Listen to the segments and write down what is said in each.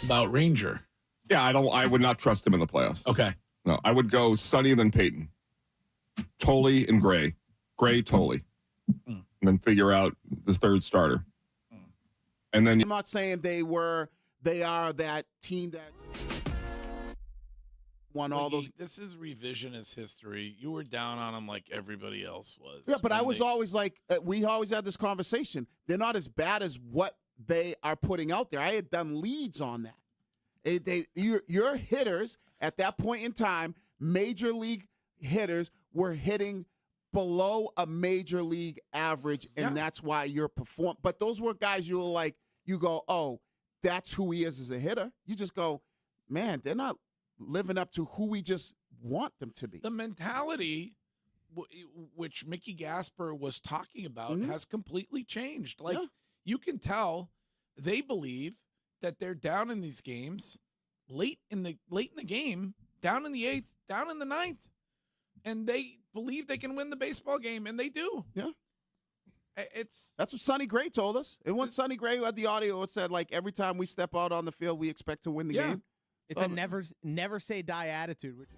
about Ranger. Yeah, I would not trust him in the playoffs. Okay. No, I would go Sonny then Peyton. Tolley and Gray. Gray, Tolley. And then figure out the third starter. And then I'm not saying they are that team that won all those. This is revisionist history. You were down on them like everybody else was. Yeah, but I was always like, we always had this conversation. They're not as bad as what they are putting out there. I had done leads on that. Your hitters at that point in time, major league hitters were hitting below a major league average, and that's why you're performing. But those were guys you were like, you go, oh, that's who he is as a hitter. You just go, man, they're not living up to who we just want them to be. The mentality, which Mickey Gasper was talking about, has completely changed. Like, you can tell they believe that they're down in these games late in the game, down in the 8th, down in the 9th, and they believe they can win the baseball game, and they do. Yeah. That's what Sonny Gray told us. And when Sonny Gray had the audio, it said, like, every time we step out on the field, we expect to win the game. It's a never say die attitude.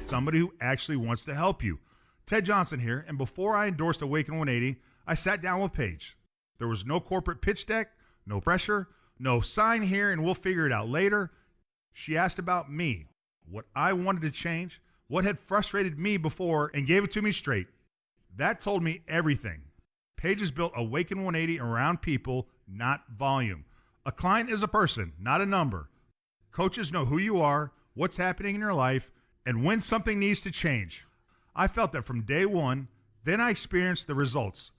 Somebody who actually wants to help you. Ted Johnson here, and before I endorsed Awaken 180, I sat down with Paige. There was no corporate pitch deck, no pressure, no sign here and we'll figure it out later. She asked about me, what I wanted to change, what had frustrated me before, and gave it to me straight. That told me everything. Paige has built Awaken 180 around people, not volume. A client is a person, not a number. Coaches know who you are, what's happening in your life, and when something needs to change. I felt that from day one, then I experienced the results.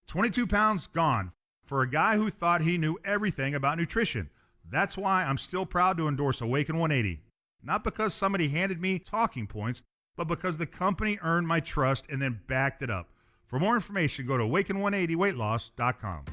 22 pounds gone for a guy who thought he knew everything about nutrition. That's why I'm still proud to endorse Awaken 180. Not because somebody handed me talking points, but because the company earned my trust and then backed it up. For more information, go to awaken180weightloss.com.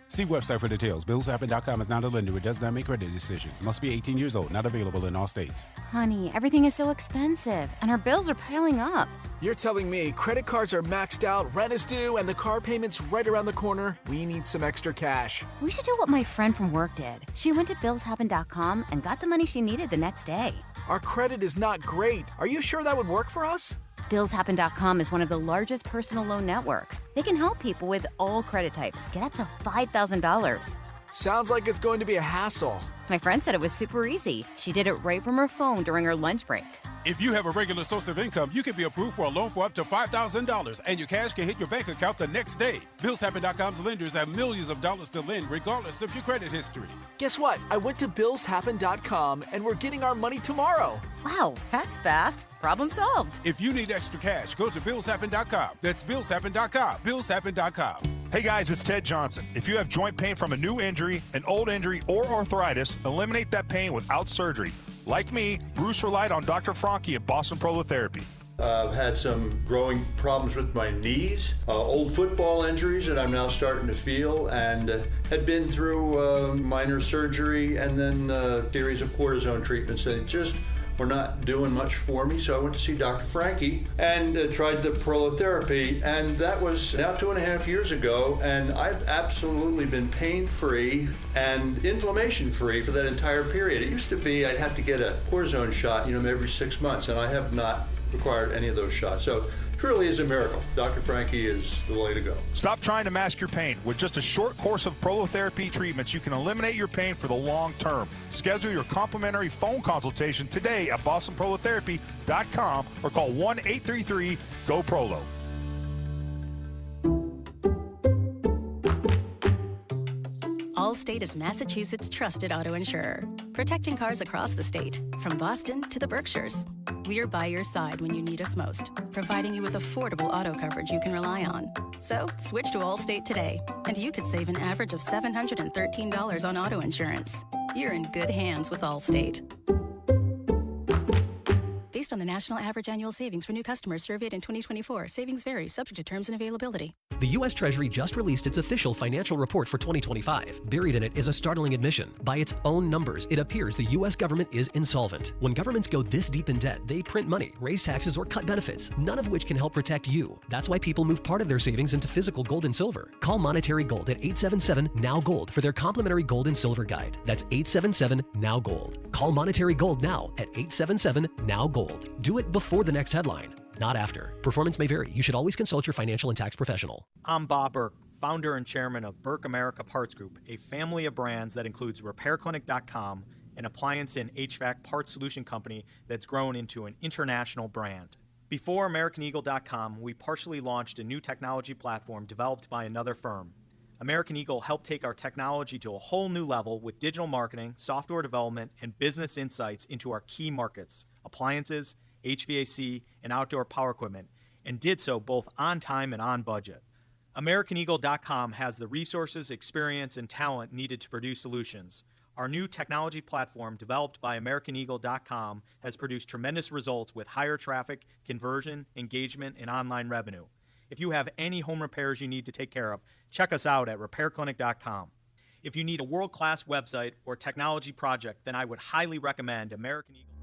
See website for details. BillsHappen.com is not a lender. It does not make credit decisions. Must be 18 years old. Not available in all states. Honey, everything is so expensive, and our bills are piling up. You're telling me credit cards are maxed out, rent is due, and the car payment's right around the corner? We need some extra cash. We should do what my friend from work did. She went to BillsHappen.com and got the money she needed the next day. Our credit is not great. Are you sure that would work for us? BillsHappen.com is one of the largest personal loan networks. They can help people with all credit types get up to $5,000. Sounds like it's going to be a hassle. My friend said it was super easy. She did it right from her phone during her lunch break. If you have a regular source of income, you can be approved for a loan for up to $5,000, and your cash can hit your bank account the next day. BillsHappen.com's lenders have millions of dollars to lend, regardless of your credit history. Guess what? I went to BillsHappen.com, and we're getting our money tomorrow. Wow, that's fast. Problem solved. If you need extra cash, go to BillsHappen.com. That's BillsHappen.com. BillsHappen.com. Hey guys, it's Ted Johnson. If you have joint pain from a new injury, an old injury, or arthritis, eliminate that pain without surgery. Like me, Bruce relied on Dr. Franke at Boston Prolotherapy. I've had some growing problems with my knees, old football injuries that I'm now starting to feel, and had been through minor surgery and then a series of cortisone treatments that just were not doing much for me. So I went to see Dr. Franke and tried the prolotherapy, and that was now 2.5 years ago, and I've absolutely been pain-free and inflammation-free for that entire period. It used to be I'd have to get a cortisone shot, every 6 months, and I have not required any of those shots. So it really is a miracle. Dr. Franke is the way to go. Stop trying to mask your pain. With just a short course of prolotherapy treatments, you can eliminate your pain for the long term. Schedule your complimentary phone consultation today at bostonprolotherapy.com or call 1-833-GO-PROLO. Allstate is Massachusetts' trusted auto insurer, protecting cars across the state, from Boston to the Berkshires. We're by your side when you need us most, providing you with affordable auto coverage you can rely on. So, switch to Allstate today, and you could save an average of $713 on auto insurance. you're in good hands with Allstate. Based on the national average annual savings for new customers surveyed in 2024, savings vary, subject to terms and availability. The U.S. Treasury just released its official financial report for 2025. Buried in it is a startling admission. By its own numbers, it appears the U.S. government is insolvent. When governments go this deep in debt, they print money, raise taxes, or cut benefits, none of which can help protect you. That's why people move part of their savings into physical gold and silver. Call Monetary Gold at 877-NOW-GOLD for their complimentary gold and silver guide. That's 877-NOW-GOLD. Call Monetary Gold now at 877-NOW-GOLD. Do it before the next headline, not after. Performance may vary. You should always consult your financial and tax professional. I'm Bob Burke, founder and chairman of Burke America Parts Group, a family of brands that includes RepairClinic.com, an appliance and HVAC parts solution company that's grown into an international brand. Before AmericanEagle.com, we partially launched a new technology platform developed by another firm. American Eagle helped take our technology to a whole new level with digital marketing, software development, and business insights into our key markets, appliances, HVAC, and outdoor power equipment, and did so both on time and on budget. AmericanEagle.com has the resources, experience, and talent needed to produce solutions. Our new technology platform, developed by AmericanEagle.com, has produced tremendous results with higher traffic, conversion, engagement, and online revenue. If you have any home repairs you need to take care of, check us out at RepairClinic.com. If you need a world-class website or technology project, then I would highly recommend American Eagle.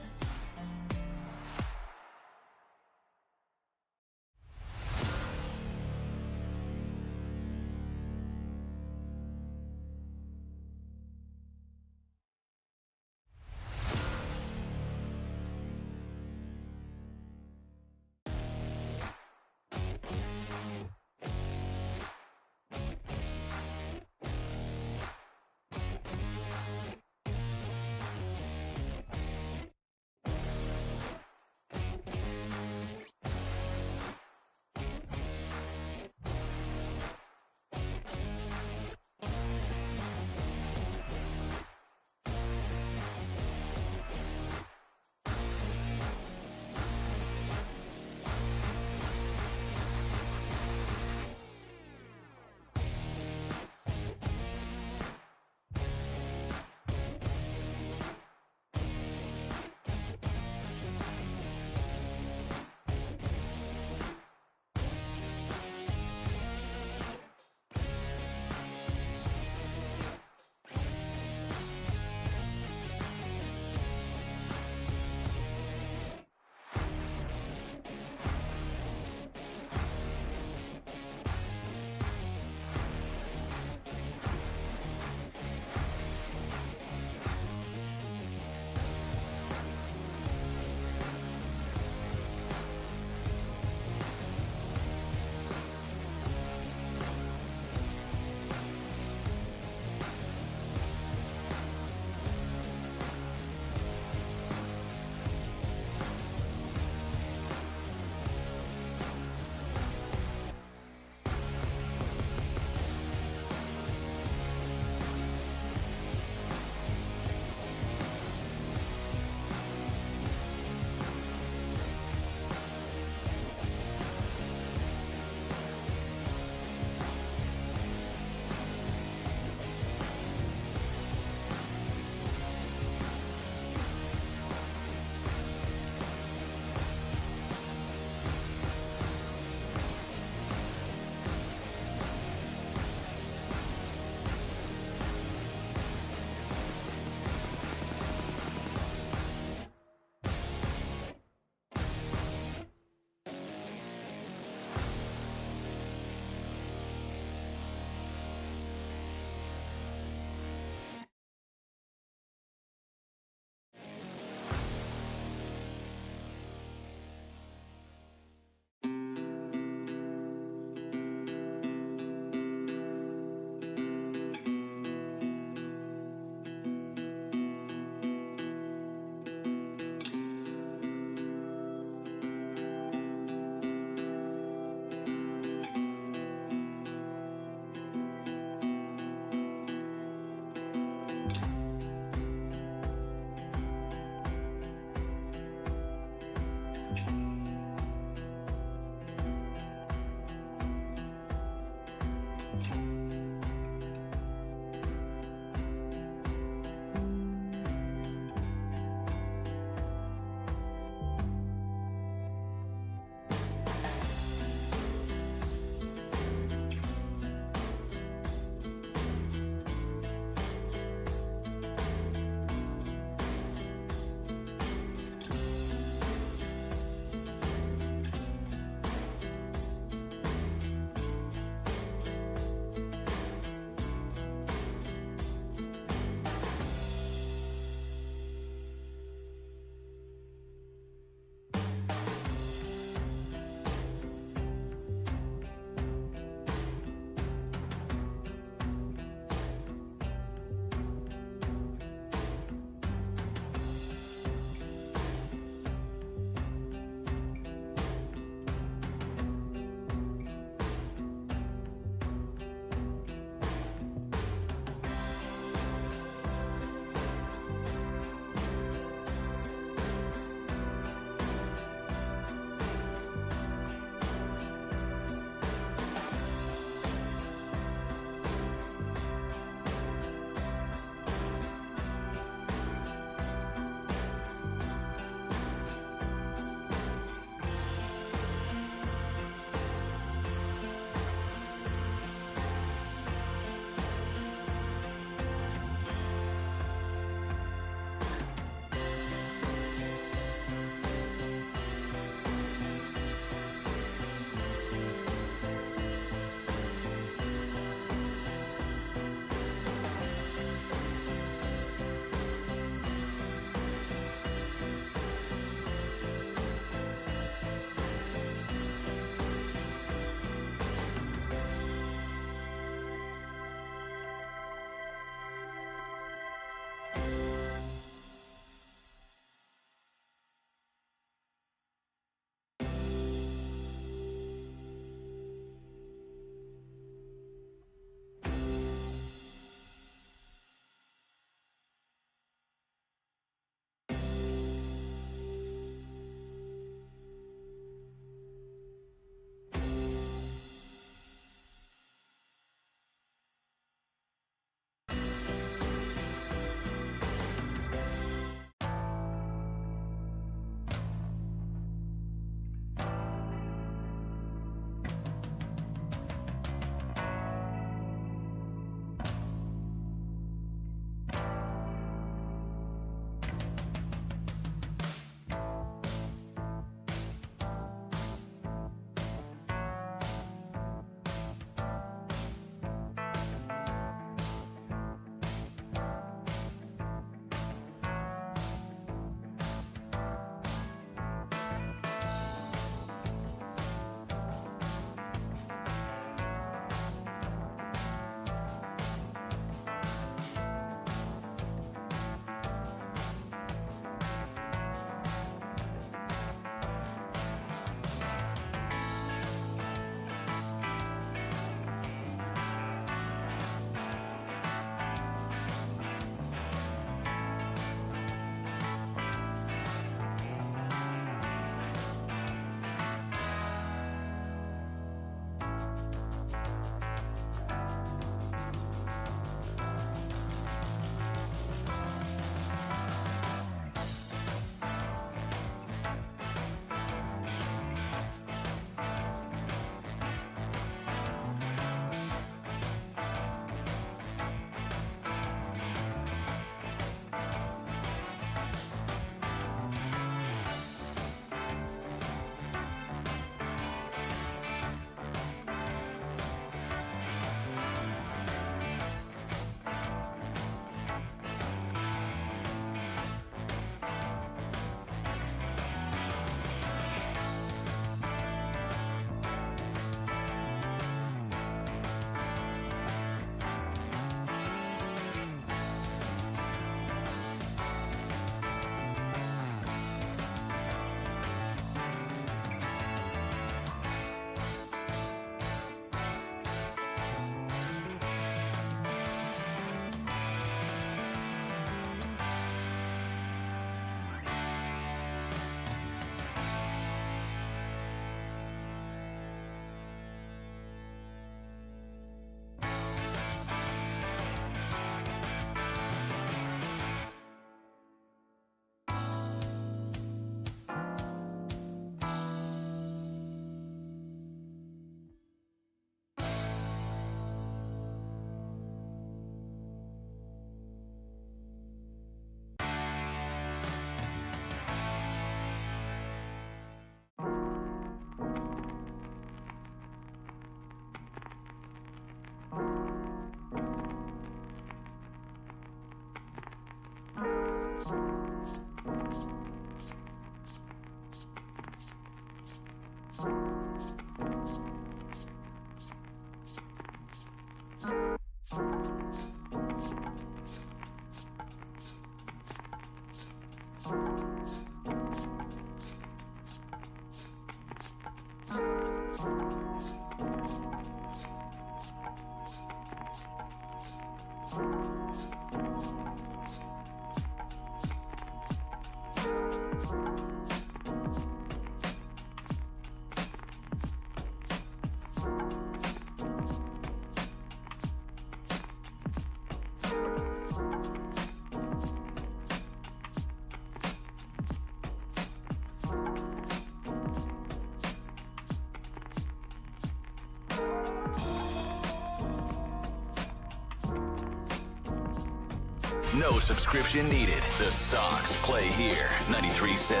No subscription needed. The Sox play here. 93.7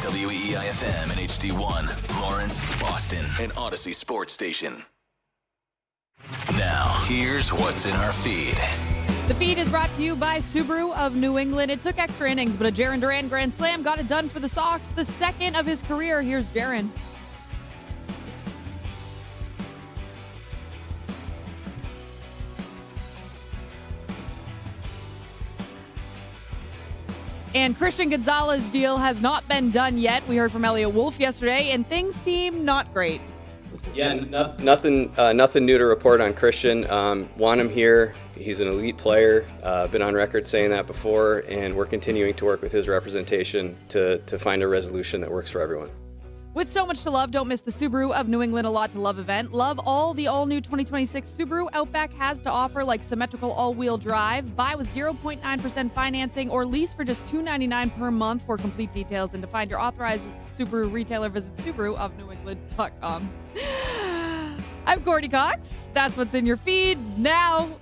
WEEI FM and HD1, Lawrence, Boston, and Odyssey Sports Station. Now, here's what's in our feed. The feed is brought to you by Subaru of New England. It took extra innings, but a Jarren Duran grand slam got it done for the Sox. The second of his career. Here's Jarren. And Christian Gonzalez's deal has not been done yet. We heard from Elliot Wolf yesterday, and things seem not great. Yeah, nothing new to report on Christian. Want him here. He's an elite player. Been on record saying that before, and we're continuing to work with his representation to find a resolution that works for everyone. With so much to love, don't miss the Subaru of New England A Lot to Love event. Love all the all-new 2026 Subaru Outback has to offer, like symmetrical all-wheel drive. Buy with 0.9% financing or lease for just $299 per month. For complete details and to find your authorized Subaru retailer, visit SubaruofNewEngland.com. I'm Courtney Cox. That's what's in your feed. Now,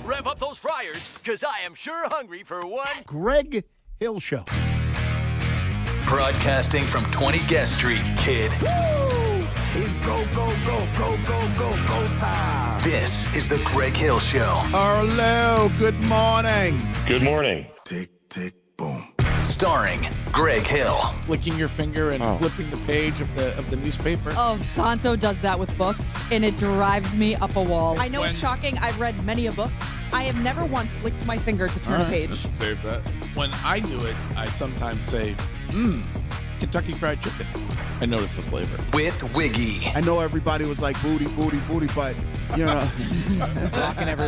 rev up those fryers, because I am sure hungry for one Greg Hill Show. Broadcasting from 20 Guest Street, kid. Woo! It's go, go, go, go, go, go, go time. This is the Greg Hill Show. Hello, good morning. Good morning. Tick, tick, boom. Starring Greg Hill. Licking your finger and flipping the page of the newspaper. oh, Santo does that with books, and it drives me up a wall. I know it's shocking. I've read many a book. I have never once licked my finger to turn a page. Save that. When I do it, I sometimes say, Kentucky Fried Chicken. I notice the flavor. With Wiggy. I know everybody was like booty, booty, booty, but, you know.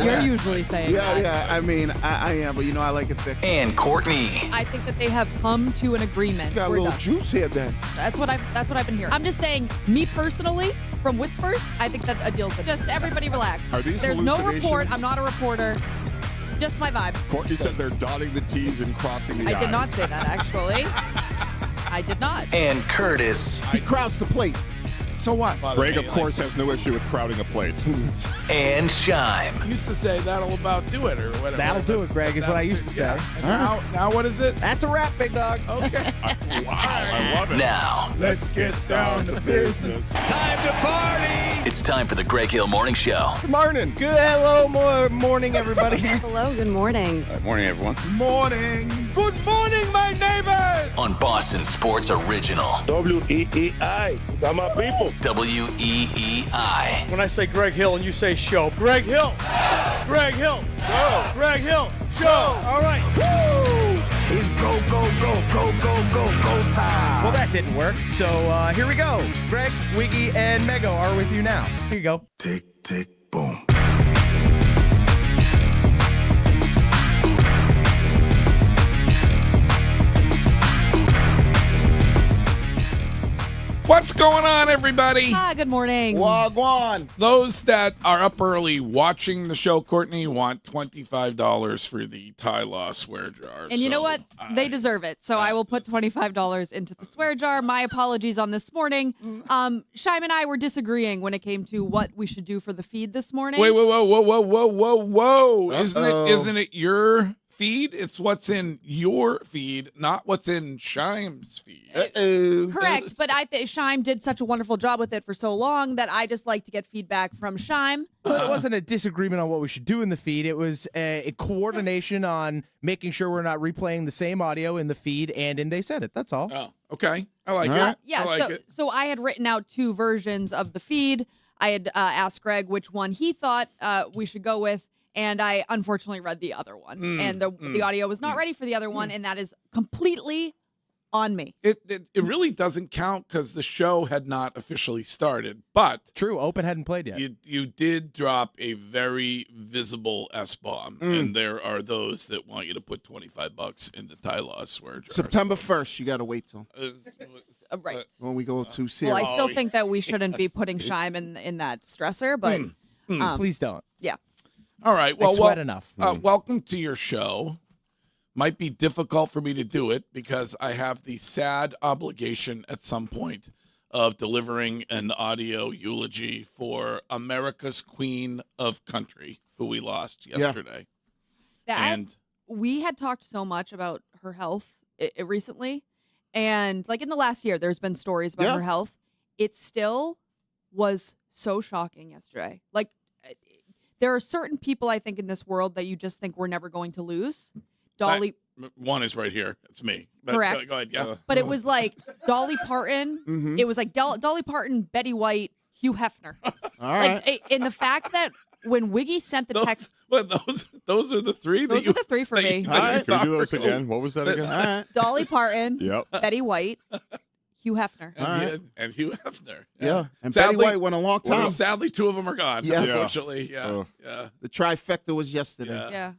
You're usually saying that. Yeah, I mean, I am, but, I like it thick. And Courtney. I think that they have come to an agreement. Got a We're little done. juice here then. That's what I've been hearing. I'm just saying, me personally, from whispers, I think that a deal's good. Just everybody relax. Are these There's no hallucinations? report. I'm not a reporter. Just my vibe. Courtney said they're dotting the T's and crossing the I's. I did not say that, actually. I did not. And Curtis. He crowds the plate. So what? Greg, of course, has no issue with crowding a plate. And Shime. Used to say that'll about do it or whatever. That'll do it, Greg, is what I used to say. And now what is it? That's a wrap, big dog. Okay. Wow, I love it. Now, Let's get down to business. It's time to party! it's time for the Greg Hill Morning Show. Good morning. Morning, everybody. Hello, good morning. Morning, everyone. Morning. Good morning, my neighbors! On Boston Sports Original. WEEI. Got my people. WEEI. When I say Greg Hill and you say show, Greg Hill! Greg Hill! Show! Greg Hill! Show! All right. Woo! It's go, go, go, go, go, go, go time. Well, that didn't work, so here we go. Greg, Wiggy, and Mego are with you now. Here you go. Tick, tick, boom. What's going on, everybody? Hi, good morning. Wagwan. Those that are up early watching the show, Courtney, want $25 for the Ty Law swear jar. And you know what? They deserve it. So I will put $25 into the swear jar. My apologies on this morning. Shime and I were disagreeing when it came to what we should do for the feed this morning. Whoa. Isn't it your feed. It's what's in your feed, not what's in Shime's feed. Correct, but I think Shime did such a wonderful job with it for so long that I just like to get feedback from Shime. It wasn't a disagreement on what we should do in the feed. It was a coordination on making sure we're not replaying the same audio in the feed and in They Said It. That's all. Oh, okay. I like Yeah, it. yeah. I like it. So I had written out 2 versions of the feed. I had asked Greg which one he thought we should go with, and I unfortunately read the other one, and the audio was not ready for the other one, and that is completely on me. It really doesn't count because the show had not officially started, but true, Open hadn't played yet. You did drop a very visible S-bomb, and there are those that want you to put $25 into Ty Law's swear jar. September 1st, you got to wait till. Right. When we go to see Well, I still think that we shouldn't be putting Shime in that stressor, but please don't. Yeah. All right. Well, I sweat enough. Welcome to your show. Might be difficult for me to do it because I have the sad obligation at some point of delivering an audio eulogy for America's Queen of Country, who we lost yesterday. And we had talked so much about her health recently, and like in the last year, there's been stories about her health. It still was so shocking yesterday. Like, there are certain people, I think, in this world that you just think we're never going to lose. Dolly. One is right here. It's me. But Correct. Go ahead. Yeah. But it was like Dolly Parton. It was like Dolly Parton, Betty White, Hugh Hefner. All right. Like, and the fact that when Wiggy sent the text. Those are the 3? Those were the 3 for me. All right. Can we do those again? What was that again? All right. Dolly Parton, Yep. Betty White, Hugh Hefner. And Hugh Hefner. Yeah. And Sadly, Betty White went a long time. Well, sadly, 2 of them are gone. Yes. Unfortunately. Yeah. Yeah. The trifecta was yesterday. Yeah.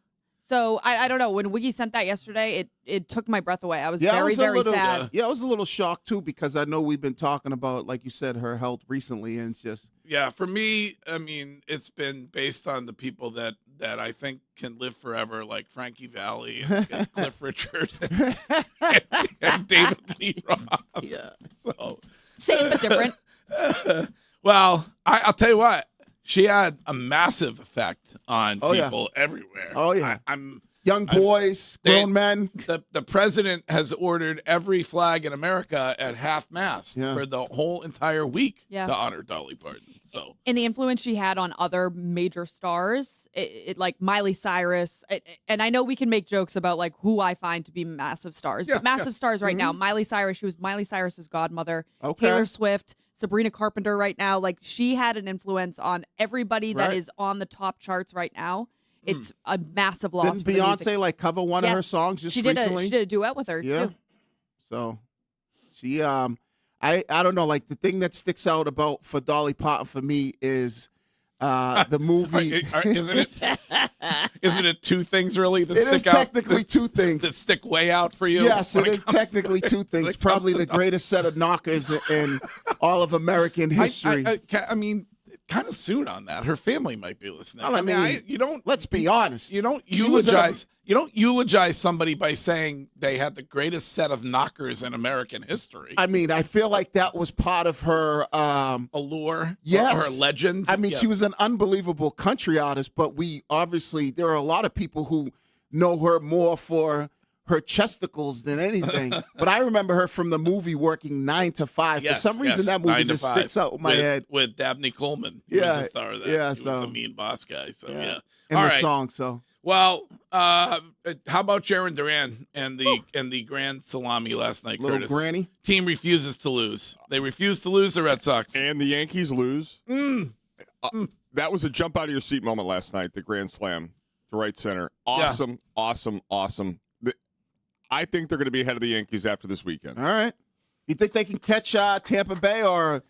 So I don't know. When Wiggy sent that yesterday, it took my breath away. I was I very, was a very little, sad. I was a little shocked too because I know we've been talking about, like you said, her health recently, and it's just. Yeah, for me, I mean, it's been based on the people that I think can live forever, like Frankie Valli and Cliff Richard and David Lee Roth. Yeah. So same but different. Well, I'll tell you what. She had a massive effect on Oh, yeah. people everywhere. Oh, yeah. I'm Young boys, grown men. The president has ordered every flag in America at half-mast Yeah. for the whole entire week Yeah. to honor Dolly Parton. So And the influence she had on other major stars, it like Miley Cyrus, and I know we can make jokes about like who I find to be massive stars, but massive stars right now. Miley Cyrus, she was Miley Cyrus's godmother. Okay. Taylor Swift, Sabrina Carpenter right now. Like she had an influence on everybody that Right. is on the top charts right now. It's a massive loss. Didn't for the music. Beyonce like cover one of her songs just she did recently? she did a duet with her. Yeah. Too. So she I don't know, like the thing that sticks out about for Dolly Parton for me is the movie. Isn't it 2 things really that It stick is out? technically 2 things that stick way out for you. Yes, when it is comes to- technically 2 when things. it comes Probably to the Dolly. greatest set of knockers in all of American history. I mean, kind of soon on that. Her family might be listening. Well, I mean, you don't. Let's be honest. You don't She was in a- eulogize. You don't eulogize somebody by saying they had the greatest set of knockers in American history. I mean, I feel like that was part of her allure. Yes, or her legend. I mean, she Yes. was an unbelievable country artist, but there are a lot of people who know her more for her chesticles than anything. But I remember her from the movie working 9 to 5. Yes, For some reason, yes, that movie 9 to just 5 sticks out in my head. with Dabney Coleman. He was Yeah, the star of that. yeah, he was so- the mean boss guy. So yeah. And All the right. song, so. Well, how about Jaron Duran and the grand salami last night, Little Curtis? granny? Team refuses to lose. They refuse to lose the Red Sox. And the Yankees lose. That was a jump out of your seat moment last night, the grand slam to right center. Awesome, awesome, awesome. I think they're going to be ahead of the Yankees after this weekend. All right. You think they can catch Tampa Bay, or is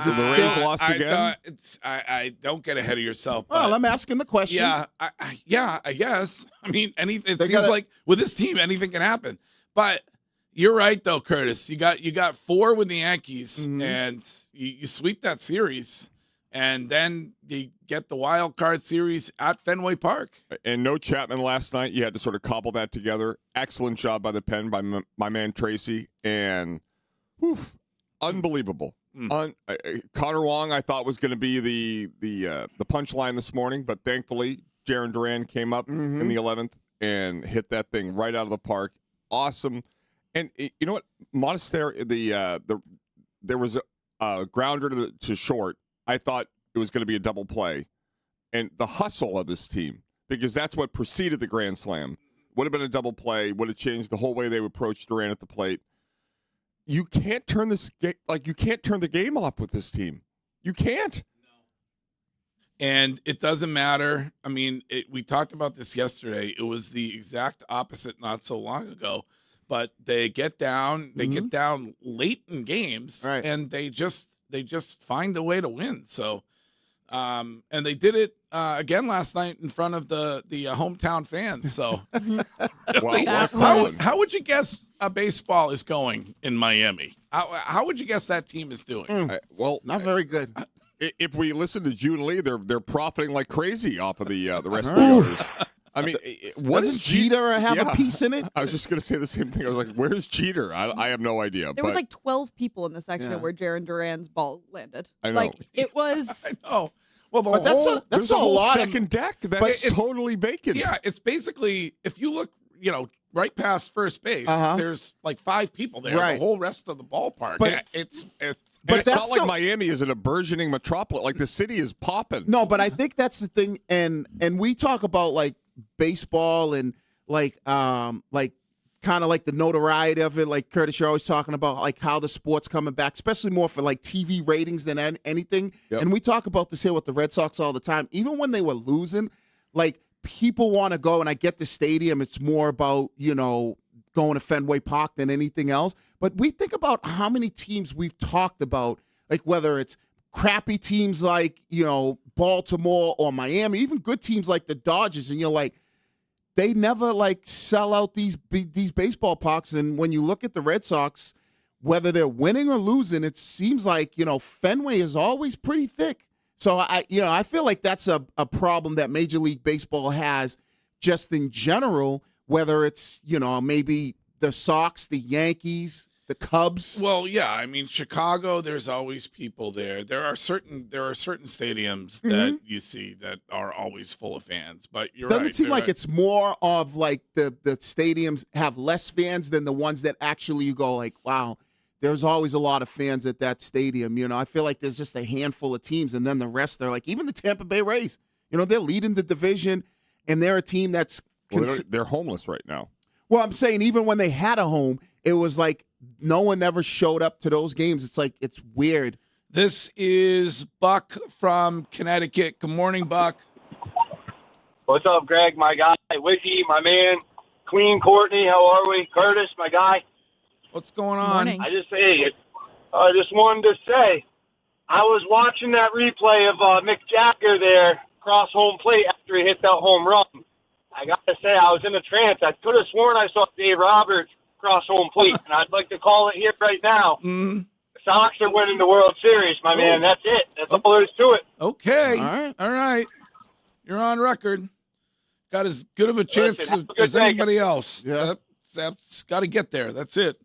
it the still? Rays lost again? I don't get ahead of yourself. Well, but I'm asking the question. Yeah, I guess. I mean, it They seems gotta- like with this team, anything can happen. But you're right, though, Curtis. You got 4 with the Yankees, and you sweep that series, and then you get the wild card series at Fenway Park. And no Chapman last night. You had to sort of cobble that together. Excellent job by the pen by my man Tracy, and unbelievable. Connor Wong, I thought was going to be the punchline this morning, but thankfully Jaron Duran came up in the 11th and hit that thing right out of the park. Awesome. And you know what? Monastery, there was a grounder to short. I thought it was going to be a double play. And the hustle of this team, because that's what preceded the grand slam, would have been a double play, would have changed the whole way they would approach Durant at the plate. You can't turn you can't turn the game off with this team. You can't. And it doesn't matter. I mean, we talked about this yesterday. It was the exact opposite not so long ago. But they get down, get down late in games, and they just find a way to win. So, and they did it again last night in front of the hometown fans. So, how would you guess baseball is going in Miami? How would you guess that team is doing? Well, not very good. If we listen to June Lee, they're profiting like crazy off of the rest of the owners. I mean, doesn't Jeter have a piece in it? I was just going to say the same thing. I was like, where's Jeter? I have no idea. There was like 12 people in the section where Jaron Duran's ball landed. I know. Like, it was. I know. Well, that's a whole lot second deck. That's totally vacant. Yeah, it's basically, if you look, right past first base, there's like 5 people there. The whole rest of the ballpark. But it's it's not like Miami is in a burgeoning metropolis. Like the city is popping. No, but I think that's the thing. And we talk about like baseball and like kind of like the notoriety of it. Like Curtis, you're always talking about like how the sport's coming back, especially more for like TV ratings than anything. Yep. And we talk about this here with the Red Sox all the time. Even when they were losing, like people want to go, and I get the stadium. It's more about, going to Fenway Park than anything else. But we think about how many teams we've talked about, like whether it's crappy teams like, Baltimore or Miami, even good teams like the Dodgers, and you're like, they never like sell out these baseball parks. And when you look at the Red Sox, whether they're winning or losing, it seems like, Fenway is always pretty thick. So I feel like that's a problem that Major League Baseball has just in general, whether it's, maybe the Sox, the Yankees, the Cubs. Well, yeah, I mean, Chicago, there's always people there. There are certain stadiums that you see that are always full of fans, but you're right. Doesn't it seem like it's more of like the stadiums have less fans than the ones that actually you go like, wow, there's always a lot of fans at that stadium. I feel like there's just a handful of teams, and then the rest, they're like, even the Tampa Bay Rays, they're leading the division, and they're a team that's they're homeless right now. Well, I'm saying even when they had a home, it was like no one ever showed up to those games. It's like, it's weird. This is Buck from Connecticut. Good morning, Buck. What's up, Greg, my guy? Wiki, my man. Queen Courtney, how are we? Curtis, my guy. What's going on? I just wanted to say, I was watching that replay of Mick Jagger there, cross home plate after he hit that home run. I got to say, I was in a trance. I could have sworn I saw Dave Roberts cross home plate, and I'd like to call it here right now. The Sox are winning the World Series, my man. That's it. That's all there is to it. Okay. All right. You're on record. Got as good of a chance as anybody else. Yeah. That's got to get there. That's it.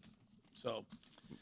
So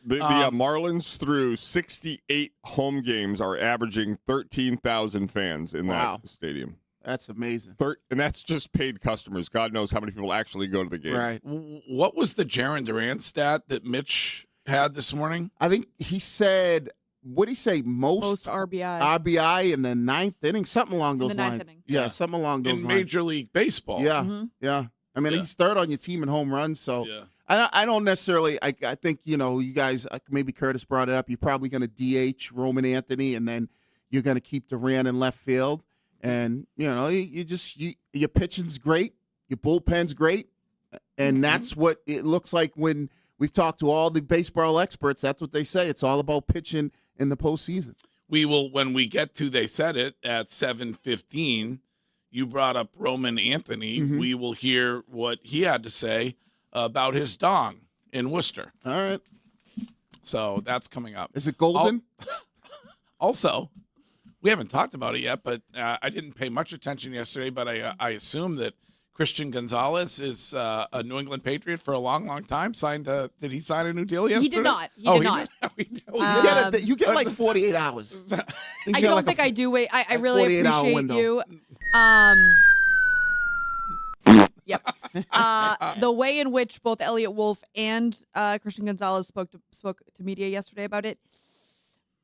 the Marlins through 68 home games are averaging 13,000 fans in that stadium. That's amazing. And that's just paid customers. God knows how many people actually go to the games. Right. What was the Jaron Durant stat that Mitch had this morning? I think he said, what did he say? Most RBI in the ninth inning, something along those lines. Yeah, something along those lines. In Major League Baseball. Yeah, yeah. I mean, he's third on your team in home runs, so I don't necessarily. I think you guys, maybe Curtis brought it up. You're probably going to DH Roman Anthony, and then you're going to keep Durant in left field. And your pitching's great, your bullpen's great, and that's what it looks like when we've talked to all the baseball experts. That's what they say. It's all about pitching in the postseason. We will, when we get to They Said It at 7:15. You brought up Roman Anthony. We will hear what he had to say about his dong in Worcester. All right. So that's coming up. Is it golden? Also, we haven't talked about it yet, but I didn't pay much attention yesterday, but I assume that Christian Gonzalez is a New England Patriot for a long, long time. Did he sign a new deal yesterday? He did not. He did not. You get like 48 hours. I don't think I do. Wait, I really appreciate window. you. Yep. The way in which both Elliot Wolf and Christian Gonzalez spoke to media yesterday about it,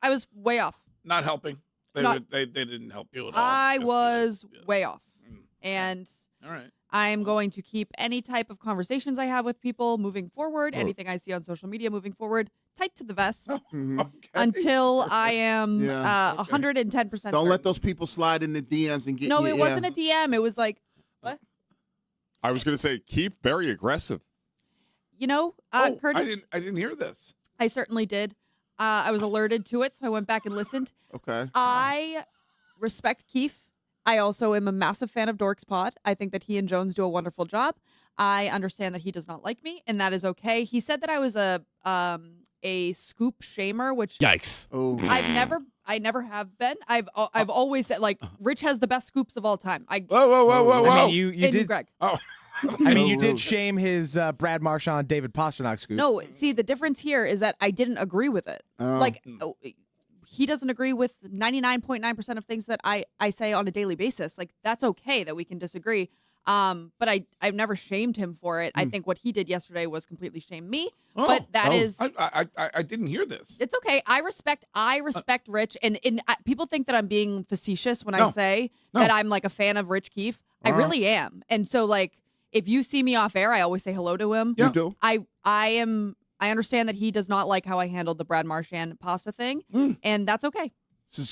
I was way off. Not helping. They didn't help you at all. I was way off. And all right. I'm going to keep any type of conversations I have with people moving forward, anything I see on social media moving forward, tight to the vest until I am 110%. Don't let those people slide in the DMs and get No, you. it wasn't a DM. It was like, what? I was going to say, Keith, very aggressive. You know, Curtis. I didn't hear this. I certainly did. I was alerted to it, so I went back and listened. Okay. I respect Keith. I also am a massive fan of Dorks Pod. I think that he and Jones do a wonderful job. I understand that he does not like me, and that is okay. He said that I was a scoop shamer, which yikes. Oh. I never have been. I've always said like Rich has the best scoops of all time. Whoa. I mean, you did. Greg. Oh. I mean, you did shame his Brad Marchand, David Pasternak scoop. No, see, the difference here is that I didn't agree with it. He doesn't agree with 99.9% of things that I say on a daily basis. Like, that's okay that we can disagree. But I've never shamed him for it. I think what he did yesterday was completely shame me. But that is... I didn't hear this. It's okay. I respect Rich. And people think that I'm being facetious when I say that I'm like a fan of Rich Keefe. I really am. And so, like, if you see me off air, I always say hello to him. You do. I understand that he does not like how I handled the Brad Marchand pasta thing, and that's okay.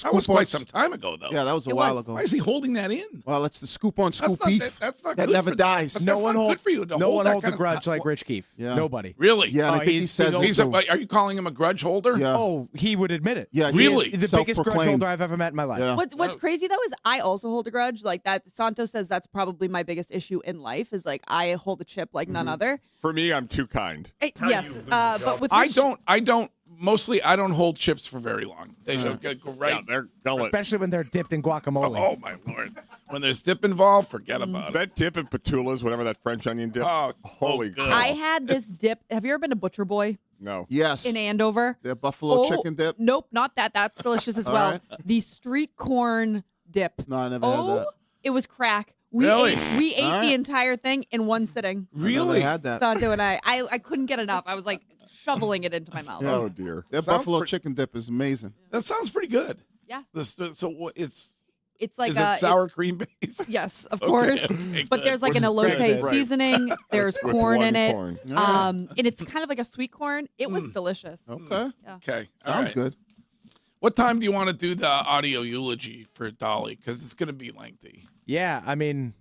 That was quite some time ago, though. Yeah, that was a while ago. Why is he holding that in? Well, it's the scoop on scoop That's not- beef. that's not that good never for- dies. but that's not good for you to No hold one that holds a kind of grudge stuff. like Rich Keefe. Yeah. Nobody. Really? Yeah, and I think he says He's it too. are you calling him a grudge holder? Yeah. Oh, he would admit it. Yeah, he Really? is The biggest grudge self-proclaimed. holder I've ever met in my life. Yeah. What's crazy though is I also hold a grudge. Like that, Santos says that's probably my biggest issue in life. Is like I hold a chip like none other. For me, I'm too kind. Yes, but with I Rich- don't. Mostly, I don't hold chips for very long. They should go right. Yeah, they're gullet. Especially when they're dipped in guacamole. Oh my lord! When there's dip involved, forget about it. That dip in Petula's, whatever that French onion dip. Oh, holy good. cow. I had this dip. Have you ever been to Butcher Boy No. Yes. in Andover? The buffalo chicken dip. Nope, not that. That's delicious as All well. right. The street corn dip. No, I never had that. It was crack. We Really? ate All the right. entire thing in one sitting. Really? I never had that. Santo and I couldn't get enough. I was like shoveling it into my mouth. Yeah. Oh, dear. That Sounds buffalo pretty- chicken dip is amazing. That sounds pretty good. Yeah. So what? It's It's like is it sour cream based? Yes, of Okay, course. okay, But good. there's like an elote Right. seasoning. There's With corn one in it. corn. And it's kind of like a sweet corn. It was delicious. Okay. Yeah. Okay, all Sounds right. good. What time do you want to do the audio eulogy for Dolly? Because it's going to be lengthy. Yeah, I mean,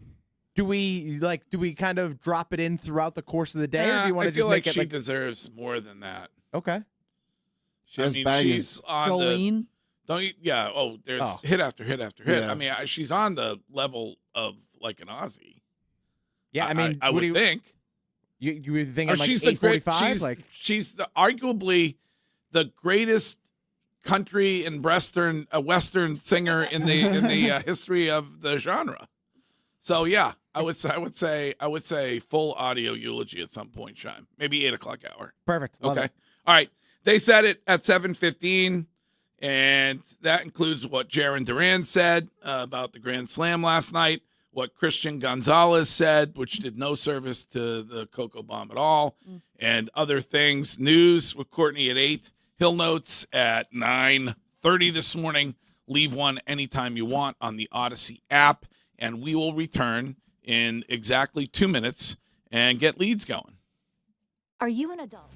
do we kind of drop it in throughout the course of the day, or do you want I to feel just like make it she like deserves more than that. okay? She has I mean, bangers. she's on Jolene. Don't you? Yeah. Oh, there's Oh. hit after hit after hit. Yeah. I mean, she's on the level of like an Aussie. Yeah, I mean, I what would do you think. You were thinking like she's the great. 8:45, She's arguably the greatest country and western singer in the history of the genre. So yeah, I would say full audio eulogy at some point, Shime. Maybe 8 o'clock hour. perfect. Love Okay. it. All right. They said it at 7:15, and that includes what Jaron Duran said about the Grand Slam last night, what Christian Gonzalez said, which did no service to the Cocoa Bomb at all, and other things. News with Courtney at 8. Hill Notes at 9:30 this morning. Leave one anytime you want on the Odyssey app, and we will return in exactly 2 minutes and get leads going. Are you an adult?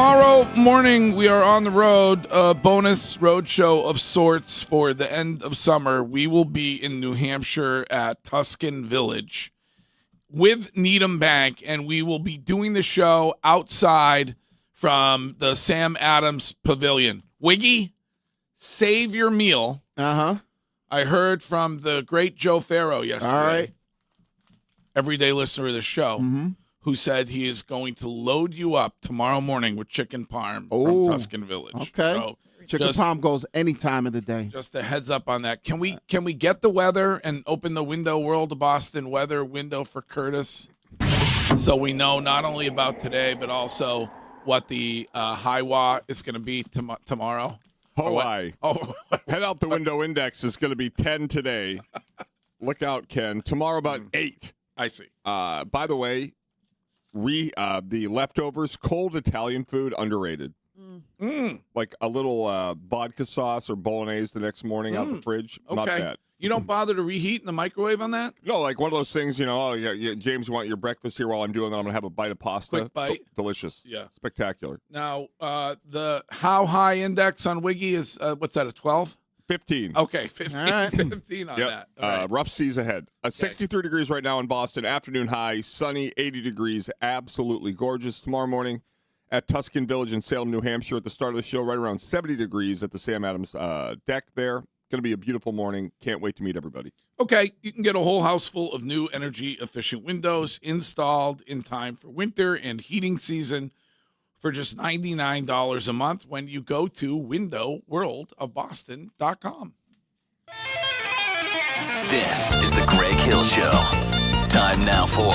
Tomorrow morning, we are on the road, a bonus road show of sorts for the end of summer. We will be in New Hampshire at Tuscan Village with Needham Bank, and we will be doing the show outside from the Sam Adams Pavilion. Wiggy, save your meal. Uh-huh. I heard from the great Joe Farrow yesterday. All right. Everyday listener of the show. Who said he is going to load you up tomorrow morning with chicken parm from Tuscan Village. Okay. So chicken parm goes any time of the day. Just a heads up on that. Can we get the weather and open the window, World of Boston weather window for Curtis, so we know not only about today but also what the high wa is going to be tomorrow? Hawaii. Head out the window index is going to be 10 today. Look out, Ken. Tomorrow about 8. I see. By the way, the leftovers, cold Italian food, underrated. Like a little vodka sauce or bolognese the next morning out of the fridge. Okay. Not bad. You don't bother to reheat in the microwave on that? No, like one of those things, James, you want your breakfast here while I'm doing that? I'm going to have a bite of pasta. Quick bite. Delicious. Yeah. Spectacular. Now, the how high index on Wiggy is, what's that, a 12? 15. Okay, 15, right. 15 on that. All right. Rough seas ahead. 63 degrees right now in Boston. Afternoon high, sunny, 80 degrees. Absolutely gorgeous. Tomorrow morning at Tuscan Village in Salem, New Hampshire at the start of the show, right around 70 degrees at the Sam Adams deck there. Going to be a beautiful morning. Can't wait to meet everybody. Okay, you can get a whole house full of new energy-efficient windows installed in time for winter and heating season for just $99 a month when you go to windowworldofboston.com. This is the Greg Hill Show. Time now for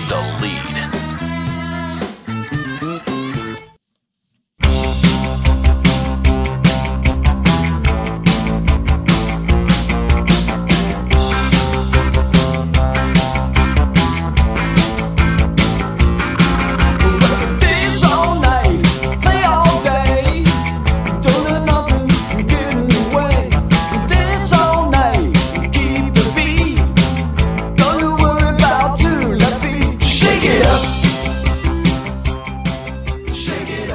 The Lead.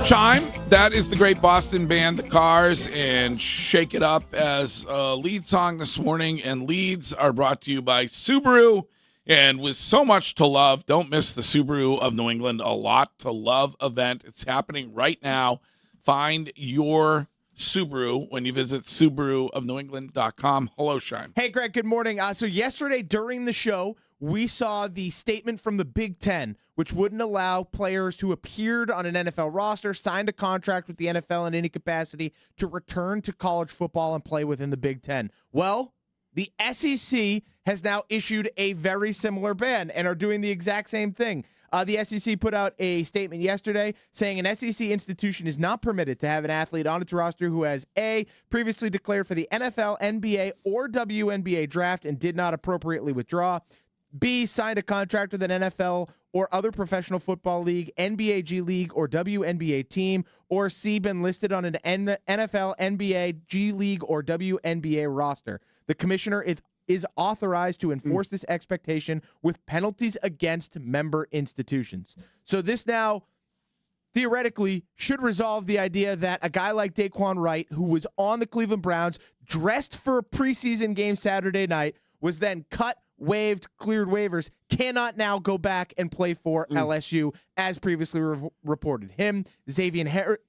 Chime, that is the great Boston band, The Cars, and Shake It Up as a lead song this morning. And leads are brought to you by Subaru. And with so much to love, don't miss the Subaru of New England A Lot to Love event. It's happening right now. Find your Subaru when you visit SubaruofNewEngland.com. Hello, Shime. Hey, Greg, good morning. So yesterday during the show, we saw the statement from the Big Ten, which wouldn't allow players who appeared on an NFL roster, signed a contract with the NFL in any capacity, to return to college football and play within the Big Ten. Well, the SEC has now issued a very similar ban and are doing the exact same thing. The SEC put out a statement yesterday saying an SEC institution is not permitted to have an athlete on its roster who has A, previously declared for the NFL, NBA, or WNBA draft and did not appropriately withdraw, B, signed a contract with an NFL or other professional football league, NBA G League, or WNBA team, or C, been listed on an NFL, NBA, G League, or WNBA roster. The commissioner is authorized to enforce this expectation with penalties against member institutions. So this now theoretically should resolve the idea that a guy like Daquan Wright, who was on the Cleveland Browns, dressed for a preseason game Saturday night, was then cut, waived, cleared waivers, cannot now go back and play for LSU as previously reported. Him, Xavier Harris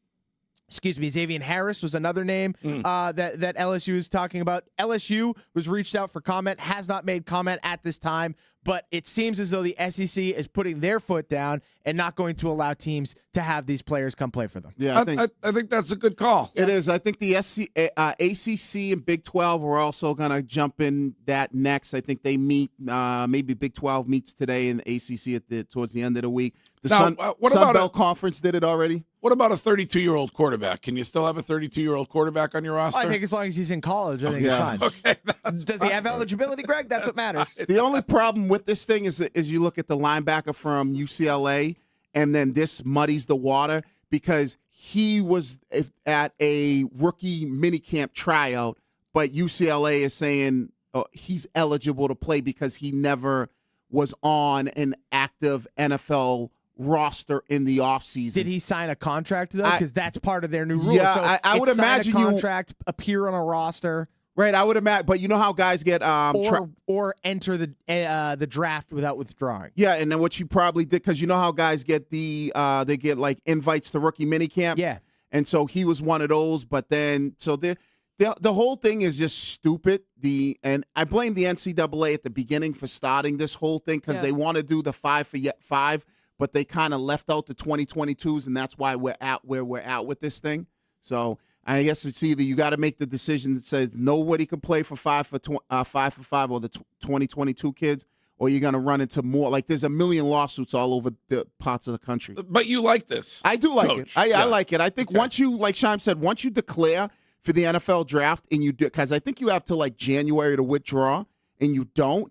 was another name that LSU is talking about. LSU was reached out for comment, has not made comment at this time, but it seems as though the SEC is putting their foot down and not going to allow teams to have these players come play for them. Yeah, I think that's a good call. It is. I think the ACC and Big 12 are also going to jump in that next. I think they meet, maybe Big 12 meets today and the ACC towards the end of the week. The Sun Belt Conference did it already. What about a 32-year-old quarterback? Can you still have a 32-year-old quarterback on your roster? I think as long as he's in college, I think it's fine. Okay, does he have eligibility, Greg? That's what matters. The only problem with this thing is you look at the linebacker from UCLA, and then this muddies the water because he was at a rookie minicamp tryout, but UCLA is saying he's eligible to play because he never was on an active NFL roster in the offseason. Did he sign a contract, though? Because that's part of their new rule. Yeah, so I would imagine sign a contract, appear on a roster. Right, I would imagine. But you know how guys get or enter the draft without withdrawing. Yeah, and then what you probably did, because you know how guys get they get like invites to rookie minicamp. Yeah. And so he was one of those, but then the whole thing is just stupid. And I blame the NCAA at the beginning for starting this whole thing because they want to do the 5 for 5, but they kind of left out the 2022s, and that's why we're at where we're at with this thing. So I guess it's either you got to make the decision that says nobody can play for 5 for 5 or the 2022 kids, or you're going to run into more. Like there's a million lawsuits all over the parts of the country. But you like this. I do like Coach. it. I like it. I think once you, like Shime said, once you declare for the NFL draft and you do, because I think you have to like January to withdraw and you don't,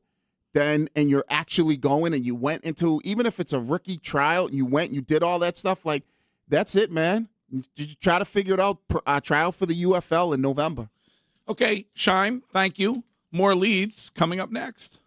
then and you're actually going and you went into, even if it's a rookie trial, you went and you did all that stuff, like that's it, man. You try to figure it out, trial for the UFL in November. Okay, Shime, thank you. More leads coming up next.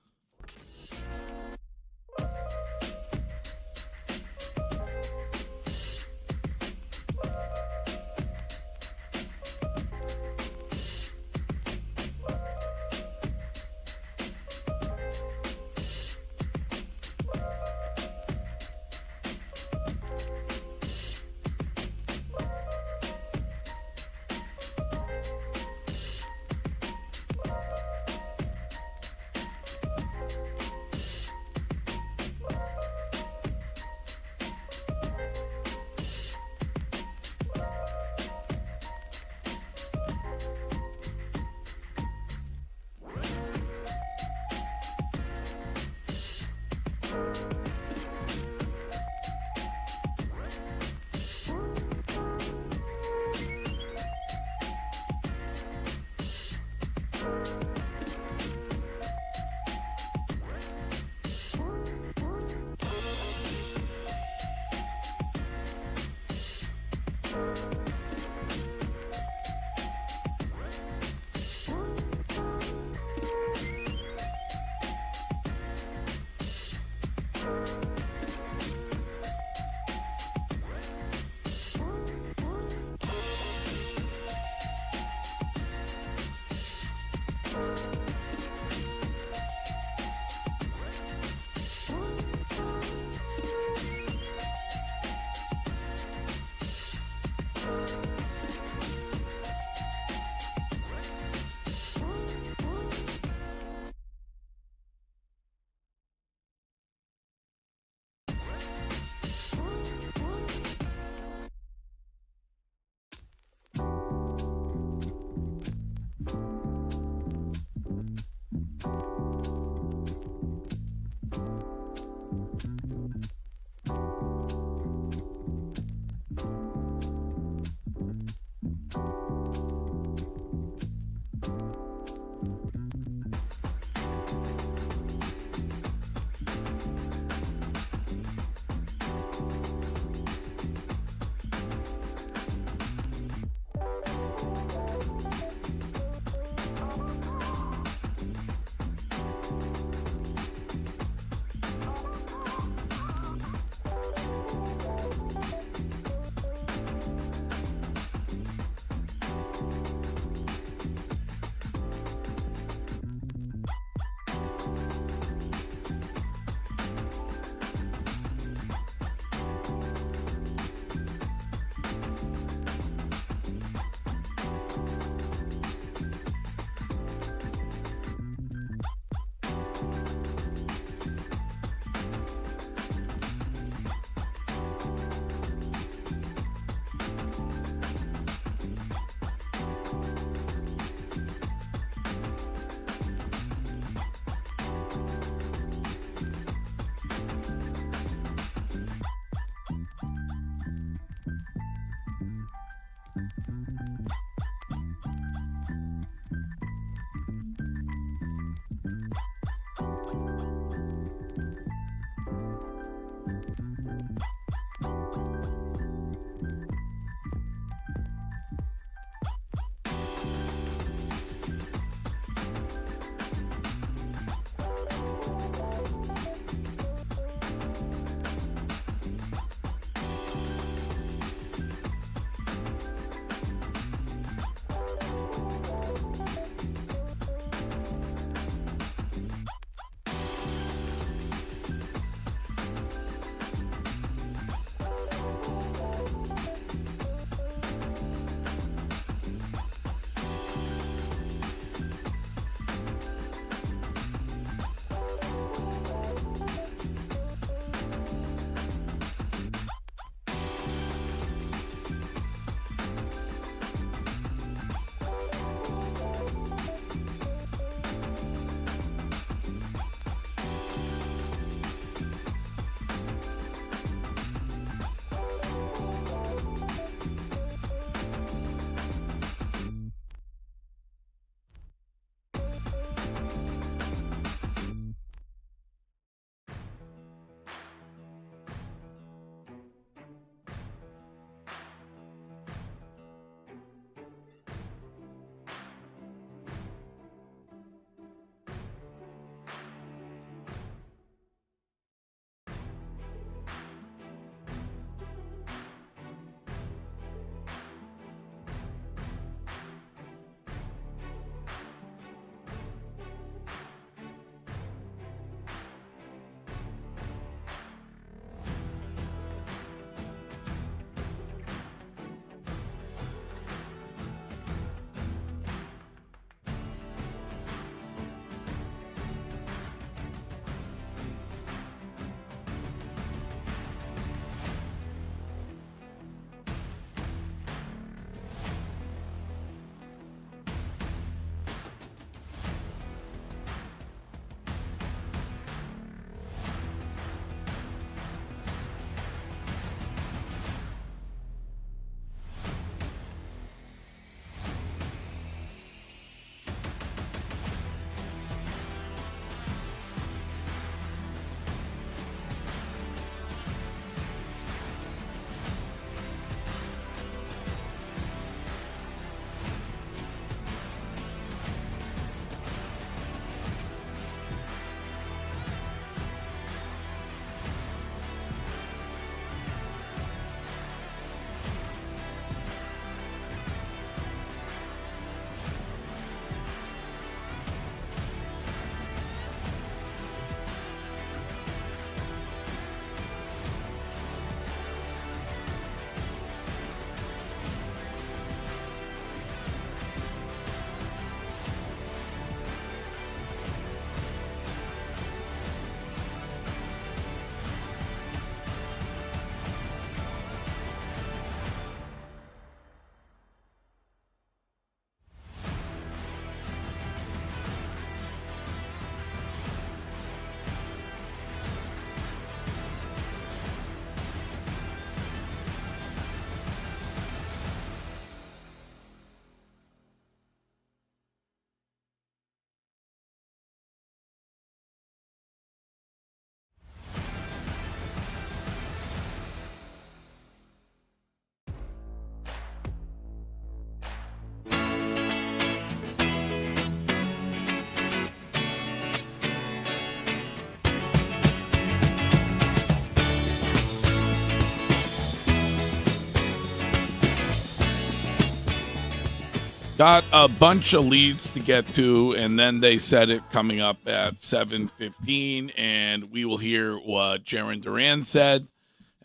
Got a bunch of leads to get to, and then they said it coming up at 7:15, and we will hear what Jaron Duran said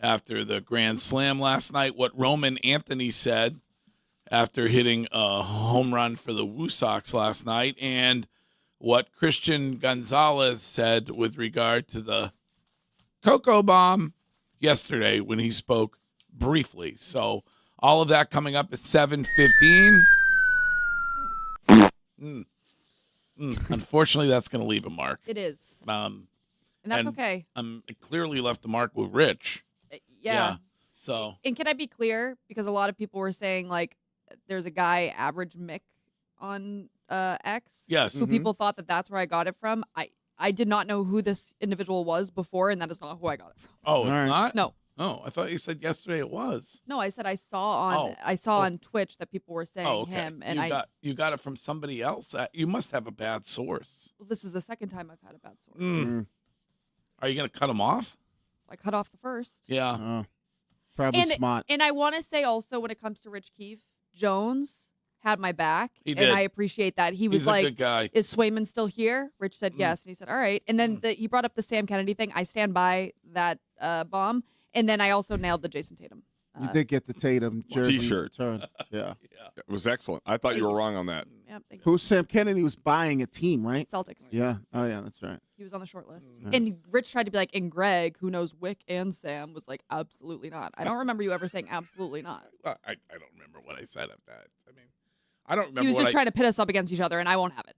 after the Grand Slam last night, what Roman Anthony said after hitting a home run for the Woo Sox last night, and what Christian Gonzalez said with regard to the Cocoa Bomb yesterday when he spoke briefly. So all of that coming up at 7:15. Unfortunately, that's going to leave a mark. It is. And that's okay. It clearly left a mark with Rich. Yeah. So. And can I be clear? Because a lot of people were saying, like, there's a guy, Average Mick, on X. Yes. Who people thought that that's where I got it from. I did not know who this individual was before, and that is not who I got it from. Oh, it's not? No. Oh, I thought you said yesterday it was. No, I said I saw on Twitch that people were saying him, and you got it from somebody else. You must have a bad source. Well, this is the second time I've had a bad source. Are you going to cut him off? I cut off the first. Yeah. Probably smart. And I want to say also, when it comes to Rich Keefe, Jones had my back, He and did. I appreciate that. He was He's a like, good guy. "Is Swayman still here?" Rich said yes, and he said, "All right." And then he brought up the Sam Kennedy thing. I stand by that bomb. And then I also nailed the Jason Tatum. You did get the Tatum jersey T-shirt. return. Yeah. It was excellent. I thought you were wrong on that. Yep, thank you. Who's Sam Kennedy was buying a team, right? Celtics. Yeah. Oh, yeah, that's right. He was on the short list. Yeah. And Rich tried to be like, and Greg, who knows Wick and Sam, was like, absolutely not. I don't remember you ever saying absolutely not. I don't remember what I said of that. I mean, I don't remember. He was what just trying to pit us up against each other, and I won't have it.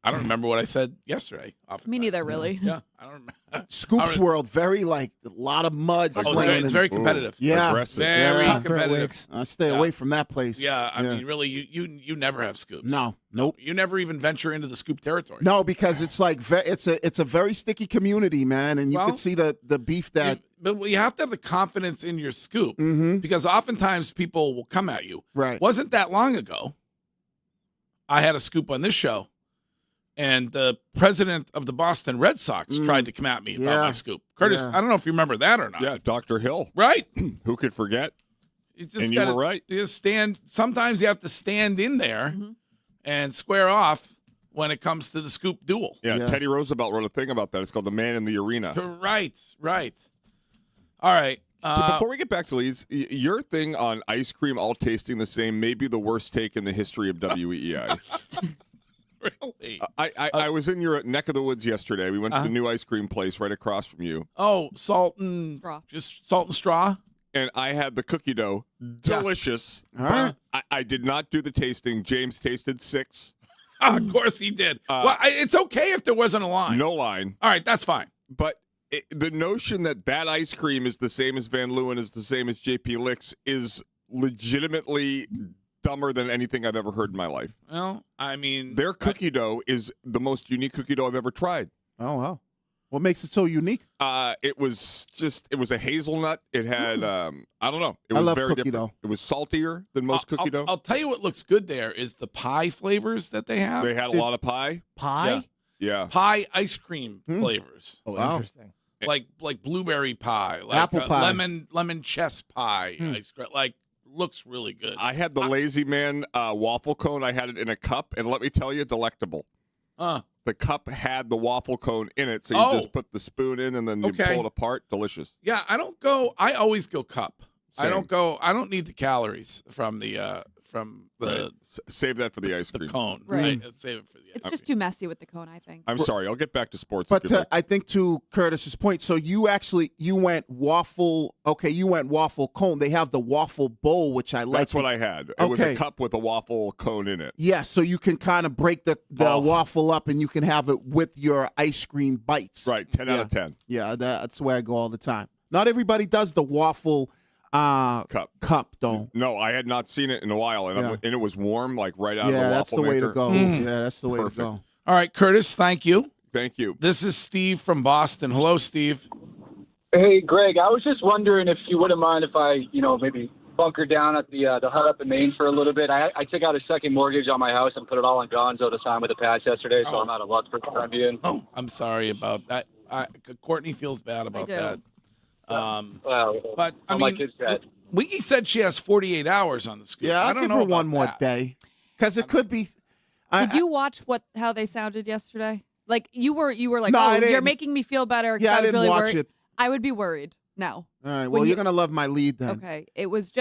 I don't remember what I said yesterday. Me neither, really. Yeah, I don't remember. Scoops World, very a lot of mud. It's very competitive. Yeah, aggressive. Very competitive. I stay away from that place. Yeah, I mean, really, you never have scoops. No, nope. You never even venture into the scoop territory. No, because it's like it's a very sticky community, man, and you can see the beef that. But you have to have the confidence in your scoop because oftentimes people will come at you. Right. Wasn't that long ago? I had a scoop on this show. And the president of the Boston Red Sox tried to come at me about my scoop. Curtis, I don't know if you remember that or not. Yeah, Dr. Hill. Right? Who could forget? You were right. You just stand. Sometimes you have to stand in there and square off when it comes to the scoop duel. Yeah, Teddy Roosevelt wrote a thing about that. It's called The Man in the Arena. Right. All right. Before we get back to leads, your thing on ice cream all tasting the same may be the worst take in the history of WEEI. Really? I was in your neck of the woods yesterday. We went to the new ice cream place right across from you. Oh, salt and straw. Just salt and straw. And I had the cookie dough. Delicious. All right. I did not do the tasting. James tasted 6. Of course he did. Well, it's okay if there wasn't a line. No line. All right, that's fine. But the notion that ice cream is the same as Van Leeuwen is the same as JP Licks is legitimately dumber than anything I've ever heard in my life. Well, I mean, their cookie dough is the most unique cookie dough I've ever tried. Oh, wow. What makes it so unique? It was a hazelnut. It had, I don't know. It was love very cookie different. dough. It was saltier than most cookie dough. I'll tell you what looks good there is the pie flavors that they have. They had a lot of pie. Pie? Yeah. Pie ice cream flavors. Oh, interesting. Like blueberry pie, like apple pie, lemon chess pie, ice cream. Like looks really good. I had the Lazy Man waffle cone. I had it in a cup, and let me tell you, delectable. The cup had the waffle cone in it, so you just put the spoon in and then you pull it apart. Delicious. Yeah, I always go cup. Same. I don't need the calories from the Right. Save that for the ice cream. The cone. Right. Save it for the ice It's cream. just too messy with the cone, I think. I'm sorry. I'll get back to sports. But if you'd like. I think to Curtis's point, so you went waffle. Okay, you went waffle cone. They have the waffle bowl, which I like. That's what I had. It was a cup with a waffle cone in it. Yeah, so you can kind of break the waffle up, and you can have it with your ice cream bites. Right, 10 out of 10. Yeah, that's the way I go all the time. Not everybody does the waffle cup though. No, I had not seen it in a while, and, and it was warm, like right out of the waffle that's the way maker. to go. Yeah, that's the way Perfect. to go. All right, Curtis, thank you. Thank you. This is Steve from Boston. Hello, Steve. Hey, Greg. I was just wondering if you wouldn't mind if I, maybe bunker down at the hut up in Maine for a little bit. I took out a second mortgage on my house and put it all on Gonzo to sign with the pass yesterday, so I'm out of luck for the time being. Oh, I'm sorry about that. Courtney feels bad about that. But I my mean, kid's dead. Wiki said she has 48 hours on the scoop. Yeah, I I'll don't give know her about one more that. day. Because it could be. Did you watch how they sounded yesterday? Like you were like, No, I oh, didn't. you're making me feel better. 'Cause Yeah, I I was didn't really watch worried. it. I would be worried. No. All right. When Well, you're gonna love my lead then. Okay. It was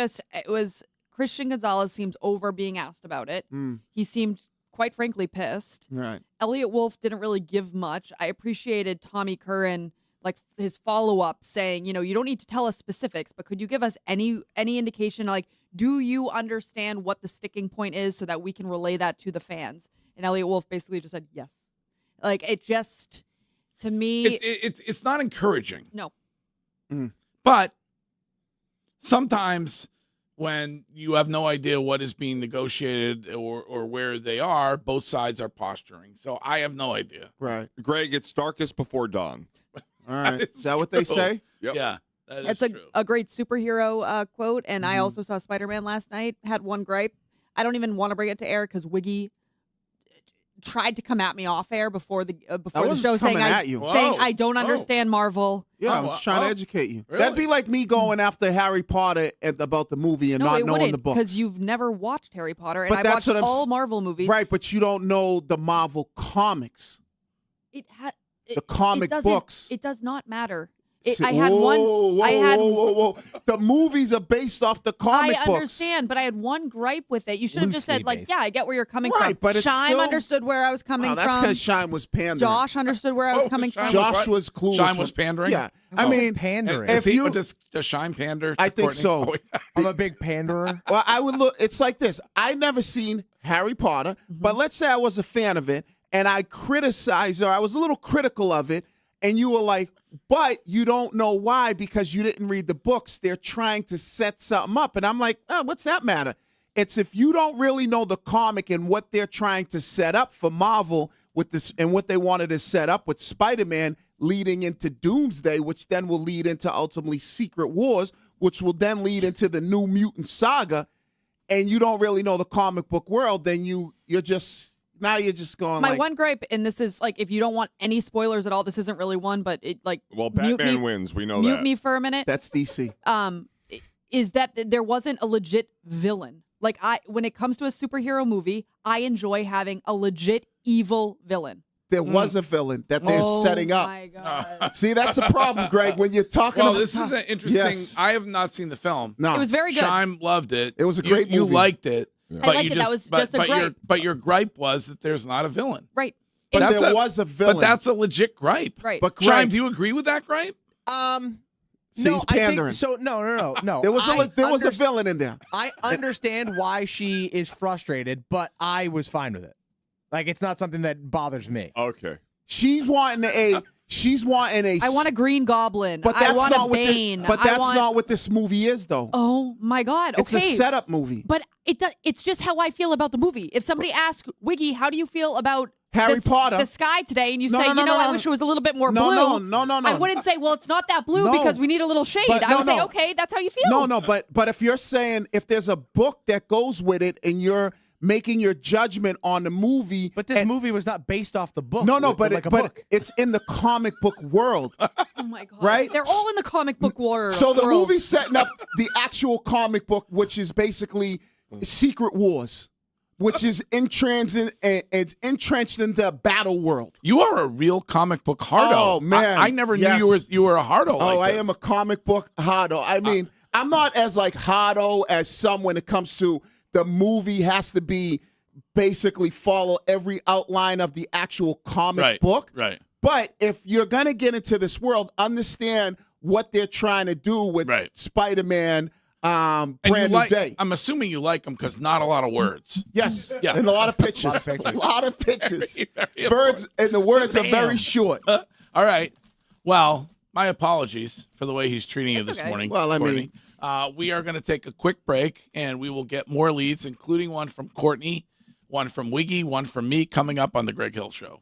Christian Gonzalez seems over being asked about it. He seemed quite frankly pissed. Right. Elliot Wolf didn't really give much. I appreciated Tommy Curran, like his follow-up saying, you don't need to tell us specifics, but could you give us any indication, like, do you understand what the sticking point is so that we can relay that to the fans? And Elliot Wolf basically just said yes. Like, it just, to me... It's not encouraging. No. But sometimes when you have no idea what is being negotiated or where they are, both sides are posturing. So I have no idea. Right. Greg, it's darkest before dawn. All right. Is that what they say? Yep. Yeah. It's a great superhero quote, and I also saw Spider-Man last night. Had one gripe. I don't even want to bring it to air because Wiggy tried to come at me off air before the show, saying I don't understand Marvel. Yeah, I'm just trying to educate you. Really? That'd be like me going after Harry Potter about the movie and not knowing the books. Because you've never watched Harry Potter, and But I that's watched what I'm all Marvel movies. Right, but you don't know the Marvel comics. The comic books. It does not matter. Whoa. The movies are based off the comic books. I understand, but I had one gripe with it. You should have just said, like, yeah, I get where you're coming Right, from. but it's Shime still- understood where I was coming That's from. because Shime was pandering. Josh understood where I was coming from. Josh was clueless. Shime was pandering? Yeah. I mean, pandering. Does Shime pander to I think Courtney? so. Oh, yeah. I'm a big panderer. Well, I would look. It's like this. I never seen Harry Potter, but let's say I was a fan of it and I criticized, or I was a little critical of it, and you were like, but you don't know why because you didn't read the books. They're trying to set something up. And I'm like, oh, what's that matter? It's if you don't really know the comic and what they're trying to set up for Marvel with this and what they wanted to set up with Spider-Man leading into Doomsday, which then will lead into ultimately Secret Wars, which will then lead into the New Mutant Saga, and you don't really know the comic book world, then you're just going My one gripe, and this is like, if you don't want any spoilers at all, this isn't really one, but it like Well, Batman wins. We know that. Mute me for a minute. That's DC. Is that there wasn't a legit villain. Like, when it comes to a superhero movie, I enjoy having a legit evil villain. There was a villain that they're setting up. My God. See, that's the problem, Greg, when you're talking Well, about... this is an interesting. Yes. I have not seen the film. No. It was very good. Shime loved it. It was a great You movie. liked it. Yeah. But I liked you it. That was just a gripe. But your gripe was that there's not a villain. Right. But That's there was a villain. But that's a legit gripe. Right. But Shime, Greg, do you agree with that gripe? See, No, he's I pandering. think so. No. There was a villain in there. I understand why she is frustrated, but I was fine with it. Like, it's not something that bothers me. Okay. She's wanting a. I want a Green Goblin. But I that's want not a what. Bane. But that's not what this movie is, though. Oh my God! Okay. It's a setup movie. But it's just how I feel about the movie. If somebody asks Wiggy, how do you feel about Harry Potter. the sky today, and you No, say, no, no, I no. wish it was a little bit more No, blue. no. I wouldn't say, well, it's not that blue No. because we need a little shade. But I would say, no. okay, that's how you feel. No, but if you're saying if there's a book that goes with it and you're making your judgment on the movie, But this movie was not based off the book. no, but like a book. it's in the comic book world, Oh my God! right? They're all in the comic book world. So the movie's setting up the actual comic book, which is basically Secret Wars, which is entrenched in the battle world. You are a real comic book hardo. Oh man, I never yes. knew you were a hardo. Oh, like I this. am a comic book hardo. I mean, I'm not as like hardo as some when it comes to the movie has to be basically follow every outline of the actual comic book. Right. But if you're gonna get into this world, understand what they're trying to do with Spider-Man. And Brand you New Day. I'm assuming you like them because not a lot of words. Yes. Yeah. And a lot of pictures. A lot of pictures. A lot of pictures. Very Words and the words are very Bam. short. All right. Well, my apologies for the way he's treating you this okay. morning. Well, I mean- Courtney. We are going to take a quick break, and we will get more leads, including one from Courtney, one from Wiggy, one from me, coming up on the Greg Hill Show.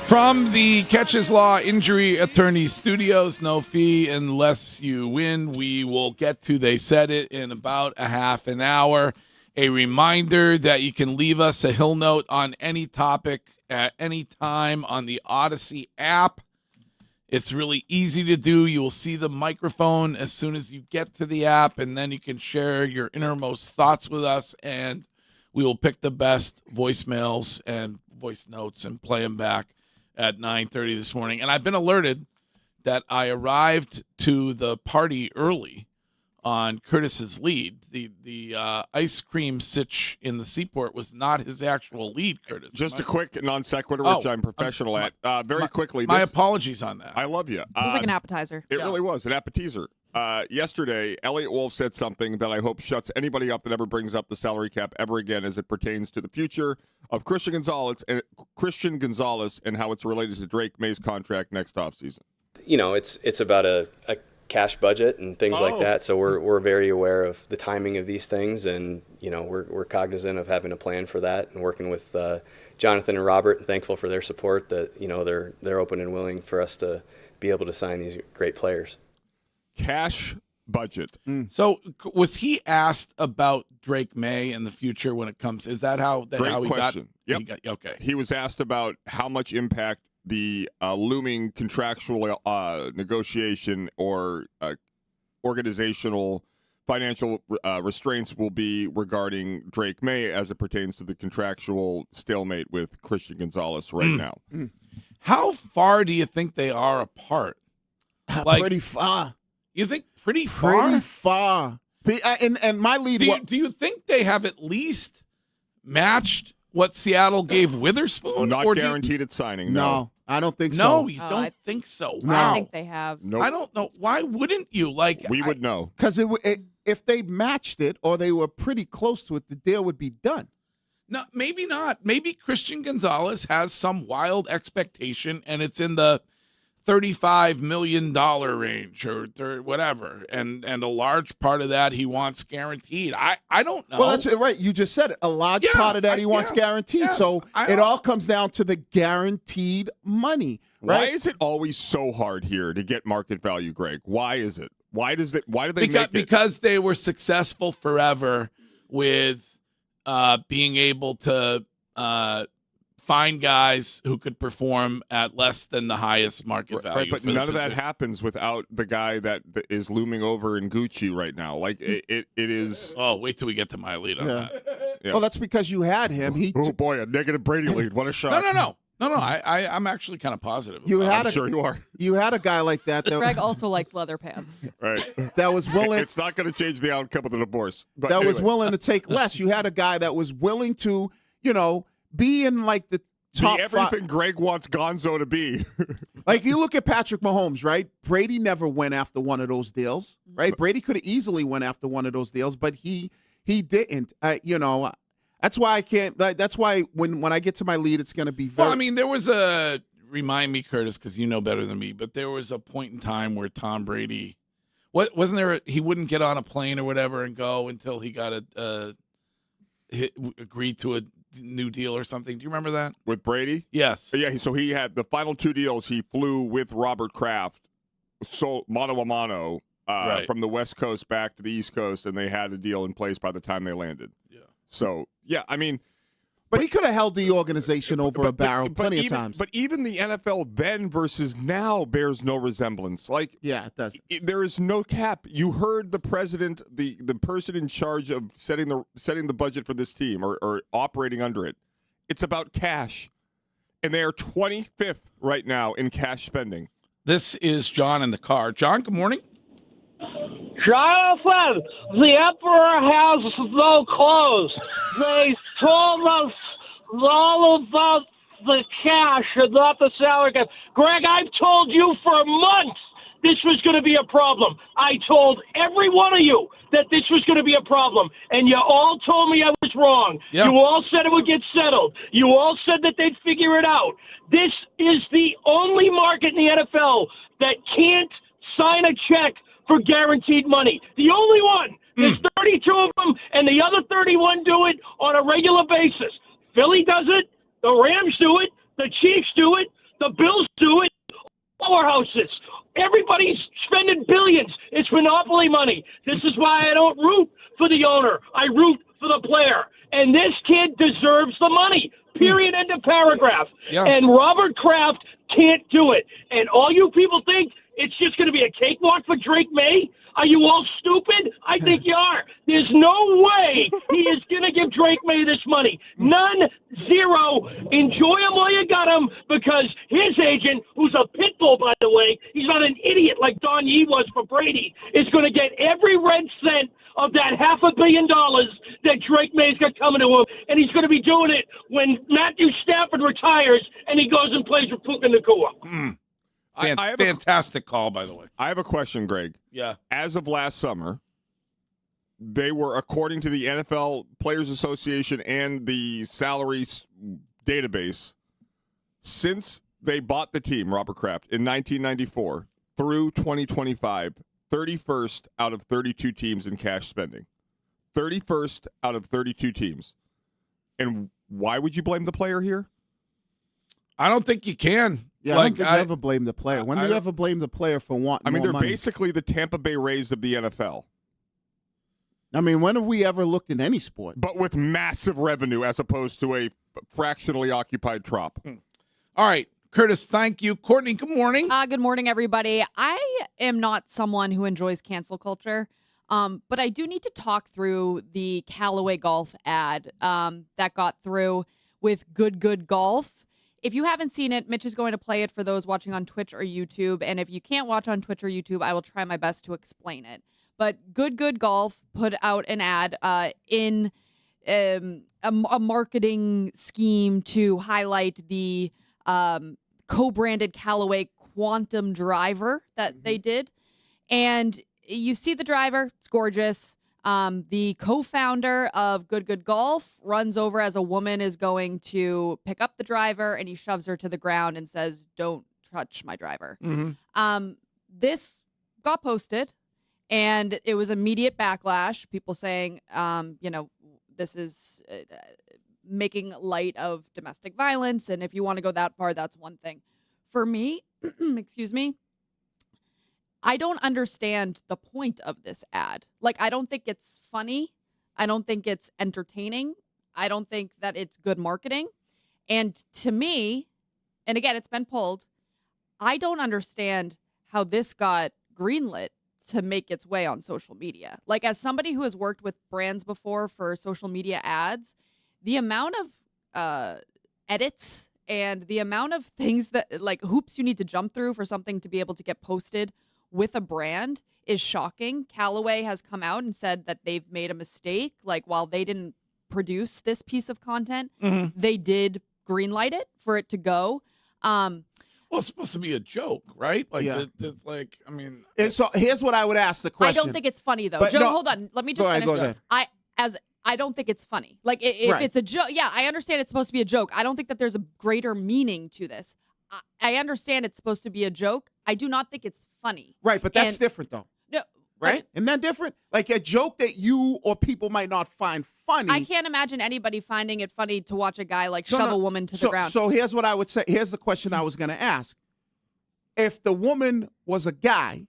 From the Catches Law Injury Attorney Studios, no fee unless you win. We will get to They Said It in about a half an hour. A reminder that you can leave us a Hill Note on any topic at any time on the Odyssey app. It's really easy to do. You will see the microphone as soon as you get to the app, and then you can share your innermost thoughts with us, and we will pick the best voicemails and voice notes and play them back at 9:30 this morning. And I've been alerted that I arrived to the party early on Curtis's lead. The ice cream sitch in the Seaport was not his actual lead, Curtis. Just a quick non sequitur, which I'm professional at. Very quickly. My apologies on that. I love you. It was like an appetizer. It really was, an appetizer. Yesterday, Elliot Wolf said something that I hope shuts anybody up that ever brings up the salary cap ever again as it pertains to the future of Christian Gonzalez and how it's related to Drake May's contract next offseason. It's about a cash budget and things like that. So we're very aware of the timing of these things, and we're cognizant of having a plan for that and working with Jonathan and Robert, and thankful for their support that they're open and willing for us to be able to sign these great players. Cash budget. So was he asked about Drake May in the future when it comes? Is that how Great how he question. got? Okay. He was asked about how much impact the looming contractual negotiation or organizational financial restraints will be regarding Drake May as it pertains to the contractual stalemate with Christian Gonzalez right now. How far do you think they are apart? Pretty far. You think pretty far? Pretty far. And my lead. Do you think they have at least matched what Seattle gave Witherspoon? Not or guaranteed at signing. No, I don't think so. No, you don't think so. I don't think they have. Nope. I don't know. Why wouldn't you? We would know. Because if they matched it or they were pretty close to it, the deal would be done. No, maybe not. Maybe Christian Gonzalez has some wild expectation, and it's in the $35 million range or whatever, and a large part of that he wants guaranteed. I don't know. Well, that's right. You just said it. A large part of that he wants guaranteed. Yes, so it all comes down to the guaranteed money. Right? Why is it always so hard here to get market value, Greg? Why is it? Why do they make it? Because they were successful forever with being able to find guys who could perform at less than the highest market value. Right, but none of that happens without the guy that is looming over in Gucci right now. Like it is. Oh, wait till we get to my lead on that. Yeah. Well, that's because you had him. Oh boy, a negative Brady lead. What a shot! No. I'm actually kind of positive. I'm sure you are. You had a guy like that. Greg also likes leather pants. Right. That was willing. It's not going to change the outcome of the divorce. But that was willing to take less. You had a guy that was willing to, be in like the top be everything 5. Greg wants Gonzo to be. Like you look at Patrick Mahomes, right? Brady never went after one of those deals, right? Brady could have easily went after one of those deals, but he didn't. That's why I can't. That's why when I get to my lead, it's going to be very. Well, I mean, there was remind me, Curtis, because you know better than me, but there was a point in time where Tom Brady, wasn't there? He wouldn't get on a plane or whatever and go until he got agreed to a new deal or something. Do you remember that? With Brady? Yes. Yeah, so he had the final 2 deals. He flew with Robert Kraft, mano a mano, from the West Coast back to the East Coast, and they had a deal in place by the time they landed. Yeah. So, yeah, I mean. But he could have held the organization over a barrel plenty of times. But even the NFL then versus now bears no resemblance. Yeah, it does. There is no cap. You heard the president, the person in charge of setting the budget for this team or operating under it. It's about cash, and they are 25th right now in cash spending. This is John in the car. John, good morning. Jonathan, the emperor has no clothes. They told us all about the cash and not the salary cap. Greg, I've told you for months this was going to be a problem. I told every one of you that this was going to be a problem, and you all told me I was wrong. Yeah. You all said it would get settled. You all said that they'd figure it out. This is the only market in the NFL that can't sign a check for guaranteed money. The only one. There's 32 of them, and the other 31 do it on a regular basis. Philly does it. The Rams do it. The Chiefs do it. The Bills do it. Powerhouses. Everybody's spending billions. It's monopoly money. This is why I don't root for the owner. I root for the player. And this kid deserves the money. Period. End of paragraph. Yeah. And Robert Kraft can't do it. And all you people think it's just going to be a cakewalk for Drake May? Are you all stupid? I think you are. There's no way he is going to give Drake May this money. None, zero. Enjoy him while you got him, because his agent, who's a pit bull, by the way, he's not an idiot like Don Yee was for Brady, is going to get every red cent of that $500 million that Drake May's got coming to him, and he's going to be doing it when Matthew Stafford retires and he goes and plays with Puka Nacua. I have fantastic call, by the way. I have a question, Greg. Yeah. As of last summer, they were, according to the NFL Players Association and the salaries database, since they bought the team, Robert Kraft, in 1994 through 2025, 31st out of 32 teams in cash spending. 31st out of 32 teams. And why would you blame the player here? I don't think you can. Yeah, I don't think you ever blame the player. When do you ever blame the player for wanting more they're money? basically the Tampa Bay Rays of the NFL. I mean, when have we ever looked in any sport? But with massive revenue as opposed to a fractionally occupied trop. All right, Curtis, thank you. Courtney, good morning. Good morning, everybody. I am not someone who enjoys cancel culture, but I do need to talk through the Callaway Golf ad that got through with Good Golf. If you haven't seen it, Mitch is going to play it for those watching on Twitch or YouTube. And if you can't watch on Twitch or YouTube, I will try my best to explain it. But Good Golf put out an ad in a marketing scheme to highlight the co-branded Callaway Quantum driver that they did. And you see the driver. It's gorgeous. The co-founder of Good Golf runs over as a woman is going to pick up the driver, and he shoves her to the ground and says, "Don't touch my driver." Mm-hmm. This got posted, and it was immediate backlash. People saying, this is making light of domestic violence, and if you want to go that far, that's one thing. For me, excuse me, I don't understand the point of this ad. Like, I don't think it's funny. I don't think it's entertaining. I don't think that it's good marketing. And to me, and again, it's been pulled, I don't understand how this got greenlit to make its way on social media. Like, as somebody who has worked with brands before for social media ads, the amount of edits and the amount of things that, like, hoops you need to jump through for something to be able to get posted with a brand is shocking. Callaway has come out and said that they've made a mistake. Like, while they didn't produce this piece of content, they did greenlight it for it to go. Well, it's supposed to be a joke, right? Like, Yeah. I mean. And so here's what I would ask the I question. don't think it's funny, though. But Joe, no. hold on. Let me just Go ahead, finish. go ahead. I don't think it's funny. Like, if Right. it's a joke, yeah, I understand it's supposed to be a joke. I don't think that there's a greater meaning to this. I understand it's supposed to be a joke. I do not think it's funny. Right, but that's And- different, though. No, Right? Isn't that different? Like a joke that you or people might not find funny. I can't imagine anybody finding it funny to watch a guy like shove a woman to the ground. So here's what I would say. Here's the question I was going to ask. If the woman was a guy,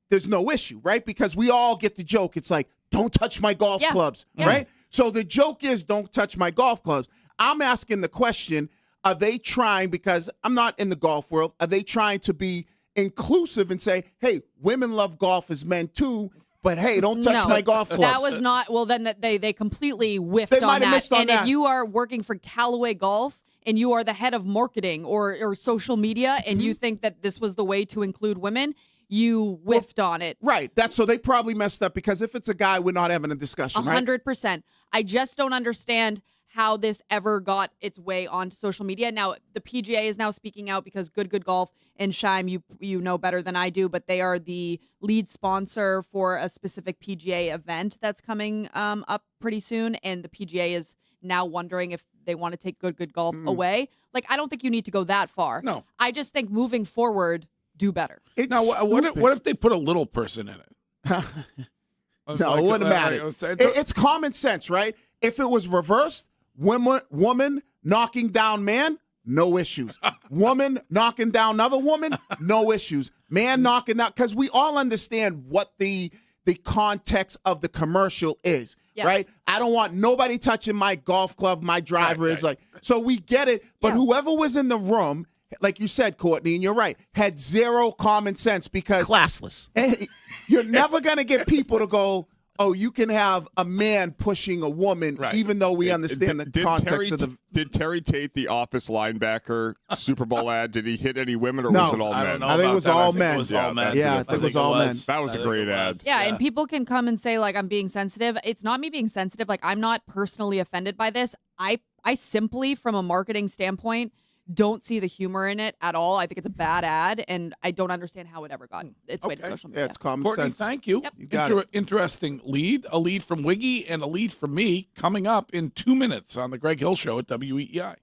there's no issue, right? Because we all get the joke. It's like, don't touch my golf clubs, right? So the joke is, don't touch my golf clubs. I'm asking the question, are they trying, because I'm not in the golf world, are they trying to be inclusive and say, hey, women love golf as men too, but hey, don't touch my golf clubs? That was not, well, then they completely whiffed They on might have that. missed on And that. if you are working for Callaway Golf and you are the head of marketing or social media and you think that this was the way to include women, you whiffed on it. Right. That's so they probably messed up, because if it's a guy, we're not having a discussion, right? 100%. I just don't understand how this ever got its way onto social media. Now, the PGA is now speaking out because Good Golf and Scheim, you know better than I do, but they are the lead sponsor for a specific PGA event that's coming up pretty soon, and the PGA is now wondering if they want to take Good Golf away. Like, I don't think you need to go that far. No. I just think moving forward, do better. Now, what if they put a little person in it? No, it wouldn't matter. It's common sense, right? If it was reversed, woman knocking down man, no issues. Woman knocking down another woman, no issues. Man knocking down, because we all understand what the context of the commercial is, right? I don't want nobody touching my golf club, my driver is like, so we get it. But whoever was in the room, like you said, Courtney, and you're right, had zero common sense because classless. You're never going to get people to go, oh, you can have a man pushing a woman, even though we understand the context of the. Did Terry Tate, the Office linebacker, Super Bowl ad, did he hit any women or No. was it all men? I think it was all men. It was all men. Yeah, I think it was all men. That was a great ad. Yeah, and people can come and say, like, I'm being sensitive. It's not me being sensitive. Like, I'm not personally offended by this. I simply, from a marketing standpoint, don't see the humor in it at all. I think it's a bad ad, and I don't understand how it ever got its way to social media. Yeah, it's common Courtney, sense. thank you. You got it. Interesting lead. A lead from Wiggy and a lead from me coming up in 2 minutes on the Greg Hill Show at WEEI.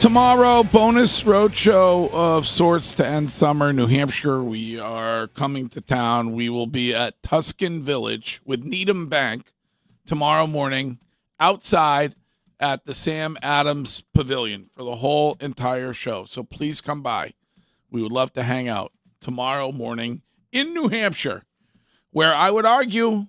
Tomorrow, bonus roadshow of sorts to end summer. New Hampshire, we are coming to town. We will be at Tuscan Village with Needham Bank tomorrow morning outside at the Sam Adams Pavilion for the whole entire show. So please come by. We would love to hang out tomorrow morning in New Hampshire, where I would argue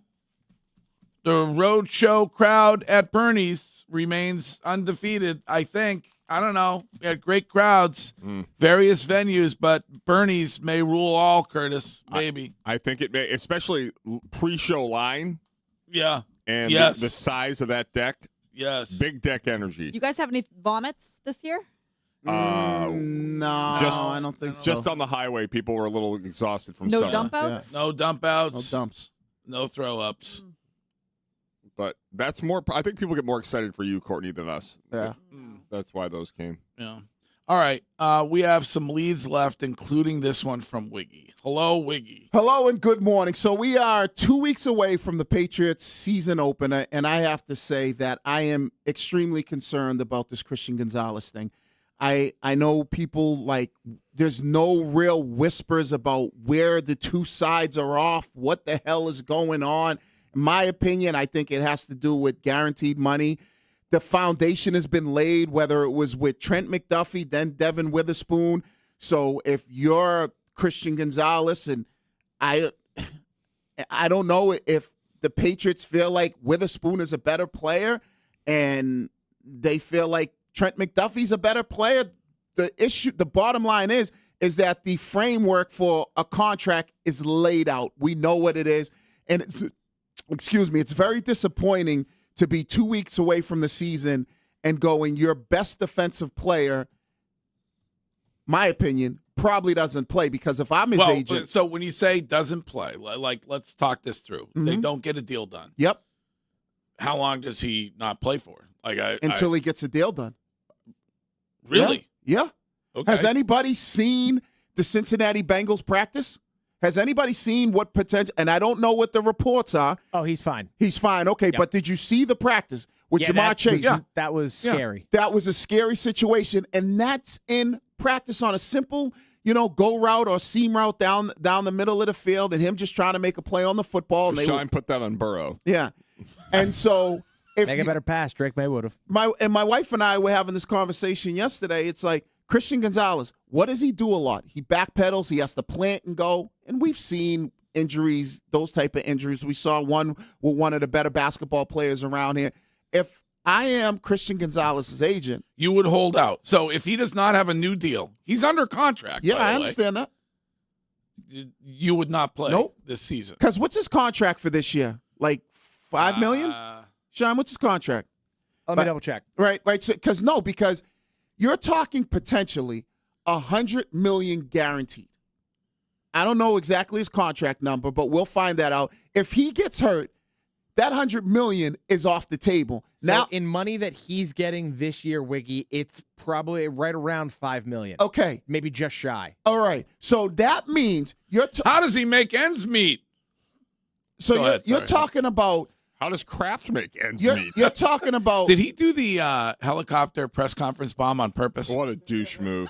the roadshow crowd at Bernie's remains undefeated, I think. I don't know. We had great crowds, various venues, but Bernie's may rule all, Curtis. Maybe. I think it may, especially pre-show line. Yeah. And Yes. the size of that deck, Yes. big deck energy. You guys have any vomits this year? No, I don't think so. Just on the highway, people were a little exhausted from No summer. dump outs? No dump outs. No dumps. No throw ups. But that's more. I think people get more excited for you, Courtney, than us. Yeah. That's why those came. Yeah. All right. We have some leads left, including this one from Wiggy. Hello, Wiggy. Hello and good morning. So we are 2 weeks away from the Patriots season opener, and I have to say that I am extremely concerned about this Christian Gonzalez thing. I know people like there's no real whispers about where the two sides are off, what the hell is going on. In my opinion, I think it has to do with guaranteed money. The foundation has been laid, whether it was with Trent McDuffie, then Devin Witherspoon. So if you're Christian Gonzalez, and I don't know if the Patriots feel like Witherspoon is a better player and they feel like Trent McDuffie's a better player. The bottom line is that the framework for a contract is laid out. We know what it is. And it's very disappointing to be 2 weeks away from the season and going, your best defensive player, my opinion, probably doesn't play, because if I'm his agent. So when you say doesn't play, like let's talk this through. They don't get a deal done. Yep. How long does he not play for? Until he gets a deal done. Really? Yeah. Okay. Has anybody seen the Cincinnati Bengals practice? Has anybody seen what potential? And I don't know what the reports are. Oh, he's fine. He's fine. Okay, but did you see the practice with Jamar Chase? That was scary. That was a scary situation, and that's in practice on a simple, go route or seam route down the middle of the field, and him just trying to make a play on the football. And Sean put that on Burrow. Yeah, and so make a better pass. Drake May would have. My wife and I were having this conversation yesterday. It's like, Christian Gonzalez, what does he do a lot? He backpedals. He has to plant and go. And we've seen injuries, those type of injuries. We saw one with one of the better basketball players around here. If I am Christian Gonzalez's agent, you would hold out. So if he does not have a new deal, he's under contract. Yeah, by the I way. understand that. You would not play this season. Because what's his contract for this year? Like $5 million? Sean, what's his contract? Let me double check. Right. So, because you're talking potentially $100 million guaranteed. I don't know exactly his contract number, but we'll find that out. If he gets hurt, that $100 million is off the table. So Now, in money that he's getting this year, Wiggy, it's probably right around $5 million. Okay, maybe just shy. All right. So that means how does he make ends meet? So you're talking about. How does Kraft make ends meet? You're talking about. Did he do the helicopter press conference bomb on purpose? What a douche move.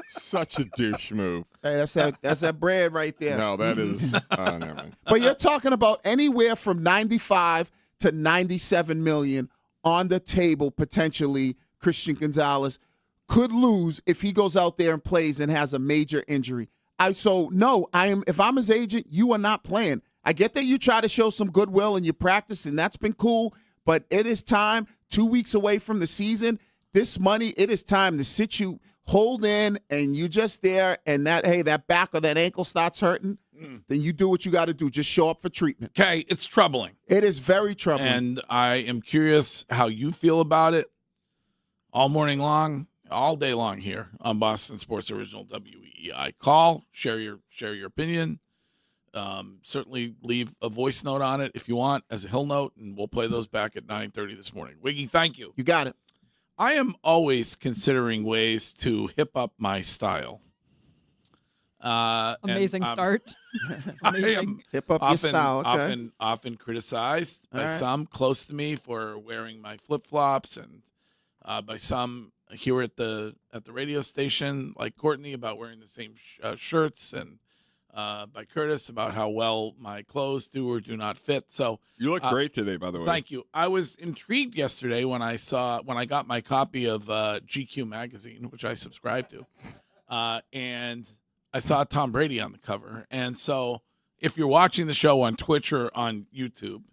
Such a douche move. Hey, that's that bread right there. No, that is. Never mind. But you're talking about anywhere from 95 to 97 million on the table potentially. Christian Gonzalez could lose if he goes out there and plays and has a major injury. If I'm his agent, you are not playing. I get that you try to show some goodwill and you practice, and that's been cool, but it is time, 2 weeks away from the season, this money, it is time to sit you, hold in, and you just there, and that back or that ankle starts hurting, then you do what you got to do. Just show up for treatment. Okay, it's troubling. It is very troubling. And I am curious how you feel about it all morning long, all day long here on Boston Sports Original WEEI. Call, share your opinion. Certainly leave a voice note on it if you want as a hill note, and we'll play those back at 9:30 this morning. Wiggy, thank you. You got it. I am always considering ways to hip up my style. Amazing start. Amazing. Hip up your style. Okay. Often criticized by All right. some close to me for wearing my flip flops, and by some here at the radio station, like Courtney, about wearing the same shirts, and by Curtis about how well my clothes do or do not fit. So you look great today, by the way. Thank you. I was intrigued yesterday when I got my copy of GQ magazine, which I subscribe to, and I saw Tom Brady on the cover. And so if you're watching the show on Twitch or on YouTube,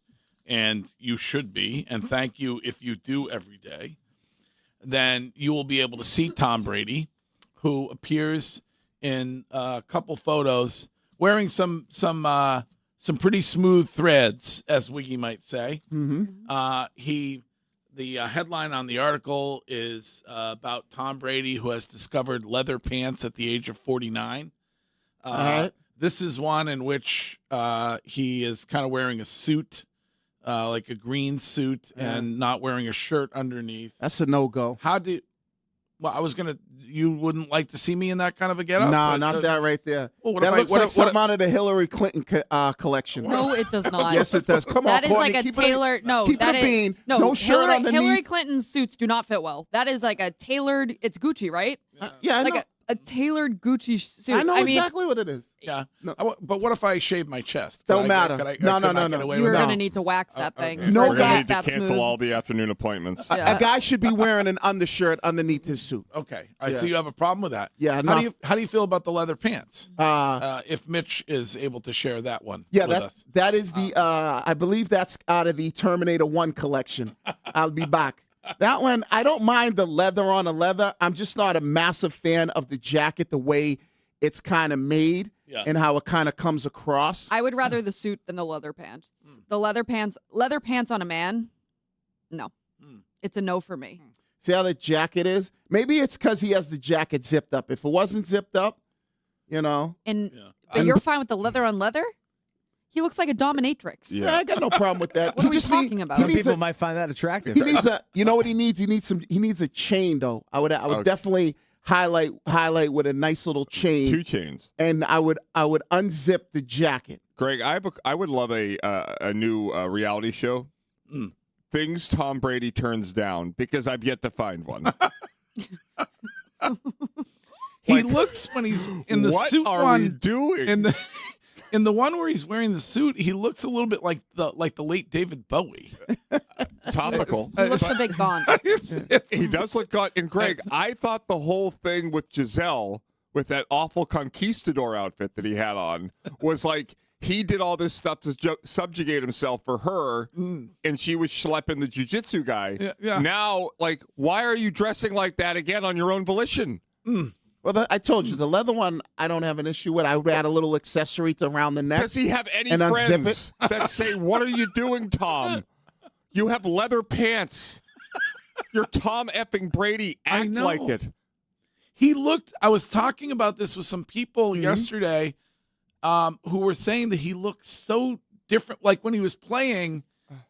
and you should be, and thank you if you do every day, then you will be able to see Tom Brady, who appears in a couple photos wearing some some pretty smooth threads, as Wiggy might say. Mm-hmm. The headline on the article is about Tom Brady, who has discovered leather pants at the age of 49. All right. This is one in which he is kind of wearing a suit, like a green suit, and not wearing a shirt underneath. That's a no-go. Well, I was going to, you wouldn't like to see me in that kind of a getup? Nah, not that right there. Well, that looks like something out of the Hillary Clinton collection. No, it does not. Yes, it does. Come on, that is Courtney, like a keep it- tailored. No, keep that it a is bean. no. No shirt underneath. Hillary Clinton's suits do not fit well. That is like a tailored. It's Gucci, right? Yeah, I like know. a tailored Gucci suit. I know mean, exactly what it is. Yeah. But what if I shave my chest? Don't matter. No. You're going to need to wax that thing. No We're guy- gonna need to That cancel smooth. all the afternoon appointments. A guy should be wearing an undershirt underneath his suit. Okay. I see you have a problem with that. Yeah, How do you feel about the leather pants? If Mitch is able to share that one with us. that is the I believe that's out of the Terminator 1 collection. I'll be back. That one, I don't mind the leather on the leather. I'm just not a massive fan of the jacket, the way it's kind of made and how it kind of comes across. I would rather the suit than the leather pants. The leather pants on a man. No, it's a no for me. See how the jacket is? Maybe it's because he has the jacket zipped up. If it wasn't zipped up, But you're fine with the leather on leather? He looks like a dominatrix. Yeah, I got no problem with that. What are we talking about? Some people might find that attractive. He needs a. You know what he needs? He needs a chain though. I would definitely highlight with a nice little chain. 2 chains. And I would unzip the jacket. Greg, I would love a new reality show. Things Tom Brady turns down, because I've yet to find one. He looks, when he's in the what suit are one, we doing? in the one where he's wearing the suit, he looks a little bit like the late David Bowie. Topical. He looks a bit gone. He does look gone. And Greg, I thought the whole thing with Giselle, with that awful conquistador outfit that he had on, was like he did all this stuff to subjugate himself for her, and she was schlepping the jiu-jitsu guy. Yeah. Now, like, why are you dressing like that again on your own volition? Well, I told you, the leather one I don't have an issue with. I would add a little accessory to around the neck. Does he have any and unzip friends it? that say, "What are you doing, Tom? You have leather pants. You're Tom effing Brady. Act like it." He looked, I was talking about this with some people yesterday who were saying that he looked so different. Like when he was playing,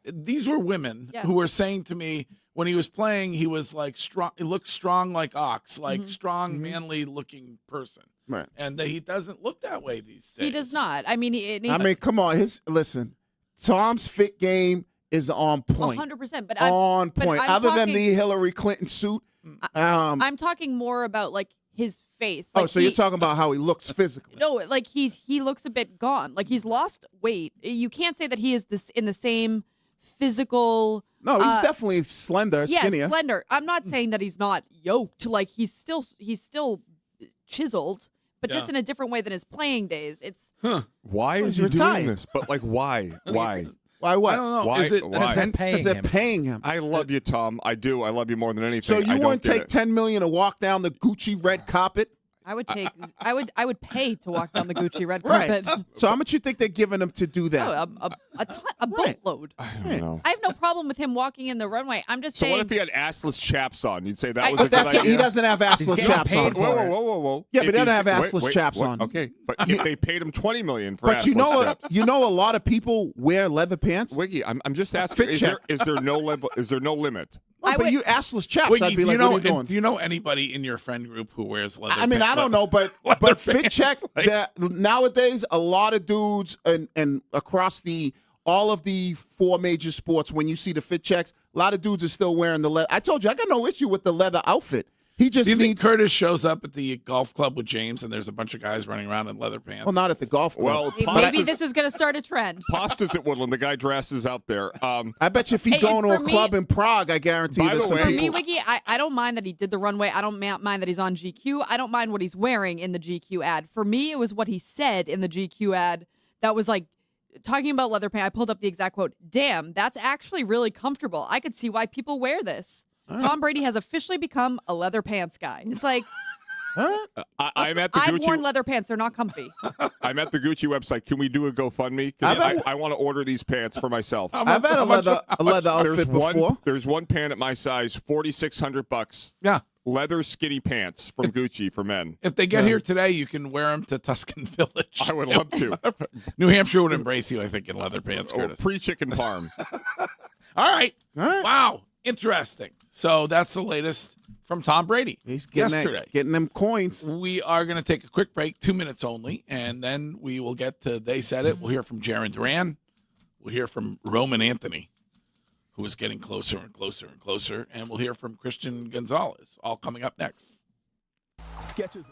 these were women who were saying to me, when he was playing, he was like strong. He looked strong like ox, like strong, manly looking person. Right. And he doesn't look that way these days. He does not. I mean, Come on. Listen, Tom's fit game is on point. 100%. But on point. I'm Other than talking- the Hillary Clinton suit. I'm talking more about like his face. Like so you're talking about how he looks physically. No, like he looks a bit gone. Like he's lost weight. You can't say that he is in the same physical. No, he's definitely slender, skinnier. Yeah, slender. I'm not saying that he's not yoked. Like he's still chiseled, but just in a different way than his playing days. It's Why is he's he doing retired. this? But like, why? Why? Why what? I don't know. Why? Is it Why? Because they're paying him. I love you, Tom. I do. I love you more than anything. So I you don't wouldn't get take it. $10 million to walk down the Gucci red carpet? I would pay to walk down the Gucci red Right. carpet. So how much you think they're giving him to do that? Oh, a boatload. I don't know. I have no problem with him walking in the runway. I'm just So saying. what if he had assless chaps on? You'd say that was But a good that's it. idea. He doesn't have assless chaps on. Whoa. Yeah, but he If doesn't he's- have assless chaps on. Okay, but if they paid him $20 million for But assless you know, chaps. a lot of people wear leather pants. Wiggy, I'm just asking. Fit Is check. there no level? Is there no limit? No, but you assless chaps. Wiggy, I'd be do like, you know, what are you doing? do you know anybody in your friend group who wears leather? I mean, I don't know, but fit pants, check. like- That nowadays, a lot of dudes and across all of the 4 major sports, when you see the fit checks, a lot of dudes are still wearing the leather. I told you, I got no issue with the leather outfit. He just Do you think needs. Curtis shows up at the golf club with James and there's a bunch of guys running around in leather pants? Well, not at the golf club. Well, Maybe this is going to start a trend. Pastas at Woodland. The guy dresses out there. I bet you if he's Hey, going to a for me- club in Prague, I guarantee By there's the some way- For people. me, Wiggy, I don't mind that he did the runway. I don't mind that he's on GQ. I don't mind what he's wearing in the GQ ad. For me, it was what he said in the GQ ad that was like talking about leather pants. I pulled up the exact quote. Damn, that's actually really comfortable. I could see why people wear this. Tom Brady has officially become a leather pants guy. It's like, I'm at the I've Gucci. worn leather pants. They're not comfy. I'm at the Gucci website. Can we do a GoFundMe? 'Cause I want to order these pants for myself. I've had a leather outfit before. There's one pant at my size, $4,600. Yeah. Leather skinny pants from Gucci for men. If they get here today, you can wear them to Tuscan Village. I would love to. New Hampshire would embrace you, I think, in leather pants, Curtis. Pre-chicken farm. All right. Wow. Interesting. So that's the latest from Tom Brady. He's getting them coins. We are going to take a quick break, 2 minutes only, and then we will get to They Said It. We'll hear from Jaron Duran. We'll hear from Roman Anthony, who is getting closer and closer and closer, and we'll hear from Christian Gonzalez, all coming up next. Sketches.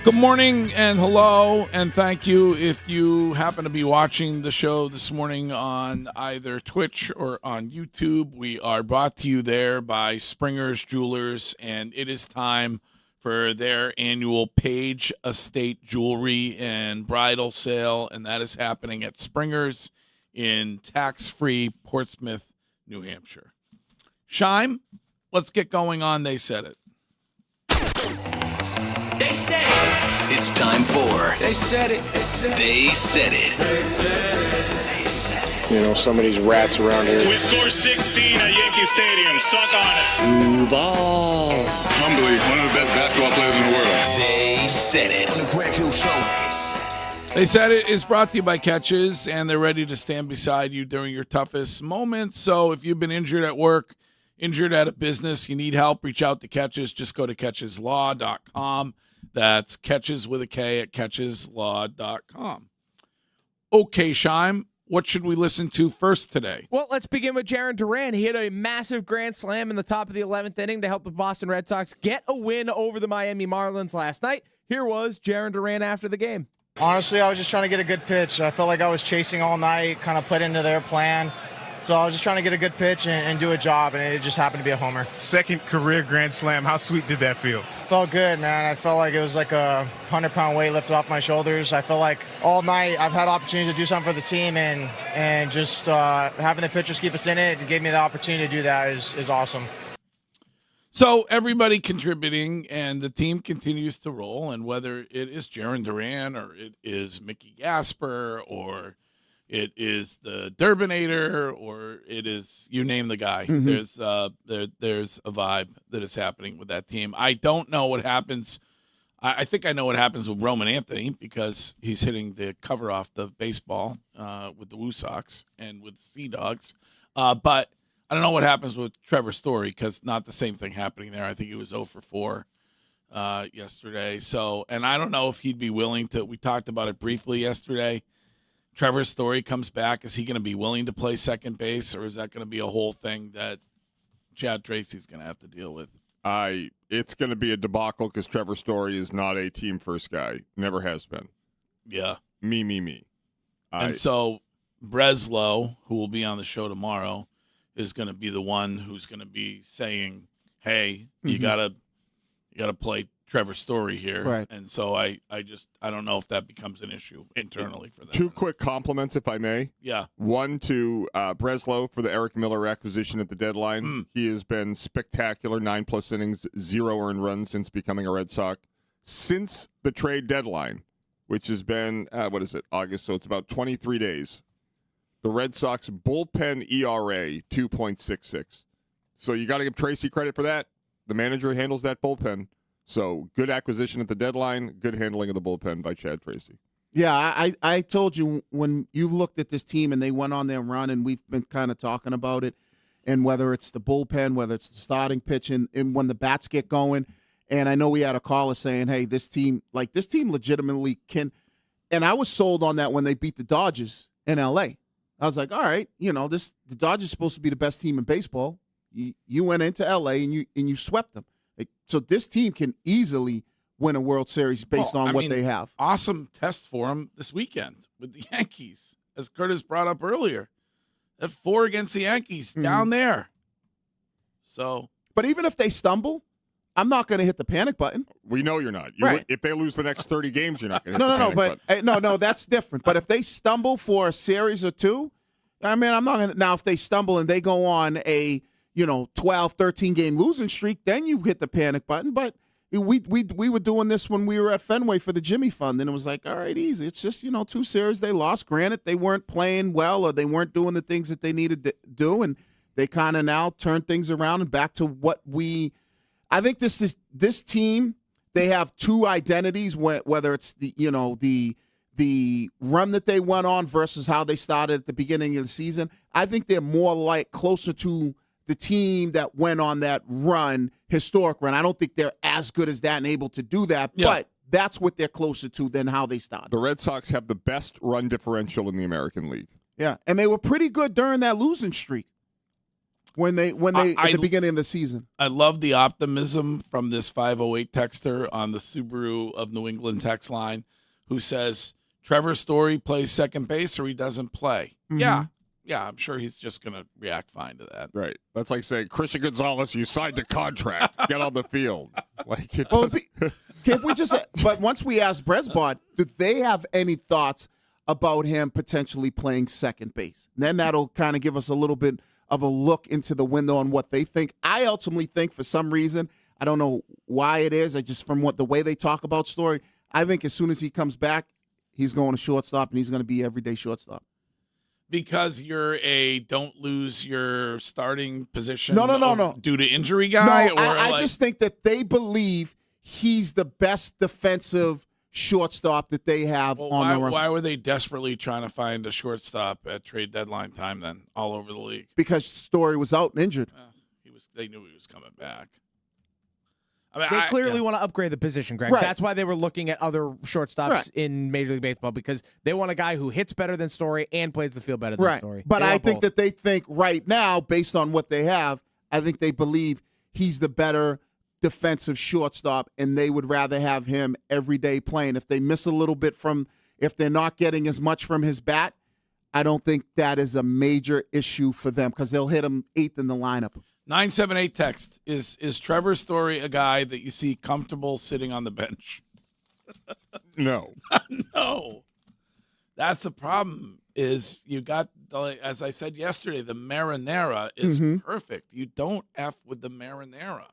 Good morning and hello and thank you if you happen to be watching the show this morning on either Twitch or on YouTube. We are brought to you there by Springer's Jewelers, and it is time for their annual Page Estate Jewelry and Bridal Sale, and that is happening at Springer's in tax-free Portsmouth, New Hampshire. Shime, let's get going on They Said It. They said it. It's time for They Said It. They said it. They said it. You know, some of these rats around here. We scored 16 at Yankee Stadium. Suck on it. Duval. Humbly, one of the best basketball players in the world. They said it. On the Greg Hill Show. They Said It is brought to you by Catches, and they're ready to stand beside you during your toughest moments. So if you've been injured at work, injured at a business, you need help, reach out to Catches. Just go to catcheslaw.com. That's Catches with a K at catcheslaw.com. Okay, Shime, what should we listen to first today? Well, let's begin with Jaron Duran. He hit a massive grand slam in the top of the 11th inning to help the Boston Red Sox get a win over the Miami Marlins last night. Here was Jaron Duran after the game. Honestly, I was just trying to get a good pitch. I felt like I was chasing all night, kind of played into their plan. So I was just trying to get a good pitch and do a job, and it just happened to be a homer. Second career grand slam. How sweet did that feel? Felt good, man. I felt like it was like a 100-pound weight lifted off my shoulders. I felt like all night I've had opportunities to do something for the team, and just having the pitchers keep us in it and gave me the opportunity to do that is awesome. So everybody contributing, and the team continues to roll. And whether it is Jaron Duran or it is Mickey Gasper or it is the Durbinator or it is you name the guy, there's a vibe that is happening with that team. I don't know what happens. I think I know what happens with Roman Anthony because he's hitting the cover off the baseball with the Woo Sox and with the Sea Dogs. But I don't know what happens with Trevor Story because not the same thing happening there. I think he was 0 for 4 yesterday. So, and I don't know if he'd be willing to. We talked about it briefly yesterday. Trevor Story comes back. Is he going to be willing to play second base, or is that going to be a whole thing that Chad Tracy's going to have to deal with? It's going to be a debacle because Trevor Story is not a team first guy. Never has been. Yeah. Me. And so Breslow, who will be on the show tomorrow, is going to be the one who's going to be saying, "Hey, you gotta play Trevor Story here." Right. And so I don't know if that becomes an issue internally for them. 2 quick compliments, if I may. Yeah. One to Breslow for the Eric Miller acquisition at the deadline. He has been spectacular. 9+ innings, 0 earned runs since becoming a Red Sox. Since the trade deadline, which has been August? So it's about 23 days. The Red Sox bullpen ERA 2.66. So you got to give Tracy credit for that. The manager handles that bullpen. So good acquisition at the deadline, good handling of the bullpen by Chad Tracy. Yeah, I told you when you've looked at this team and they went on their run, and we've been kind of talking about it, and whether it's the bullpen, whether it's the starting pitch, and when the bats get going. And I know we had a caller saying, hey, this team legitimately can. And I was sold on that when they beat the Dodgers in L.A. I was like, all right, the Dodgers are supposed to be the best team in baseball. You went into L.A. and you swept them. So this team can easily win a World Series based on what they have. Awesome test for them this weekend with the Yankees, as Curtis brought up earlier. At 4 against the Yankees down there. So, but even if they stumble, I'm not going to hit the panic button. We know you're not. Right. If they lose the next 30 games, you're not going to hit the panic button. No, that's different. But if they stumble for a series or two, I mean, I'm not going to. Now, if they stumble and they go on a 12, 13 game losing streak, then you hit the panic button. But we were doing this when we were at Fenway for the Jimmy Fund, and it was like, all right, easy. It's just 2 series they lost. Granted, they weren't playing well or they weren't doing the things that they needed to do, and they kind of now turn things around and back to what we. I think this team. They have 2 identities. Whether it's the run that they went on versus how they started at the beginning of the season. I think they're more closer to the team that went on that run, historic run. I don't think they're as good as that and able to do that, but that's what they're closer to than how they started. The Red Sox have the best run differential in the American League. Yeah, and they were pretty good during that losing streak when they at the beginning of the season. I love the optimism from this 508 texter on the Subaru of New England text line who says Trevor Story plays second base or he doesn't play. Mm-hmm. Yeah, I'm sure he's just going to react fine to that. Right. That's like saying, Christian Gonzalez, you signed a contract. Get on the field. But once we ask Bresbot, do they have any thoughts about him potentially playing second base? And then that'll kind of give us a little bit of a look into the window on what they think. I ultimately think for some reason, I don't know why it is, from the way they talk about Story, I think as soon as he comes back, he's going to shortstop and he's going to be everyday shortstop. Because you're a don't lose your starting position no. due to injury guy? No, I just think that they believe he's the best defensive shortstop that they have on the roster. Why were they desperately trying to find a shortstop at trade deadline time then all over the league? Because Story was out and injured. They knew he was coming back. They clearly want to upgrade the position, Greg. Right. That's why they were looking at other shortstops in Major League Baseball, because they want a guy who hits better than Story and plays the field better than Story. But I think that they think right now, based on what they have, I think they believe he's the better defensive shortstop, and they would rather have him every day playing. If they miss a little bit if they're not getting as much from his bat, I don't think that is a major issue for them because they'll hit him 8th in the lineup. 978 text, is Trevor Story a guy that you see comfortable sitting on the bench? No. No. That's the problem is you got, as I said yesterday, the marinara is perfect. You don't F with the marinara.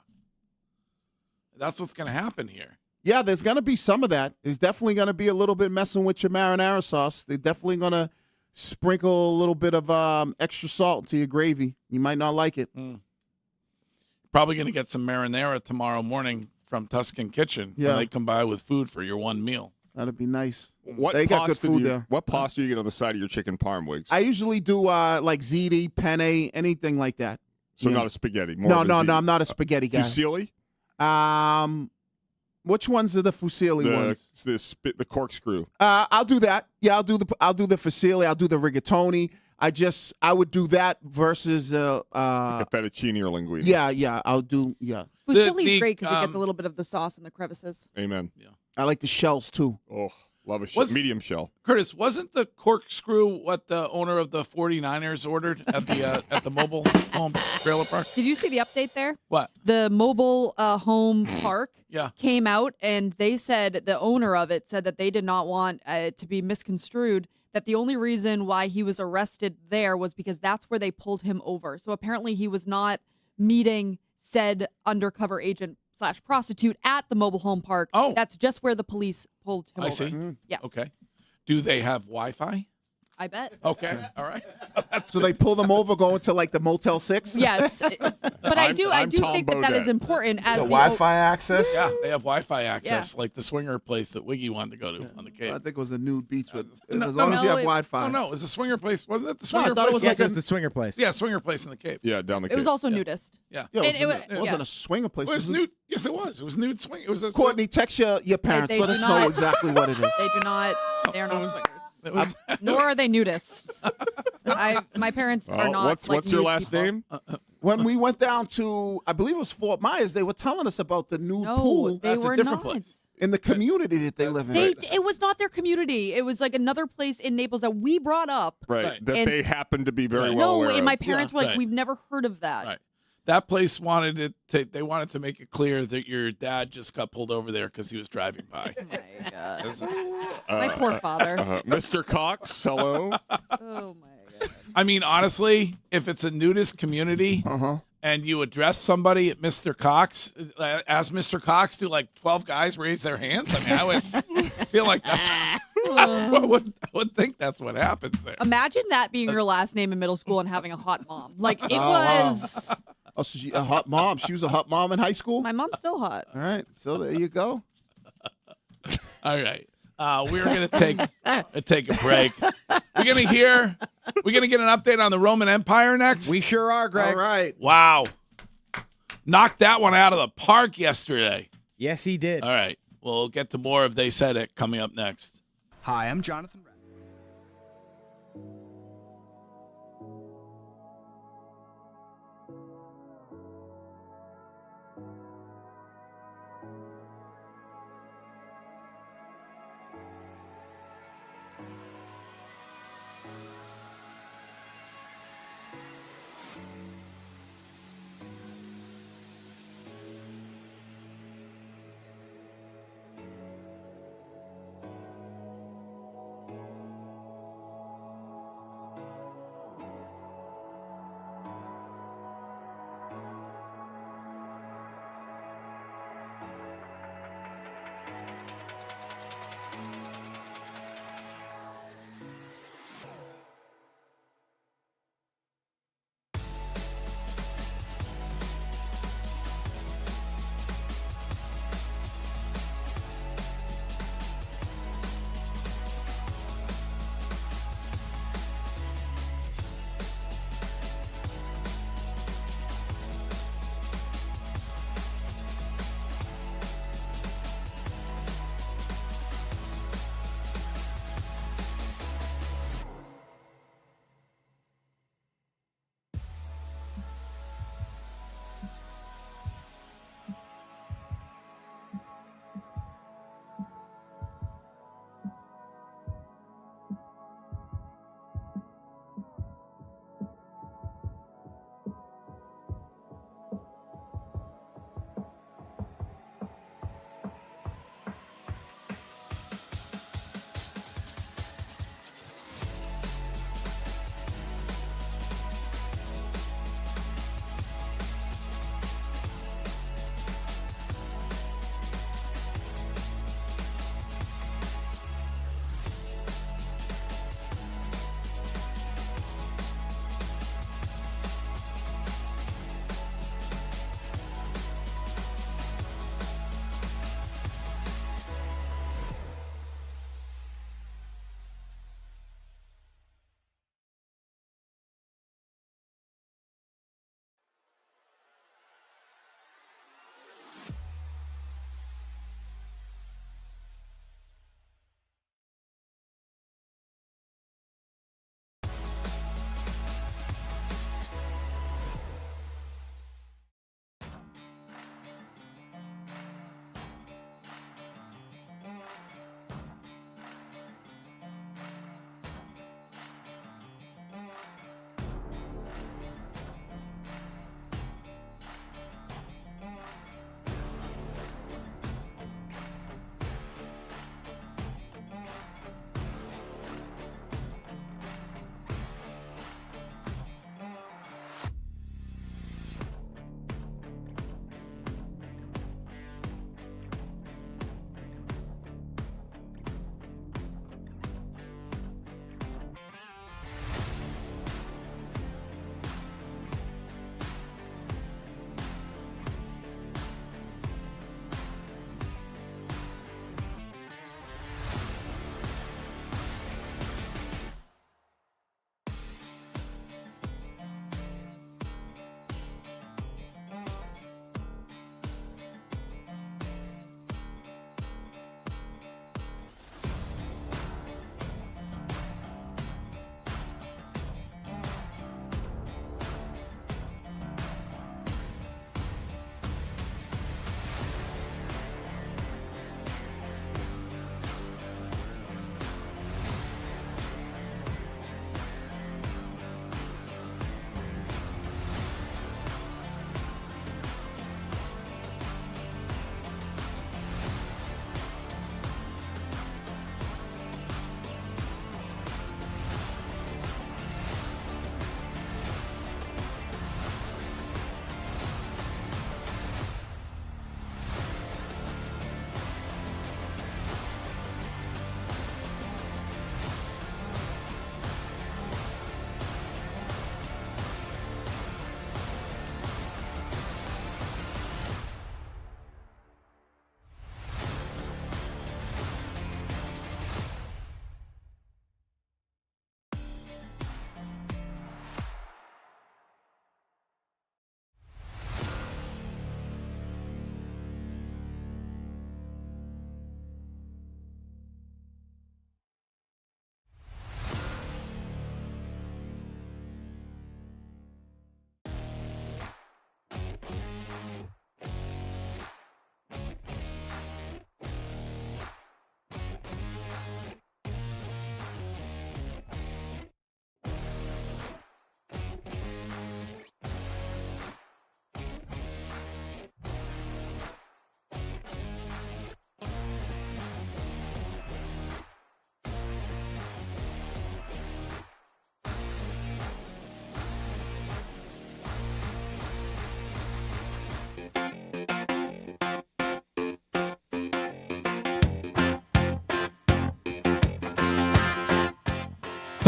That's what's going to happen here. Yeah, there's going to be some of that. There's definitely going to be a little bit messing with your marinara sauce. They're definitely going to sprinkle a little bit of extra salt into your gravy. You might not like it. Probably going to get some marinara tomorrow morning from Tuscan Kitchen when they come by with food for your one meal. That'd be nice. What they got good pasta food there. What pasta do you get on the side of your chicken parm, Wiggs? I usually do like ziti, penne, anything like that. So not a spaghetti. No, I'm not a spaghetti guy. Fusilli? Which ones are the fusilli ones? The corkscrew. I'll do that. Yeah, I'll do the fusilli. I'll do the rigatoni. I would do that versus like a fettuccine or linguine. Yeah, I'll do Fusilli's great because it gets a little bit of the sauce in the crevices. Amen. Yeah. I like the shells too. Oh, love a medium shell. Curtis, wasn't the corkscrew what the owner of the 49ers ordered at the mobile home trailer park? Did you see the update there? What? The mobile home park came out, and they said, the owner of it said that they did not want it to be misconstrued, that the only reason why he was arrested there was because that's where they pulled him over. So apparently he was not meeting said undercover agent / prostitute at the mobile home park. Oh. That's just where the police pulled him over. I see. Yes. Okay. Do they have Wi-Fi? I bet. Okay. All right. So they pull them over going to like the Motel 6? Yes. But I do think that is important as the Wi-Fi access? Yeah, they have Wi-Fi access, like the swinger place that Wiggy wanted to go to on the Cape. I think it was a nude beach with No, as long as you have no, Wi-Fi. No, it was a swinger place. Wasn't it the No, I swinger thought it place? was like It's the swinger place. Yeah, swinger place in the Cape. Yeah, down the Cape. It was also nudist. Yeah. Yeah, And it wasn't a swinger place. It was nude. Yes, it was. It was nude swing. It was a Courtney, text your parents. They Let do us not- know exactly what it is. They do not. They are not swingers. It was, Nor are they nudists. My parents are not. What's your last name? When we went down to, I believe it was Fort Myers, they were telling us about the nude pool. They were not. In the community that they live in. It was not their community. It was like another place in Naples that we brought up. Right. That And- they happen to be very well No, aware and of. my parents were like, Right. we've never heard of that. Right. That place wanted it. They wanted to make it clear that your dad just got pulled over there because he was driving by. Oh my God. This is- My poor father. Mr. Cox, hello. Oh my God. I mean, honestly, if it's a nudist community and you address somebody at Mr. Cox, as Mr. Cox, do like 12 guys raise their hands? I mean, I would feel like that's what I would think that's what happens there. Imagine that being your last name in middle school and having a hot mom. Like it wow. was. Oh, so a hot mom. She was a hot mom in high school? My mom's still hot. All right. So there you go. All right. We're going to take a break. We're going to get an update on the Roman Empire next. We sure are, Greg. All right. Wow. Knocked that one out of the park yesterday. Yes, he did. All right. We'll get to more of They Said It coming up next. Hi, I'm Jonathan.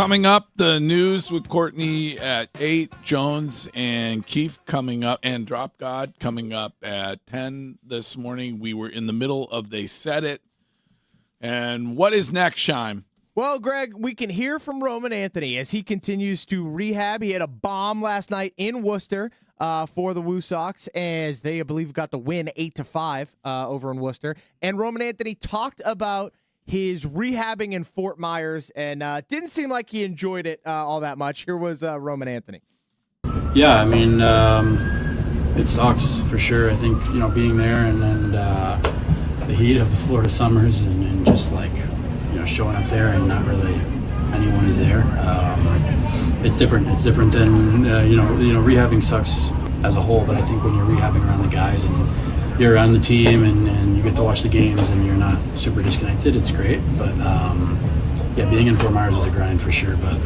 Coming up, the news with Courtney at 8, Jones and Keefe coming up, and Drop God coming up at 10 this morning. We were in the middle of They Said It. And what is next, Shime? Well, Greg, we can hear from Roman Anthony as he continues to rehab. He had a bomb last night in Worcester for the Woo Sox as they, I believe, got the win 8-5 over in Worcester. And Roman Anthony talked about his rehabbing in Fort Myers and didn't seem like he enjoyed it all that much. Here was Roman Anthony. Yeah, I mean, it sucks for sure. I think, being there and the heat of the Florida summers and just like, showing up there and not really anyone is there. It's different. It's different than, rehabbing sucks as a whole, but I think when you're rehabbing around the guys and you're on the team and you get to watch the games and you're not super disconnected, it's great. But yeah, being in Fort Myers was a grind for sure, but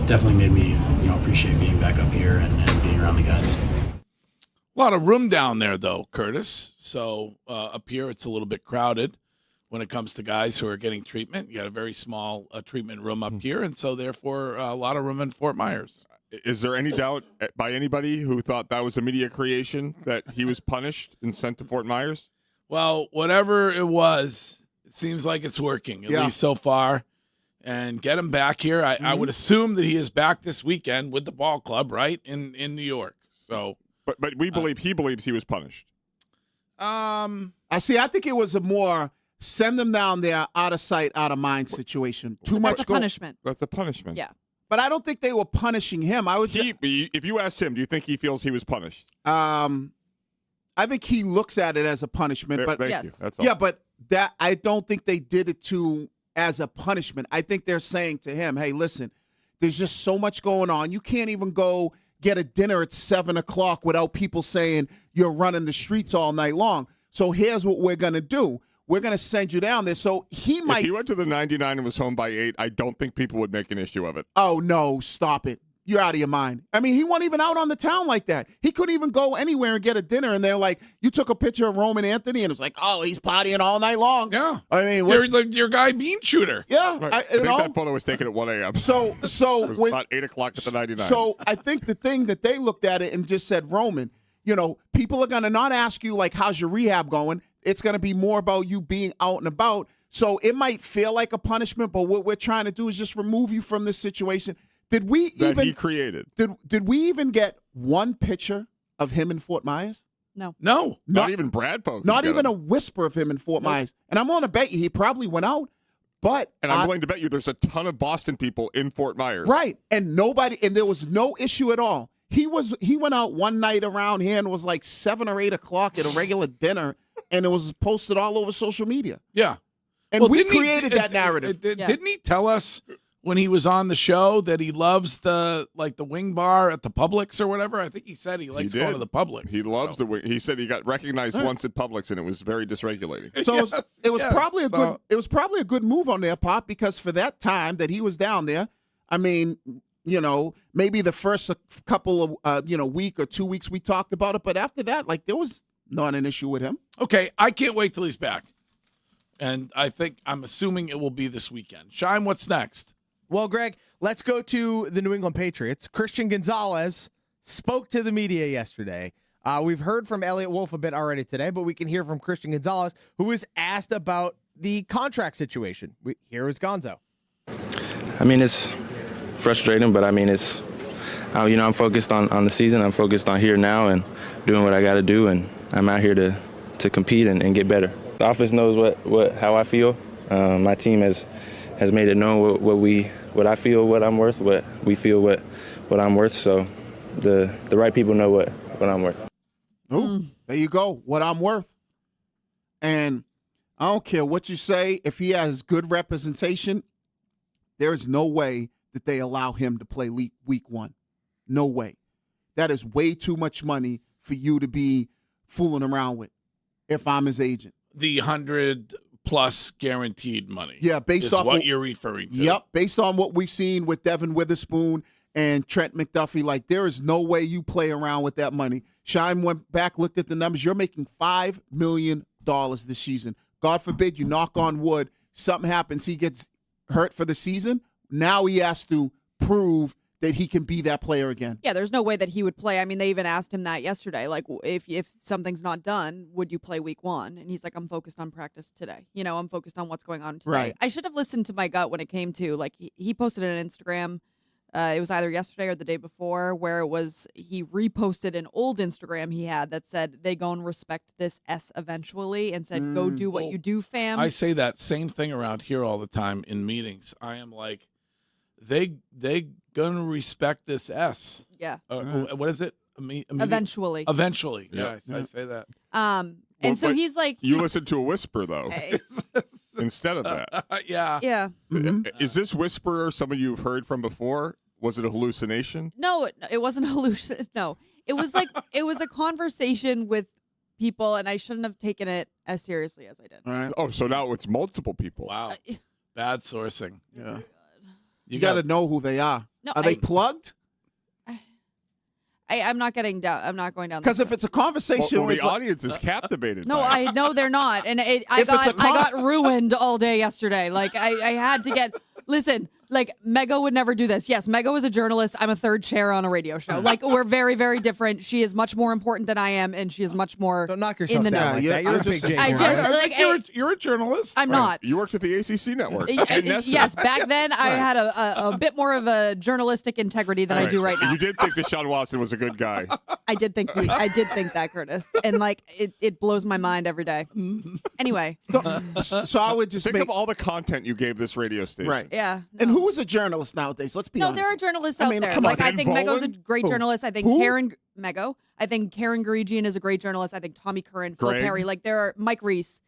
definitely made me, appreciate being back up here and being around the guys. A lot of room down there, though, Curtis. So up here, it's a little bit crowded when it comes to guys who are getting treatment. You got a very small treatment room up here, and so therefore a lot of room in Fort Myers. Is there any doubt by anybody who thought that was a media creation that he was punished and sent to Fort Myers? Well, whatever it was, it seems like it's working, at least so far. And get him back here. I would assume that he is back this weekend with the ball club, right, in New York. So, But we believe he believes he was punished. I think it was a more send them down there, out of sight, out of mind situation. Too much punishment. That's a punishment. Yeah. But I don't think they were punishing him. If you asked him, do you think he feels he was punished? I think he looks at it as a punishment. But Thank you. That's all. Yeah, but that I don't think they did it as a punishment. I think they're saying to him, hey, listen, there's just so much going on. You can't even go get a dinner at 7 o'clock without people saying you're running the streets all night long. So here's what we're going to do. We're going to send you down there. So he might. If he went to the 99 and was home by 8, I don't think people would make an issue of it. Oh, no, stop it. You're out of your mind. I mean, he wasn't even out on the town like that. He couldn't even go anywhere and get a dinner. And they're like, you took a picture of Roman Anthony, and it's like, oh, he's partying all night long. Yeah. I mean, you're like your guy bean shooter. Yeah. Right. I think that photo was taken at 1 a.m. So it was about 8 o'clock at the 99. So I think the thing that they looked at it and just said, Roman, people are going to not ask you, like, how's your rehab going? It's going to be more about you being out and about. So it might feel like a punishment, but what we're trying to do is just remove you from this situation. Did we that he created? Did we even get one picture of him in Fort Myers? No. Not even Brad Pogue. Not even a whisper of him in Fort Myers. And I'm willing to bet you he probably went out. But I'm willing to bet you there's a ton of Boston people in Fort Myers. Right. And there was no issue at all. He went out one night around here and it was like 7 or 8 o'clock at a regular dinner, and it was posted all over social media. Yeah. And we created that narrative. Didn't he tell us when he was on the show that he loves the wing bar at the Publix or whatever? I think he said he likes going to the Publix. He loves the wing. He said he got recognized once at Publix, and it was very dysregulating. So it was probably a good move on their part, because for that time that he was down there, I mean, maybe the first couple of week or 2 weeks we talked about it, but after that, like, there was not an issue with him. Okay, I can't wait till he's back. And I'm assuming it will be this weekend. Shime, what's next? Well, Greg, let's go to the New England Patriots. Christian Gonzalez spoke to the media yesterday. We've heard from Elliot Wolf a bit already today, but we can hear from Christian Gonzalez, who was asked about the contract situation. Here is Gonzo. I mean, it's frustrating, but I mean, it's, I'm focused on the season. I'm focused on here now and doing what I got to do, and I'm out here to compete and get better. The office knows how I feel. My team has made it known what I feel, what I'm worth, what we feel, what I'm worth. So the right people know what I'm worth. Ooh, there you go, what I'm worth. And I don't care what you say, if he has good representation, there is no way that they allow him to play week 1. No way. That is way too much money for you to be fooling around with if I'm his agent. The 100+ guaranteed money. Yeah, based off what you're referring to. Yep, based on what we've seen with Devin Witherspoon and Trent McDuffie, like, there is no way you play around with that money. Shime went back, looked at the numbers. You're making $5 million this season. God forbid you knock on wood, something happens, he gets hurt for the season. now he has to prove that he can be that player again. Yeah, there's no way that he would play. I mean, they even asked him that yesterday. Like, if something's not done, would you play week 1? And he's like, I'm focused on practice today. I'm focused on what's going on today. Right. I should have listened to my gut when it came to, like, he posted an Instagram. It was either yesterday or the day before where it was he reposted an old Instagram he had that said, they gon' respect this S eventually, and said, go do what you do, fam. I say that same thing around here all the time in meetings. I am like, they gonna respect this S. Yeah. What is it? Eventually. Eventually. Yeah. I say that. And so he's like, you listen to a whisper though, instead of that. Yeah. Yeah. Is this whisperer someone you've heard from before? Was it a hallucination? No, it wasn't a hallucination. No, it was like it was a conversation with people, and I shouldn't have taken it as seriously as I did. All right. Oh, so now it's multiple people. Wow. Bad sourcing. Yeah. You got to know who they are. No, Are they plugged? I'm not getting down. I'm not going down. Because if it's a conversation, well, with the audience is captivated. No, by it. I know they're not, and I got ruined all day yesterday. Like I had to get. Listen, like Mego would never do this. Yes, Mego is a journalist. I'm a third chair on a radio show. Like we're very, very different. She is much more important than I am, and she is much more. Don't knock yourself in the down know. like that. You're a big J. I just like you're a journalist. I'm not. You worked at the ACC network. Yes, back then I had a bit more of a journalistic integrity than I do right now. You did think Deshaun Watson was a good guy. I did think that, Curtis, and like it blows my mind every day. Anyway, so I would just think make of all the content you gave this radio station. right. Yeah. And who is a journalist nowadays? Let's be No, honest. there are journalists I out mean, there. come on. Like I think Mego's a great Who? journalist. I think Who? Mego. I think Karen Garigian is a great journalist. I think Tommy Curran, Phil Greg. Perry. Like there are Mike Reese,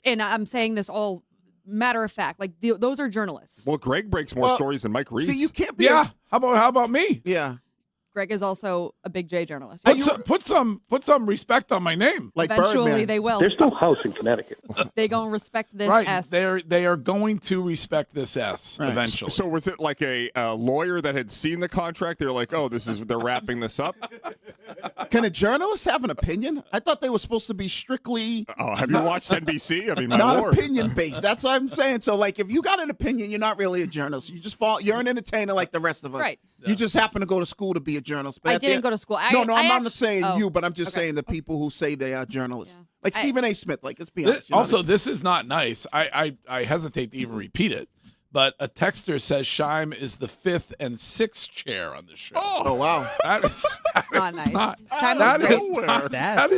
and I'm saying this all matter of fact. Like those are journalists. Well, Greg breaks more stories than Mike Reese. See, you can't be. Yeah. How about me? Yeah. Greg is also a big J journalist. Put some respect on my name. Like Eventually Birdman. they will. There's no house in Connecticut. They gonna respect this Right. S. They are going to respect this S eventually. So was it like a lawyer that had seen the contract? They're like, oh, they're wrapping this up. Can a journalist have an opinion? I thought they were supposed to be strictly. Oh, have you watched NBC? I mean, my not lord. opinion based. That's what I'm saying. So, like, if you got an opinion, you're not really a journalist. You just you're an entertainer like the rest of us. Right. You just happen to go to school to be a journalist. But I at the didn't end- go to school. I'm not saying oh, you, but I'm just okay. saying the people who say they are journalists. Like Stephen A. Smith. Like, let's be honest. Also, this is not nice. I hesitate to even repeat it, but a texter says Scheim is the 5th and 6th chair on the show. Oh wow. That is Not nice. That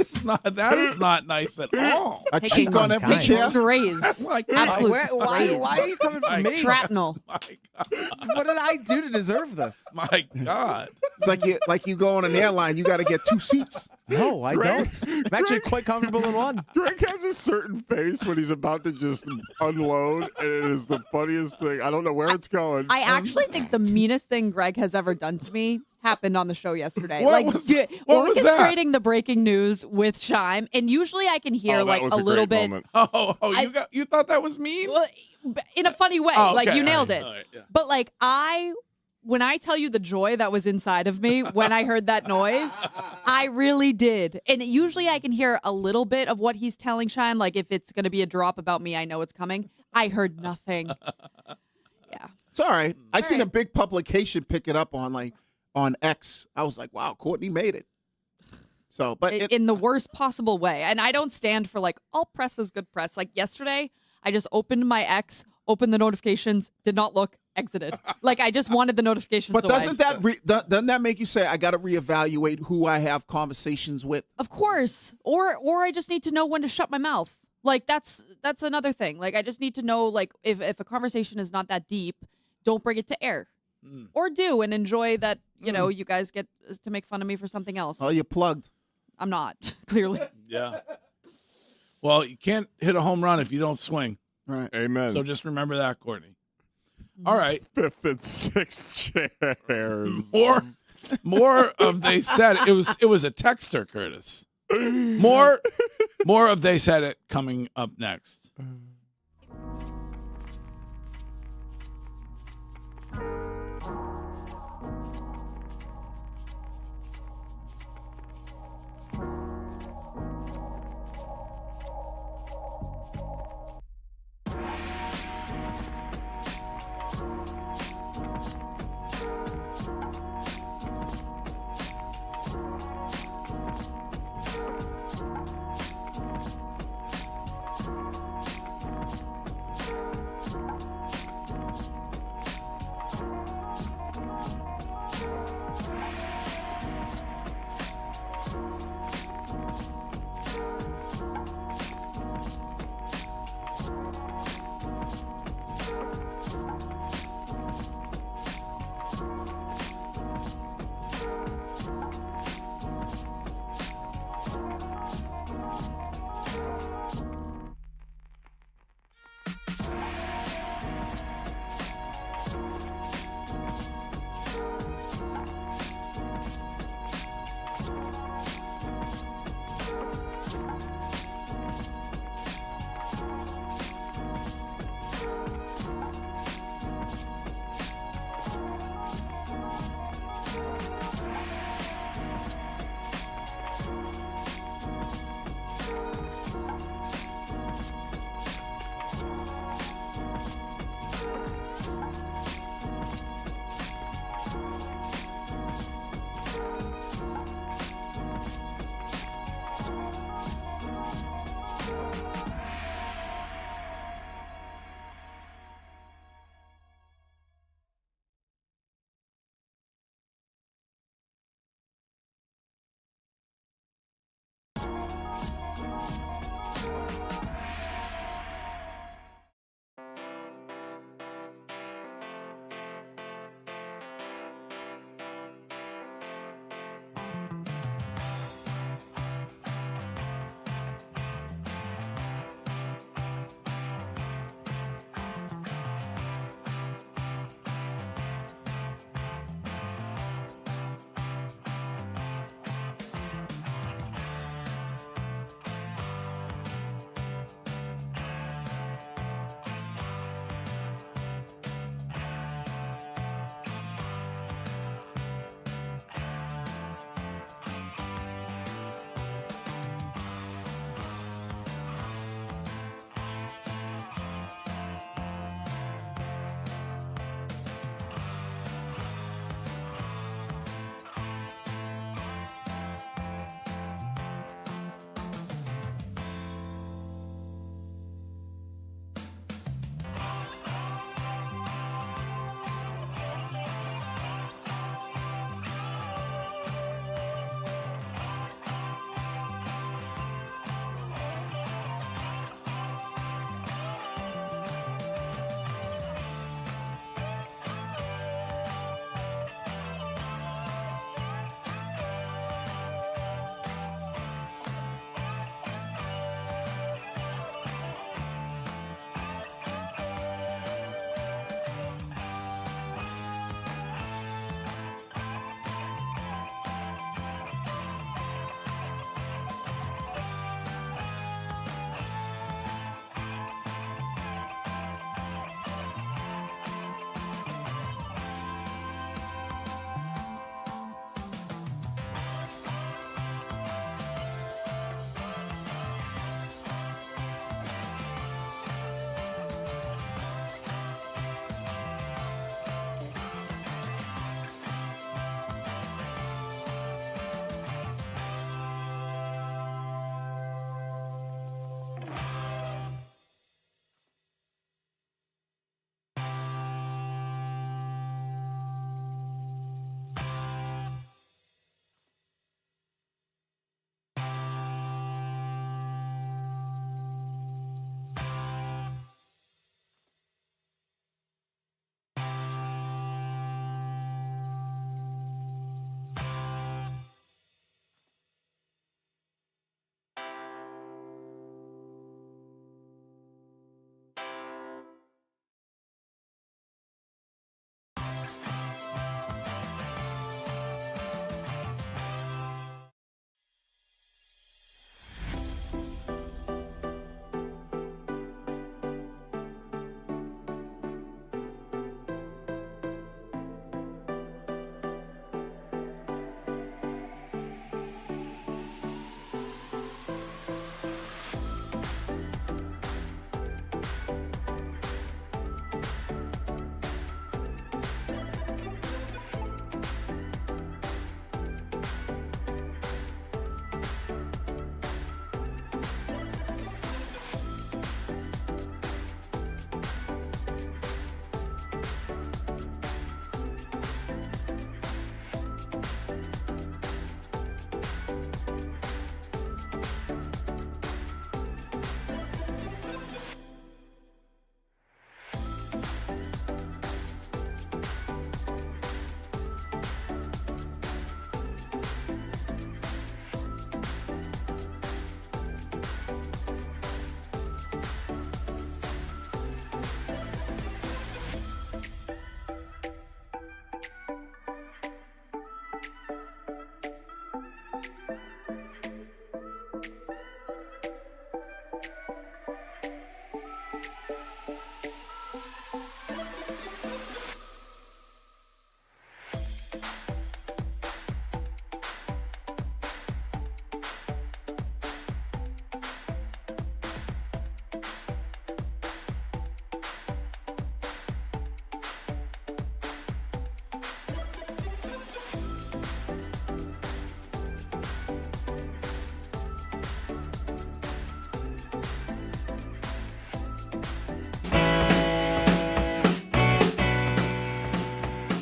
is not nice at all. A cheek on every Taking chair. strays. My God. Absolute Why strays. are you coming for me? Shrapnel. My God. What did I do to deserve this? My God. It's like you go on an airline. You got to get 2 seats. No, I don't. I'm actually quite comfortable in one. Greg has a certain face when he's about to just unload, and it is the funniest thing. I don't know where it's going. I actually think the meanest thing Greg has ever done to me happened on the show yesterday. What like was that? orchestrating the breaking news with Scheim, and usually I can hear that like was a little great bit. moment. You thought that was mean? Well, in a funny way. Oh, Like okay. you nailed All it. right, yeah. But like when I tell you the joy that was inside of me when I heard that noise, I really did. And usually I can hear a little bit of what he's telling Scheim. Like if it's going to be a drop about me, I know it's coming. I heard nothing. Yeah. It's all right. I seen right. a big publication pick it up on X. I was like, wow, Courtney made it. So, but In the worst possible way. And I don't stand for like all press is good press. Like yesterday, I just opened my X, opened the notifications, did not look, exited. Like I just wanted the notifications But away. doesn't that make you say I got to reevaluate who I have conversations with? Of course. Or I just need to know when to shut my mouth. Like that's another thing. Like I just need to know like if a conversation is not that deep, don't bring it to air. Or do and enjoy that, you guys get to make fun of me for something else. Oh, you're plugged. I'm not, clearly. Yeah. Well, you can't hit a home run if you don't swing. Right. Amen. So just remember that, Courtney. All right. 5th and 6th chairs. More of they said it was a texter, Curtis. More of they said it coming up next.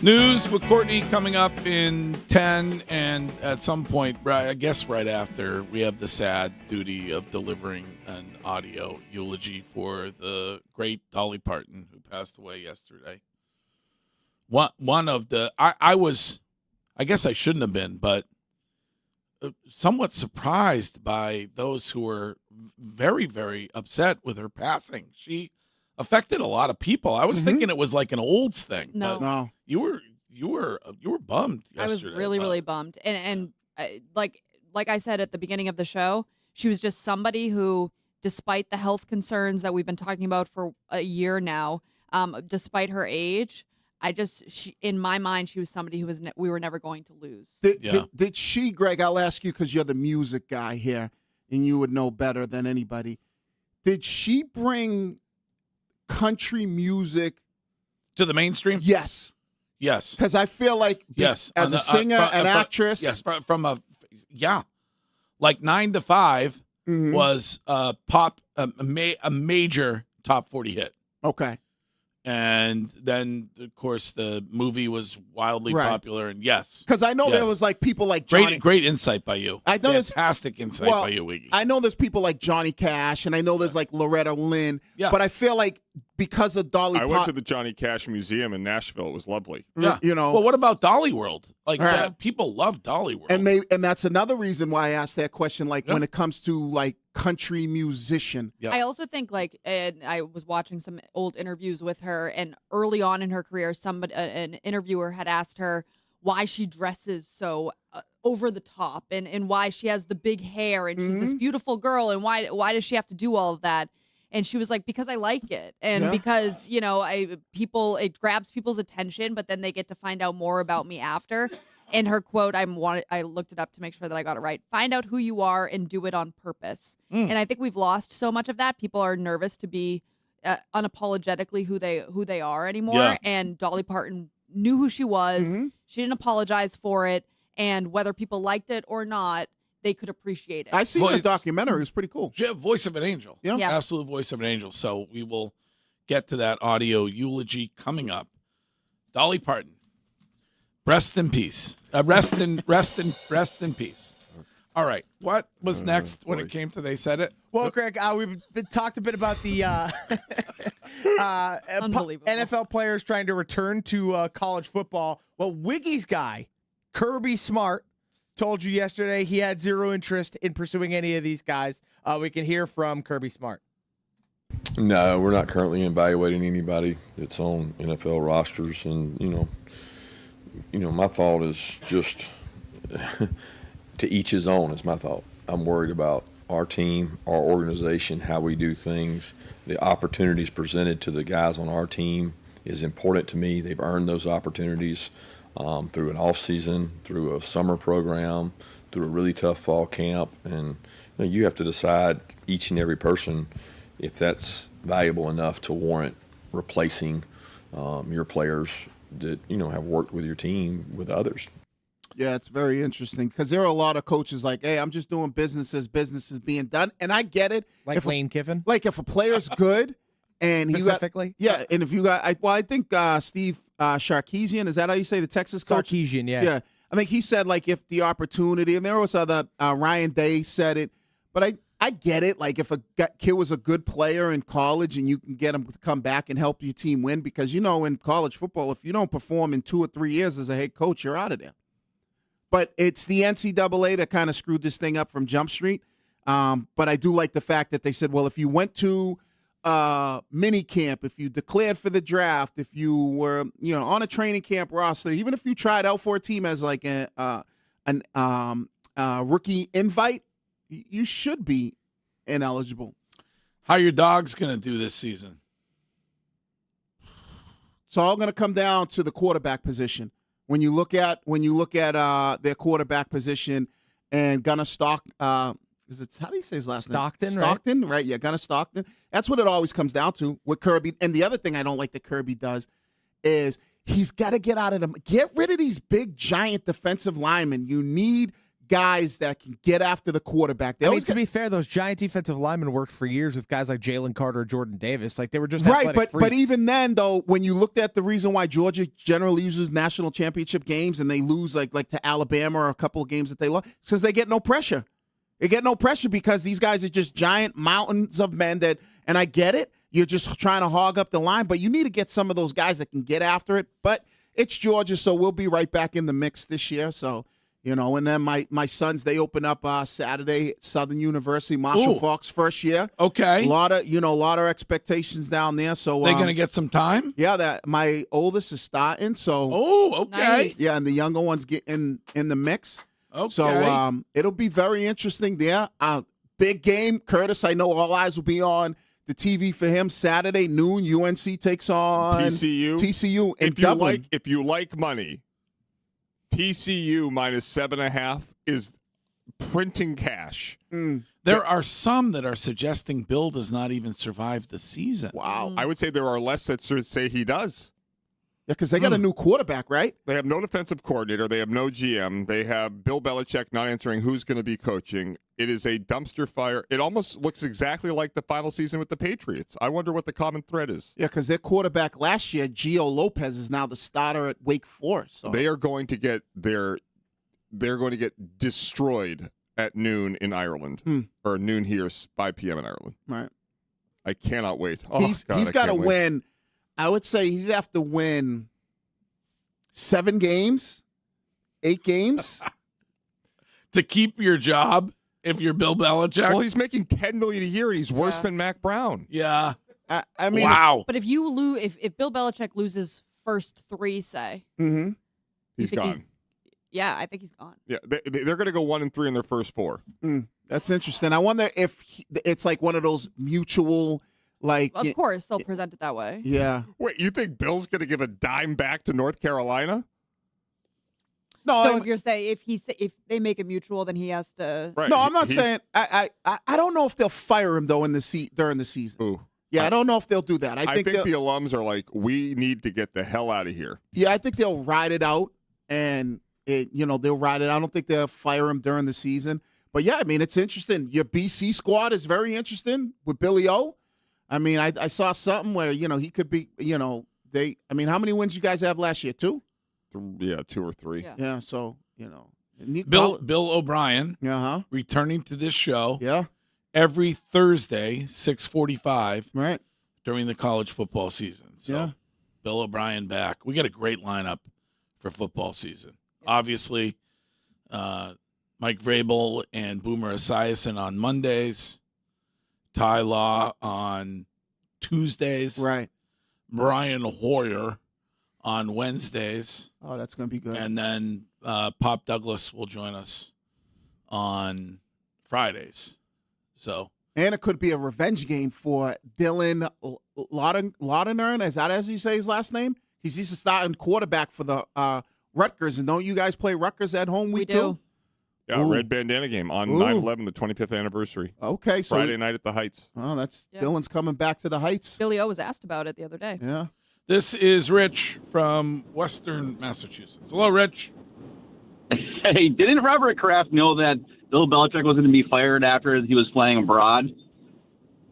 News with Courtney coming up in 10, and at some point, I guess right after, we have the sad duty of delivering an audio eulogy for the great Dolly Parton, who passed away yesterday. One of the, I guess I shouldn't have been, but somewhat surprised by those who were very, very upset with her passing. She affected a lot of people. I was thinking it was like an Olds thing. No. You were bummed yesterday. I was really, really bummed. And like I said at the beginning of the show, she was just somebody who, despite the health concerns that we've been talking about for a year now, despite her age, in my mind, she was somebody who we were never going to lose. Did she, Greg, I'll ask you because you're the music guy here and you would know better than anybody. Did she bring country music to the mainstream? Yes. Yes. Because I feel like as a singer, an actress. Yes, like 9 to 5 was pop, a major top 40 hit. Okay. And then, of course, the movie was wildly popular. And yes. Because I know there was like people like Johnny. Great insight by you. I know fantastic insight by you, Wiggy. I know there's people like Johnny Cash, and I know there's like Loretta Lynn. Yeah. But I feel like because of Dolly I went to the Johnny Cash Museum in Nashville. It was lovely. Yeah. You know. Well, what about Dolly World? Like, people love Dolly World. And that's another reason why I asked that question, like when it comes to like country musician. I also think and I was watching some old interviews with her, and early on in her career, an interviewer had asked her why she dresses so over the top and why she has the big hair and she's this beautiful girl, and why does she have to do all of that? And she was like, because I like it. And because, it grabs people's attention, but then they get to find out more about me after. And her quote, I looked it up to make sure that I got it right. Find out who you are and do it on purpose. And I think we've lost so much of that. People are nervous to be unapologetically who they are anymore. Yeah. And Dolly Parton knew who she was. She didn't apologize for it. And whether people liked it or not, they could appreciate it. I see the documentary. It was pretty cool. Voice of an angel. Yeah. Absolute voice of an angel. So we will get to that audio eulogy coming up. Dolly Parton. Rest in peace. Rest in peace. All right. What was next when it came to They Said It? Well, Greg, we've talked a bit about the NFL players trying to return to college football. Well, Wiggy's guy, Kirby Smart, told you yesterday he had zero interest in pursuing any of these guys. We can hear from Kirby Smart. No, we're not currently evaluating anybody that's on NFL rosters, and my thought is just to each his own is my thought. I'm worried about our team, our organization, how we do things. The opportunities presented to the guys on our team is important to me. They've earned those opportunities through an off season, through a summer program, through a really tough fall camp, and you have to decide each and every person if that's valuable enough to warrant replacing your players that have worked with your team with others. Yeah, it's very interesting because there are a lot of coaches like, hey, I'm just doing business as business is being done, and I get it. Like Lane Kiffin. Like if a player's good and he specifically, and if you got, I think Steve Sarkisian, is that how you say the Texas coach? Sarkisian, Yeah. I think he said like if the opportunity, and there was other Ryan Day said it, but I get it. Like if a kid was a good player in college and you can get him to come back and help your team win, because in college football, if you don't perform in 2 or 3 years as a head coach, you're out of there. But it's the NCAA that kind of screwed this thing up from Jump Street. But I do like the fact that they said, well, if you went to mini camp, if you declared for the draft, if you were on a training camp roster, even if you tried out for a team as like a rookie invite, you should be ineligible. How are your dogs going to do this season? It's all going to come down to the quarterback position. When you look at their quarterback position and Gunnar Stockton, how do you say his last name? Stockton, right? Yeah, Gunnar Stockton. That's what it always comes down to with Kirby. And the other thing I don't like that Kirby does is he's got to get rid of these big giant defensive linemen. You need guys that can get after the quarterback. I mean, to be fair, those giant defensive linemen worked for years with guys like Jalen Carter or Jordan Davis. Like, they were just right, athletic but freaks. even then, though, when you looked at the reason why Georgia generally uses national championship games and they lose like to Alabama or a couple of games that they lost, it's because they get no pressure. They get no pressure because these guys are just giant mountains of men that, and I get it, you're just trying to hog up the line, but you need to get some of those guys that can get after it. But it's Georgia, so we'll be right back in the mix this year. So, and then my sons, they open up Saturday at Southern University, Marshall Faulk's first year. Okay. A lot of expectations down there. So They going to get some time? Yeah, my oldest is starting. So okay. Nice. Yeah, and the younger ones get in the mix. Okay. So it'll be very interesting there. Big game, Curtis. I know all eyes will be on the TV for him Saturday noon. UNC takes on TCU in Dublin. If you like money, TCU minus 7.5 is printing cash. There are some that are suggesting Bill does not even survive the season. Wow. I would say there are less that say he does. Yeah, because they got a new quarterback, right? They have no defensive coordinator. They have no GM. They have Bill Belichick not answering who's going to be coaching. It is a dumpster fire. It almost looks exactly like the final season with the Patriots. I wonder what the common thread is. Yeah, because their quarterback last year, Gio Lopez, is now the starter at Wake Forest. So. They are going to get destroyed at noon in Ireland, or noon here, 5 p.m. in Ireland. Right. I cannot wait. Oh, he's got to win. I would say he'd have to win 7 games, 8 games to keep your job. If you're Bill Belichick, well, he's making $10 million a year, and he's worse than Mac Brown. Yeah, I mean, wow. But if you lose, if Bill Belichick loses first 3, say, he's gone. I think he's gone. Yeah, they're going to go 1-3 in their first 4. That's interesting. I wonder if it's like one of those mutual. Like, of course, they'll present it that way. Yeah. Wait, you think Bill's going to give a dime back to North Carolina? No. So if they make it mutual, then he has to. Right. No, I'm not saying. I don't know if they'll fire him though during the season. Ooh. Yeah, I don't know if they'll do that. I think the alums are like, we need to get the hell out of here. Yeah, I think they'll ride it out, and they'll ride it. I don't think they'll fire him during the season. But yeah, I mean, it's interesting. Your BC squad is very interesting with Billy O. I mean, I saw something where, he could be, how many wins you guys have last year? 2? Yeah, 2 or 3. Yeah, so, Bill O'Brien returning to this show. Yeah. Every Thursday, 6:45. Right. During the college football season. So Bill O'Brien back. We got a great lineup for football season. Obviously, Mike Vrabel and Boomer Esiason on Mondays. Ty Law on Tuesdays. Right. Brian Hoyer on Wednesdays. Oh, that's going to be good. And then Pop Douglas will join us on Fridays. So. And it could be a revenge game for Dylan Laudener. Is that as you say his last name? He's the starting quarterback for the Rutgers. And don't you guys play Rutgers at home week 2? Yeah, red bandana game on 9/11, the 25th anniversary. Okay, so Friday night at the Heights. Oh, Dylan's coming back to the Heights. Billy O was asked about it the other day. Yeah. This is Rich from Western Massachusetts. Hello, Rich. Hey, didn't Robert Kraft know that Bill Belichick was going to be fired after he was playing abroad,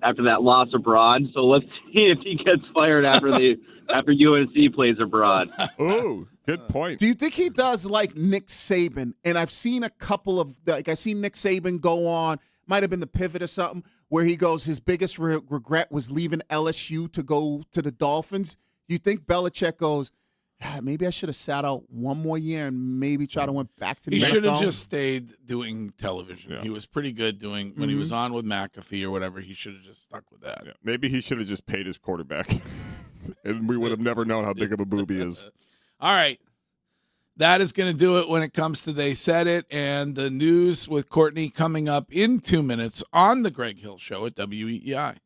after that loss abroad? So let's see if he gets fired after after UNC plays abroad. Oh, good point. Do you think he does like Nick Saban? And I've seen a couple of I seen Nick Saban go on, might have been the Pivot or something, where he goes his biggest regret was leaving LSU to go to the Dolphins. Do you think Belichick goes, maybe I should have sat out one more year and maybe try to went back to the NFL? He should have just stayed doing television. Yeah. He was pretty good doing when he was on with McAfee or whatever. He should have just stuck with that. Yeah. Maybe he should have just paid his quarterback, and we would have never known how big of a boob he is. All right. That is going to do it when it comes to They Said It, and the news with Courtney coming up in 2 minutes on the Greg Hill Show at WEEI.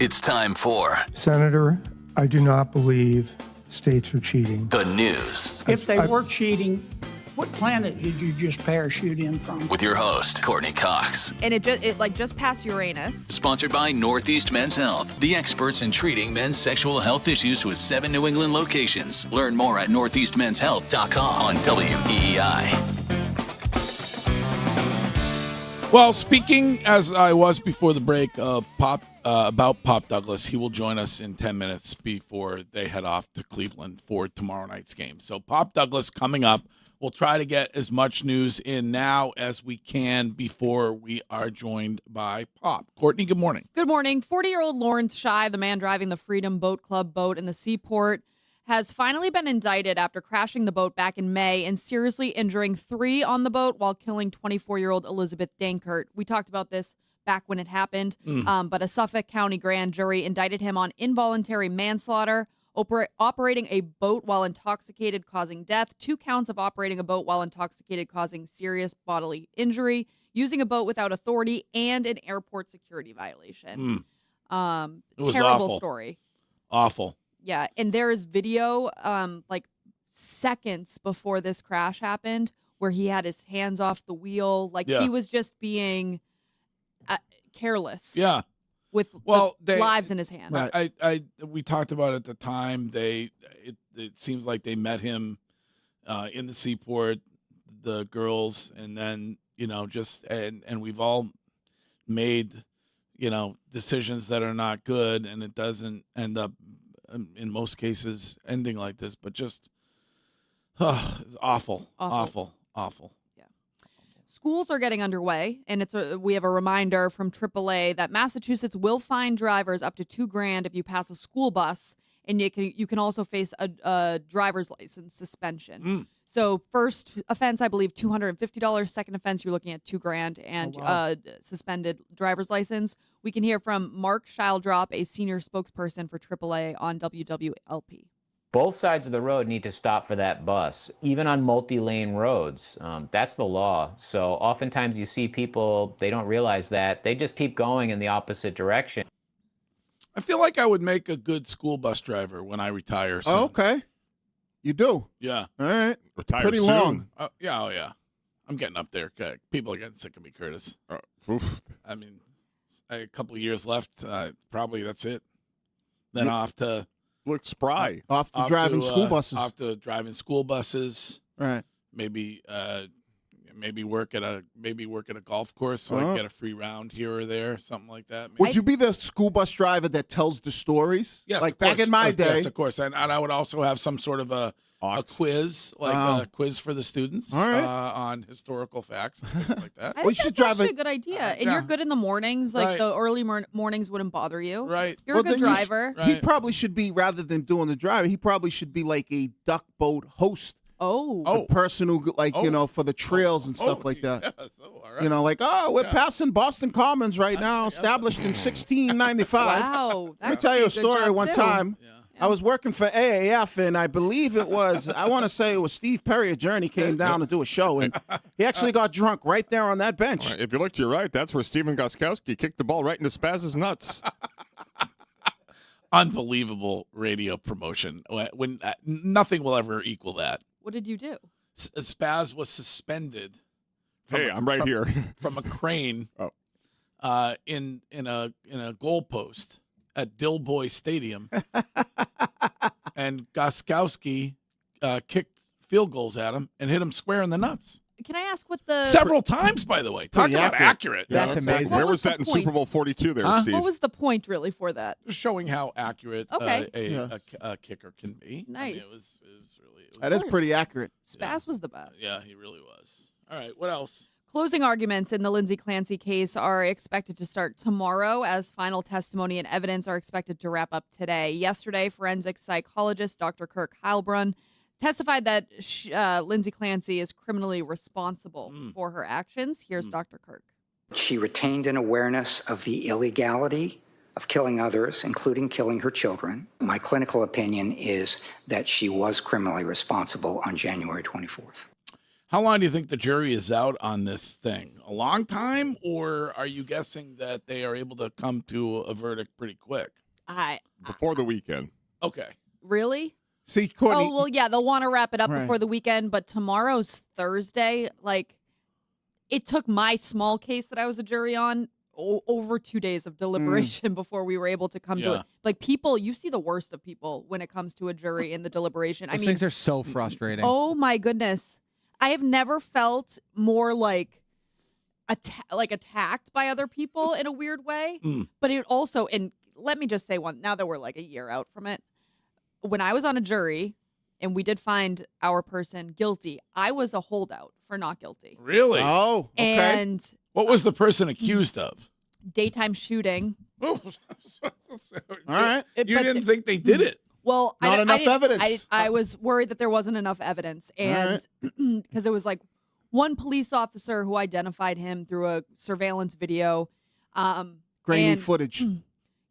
It's time for Senator, I do not believe states are cheating. the news If they were cheating, what planet did you just parachute in from? with your host, Courtney Cox. And it just passed Uranus. Sponsored by Northeast Men's Health, the experts in treating men's sexual health issues with 7 New England locations. Learn more at northeastmenshealth.com on WEEI. Well, speaking as I was before the break of about Pop Douglas, he will join us in 10 minutes before they head off to Cleveland for tomorrow night's game. So Pop Douglas coming up. We'll try to get as much news in now as we can before we are joined by Pop. Courtney, good morning. Good morning. 40-year-old Lawrence Shy, the man driving the Freedom Boat Club boat in the Seaport, has finally been indicted after crashing the boat back in May and seriously injuring 3 on the boat while killing 24-year-old Elizabeth Dankert. We talked about this back when it happened, but a Suffolk County grand jury indicted him on involuntary manslaughter, operating a boat while intoxicated causing death, 2 counts of operating a boat while intoxicated causing serious bodily injury, using a boat without authority, and an airport security violation. It was terrible awful. story. Awful. Yeah, and there is video like seconds before this crash happened where he had his hands off the wheel. Like he was just being careless. Yeah. With lives in his hands. We talked about it at the time. It seems like they met him in the Seaport, the girls, and then and we've all made decisions that are not good, and it doesn't end up in most cases ending like this. But just it's awful. Yeah. Schools are getting underway, and we have a reminder from AAA that Massachusetts will fine drivers up to $2,000 if you pass a school bus, and you can also face a driver's license suspension. So first offense, I believe $250. Second offense, you're looking at $2,000 and suspended driver's license. We can hear from Mark Shildrop, a senior spokesperson for AAA on WWLP. Both sides of the road need to stop for that bus, even on multi-lane roads. That's the law. So oftentimes you see people, they don't realize that. They just keep going in the opposite direction. I feel like I would make a good school bus driver when I retire soon. Oh, okay. You do? Yeah. All right. Retire Pretty soon. long. Yeah. I'm getting up there. People are getting sick of me, Curtis. I mean, a couple of years left. Probably that's it. Then off to... Look spry. Off to driving school buses. Off to driving school buses. Right. Maybe work at a golf course so I can get a free round here or there, something like that. Would you be the school bus driver that tells the stories? Yes, like of course. back in my day. Yes, of course. And I would also have some sort of a quiz, like a quiz for the students on historical facts and things like that. I think that's actually a good idea. And you're good in the mornings. Like Right. the early mornings wouldn't bother you. Right. You're a good driver. He probably should be, rather than doing the driver, he probably should be like a duck boat host. Oh. The person who, for the trails and stuff like that. Yes. All right. We're passing Boston Commons right now, established in 1695. Wow. Let me tell you a story one time. I was working for AAF, and I believe I want to say it was Steve Perry of Journey came down to do a show, and he actually got drunk right there on that bench. If you look to your right, that's where Steven Goskowski kicked the ball right into Spaz's nuts. Unbelievable radio promotion. When nothing will ever equal that. What did you do? Spaz was suspended. I'm right here. From a crane. In a goalpost at Dilboy Stadium, and Goskowski kicked field goals at him and hit him square in the nuts. Can I ask what the... Several times, by the way. Talk about accurate. That's amazing. Where was that in Super Bowl 42 there, Steve? What was the point, really, for that? Showing how accurate a kicker can be. Nice. I mean, it was That is pretty accurate. Spaz was the best. Yeah, he really was. All right, what else? Closing arguments in the Lindsay Clancy case are expected to start tomorrow, as final testimony and evidence are expected to wrap up today. Yesterday, forensic psychologist Dr. Kirk Heilbrunn testified that Lindsay Clancy is criminally responsible for her actions. Here's Dr. Kirk. She retained an awareness of the illegality of killing others, including killing her children. My clinical opinion is that she was criminally responsible on January 24th. How long do you think the jury is out on this thing? A long time, or are you guessing that they are able to come to a verdict pretty quick? Before the weekend. Okay. Really? See, Courtney. Oh, well, yeah, they'll want to wrap it up Right. before the weekend, but tomorrow's Thursday. Like, it took my small case that I was a jury on over 2 days of deliberation before we were able to come to it. Like, people, you see the worst of people when it comes to a jury in the deliberation. Those things are so frustrating. Oh, my goodness. I have never felt more like attacked by other people in a weird way. But it also, and let me just say one, now that we're like a year out from it, when I was on a jury and we did find our person guilty, I was a holdout for not guilty. Really? Oh, okay. And what was the person accused of? Daytime shooting. All right. You didn't think they did it? Well, Not enough didn't- evidence. I was worried that there wasn't enough evidence, and because it was like one police officer who identified him through a surveillance video. Grainy and- footage.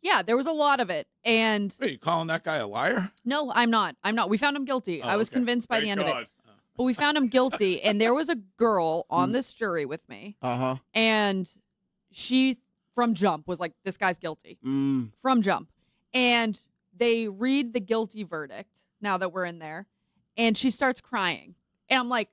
Yeah, there was a lot of it, and Wait, you calling that guy a liar? no, I'm not. We found him guilty. I was okay. convinced by Thank the end of God. it. But we found him guilty, and there was a girl on this jury with me, and she from jump was like, "This guy's guilty." From jump, and they read the guilty verdict now that we're in there, and she starts crying. And I'm like,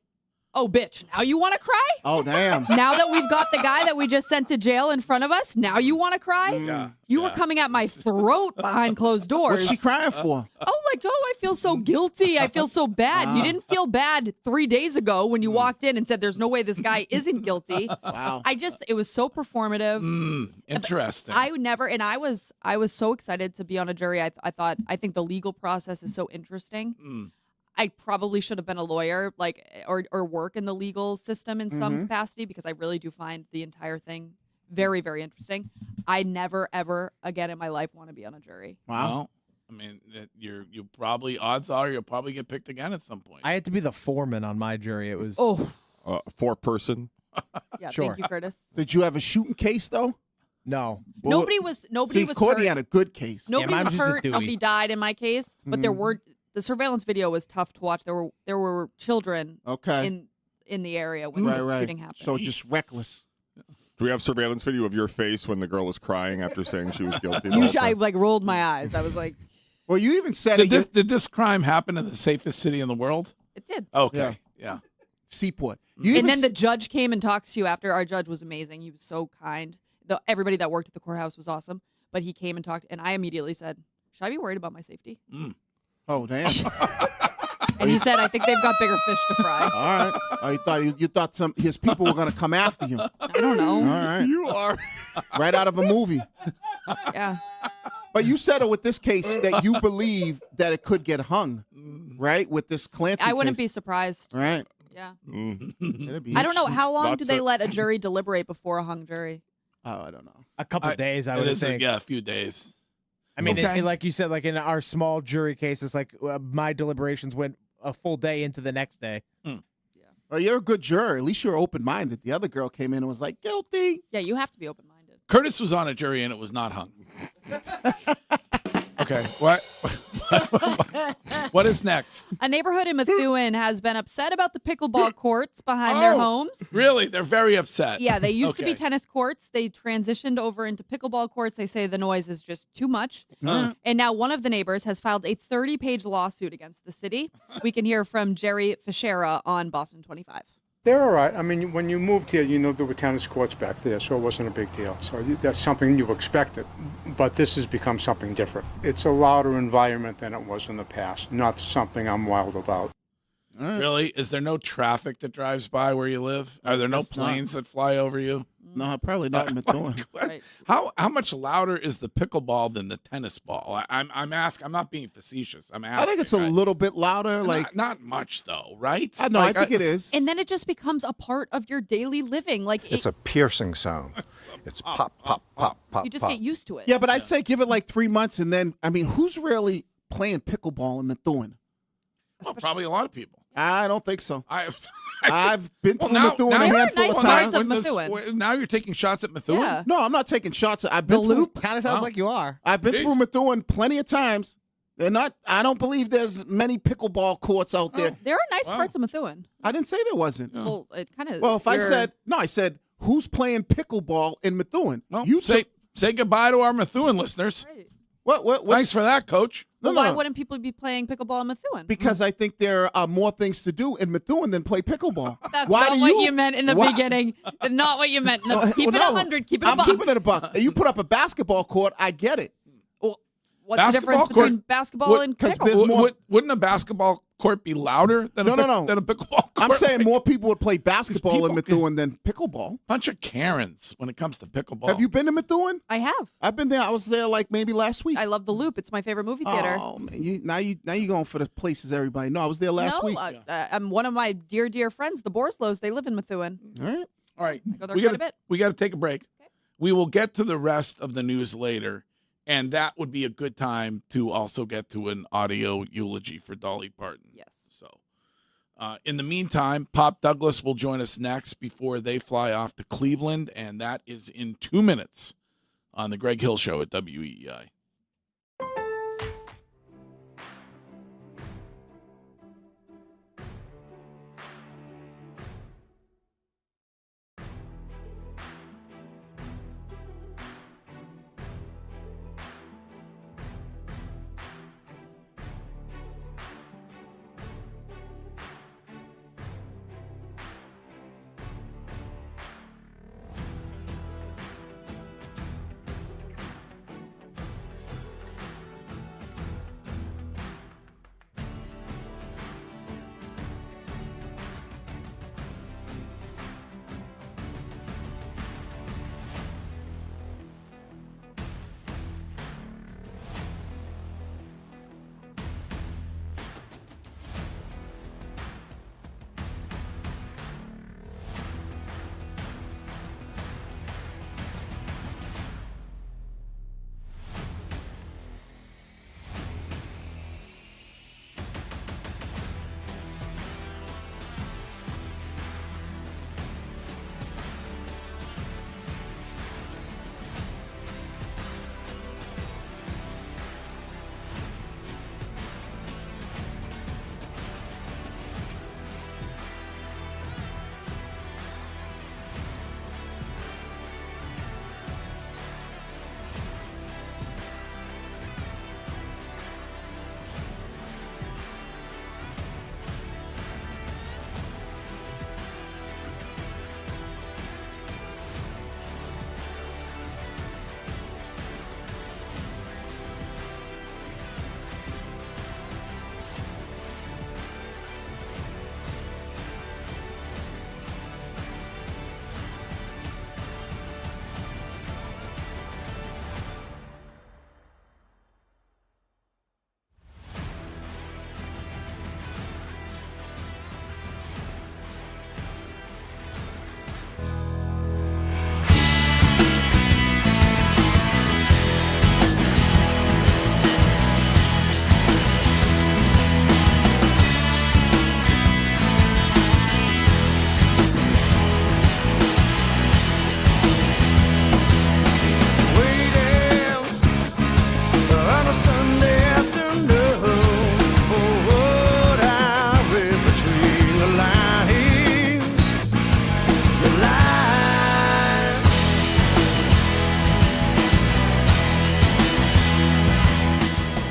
oh, bitch, now you want to cry? Oh, damn. Now that we've got the guy that we just sent to jail in front of us, now you want to cry? Yeah. You were coming at my throat behind closed doors. What's she crying for? I feel so guilty. I feel so bad. You didn't feel bad 3 days ago when you walked in and said, there's no way this guy isn't guilty. Wow. It was so performative. Interesting. I would never, and I was so excited to be on a jury. I think the legal process is so interesting. I probably should have been a lawyer, or work in the legal system in some capacity, because I really do find the entire thing very, very interesting. I never, ever again in my life want to be on a jury. Wow. Well, I mean, you probably, odds are you'll probably get picked again at some point. I had to be the foreman on my jury. It was 4-person. Yeah, Sure. thank you, Curtis. Did you have a shooting case, though? no. Nobody was Courtney hurt. had a good case. Nobody mine was was just a hurt. Dewey. Nobody died in my case, but the surveillance video was tough to watch. There were children in the area when the shooting happened. So just reckless. Do we have surveillance video of your face when the girl was crying after saying she was guilty? the whole Usually, I time? rolled my eyes. I was like, Well, you even said Did this crime happen in the safest city in the world? it did. Okay. Yeah. Seaport. And then the judge came and talked to you after. Our judge was amazing. He was so kind. Everybody that worked at the courthouse was awesome. But he came and talked, and I immediately said, should I be worried about my safety? Oh, damn. And he said, I think they've got bigger fish to fry. All right. Oh, you thought his people were going to come after you. I don't know. All right. You are. Right out of a movie. Yeah. But you said with this case that you believe that it could get hung, right? With this Clancy I wouldn't case. be surprised. Right. Yeah. It'd be I don't know. How long do Lots they of- let a jury deliberate before a hung jury? Oh, I don't know. A couple days, I would think. Yeah, a few days. I mean, Okay. like you said, like in our small jury cases, like my deliberations went a full day into the next day. Well, you're a good juror. At least you're open-minded. The other girl came in and was like, guilty. Yeah, you have to be open-minded. Curtis was on a jury and it was not hung. Okay, what? What is next? A neighborhood in Methuen has been upset about the pickleball courts behind their homes. Really? They're very upset. Yeah, they used to be Okay. tennis courts. They transitioned over into pickleball courts. They say the noise is just too much. And now one of the neighbors has filed a 30-page lawsuit against the city. We can hear from Jerry Fischera on Boston 25. They're all right. I mean, when you moved here, you know there were tennis courts back there, so it wasn't a big deal. So that's something you expected. But this has become something different. It's a louder environment than it was in the past, not something I'm wild about. Really? Is there no traffic that drives by where you live? Are there no Guess not. planes that fly over you? No, probably not in Methuen. Right. How much louder is the pickleball than the tennis ball? I'm asking. I'm not being facetious. I'm asking. I think it's a little bit louder. Like not much though, right? I know. Like, I think it is. And then it just becomes a part of your daily living. Like It's a piercing sound. It's pop, pop, pop, pop, you just pop. get used to it. Yeah, but I'd say give it like 3 months, and then who's really playing pickleball in Methuen? Well, probably a lot of people. I don't think so. I've been through Methuen a handful of times. Now you're taking shots at Methuen? Yeah. No, I'm not taking shots. I've been The through. loop kind of sounds like you are. I've been through Methuen plenty of times. They're not. I don't believe there's many pickleball courts out there. There are nice parts of Methuen. I didn't say there wasn't. Well, it kind of. Well, if I said who's playing pickleball in Methuen? Well, you say goodbye to our Methuen listeners. Right. What? Thanks for that, Coach. Why wouldn't people be playing pickleball in Methuen? Because I think there are more things to do in Methuen than play pickleball. That's Why not do what you meant in the Why- beginning. Not what you meant. No, keep it no. 100. Keep it a I'm buck. keeping it a buck. You put up a basketball court, I get it. What's the difference between basketball and pickle? Wouldn't a basketball court be louder than No. than a pickleball court? I'm saying more people would play basketball in Methuen than pickleball. Bunch of Karens when it comes to pickleball. Have you been to Methuen? I have. I've been there. I was there like maybe last week. I love the Loop. It's my favorite movie theater. Oh man, now you going for the places everybody know. I was there last week. I'm one of my dear friends, the Borslows. They live in Methuen. All right. I go there quite a bit. We got to take a break. Okay. We will get to the rest of the news later, and that would be a good time to also get to an audio eulogy for Dolly Parton. Yes. So, in the meantime, Pop Douglas will join us next before they fly off to Cleveland, and that is in 2 minutes on the Greg Hill Show at WEEI.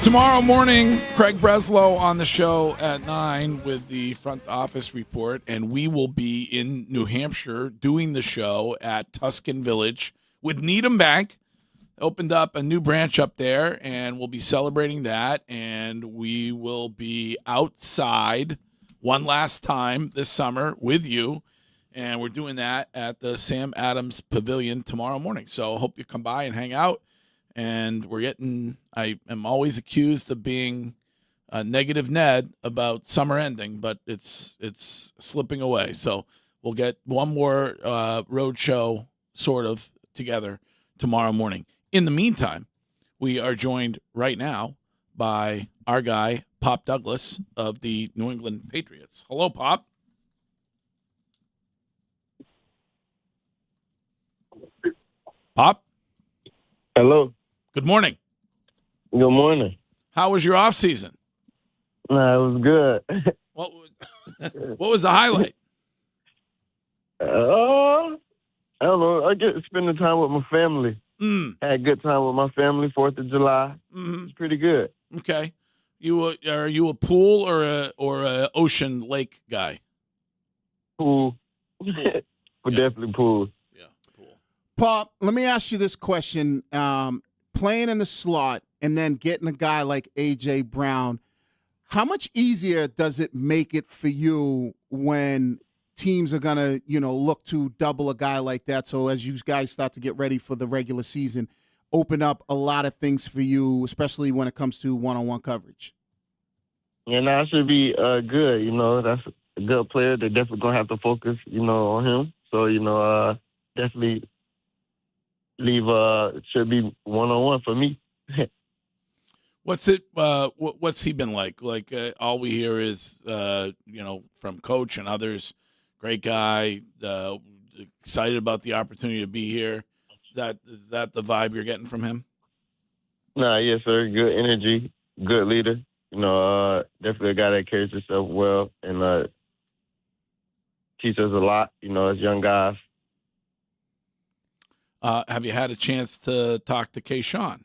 Tomorrow morning, Craig Breslow on the show at 9 with the front office report, and we will be in New Hampshire doing the show at Tuscan Village with Needham Bank. Opened up a new branch up there, and we'll be celebrating that, and we will be outside one last time this summer with you, and we're doing that at the Sam Adams Pavilion tomorrow morning. So I hope you come by and hang out. And I am always accused of being a negative Ned about summer ending, but it's slipping away. So we'll get one more road show sort of together tomorrow morning. In the meantime, we are joined right now by our guy, Pop Douglas of the New England Patriots. Hello, Pop. Pop? Hello. Good morning. Good morning. How was your off season? Nah, it was good. What was the highlight? I don't know. I get spending time with my family. Had a good time with my family. 4th of July. It's pretty good. Okay. Are you a pool or a ocean lake guy? Pool. Definitely pool. Pop, let me ask you this question. Playing in the slot and then getting a guy like A.J. Brown, how much easier does it make it for you when teams are going to, look to double a guy like that? So as you guys start to get ready for the regular season, open up a lot of things for you, especially when it comes to one-on-one coverage. Yeah, I should be good. That's a good player. They're definitely going to have to focus, on him. So, definitely should be one-on-one for me. What's he been like? Like all we hear is from coach and others, great guy, excited about the opportunity to be here. Is that the vibe you're getting from him? Nah, yes, sir. Good energy, good leader. Definitely a guy that carries himself well and teaches us a lot. As young guys. Have you had a chance to talk to Kayshawn?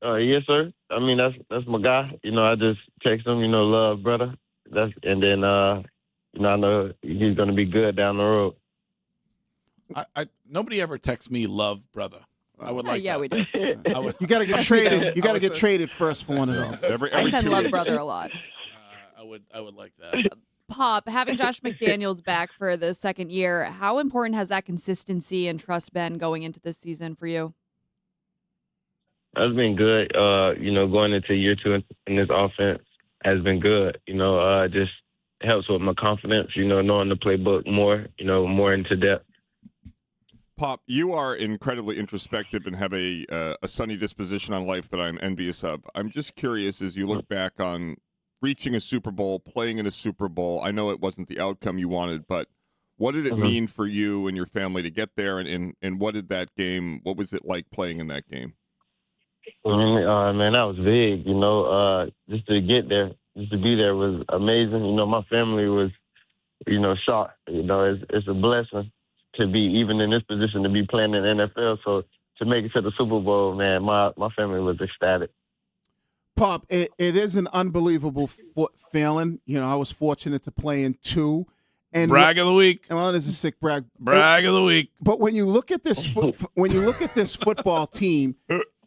Yes, sir. I mean, that's my guy. I just text him, love, brother. And then I know he's going to be good down the road. Nobody ever texts me love, brother. I would like that. we do. You got to get traded. You got to get traded first for one of those. I send love brother a lot. I would like that. Pop, having Josh McDaniels back for the second year, how important has that consistency and trust been going into this season for you? That's been good. Going into year 2 in this offense has been good. Just helps with my confidence, knowing the playbook more, more into depth. Pop, you are incredibly introspective and have a sunny disposition on life that I'm envious of. I'm just curious, as you look back on reaching a Super Bowl, playing in a Super Bowl, I know it wasn't the outcome you wanted, but what did it mean for you and your family to get there, and what was it like playing in that game? Man, that was big, just to get there, just to be there was amazing. My family was, shocked. It's a blessing to be even in this position, to be playing in the NFL. So to make it to the Super Bowl, man, my family was ecstatic. Pop, it is an unbelievable feeling. I was fortunate to play in 2. And brag of the week. Well, it is a sick brag. Brag of the week. But when you look at this, this football team,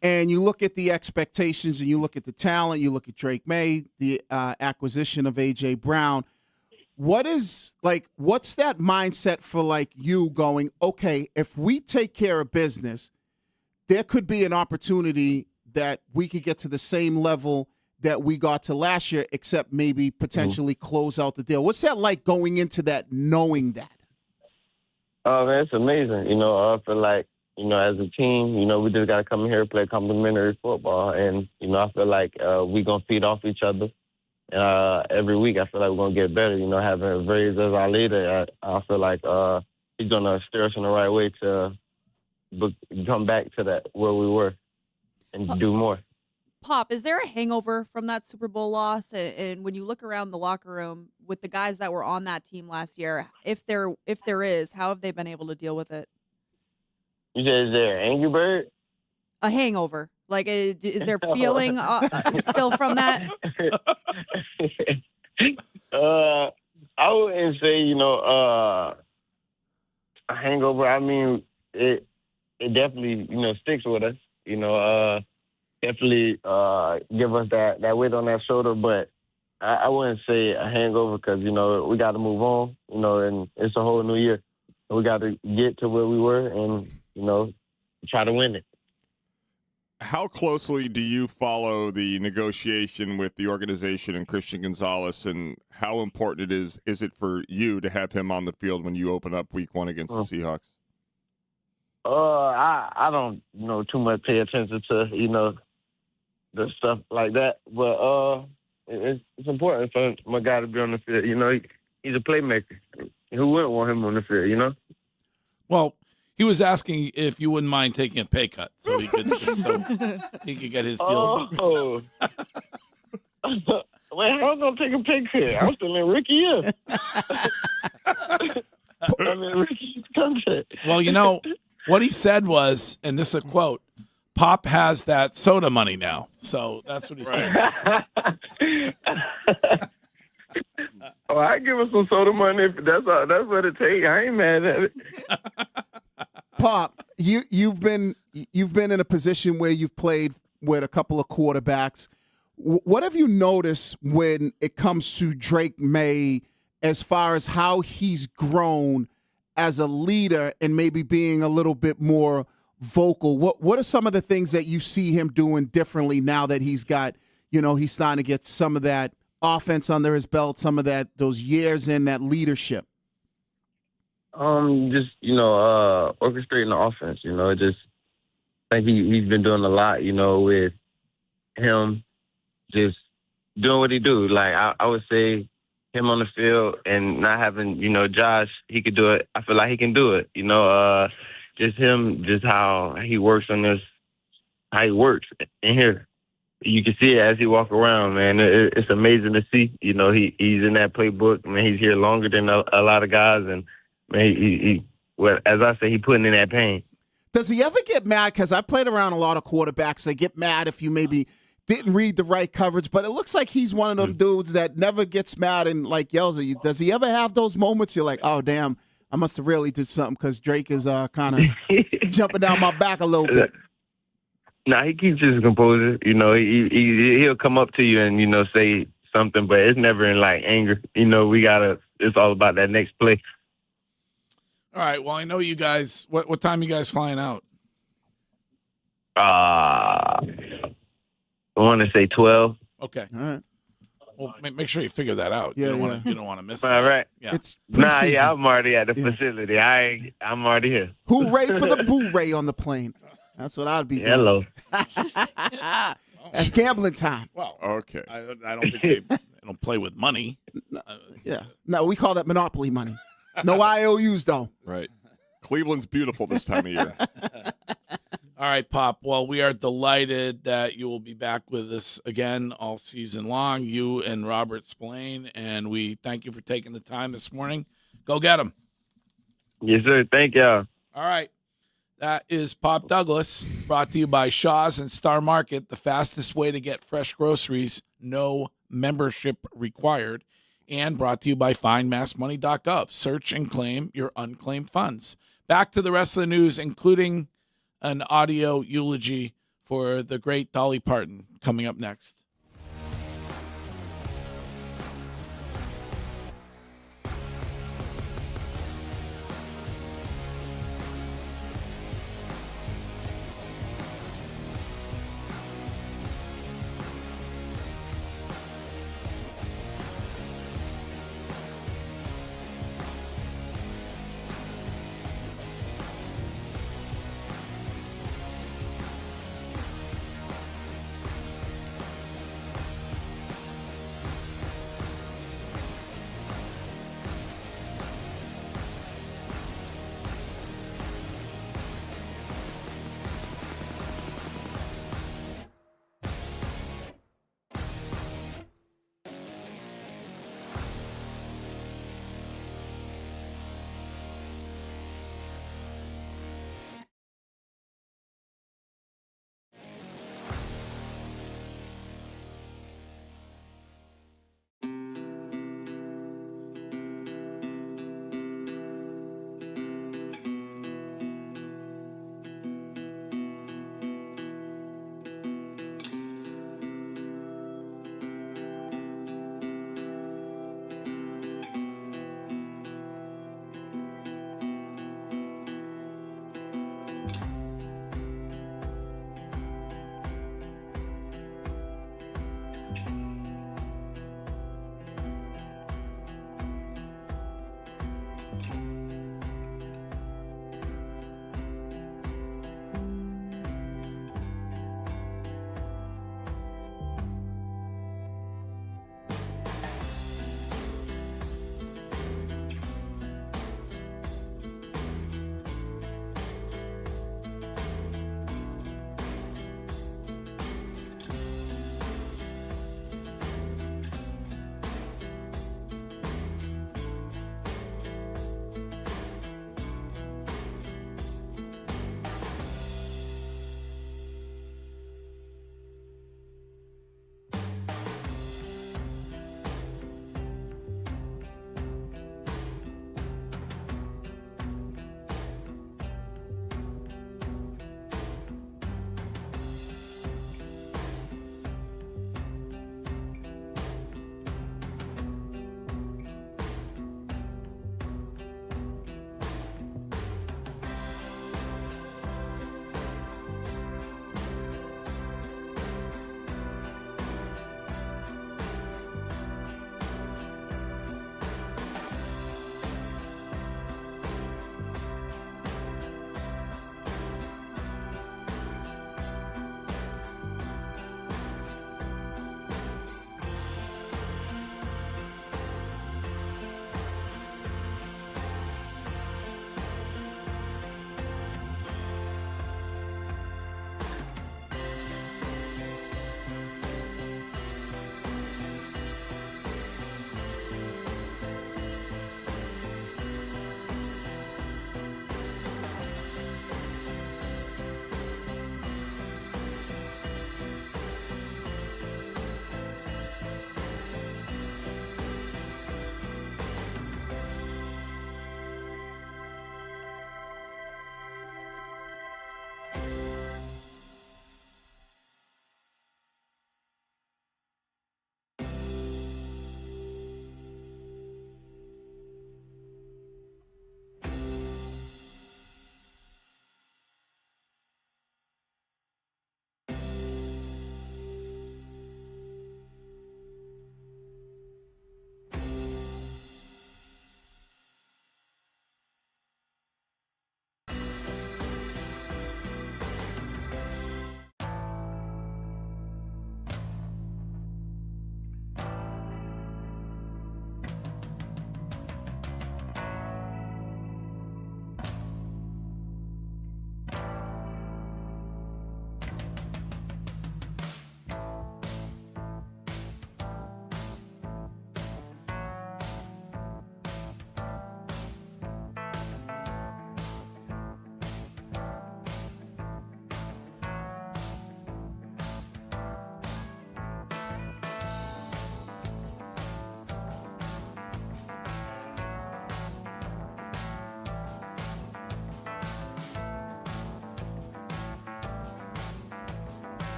and you look at the expectations, and you look at the talent, you look at Drake May, the acquisition of A.J. Brown, what's that mindset for you going, okay, if we take care of business, there could be an opportunity that we could get to the same level that we got to last year, except maybe potentially close out the deal. What's that like going into that, knowing that? Oh, man, it's amazing. I feel like, as a team, we just got to come in here and play complimentary football. And, I feel like we're going to feed off each other. Every week, I feel like we're going to get better. Having Vraze as our leader, I feel like he's going to steer us in the right way to come back to that where we were and do more. Pop, is there a hangover from that Super Bowl loss? And when you look around the locker room with the guys that were on that team last year, if there is, how have they been able to deal with it? You said, is there an Angry Bird? A hangover. Like, is there feeling still from that? I wouldn't say, a hangover. I mean, it definitely, sticks with us. Definitely give us that weight on that shoulder. But I wouldn't say a hangover because, we got to move on, and it's a whole new year. We got to get to where we were and, try to win it. How closely do you follow the negotiation with the organization and Christian Gonzalez, and how important is it for you to have him on the field when you open up week 1 against the Seahawks? I don't, too much pay attention to, the stuff like that. But it's important for my guy to be on the field. He's a playmaker. Who wouldn't want him on the field, Well, He was asking if you wouldn't mind taking a pay cut so he could get his deal. Oh. Wait, how am I going to take a pay cut? I'm still in rookie year. I'm in rookie contract. Well, you know, what he said was, and this is a quote, Pop has that soda money now. So that's what he said. Oh, I give him some soda money if that's what it takes. I ain't mad at it. Pop, you've been in a position where you've played with a couple of quarterbacks. What have you noticed when it comes to Drake May as far as how he's grown as a leader and maybe being a little bit more vocal? What are some of the things that you see him doing differently now that he's got, he's starting to get some of that offense under his belt, some of those years in that leadership? Just orchestrating the offense. Just I think he's been doing a lot. With him just doing what he do. Like I would say, him on the field and not having Josh, he could do it. I feel like he can do it. Just him, just how he works on this, how he works in here. You can see it as he walk around, man. It's amazing to see. He's in that playbook. Man, he's here longer than a lot of guys, and man, well, as I say, he putting in that pain. Does he ever get mad? Because I played around a lot of quarterbacks. They get mad if you maybe didn't read the right coverage, but it looks like he's one of them dudes that never gets mad and yells at you. Does he ever have those moments you're like, oh damn, I must have really did something because Drake is kind of jumping down my back a little bit? Nah, he keeps his composure. He'll come up to you and say something, but it's never in anger. It's all about that next play. All right. Well, I know you guys. What time are you guys flying out? I want to say 12. Okay. All right. Well, make sure you figure that out. Yeah, you don't want to miss all that. right. Yeah. It's preseason. Yeah, I'm already at the facility. I'm already here. Hooray for the Boo-ray on the plane. That's what I'd be doing. Hello. That's gambling time. Well, okay. I don't think they don't play with money. No, we call that Monopoly money. No IOUs, though. Right. Cleveland's beautiful this time of year. All right, Pop. Well, we are delighted that you will be back with us again all season long, you and Robert Spillane, and we thank you for taking the time this morning. Go get them. Yes, sir. Thank y'all. All right. That is Pop Douglas, brought to you by Shaw's and Star Market, the fastest way to get fresh groceries, no membership required, and brought to you by FindMassMoney.gov. Search and claim your unclaimed funds. Back to the rest of the news, including an audio eulogy for the great Dolly Parton coming up next.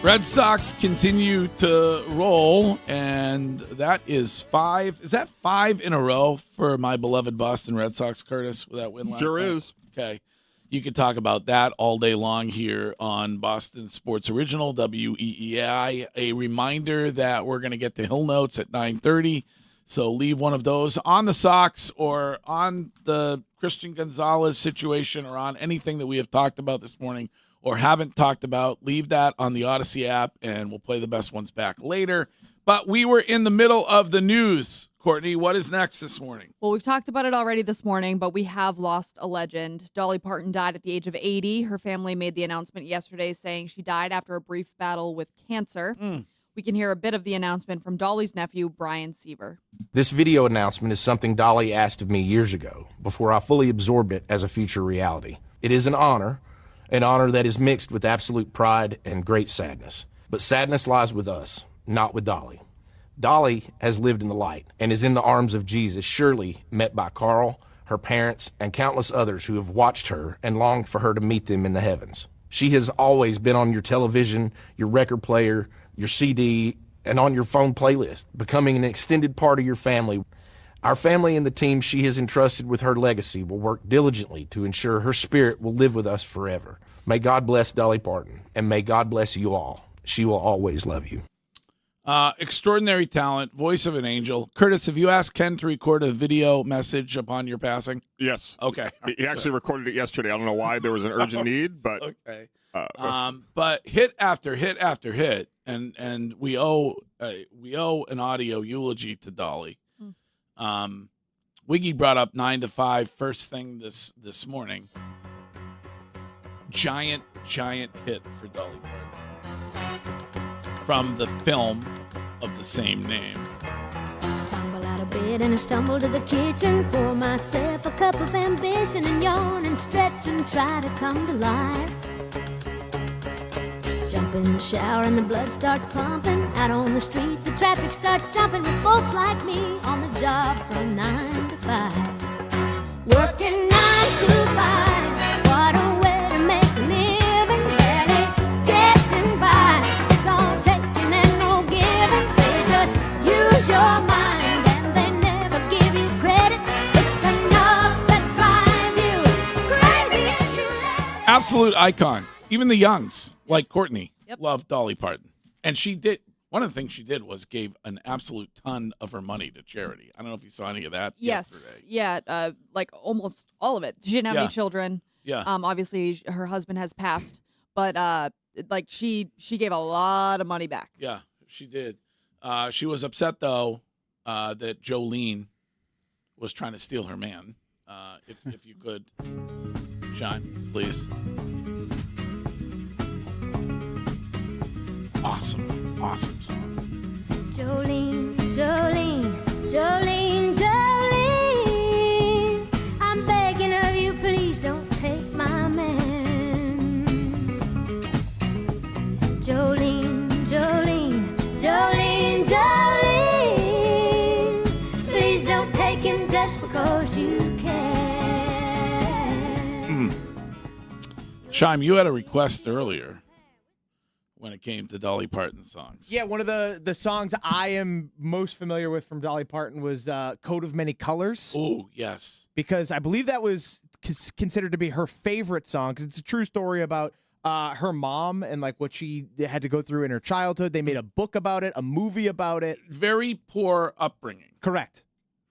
Red Sox continue to roll, and that is 5. Is that 5 in a row for my beloved Boston Red Sox, Curtis, with that win last Sure night? is. Okay. You could talk about that all day long here on Boston Sports Original, WEEI. A reminder that we're going to get the Hill Notes at 9:30, so leave one of those on the Sox or on the Christian Gonzalez situation or on anything that we have talked about this morning or haven't talked about. Leave that on the Odyssey app, and we'll play the best ones back later. But we were in the middle of the news. Courtney, what is next this morning? Well, we've talked about it already this morning, but we have lost a legend. Dolly Parton died at the age of 80. Her family made the announcement yesterday saying she died after a brief battle with cancer. We can hear a bit of the announcement from Dolly's nephew, Brian Siever. This video announcement is something Dolly asked of me years ago, before I fully absorbed it as a future reality. It is an honor that is mixed with absolute pride and great sadness. But sadness lies with us, not with Dolly. Dolly has lived in the light and is in the arms of Jesus, surely met by Carl, her parents, and countless others who have watched her and longed for her to meet them in the heavens. She has always been on your television, your record player, your CD, and on your phone playlist, becoming an extended part of your family. Our family and the team she has entrusted with her legacy will work diligently to ensure her spirit will live with us forever. May God bless Dolly Parton, and may God bless you all. She will always love you. Extraordinary talent, voice of an angel. Curtis, have you asked Ken to record a video message upon your passing? Yes. Okay. He actually recorded it yesterday. I don't know why there was an urgent need, but okay. But hit after hit after hit, and we owe an audio eulogy to Dolly. Wiggy brought up 9 to 5 first thing this morning. Giant hit for Dolly Parton from the film of the same name. Tumble out of bed and I stumble to the kitchen, pour myself a cup of ambition and yawn and stretch and try to come to life. Jump in the shower and the blood starts pumping. Out on the streets the traffic starts jumping with folks like me on the job from 9 to 5. Working 9 to 5, what a way to make a living, barely getting by. It's all taking and no giving, they just use your mind and they never give you credit. It's enough to drive you crazy if you let it. Absolute icon. Even the youngs, like Courtney, loved Dolly Parton. And she did. One of the things she did was gave an absolute ton of her money to charity. I don't know if you saw any of that yesterday. Yeah, like almost all of it. She didn't have any children. Yeah. Obviously, her husband has passed, but like she gave a lot of money back. Yeah, she did. She was upset though that Jolene was trying to steal her man. If you could, Shine, please. Awesome song. Jolene, Jolene, Jolene, Jolene, I'm begging of you, please don't take my man. Jolene, Jolene, Jolene, Jolene, please don't take him just because you can. Shime, you had a request earlier when it came to Dolly Parton songs. Yeah, one of the songs I am most familiar with from Dolly Parton was Coat of Many Colors. Oh, yes. Because I believe that was considered to be her favorite song, because it's a true story about her mom and like what she had to go through in her childhood. They made a book about it, a movie about it. Very poor upbringing. Correct.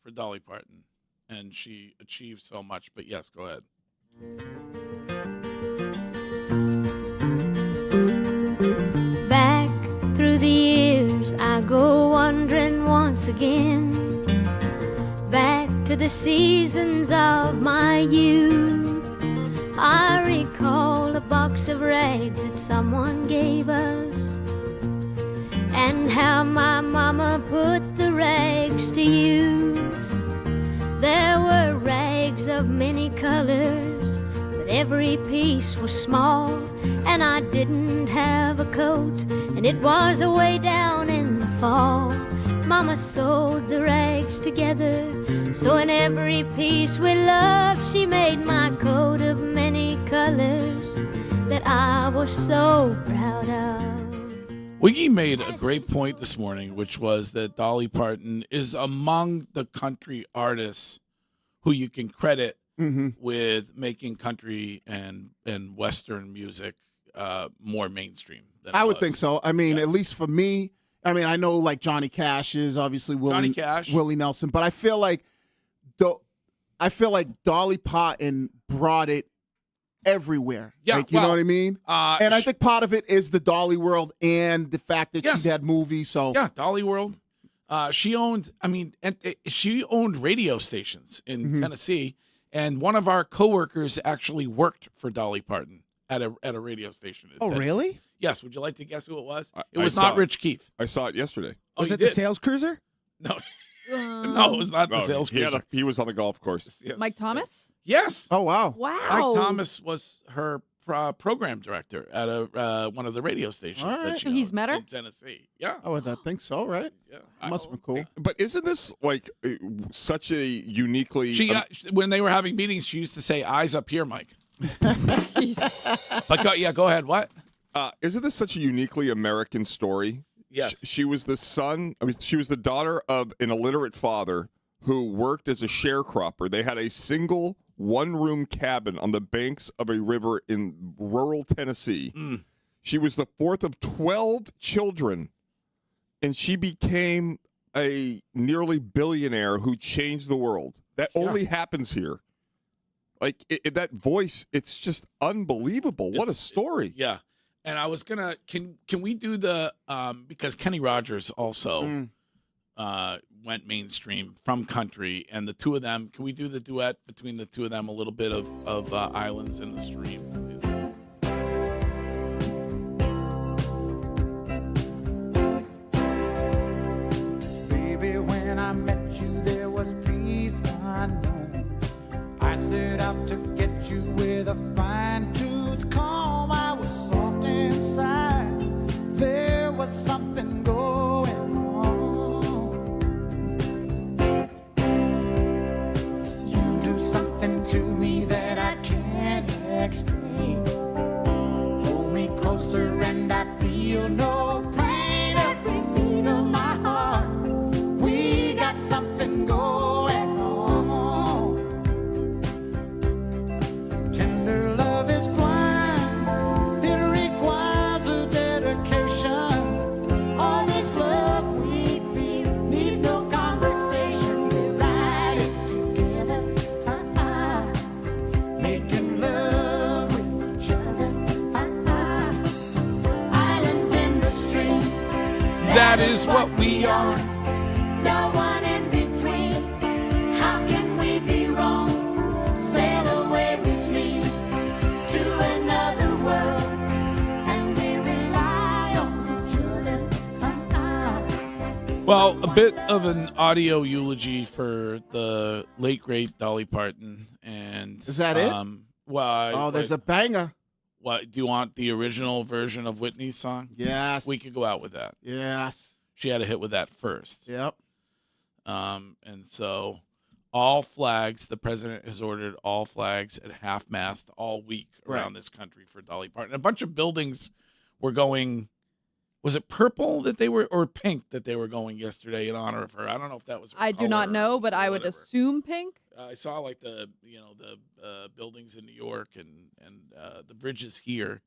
For Dolly Parton. And she achieved so much. But yes, go ahead. Back through the years I go wandering once again, back to the seasons of my youth. I recall a box of rags that someone gave us, and how my mama put the rags to use. There were rags of many colors, but every piece was small, and I didn't have a coat, and it was away down in the fall. Mama sewed the rags together, so in every piece with love she made my coat of many colors that I was so proud of. Wiggy made a great point this morning, which was that Dolly Parton is among the country artists who you can credit with making country and Western music more mainstream. Than I would think so. I mean, at least for me, I mean, I know like Johnny Cash is obviously Willie Nelson, but I feel like Dolly Parton brought it everywhere. Yeah, like, you know what I mean? And I think part of it is the Dolly World and the fact that she had movies. So yeah, Dolly World. She owned radio stations in Tennessee, and one of our coworkers actually worked for Dolly Parton at a radio station. In Tennessee. Really? Yes. Would you like to guess who it was? It was not Rich Keefe. I saw it yesterday. Was it the sales cruiser? No. No, it was not the sales cruiser. He was on the golf course. Yes. Mike Thomas? Yes. Oh, wow. Wow. Mike Thomas was her program director at one of the radio stations. All right. That she He's owned met her? in Tennessee. Yeah. I would think so, right? Yeah. Must have been cool. But isn't this like such a uniquely? When they were having meetings, she used to say, "Eyes up here, Mike." But go ahead. What? Isn't this such a uniquely American story? Yes. She was the she was the daughter of an illiterate father who worked as a sharecropper. They had a single one-room cabin on the banks of a river in rural Tennessee. She was the fourth of 12 children, and she became a nearly billionaire who changed the world. That only happens here. Like, that voice, it's just unbelievable. What a story. Yeah. And I was gonna can we do the because Kenny Rogers also went mainstream from country, and the two of them, can we do the duet between the two of them, a little bit of Islands in the Stream, please? Baby, when I met you there was peace unknown. I set out to get you with a fine-tooth comb. I was soft inside. There was something going on. You do something to me that I can't explain. Hold me closer and I feel no pain. Every beat of my heart, we got something going on. Tender love is blind, it requires a dedication. All this love we feel needs no conversation. We ride it together, making love with each other. Islands in the stream, That is what we are. no one in between. How can we be wrong? Sail away with me to another world, and we rely on each other. Well, a bit of an audio eulogy for the late great Dolly Parton, and Is that it? Well, There's a banger. What do you want? The original version of Whitney's song? Yes. We could go out with that. Yes. She had a hit with that first. Yep. And so all flags, the president has ordered all flags at half-mast all week around this country for Dolly Parton. A bunch of buildings were going, was it purple that they were, or pink that they were going yesterday in honor of her? I don't know if that was her I do not color know, but or I would whatever. assume pink. I saw like the buildings in New York and the bridges here.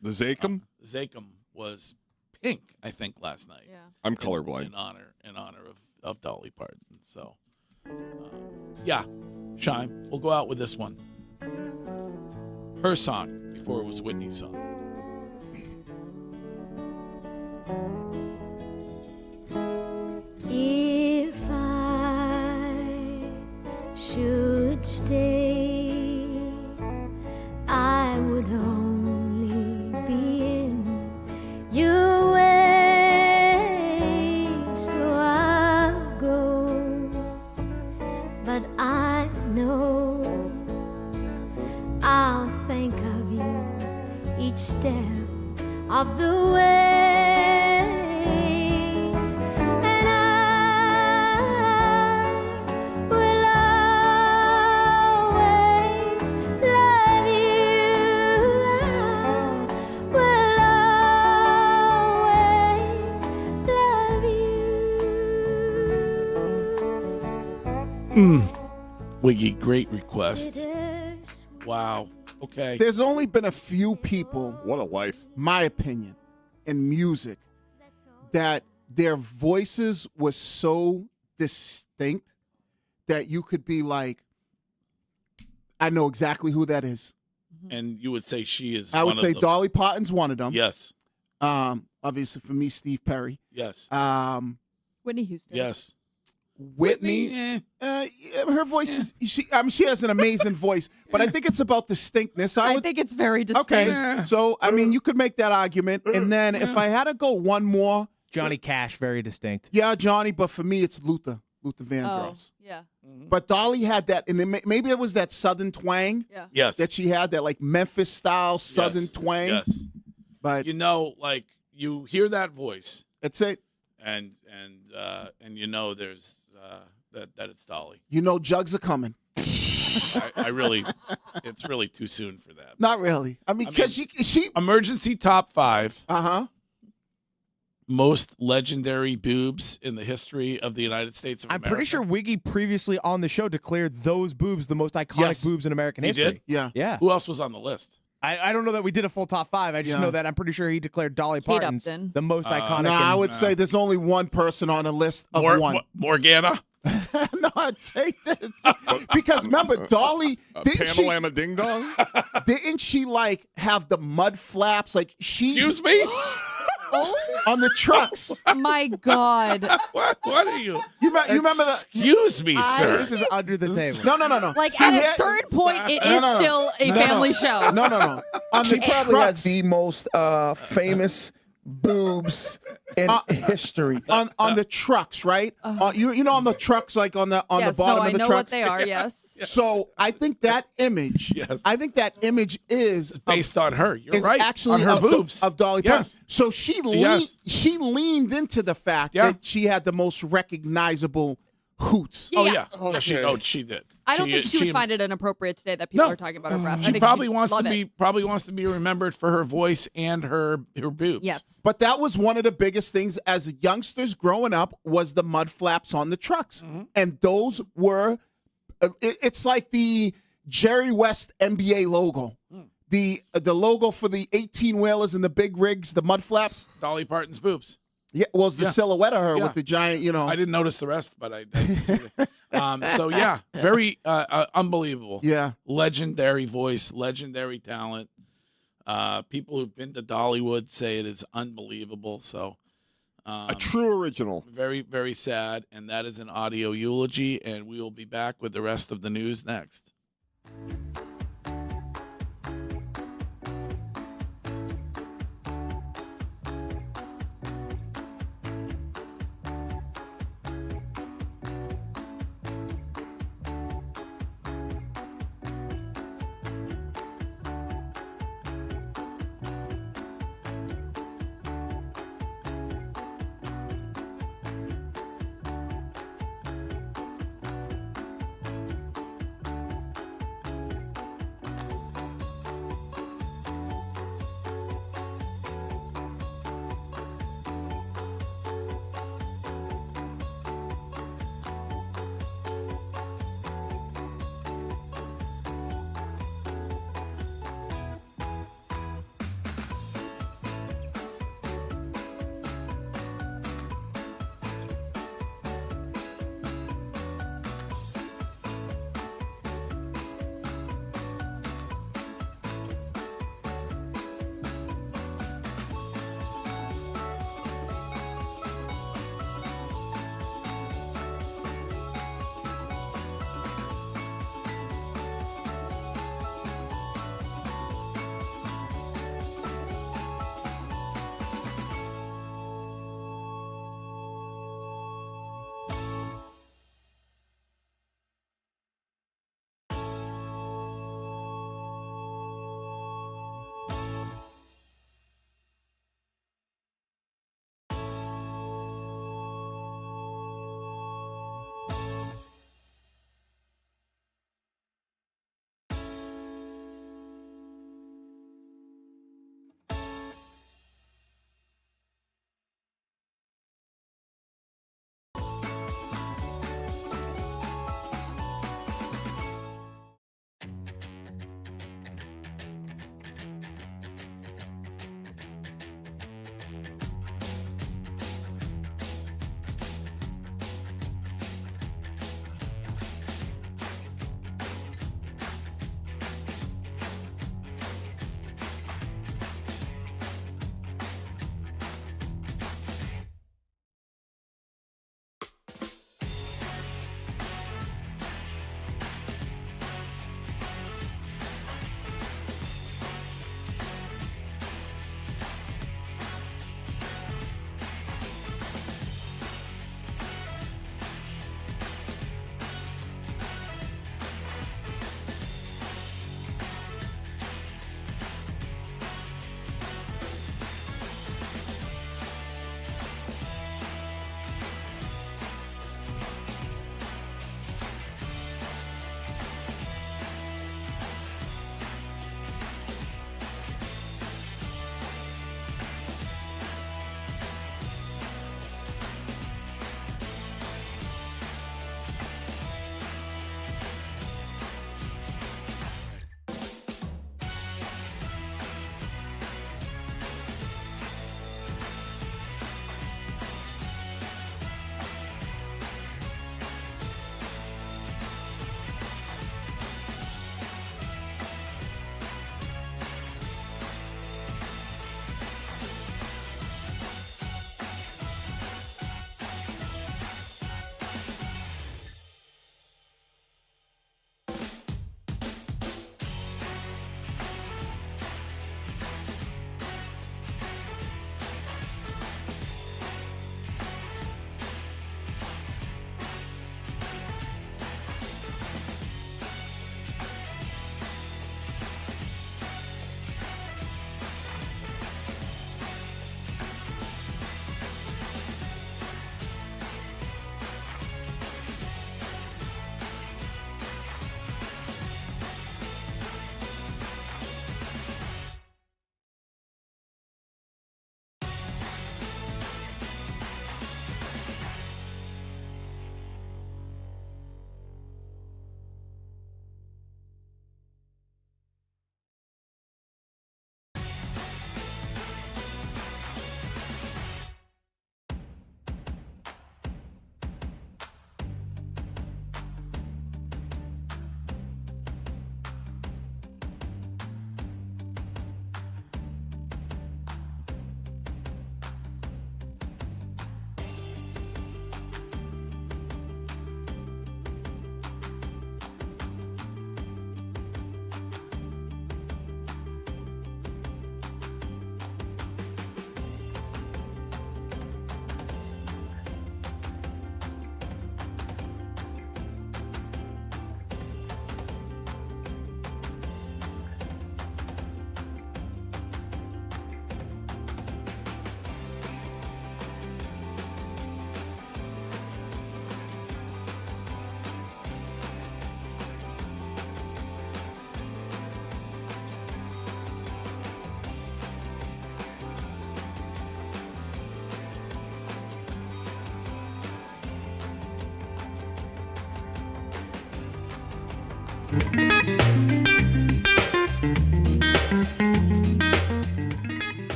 The Zachem? Zachem was pink, I think, last night. Yeah. I'm colorblind. In honor of Dolly Parton. So, yeah, Shime, we'll go out with this one. Her song before it was Whitney's song. If I should stay, I would only be in your way. So I'll go, but I know I'll think of you each step of the way. And I will always love you. I will Wiggy, great request. Wow. Okay. There's only been a few people, What a life. my opinion, in music that their voices were so distinct that you could be like, I know exactly who that is. And you would say she is. I would one say of them. Dolly Parton's one of them. Yes. Obviously for me, Steve Perry. Yes. Whitney Houston. Yes. Whitney, her voice is. She has an amazing voice, but I think it's about distinctness. I think it's very distinct. Okay, so I mean, you could make that argument, and then if I had to go one more, Johnny Cash, very distinct. yeah, Johnny, but for me, it's Luther Vandross. Yeah. But Dolly had that, and maybe it was that Southern twang. Yeah. Yes. That she had, that like Memphis style Southern twang. Yes. But like you hear that voice. That's it. And there's that it's Dolly. Jugs are coming. I really, it's really too soon for that. Not really. I mean, because she emergency top 5. Uh-huh. Most legendary boobs in the history of the United States of I'm America. pretty sure Wiggy previously on the show declared those boobs the most iconic boobs in American He history. did? Yeah. Yeah. Who else was on the list? I don't know that we did a full top 5. I just know that I'm pretty sure he declared Dolly Parton's Upton. the most iconic. No, I would say there's only one person on a list of one. Morgana? No, I'd say this. Because remember, Dolly, Pamela Ding Dong? Didn't she like have the mud flaps? Like she Excuse me? on the trucks. My God. What are you? You remember that? Excuse me, sir. This is under the table. No. Like See, at here- a certain point, it is No. still a family show. No. On She the probably has trucks. the most famous boobs in history. On the trucks, right? You know, on the trucks, like on the Yes, bottom no, of the I know trucks. what they are, yes. So I think that image. Yes. I think that image is Based on her. You're is right. actually on her of, boobs. of Dolly Parton. Yes. So she Yes. leaned into the fact Yeah. that she had the most recognizable hoots. Oh yeah. She did. I don't think she would find it inappropriate today that people are talking about her breasts. I She think probably she'd wants love to it. be remembered for her voice and her boobs. Yes. But that was one of the biggest things as youngsters growing up was the mud flaps on the trucks. And those were it's like the Jerry West NBA logo. The logo for the 18-wheelers and the big rigs, the mud flaps. Dolly Parton's boobs. Yeah, was the silhouette of her Yeah. with the giant, I didn't notice the rest, but I did see it. So yeah, very unbelievable. Yeah. Legendary voice, legendary talent. People who've been to Dollywood say it is unbelievable. So A true original. very, very sad. And that is an audio eulogy. And we will be back with the rest of the news next.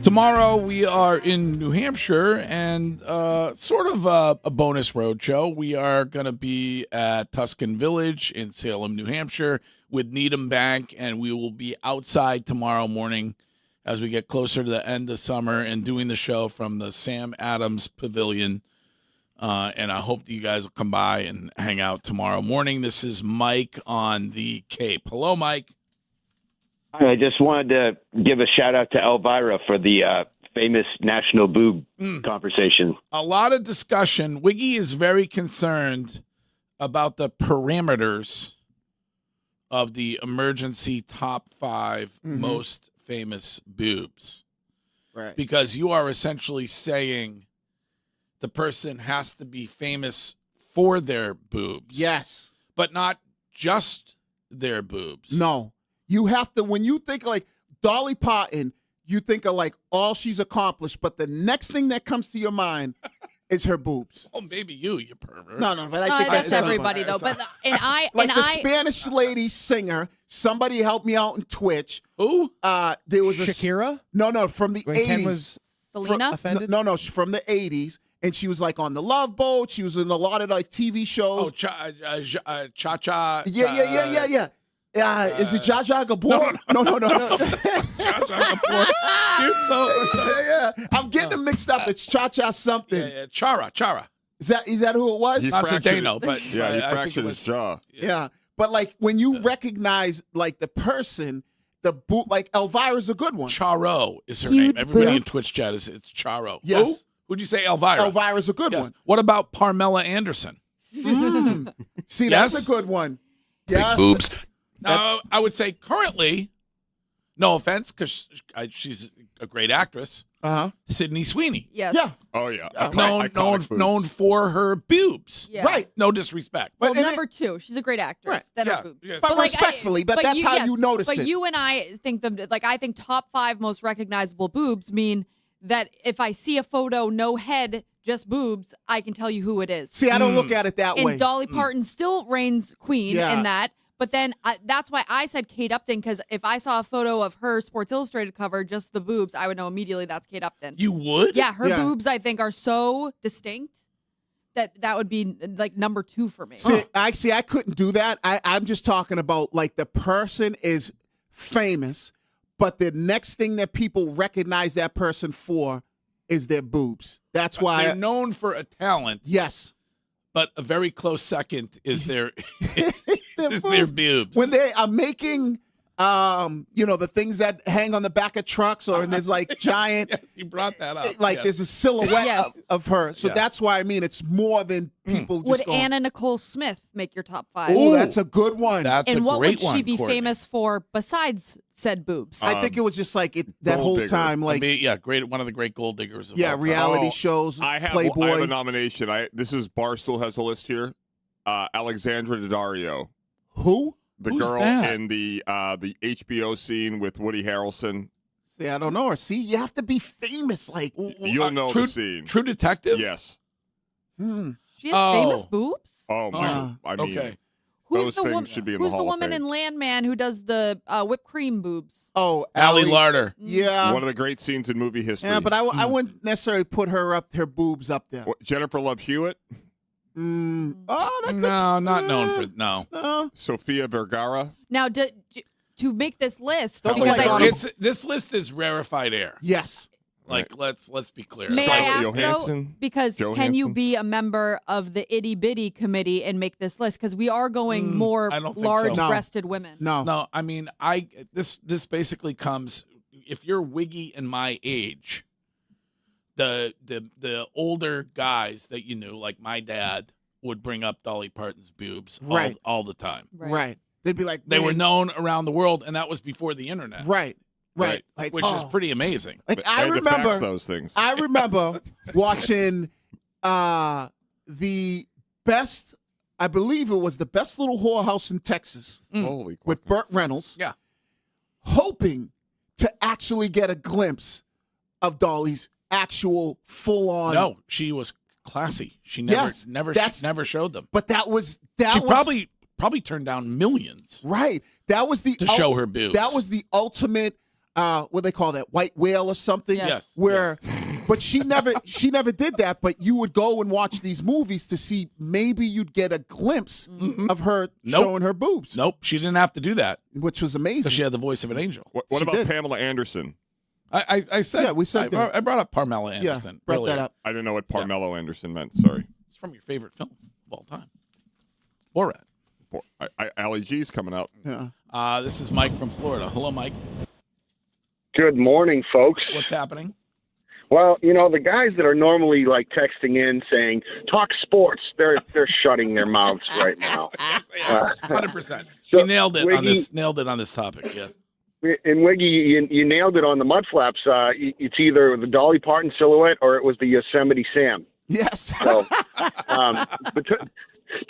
Tomorrow we are in New Hampshire and sort of a bonus road show. We are going to be at Tuscan Village in Salem, New Hampshire with Needham Bank, and we will be outside tomorrow morning as we get closer to the end of summer and doing the show from the Sam Adams Pavilion. And I hope that you guys will come by and hang out tomorrow morning. This is Mike on the Cape. Hello, Mike. I just wanted to give a shout out to Elvira for the famous national boob conversation. A lot of discussion. Wiggy is very concerned about the parameters of the emergency top 5 most famous boobs. Right. Because you are essentially saying the person has to be famous for their boobs. Yes. But not just their boobs. No. You have to, when you think like Dolly Parton, you think of like all she's accomplished, but the next thing that comes to your mind is her boobs. Oh, maybe you pervert. No, but I think that's everybody though. But Spanish lady singer. Somebody help me out in Twitch. Who? There was Shakira? No, from the When 80s. Ken was Selena? offended? No, from the 80s. And she was like on the Love Boat. She was in a lot of like TV shows. Oh, Cha-Cha. Yeah. Is it Zsa Zsa Gabor? No. You're so... Yeah. I'm getting them mixed up. It's Cha-Cha something. Yeah. Chara. Is that who it was? Not Dano, but Yeah, he I think fractured it his was, jaw. Yeah. But like when you recognize like the person, the boot, like Elvira's a good one. Charo is her Huge name. Everybody in boobs. Twitch chat it's Charo. Yes. Who? Who'd you say, Elvira? Elvira's a good Yes. one. What about Parmela Anderson? See, Yes? that's a good one. Big Yes. boobs. Now, I would say currently, no offense, because she's a great actress, Sydney Sweeney. Yes. Yeah. Oh, yeah. Known for her boobs. Yeah. Right. No disrespect. Well, and number 2, she's a great actress. Right. Then Yeah, her boobs. yes. But respectfully, but that's how you notice but it. you and I think I think top 5 most recognizable boobs mean that if I see a photo, no head, just boobs, I can tell you who it is. See, I don't look at it that way. And Dolly Parton still reigns queen Yeah. in that. But then that's why I said Kate Upton, because if I saw a photo of her Sports Illustrated cover, just the boobs, I would know immediately that's Kate Upton. You would? Yeah, her Yeah. boobs, I think, are so distinct that would be like number 2 for me. See, I couldn't do that. I'm just talking about like the person is famous, but the next thing that people recognize that person for is their boobs. That's why They're known for a talent, yes. but a very close second is their is their boobs. When they are making the things that hang on the back of trucks, or there's like giant, Yes, you brought that up. like Yes. there's a silhouette Yes. of her. So Yeah. that's why I mean it's more than people Would just going, Anna Nicole Smith make your top 5? oh, that's a good one. That's And a what great would she one, be Courtney. famous for besides said boobs? I think it was just like that Gold whole digger. time, like Great, one of the great gold diggers. Of yeah, all time. reality Oh, shows, I have Playboy. a nomination. This is Barstool has a list here. Alexandra Daddario, Who? the Who's girl that? in the HBO scene with Woody Harrelson. See, I don't know her. See, you have to be famous, like You'll know True, the scene. True Detective? Yes. She has famous boobs? Oh my! I mean, okay. those things should be in the Who's Hall the of woman Fame. in Landman who does the whipped cream boobs? oh, Allie Larder. Yeah, One of the great scenes in movie history. yeah, but I wouldn't necessarily put her boobs up there. Jennifer Love Hewitt, Oh, that could, No, not known for no. Sofia Vergara. Now, to make this list, Those are because like I on- think This list is rarefied air. yes. Like let's be clear. May I Scarlett ask, though, Johansson, because can Johansson. you be a member of the itty bitty committee and make this list? Because we are going more I don't think so. large-breasted women. No. No, I mean this basically comes if you're Wiggy and my age, the older guys that you knew, like my dad, would bring up Dolly Parton's boobs Right. all the time. Right. They'd be like, They were "Man." known around the world, and that was before the internet. Right. Like, which is pretty amazing. Like They I had to remember fax those things. I remember watching the best. I believe it was the best little whorehouse in Texas Holy with Burt Reynolds. Yeah. Hoping to actually get a glimpse of Dolly's actual full-on. No, she was classy. She never Yes, never that's- never showed them. But that was She probably probably turned down millions. Right. That was the to show her boobs. That was the ultimate. What do they call that? White whale or something? Yes. Where, but she never did that. But you would go and watch these movies to see maybe you'd get a glimpse of her showing her boobs. Nope, she didn't have to do that, which was amazing. So she had the voice of an angel. What about Pamela Anderson? I said. Yeah, we said that. I brought up Pamela Anderson. brought earlier. that up. I didn't know what Parmello Anderson meant. Sorry. It's from your favorite film of all time, Borat. Ali G's coming out. Yeah. This is Mike from Florida. Hello, Mike. Good morning, folks. What's happening? Well, the guys that are normally like texting in saying "talk sports," they're shutting their mouths right now. 100%. So, You nailed it on Wiggy- this. Nailed it on this topic. Yes. And Wiggy, you nailed it on the mud flaps. It's either the Dolly Parton silhouette or it was the Yosemite Sam. Yes. So, but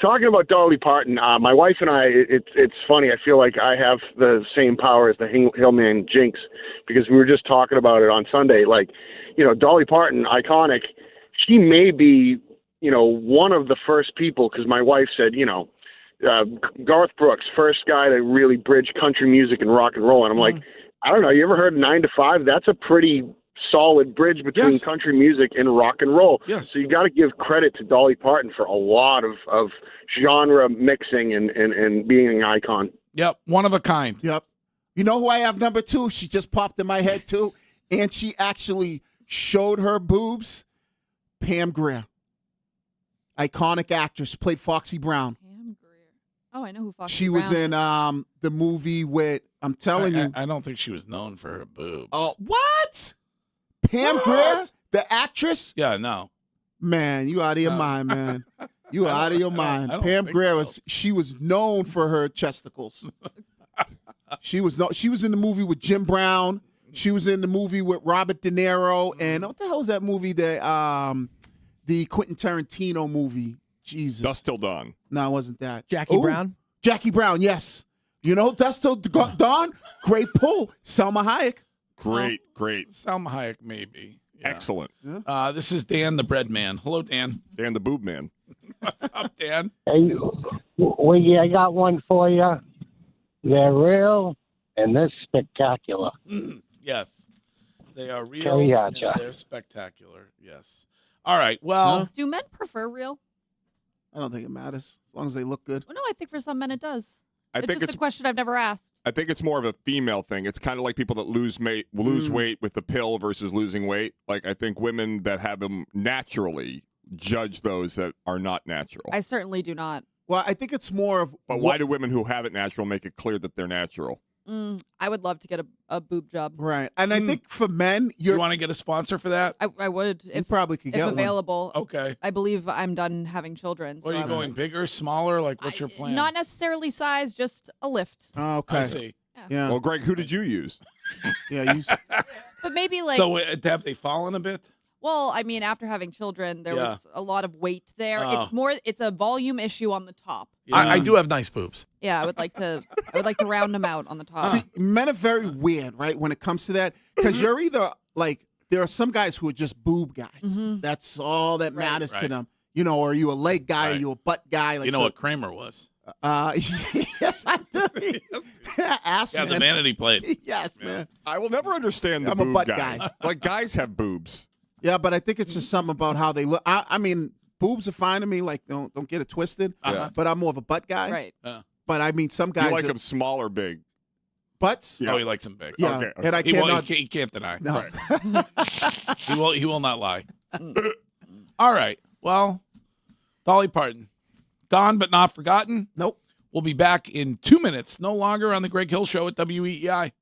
talking about Dolly Parton, my wife and I, it's funny. I feel like I have the same power as the Hillman Jinx because we were just talking about it on Sunday. Like, Dolly Parton, iconic. She may be, one of the first people because my wife said, Garth Brooks, first guy to really bridge country music and rock and roll. And I'm like, I don't know. You ever heard 9 to 5? That's a pretty solid bridge between country music and rock and roll. Yes. So you got to give credit to Dolly Parton for a lot of genre mixing and being an icon. Yep. One of a kind. Yep. You know who I have number 2? She just popped in my head too, and she actually showed her boobs. Pam Grier, iconic actress, played Foxy Brown. Pam Grier. Oh, I know who Foxy She Brown was in the movie with. I'm telling you. I don't think she was known for her boobs. Oh, what? Pam Grier, the actress? Yeah, no. Man, you out of your mind, man. You out of your mind. I don't Pam think Grier so. she was known for her chesticles. She was in the movie with Jim Brown. She was in the movie with Robert De Niro. And what the hell was that movie? The Quentin Tarantino movie. Jesus. Dusk Till Dawn. No, it wasn't that. Jackie Brown? Jackie Brown, yes. Dusk Till Dawn? Great pull. Selma Hayek. Great. Salma Hayek, maybe. Yeah. Excellent. This is Dan, the bread man. Hello, Dan. Dan, the boob man. What's up, Dan? Hey, Wiggy, I got one for you. They're real and they're spectacular. Yes. They are real Carry on, and Josh. they're spectacular. Yes. All right. Well, Do men prefer real? I don't think it matters as long as they look good. Well, no, I think for some men it does. I think just it's a question I've never asked. I think it's more of a female thing. It's kind of like people that lose weight with the pill versus losing weight. Like I think women that have them naturally judge those that are not natural. I certainly do not. Well, I think it's more of. But why do women who have it natural make it clear that they're natural? I would love to get a boob job. Right. And I think for men, you want to get a sponsor for that? I would. You probably could get if one. available. Okay. I believe I'm done having children. What are you going bigger, smaller? Like, what's your plan? Not necessarily size, just a lift. Oh, okay. I see. Yeah. Well, Greg, who did you use? Yeah. But maybe like. So have they fallen a bit? Well, I mean, after having children, there was a lot of weight there. Oh. It's a volume issue on the top. I do have nice boobs. Yeah, I would like to round them out on the top. See, men are very weird, right, when it comes to that. Because you're either like, there are some guys who are just boob guys. That's all that matters to Right. them. Are you a leg guy? Are you a butt guy? Like, You know what Kramer was? Yes, I do. Ass Yeah, man. the vanity plate. Yes, man. I will never understand the I'm a boob butt guy. guy. Like guys have boobs. Yeah, but I think it's just something about how they look. I mean, boobs are fine to me. Like, don't get it twisted. But I'm more of a butt guy. Right. But I mean, some guys You like are them small or big? butts. Oh, he likes them big. Yeah, Okay. and I He cannot. he can't deny. No. He will not lie. All right. Well, Dolly Parton, gone but not forgotten. Nope. We'll be back in 2 minutes. No longer on the Greg Hill Show at WEEI.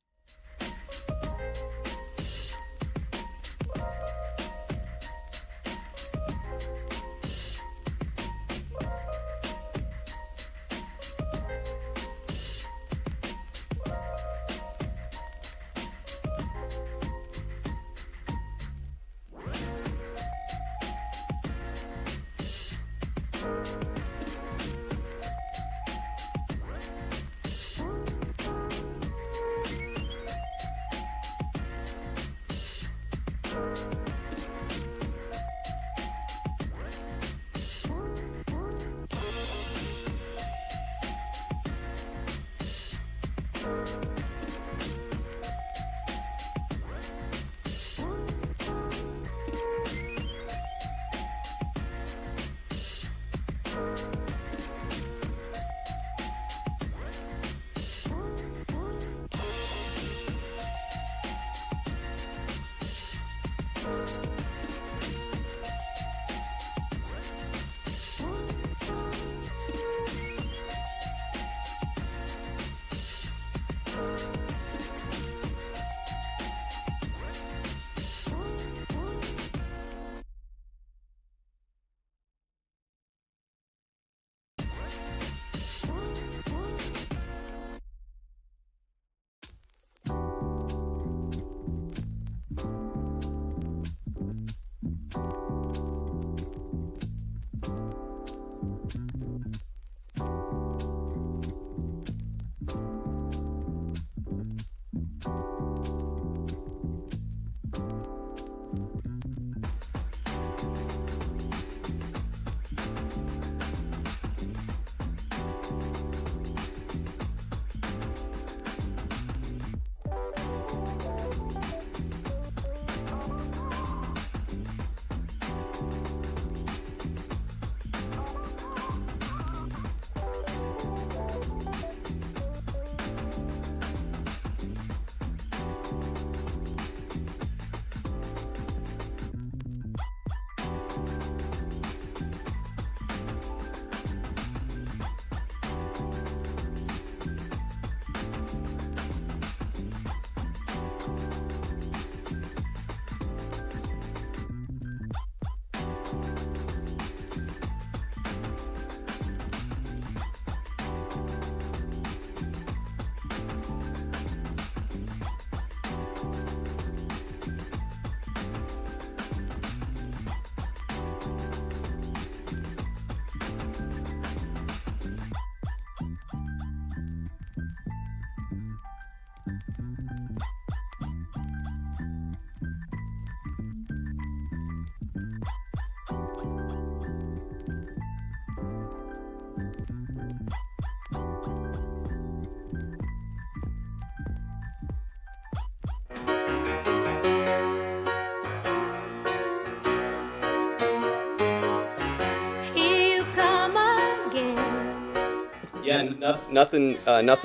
Yeah, nothing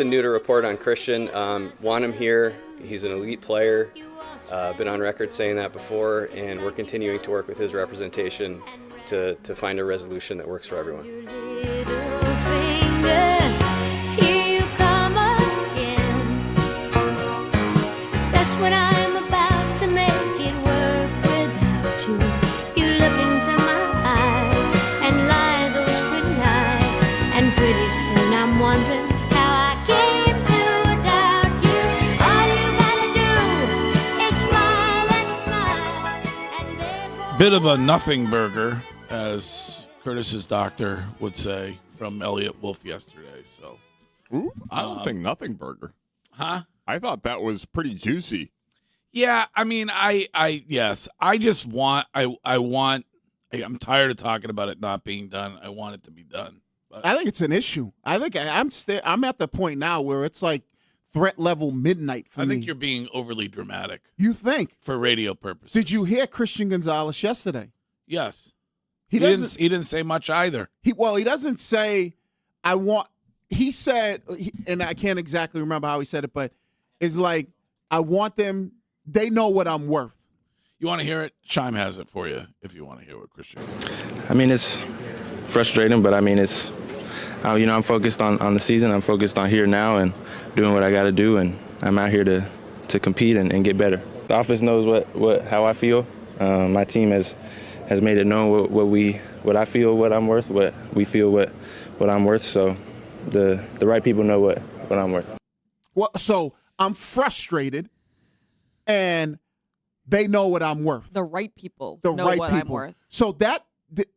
new to report on Christian. Want him here. He's an elite player. Been on record saying that before, and we're continuing to work with his representation to find a resolution that works for everyone. Just when I'm about to make it work without you, you look into my eyes and lie those pretty lies, and pretty soon I'm wondering how I came to doubt you. All you gotta do is smile and smile. Bit of a nothing burger, as Curtis's doctor would say, from Elliot Wolf yesterday. So, I don't think nothing burger. Huh? I thought that was pretty juicy. Yeah, I mean, yes, I just want, I'm tired of talking about it not being done. I want it to be done. But I think it's an issue. I think I'm at the point now where it's like threat level midnight for me. I think you're being overly dramatic. You think? For radio purposes. Did you hear Christian Gonzalez yesterday? Yes. He didn't say much either. He doesn't say, he said, and I can't exactly remember how he said it, but it's like, I want them, they know what I'm worth. You want to hear it? Chime has it for you if you want to hear what Christian. I mean, it's frustrating, but I mean, it's, I'm focused on the season. I'm focused on here now and doing what I got to do, and I'm out here to compete and get better. The office knows how I feel. My team has made it known what I feel, what I'm worth, what we feel, what I'm worth. So the right people know what I'm worth. Well, so I'm frustrated, and they know what I'm worth. The right people The know right what people. I'm worth. So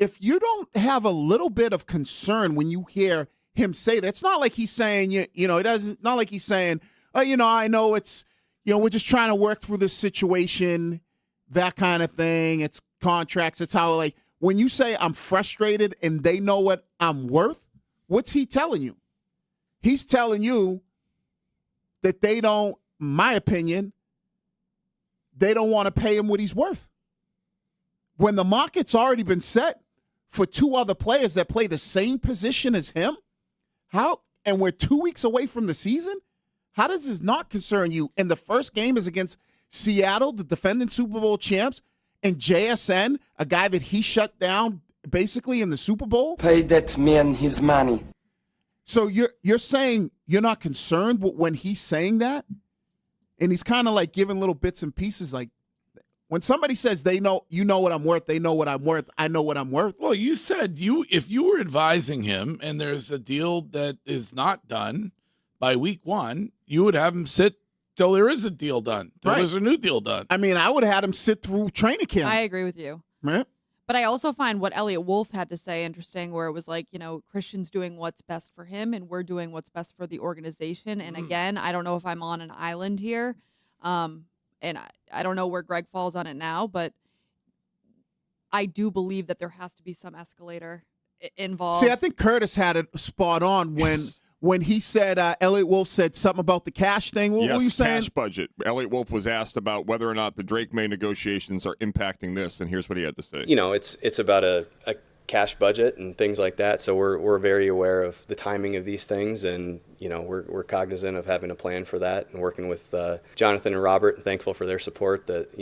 if you don't have a little bit of concern when you hear him say that, it's not like he's saying, it doesn't, not like he's saying, I know it's, we're just trying to work through this situation, that kind of thing. It's contracts. It's how, like, when you say I'm frustrated and they know what I'm worth, what's he telling you? He's telling you that they don't, my opinion, they don't want to pay him what he's worth. When the market's already been set for two other players that play the same position as him, and we're 2 weeks away from the season, how does this not concern you? And the first game is against Seattle, the defending Super Bowl champs, And JSN, a guy that he shut down basically in the Super Bowl. Pay that man his money. So you're saying you're not concerned when he's saying that? And he's kind of like giving little bits and pieces. Like when somebody says they know, you know what I'm worth, they know what I'm worth, I know what I'm worth. Well, you said if you were advising him and there's a deal that is not done by week 1, you would have him sit till there is a deal done, till there's a new deal done. I mean, I would have had him sit through training camp. I agree with you. Right? But I also find what Elliot Wolf had to say interesting, where it was like, Christian's doing what's best for him and we're doing what's best for the organization. And again, I don't know if I'm on an island here. And I don't know where Greg falls on it now, but I do believe that there has to be some escalator involved. See, I think Curtis had it spot on when he said, Elliot Wolf said something about the cash thing. What were you saying? Cash budget. Elliot Wolf was asked about whether or not the Drake May negotiations are impacting this, and here's what he had to say. It's about a cash budget and things like that. So we're very aware of the timing of these things, and we're cognizant of having a plan for that, and working with Jonathan and Robert, and thankful for their support that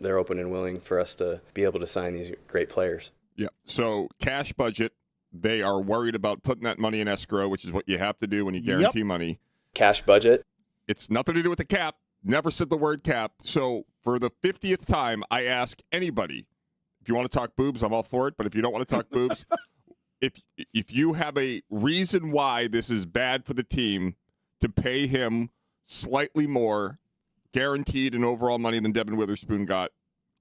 they're open and willing for us to be able to sign these great players. Yeah. So cash budget. They are worried about putting that money in escrow, which is what you have to do when you guarantee money. Cash budget. It's nothing to do with the cap. Never said the word cap. So for the 50th time, I ask anybody, if you want to talk boobs, I'm all for it. But if you don't want to talk boobs, if you have a reason why this is bad for the team to pay him slightly more guaranteed and overall money than Devin Witherspoon got,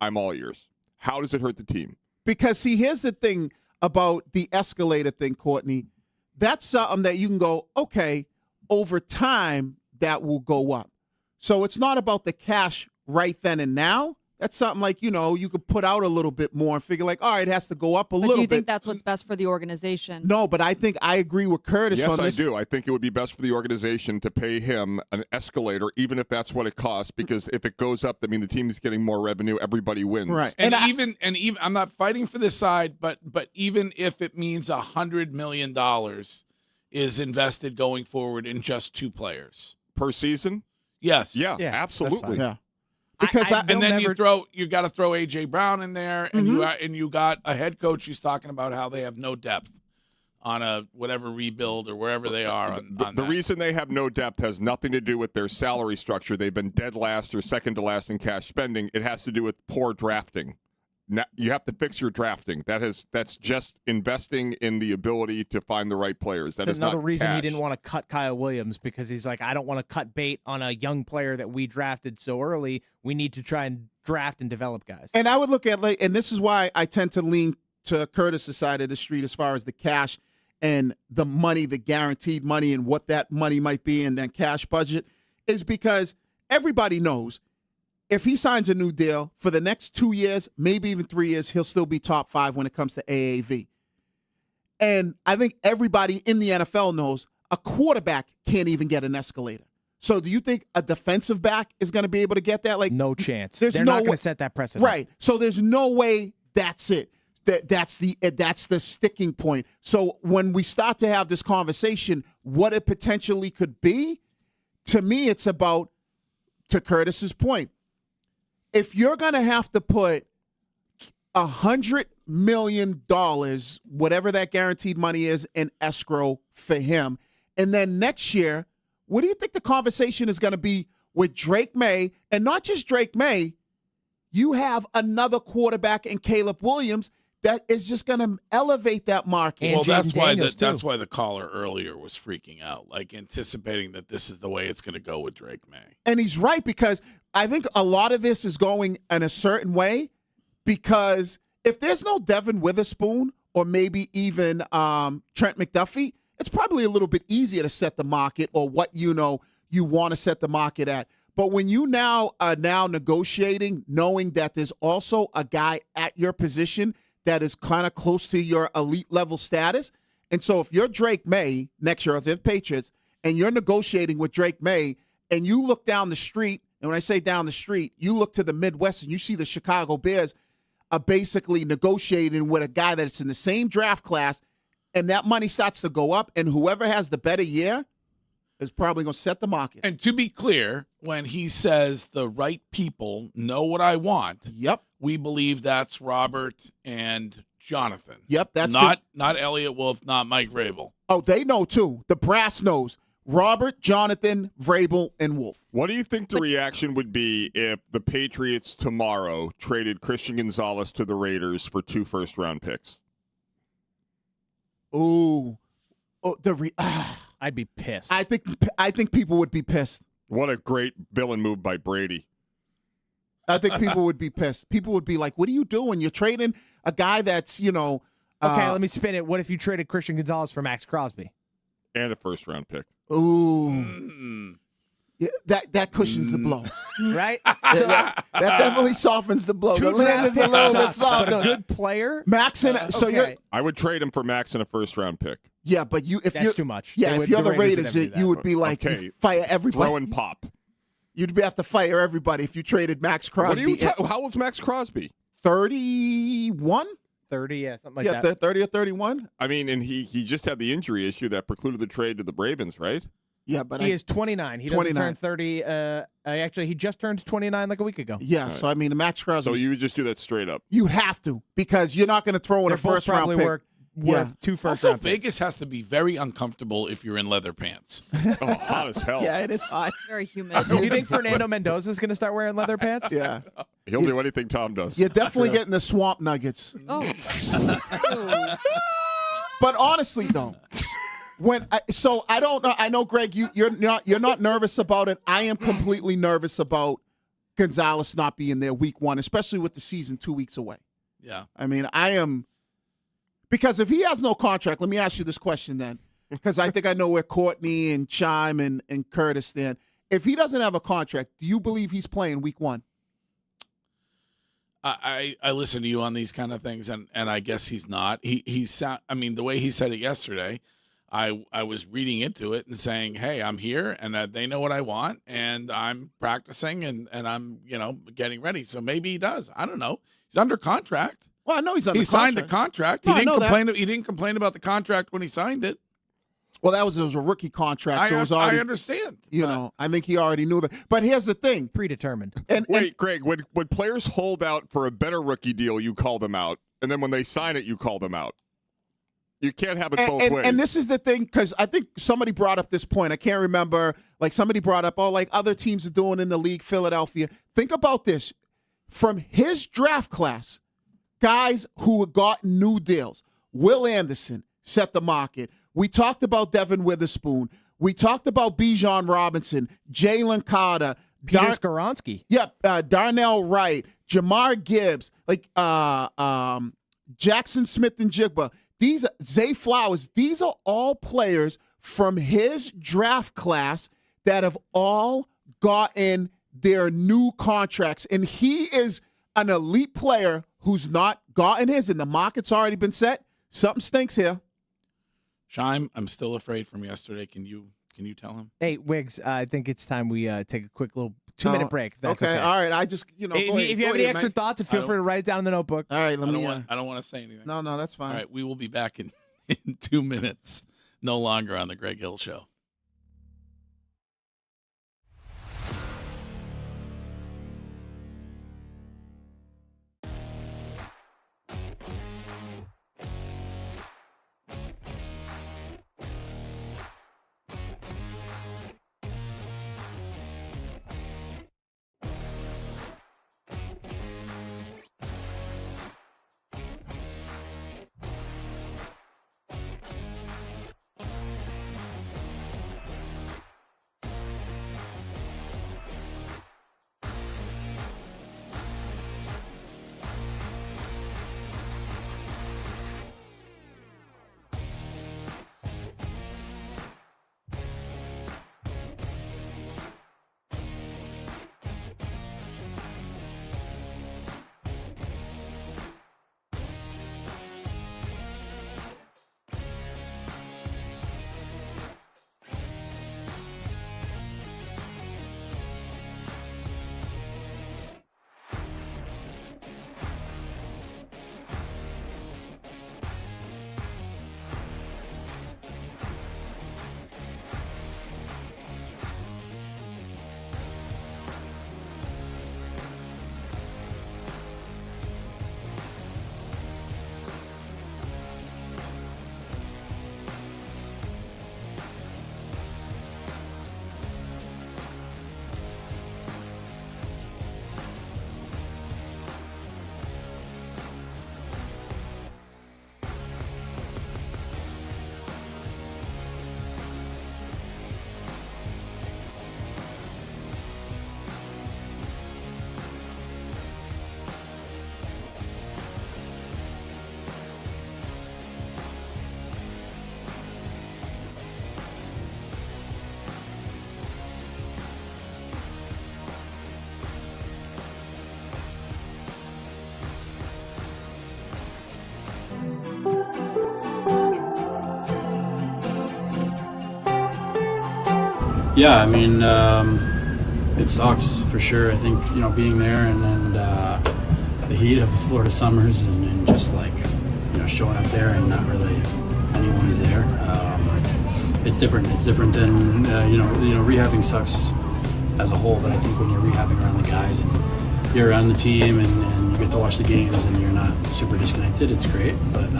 I'm all ears. How does it hurt the team? Because, see, here's the thing about the escalator thing, Courtney. That's something that you can go, okay, over time that will go up. So it's not about the cash right then and now. That's something like, you could put out a little bit more and figure like, all right, it has to go up a little bit. But do you think that's what's best for the organization? No, but I think I agree with Curtis on this. Yes, I do. I think it would be best for the organization to pay him an escalator, even if that's what it costs, because if it goes up, that means the team is getting more revenue. Everybody wins. Right. And even I'm not fighting for this side, but even if it means $100 million is invested going forward in just 2 players per season. Yes. Yeah, absolutely. Yeah. Because and then you got to throw AJ Brown in there, and you got a head coach who's talking about how they have no depth on a whatever rebuild or wherever they are. The reason they have no depth has nothing to do with their salary structure. They've been dead last or second to last in cash spending. It has to do with poor drafting. Now, you have to fix your drafting. That's just investing in the ability to find the right players. That's another reason cash. he didn't want to cut Kyle Williams, because he's like, I don't want to cut bait on a young player that we drafted so early. We need to try and draft and develop guys. And I would look at, and this is why I tend to lean to Curtis's side of the street as far as the cash and the money, the guaranteed money, and what that money might be in that cash budget, is because everybody knows if he signs a new deal for the next 2 years, maybe even 3 years, he'll still be top 5 when it comes to AAV. And I think everybody in the NFL knows a quarterback can't even get an escalator. So do you think a defensive back is going to be able to get that? Like, no chance. They're not going to set that precedent. Right. So there's no way that's it. That's the sticking point. So when we start to have this conversation, what it potentially could be, to me, it's about, to Curtis's point, if you're going to have to put $100 million, whatever that guaranteed money is, in escrow for him, and then next year, what do you think the conversation is going to be with Drake May? And not just Drake May, you have another quarterback in Caleb Williams that is just going to elevate that market. Well, that's why the caller earlier was freaking out, like anticipating that this is the way it's going to go with Drake May. And he's right, because I think a lot of this is going in a certain way, because if there's no Devin Witherspoon or maybe even Trent McDuffie, it's probably a little bit easier to set the market or what you want to set the market at. But when you now are negotiating, knowing that there's also a guy at your position that is kind of close to your elite level status, and so if you're Drake May next year, if they're Patriots, and you're negotiating with Drake May, and you look down the street, and when I say down the street, you look to the Midwest and you see the Chicago Bears are basically negotiating with a guy that's in the same draft class, and that money starts to go up, and whoever has the better year, is probably going to set the market. And to be clear, when he says the right people know what I want, we believe that's Robert and Jonathan. Yep, that's not Elliot Wolf, not Mike Vrabel. Oh, they know too. The brass knows. Robert, Jonathan, Vrabel, and Wolf. What do you think the reaction would be if the Patriots tomorrow traded Christian Gonzalez to the Raiders for 2 first-round picks? Ooh. I'd be pissed. I think people would be pissed. What a great villain move by Brady. I think people would be pissed. People would be like, what are you doing? You're trading a guy that's, Okay, let me spin it. What if you traded Christian Gonzalez for Max Crosby? And a first-round pick. Ooh. Yeah, that cushions the blow. Right? That definitely softens the blow. The lid is a little bit softer. But a good player? Max and I would trade him for Max and a first-round pick. Yeah, but That's too much. Yeah, if you're the Raiders, you would be like, you fire everybody. Throw and pop. You'd have to fire everybody if you traded Max Crosby. How old's Max Crosby? 31? 30, yeah, something like that. 30 or 31. I mean, and he just had the injury issue that precluded the trade to the Ravens, right? Yeah, but he is 29. He doesn't turn 30. Actually, he just turned 29 like a week ago. Yeah, so I mean, Max Crosby. So you would just do that straight up? You have to, because you're not going to throw in a first-round pick. Worth 2 first Also, round picks. Vegas has to be very uncomfortable if you're in leather pants. Oh, hot as hell. Yeah, it is hot. Very humid. Do you think Fernando Mendoza is going to start wearing leather pants? Yeah. He'll do anything Tom does. You're definitely getting the swamp nuggets. Oh. But honestly, though, I don't know. I know, Greg, you're not nervous about it. I am completely nervous about Gonzalez not being there week 1, especially with the season 2 weeks away. Yeah. I mean, I am. Because if he has no contract, let me ask you this question then, because I think I know where Courtney and Chime and Curtis stand. If he doesn't have a contract, do you believe he's playing week 1? I listen to you on these kind of things, and I guess he's not. I mean, the way he said it yesterday, I was reading into it and saying, hey, I'm here, and they know what I want, and I'm practicing, and I'm getting ready. So maybe he does. I don't know. He's under contract. Well, I know he's under contract. He signed a contract. No, he didn't complain. He didn't complain about the contract when he signed it. Well, it was a rookie contract, so it was already. I understand. I think he already knew that. But here's the thing: predetermined. Wait, Greg, when players hold out for a better rookie deal, you call them out, and then when they sign it, you call them out. You can't have it both ways. And this is the thing, because I think somebody brought up this point. I can't remember. Like somebody brought up, like other teams are doing in the league, Philadelphia. Think about this: from his draft class. Guys who got new deals. Will Anderson set the market. We talked about Devin Witherspoon. We talked about Bijan Robinson, Jalen Carter, Peter Skoronski. Yep, Darnell Wright, Jamar Gibbs, Jackson Smith and Jigba. Zay Flowers. These are all players from his draft class that have all gotten their new contracts, and he is an elite player who's not gotten his, and the market's already been set. Something stinks here. Shime, I'm still afraid from yesterday. Can you tell him? Hey, Wiggs, I think it's time we take a quick little 2-minute break. If that's okay. All right. I just, if you have any extra thoughts, feel free to write it down in the notebook. All right, I don't want to say anything. No, that's fine. All right, we will be back in 2 minutes. No longer on the Greg Hill Show. Yeah, I mean, it sucks for sure. I think, being there and the heat of the Florida summers and just like, showing up there and not really anyone is there. It's different. It's different than, rehabbing sucks as a whole, but I think when you're rehabbing around the guys and you're around the team and you get to watch the games and you're not super disconnected, it's great. But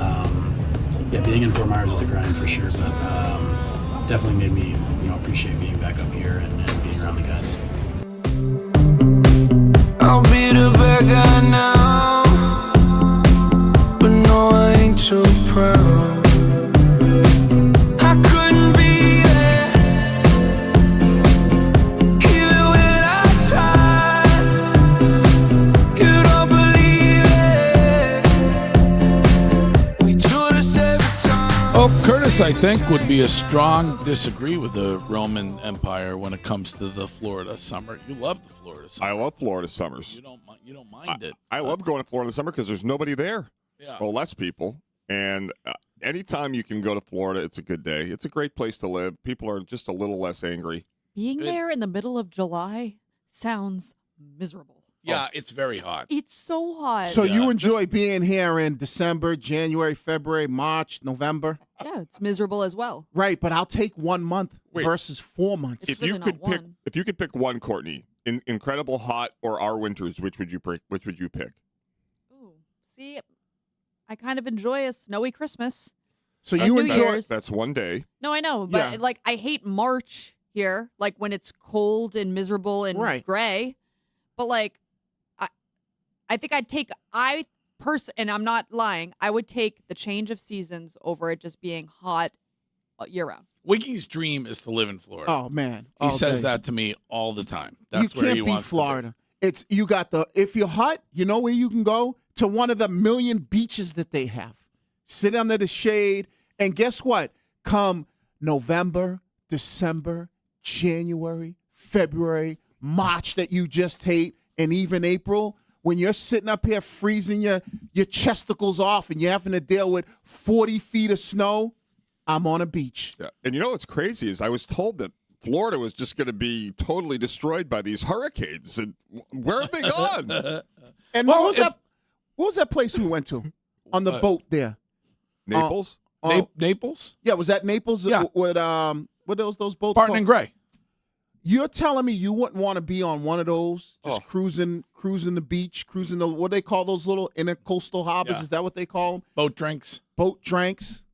yeah, being in Fort Myers was a grind for sure, but definitely made me appreciate being back up here and being around the guys. I'll be the bad guy now, but no, I ain't so proud. I couldn't be there, even when I tried. You don't believe it. We do this every time. Oh, Curtis, I think, would be a strong disagree with the Roman Empire when it comes to the Florida summer. You love the Florida summer. I love Florida summers. You don't mind it. I love going to Florida in the summer because there's nobody there. Yeah. Well, less people. And anytime you can go to Florida, it's a good day. It's a great place to live. People are just a little less angry. Being there in the middle of July sounds miserable. Yeah, it's very hot. It's so hot. So you enjoy being here in December, January, February, March, November? Yeah, it's miserable as well. Right, but I'll take 1 month versus 4 months. It's really not one. If you could pick one, Courtney, incredible hot or our winters, which would you pick? Ooh, see, I kind of enjoy a snowy Christmas. So you enjoy that's one day. No, I know, but like I hate March here, like when it's cold and miserable and gray. But like I think and I'm not lying, I would take the change of seasons over it just being hot year round. Wiggy's dream is to live in Florida. Oh man, he says that to me all the time. That's you where can't he beat wants Florida. It's you got if you're hot, you know where you can go to one of the million beaches that they have. Sit under the shade, and guess what? Come November, December, January, February, March that you just hate, and even April. When you're sitting up here freezing your chesticles off and you're having to deal with 40 feet of snow, I'm on a beach. Yeah. And you know what's crazy is I was told that Florida was just going to be totally destroyed by these hurricanes. And where have they gone? And what was that place we went to on the boat there? Naples? Naples? Yeah, was that Naples? Yeah. With what those boats Barton called? and Gray. You're telling me you wouldn't want to be on one of those, just cruising the beach, cruising the what do they call those little intercoastal harbors? Yeah. Is that what they call them? Boat drinks.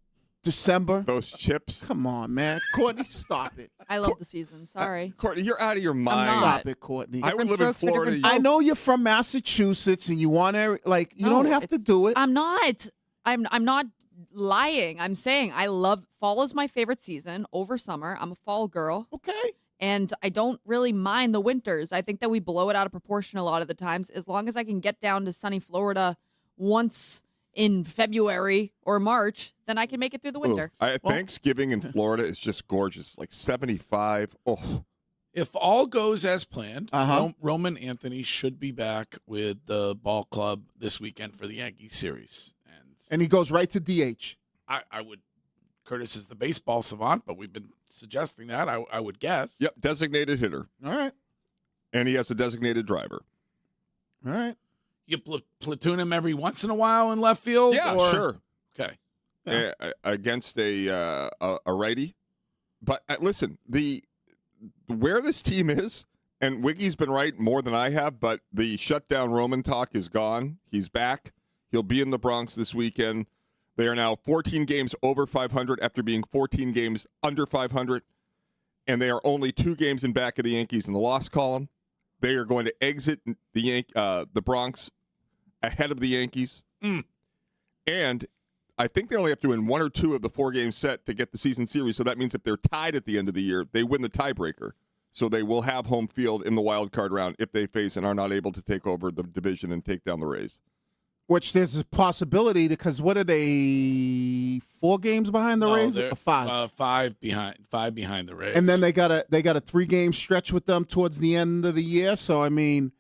December. Those chips. Come on, man, Courtney, stop it. I love the season. Sorry, Courtney, you're out of your mind. Stop it, Courtney. I would live in Florida. I know you're from Massachusetts and you want to you don't have to do it. I'm not. I'm not lying. I'm saying I love fall is my favorite season over summer. I'm a fall girl. Okay. And I don't really mind the winters. I think that we blow it out of proportion a lot of the times. As long as I can get down to sunny Florida once in February or March, then I can make it through the winter. Thanksgiving in Florida is just gorgeous, like 75. Oh. If all goes as planned, Uh-huh. Roman Anthony should be back with the ball club this weekend for the Yankees series. And he goes right to DH. I would. Curtis is the baseball savant, but we've been suggesting that, I would guess. Yep, designated hitter. All right. And he has a designated driver. All right. You platoon him every once in a while in left field? Yeah, or? sure. Okay. Against a righty. But listen, where this team is, and Wiggy's been right more than I have, but the shutdown Roman talk is gone. He's back. He'll be in the Bronx this weekend. They are now 14 games over 500 after being 14 games under 500, and they are only 2 games in back of the Yankees in the loss column. They are going to exit the Bronx ahead of the Yankees, and I think they only have to win 1 or 2 of the 4-game set to get the season series. So that means if they're tied at the end of the year, they win the tiebreaker. So they will have home field in the wild card round if they face and are not able to take over the division and take down the Rays. Which there's a possibility because what are they 4 games behind the Rays or 5? 5 behind the Rays. And then they got a 3-game stretch with them towards the end of the year. So I mean,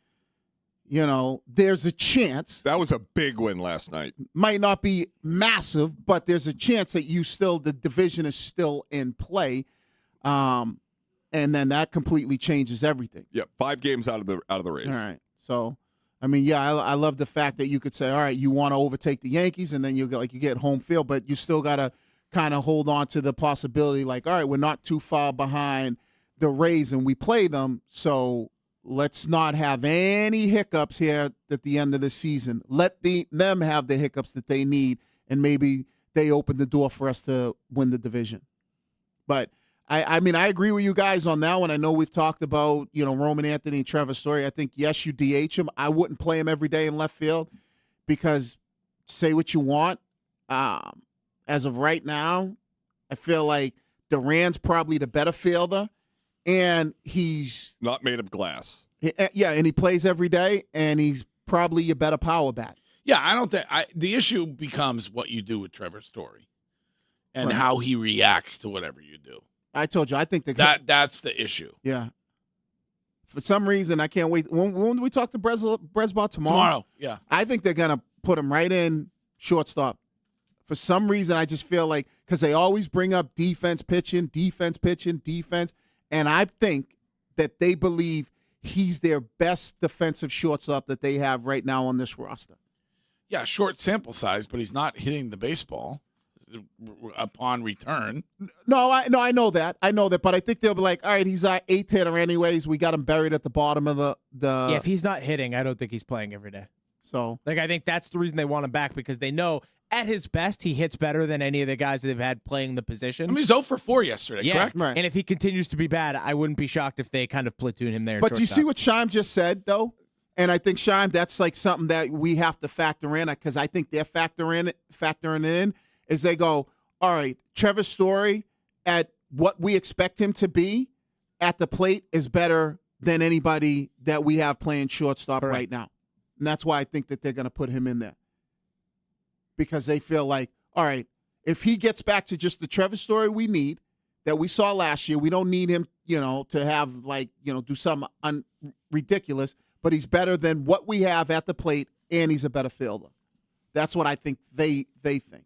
there's a chance. That was a big win last night. Might not be massive, but there's a chance that the division is still in play. and then that completely changes everything. Yep, 5 games out of the race. All right. So, I mean, yeah, I love the fact that you could say, all right, you want to overtake the Yankees, and then you get home field, but you still got to kind of hold on to the possibility, like, all right, we're not too far behind the Rays, and we play them, so let's not have any hiccups here at the end of the season. Let them have the hiccups that they need, and maybe they open the door for us to win the division. But I mean, I agree with you guys on that one. I know we've talked about, Roman Anthony and Trevor Story. I think, yes, you DH him. I wouldn't play him every day in left field because, say what you want, as of right now, I feel like Duran's probably the better fielder, and he's not made of glass. Yeah, and he plays every day, and he's probably a better power bat. Yeah, I don't think the issue becomes what you do with Trevor Story and how he reacts to whatever you do. I told you, I think that's the issue. Yeah. For some reason, I can't wait. When do we talk to Bresbaugh? Tomorrow? Yeah. I think they're going to put him right in shortstop. For some reason, I just feel like, because they always bring up defense, pitching, and I think that they believe he's their best defensive shortstop that they have right now on this roster. Yeah, short sample size, but he's not hitting the baseball upon return. No, I know that, but I think they'll be like, all right, he's our 8th hitter anyways. We got him buried at the bottom of the. Yeah, if he's not hitting, I don't think he's playing every day. So, I think that's the reason they want him back, because they know at his best he hits better than any of the guys that they've had playing the position. I mean, he's 0 for 4 yesterday, correct? Right. And if he continues to be bad, I wouldn't be shocked if they kind of platoon him there. But you see what Scheim just said, though? And I think, Scheim, that's like something that we have to factor in, because I think they're factoring it in, is they go, all right, Trevor Story at what we expect him to be at the plate is better than anybody that we have playing shortstop right now. And that's why I think that they're going to put him in there. Because they feel like, all right, if he gets back to just the Trevor Story we need, that we saw last year, we don't need him, to have, do something ridiculous, but he's better than what we have at the plate, and he's a better fielder. That's what I think they think.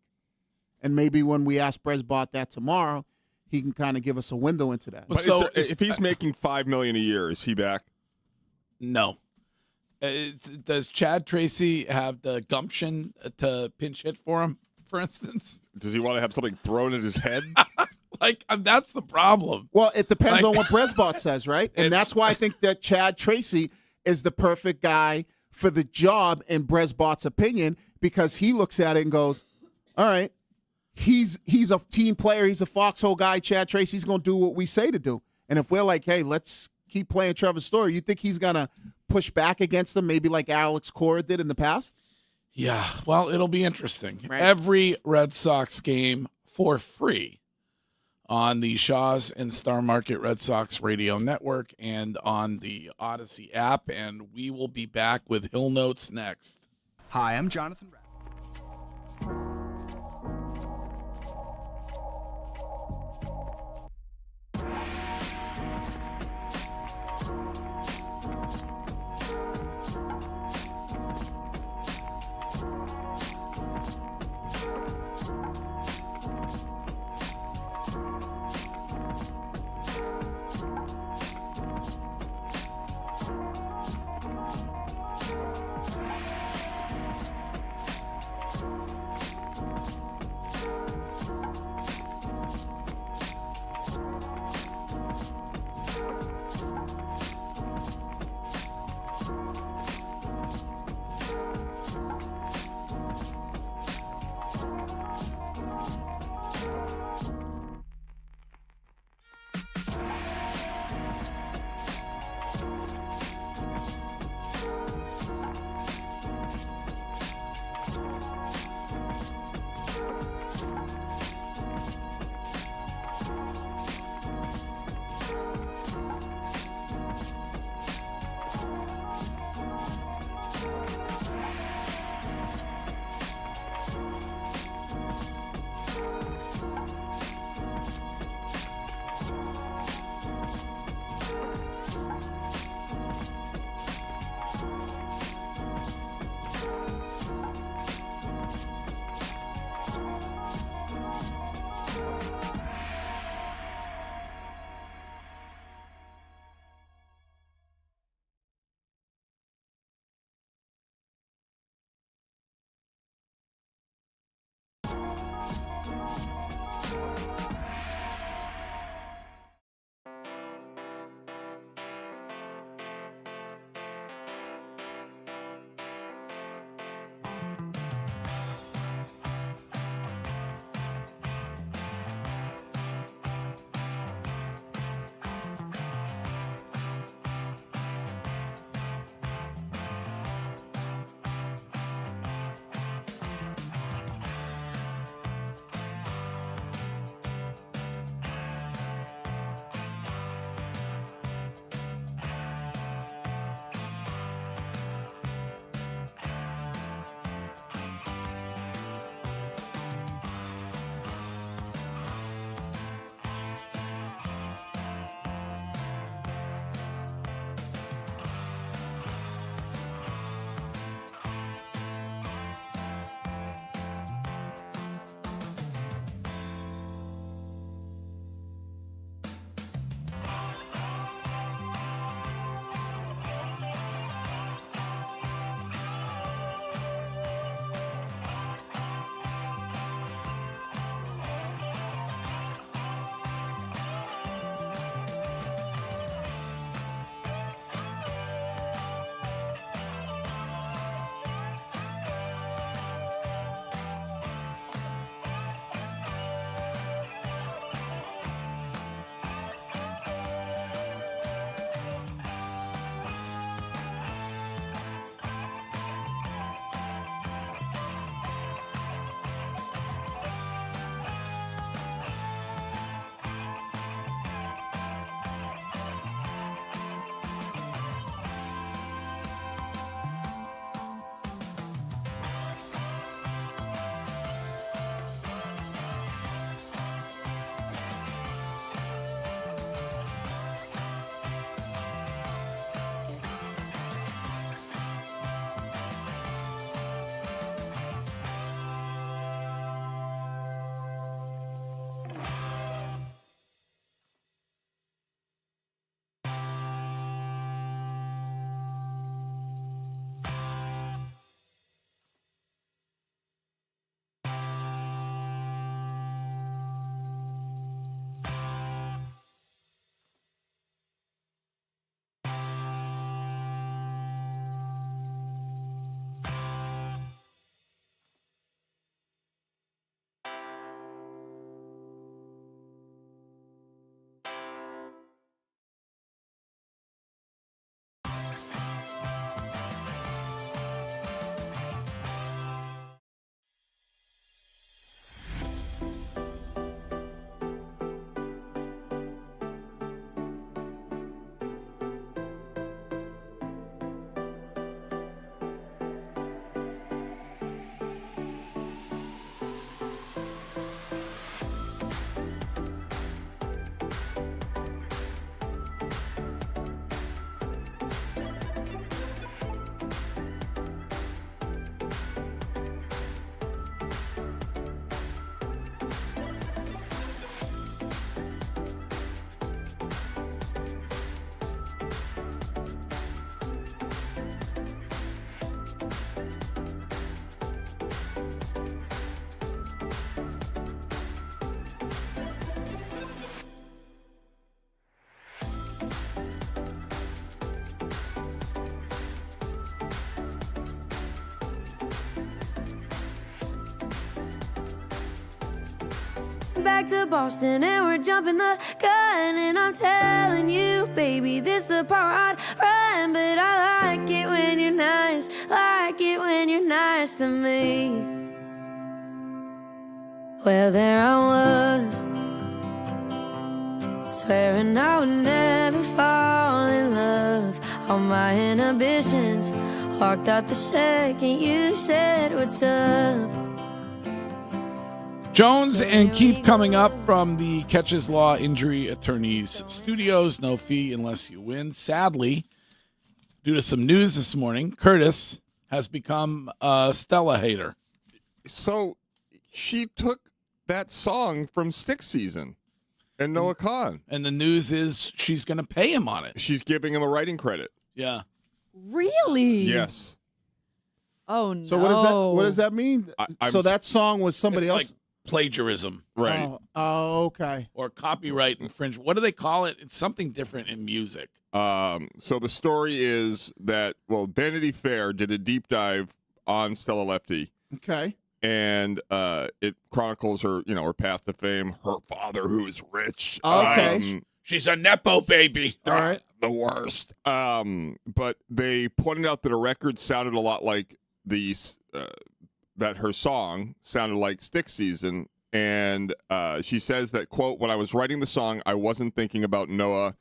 And maybe when we ask Bresbaugh that tomorrow, he can kind of give us a window into that. But so if he's making $5 million a year, is he back? No. Does Chad Tracy have the gumption to pinch hit for him, for instance? Does he want to have something thrown at his head? That's the problem. Well, it depends on what Bresbaugh says, right? And that's why I think that Chad Tracy is the perfect guy for the job, in Bresbaugh's opinion, because he looks at it and goes, all right, he's a team player. He's a foxhole guy. Chad Tracy's going to do what we say to do. And if we're like, hey, let's keep playing Trevor Story, you think he's going to push back against them, maybe like Alex Cora did in the past? Yeah, well, it'll be interesting. Right. Every Red Sox game for free on the Shaw's and Star Market Red Sox Radio Network and on the Odyssey app, and we will be back with Hill Notes next. Hi, I'm Jonathan Rapp. back to Boston and we're jumping the gun. And I'm telling you, baby, this the part I'd run. But I like it when you're nice, like it when you're nice to me. Well, there I was, swearing I would never fall in love. All my inhibitions walked out the second you said what's up. Jones and Keefe coming up from the Catches Law Injury Attorneys Studios. No fee unless you win. Sadly, due to some news this morning, Curtis has become a Stella hater. So she took that song from Stick Season and Noah Khan. And the news is she's going to pay him on it. She's giving him a writing credit. Yeah. Really? Yes. Oh, no. So what does that mean? So that song was somebody else? Like plagiarism. Right. Oh, okay. Or copyright infringement. What do they call it? It's something different in music. So the story is that, Vanity Fair did a deep dive on Stella Lefty. Okay. And it chronicles her, her path to fame, her father who is rich. Okay. She's a Nepo baby. All right. The worst. But they pointed out that a record sounded a lot like that her song sounded like Stick Season. And she says that, quote, when I was writing the song, I wasn't thinking about Noah.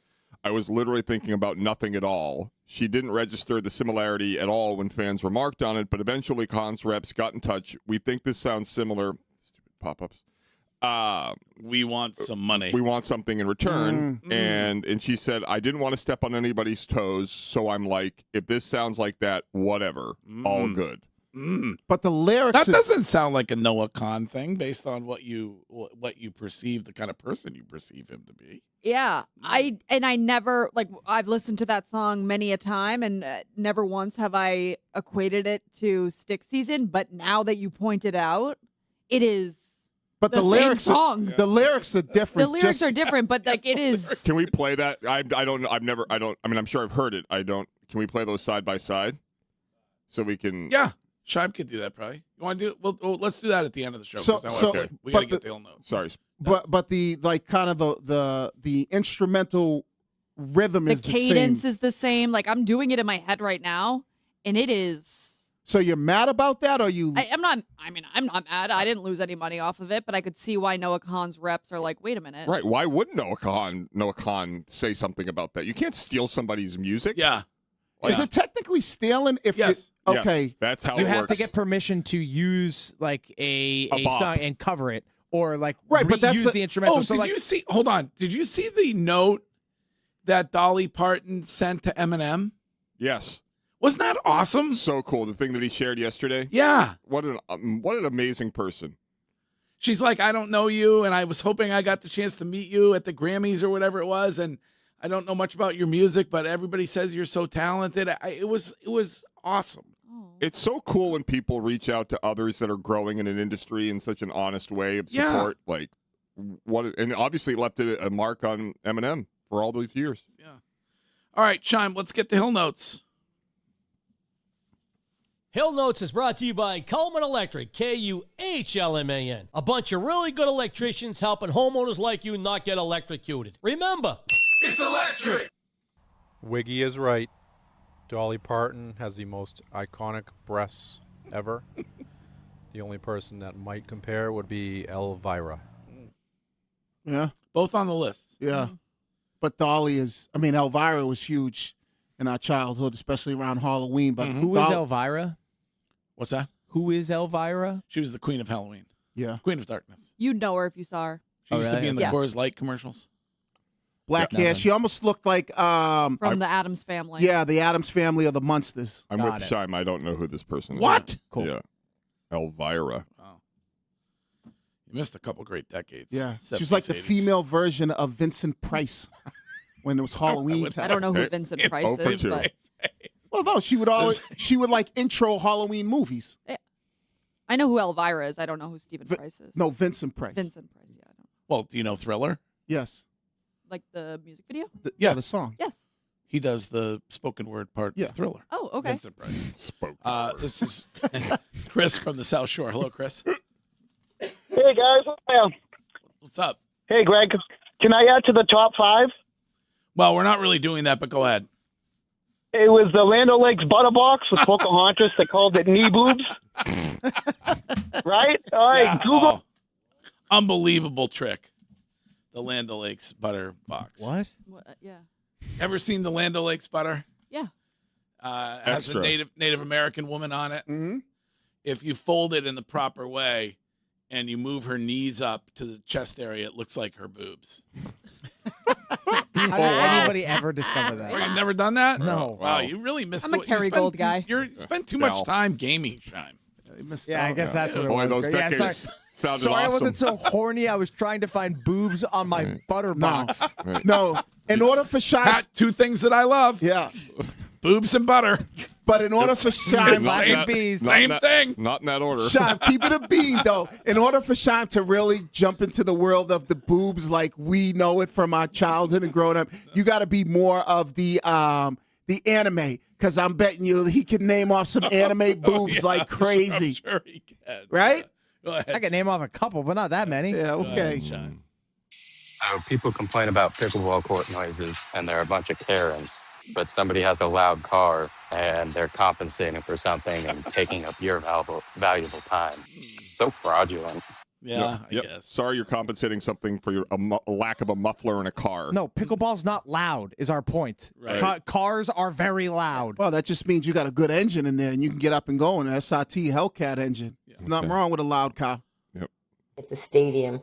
I was literally thinking about nothing at all. She didn't register the similarity at all when fans remarked on it, but eventually Khan's reps got in touch. We think this sounds similar. Stupid pop-ups. We want some money. We want something in return. And she said, I didn't want to step on anybody's toes, so I'm like, if this sounds like that, whatever. All good. But the lyrics... That doesn't sound like a Noah Khan thing based on what you perceive, the kind of person you perceive him to be. Yeah, I never, I've listened to that song many a time, and never once have I equated it to Stick Season. But now that you point it out, it is. But the lyrics song. The lyrics are different. The lyrics are different, but it is. Can we play that? I'm sure I've heard it. Can we play those side by side? So we can. Yeah. Shibe could do that probably. You want to do it? Well, let's do that at the end of the show. Okay. We got to get the old notes. Sorry. But the kind of the instrumental rhythm is the same. The cadence is the same. Like, I'm doing it in my head right now, and it is. So you're mad about that, or you? I'm not. I mean, I'm not mad. I didn't lose any money off of it, but I could see why Noah Khan's reps are like, wait a minute. Right. Why wouldn't Noah Khan say something about that? You can't steal somebody's music. Yeah. Is it technically stealing? Yes. Okay. Yes, that's how you it have works. to get permission to use a bop. song and cover it, or but that's use the instrumental. Oh, did you see? Hold on. Did you see the note that Dolly Parton sent to Eminem? Yes. Wasn't that awesome? So cool. The thing that he shared yesterday. Yeah. What an amazing person. She's like, I don't know you, and I was hoping I got the chance to meet you at the Grammys or whatever it was, and I don't know much about your music, but everybody says you're so talented. It was awesome. It's so cool when people reach out to others that are growing in an industry in such an honest way of support. Yeah. And obviously it left a mark on Eminem for all those years. Yeah. All right, Chime, let's get the Hill Notes. Hill Notes is brought to you by Coleman Electric, Kuhlman. A bunch of really good electricians helping homeowners like you not get electrocuted. Remember, it's electric. Wiggy is right. Dolly Parton has the most iconic breasts ever. The only person that might compare would be Elvira. Yeah. Both on the list. Yeah. But Dolly Elvira was huge in our childhood, especially around Halloween. But Who is Elvira? What's that? Who is Elvira? She was the queen of Halloween. Yeah. Queen of Darkness. You'd know her if you saw her. She used to be in the Coors Light commercials. Black hair. She almost looked like from the Addams Family. Yeah, the Addams Family or the Munsters. I'm with Shime. I don't know who this person is. What? Cool. Yeah. Elvira. Oh. You missed a couple great decades. Yeah. 70s, She was like the 80s. female version of Vincent Price when it was Halloween time. I don't know who Vincent Price is, but well, no, she would like intro Halloween movies. I know who Elvira is. I don't know who Stephen Price is. No, Vincent Price. Vincent Price, yeah. I don't. Well, do you know Thriller? Yes. Like the music video? The song. Yes. He does the spoken word part of Thriller. Oh, okay. Vincent Price. Spoken This is Chris from the South Shore. Hello, Chris. Hey, guys. What's up? Hey, Greg, can I add to the top 5? Well, we're not really doing that, but go ahead. It was the Land O'Lakes butter box with Pocahontas. They called it knee boobs. Right? All right, Yeah. Google. Unbelievable trick. The Land O'Lakes butter box. What? Yeah. Ever seen the Land O'Lakes butter? Yeah. Has a Extra. Native American woman on it. Mm-hmm. If you fold it in the proper way and you move her knees up to the chest area, it looks like her boobs. How did anybody ever discover that? Oh, you've never done that? No. Wow, you really missed. I'm a Kerrygold guy. You spend too much time gaming, Shime. Yeah, I guess that's what it Boy, was. those Yeah, decades sounded sorry I awesome. wasn't so horny. I was trying to find boobs on my butter box. No, in order for Shime, Pat, two things that I love. yeah, Boobs and butter. but in order for Shime, Same thing. Not in that order. Shime, keep it a bean though. In order for Shime to really jump into the world of the boobs like we know it from our childhood and growing up, you got to be more of the anime. Because I'm betting you he can name off some anime boobs like crazy. I'm sure he can. Right? Go ahead. I can name off a couple, but not that many. Yeah, okay. So people complain about pickleball court noises, and they're a bunch of Karens. But somebody has a loud car, and they're compensating for something and taking up your valuable time. So fraudulent. Yeah, Yep. I guess. Sorry, you're compensating something for your lack of a muffler in a car. No, pickleball's not loud, is our point. Right. Cars are very loud. Well, that just means you got a good engine in there and you can get up and go. An SRT Hellcat engine. There's nothing wrong with a loud car. At the stadium,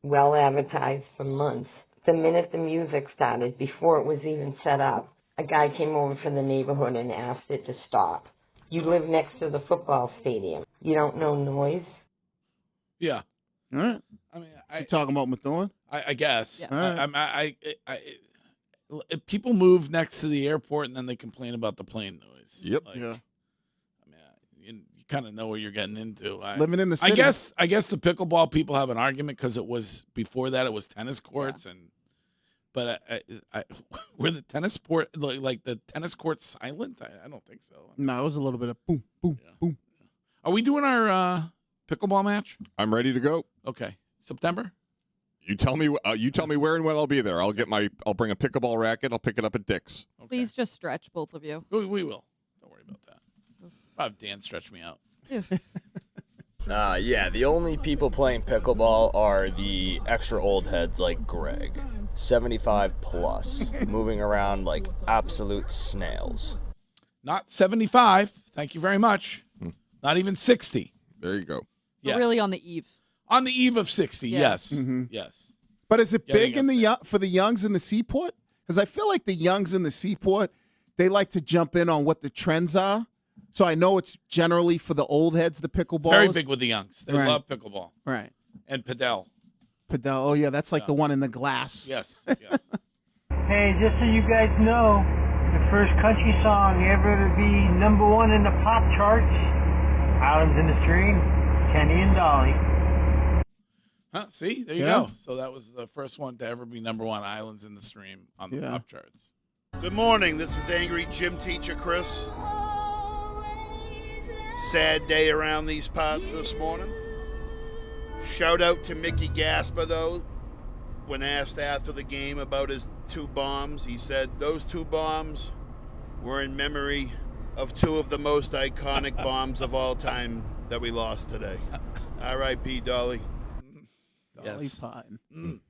well advertised for months. The minute the music started, before it was even set up, a guy came over from the neighborhood and asked it to stop. You live next to the football stadium. You don't know noise? Yeah. All right. I mean, You talking about Methuen? I guess. Yeah. People move next to the airport and then they complain about the plane noise. Yep. Like, you kind of know what you're getting into. Living in the city. I guess the pickleball people have an argument because it was before that it was tennis courts but were the tennis court like the tennis courts silent? I don't think so. No, it was a little bit of boom, boom, boom. Are we doing our pickleball match? I'm ready to go. Okay, September. You tell me. You tell me where and when I'll be there. I'll bring a pickleball racket. I'll pick it up at Dick's. Please just stretch, both of you. We will. Don't worry about that. I'll have Dan stretch me out. Yeah, the only people playing pickleball are the extra old heads like Greg. 75 plus, moving around like absolute snails. Not 75. Thank you very much. Not even 60. There you go. Yeah. Really on the eve. On the eve of 60, Yeah. yes. Mhm. Yes. But is it Getting big in the for the youngs in the Seaport? Because I feel like the youngs in the Seaport, they like to jump in on what the trends are. So I know it's generally for the old heads, the pickleball. Very big with the youngs. They Right. love pickleball. Right. And padel. Padel. Oh, yeah, that's like the one in the glass. Yes. Hey, just so you guys know, the first country song ever to be #1 in the pop charts, Islands in the Stream, Kenny and Dolly. Huh? See? There you Yeah. go. So that was the first one to ever be #1, Islands in the Stream on the pop charts. Good morning. This is Angry Gym Teacher Chris. Sad day around these parts this morning. Shout out to Mickey Gasper, though. When asked after the game about his 2 bombs, he said those 2 bombs were in memory of 2 of the most iconic bombs of all time that we lost today. R.I.P. Dolly. Dolly Yes. Parton.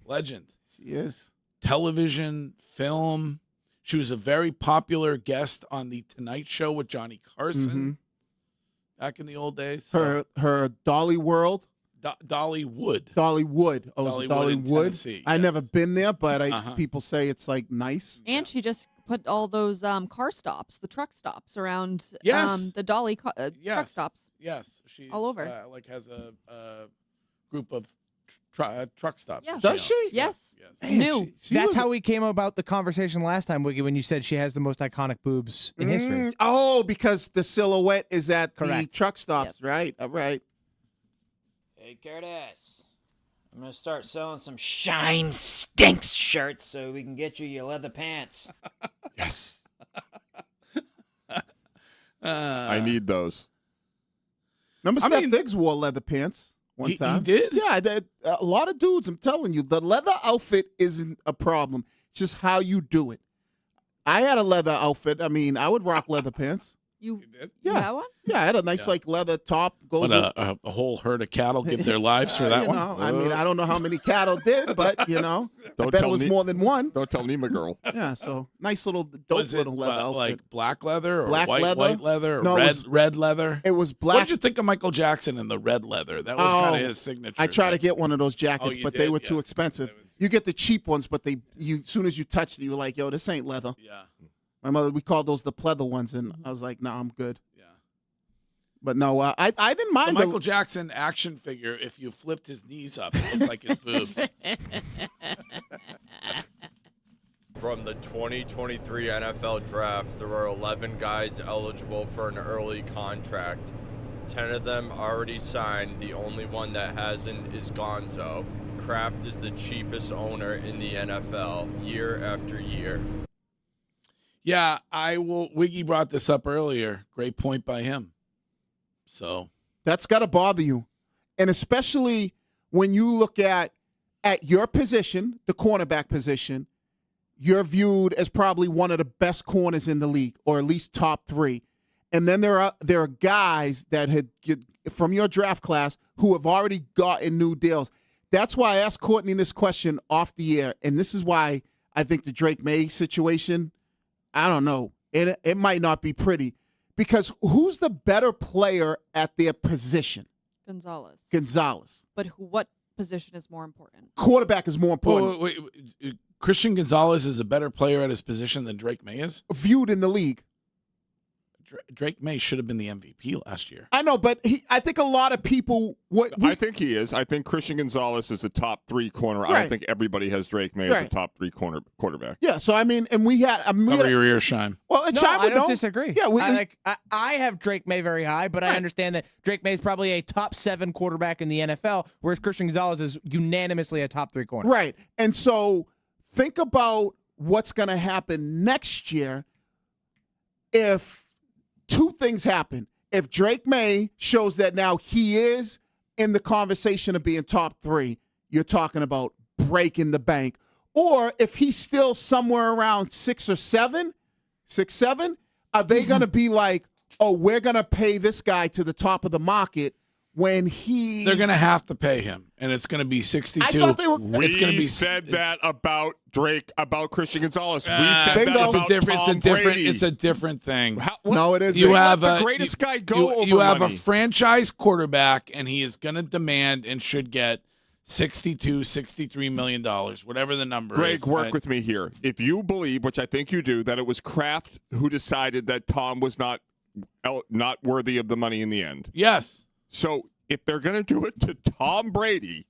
Legend. She is. Television, film. She was a very popular guest on The Tonight Show with Johnny Carson back in the old days. So- Her Dolly World. Dolly Wood. Dolly Wood. Oh, Dolly Dolly, Dolly Wood in Wood. Tennessee, I never been there, but Uh-huh. people say it's like nice. And she just put all those car stops, the truck stops around Yes. the Dolly truck Yes. stops. Yes. She's all over. Has a group of truck stops. Yeah. that owns. Yes. Yes. New. That's how we came about the conversation last time, Wiggy, when you said she has the most iconic boobs in history. Oh, because the silhouette is at the Correct. truck stops, right? All right. Hey, Curtis. I'm going to start selling some Shine Stinks shirts so we can get you your leather pants. Yes. Uh, I need those. Remember Steph Diggs wore leather pants one He time. did? Yeah, a lot of dudes, I'm telling you, the leather outfit isn't a problem. It's just how you do it. I had a leather outfit. I mean, I would rock leather pants. You did? You have one? Yeah, I had a nice like leather top. What, a whole herd of cattle give their lives for that you one? know, I mean, I don't know how many cattle did, but I Don't bet it tell was me- more than one. Don't tell Nima girl. Yeah, so nice little dope Was it little leather outfit. like black leather or Black white leather or No, it red was- leather? It was What black. did you think of Michael Jackson in the red leather? That was kind of his signature. I tried to get one of those jackets, you but they did? were too Yeah. expensive. You get the cheap ones, but as soon as you touched it, you were like, "Yo, this ain't leather." Yeah. My mother, we called those the pleather ones, and I was like, "No, I'm good." Yeah. But no, I didn't mind The Michael Jackson action figure, if you flipped his knees up, it looked like his boobs. From the 2023 NFL Draft, there are 11 guys eligible for an early contract. 10 of them already signed. The only one that hasn't is Gonzo. Kraft is the cheapest owner in the NFL year after year. Yeah, Wiggy brought this up earlier. Great point by him. So That's got to bother you, and especially when you look at your position, the cornerback position. You're viewed as probably one of the best corners in the league, or at least top 3. And then there are guys that from your draft class who have already gotten new deals. That's why I asked Courtney this question off the air, and this is why I think the Drake May situation, I don't know, it might not be pretty, because who's the better player at their position? Gonzalez. But what position is more important? Quarterback is more important. wait, Christian Gonzalez is a better player at his position than Drake May is? Viewed in the league. Drake May should have been the MVP last year. I know, but I think a lot of people. I think he is. I think Christian Gonzalez is a top 3 corner. I Right. don't think everybody has Drake May as a Right. top 3 quarterback. Yeah, so I mean, and we had. Cover your ears, Shime. Well, No, Shime I would don't know. disagree. Yeah, I have Drake May very high, but I understand that Drake May is probably a top 7 quarterback in the NFL, whereas Christian Gonzalez is unanimously a top 3 corner. Right. And so think about what's going to happen next year if 2 things happen. If Drake May shows that now he is in the conversation of being top 3, you're talking about breaking the bank. Or if he's still somewhere around 6 or 7, are they going to be like, oh, we're going to pay this guy to the top of the market when he's... They're going to have to pay him, and it's going to be 62. I thought they were... It's going to be said that about Drake, about Christian Gonzalez. We said that it's about Tom Brady. It's a different thing. No, it isn't. You They have let the greatest guy go over You have money. a franchise quarterback, and he is going to demand and should get $63 million, whatever the number is. Greg, work with me here. If you believe, which I think you do, that it was Kraft who decided that Tom was not worthy of the money in the end. Yes. So if they're going to do it to Tom Brady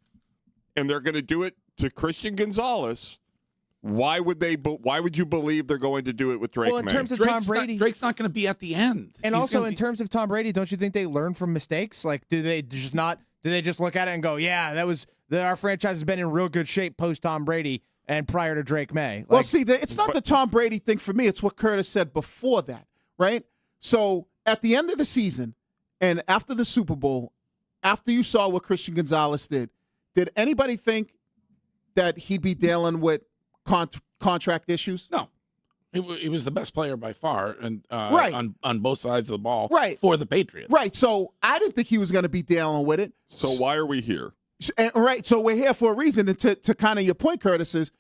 and they're going to do it to Christian Gonzalez, why would you believe they're going to do it with Drake Well, in May? terms of Tom Brady, Drake's not going to be at the end. and He's also gonna in terms of Tom Brady, don't you think they learn from mistakes? Like, do they just look at it and go, "Yeah, our franchise has been in real good shape post Tom Brady and prior to Drake May"? Well, see, it's not the Tom Brady thing for me. It's what Curtis said before that, right? So at the end of the season and after the Super Bowl, after you saw what Christian Gonzalez did anybody think that he'd be dealing with contract issues? No. He was the best player by far and Right. on both sides of the ball Right. for the Patriots. Right. So I didn't think he was going to be dealing with it. So why are we here? Right. So we're here for a reason. And to kind of your point, Curtis, is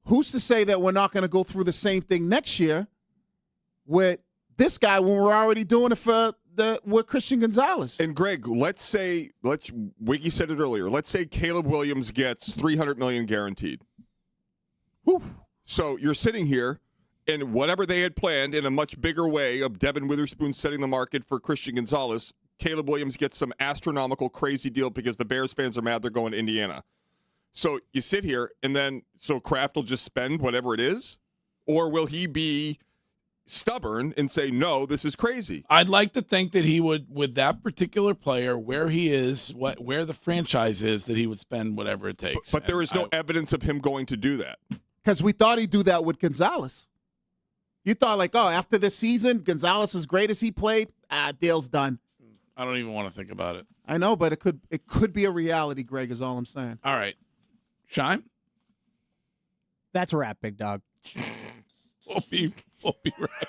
who's to say that we're not going to go through the same thing next year with this guy when we're already doing it with Christian Gonzalez? And Greg, Wiggy said it earlier. Let's say Caleb Williams gets $300 million guaranteed. Whew. So you're sitting here, and whatever they had planned in a much bigger way of Devin Witherspoon setting the market for Christian Gonzalez, Caleb Williams gets some astronomical, crazy deal because the Bears fans are mad they're going to Indiana. So you sit here, and then Kraft will just spend whatever it is, or will he be stubborn and say, no, this is crazy? I'd like to think that he would, with that particular player, where he is, where the franchise is, that he would spend whatever it takes. But there is no evidence of him going to do that. Because we thought he'd do that with Gonzalez. You thought, like, oh, after this season, Gonzalez as great as he played, deal's done. I don't even want to think about it. I know, but it could be a reality, Greg, is all I'm saying. All right. Shime? That's a wrap, big dog. We'll be right back.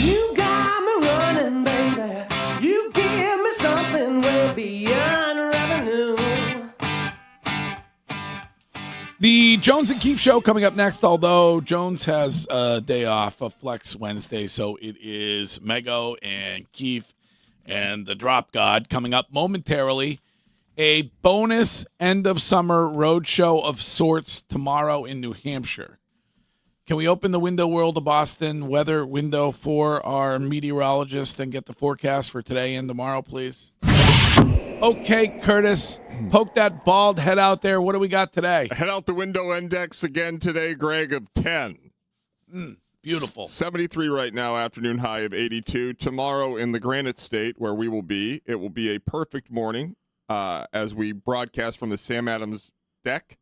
You got me running, baby. You give me something way beyond revenue. The Jones and Keefe Show coming up next, although Jones has a day off of Flex Wednesday, so it is Mego and Keefe and the Drop God coming up momentarily. A bonus end-of-summer road show of sorts tomorrow in New Hampshire. Can we open the window world of Boston weather window for our meteorologist and get the forecast for today and tomorrow, please? Okay, Curtis, poke that bald head out there. What do we got today? Head out the window index again today, Greg, of 10. Beautiful. 73 right now, afternoon high of 82. Tomorrow in the Granite State, where we will be, it will be a perfect morning as we broadcast from the Sam Adams deck.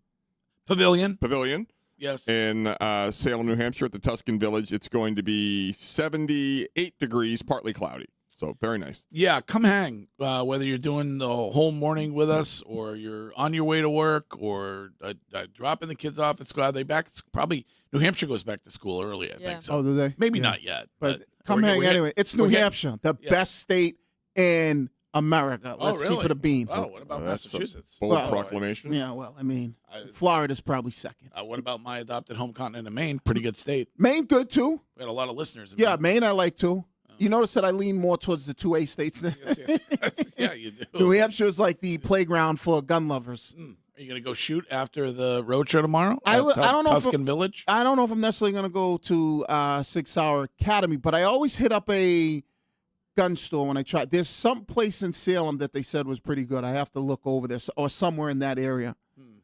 Pavilion. Yes. In Salem, New Hampshire at the Tuscan Village. It's going to be 78 degrees, partly cloudy. So very nice. Yeah, come hang. Whether you're doing the whole morning with us or you're on your way to work or dropping the kids off at school. Are they back? Probably New Hampshire goes back to school early, I think. So Oh, do they? maybe Yeah. not yet. But come hang anyway. It's New Hampshire, the best state in America. Let's keep it a beam. Oh, what about Massachusetts? Bold proclamation. Yeah, well, I mean, Florida's probably second. What about my adopted home continent of Maine? Pretty good state. Maine, good too. We had a lot of listeners. In Yeah, Maine I like too. You notice that I lean more towards the 2A states there. Yes. Yeah, you do. New Hampshire is like the playground for gun lovers. Are you going to go shoot after the road show tomorrow? I don't know Tuscan Village. I don't know if I'm necessarily going to go to 6 Hour Academy, but I always hit up a gun store when I try. There's some place in Salem that they said was pretty good. I have to look over there or somewhere in that area.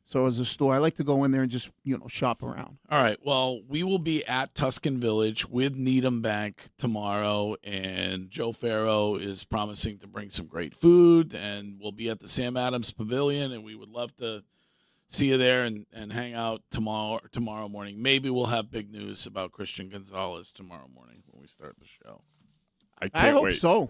So as a store, I like to go in there and just, shop around. All right. Well, we will be at Tuscan Village with Needham Bank tomorrow, and Joe Farrow is promising to bring some great food, and we'll be at the Sam Adams Pavilion, and we would love to see you there and hang out tomorrow morning. Maybe we'll have big news about Christian Gonzalez tomorrow morning when we start the show. I hope so.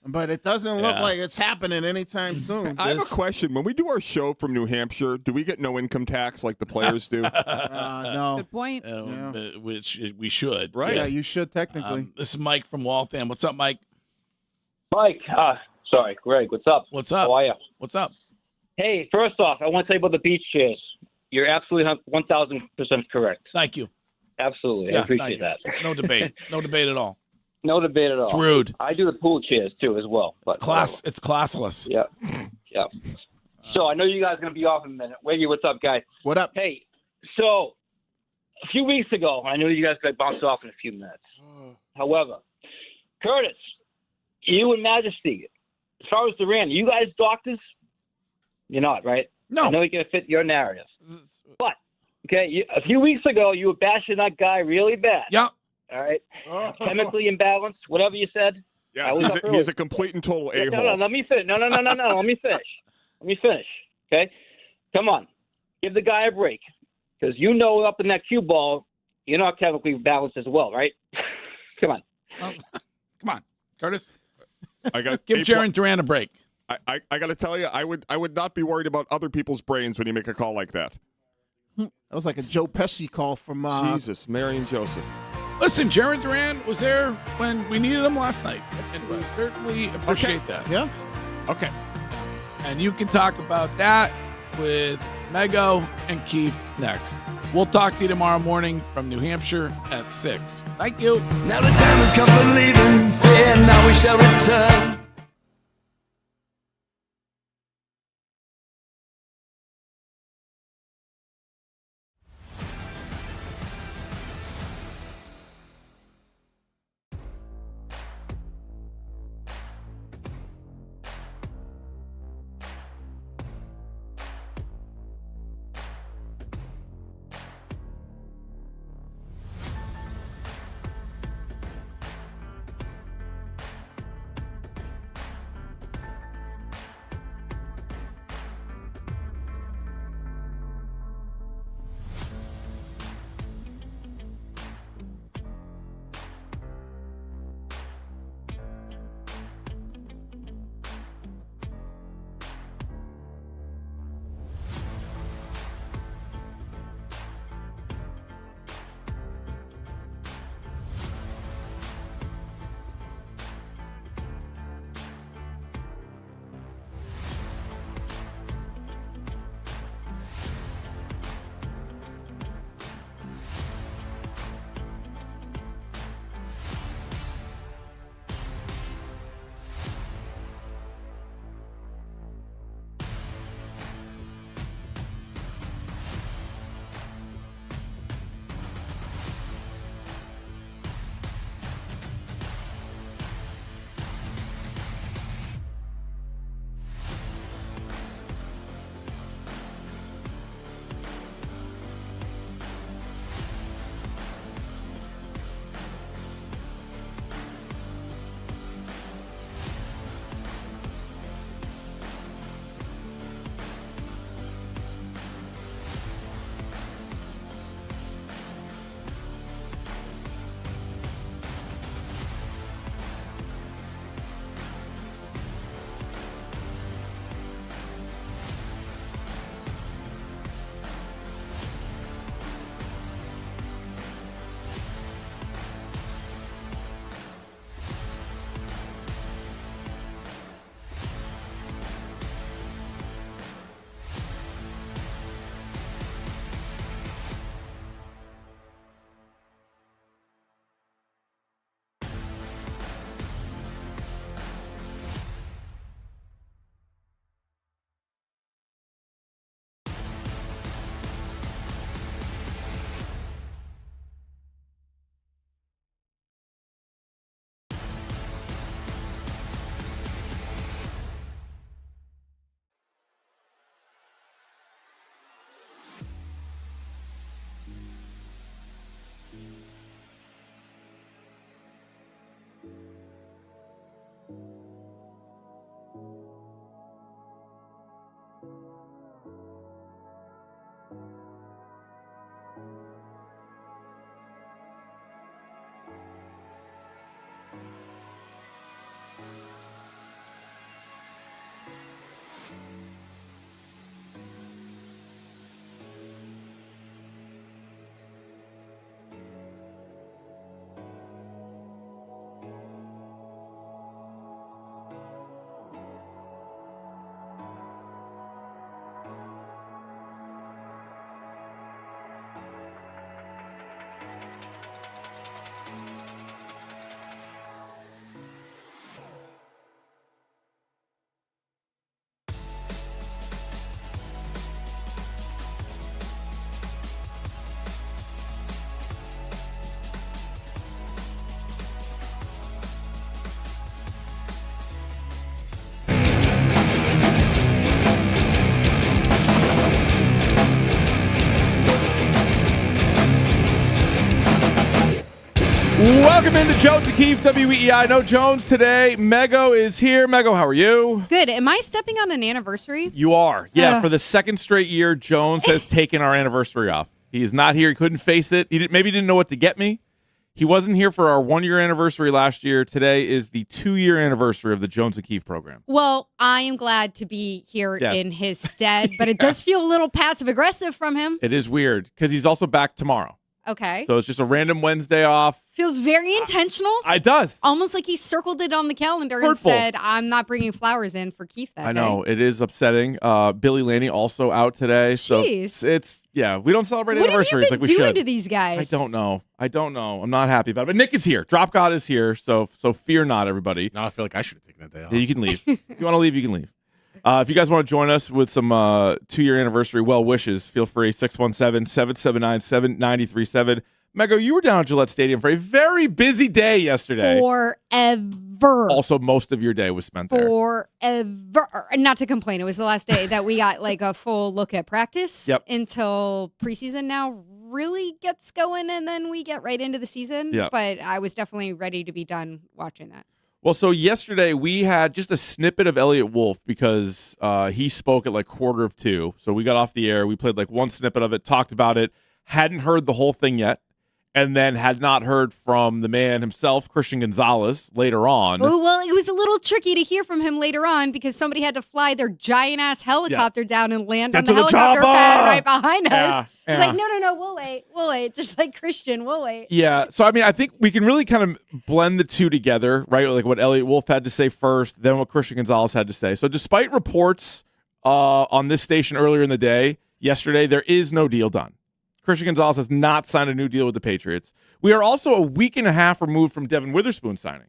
But it doesn't look like it's happening anytime soon. I have a question. When we do our show from New Hampshire, do we get no income tax like the players do? No. Good point. Which we should. Right. Yeah, you should technically. This is Mike from Waltham. What's up, Mike? Mike, sorry, Greg, what's up? What's up? How are you? What's up? Hey, first off, I want to tell you about the beach chairs. You're absolutely 1,000% correct. Thank you. Absolutely. Yeah, I appreciate that. No debate. No debate at all. No debate at all. It's rude. I do the pool chairs, too, as well. But It's classless. Yeah. Yeah. So I know you guys are going to be off in a minute. Wiggy, what's up, guys? What up? Hey, so a few weeks ago, I know you guys got bounced off in a few minutes. However, Curtis, you and Majesty, as far as Durant, you guys doctors? You're not, right? No. I know you're going to fit your narrative. But, okay, a few weeks ago, you were bashing that guy really bad. Yeah. All right? Chemically imbalanced, whatever you said. Yeah, he's a complete and total a-hole. No, let me finish. No, let me finish. Okay? Come on. Give the guy a break. Because you know up in that cue ball, you're not chemically balanced as well, right? Come on. Come on, Curtis. I got Give Jaren Duran a break. I got to tell you, I would not be worried about other people's brains when you make a call like that. That was like a Joe Pesci call from Jesus, Mary and Joseph. Listen, Jaren Duran was there when we needed him last night, and we certainly appreciate that. Yeah. Okay. And you can talk about that with Mego and Keith next. We'll talk to you tomorrow morning from New Hampshire at 6. Thank you. Now the time has come for leaving, fear now we shall return. Welcome into Jones and Keefe, WEEI. No Jones today. Mego is here. Mego, how are you? Good. Am I stepping on an anniversary? You are. Yeah, for the second straight year, Jones has taken our anniversary off. He is not here. He couldn't face it. Maybe he didn't know what to get me. He wasn't here for our 1-year anniversary last year. Today is the 2-year anniversary of the Jones and Keefe program. Well, I am glad to be here in his stead, but it does feel a little passive-aggressive from him. It is weird because he's also back tomorrow. Okay. So it's just a random Wednesday off. Feels very intentional. It does. Almost like he circled it on the calendar Hurtful. and said, I'm not bringing flowers in for Keefe that day. I know. It is upsetting. Billy Laney also out today. Jeez. So it's we don't celebrate What anniversaries have you like been we doing should. to these guys? I don't know. I'm not happy about it. But Nick is here. Drop God is here. So fear not, everybody. Now I feel like I should have taken that day off. Yeah, you can leave. If you want to leave, you can leave. If you guys want to join us with some 2-year anniversary well wishes, feel free. 617-779-7937. Mego, you were down at Gillette Stadium for a very busy day yesterday. Forever. Also, most of your day was spent there. Forever. Not to complain. It was the last day that we got like a full look at practice until preseason now really gets going, and then we get right into the season. Yep. But I was definitely ready to be done watching that. Well, so yesterday we had just a snippet of Elliot Wolf because he spoke at like 1:45. So we got off the air. We played like one snippet of it, talked about it, hadn't heard the whole thing yet. And then had not heard from the man himself, Christian Gonzalez, later on. Oh, well, it was a little tricky to hear from him later on because somebody had to fly their giant-ass helicopter down and land on the helicopter pad right behind us. He's like, no, we'll wait. Just like Christian, we'll wait. Yeah, so I mean, I think we can really kind of blend the two together, right? Like what Elliot Wolf had to say first, then what Christian Gonzalez had to say. So despite reports on this station earlier in the day, yesterday, there is no deal done. Christian Gonzalez has not signed a new deal with the Patriots. We are also a week and a half removed from Devin Witherspoon signing.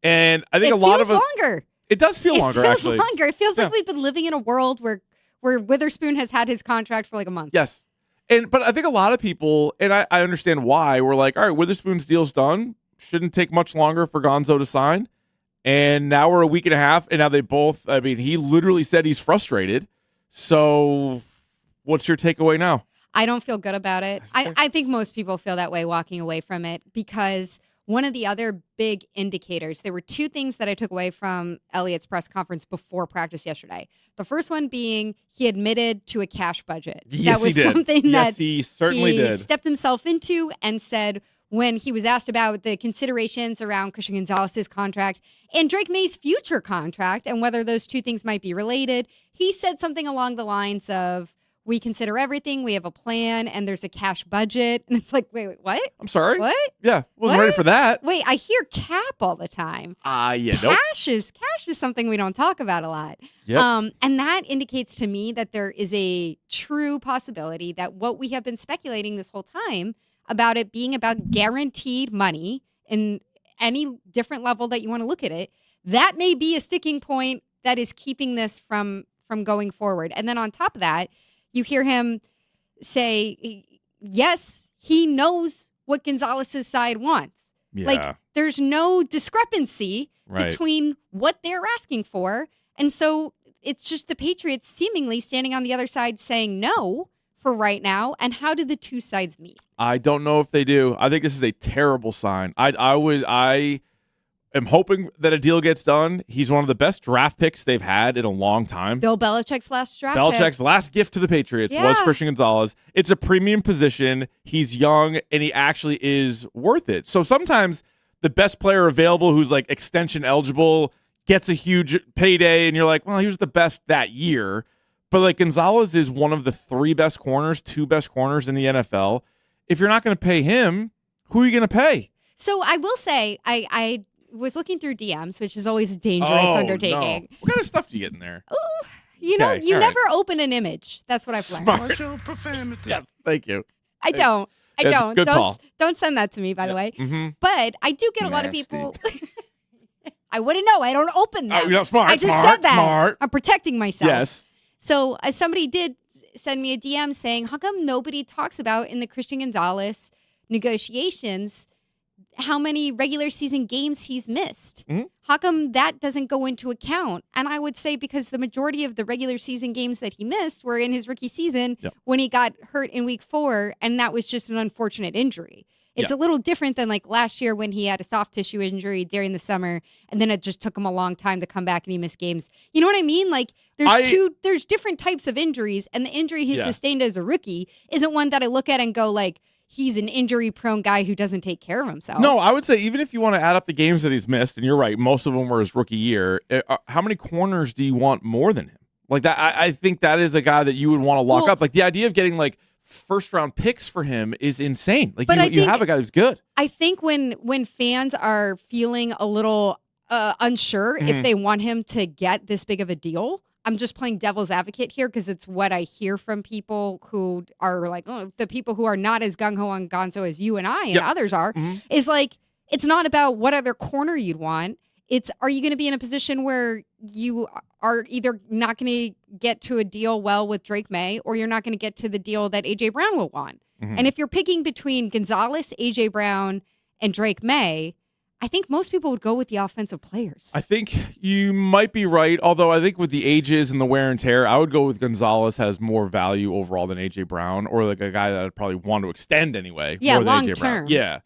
And I think a lot of it feels longer. It does feel longer, actually. It feels longer. It feels like we've been living in a world where Witherspoon has had his contract for like a month. Yes. But I think a lot of people, and I understand why, we're like, all right, Witherspoon's deal's done. Shouldn't take much longer for Gonzo to sign. And now we're a week and a half, and now they both, I mean, he literally said he's frustrated. So what's your takeaway now? I don't feel good about it. I think most people feel that way walking away from it because one of the other big indicators, there were two things that I took away from Elliott's press conference before practice yesterday. The first one being he admitted to a cash budget. Yes, that was he did. Something yes, that he certainly did. stepped himself into and said when he was asked about the considerations around Christian Gonzalez's contract and Drake May's future contract and whether those two things might be related, he said something along the lines of, we consider everything. We have a plan, and there's a cash budget. And it's like, wait, what? I'm sorry. What? Yeah, wasn't ready for that. Wait, I hear cap all the time. Yeah, nope. Cash is something we don't talk about a lot. Yep. And that indicates to me that there is a true possibility that what we have been speculating this whole time about it being about guaranteed money in any different level that you want to look at it, that may be a sticking point that is keeping this from going forward. And then on top of that, you hear him say, yes, he knows what Gonzalez's side wants. Yeah. Like, there's no discrepancy between what they're asking for. And so it's just the Patriots seemingly standing on the other side saying no for right now. And how did the two sides meet? I don't know if they do. I think this is a terrible sign. I am hoping that a deal gets done. He's one of the best draft picks they've had in a long time. Bill Belichick's last draft Belichick's pick. last gift to the Patriots was Christian Gonzalez. It's a premium position. He's young, and he actually is worth it. So sometimes the best player available who's like extension eligible gets a huge payday, and you're like, well, he was the best that year. But like Gonzalez is one of the 2 best corners in the NFL. If you're not going to pay him, who are you going to pay? So I will say, I was looking through DMs, which is always a dangerous undertaking. No. What kind of stuff do you get in there? Ooh, you know, you never open an image. That's what I've learned. Smart. Yes, thank you. I don't. Good call. Don't send that to me, by the way. Mm-hmm. But I do get a lot of people. I wouldn't know. I don't open them. Oh, yeah, smart. I just smart, said that. Smart. I'm protecting myself. Yes. So somebody did send me a DM saying, how come nobody talks about in the Christian Gonzalez negotiations how many regular season games he's missed? Mm-hmm. How come that doesn't go into account? And I would say because the majority of the regular season games that he missed were in his rookie season when he got hurt in week 4, and that was just an unfortunate injury. It's a little different than like last year when he had a soft tissue injury during the summer, and then it just took him a long time to come back and he missed games. You know what I mean? Like there's different types of injuries, and the injury he sustained as a rookie isn't one that I look at and go like, he's an injury-prone guy who doesn't take care of himself. No, I would say even if you want to add up the games that he's missed, and you're right, most of them were his rookie year, how many corners do you want more than him? Like that, I think that is a guy that you would want to lock up. Like the idea of getting like first-round picks for him is insane. Like you have a guy who's good. I think when fans are feeling a little unsure if they want him to get this big of a deal, I'm just playing devil's advocate here because it's what I hear from people who are like, the people who are not as gung-ho on Gonzo as you and I and others are, is like, it's not about what other corner you'd want. It's, are you going to be in a position where you are either not going to get to a deal well with Drake May, or you're not going to get to the deal that A.J. Brown will want? And if you're picking between Gonzalez, A.J. Brown, and Drake May, I think most people would go with the offensive players. I think you might be right, although I think with the ages and the wear and tear, I would go with Gonzalez has more value overall than A.J. Brown, or like a guy that I'd probably want to extend anyway. Yeah, more than long A.J. term. Brown. Yeah.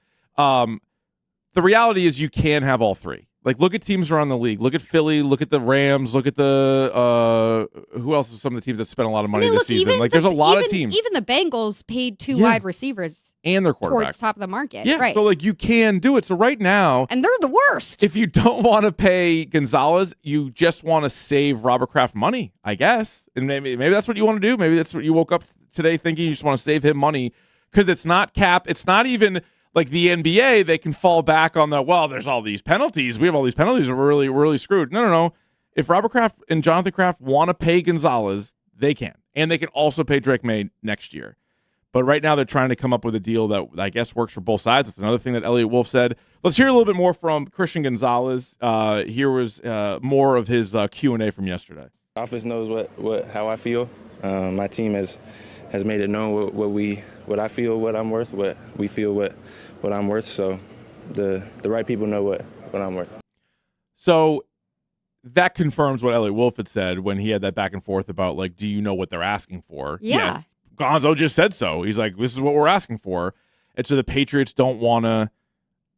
The reality is you can have all three. Like, look at teams around the league. Look at Philly. Look at the Rams. Look at the who else are some of the teams that spent a lot of money this season? Like, there's a lot of teams. Even the Bengals paid two wide receivers and their quarterback towards top of the market. Yeah, right. So like you can do it. So right now, and they're the worst. If you don't want to pay Gonzalez, you just want to save Robert Kraft money, I guess. And maybe that's what you want to do. Maybe that's what you woke up today thinking. You just want to save him money because it's not cap. It's not even like the NBA. They can fall back on the, well, there's all these penalties. We have all these penalties. We're really screwed. No. If Robert Kraft and Jonathan Kraft want to pay Gonzalez, they can. And they can also pay Drake May next year. But right now they're trying to come up with a deal that I guess works for both sides. That's another thing that Elliot Wolf said. Let's hear a little bit more from Christian Gonzalez. Here was more of his Q&A from yesterday. Office knows how I feel. My team has made it known what I feel, what I'm worth, what we feel, what I'm worth. So the right people know what I'm worth. So that confirms what Elliot Wolf had said when he had that back and forth about, like, do you know what they're asking for? Yeah. Yes. Gonzo just said so. He's like, this is what we're asking for. And so the Patriots don't want to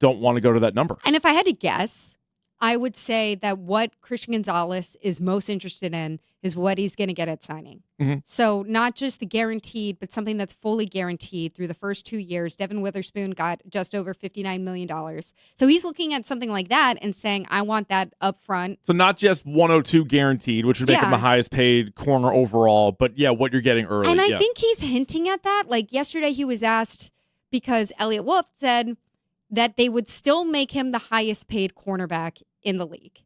go to that number. And if I had to guess, I would say that what Christian Gonzalez is most interested in is what he's going to get at signing. So not just the guaranteed, but something that's fully guaranteed through the first 2 years. Devin Witherspoon got just over $59 million. So he's looking at something like that and saying, I want that up front. So not just 102 guaranteed, which would make him the highest paid corner overall, but what you're getting early. And I think he's hinting at that. Like yesterday he was asked, because Elliot Wolf said that they would still make him the highest paid cornerback in the league.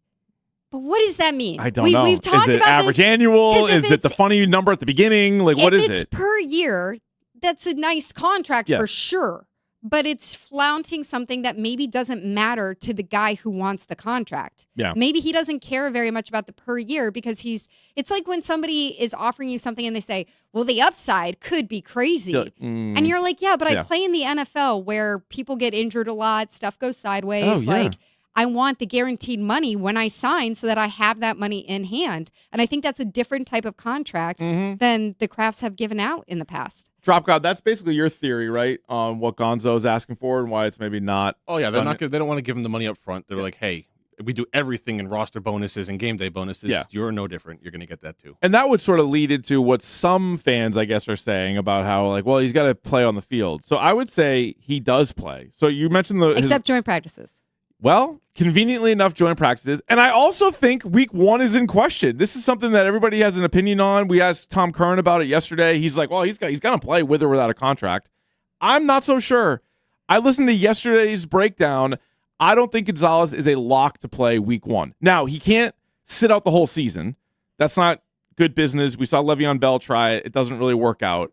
But what does that mean? I don't know. We've talked is it about average this, annual? Is it the funny number at the beginning? Like, what is If it's it? per year, that's a nice contract for sure. But it's flaunting something that maybe doesn't matter to the guy who wants the contract. Yeah. Maybe he doesn't care very much about the per year because it's like when somebody is offering you something and they say, well, the upside could be crazy. You're like, and you're like, yeah, but I play in the NFL where people get injured a lot, stuff goes sideways. Oh, yeah. Like, I want the guaranteed money when I sign so that I have that money in hand. And I think that's a different type of contract than the Crafts have given out in the past. Drop God, that's basically your theory, right? On what Gonzo is asking for and why it's maybe not. Oh yeah, they're not. They don't want to give him the money up front. They're like, hey, we do everything in roster bonuses and game day bonuses. Yeah. You're no different. You're going to get that too. And that would sort of lead into what some fans, I guess, are saying about how, like, well, he's got to play on the field. So I would say he does play. So you mentioned Except joint practices. Well, conveniently enough, joint practices. And I also think week 1 is in question. This is something that everybody has an opinion on. We asked Tom Curran about it yesterday. He's like, well, he's going to play with or without a contract. I'm not so sure. I listened to yesterday's breakdown. I don't think Gonzalez is a lock to play week 1. Now, he can't sit out the whole season. That's not good business. We saw Le'Veon Bell try it. It doesn't really work out.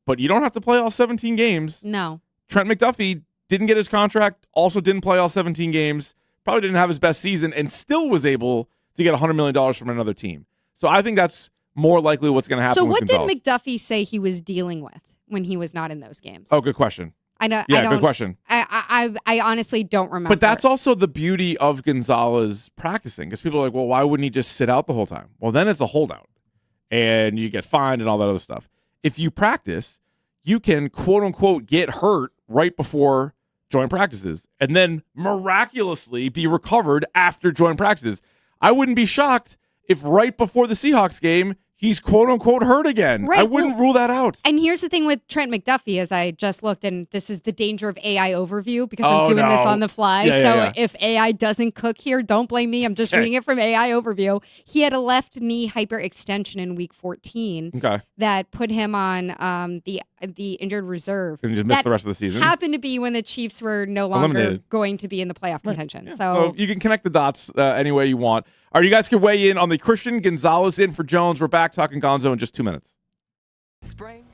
But you don't have to play all 17 games. No. Trent McDuffie didn't get his contract, also didn't play all 17 games, probably didn't have his best season, and still was able to get $100 million from another team. So I think that's more likely what's going to happen So with what did Gonzalez. McDuffie say he was dealing with when he was not in those games? Oh, good question. I know. Yeah, good question. I honestly don't remember. But that's also the beauty of Gonzalez practicing, because people are like, well, why wouldn't he just sit out the whole time? Well, then it's a holdout, and you get fined and all that other stuff. If you practice, you can, quote-unquote, get hurt right before joint practices and then miraculously be recovered after joint practices. I wouldn't be shocked if right before the Seahawks game, he's quote-unquote hurt again. Right, I wouldn't rule that out. And here's the thing with Trent McDuffie, as I just looked, and this is the danger of AI overview because I'm doing this on the fly. If AI doesn't cook here, don't blame me. I'm just reading it from AI overview. He had a left knee hyperextension in week 14 that put him on the injured reserve. And just missed the rest of the season. Happened to be when the Chiefs were no longer Eliminated. going to be in the playoff contention. Yeah. So you can connect the dots any way you want. All right, you guys can weigh in on the Christian Gonzalez in for Jones. We're back talking Gonzo in just 2 minutes. Spring.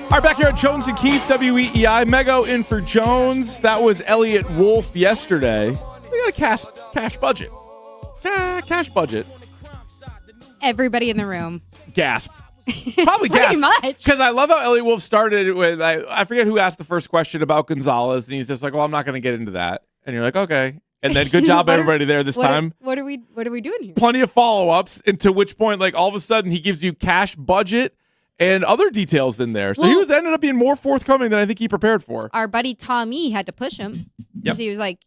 All right, back here at Jones and Keefe, WEEI. Mego in for Jones. That was Elliot Wolf yesterday. We got a cash budget. Cash budget. everybody in the room gasped. Probably Pretty gasped. much. Because I love how Elliot Wolf started with, I forget who asked the first question about Gonzalez, and he's just like, well, I'm not going to get into that. And you're like, okay. And then good job, everybody there this time. What are we doing here? Plenty of follow-ups, and to which point, like, all of a sudden, he gives you cash budget and other details in there. So he ended up being more forthcoming than I think he prepared for. Our buddy Tommy had to push him because he was like,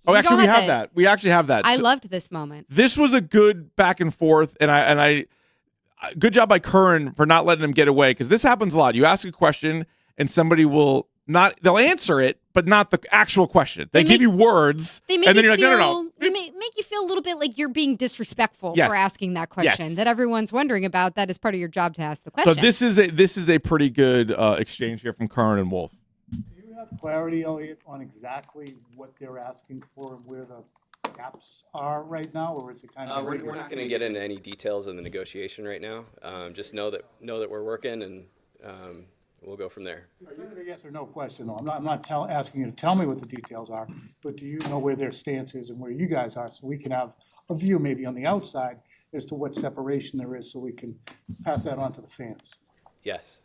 oh, actually, we have that. We actually have that. I So loved this moment. this was a good back and forth, and I good job by Curran for not letting him get away, because this happens a lot. You ask a question, and somebody they'll answer it, but not the actual question. They give you words, They make and then you you're feel, like, no. They make you feel a little bit like you're being disrespectful Yes. for asking that question Yes. that everyone's wondering about. That is part of your job to ask the question. So this is a pretty good exchange here from Curran and Wolf. Do you have clarity, Elliot, on exactly what they're asking for and where the gaps are right now, or is it kind of? We're not going to get into any details in the negotiation right now. Just know that we're working, and we'll go from there. Are you a yes or no question, though? I'm not asking you to tell me what the details are, but do you know where their stance is and where you guys are, so we can have a view maybe on the outside as to what separation there is, so we can pass that on to the fans? Yes.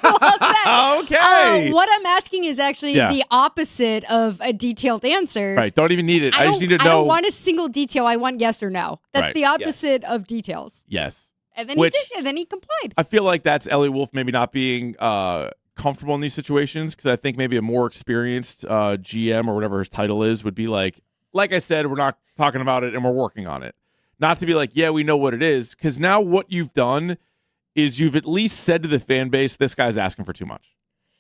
Wow, love that. Okay. What I'm asking is actually the opposite of a detailed answer. Right. Don't even need it. I just need to know. I don't want a single detail. I want yes or no. That's Right. the opposite of details. Yes. And then Which- he did, and then he complied. I feel like that's Elliot Wolf maybe not being comfortable in these situations because I think maybe a more experienced GM or whatever his title is would be like I said, we're not talking about it and we're working on it. Not to be like, yeah, we know what it is, because now what you've done is you've at least said to the fan base, this guy's asking for too much.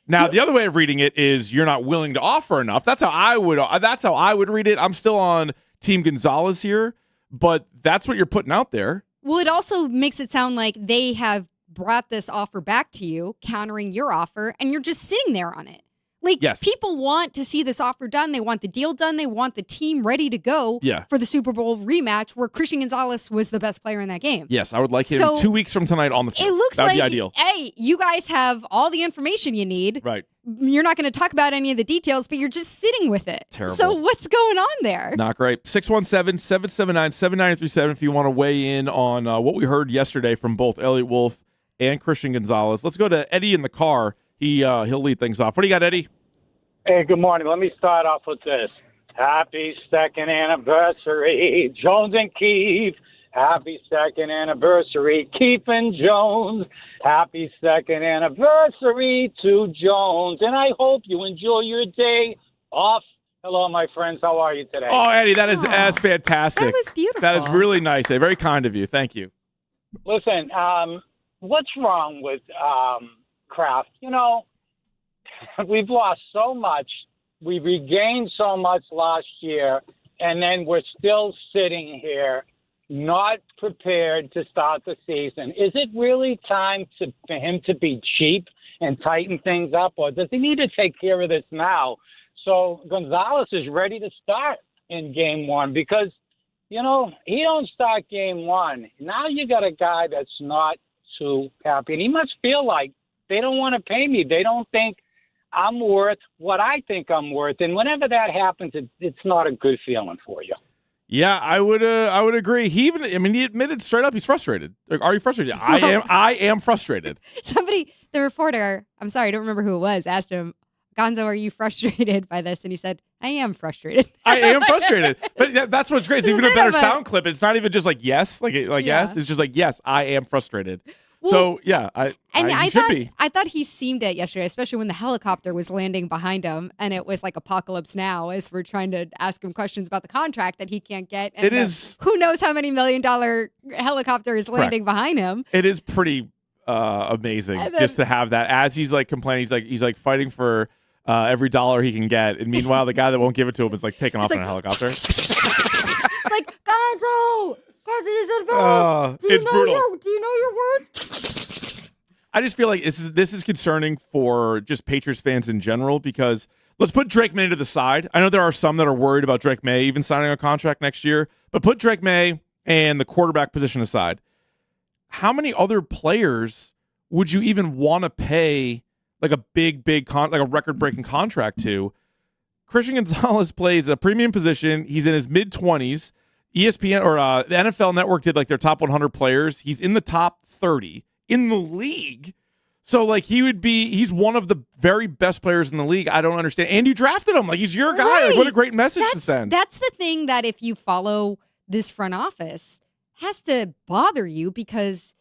Now, the other way of reading it is you're not willing to offer enough. That's how I would read it. I'm still on Team Gonzalez here, but that's what you're putting out there. Well, it also makes it sound like they have brought this offer back to you, countering your offer, and you're just sitting there on it. Like, people want to see this offer done. They want the deal done. They want the team ready to go for the Super Bowl rematch where Christian Gonzalez was the best player in that game. Yes, I would like him 2 weeks from tonight on the field. It looks That'd like, be ideal. hey, you guys have all the information you need. Right. You're not going to talk about any of the details, but you're just sitting with it. Terrible. So what's going on there? Not great. 617-779-7937 if you want to weigh in on what we heard yesterday from both Elliot Wolf and Christian Gonzalez. Let's go to Eddie in the car. He'll lead things off. What do you got, Eddie? Hey, good morning. Let me start off with this. Happy second anniversary, Jones and Keefe. Happy second anniversary, Keefe and Jones. Happy second anniversary to Jones. And I hope you enjoy your day off. Hello, my friends. How are you today? Oh, Eddie, that's fantastic. That was beautiful. That is really nice. Very kind of you. Thank you. Listen, what's wrong with Kraft? You know, we've lost so much. We regained so much last year, and then we're still sitting here not prepared to start the season. Is it really time for him to be cheap and tighten things up, or does he need to take care of this now so Gonzalez is ready to start in game one? Because, you know, he don't start game one. Now you got a guy that's not too happy, and he must feel like they don't want to pay me. They don't think I'm worth what I think I'm worth. And whenever that happens, it's not a good feeling for you. Yeah, I would agree. He admitted straight up he's frustrated. Like, are you frustrated? I am frustrated. Somebody, the reporter, I'm sorry, I don't remember who it was, asked him, Gonzo, are you frustrated by this? And he said, I am frustrated. I am frustrated. But that's what's great. It's even a better sound clip. It's not even just like yes, yes. It's just like, yes, I am frustrated. Well, so, yeah, I should be. I thought he seemed it yesterday, especially when the helicopter was landing behind him, and it was like Apocalypse Now as we're trying to ask him questions about the contract that he can't get. And who knows how many $1 million helicopter is landing behind him. It is pretty amazing just to have that. As he's like complaining, he's like fighting for every dollar he can get. And meanwhile, the guy that won't give it to him is like taking off in a helicopter. Like, Gonzo! It's brutal. Do you know your words? I just feel like this is concerning for just Patriots fans in general because let's put Drake May to the side. I know there are some that are worried about Drake May even signing a contract next year, but put Drake May and the quarterback position aside. How many other players would you even want to pay like a big like a record-breaking contract to? Christian Gonzalez plays a premium position. He's in his mid-20s. ESPN or the NFL Network did like their top 100 players. He's in the top 30 in the league. So like he's one of the very best players in the league. I don't understand. And you drafted him. Like he's your guy. Right. Like what a great message to send. That's the thing that if you follow this front office has to bother you because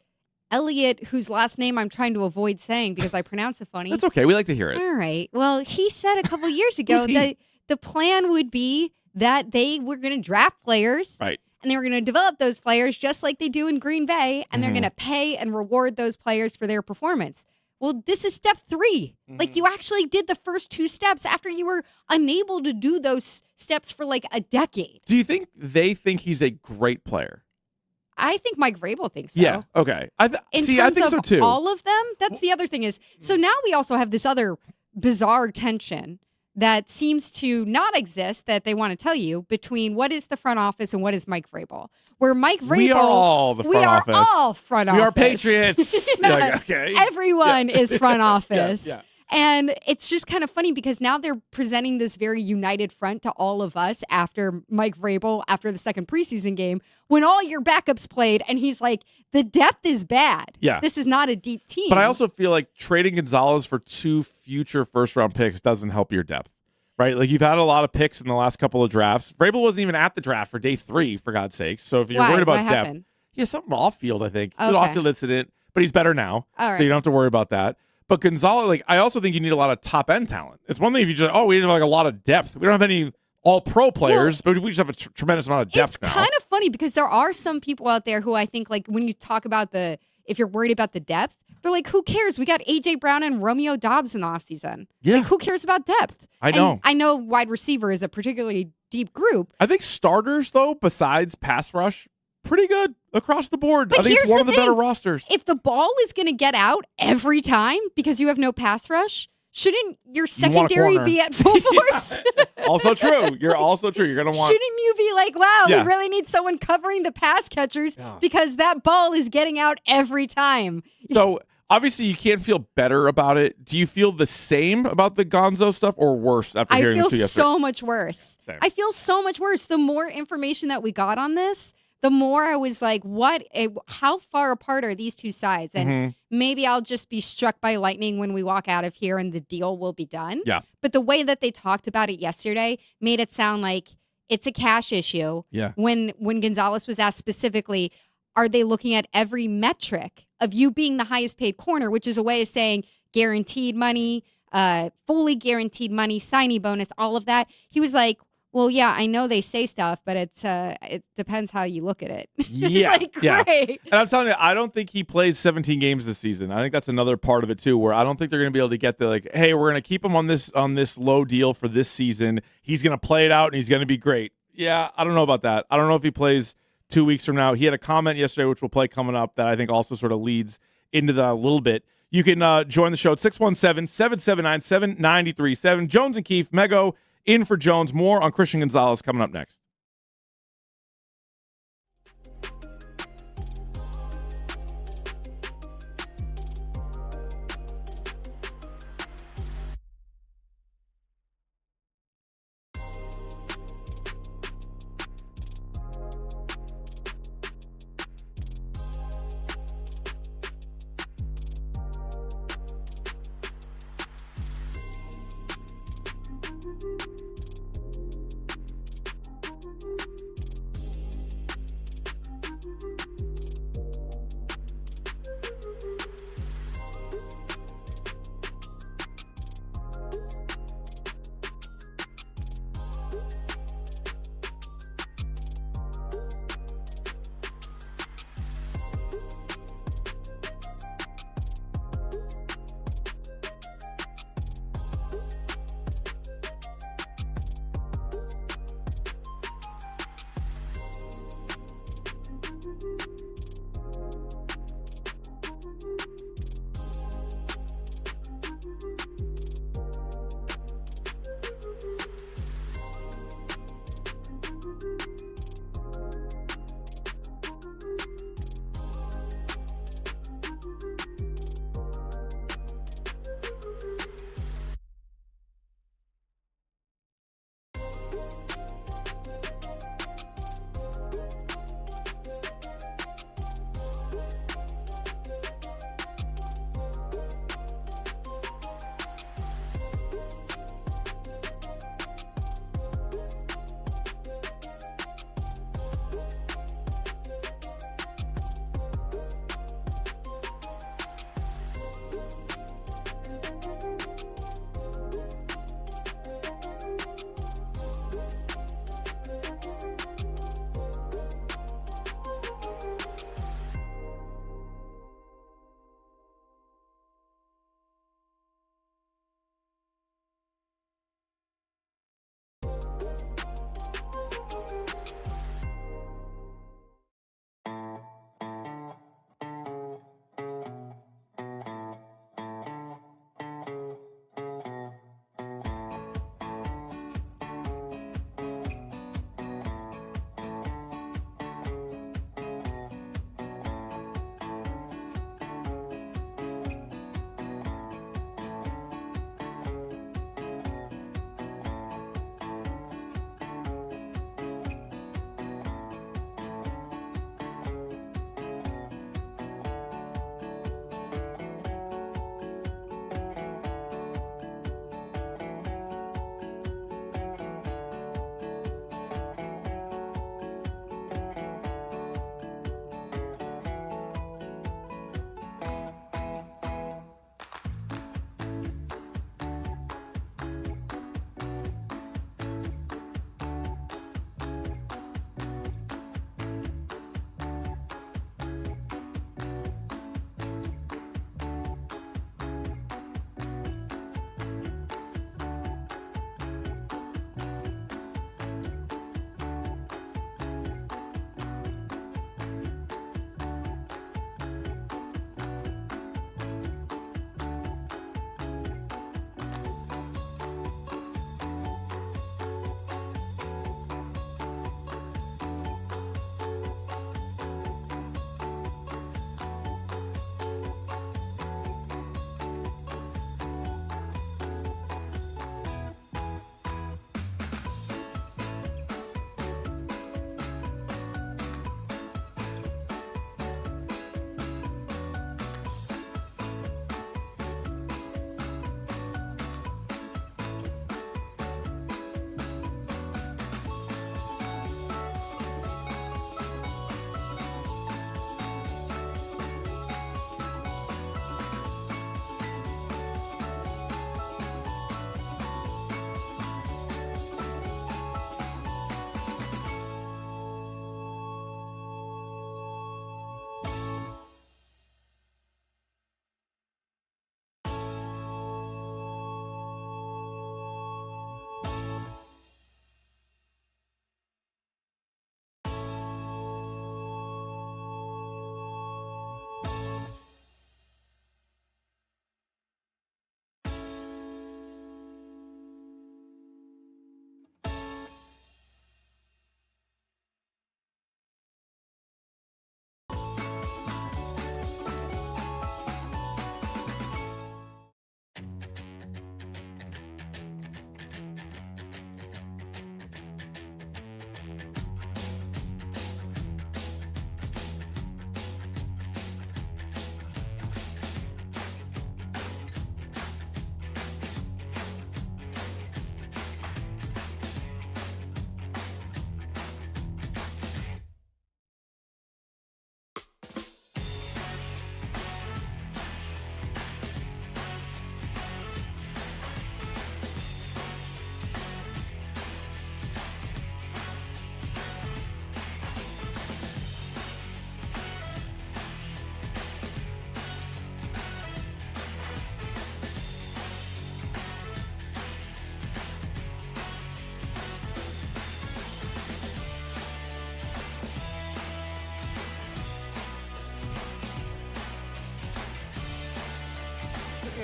Elliot, whose last name I'm trying to avoid saying because I pronounce it funny. That's okay. We like to hear it. All right. Well, he said a couple years ago that the plan would be that they were going to draft players. Right. And they were going to develop those players just like they do in Green Bay. And they're going to pay and reward those players for their performance. Well, this is step 3. Like you actually did the first 2 steps after you were unable to do those steps for like a decade. Do you think they think he's a great player? I think Mike Vrabel thinks so. Yeah. Okay. I think so too. All of them. That's the other thing is. So now we also have this other bizarre tension that seems to not exist that they want to tell you between what is the front office and what is Mike Vrabel. Where Mike Vrabel, we are all the front office. We are all front office. We are Patriots. Okay. Everyone is front office. Yeah. And it's just kind of funny because now they're presenting this very united front to all of us after Mike Vrabel, after the second preseason game, when all your backups played, and he's like, the depth is bad. Yeah. This is not a deep team. But I also feel like trading Gonzalez for 2 future first-round picks doesn't help your depth, right? Like, you've had a lot of picks in the last couple of drafts. Vrabel wasn't even at the draft for day 3, for God's sakes. So if you're worried about What depth, happened? yeah, something off-field, I think. Okay. An off-field incident, but he's better now. All right. So you don't have to worry about that. But Gonzalez, like, I also think you need a lot of top-end talent. It's one thing if you just, we have like a lot of depth. We don't have any all-pro players, but we just have a tremendous amount of depth now. It's kind of funny because there are some people out there who I think, like, when you talk about if you're worried about the depth, they're like, who cares? We got A.J. Brown and Romeo Dobbs in the offseason. Yeah. Like, who cares about depth? I know. And I know wide receiver is a particularly deep group. I think starters, though, besides pass rush, pretty good across the board. But I think it's here's one the of the thing. better rosters. If the ball is going to get out every time because you have no pass rush, shouldn't your want a secondary corner. be at full force? Also true. You're also true. You're going to want. Shouldn't you be like, wow, Yeah. we really need someone covering the pass catchers because that ball is getting out every time? So obviously you can't feel better about it. Do you feel the same about the Gonzo stuff or worse after I hearing feel the two yesterday? so much worse. Same. I feel so much worse. The more information that we got on this, the more I was like, how far apart are these two sides? And Mhm. maybe I'll just be struck by lightning when we walk out of here and the deal will be done. Yeah. But the way that they talked about it yesterday made it sound like it's a cash issue. Yeah. When Gonzalez was asked specifically, are they looking at every metric of you being the highest paid corner, which is a way of saying guaranteed money, fully guaranteed money, signing bonus, all of that. He was like, well, yeah, I know they say stuff, but it depends how you look at it. Yeah, It's like, yeah. great. And I'm telling you, I don't think he plays 17 games this season. I think that's another part of it too, where I don't think they're going to be able to get the like, hey, we're going to keep him on this low deal for this season. He's going to play it out and he's going to be great. Yeah, I don't know about that. I don't know if he plays 2 weeks from now. He had a comment yesterday, which we'll play coming up, that I think also sort of leads into that a little bit. You can join the show at 617-779-7937. Jones and Keefe, Mego in for Jones. More on Christian Gonzalez coming up next.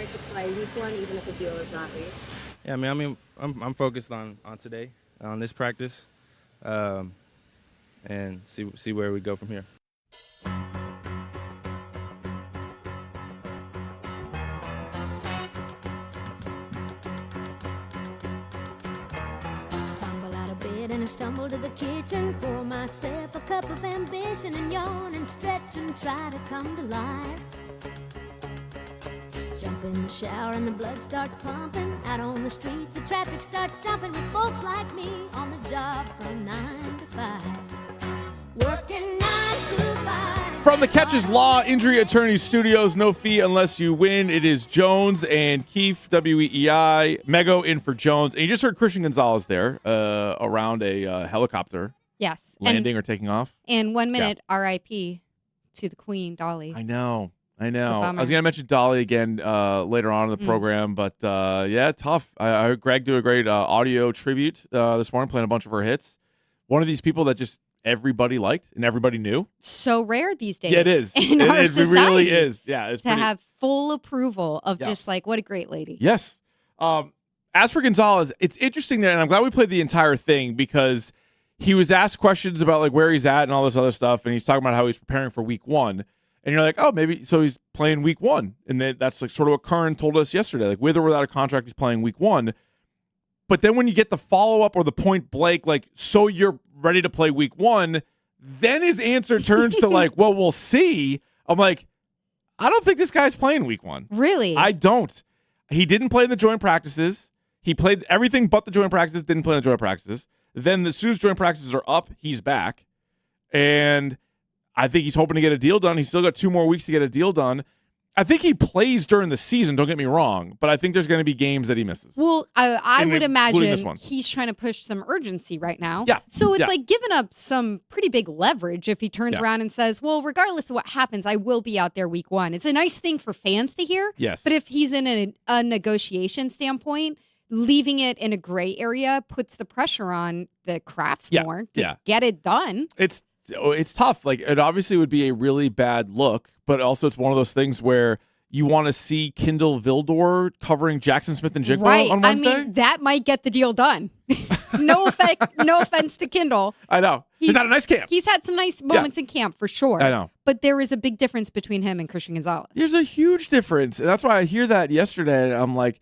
prepared to play week 1, even if a deal is not reached? Yeah, I'm focused on today, on this practice, and see where we go from here. Tumble out of bed and I stumble to the kitchen, pour myself a cup of ambition and yawn and stretch and try to come to life. Jump in the shower and the blood starts pumping. Out on the streets, the traffic starts jumping with folks like me on the job from 9 to 5. Working 9 to 5. From the Catches Law Injury Attorney Studios, no fee unless you win. It is Jones and Keefe, WEEI. Mego in for Jones. And you just heard Christian Gonzalez there around a helicopter. Yes. Landing or taking off. And 1 minute, RIP to the Queen, Dolly. I know. I It's a bummer. was going to mention Dolly again later on in the program, but yeah, tough. I heard Greg do a great audio tribute this morning, playing a bunch of her hits. One of these people that just everybody liked and everybody knew. So rare these days. Yeah, it is. In It our is. It society, really is. Yeah, it's to pretty- have full approval of Yeah. just like, what a great lady. Yes. As for Gonzalez, it's interesting that, and I'm glad we played the entire thing because he was asked questions about like where he's at and all this other stuff, and he's talking about how he's preparing for week 1. And you're like, oh, maybe so he's playing week 1. And then that's like sort of what Curran told us yesterday. Like with or without a contract, he's playing week 1. But then when you get the follow-up or the point blank, like, so you're ready to play week 1, then his answer turns to like, well, we'll see. I'm like, I don't think this guy's playing week 1. Really? I don't. He didn't play in the joint practices. He played everything but the joint practices, didn't play in the joint practices. Then as soon as joint practices are up, he's back. And I think he's hoping to get a deal done. He's still got 2 more weeks to get a deal done. I think he plays during the season, don't get me wrong, but I think there's going to be games that he misses. Well, I would including this imagine one. he's trying to push some urgency right now. Yeah. So it's Yeah. like giving up some pretty big leverage if he turns Yeah. around and says, well, regardless of what happens, I will be out there week 1. It's a nice thing for fans to hear. Yes. But if he's in a negotiation standpoint, leaving it in a gray area puts the pressure on the Crafts Yeah. more to Yeah. get it done. It's tough. Like, it obviously would be a really bad look, but also it's one of those things where you want to see Kindle Vildor covering Jackson Smith and Jigba Right. on Wednesday. I mean, that might get the deal done. No offense to Kindle. I know. He's had a nice camp. He's had some nice moments in camp for sure. I know. But there is a big difference between him and Christian Gonzalez. There's a huge difference. And that's why I hear that yesterday. And I'm like,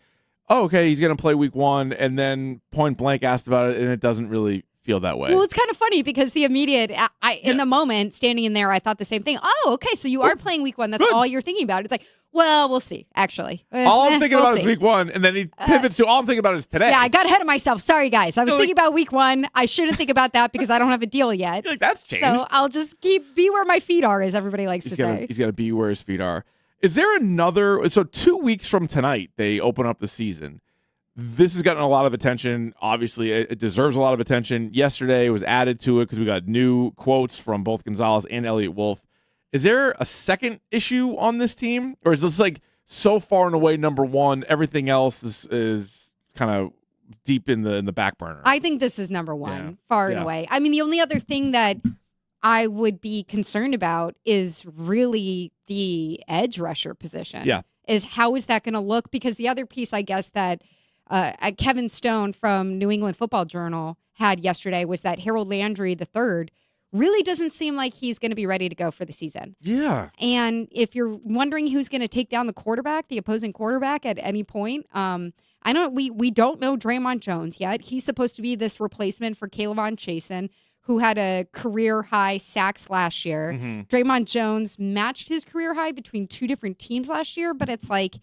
oh, okay, he's going to play week 1. And then point blank asked about it, and it doesn't really feel that way. Well, it's kind of funny because the immediate, in the moment, standing in there, I thought the same thing. Oh, okay, so you are playing week 1. That's all you're thinking about. It's like, well, we'll see, actually. All I'm thinking We'll about is see. week 1, and then he pivots to all I'm thinking about is today. Yeah, I got ahead of myself. Sorry, guys. I was thinking about week 1. I shouldn't think about that because I don't have a deal yet. That's changed. So I'll just be where my feet are, as everybody likes to say. He's got to be where his feet are. Is there another? So 2 weeks from tonight, they open up the season. This has gotten a lot of attention. Obviously, it deserves a lot of attention. Yesterday, it was added to it because we got new quotes from both Gonzalez and Elliott Wolf. Is there a second issue on this team? Or is this like so far and away number 1, everything else is kind of deep in the back burner? I think this is number 1, far and Yeah. away. I mean, the only other thing that I would be concerned about is really the edge rusher position. Yeah. Is how is that going to look? Because the other piece, I guess, that Kevin Stone from New England Football Journal had yesterday was that Harold Landry III really doesn't seem like he's going to be ready to go for the season. Yeah. And if you're wondering who's going to take down the opposing quarterback at any point, we don't know Draymond Jones yet. He's supposed to be this replacement for Kayvon Chasen, who had a career high sacks last year. Mm-hmm. Draymond Jones matched his career high between 2 different teams last year, but it's like,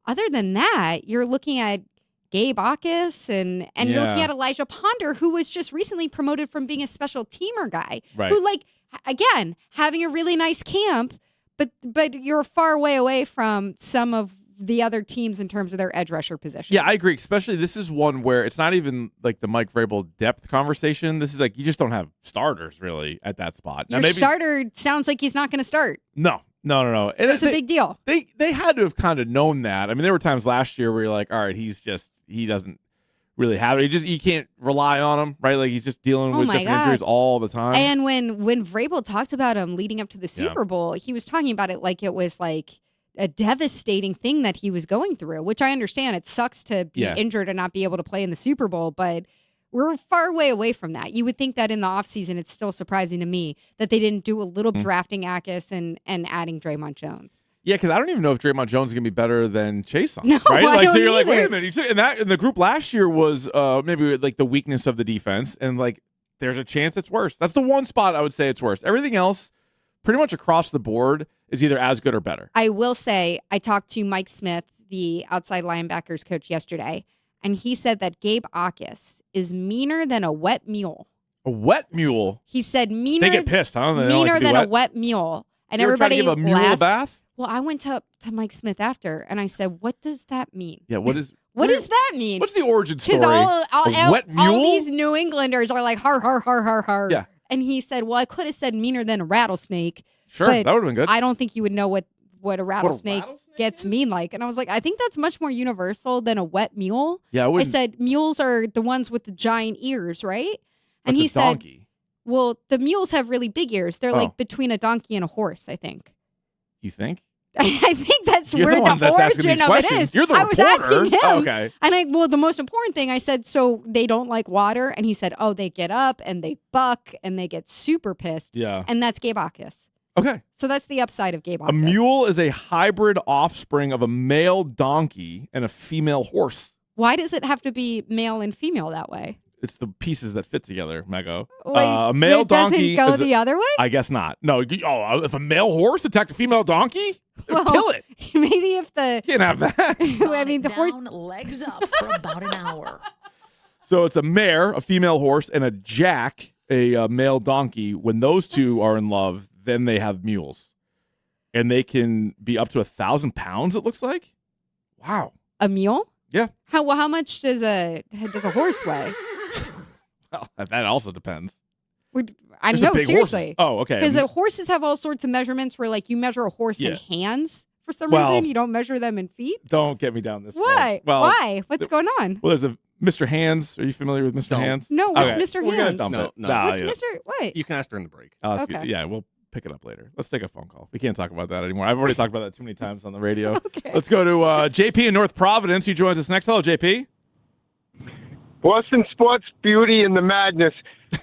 other than that, you're looking at Gabe Akis and you're looking at Elijah Ponder, who was just recently promoted from being a special teamer guy, Right. who, like, again, having a really nice camp, but you're far way away from some of the other teams in terms of their edge rusher position. Yeah, I agree. Especially this is one where it's not even like the Mike Vrabel depth conversation. This is like you just don't have starters really at that spot. Your starter sounds like he's not going to start. No. And It's a big deal. They had to have kind of known that. I mean, there were times last year where you're like, all right, he doesn't really have it. You can't rely on him, right? Like he's just dealing with different injuries all the time. And when Vrabel talked about him leading up to the Super Bowl, he was talking about it like it was like a devastating thing that he was going through, which I understand. It sucks to be injured and not be able to play in the Super Bowl, but we're far way away from that. You would think that in the offseason, it's still surprising to me that they didn't do a little drafting Akis and adding Draymond Jones. Yeah, because I don't even know if Draymond Jones is going to be better than Chase on, No, right? I Like, so don't you're like, either. wait a minute. And the group last year was maybe like the weakness of the defense, and like there's a chance it's worse. That's the one spot I would say it's worse. Everything else, pretty much across the board, is either as good or better. I will say, I talked to Mike Smith, the outside linebackers coach, yesterday, and he said that Gabe Akis is meaner than a wet mule. A wet mule? He said meaner. They get pissed, huh? They don't meaner like to be than wet. a wet mule. And You ever try to everybody give a mule a laughed. bath? Well, I went to Mike Smith after, and I said, what does that mean? Yeah, what is... What does that mean? What's the origin story? Because A wet mule? all these New Englanders are like, har, har, har, har, har. Yeah. And he said, well, I could have said meaner than a rattlesnake. Sure, but that would've been good. I don't think you would know what a rattlesnake gets mean like. And I was like, I think that's much more universal than a wet mule. Yeah, I I wouldn't- said, mules are the ones with the giant ears, right? And That's he a said, donkey. well, the mules have really big ears. They're Oh. like between a donkey and a horse, I think. You think? I think that's You're where the one that's asking origin these of questions. it is. You're the I was reporter. asking him. Oh, okay. And the most important thing, I said, so they don't like water? And he said, oh, they get up and they buck and they get super pissed. Yeah. And that's Gabe Akis. Okay. So that's the upside of Gabe Akis. A mule is a hybrid offspring of a male donkey and a female horse. Why does it have to be male and female that way? It's the pieces that fit together, Mego. Wait, A male it doesn't donkey go is the other way? I guess not. No. If a male horse attacked a female donkey, Well, kill it. Maybe if the... Can't have that. I mean, the horse... legs up for about an hour. So it's a mare, a female horse, and a jack, a male donkey. When those two are in love, then they have mules. And they can be up to 1,000 pounds, it looks like. Wow. A mule? Yeah. How much does a horse weigh? Well, that also depends. I There's know, a big seriously. horses. Oh, okay. Because horses have all sorts of measurements where, like, you measure a horse in Yeah. hands for some Well, reason. You don't measure them in feet. Don't get me down this road. Why? Well, Why? What's going on? Well, there's a Mr. Hands. Are you familiar with Mr. Hands? No, what's Okay. Mr. We're gonna Hands? dump No, it. no. Nah, What's yeah. Mr. What? You can ask during the break. Okay. Yeah, we'll pick it up later. Let's take a phone call. We can't talk about that anymore. I've already talked about that too many times on the radio. Okay. Let's go to JP in North Providence. He joins us next. Hello, JP. Boston sports beauty and the madness.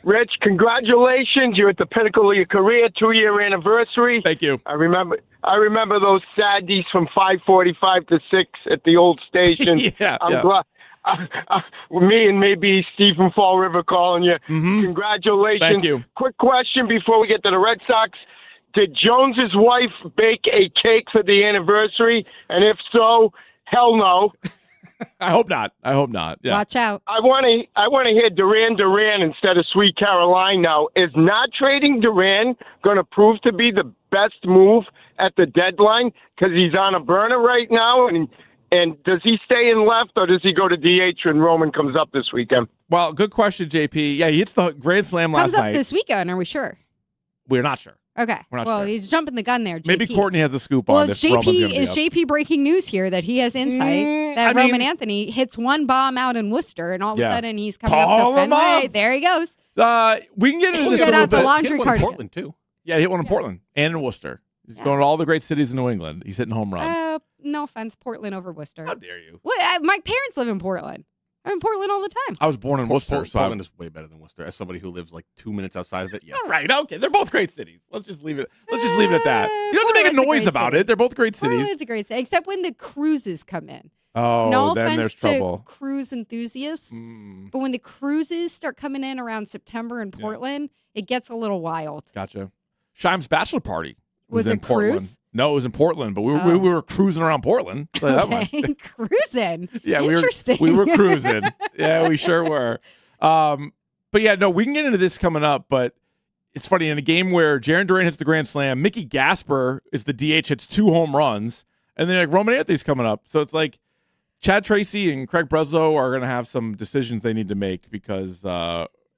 Rich, congratulations! You're at the pinnacle of your career, 2-year anniversary. Thank you. I remember those Saturdays from 5:45 to 6 at the old station. Yeah, I'm yeah. glad. Me and maybe Steve from Fall River calling you. Congratulations. Thank you. Quick question before we get to the Red Sox. Did Jones's wife bake a cake for the anniversary? And if so, hell no. I hope not. Yeah. Watch out. I want to hear Duran instead of Sweet Caroline now. Is not trading Duran going to prove to be the best move at the deadline because he's on a burner right now? And does he stay in left or does he go to DH when Roman comes up this weekend? Well, good question, JP. Yeah, he hits the grand slam last Comes up night. this weekend, are we sure? We're not sure. Okay. We're not Well, sure. he's jumping the gun there, JP. Maybe Courtney has a scoop Well, on it's this. Roman's gonna JP, be is up. JP breaking news here that he has insight that I Roman mean- Anthony hits one bomb out in Worcester, and all of Yeah. a sudden he's coming Call up to him Fenway. up. There he goes. We can get into We'll this get a little out the bit. laundry Hit one in cart. Portland too. Yeah, he hit one in Portland and in Worcester. He's going to all the great cities in New England. He's hitting home runs. No offense, Portland over Worcester. How dare you? Well, my parents live in Portland. I'm in Portland all the time. I was born in Worcester, so Portland is way better than Worcester. As somebody who lives like 2 minutes outside of it, yes. all right, okay, they're both great cities. Let's just leave it. Let's just leave it at that. You don't have to make a Portland's a noise great about city. it. They're both great cities. Portland's a great city, except when the cruises come in. Oh, no then offense there's to trouble. cruise enthusiasts, but when the cruises start coming in around September in Portland, it gets a little wild. Gotcha. Shime's bachelor party was it in Portland. cruise? No, it was in Portland, but we were cruising around Portland. I'll tell you that much. Okay, cruising. Yeah, Interesting. we were cruising. Yeah, we sure were. But yeah, no, we can get into this coming up. But it's funny, in a game where Jarren Duran hits the grand slam, Mickey Gasper is the DH, hits 2 home runs, and then like Roman Anthony's coming up. So it's like Chad Tracy and Craig Breslow are going to have some decisions they need to make because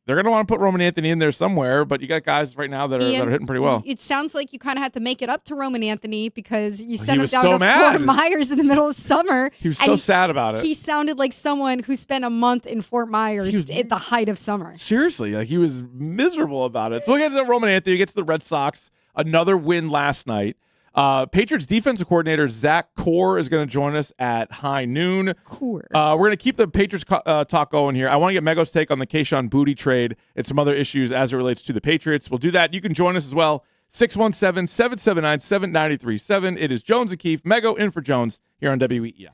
they're going to want to put Roman Anthony in there somewhere. But you got guys right now that Ian, are hitting pretty well. It sounds like you kind of had to make it up to Roman Anthony because you He sent him was down so to mad. Fort Myers in the middle of summer. He was and so sad about it. He sounded like someone who spent a month in Fort Myers at the height of summer. Seriously, like he was miserable about it. So we'll get to Roman Anthony. He gets to the Red Sox. Another win last night. Patriots defensive coordinator Zach Core is going to join us at high noon. Core. We're going to keep the Patriots talk going here. I want to get Mego's take on the Kayshon Boutte trade and some other issues as it relates to the Patriots. We'll do that. You can join us as well. 617-779-7937. It is Jones and Keefe. Mego in for Jones here on WEEI.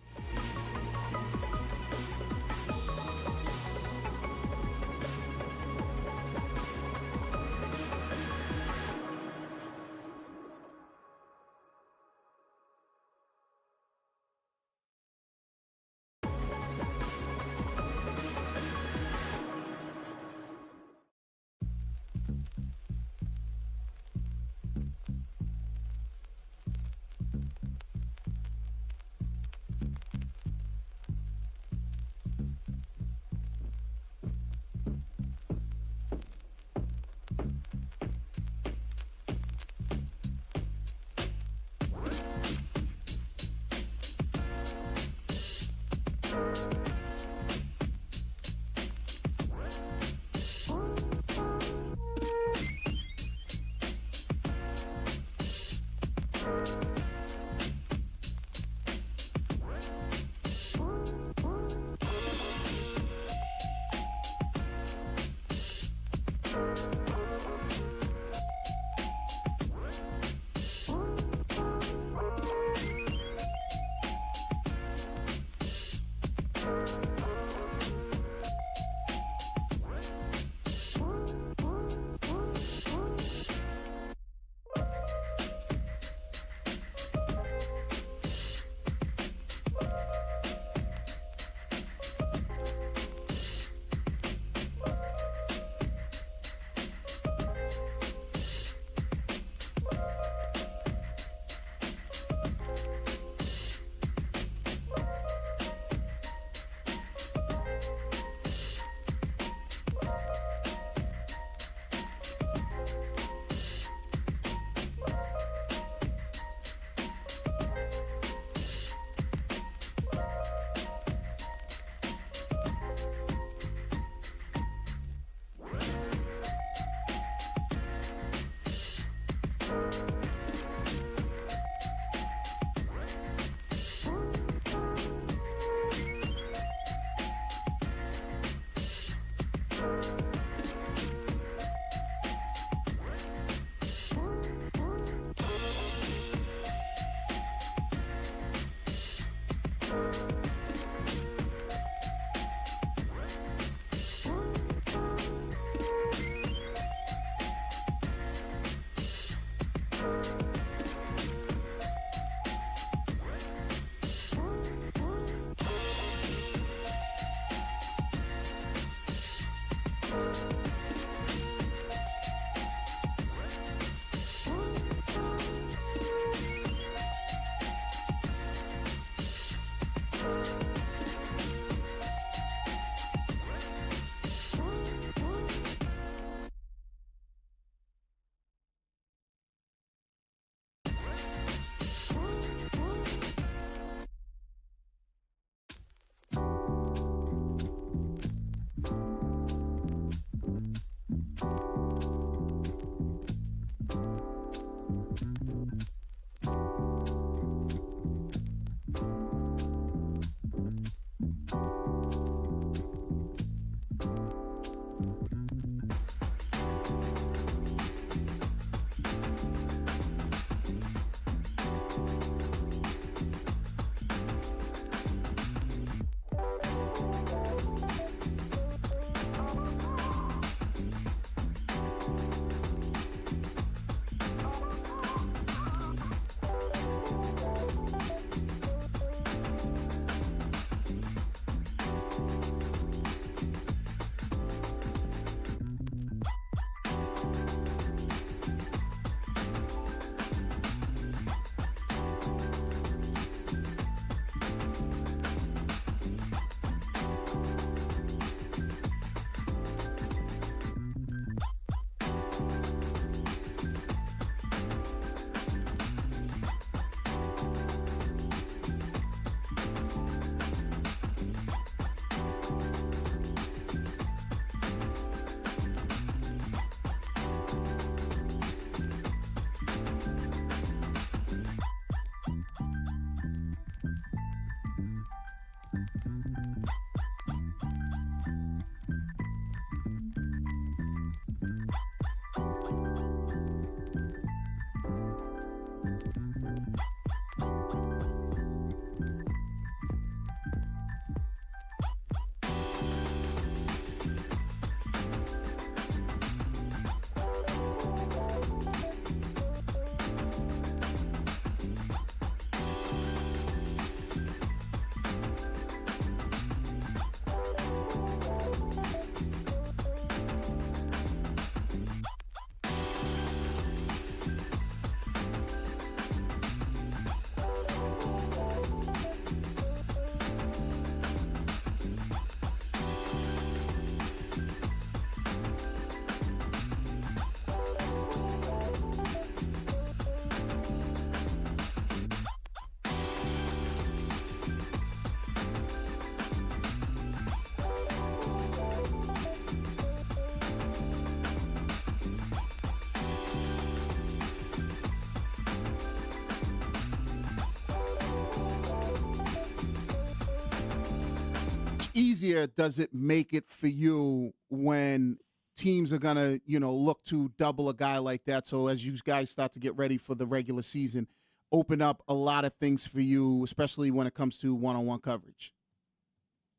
easier does it make it for you when teams are going to, look to double a guy like that? So as you guys start to get ready for the regular season, open up a lot of things for you, especially when it comes to one-on-one coverage.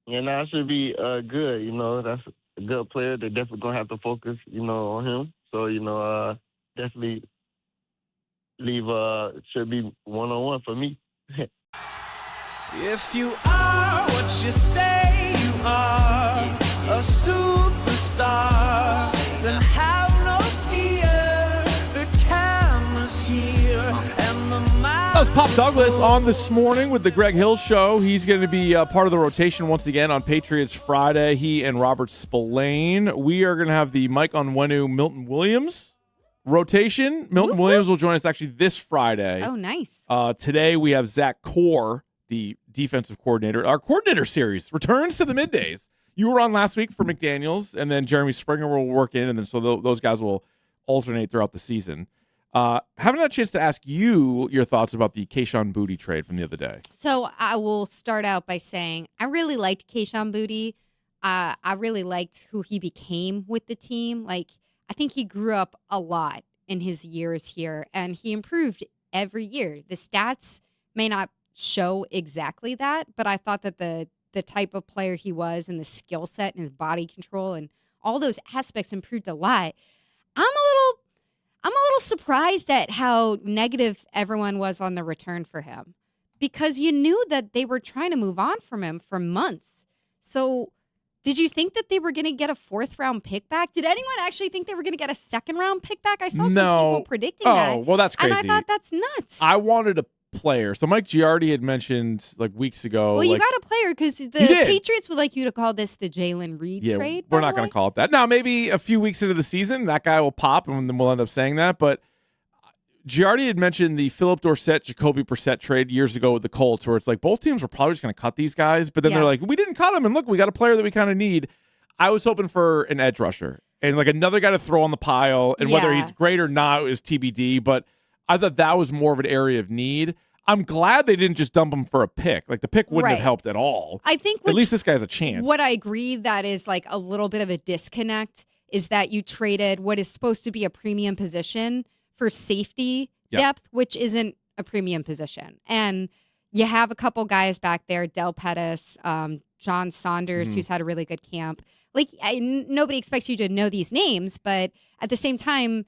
Yeah, that should be good. That's a good player. They're definitely going to have to focus, on him. So, definitely should be one-on-one for me. If you are what you say you are, a superstar, then have no fear. The camera's here and the That was Pop Douglas on This Morning with the Greg Hill Show. He's going to be part of the rotation once again on Patriots Friday. He and Robert Spillane. We are going to have the Mike Onwenu Milton Williams rotation. Milton Williams will join us actually this Friday. Oh, nice. Today we have Zach Core, the defensive coordinator. Our coordinator series returns to the middays. You were on last week for McDaniels, and then Jeremy Springer will work in, and then so those guys will alternate throughout the season. Haven't had a chance to ask you your thoughts about the Kayshon Boutte trade from the other day. So I will start out by saying I really liked Kayshon Boutte. I really liked who he became with the team. Like, I think he grew up a lot in his years here, and he improved every year. The stats may not show exactly that, but I thought that the type of player he was and the skill set and his body control and all those aspects improved a lot. I'm a little surprised at how negative everyone was on the return for him, because you knew that they were trying to move on from him for months. So did you think that they were going to get a 4th-round pick back? Did anyone actually think they were going to get a 2nd-round pick back? I saw some people predicting that. Oh, well, that's crazy. And I thought that's nuts. I wanted a player. So Mike Giardi had mentioned like weeks ago. Well, you got a player because the Patriots would like you to call this the Jalen Reed trade. We're not going to call it that. Now, maybe a few weeks into the season, that guy will pop, and then we'll end up saying that. But Giardi had mentioned the Philip Dorsett, Jacoby Brissett trade years ago with the Colts, where it's like both teams were probably just going to cut these guys, but then they're like, we didn't cut them, and look, we got a player that we kind of need. I was hoping for an edge rusher and like another guy to throw on the pile, and whether he's great or not is TBD, but I thought that was more of an area of need. I'm glad they didn't just dump him for a pick. Like, the pick wouldn't have helped at all. I think at least this guy has a chance. What I agree that is like a little bit of a disconnect is that you traded what is supposed to be a premium position for safety depth, which isn't a premium position. And you have a couple guys back there, Del Pettis, John Saunders, who's had a really good camp. Like, nobody expects you to know these names, but at the same time,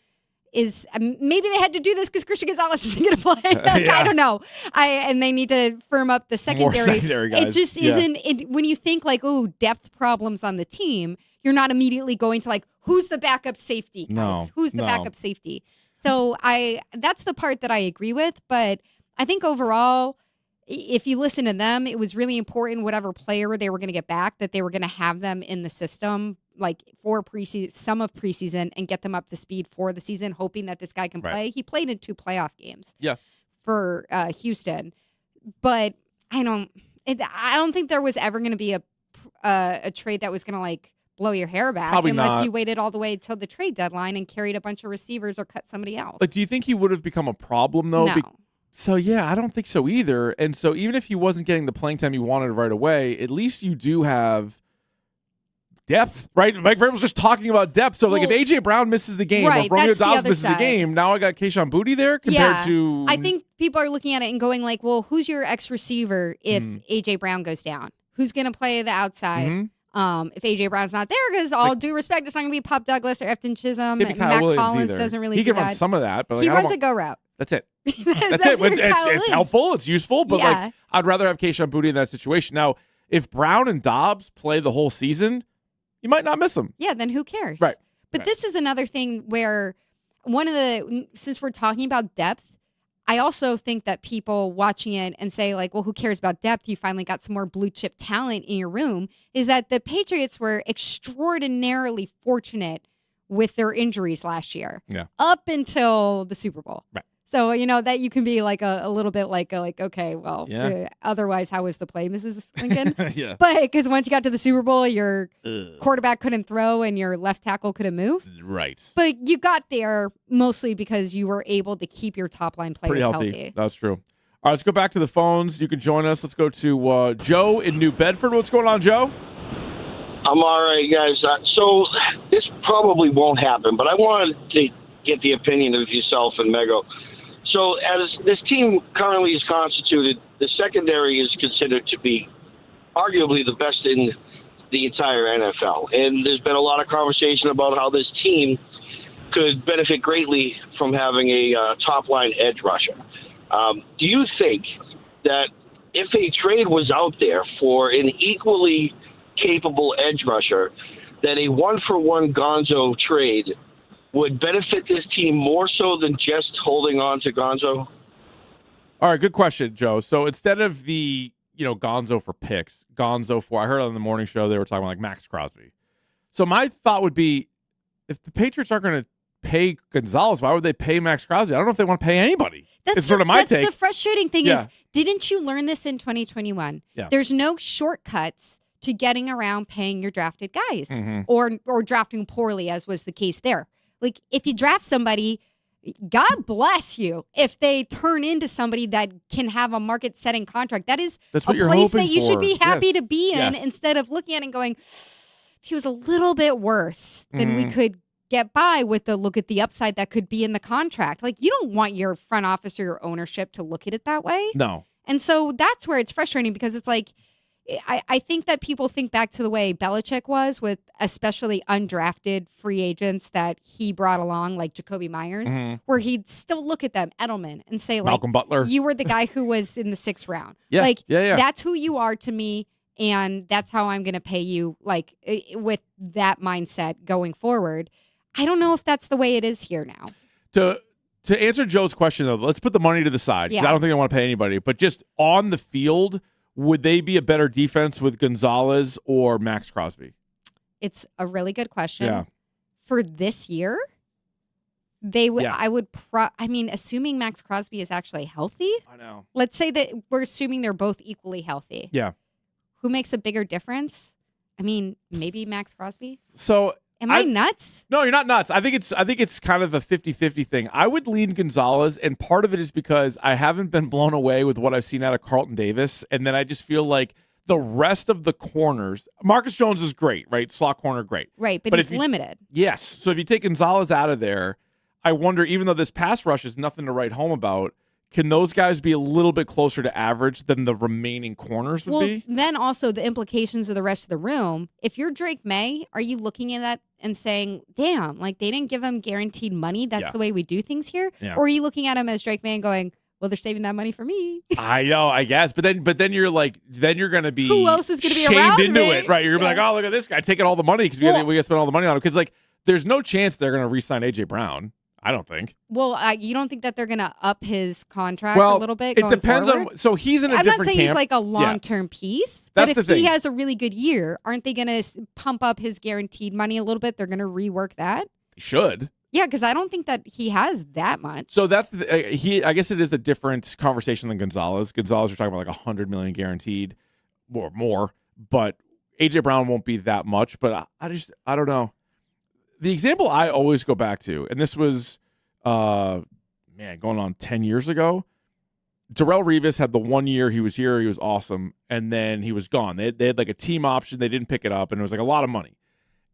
maybe they had to do this because Christian Gonzalez isn't going to play. I don't know. And they need to firm up the secondary. More secondary guys. It just isn't. When you think like, depth problems on the team, you're not immediately going to like, who's the backup safety, guys? Who's the backup safety? So that's the part that I agree with. But I think overall, if you listen to them, it was really important, whatever player they were going to get back, that they were going to have them in the system like for some of preseason and get them up to speed for the season, hoping that this guy can play. He played in 2 playoff games for Houston. But I don't think there was ever going to be a trade that was going to like blow your hair back. Probably unless not. you waited all the way till the trade deadline and carried a bunch of receivers or cut somebody else. But do you think he would have become a problem, though? No. So, I don't think so either. And so even if he wasn't getting the playing time he wanted right away, at least you do have depth, right? Mike Vrabel was just talking about depth. So, like, if A.J. Brown misses the game, or if Romeo Dobbs misses the game, now I got Kayshon Boutte there compared to... I think people are looking at it and going like, well, who's your X receiver if A.J. Brown goes down? Who's going to play the outside? If A.J. Brown's not there, because all due respect, it's not going to be Pop Douglas or Efton Chisholm. Matt Collins doesn't really He do can run that. some of that. But like, he runs a go route. That's it. That's it. what It's helpful. It's useful. But like, I'd rather have Kayshon Boutte in that situation. Now, if Brown and Dobbs play the whole season, you might not miss them. Yeah, then who cares? Right. But this is another thing where since we're talking about depth, I also think that people watching it and say like, well, who cares about depth? You finally got some more blue chip talent in your room. Is that the Patriots were extraordinarily fortunate with their injuries last year. Yeah. Up until the Super Bowl. Right. So, that you can be like a little bit like, okay, well, otherwise, how was the play, Mrs. Lincoln? Yeah. But because once you got to the Super Bowl, your quarterback couldn't throw and your left tackle couldn't move. Right. But you got there mostly because you were able to keep your top line players Pretty healthy. That's true. All right, let's go back to the phones. You can join us. Let's go to Joe in New Bedford. What's going on, Joe? I'm all right, guys. So this probably won't happen, but I wanted to get the opinion of yourself and Mego. So as this team currently is constituted, the secondary is considered to be arguably the best in the entire NFL. And there's been a lot of conversation about how this team could benefit greatly from having a top-line edge rusher. Do you think that if a trade was out there for an equally capable edge rusher, that a one-for-one Gonzo trade would benefit this team more so than just holding on to Gonzo? All right, good question, Joe. So instead of the, Gonzo for picks, Gonzo for, I heard on the morning show they were talking about like Max Crosby. So my thought would be, if the Patriots aren't going to pay Gonzalez, why would they pay Max Crosby? I don't know if they want to pay anybody. It's sort of my take. That's the frustrating thing is, didn't you learn this in 2021? Yeah. There's no shortcuts to getting around paying your drafted guys or drafting poorly, as was the case there. Like, if you draft somebody, God bless you if they turn into somebody that can have a market-setting contract. That's a place that you should be happy to be in instead of looking at it and going, he was a little bit worse than we could get by with the look at the upside that could be in the contract. Like, you don't want your front office or your ownership to look at it that way. No. And so that's where it's frustrating because it's like, I think that people think back to the way Belichick was with especially undrafted free agents that he brought along, like Jacoby Myers, where he'd still look at them, Edelman, and say, like, Malcolm Butler. You were the guy who was in the 6th round. Yeah. Like, Yeah. that's who you are to me, and that's how I'm going to pay you, like, with that mindset going forward. I don't know if that's the way it is here now. To answer Joe's question, though, let's put the money to the side because I don't think I want to pay anybody. But just on the field, would they be a better defense with Gonzalez or Max Crosby? It's a really good question. Yeah. For this year, they would. Yeah. Assuming Max Crosby is actually healthy. I know. Let's say that we're assuming they're both equally healthy. Yeah. Who makes a bigger difference? I mean, maybe Max Crosby. So Am I nuts? No, you're not nuts. I think it's kind of a 50-50 thing. I would lean Gonzalez, and part of it is because I haven't been blown away with what I've seen out of Carlton Davis, and then I just feel like the rest of the corners, Marcus Jones is great, right? Slot corner, great. Right, but he's limited. Yes. So if you take Gonzalez out of there, I wonder, even though this pass rush is nothing to write home about, can those guys be a little bit closer to average than the remaining corners would be? Then also the implications of the rest of the room. If you're Drake May, are you looking at that and saying, damn, like they didn't give him guaranteed money? That's the way we do things here? Yeah. Or are you looking at him as Drake May and going, well, they're saving that money for me? I know, I guess. But then you're like, then you're going to be who else is going to be shamed around into me? it, right? You're going to be like, oh, look at this guy taking all the money because we got to spend all the money on him. Because, like, there's no chance they're going to re-sign A.J. Brown. I don't think. Well, you don't think that they're going to up his contract a little bit? It depends forward? on. So he's in a I'm different not saying camp. he's like a long-term piece, That's but if the thing. he has a really good year, aren't they going to pump up his guaranteed money a little bit? They're going to rework that. He should. Yeah, because I don't think that he has that much. So that's I guess it is a different conversation than Gonzalez. Gonzalez, you're talking about like $100 million guaranteed, or more. But AJ Brown won't be that much. But I don't know. The example I always go back to, and this was, going on 10 years ago. Darrelle Revis had the 1 year he was here, he was awesome, and then he was gone. They had like a team option, they didn't pick it up, and it was like a lot of money.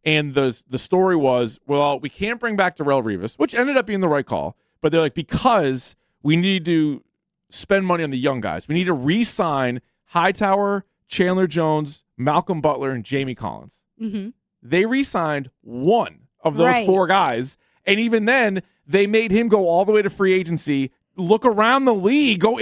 And the story was, well, we can't bring back Darrelle Revis, which ended up being the right call, but they're like, because we need to spend money on the young guys. We need to re-sign Hightower, Chandler Jones, Malcolm Butler, and Jamie Collins. Mm-hmm. They re-signed one of those four guys, and even then, they made him go all the way to free agency, look around the league, go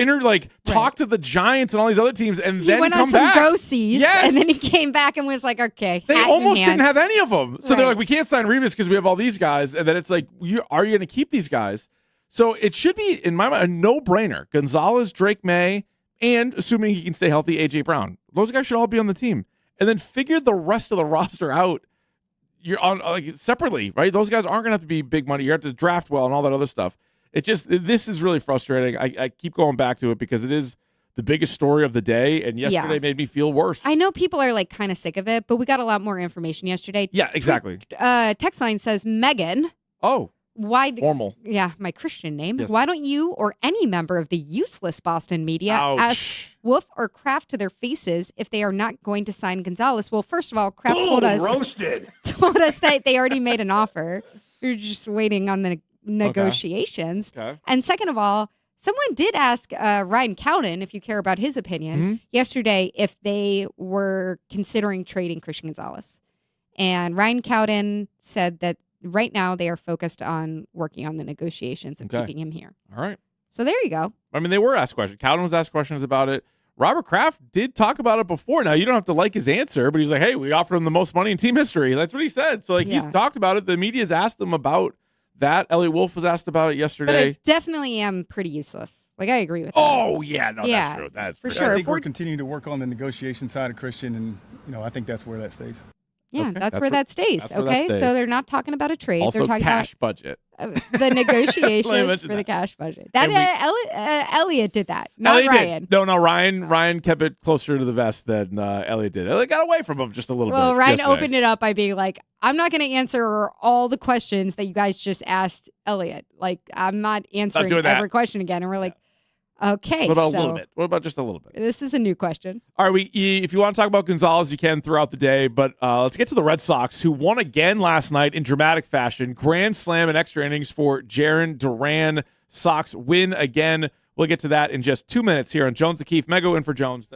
talk to the Giants and all these other teams, and He then went come on some back. go-sees, Yes. and then he came back and was like, okay, They hat in almost hand. didn't have any of them. So they're Right. like, we can't sign Revis because we have all these guys. And then it's like, are you going to keep these guys? So it should be, in my mind, a no-brainer. Gonzalez, Drake May, and assuming he can stay healthy, A.J. Brown. Those guys should all be on the team. And then figure the rest of the roster out. You're on separately, right? Those guys aren't going to have to be big money. You have to draft well and all that other stuff. This is really frustrating. I keep going back to it because it is the biggest story of the day, and yesterday made me feel worse. I know people are like kind of sick of it, but we got a lot more information yesterday. Yeah, exactly. Text line says Megan Formal. Yeah, my Christian name. Yes. Why don't you or any member of the useless Boston media Ouch. ask Wolf or Kraft to their faces if they are not going to sign Gonzalez? Well, first of all, Kraft told us that they already made an offer. You're just waiting on the negotiations. Okay. And second of all, someone did ask Ryan Cowden, if you care about his opinion, yesterday if they were considering trading Christian Gonzalez. And Ryan Cowden said that right now they are focused on working on the negotiations and keeping him here. All right. So there you go. I mean, they were asked questions. Cowden was asked questions about it. Robert Kraft did talk about it before. Now, you don't have to like his answer, but he's like, hey, we offered him the most money in team history. That's what he said. So, he's talked about it. The media's asked him about that. Elliot Wolf was asked about it yesterday. But I definitely am pretty useless. I agree with that. Oh, yeah. No, that's true. That's for true. sure. I think we're continuing to work on the negotiation side of Christian, and, I think that's where that stays. Yeah, that's where that stays. Okay, so they're not talking about a trade. Also, they're talking cash about budget. The negotiations mention for the that. cash budget. That Elliot did that, not Elliot Ryan. did. No, Ryan kept it closer to the vest than Elliot did. Elliot got away from him just a little bit. Well, Ryan yesterday. opened it up by being like, I'm not going to answer all the questions that you guys just asked Elliot. Like, I'm not answering doing that. every question again. And we're like, okay. What about so a little bit? What about just a little bit? This is a new question. All right, if you want to talk about Gonzalez, you can throughout the day, but let's get to the Red Sox, who won again last night in dramatic fashion. Grand slam and extra innings for Jarren Duran. Sox win again. We'll get to that in just 2 minutes here on Jones and Keefe. Mego in for Jones.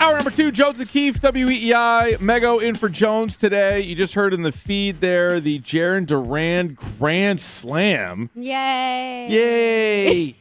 Hour number 2, Jones and Keefe, WEEI. Mego in for Jones today. You just heard in the feed there the Jaron Duran Grand Slam. Yay. Yay.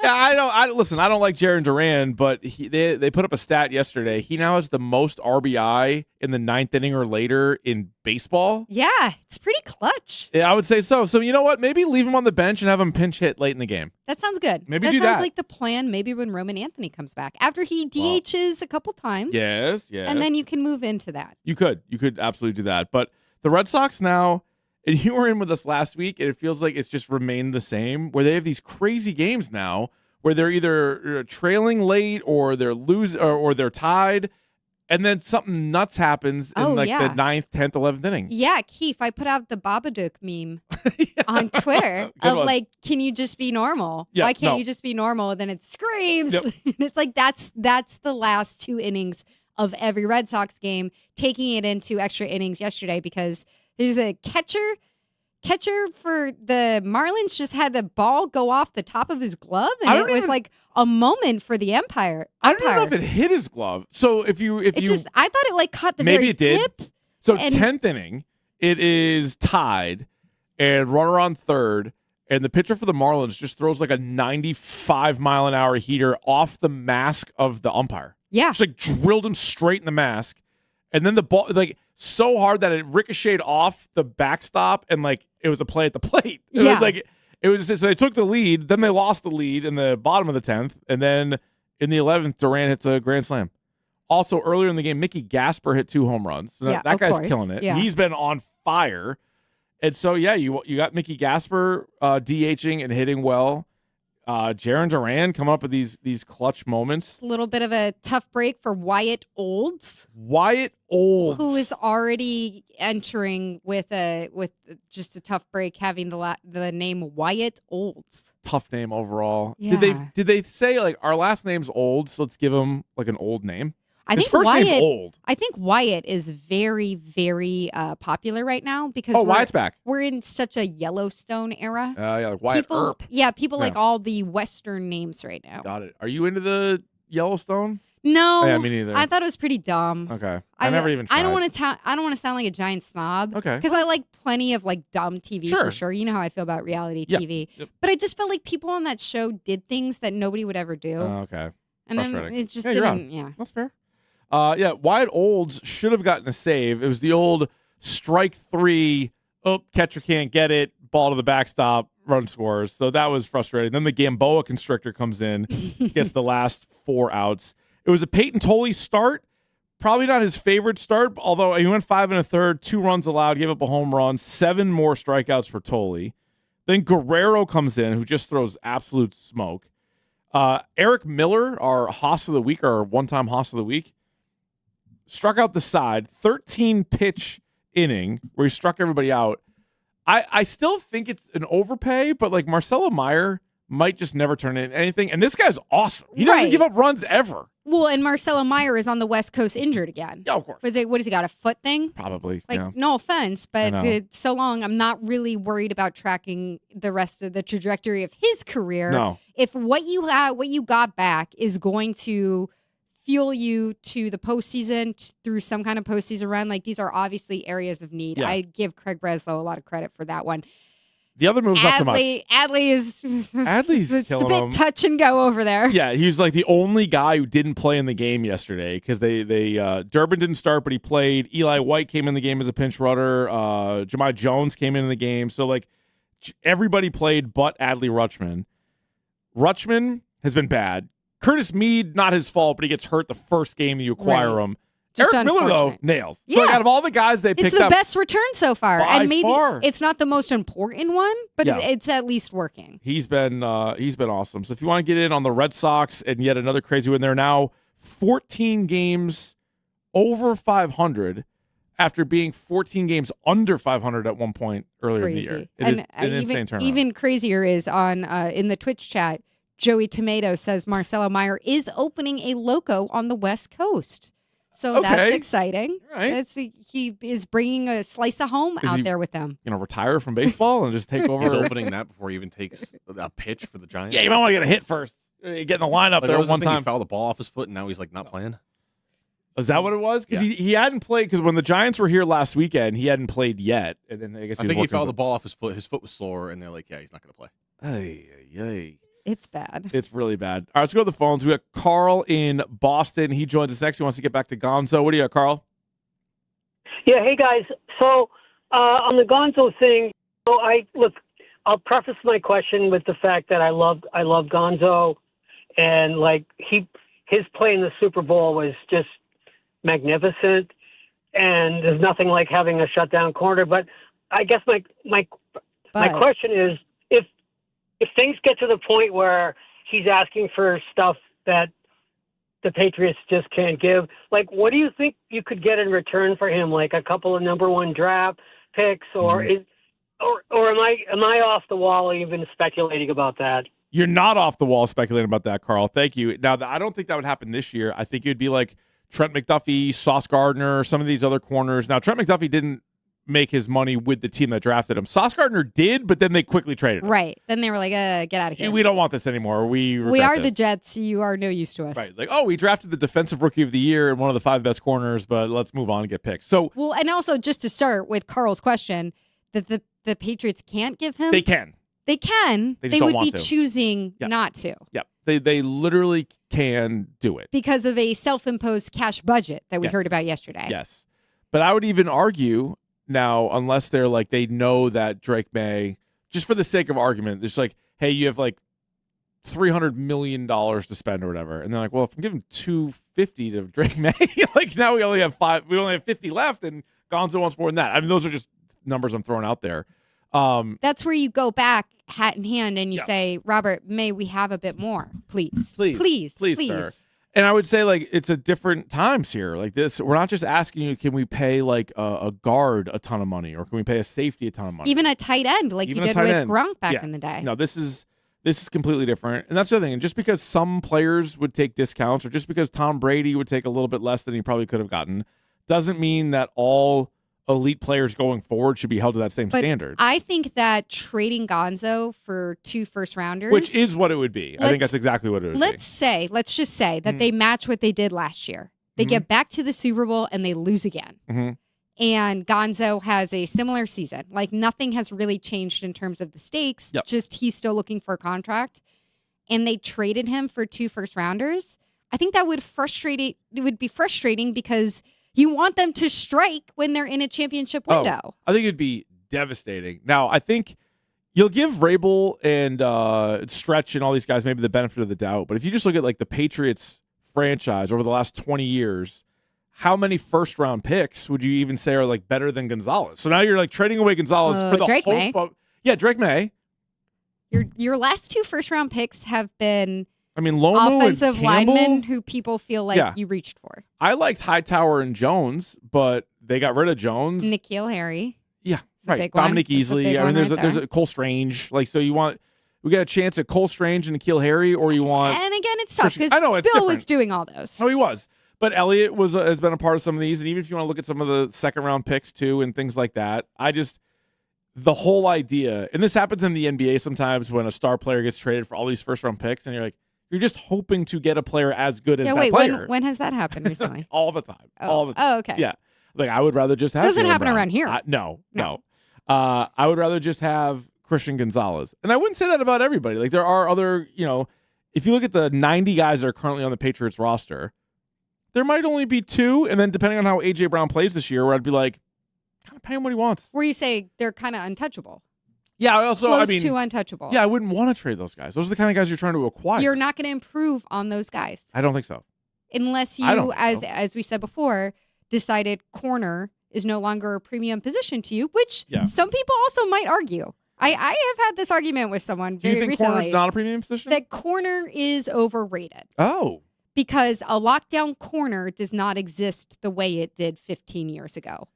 Yeah, I don't like Jaron Duran, but they put up a stat yesterday. He now has the most RBI in the 9th inning or later in baseball. Yeah, it's pretty clutch. Yeah, I would say so. So you know what? Maybe leave him on the bench and have him pinch hit late in the game. That sounds good. Maybe that do sounds that. like the plan. Maybe when Roman Anthony comes back after he DHs a couple times. Yes. And then you can move into that. You could absolutely do that. But the Red Sox now, and you were in with us last week, and it feels like it's just remained the same, where they have these crazy games now where they're either trailing late or they're or they're tied, and then something nuts happens in the 9th, 10th, 11th inning. Yeah, Keith, I put out the Babadook meme on Twitter of one. like, can you just be normal? Yeah, Why can't no. you just be normal? Then it screams. Yep. It's like that's the last 2 innings of every Red Sox game, taking it into extra innings yesterday because there's a catcher for the Marlins just had the ball go off the top of his glove, and it was like a moment for the umpire. I don't even know if it hit his glove. So I thought it like caught the maybe very it did. tip. So and- 10th inning, it is tied, and runner on third, and the pitcher for the Marlins just throws like a 95-mile-an-hour heater off the mask of the umpire. Yeah, just like drilled him straight in the mask, and then the ball like so hard that it ricocheted off the backstop, and like it was a play at the plate. It was so they took the lead, then they lost the lead in the bottom of the 10th, and then in the 11th, Duran hits a grand slam. Also, earlier in the game, Mickey Gasper hit 2 home runs. So that guy's killing it. Yeah. He's been on fire. And so, yeah, you got Mickey Gasper DHing and hitting well. Jaron Duran coming up with these clutch moments. A little bit of a tough break for Wyatt Olds. Who is already entering with just a tough break, having the name Wyatt Olds. Tough name overall. Yeah. Did they say like our last name's Old, so let's give him like an old name? His think first name's Wyatt, Old. I think Wyatt is very, very popular right now because Wyatt's back. We're in such a Yellowstone era. Yeah, like Wyatt Earp. Yeah, people like all the Western names right now. Got it. Are you into the Yellowstone? No, yeah, me neither. I thought it was pretty dumb. Okay, I never even tried. I don't want to sound like a giant snob. Okay, because I like plenty of like dumb TV Sure. for sure. You know how I feel about reality Yep. TV. Yep. But I just felt like people on that show did things that nobody would ever do. Okay, and then frustrating. it just Yeah, you're didn't. on. Yeah, that's fair. Wyatt Olds should have gotten a save. It was the old strike 3. Oh, catcher can't get it. Ball to the backstop. Run scores. So that was frustrating. Then the Gamboa constrictor comes in, gets the last 4 outs. It was a Peyton Tolley start. Probably not his favorite start, although he went 5 1/3, 2 runs allowed, gave up a home run, 7 more strikeouts for Tolley. Then Guerrero comes in, who just throws absolute smoke. Eric Miller, our Hoss of the Week, our one-time Hoss of the Week, struck out the side, 13-pitch inning where he struck everybody out. I still think it's an overpay, but like Marcelo Meyer might just never turn in anything. And this guy's awesome. He doesn't give up runs ever. Well, and Marcelo Meyer is on the West Coast injured again. Yeah, of course. What has he got, a foot thing? Probably. Like, yeah. no offense, but know. so long, I'm not really worried about tracking the rest of the trajectory of his career. No. If what you got back is going to fuel you to the postseason through some kind of postseason run, like these are obviously areas of need. Yeah. I give Craig Breslow a lot of credit for that one. The other move's not so much. Adley's it's killing a bit him. touch and go over there. Yeah, he was like the only guy who didn't play in the game yesterday because they Durbin didn't start, but he played. Eli White came in the game as a pinch runner. Jahmai Jones came in the game. So like everybody played but Adley Rutschman. Rutschman has been bad. Curtis Mead, not his fault, but he gets hurt the first game you acquire him. Just Eric Miller, though, unfortunate. nails. Yeah. So like, out of all the guys they picked It's the up, best return so far. By And maybe far. it's not the most important one, but Yeah. it's at least working. he's been awesome. So if you want to get in on the Red Sox and yet another crazy win, they're now 14 games over 500 after being 14 games under 500 at one point earlier in the year. It is an insane turnaround. Even crazier is on in the Twitch chat, Joey Tomato says Marcelo Meyer is opening a loco on the West Coast. So that's Okay. exciting. All right. He is bringing a slice of home Is out he there with them. retire from baseball and just take over. He's opening that before he even takes a pitch for the Giants. Yeah, you might want to get a hit first. Get in the lineup Like, there what was the one thing? time. He fouled the ball off his foot, and now he's like not playing. Is that what it was? Because he hadn't played. Because when the Giants were here last weekend, he hadn't played yet. And then I think he fouled the ball off his foot. His foot was sore, and they're like, "Yeah, he's not going to play." Ay. It's bad. It's really bad. All right, let's go to the phones. We got Carl in Boston. He joins us next. He wants to get back to Gonzo. What do you got, Carl? Yeah, hey guys. So on the Gonzo thing, I'll preface my question with the fact that I love Gonzo, and like his play in the Super Bowl was just magnificent, and there's nothing like having a shutdown corner. But I guess my question is, if things get to the point where he's asking for stuff that the Patriots just can't give, like, what do you think you could get in return for him? Like a couple of number 1 draft picks, or am I off the wall even speculating about that? You're not off the wall speculating about that, Carl. Thank you. Now, I don't think that would happen this year. I think it would be like Trent McDuffie, Sauce Gardner, some of these other corners. Now, Trent McDuffie didn't make his money with the team that drafted him. Sauce Gardner did, but then they quickly traded him. Right. Then they were like, get out of here. We don't want this anymore. We are this. the Jets. You are no use to us. Right. Like, we drafted the defensive rookie of the year and one of the 5 best corners, but let's move on and get picked. So, well, and also just to start with Carl's question, that the Patriots can't give him? They can. They can. They They just would don't be want to. choosing not to. Yep. They literally can do it. Because of a self-imposed cash budget that we Yes. heard about yesterday. Yes. But I would even argue now, unless they're like, they know that Drake May, just for the sake of argument, it's like, hey, you have like $300 million to spend or whatever. And they're like, well, if I'm giving $250 to Drake May, like now we only have 50 left and Gonzo wants more than that. I mean, those are just numbers I'm throwing out there. That's where you go back hat in hand and you say, Robert, may we have a bit more, please? Please, sir. And I would say, like, it's a different times here. Like this, we're not just asking you, can we pay like a guard a ton of money, or can we pay a safety a ton of money? Even a tight end, like Even you a did tight with end. Gronk back Yeah. in the day. No, this is completely different. And that's the other thing. And just because some players would take discounts, or just because Tom Brady would take a little bit less than he probably could have gotten, doesn't mean that all elite players going forward should be held to that same But standard. I think that trading Gonzo for 2 first-rounders, Which is what it would be. I think that's exactly what it would be. Let's just say that they match what they did last year. They get back to the Super Bowl and they lose again. Mm-hmm. And Gonzo has a similar season. Like nothing has really changed in terms of the stakes. Yep. Just he's still looking for a contract. And they traded him for 2 first-rounders. I think that would be frustrating because you want them to strike when they're in a championship window. Oh, I think it'd be devastating. Now, I think you'll give Vrabel and Stretch and all these guys maybe the benefit of the doubt. But if you just look at like the Patriots franchise over the last 20 years, how many first-round picks would you even say are like better than Gonzalez? So now you're like trading away Gonzalez for the Drake hope May. of Drake May. Your last 2 first-round picks have been Lomu offensive and Campbell, linemen who people feel like you reached for. I liked Hightower and Jones, but they got rid of Jones. N'Keal Harry. Yeah, a right. big one. Dominic That's a Easley. big I mean, one there's right a Cole Strange. Like, so we got a chance at Cole Strange and N'Keal Harry, or you want? And again, it's tough because I know it's Bill different. was doing all those. Oh, he was. But Elliott has been a part of some of these, and even if you want to look at some of the second-round picks too and things like that, the whole idea, and this happens in the NBA sometimes when a star player gets traded for all these first-round picks, and you're just hoping to get a player as good as that player. When has that happened recently? All the time. Oh. All the time. Oh, okay. Yeah. Like, I would rather just have Doesn't Jaylen happen Brown. around here. No. I would rather just have Christian Gonzalez. And I wouldn't say that about everybody. Like, there are other, if you look at the 90 guys that are currently on the Patriots roster, there might only be 2, and then depending on how A.J. Brown plays this year, where I'd be like, kind of pay him what he wants. Where you say they're kind of untouchable. Yeah, Close to untouchable. Yeah, I wouldn't want to trade those guys. Those are the kind of guys you're trying to acquire. You're not going to improve on those guys. I don't think so. Unless I don't you, think so. as we said before, decided corner is no longer a premium position to you, which some people also might argue. I have had this argument with someone Do you very think recently. corner's not a premium position? That corner is overrated. Oh. Because a lockdown corner does not exist the way it did 15 years ago.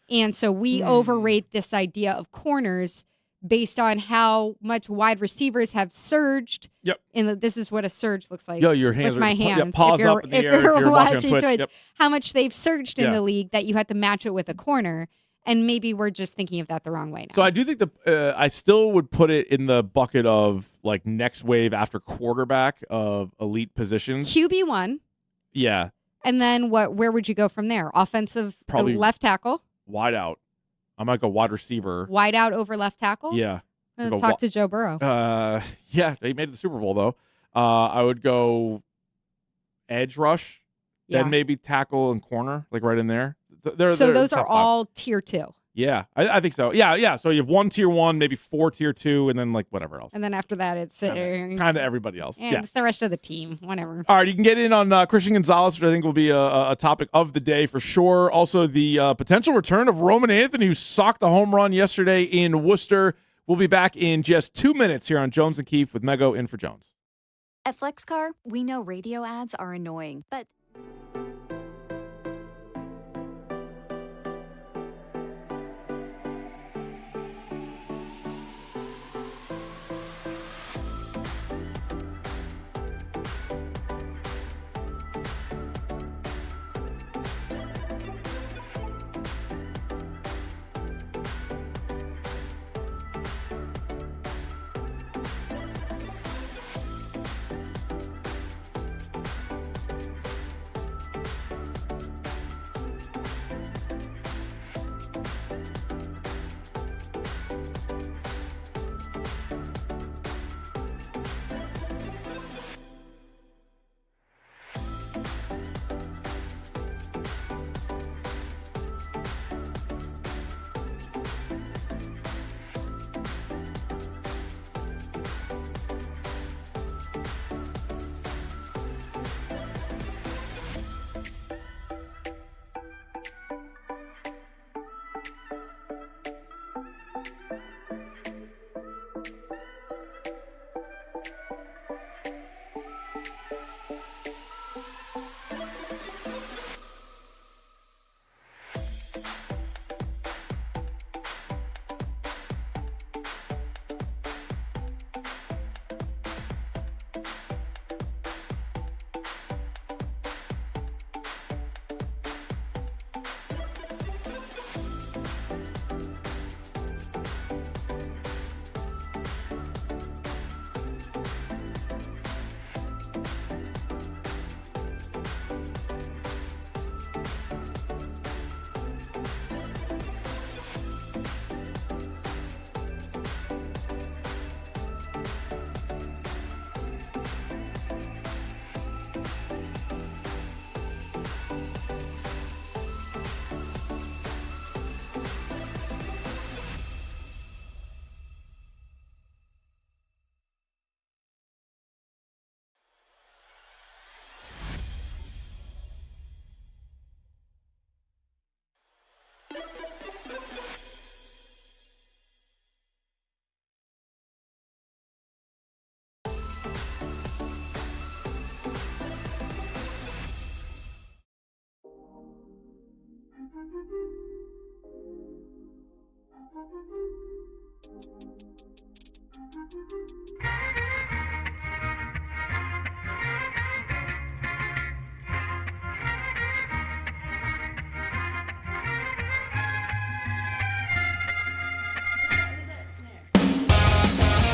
And so we overrate this idea of corners based on how much wide receivers have surged. Yep. And this is what a surge looks like. Yo, your hands with are my hands. paws if you're, up in the if air if you're you're watching watching Twitch. Twitch, Yep. how much they've surged in Yeah. the league that you had to match it with a corner. And maybe we're just thinking of that the wrong way now. So I do think I still would put it in the bucket of like next wave after quarterback of elite positions. QB1. Yeah. And then where would you go from there? Offensive Probably left tackle, Wide out. I might go wide receiver. wide out over left tackle. Yeah. I'm Go gonna talk to Joe Burrow. Yeah, they made it to the Super Bowl though. I would go edge rush, Yeah. then maybe tackle and corner, like right in there. They're Those are top five. all tier 2. Yeah, I think so. Yeah. So you have 1 tier 1, maybe 4 tier 2, and then like whatever else. And then after that, it's Kind of everybody else. yeah, Yeah. it's the rest of the team. Whatever. All right, you can get in on Christian Gonzalez, which I think will be a topic of the day for sure. Also, the potential return of Roman Anthony, who socked the home run yesterday in Worcester. We'll be back in just 2 minutes here on Jones and Keefe with Mego in for Jones. At FlexCar, we know radio ads are annoying, but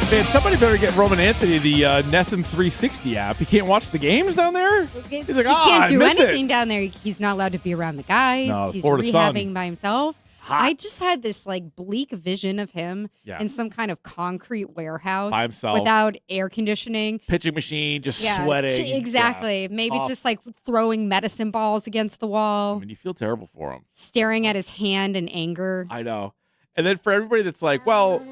Man, somebody better get Roman Anthony the Nessun 360 app. He can't watch the games down there? He's like, he can't I do miss anything it. down there. He's not allowed to be around the guys. No, He's Florida sun. rehabbing by himself. I just had this like bleak vision of him Yeah. in some kind of concrete warehouse By himself. without air conditioning. Pitching machine, just Yeah, sweating. exactly. Yeah. Maybe Tough. just like throwing medicine balls against the wall, I mean, you feel terrible for him. staring at his hand in anger. I know. And then for everybody that's like, well,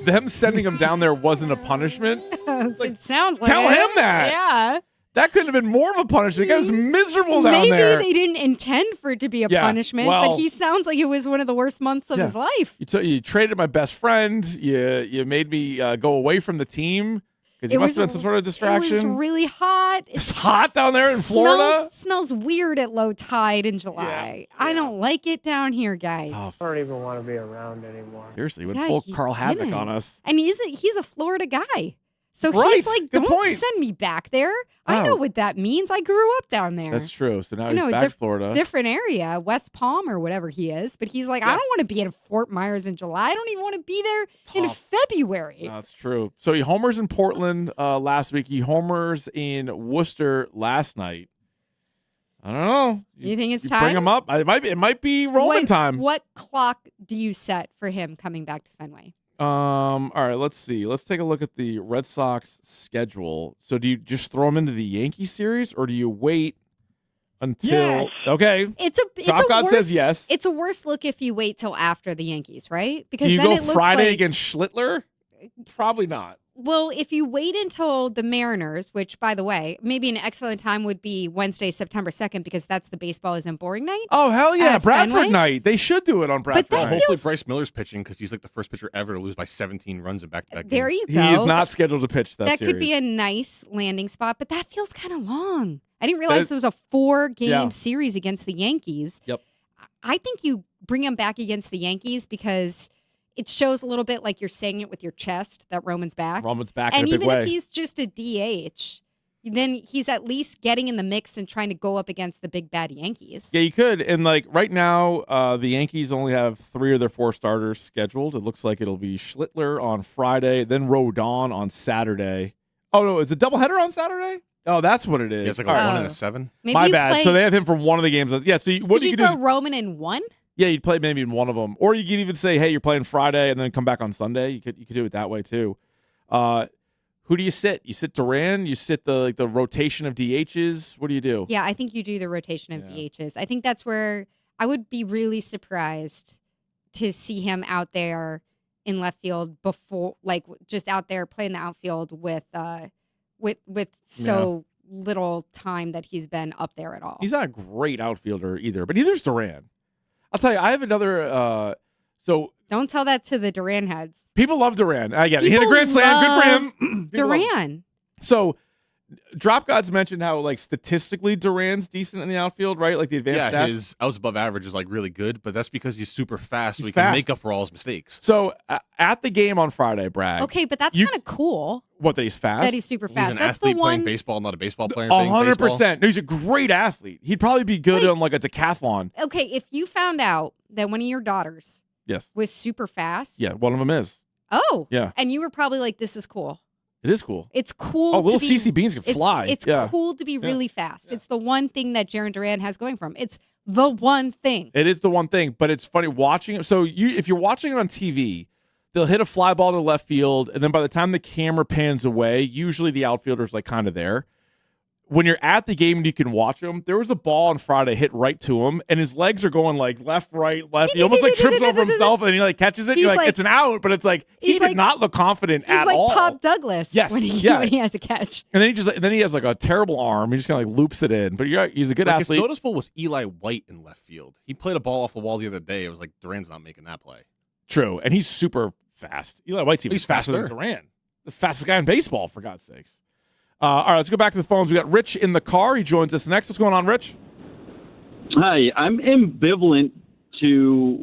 them sending him down there wasn't a punishment. It sounds like Tell it. him that. Yeah. That couldn't have been more of a punishment. The guy was miserable down Maybe there. they didn't intend for it to be a Yeah, punishment, well- but he sounds like it was one of the worst months of Yeah. his life. You traded my best friend. You made me go away from the team because you must have been some sort of distraction. It was really hot. It's hot down there in Florida. Smells weird at low tide in July. I don't like it down here, guys. Tough. I don't even want to be around anymore. Seriously, went Yeah, full he Carl Havoc didn't. on us. And he's a Florida guy. So Right, he's like, good don't point. send me back there. I Wow. know what that means. I grew up down there. That's true. So now I he's know, back in Florida. different area, West Palm or whatever he is. But he's like, I don't want to be in Fort Myers in July. I don't even want to be there in February. No, that's true. So he homers in Portland last week. He homers in Worcester last night. I don't know. You think it's you time? Bring him up. It might be Roman time. What clock do you set for him coming back to Fenway? All right, let's see. Let's take a look at the Red Sox schedule. So do you just throw him into the Yankee series, or do you wait until? Yes. Okay, It's Top a God worse, says yes. It's a worse look if you wait till after the Yankees, right? Because Do you then go it looks Friday like, against Schlittler? Probably not. Well, if you wait until the Mariners, which, by the way, maybe an excellent time would be Wednesday, September 2nd, because that's the baseball isn't boring night. Oh, hell yeah. at Bradford Fenway. night. They should do it on Bradford that night. Hopefully feels- Bryce Miller's pitching because he's like the first pitcher ever to lose by 17 runs in back-to-back games. There you go. He is not scheduled to pitch that That series. could be a nice landing spot, but that feels kind of long. I didn't realize That- it was a 4-game Yeah. series against the Yankees. Yep. I think you bring him back against the Yankees because it shows a little bit like you're saying it with your chest that Roman's back. Roman's back And in a big even way. if he's just a DH, then he's at least getting in the mix and trying to go up against the big bad Yankees. Yeah, you could. And like right now, the Yankees only have 3 of their 4 starters scheduled. It looks like it'll be Schlittler on Friday, then Rodon on Saturday. Oh no, is it doubleheader on Saturday? Oh, that's what it is. Yeah, it's like a All right. 1 and a 7. Maybe My you bad. play- So they have him for one of the games. Yeah. So what Could you you could do throw is, Roman in one? yeah, you'd play maybe in one of them, or you could even say, hey, you're playing Friday and then come back on Sunday. You could do it that way too. Who do you sit? You sit Duran. You sit the rotation of DHs. What do you do? Yeah, I think you do the rotation of DHs. I think that's where I would be really surprised to see him out there in left field before, like just out there playing the outfield with so little time that he's been up there at all. He's not a great outfielder either, but neither's Duran. I'll tell you, I have another. So Don't tell that to the Duran heads. people love Duran. I get it. He had a People grand slam. Good for love him. People love- Duran. So, Drop Gods mentioned how like statistically Duran's decent in the outfield, right? Like the advanced Yeah, stats. his outs above average is like really good, but that's because he's super fast, so He's he can fast. make up for all his mistakes. So at the game on Friday, Bragg. Okay, but that's You- kind of cool What, that he's fast? that he's super He's fast. an That's the athlete playing one. baseball, not a baseball player playing 100%. baseball. No, he's a great athlete. He'd probably be good on like a decathlon. Okay, if you found out that one of your daughters Yes. was super fast, Yeah, one of them is. oh, Yeah. and you were probably like, "This is cool." It is cool. It's cool. Oh, little to be, CC Beans can fly. It's Yeah. cool to be Yeah. really fast. It's the one thing that Jaron Duran has going for him. It's the one thing. It is the one thing, but it's funny watching it. So if you're watching it on TV, they'll hit a fly ball to left field, and then by the time the camera pans away, usually the outfielder's like kind of there. When you're at the game and you can watch him, there was a ball on Friday hit right to him, and his legs are going like left, right, left. He almost like trips over himself, and he like catches it. He's You're like, like- it's an out, but it's like he he's did like- not look confident He's at like all. Pop Douglas Yes, when he, yeah. when he has a catch. And then he has like a terrible arm. He just kind of like loops it in. But he's a good Like, it's athlete. noticeable with Eli White in left field. He played a ball off the wall the other day. It was like Duran's not making that play. True, and he's super fast. Eli White's even He's faster than faster. Duran. The fastest guy in baseball, for God's sakes. All right, let's go back to the phones. We got Rich in the car. He joins us next. What's going on, Rich? Hi, I'm ambivalent to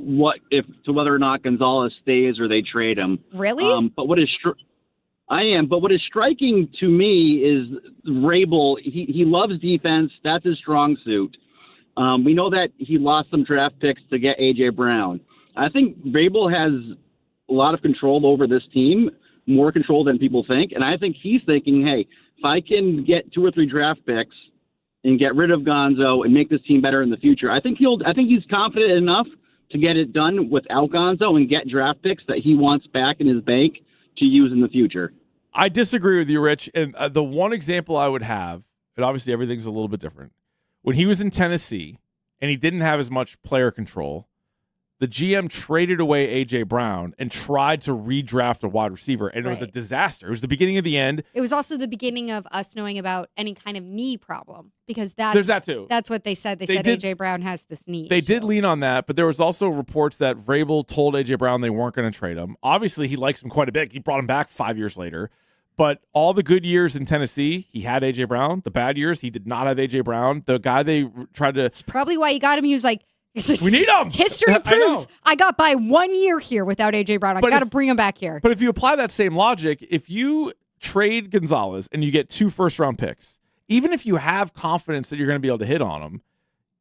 whether or not Gonzalez stays or they trade him. Really? But what is striking to me is Rabel. He loves defense. That's his strong suit. We know that he lost some draft picks to get AJ Brown. I think Rabel has a lot of control over this team, more control than people think. And I think he's thinking, hey, if I can get 2 or 3 draft picks and get rid of Gonzo and make this team better in the future, I think he's confident enough to get it done without Gonzo and get draft picks that he wants back in his bank to use in the future. I disagree with you, Rich. And the one example I would have, and obviously everything's a little bit different, when he was in Tennessee and he didn't have as much player control, the GM traded away A.J. Brown and tried to redraft a wide receiver, and it was a Right. disaster. It was the beginning of the end. It was also the beginning of us knowing about any kind of knee problem because There's that too. That's what they said. They They said did- AJ Brown has this knee. They did lean on that, but there was also reports that Vrabel told A.J. Brown they weren't going to trade him. Obviously, he likes him quite a bit. He brought him back 5 years later. But all the good years in Tennessee, he had A.J. Brown. The bad years, he did not have A.J. Brown. The guy they tried to... Probably why you got him. He was like, We need him. History I know. proves I got by 1 year here without AJ Brown. I But got to if- bring him back here. But if you apply that same logic, if you trade Gonzalez and you get 2 first-round picks, even if you have confidence that you're going to be able to hit on him,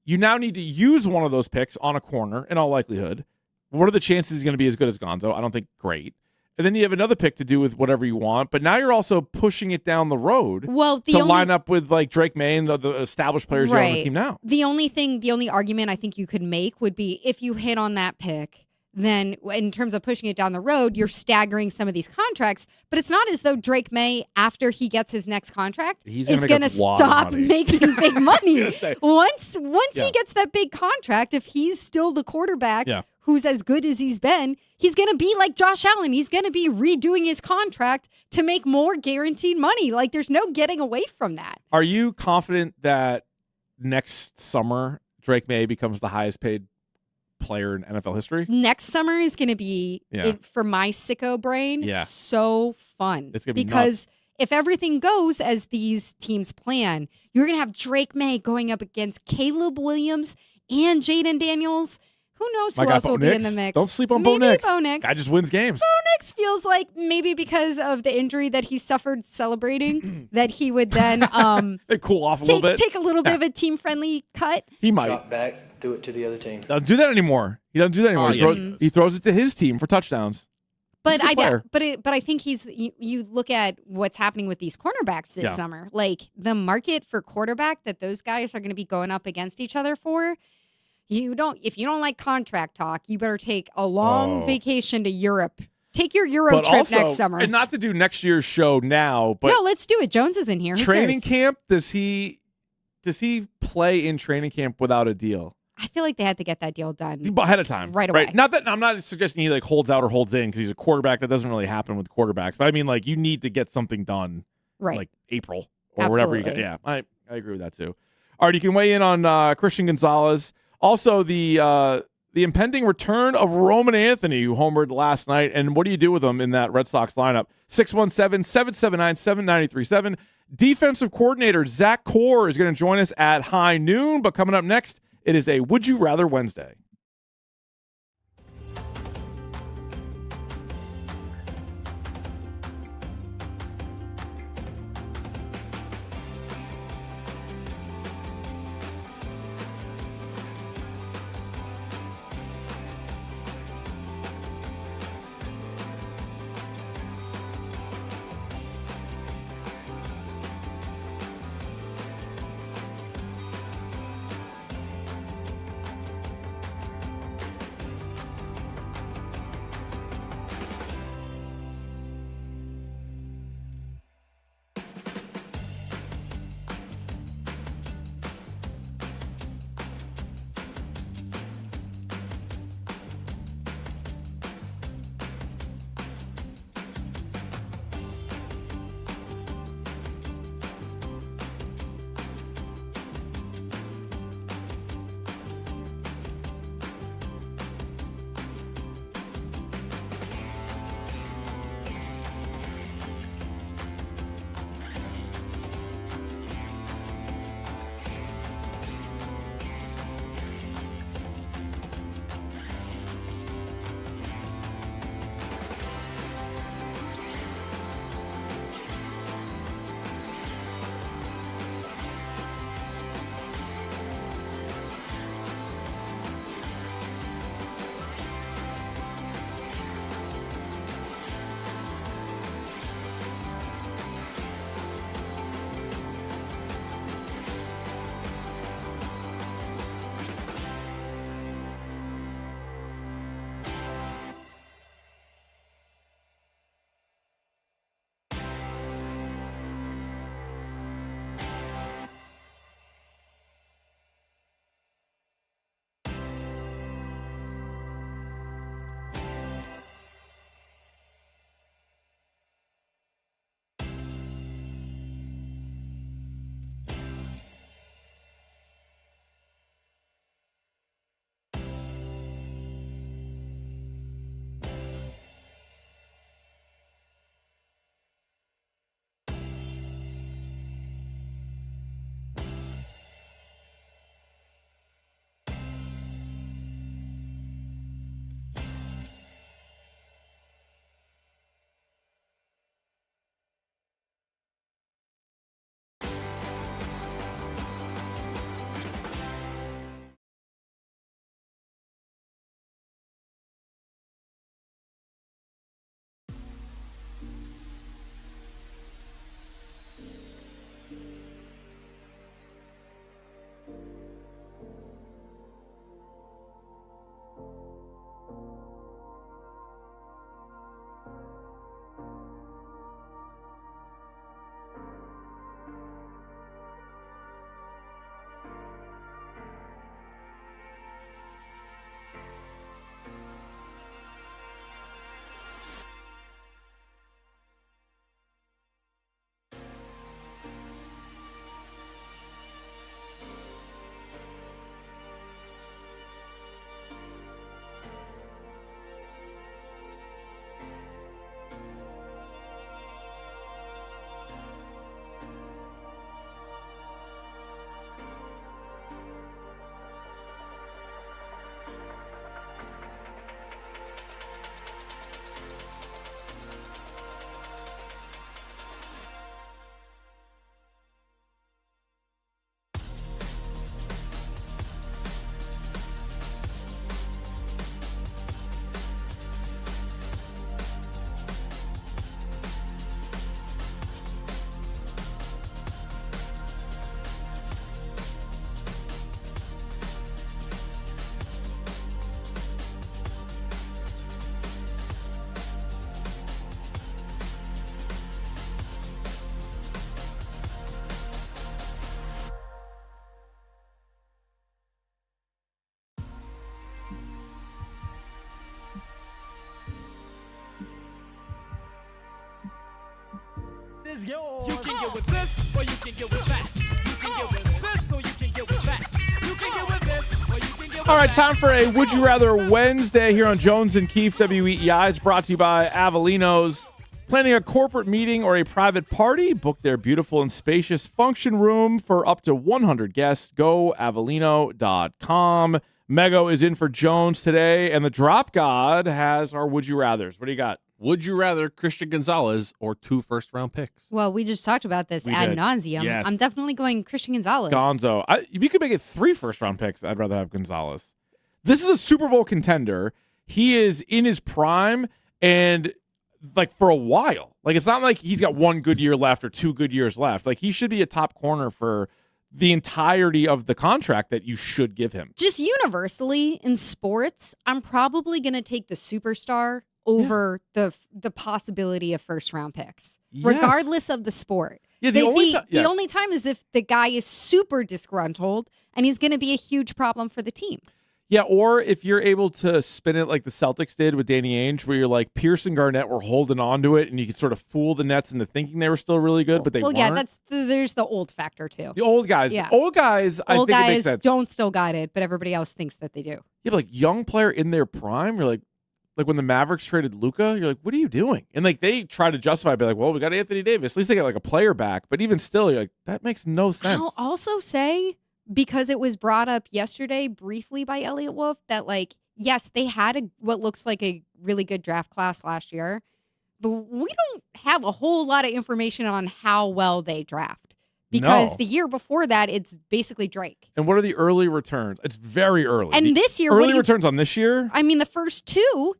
you now need to use one of those picks on a corner in all likelihood. What are the chances he's going to be as good as Gonzo? I don't think great. And then you have another pick to do with whatever you want. But now you're also pushing it down the road Well, to line up with like Drake May and the established players you have on the team now. The only argument I think you could make would be if you hit on that pick, then in terms of pushing it down the road, you're staggering some of these contracts. But it's not as though Drake May, after he gets his next contract, He's is going to stop making big money. Once he gets that big contract, if he's still the quarterback who's as good as he's been, he's going to be like Josh Allen. He's going to be redoing his contract to make more guaranteed money. Like, there's no getting away from that. Are you confident that next summer Drake May becomes the highest paid player in NFL history? Next summer is going to be, for my sicko brain, so fun. It's going to be because if everything goes as these teams plan, you're going to have Drake May going up against Caleb Williams and Jaden Daniels. Who knows who else will be in the mix? Don't sleep on Bo Nix. Bo Nix. Guy just wins games. Bo Nix feels like maybe because of the injury that he suffered celebrating that he would then cool off a little bit. Take a little bit of a team-friendly cut. He might. Drop back, do it to the other team. Doesn't do that anymore. He doesn't do that anymore. He throws it to his team for touchdowns. But I think you look at what's happening with these cornerbacks this summer. Like the market for quarterback that those guys are going to be going up against each other for. If you don't like contract talk, you better take a long vacation to Europe. Take your Euro trip next summer. And not to do next year's show now, but no, let's do it. Jones is in here. Training camp, does he play in training camp without a deal? I feel like they had to get that deal done ahead of time, right away. Right? Not that I'm not suggesting he like holds out or holds in because he's a quarterback. That doesn't really happen with quarterbacks. But I mean, like you need to get something done, like April or whatever you get. Yeah, I agree with that too. All right, you can weigh in on Christian Gonzalez. Also, the impending return of Roman Anthony, who homered last night, and what do you do with him in that Red Sox lineup? 617-779-7937. Defensive coordinator Zach Core is going to join us at high noon, but coming up next, it is a Would You Rather Wednesday. is yours. You can get with this, or you can get with that. You can get with this, or you can get with that. You can get with this, or you can get with All right, that. time for a Would You Rather Wednesday here on Jones and Keefe WEEI. It's brought to you by Avelinos. Planning a corporate meeting or a private party? Book their beautiful and spacious function room for up to 100 guests. Go Avelino.com. Mego is in for Jones today, and the Drop God has our Would You Rathers. What do you got? Would you rather Christian Gonzalez or 2 first-round picks? Well, we just talked about this We ad did. nauseum. Yes. I'm definitely going Christian Gonzalez. Gonzo. You could make it 3 first-round picks. I'd rather have Gonzalez. This is a Super Bowl contender. He is in his prime, and like for a while. Like it's not like he's got 1 good year left or 2 good years left. Like he should be a top corner for the entirety of the contract that you should give him. Just universally in sports, I'm probably going to take the superstar over the possibility of first round picks, Yes. regardless of the sport. Yeah, the only time is if the guy is super disgruntled and he's going to be a huge problem for the team. Yeah, or if you're able to spin it like the Celtics did with Danny Ainge, where you're like Pierce and Garnett were holding on to it, and you could sort of fool the Nets into thinking they were still really good, but they weren't. Yeah, there's the old factor too. The old guys. Yeah. Old guys, I Old think it makes guys sense. don't still got it, but everybody else thinks that they do. Yeah, but like young player in their prime, you're like when the Mavericks traded Luka, you're like, what are you doing? And like they try to justify, be like, well, we got Anthony Davis. At least they got like a player back. But even still, you're like, that makes no sense. I'll also say, because it was brought up yesterday briefly by Elliot Wolf, that like, yes, they had what looks like a really good draft class last year, but we don't have a whole lot of information on how well they draft. Because No. the year before that, it's basically Drake. And what are the early returns? It's very early. And The this year, what early do you- returns on this year? I mean, the first two,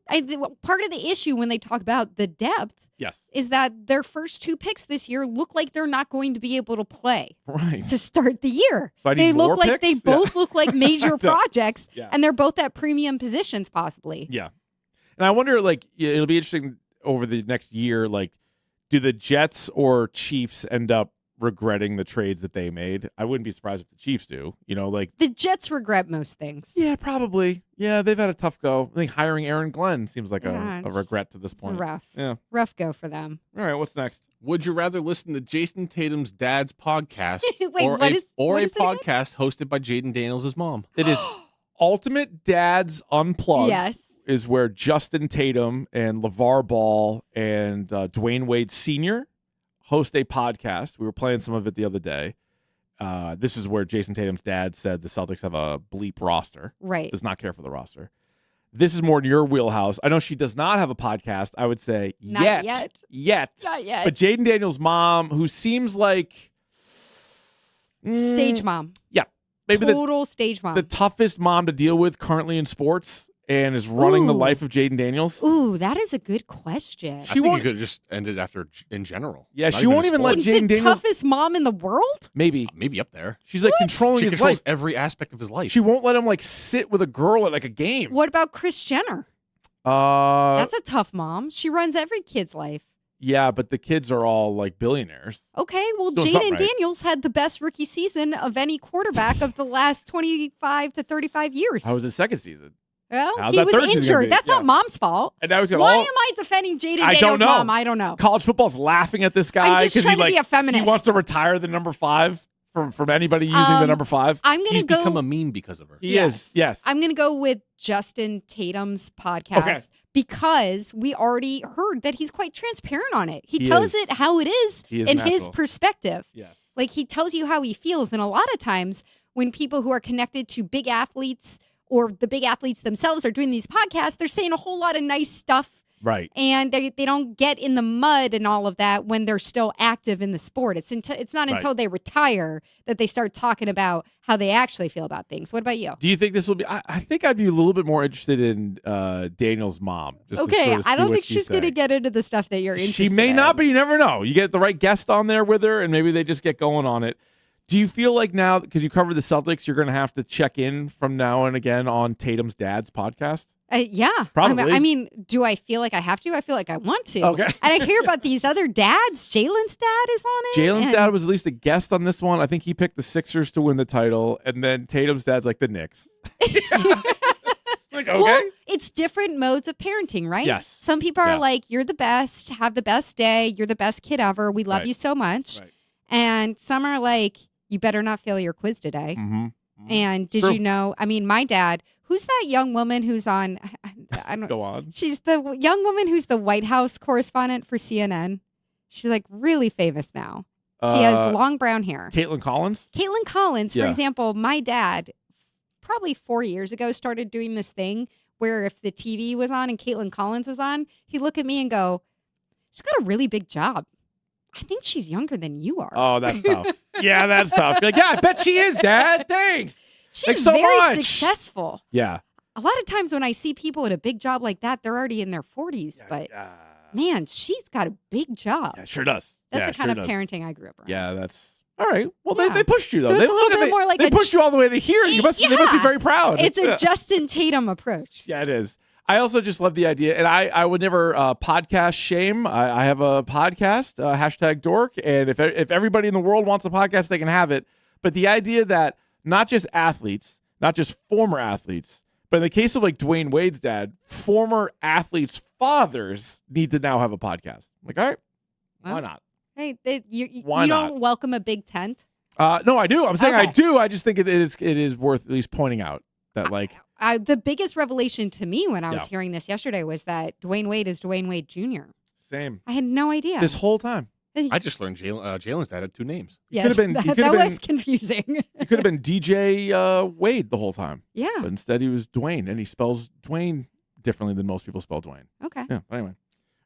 part of the issue when they talk about the depth Yes. is that their first 2 picks this year look like they're not going to be able to play Right. to start the year. So I need They more look like picks? they Yeah. both look like major No. projects, Yeah. and they're both at premium positions, possibly. Yeah. And I wonder, like, it'll be interesting over the next year, like, do the Jets or Chiefs end up regretting the trades that they made? I wouldn't be surprised if the Chiefs do. You know, like, The Jets regret most things. yeah, probably. Yeah, they've had a tough go. I think hiring Aaron Glenn seems like Yeah, a regret to this point. Rough. Yeah. Rough go for them. All right, what's next? Would you rather listen to Jason Tatum's dad's podcast Wait, or what a, is- or what a is it again? podcast hosted by Jaden Daniels' mom? It is Ultimate Dads Unplugged. Yes. Is where Justin Tatum and LeVar Ball and Dwayne Wade Sr. host a podcast. We were playing some of it the other day. This is where Jason Tatum's dad said the Celtics have a bleep roster. Right. Does not care for the roster. This is more in your wheelhouse. I know she does not have a podcast. I would say Not yet. yet. Not yet. But Jaden Daniels' mom, who seems like Stage mom. yeah, maybe Total stage mom. the toughest mom to deal with currently in sports, and is running the Ooh. life of Jaden Daniels. Ooh, that is a good question. I think you could have just ended after in general. Yeah, Not she won't in even let sports. Jaden The Daniels. toughest mom in the world? Maybe Maybe up there. she's like controlling She his controls life. every aspect of his life. She won't let him like sit with a girl at like a game. What about Kris Jenner? That's a tough mom. She runs every kid's life. Yeah, but the kids are all like billionaires. Okay, well, Doing something Jaden right. Daniels had the best rookie season of any quarterback of the last 25 to 35 years. How was his second season? Well, How's he that third was season gonna injured. be? That's Yeah. not mom's fault. And now he's got Why all. am I defending Jaden I Daniels' don't know. mom? I don't know. College football's laughing at this guy I'm just trying to be a feminist. He wants to retire the number 5 from anybody using the number 5. I'm going He's to go. become a meme because of her. He is. Yes. I'm going to go with Justin Tatum's podcast Okay. because we already heard that he's quite transparent on it. He He tells is. it how it is He is in an his asshole. perspective. Yes. Like he tells you how he feels. And a lot of times when people who are connected to big athletes or the big athletes themselves are doing these podcasts, they're saying a whole lot of nice stuff. Right. And they don't get in the mud and all of that when they're still active in the sport. It's not Right. until they retire that they start talking about how they actually feel about things. What about you? Do you think this will be? I think I'd be a little bit more interested in Daniel's mom. Just to Okay, sort of I see don't what think she's going to saying. get into the stuff that you're interested She may in. not, but you never know. You get the right guest on there with her, and maybe they just get going on it. Do you feel like now, because you cover the Celtics, you're going to have to check in from now and again on Tatum's dad's podcast? Yeah. Probably. I mean, do I feel like I have to? I feel like I want to. Okay. And I hear about these other dads. Jalen's dad is on it. Jalen's and- dad was at least a guest on this one. I think he picked the Sixers to win the title, and then Tatum's dad's like the Knicks. Like, okay. Well, it's different modes of parenting, right? Yes. Some people are Yeah. like, you're the best, have the best day, you're the best kid ever, we love Right. you so much. Right. And some are like, you better not fail your quiz today. Mm-hmm. And did True. you know, I mean, my dad, who's that young woman who's on, I don't Go on. She's the young woman who's the White House correspondent for CNN. She's like really famous now. She has long brown hair. Caitlin Collins? Caitlin Collins, for Yeah. example, my dad probably 4 years ago started doing this thing where if the TV was on and Caitlin Collins was on, he'd look at me and go, she's got a really big job. I think she's younger than you are. Oh, that's tough. Yeah, that's tough. You're like, yeah, I bet she is, Dad. Thanks. She's Thanks so very much. successful. Yeah. A lot of times when I see people in a big job like that, they're already in their 40s. But man, she's got a big job. Yeah, sure does. That's Yeah, the kind sure of does. parenting I grew up around. Yeah, that's all right. Well, Yeah. they pushed you though. So it's they, a little look at bit more like they a pushed you all the way to here. They must be very proud. It's a Yeah. Justin Tatum approach. Yeah, it is. I also just love the idea, and I would never podcast shame. I have a podcast, hashtag dork, and if everybody in the world wants a podcast, they can have it. But the idea that not just athletes, not just former athletes, but in the case of like Dwayne Wade's dad, former athletes' fathers need to now have a podcast. Like, all right, why not? Hey, you Why don't not? welcome a big tent? No, I do. I'm saying I Okay. do. I just think it is worth at least pointing out that like The biggest revelation to me when I was Yeah. hearing this yesterday was that Dwayne Wade is Dwayne Wade Jr. same I had no idea. this whole time. I just learned Jalen's dad had 2 names. Yes, could've been- he that, could've that been- was confusing. He could have been DJ Wade the whole time. Yeah. But instead he was Dwayne, and he spells Dwayne differently than most people spell Dwayne. Okay. Yeah. Anyway.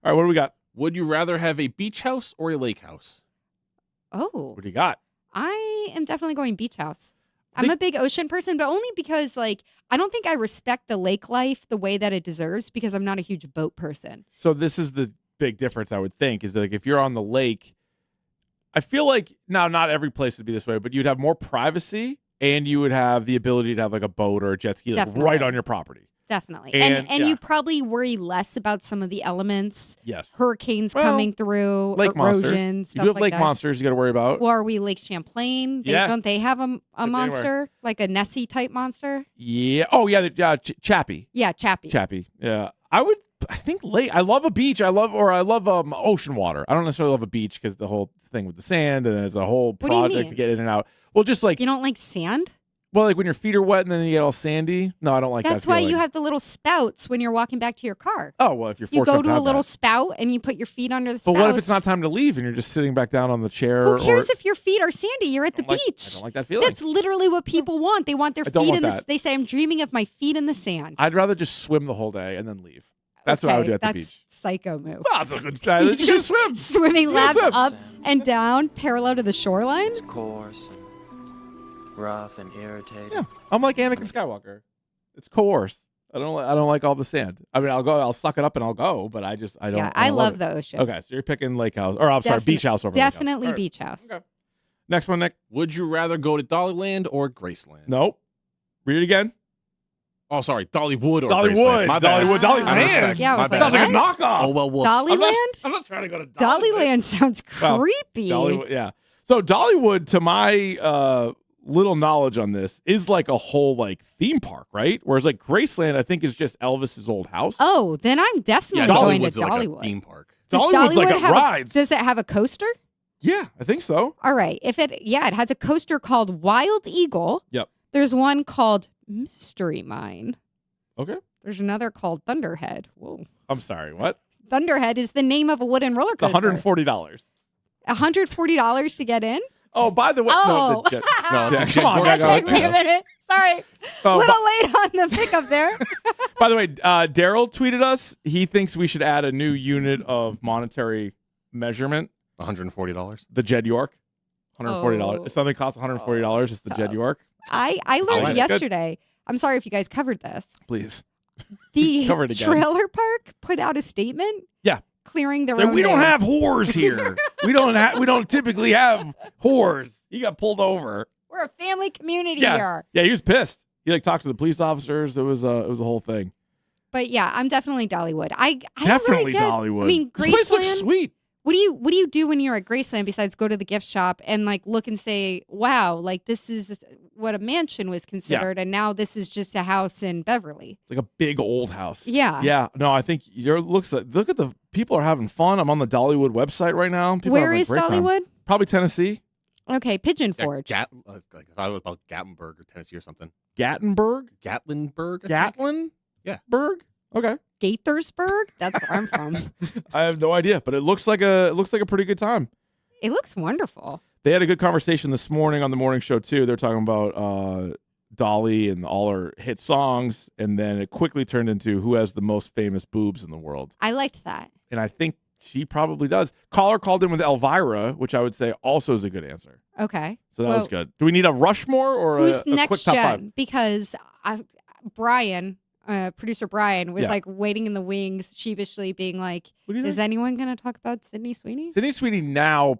All right. What do we got? Would you rather have a beach house or a lake house? Oh, What do you got? I am definitely going beach house. I'm a big ocean person, but only because like I don't think I respect the lake life the way that it deserves because I'm not a huge boat person. So this is the big difference, I would think, is that like if you're on the lake, I feel like now not every place would be this way, but you'd have more privacy and you would have the ability to have like a boat or a jet ski like, Definitely. right on your property. Definitely. And- And yeah. you probably worry less about some of the elements. Yes. Hurricanes Well, coming through, Lake monsters. erosion, You stuff do have like lake that. monsters you got to worry about. Or are we Lake Champlain? Yeah. Don't they have a Could be monster? Like a Nessie type monster? Yeah. Oh, yeah. Chappie. Yeah, Chappie. Chappie. Yeah. I think lake. I love a beach. I love ocean water. I don't necessarily love a beach because the whole thing with the sand and there's a whole What do you project mean? to get in and out. Well, just like You don't like sand? well, like when your feet are wet and then you get all sandy. No, I don't like That's that. why feeling. you have the little spouts when you're walking back to your car. Oh well, if you're You fortunate go to a have little that. spout and you put your feet under the But spout. what if it's not time to leave and you're just sitting back down on the chair? Who cares or, if your feet are sandy? You're at the I beach. don't like that feeling. That's literally what people want. They want their I don't feet want in the. that. They say, "I'm dreaming of my feet in the sand." I'd rather just swim the whole day and then leave. That's what I would do at the that's beach. Psycho move. Oh, that's a good style. You can Just swim. Swimming You can laps swim. up and down, parallel to the shoreline. It's coarse and rough and irritating. Yeah, I'm like Anakin Skywalker. It's coerced. I don't like all the sand. I mean, I'll suck it up and I'll go, but I don't. Yeah, I I don't love it. the ocean. Okay, so you're picking lake house, or I'm sorry, beach house over lake house. Definitely All right. beach house. Okay. Next one, Nick. Would you rather go to Dollyland or Graceland? Nope. Read it again. Oh, sorry, Dollywood or Dollywood. Graceland. My bad. Dollywood. Dollyland. Out of respect. Yeah, I My was bad. like, Sounds like a knockoff. Oh well, whoops. Dollyland? I'm not trying to go to Dollyland sounds Well, creepy. Dollywood, yeah. So Dollywood, to my little knowledge on this, is like a whole like theme park, right? Whereas like Graceland, I think is just Elvis's old house. Oh, then I'm definitely Yeah, going to Dollywood's like Dollywood. a theme park. Does Dollywood's like a have ride. Does it have a coaster? Yeah, I think so. All right. It has a coaster called Wild Eagle. Yep. There's one called Mystery Mine. Okay. There's another called Thunderhead. Whoa. I'm sorry. What? Thunderhead is the name of a wooden roller It's coaster. $140. $140 to get in? Oh, by the way, Oh. No, it's a come on, Jaguar. Jack. Wait a minute. Sorry. Oh, Little late on the pickup there. By the way, Daryl tweeted us. He thinks we should add a new unit of monetary measurement. $140. The Jed York. $140. Oh. If something costs $140, it's the Jed York. I like learned it. yesterday. I'm sorry if you guys covered this. Please. The Cover it again. trailer park put out a statement Yeah. clearing their Like, own we don't name. have whores here. we don't typically have whores. He got pulled over. We're a family community Yeah. here. Yeah, he was pissed. He like talked to the police officers. It was a whole thing. But yeah, I'm definitely Dollywood. I don't Definitely really get, Dollywood. I mean, This place looks Graceland. sweet. What do you do when you're at Graceland besides go to the gift shop and like look and say, "Wow, like this is what a mansion was considered, and now this is just a house in Beverly. It's like a big old house. Yeah. Yeah. No, I think look at the people are having fun. I'm on the Dollywood website right now. People Where are having a is great time. Dollywood? Probably Tennessee. Okay, Pigeon Forge. I thought it was about Gatlinburg or Tennessee or something. Gatlinburg? Gatlinburg? Gatlin? Yeah. Berg? Okay. Gaithersburg? That's where I'm from. I have no idea, but it looks like a pretty good time. It looks wonderful. They had a good conversation this morning on the morning show too. They're talking about Dolly and all her hit songs, and then it quickly turned into who has the most famous boobs in the world. I liked that. And I think she probably does. Caller called in with Elvira, which I would say also is a good answer. Okay. So that was good. Do we need a Rushmore or Who's a quick next top gen? five? Because producer Brian was Yeah. like waiting in the wings, sheepishly being like, "Is anyone going to talk about Sydney Sweeney?" Sydney Sweeney now,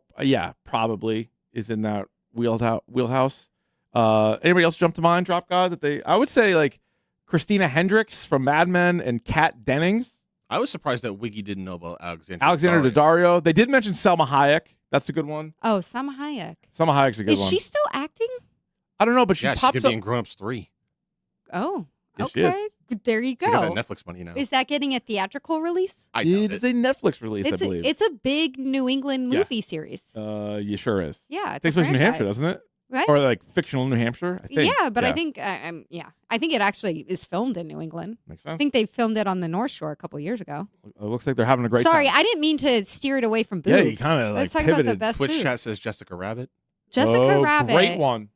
probably is in that wheelhouse. Anybody else jump to mind? Drop God I would say like Christina Hendricks from Mad Men and Kat Dennings. I was surprised that Wiggy didn't know about Alexander Daddario. They did mention Selma Hayek. That's a good one. Oh, Salma Hayek. Selma Hayek's a good Is one. she still acting? I don't know, but she Yeah, she's pops going to be up. in Grown Ups 3. Oh, Yes, she is. okay. There you go. She got that Netflix money now. Is that getting a theatrical release? It is a Netflix release, I believe. It's a big New England movie series. You sure is. Yeah, it's Takes a place in New Hampshire, franchise. doesn't it? Right? Or like fictional New Hampshire, I think. Yeah, but I think I think it actually is filmed in New England. Makes sense. I think they filmed it on the North Shore a couple of years ago. It looks like they're having a great Sorry, time. I didn't mean to steer it away from boobs. Yeah, you kinda, Let's like, talk about the pivoted. best Twitch boobs. chat says Jessica Rabbit. Jessica Rabbit. Great one.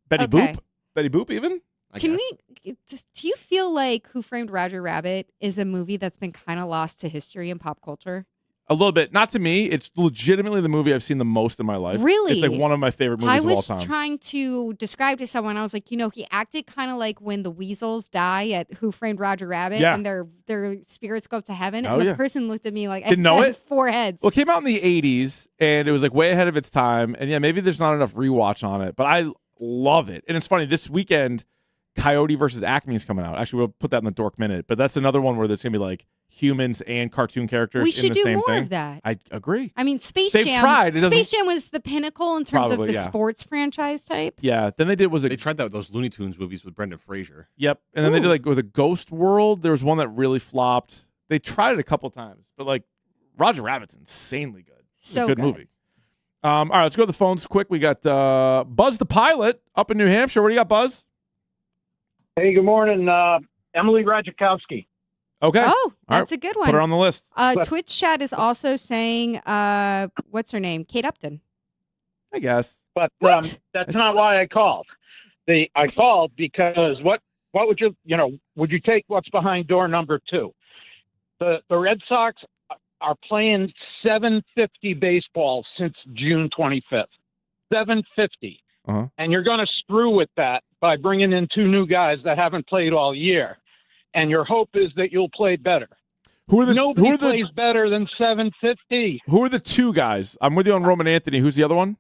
Betty Okay. Boop. Betty Boop even? Can we? Do you feel like Who Framed Roger Rabbit is a movie that's been kind of lost to history and pop culture? A little bit. Not to me. It's legitimately the movie I've seen the most in my life. Really? It's like one of my favorite movies I of all was time. trying to describe to someone. I was like, he acted kind of like when the weasels die at Who Framed Roger Rabbit, Yeah. and their spirits go up to heaven. Oh, and the yeah. person looked at me like, Didn't I know had it? 4 heads. Well, it came out in the 80s, and it was like way ahead of its time. And yeah, maybe there's not enough rewatch on it, but I love it. And it's funny, this weekend, Coyote versus Acme is coming out. Actually, we'll put that in the dork minute, but that's another one where there's going to be like humans and cartoon characters We in should the do same more thing. of that. I agree. I mean, Space They've Jam. tried. It doesn't- Space Jam was the pinnacle in terms Probably, of the yeah. sports franchise type. Yeah. Then they tried that with those Looney Tunes movies with Brendan Fraser. Yep. And then they did like it was a Ghost World. There was one that really flopped. They tried it a couple times, but like Roger Rabbit's insanely good. It's So a good good. movie. All right, let's go to the phones quick. We got Buzz the pilot up in New Hampshire. What do you got, Buzz? Hey, good morning. Emily Radzikowski. Okay. Oh, All that's right, a good one. Put her on the list. Twitch chat is also saying, what's her name? Kate Upton. I guess. But that's not why I called. I called because what would would you take what's behind door number 2? The Red Sox are playing 750 baseball since June 25th. 750. Uh-huh. And you're going to screw with that by bringing in 2 new guys that haven't played all year. And your hope is that you'll play better. Nobody plays better than 750. Who are the 2 guys? I'm with you on Roman Anthony. Who's the other one?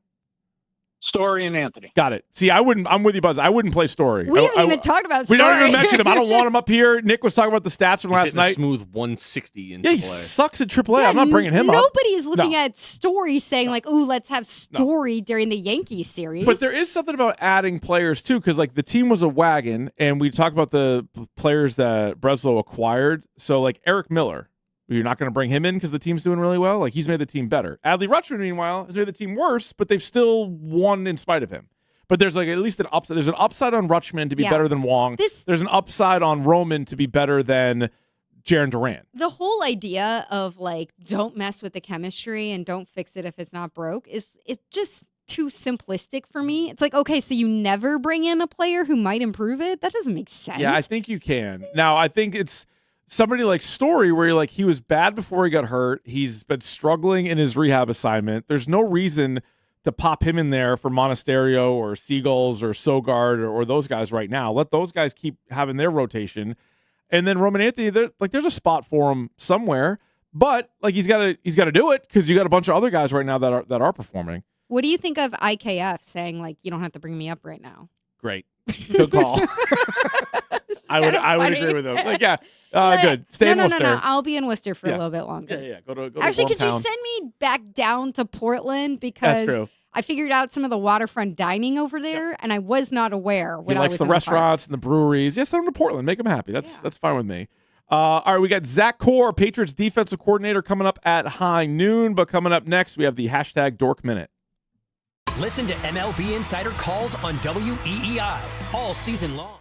Story and Anthony. Got it. See, I'm with you, Buzz. I wouldn't play Story. We haven't even talked about We Story. don't even mention him. I don't want him up here. Nick was talking about the stats from He's last hitting a night. smooth 160 in Yeah, he AAA. sucks at AAA. I'm not bringing him up. Nobody is looking No. at Story saying like, "Ooh, let's have Story during the Yankees series." But there is something about adding players too, because like the team was a wagon, and we talked about the players that Breslow acquired. So like Eric Miller, you're not going to bring him in because the team's doing really well. Like he's made the team better. Adley Rutschman, meanwhile, has made the team worse, but they've still won in spite of him. But there's like at least an upside. There's an upside on Rutschman to be Yeah. better than Wong. There's an upside on Roman to be better than Jaron Durant. the whole idea of like, don't mess with the chemistry and don't fix it if it's not broke is it's just too simplistic for me. It's like, okay, so you never bring in a player who might improve it? That doesn't make sense. Yeah, I think you can. Now, I think it's somebody like Story where you're like, he was bad before he got hurt. He's been struggling in his rehab assignment. There's no reason to pop him in there for Monasterio or Seagulls or Sogard or those guys right now. Let those guys keep having their rotation. And then Roman Anthony, there's a spot for him somewhere, but like he's got to do it because you got a bunch of other guys right now that are performing. What do you think of IKF saying like, you don't have to bring me up right now? Great, good call. I would funny. agree with him. Like good. Stay in Worcester. No. I'll be in Worcester for Yeah. a little bit longer. Yeah. Go to Actually, could you Longtown. send me back down to Portland because That's true. I figured out some of the waterfront dining over there, and I was not aware when He I likes was the in park. restaurants and the breweries. Yeah, send him to Portland. Make him happy. That's fine with me. All right, we got Zach Core, Patriots defensive coordinator, coming up at high noon. But coming up next, we have the hashtag Dork Minute. Listen to MLB Insider Calls on WEEI all season long.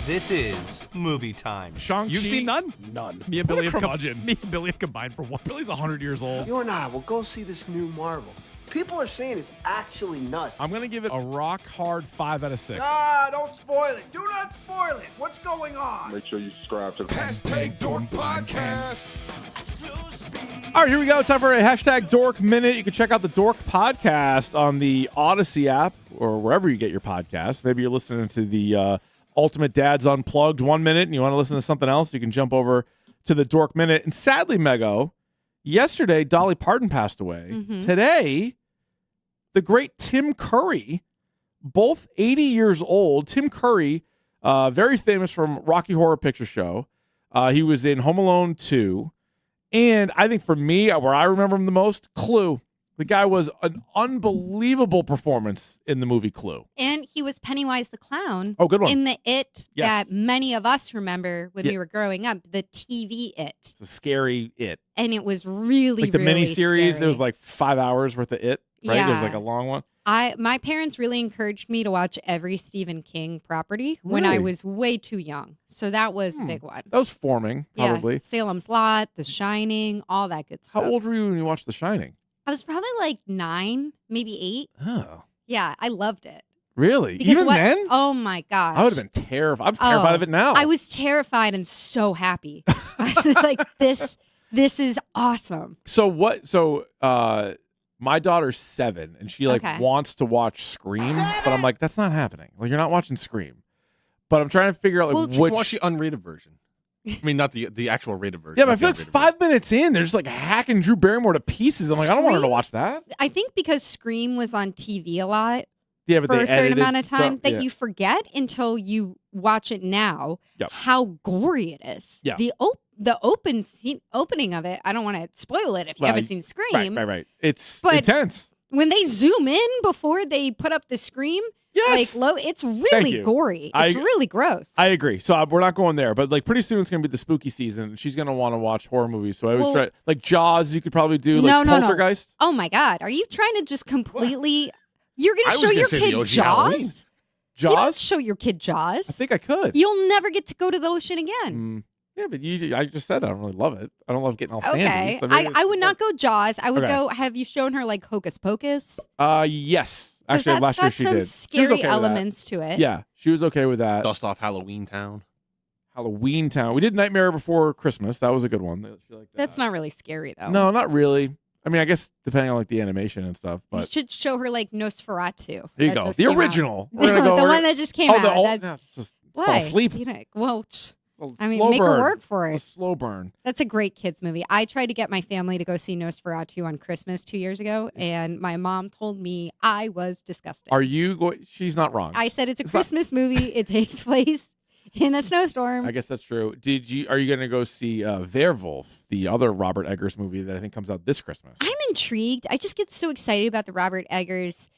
This is movie time. Shang-Chi? You've seen none? None. Me and Billy have curmudgeon. me and Billy have combined for one. Billy's 100 years old. You and I will go see this new Marvel. People are saying it's actually nuts. I'm going to give it a rock hard 5 out of 6. Ah, don't spoil it. Do not spoil it. What's going on? Make sure you subscribe to the Dork Podcast. All right, here we go. Time for a hashtag Dork Minute. You can check out the Dork Podcast on the Odyssey app or wherever you get your podcasts. Maybe you're listening to the Ultimate Dads Unplugged 1 minute and you want to listen to something else, you can jump over to the Dork Minute. And sadly, Mego, yesterday, Dolly Parton passed away. Mm-hmm. Today, the great Tim Curry, both 80 years old. Tim Curry, very famous from Rocky Horror Picture Show. He was in Home Alone 2. And I think for me, where I remember him the most, Clue. The guy was an unbelievable performance in the movie Clue. And he was Pennywise the Clown. Oh, good one. In the It Yes. that many of us remember when Yeah. we were growing up, the TV It. It's a scary It. And it was really, Like the really miniseries, scary. there was like 5 hours worth of It, right? It was Yeah. like a long one. My parents really encouraged me to watch every Stephen King property when I Really? was way too young. So that was a big one. That was forming, probably. Yeah, Salem's Lot, The Shining, all that good stuff. How old were you when you watched The Shining? I was probably like 9, maybe 8. Oh. Yeah, I loved it. Really? Because Even what- then? Oh my gosh. I would have been terrified. I'm terrified of it now. I was terrified and so happy. I was like, this is awesome. My daughter's 7 and she Okay. wants to watch Scream, but I'm like, that's not happening. Like, you're not watching Scream. But I'm trying to figure out You which. can watch the unrated version. I mean, not the actual rated version. Yeah, but I not feel the like unrated 5 minutes in, they're just like hacking Drew Barrymore to pieces. I'm like, I don't want her to Scream? watch that. I think because Scream was on TV a lot Yeah, but for they a certain edited amount of time stuff- that yeah. you forget until you watch it now Yep. how gory it is. Yeah. The opening of it, I don't want to spoil it if you Well, haven't seen Scream. Right. It's But- intense. When they zoom in before they put up the scream, Yes. it's Thank really you. gory. I- It's really gross. I agree. So we're not going there, but like pretty soon it's going to be the spooky season. She's going to want to watch horror movies. So I always Well- try, like Jaws, you could probably do, like no. Poltergeist. Oh my God. Are you trying to just completely. You're going I to was show gonna your say the kid OG Jaws? Halloween. You don't Jaws? show your kid Jaws. I think I could. You'll never get to go to the ocean again. Yeah, but I just said I don't really love it. I don't love getting all Okay. sandy. So maybe I would not go Jaws. I would Okay. go. Have you shown her like Hocus Pocus? Yes. 'Cause Actually, that's last year got she some did. She was scary okay with that. elements to it. Yeah, she was okay with that. Dust off Halloween Town. Halloween Town. We did Nightmare Before Christmas. That was a good one. She liked that. That's not really scary though. No, not really. I mean, I guess depending on like the animation and stuff, You but show her like Nosferatu. there you that go. just The came out. original. We're gonna No, go the we're one gonna- that just came oh, out. The old, That's no, it's just why. fall asleep. You know, well, I mean, Slow make burn. it work for A it. slow burn. That's a great kids movie. I tried to get my family to go see Nosferatu on Christmas 2 years ago, and my mom told me I was disgusting. Are you going? She's not wrong. I said it's a not- Christmas movie. It takes place in a snowstorm. I guess that's true. Are you going to go see Werewolf, the other Robert Eggers movie that I think comes out this Christmas? I'm intrigued. I just get so excited about the Robert Eggers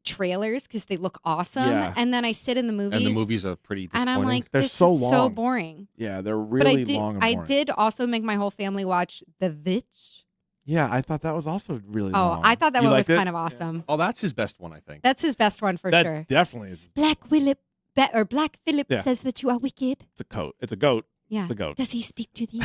trailers because they look awesome. Yeah. And then I sit in the movies. And the movies are pretty disappointing. And I'm like, They're this so is so long. boring. Yeah, they're But really long and I boring. did also make my whole family watch The Witch. Yeah, I thought that was also really Oh, long. I thought that You one was liked it? kind of awesome. Oh, that's his best one, I think. That's his best one for That sure. definitely is. Black Phillip Yeah. says that you are wicked. It's a goat. It's a goat. Yeah. It's a goat. Does he speak to thee?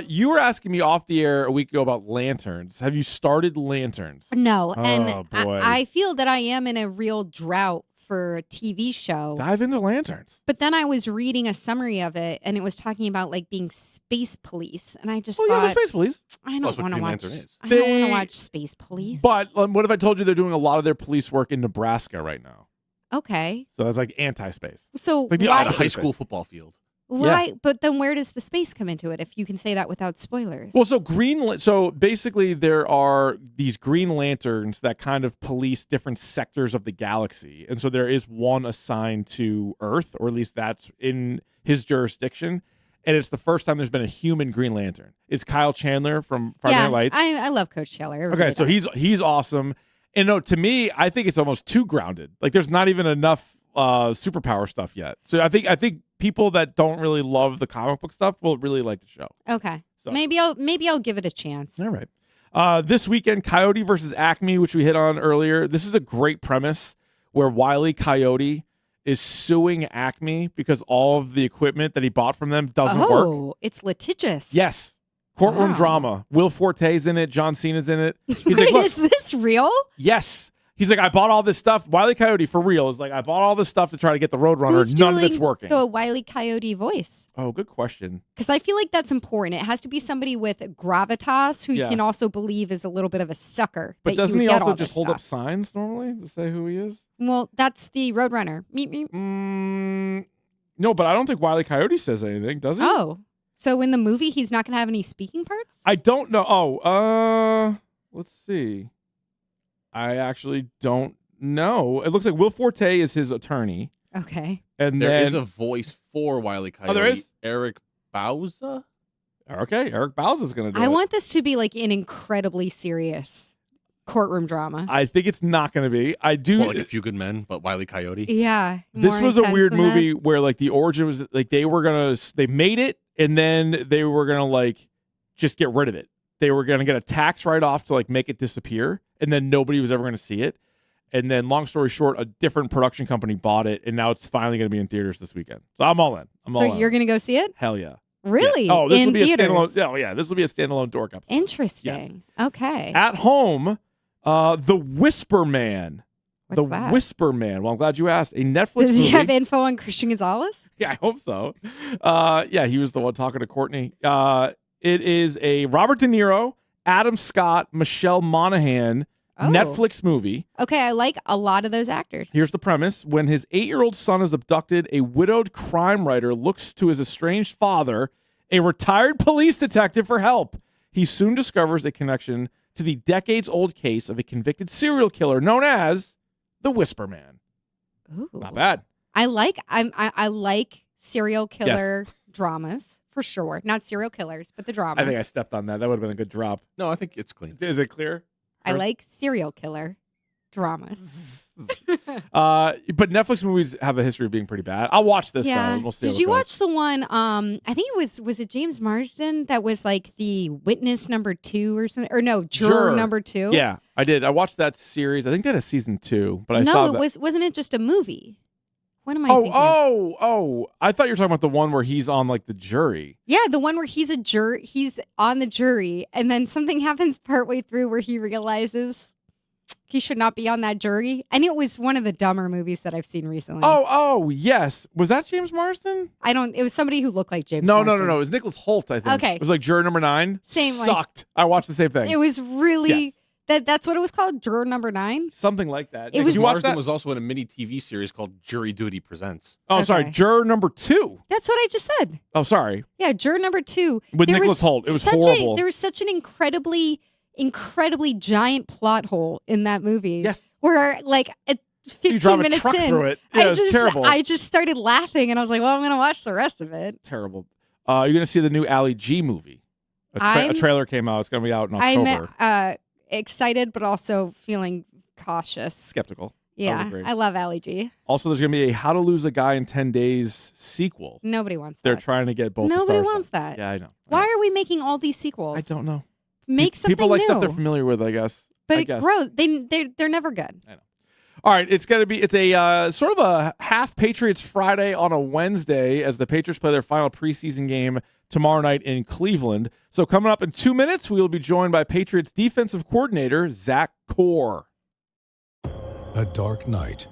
You were asking me off the air a week ago about lanterns. Have you started lanterns? No, Oh, and boy. I feel that I am in a real drought for a TV show. Dive into lanterns. But then I was reading a summary of it, and it was talking about like being space police, and I just Oh, thought, yeah, the Space Police. I That's don't what want to Green watch. Lantern is. I don't want They- to watch space police. But what if I told you they're doing a lot of their police work in Nebraska right now? Okay, So that's like anti-space. so Like the why? On a opposite high of school space. football field. Why? But then where does the space come into it? If you can say that without spoilers. Well, so basically there are these Green Lanterns that kind of police different sectors of the galaxy. And so there is one assigned to Earth, or at least that's in his jurisdiction. And it's the first time there's been a human Green Lantern. It's Kyle Chandler from Friday yeah, Night Lights. I love Coach Scheller. Okay, so he's awesome. And no, to me, I think it's almost too grounded. Like there's not even enough superpower stuff yet. So I think people that don't really love the comic book stuff will really like the show. Okay, So- maybe I'll give it a chance. All right. This weekend, Coyote versus Acme, which we hit on earlier. This is a great premise where Wile E. Coyote is suing Acme because all of the equipment that he bought from them doesn't work. Oh, it's litigious. Yes. Courtroom Wow. drama. Will Forte's in it. John Cena's in it. He's Wait, like, look, is this real? yes. He's like, I bought all this stuff. Wile E. Coyote, for real, is like, I bought all this stuff to try to get the Roadrunner. Who's None of doing it's working. the Wile E. Coyote voice? Oh, good question. Because I feel like that's important. It has to be somebody with gravitas who you Yeah. can also believe is a little bit of a sucker. But that you doesn't would he get also all just this hold up stuff. signs normally to say who he is? Well, that's the Roadrunner. Meep, meep. No, but I don't think Wile E. Coyote says anything, does he? Oh, so in the movie, he's not going to have any speaking parts? I don't know. Let's see. I actually don't know. It looks like Will Forte is his attorney. Okay. And There then is a voice for Wile E. Coyote. Oh, there is? Eric Bauza? Okay, Eric Bauza's going to do I it. want this to be like an incredibly serious courtroom drama. I think it's not going to be. I do. Well, like A Few Good Men, but Wile E. Coyote. Yeah. This more was a intense weird than that. movie where like the origin was like they made it and then they were gonna like just get rid of it. They were gonna get a tax write-off to like make it disappear, and then nobody was ever gonna see it. And then, long story short, a different production company bought it, and now it's finally gonna be in theaters this weekend. So I'm all in. So you're going to go see it? Hell yeah. Really? Yeah. Oh, this in will be theaters? a standalone. Oh yeah, this will be a standalone dork episode. Interesting. Okay. At home, The Whisper Man. What's that? Whisper Man. Well, I'm glad you asked. A Netflix Does movie. he have info on Christian Gonzalez? Yeah, I hope so. Yeah, he was the one talking to Courtney. It is a Robert De Niro, Adam Scott, Michelle Monaghan Netflix movie. Okay, I like a lot of those actors. Here's the premise. When his 8-year-old son is abducted, a widowed crime writer looks to his estranged father, a retired police detective, for help. He soon discovers a connection to the decades-old case of a convicted serial killer known as the Whisper Man. Ooh. Not bad. I like serial killer dramas for sure. Not serial killers, but the dramas. I think I stepped on that. That would have been a good drop. No, I think it's clean. Is it clear? I like serial killer dramas. But Netflix movies have a history of being pretty bad. I'll watch this though. And we'll see. Did you watch the one? I think it was it James Marsden that was like the witness number 2 or something, or no, juror number 2? Yeah, I did. I watched that series. I think that is season 2, but I no, saw it that. wasn't it just a movie? What am I thinking? Oh! I thought you were talking about the one where he's on like the jury. Yeah, the one where he's on the jury, and then something happens partway through where he realizes he should not be on that jury. And it was one of the dumber movies that I've seen recently. Oh, yes. Was that James Marsden? It was somebody who looked like James No. Marsden. It was Nicholas Holt, I think. Okay. It was like juror number 9. Same, like- Sucked. I watched the same thing. It was really Yes. that's what it was called, juror number 9. Something like that. It was- Did you watch Marsden that? was also in a mini TV series called Jury Duty Presents. Oh, sorry. Juror number 2. That's what I just said. Oh, sorry. Yeah, juror number 2. With There Nicholas Holt. It was horrible. There was such an incredibly giant plot hole in that movie. Yes. Where like at You 15 drive a minutes truck in, through it. Yeah, it's terrible. I just started laughing and I was like, well, I'm going to watch the rest of it. Terrible. You're going to see the new Ali G movie. A trailer came out. It's going to be out in October. I'm excited, but also feeling cautious. Skeptical. Yeah, agree. I love Ali G. Also, there's going to be a How to Lose a Guy in 10 Days sequel. Nobody wants They're that. trying to get both. Nobody the stars wants back. that. Yeah, I know. Why are we making all these sequels? I don't know. Make something People like new. stuff they're familiar with, I guess. But I it guess. grows. They're never good. All right, it's a sort of a half Patriots Friday on a Wednesday as the Patriots play their final preseason game tomorrow night in Cleveland. So coming up in 2 minutes, we will be joined by Patriots defensive coordinator Zach Core. A dark night.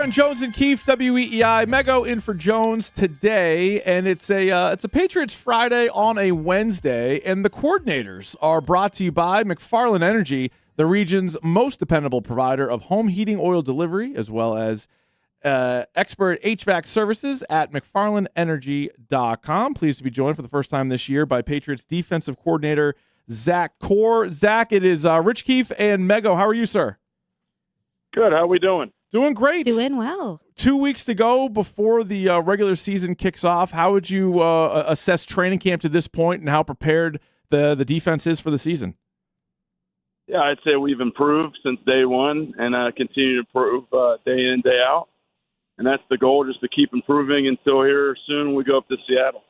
And Jones and Keefe, WEEI. Mego in for Jones today, and it's a Patriots Friday on a Wednesday, and the coordinators are brought to you by McFarland Energy, the region's most dependable provider of home heating oil delivery, as well as expert HVAC services at McFarlandEnergy.com. Pleased to be joined for the first time this year by Patriots defensive coordinator Zach Core. Zach, it is Rich Keefe and Mego. How are you, sir? Good. How are we doing? Doing great. Doing well. 2 weeks to go before the regular season kicks off. How would you assess training camp to this point, and how prepared the defense is for the season? Yeah, I'd say we've improved since day one and continue to improve day in, day out. And that's the goal, just to keep improving until here soon we go up to Seattle.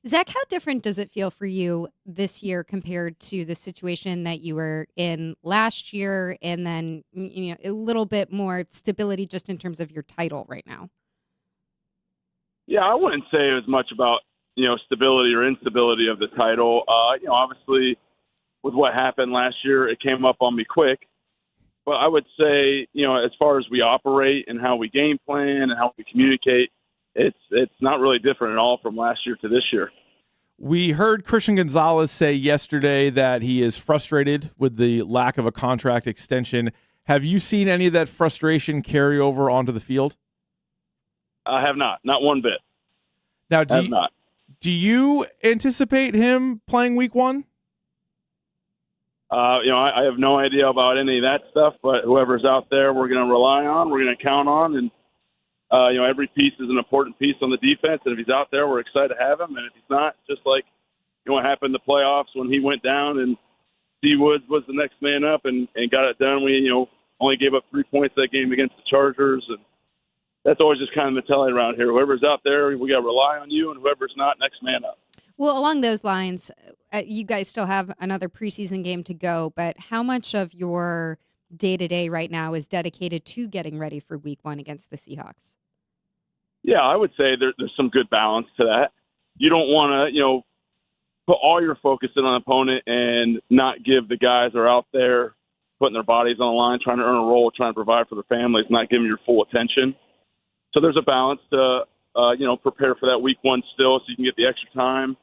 Zach, how different does it feel for you this year compared to the situation that you were in last year, and then a little bit more stability just in terms of your title right now? Yeah, I wouldn't say as much about stability or instability of the title. Obviously, with what happened last year, it came up on me quick. But I would say, as far as we operate and how we game plan and how we communicate, it's not really different at all from last year to this year. We heard Christian Gonzalez say yesterday that he is frustrated with the lack of a contract extension. Have you seen any of that frustration carry over onto the field? I have not one bit. Now, do you anticipate him playing week one? I have no idea about any of that stuff, but whoever's out there, we're going to rely on, we're going to count on, and every piece is an important piece on the defense, and if he's out there, we're excited to have him, and if he's not, just like what happened in the playoffs when he went down and D. Woods was the next man up and got it done. We, only gave up 3 points that game against the Chargers, and that's always just kind of the mentality around here. Whoever's out there, we got to rely on you, and whoever's not, next man up. Well, along those lines, you guys still have another preseason game to go, but how much of your day-to-day right now is dedicated to getting ready for week one against the Seahawks? Yeah, I would say there's some good balance to that. You don't want to, put all your focus in on an opponent and not give the guys that are out there putting their bodies on the line, trying to earn a role, trying to provide for their families, not giving your full attention. So there's a balance to, prepare for that week one still so you can get the extra time,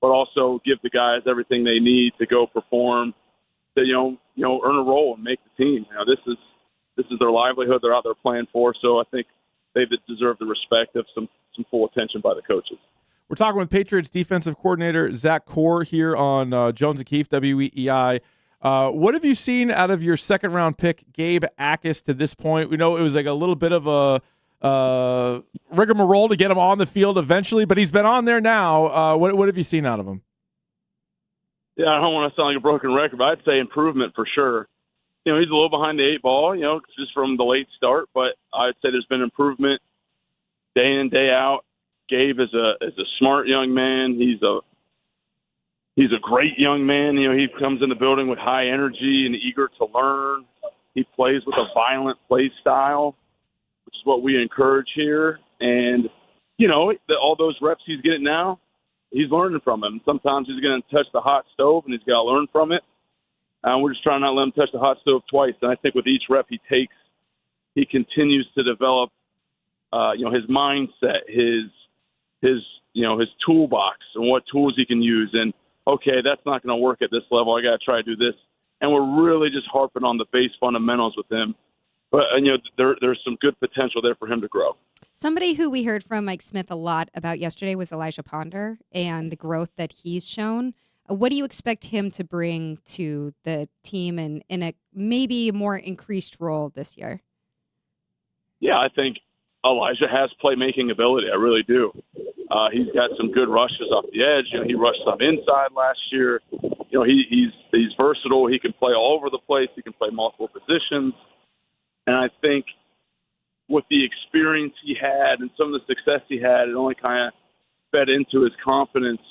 but also give the guys everything they need to go perform, to, earn a role and make the team. This is their livelihood they're out there playing for, so I think they deserve the respect of some full attention by the coaches. We're talking with Patriots defensive coordinator Zach Core here on Jones and Keefe, WEEI. What have you seen out of your second-round pick, Gabe Akis, to this point? We know it was like a little bit of a rigmarole to get him on the field eventually, but he's been on there now. What have you seen out of him? Yeah, I don't want to sound like a broken record, but I'd say improvement for sure. He's a little behind the eight ball, just from the late start, but I'd say there's been improvement day in, day out. Gabe is a smart young man. He's a great young man. He comes in the building with high energy and eager to learn. He plays with a violent play style, which is what we encourage here. And, all those reps he's getting now, he's learning from him. Sometimes he's going to touch the hot stove, and he's got to learn from it. We're just trying not to let him touch the hot stove twice. And I think with each rep he takes, he continues to develop, his mindset, his toolbox and what tools he can use. And, okay, that's not going to work at this level. I got to try to do this. And we're really just harping on the base fundamentals with him. But, there's some good potential there for him to grow. Somebody who we heard from Mike Smith a lot about yesterday was Elijah Ponder and the growth that he's shown. What do you expect him to bring to the team in a maybe more increased role this year? Yeah, I think Elijah has playmaking ability. I really do. He's got some good rushes off the edge. He rushed some inside last year. He's versatile. He can play all over the place. He can play multiple positions. And I think with the experience he had and some of the success he had, it only kind of fed into his confidence.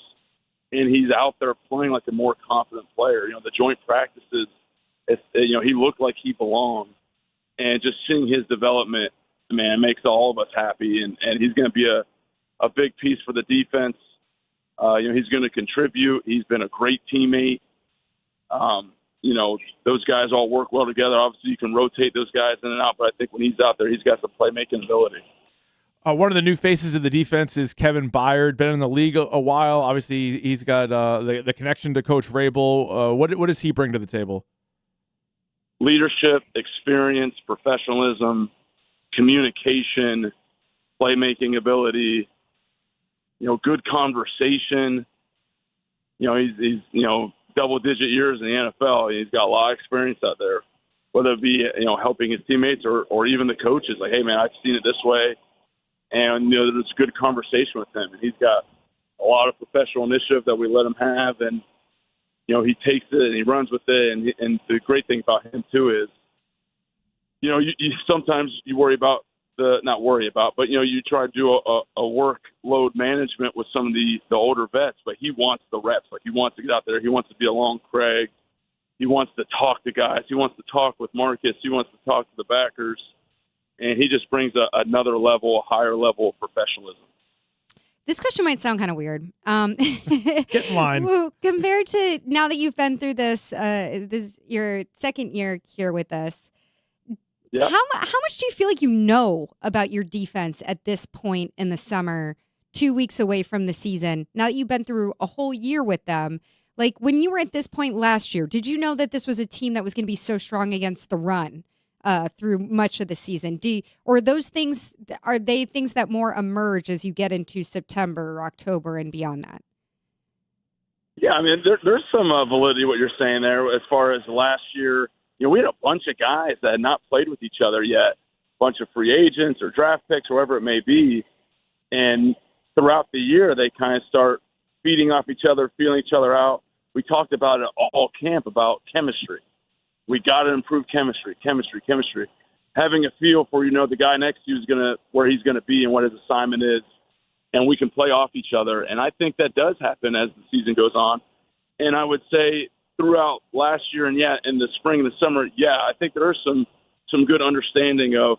And he's out there playing like a more confident player. The joint practices, he looked like he belonged. And just seeing his development, man, makes all of us happy. And he's going to be a big piece for the defense. He's going to contribute. He's been a great teammate. those guys all work well together. Obviously, you can rotate those guys in and out, but I think when he's out there, he's got some playmaking ability. One of the new faces of the defense is Kevin Byard. Been in the league a while. Obviously, he's got the connection to Coach Vrabel. What does he bring to the table? Leadership, experience, professionalism, communication, playmaking ability, good conversation. He's double-digit years in the NFL. He's got a lot of experience out there, whether it be, helping his teammates or even the coaches. Like, hey, man, I've seen it this way. And, there's good conversation with him. And he's got a lot of professional initiative that we let him have. And, he takes it and he runs with it. And the great thing about him, too, is, you sometimes you worry about not worry about, but, you try to do a workload management with some of the older vets, but he wants the reps. Like, he wants to get out there. He wants to be along Craig. He wants to talk to guys. He wants to talk with Marcus. He wants to talk to the backers. And he just brings another level, a higher level of professionalism. This question might sound kind of weird. Get in line. Compared to now that you've been through this your second year here with us, yep. How much do you feel like you know about your defense at this point in the summer, 2 weeks away from the season? Now that you've been through a whole year with them, like when you were at this point last year, did you know that this was a team that was going to be so strong against the run through much of the season? Or those things, are they things that more emerge as you get into September or October and beyond that? Yeah, I mean, there's some validity to what you're saying there. As far as last year, we had a bunch of guys that had not played with each other yet, a bunch of free agents or draft picks, whoever it may be. And throughout the year, they kind of start feeding off each other, feeling each other out. We talked about it all camp about chemistry. We got to improve chemistry. Having a feel for, the guy next to you is where he's going to be and what his assignment is, and we can play off each other. And I think that does happen as the season goes on. And I would say throughout last year and in the spring and the summer, I think there is some good understanding of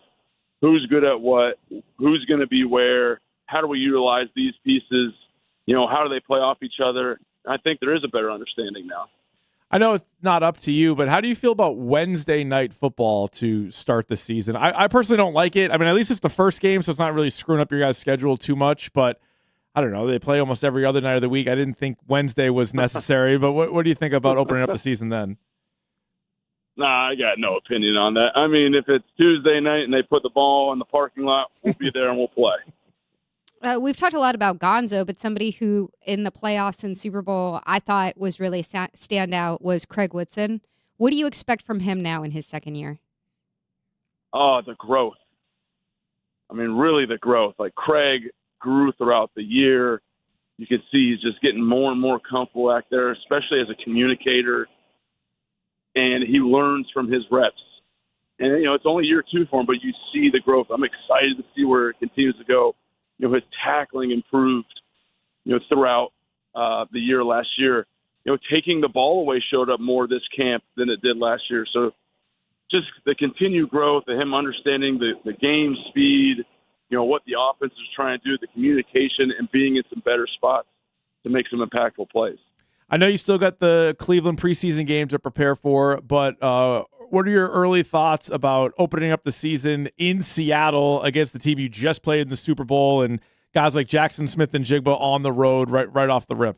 who's good at what, who's going to be where, how do we utilize these pieces, how do they play off each other. I think there is a better understanding now. I know it's not up to you, but how do you feel about Wednesday night football to start the season? I personally don't like it. I mean, at least it's the first game, so it's not really screwing up your guys' schedule too much, but I don't know. They play almost every other night of the week. I didn't think Wednesday was necessary, but what do you think about opening up the season then? Nah, I got no opinion on that. I mean, if it's Tuesday night and they put the ball in the parking lot, we'll be there and we'll play. We've talked a lot about Gonzo, but somebody who in the playoffs and Super Bowl I thought was really standout was Craig Woodson. What do you expect from him now in his second year? Oh, the growth. I mean, really the growth. Like, Craig grew throughout the year. You can see he's just getting more and more comfortable back there, especially as a communicator. And he learns from his reps. And, it's only year 2 for him, but you see the growth. I'm excited to see where it continues to go. His tackling improved, throughout the year last year. Taking the ball away showed up more this camp than it did last year. So just the continued growth of him understanding the game speed, what the offense is trying to do, the communication, and being in some better spots to make some impactful plays. I know you still got the Cleveland preseason game to prepare for, but what are your early thoughts about opening up the season in Seattle against the team you just played in the Super Bowl and guys like Jackson Smith and Jigba on the road right off the rip?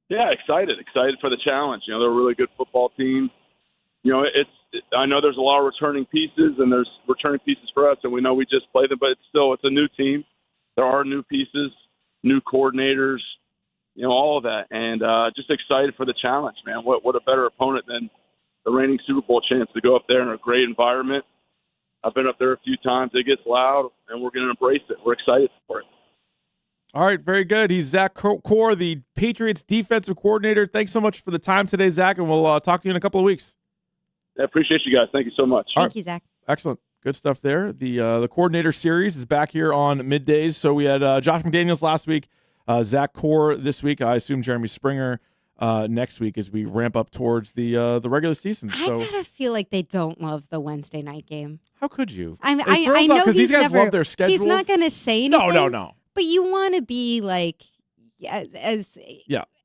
Yeah, excited for the challenge. They're a really good football team. I know there's a lot of returning pieces, and there's returning pieces for us, and we know we just played them, but it's a new team. There are new pieces, new coordinators, all of that, and just excited for the challenge, man. What a better opponent than the reigning Super Bowl champs to go up there in a great environment. I've been up there a few times. It gets loud, and we're going to embrace it. We're excited for it. All right, very good. He's Zach Core, the Patriots defensive coordinator. Thanks so much for the time today, Zach, and we'll talk to you in a couple of weeks. I appreciate you guys. Thank you so much. Thank you, Zach. Excellent. Good stuff there. The coordinator series is back here on middays. So we had Josh McDaniels last week, Zach Core this week. I assume Jeremy Springer next week as we ramp up towards the regular season. I gotta feel like they don't love the Wednesday night game. How could you? I know because these guys love their schedules. He's not gonna say anything. No. But you want to be like as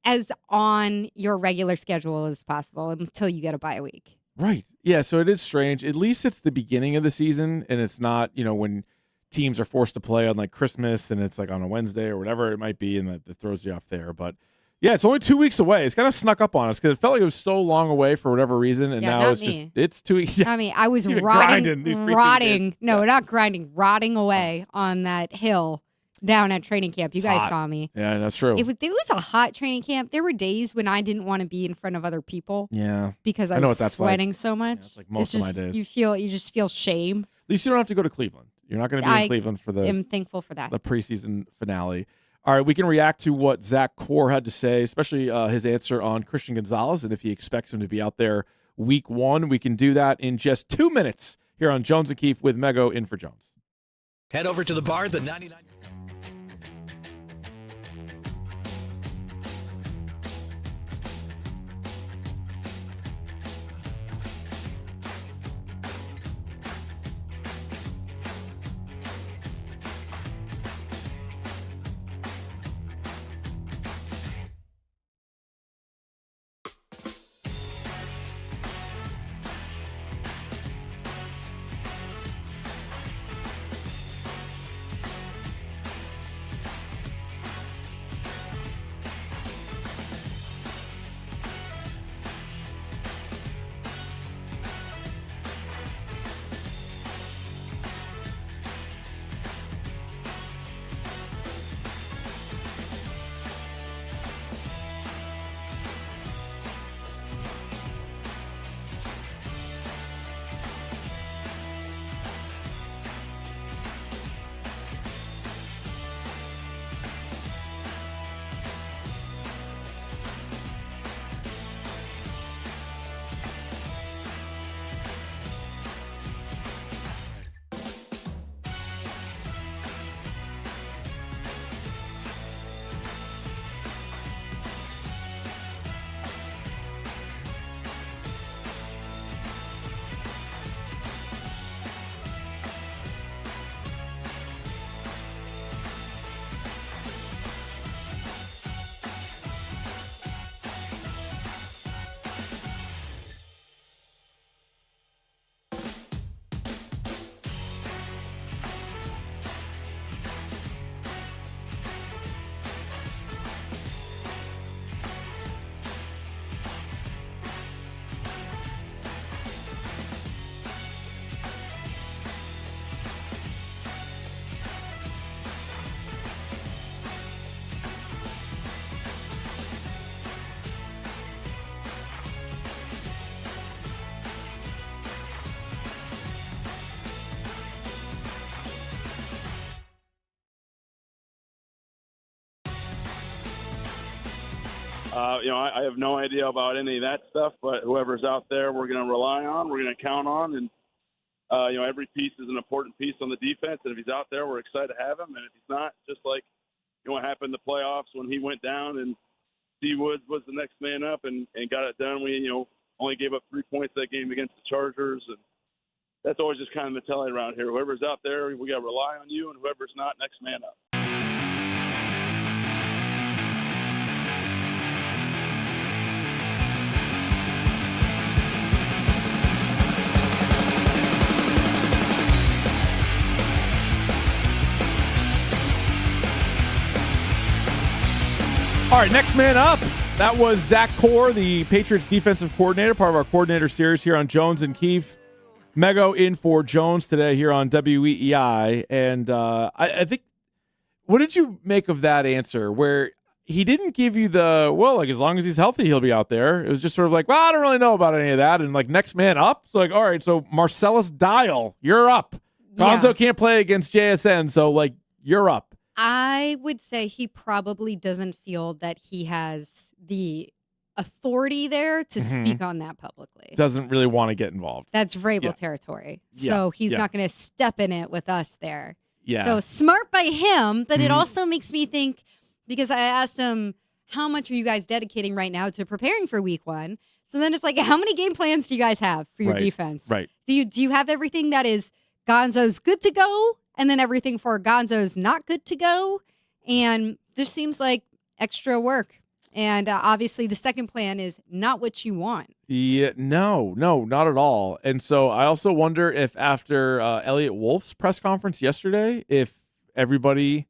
as on your regular schedule as possible until you get a bye week. Right. Yeah, so it is strange. At least it's the beginning of the season, and it's not, when teams are forced to play on like Christmas and it's like on a Wednesday or whatever it might be, and that throws you off there. But yeah, it's only 2 weeks away. It's kind of snuck up on us because it felt like it was so long away for whatever reason, and now it's 2 weeks. I mean, I was rotting. No, not grinding, rotting away on that hill down at training camp. You guys saw me. Yeah, that's true. It was a hot training camp. There were days when I didn't want to be in front of other people. Yeah, because I know was what that's sweating like. so much. Yeah, it's like most of my days. You just feel shame. At least you don't have to go to Cleveland. You're not going to be in Cleveland for I'm thankful for that. the preseason finale. All right, we can react to what Zach Core had to say, especially his answer on Christian Gonzalez and if he expects him to be out there week 1. We can do that in just 2 minutes here on Jones and Keefe with Mego in for Jones. Head over to the bar, the 99. I have no idea about any of that stuff, but whoever's out there, we're going to rely on, we're going to count on, and every piece is an important piece on the defense. And if he's out there, we're excited to have him. And if he's not, just like what happened in the playoffs when he went down and Steve Woods was the next man up and got it done. We only gave up 3 points that game against the Chargers, and that's always just kind of the mentality around here. Whoever's out there, we got to rely on you, and whoever's not, next man up. All right, next man up. That was Zach Core, the Patriots defensive coordinator, part of our coordinator series here on Jones and Keefe. Mego in for Jones today here on WEEI. And I think, what did you make of that answer where he didn't give you as long as he's healthy, he'll be out there? It was just sort of like, I don't really know about any of that. And next man up. So all right, so Marcellus Dial, you're up. Gonzo can't play against JSN, so you're up. I would say he probably doesn't feel that he has the authority there to speak on that publicly. Doesn't really want to get involved. That's Vrabel territory. So he's not going to step in it with us there. Yeah. So smart by him, but it also makes me think, because I asked him, how much are you guys dedicating right now to preparing for week 1? So then it's like, how many game plans do you guys have for your defense? Right. Do you have everything that is Gonzo's good to go, and then everything for Gonzo's not good to go? And just seems like extra work. And obviously, the second plan is not what you want. Yeah, no, not at all. And so I also wonder if after Elliot Wolf's press conference yesterday, if everybody,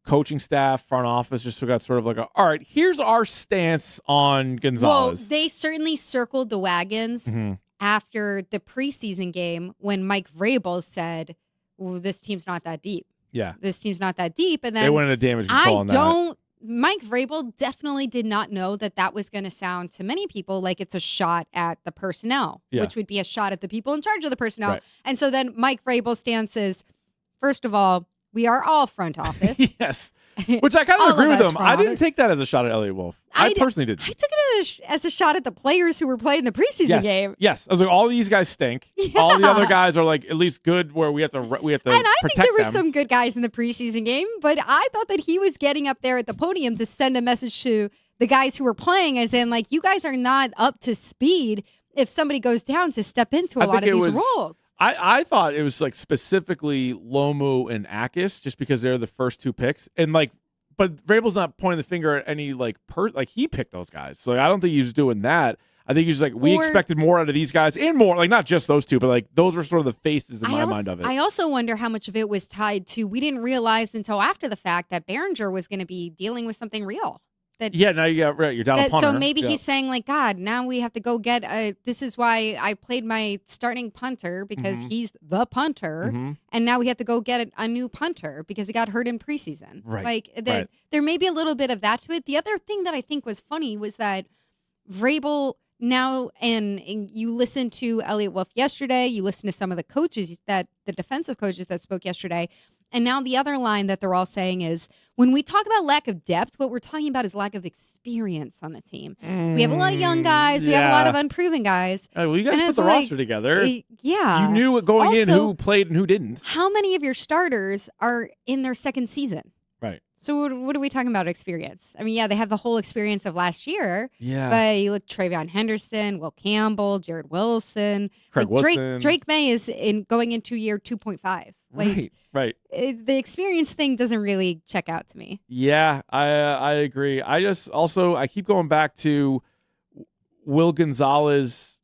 coaching staff, front office, just got sort of like, all right, here's our stance on Gonzalez. Well, they certainly circled the wagons after the preseason game when Mike Vrabel said, well, this team's not that deep. Yeah. This team's not that deep. And then They went into damage control on that. Mike Vrabel definitely did not know that was going to sound to many people like it's a shot at the personnel, which would be a shot at the people in charge of the personnel. Right. And so then Mike Vrabel's stance is, first of all, we are all front office. Yes. Which I kind of agree with him. I didn't take that as a shot at Elliot Wolf. I personally didn't. I took it as a shot at the players who were playing the preseason game. Yes. I was like, all these guys stink. All the other guys are like at least good where we have to And I think there were some good guys in the preseason game, but I thought that he was getting up there at the podium to send a message to the guys who were playing, as in, like, you guys are not up to speed if somebody goes down to step into a lot of these roles. I thought it was like specifically Lomu and Akis just because they're the first two picks. And like, but Vrabel's not pointing the finger at any like he picked those guys. So I don't think he was doing that. I think he was like, we expected more out of these guys and more, like not just those two, but like those were sort of the faces in my mind of it. I also wonder how much of it was tied to, we didn't realize until after the fact that Behringer was going to be dealing with something real. Now you got you're down a punter. So maybe he's saying like, God, now we have to go get this is why I played my starting punter because he's the punter, and now we have to go get a new punter because he got hurt in preseason. Right. There may be a little bit of that to it. The other thing that I think was funny was that Vrabel now, and you listen to Elliot Wolf yesterday, you listen to some of the coaches, the defensive coaches that spoke yesterday, and now the other line that they're all saying is, when we talk about lack of depth, what we're talking about is lack of experience on the team. We have a lot of young guys. We have a lot of unproven guys. Well, you guys put the roster together. Yeah. You knew going in who played and who didn't. How many of your starters are in their second season? Right. So what are we talking about experience? I mean, yeah, they have the whole experience of last year. Yeah. But you look Travion Henderson, Will Campbell, Jared Wilson. Craig Wilson. Drake May is going into year 2.5. Right. The experience thing doesn't really check out to me. Yeah, I agree. I keep going back to, will Gonzalez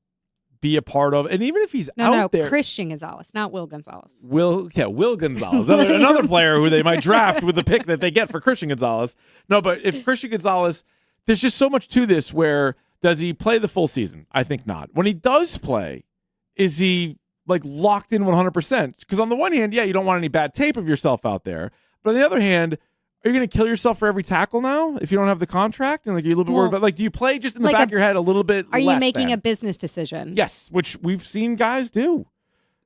be a part of, and even if he's out there, Christian Gonzalez, not Will Gonzalez. Will Gonzalez, another player who they might draft with the pick that they get for Christian Gonzalez. No, but if Christian Gonzalez, there's just so much to this. Where does he play the full season? I think not. When he does play, is he like locked in 100%? Because on the one hand, yeah, you don't want any bad tape of yourself out there. But on the other hand, are you going to kill yourself for every tackle now if you don't have the contract? And like you're a little bit worried about, like, do you play just in the back of your head a little bit? Are you making a business decision? Yes, which we've seen guys do,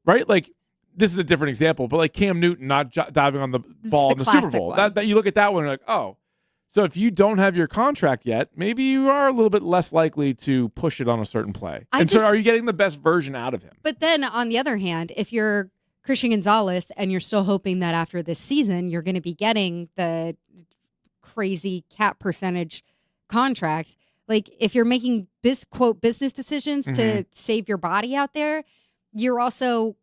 right? Like, this is a different example, but like Cam Newton not diving on the ball in the Super Bowl. That you look at that one and you're like, oh. So if you don't have your contract yet, maybe you are a little bit less likely to push it on a certain play. So are you getting the best version out of him? But then on the other hand, if you're Christian Gonzalez and you're still hoping that after this season you're going to be getting the crazy cap percentage contract, like if you're making quote business decisions to save your body out there, you're also,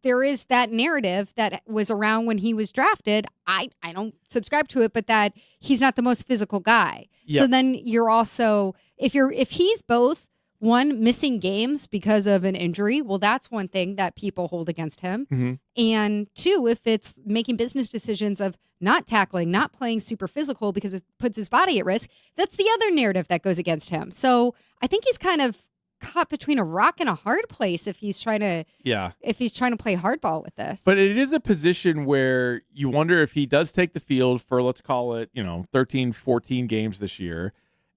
there is that narrative that was around when he was drafted. I don't subscribe to it, but that he's not the most physical guy. Yep. So then you're also, if he's both, one, missing games because of an injury, well, that's one thing that people hold against him. And two, if it's making business decisions of not tackling, not playing super physical because it puts his body at risk, that's the other narrative that goes against him. So I think he's kind of caught between a rock and a hard place if he's trying to play hardball with this. But it is a position where you wonder if he does take the field for, let's call it, 13, 14 games this year.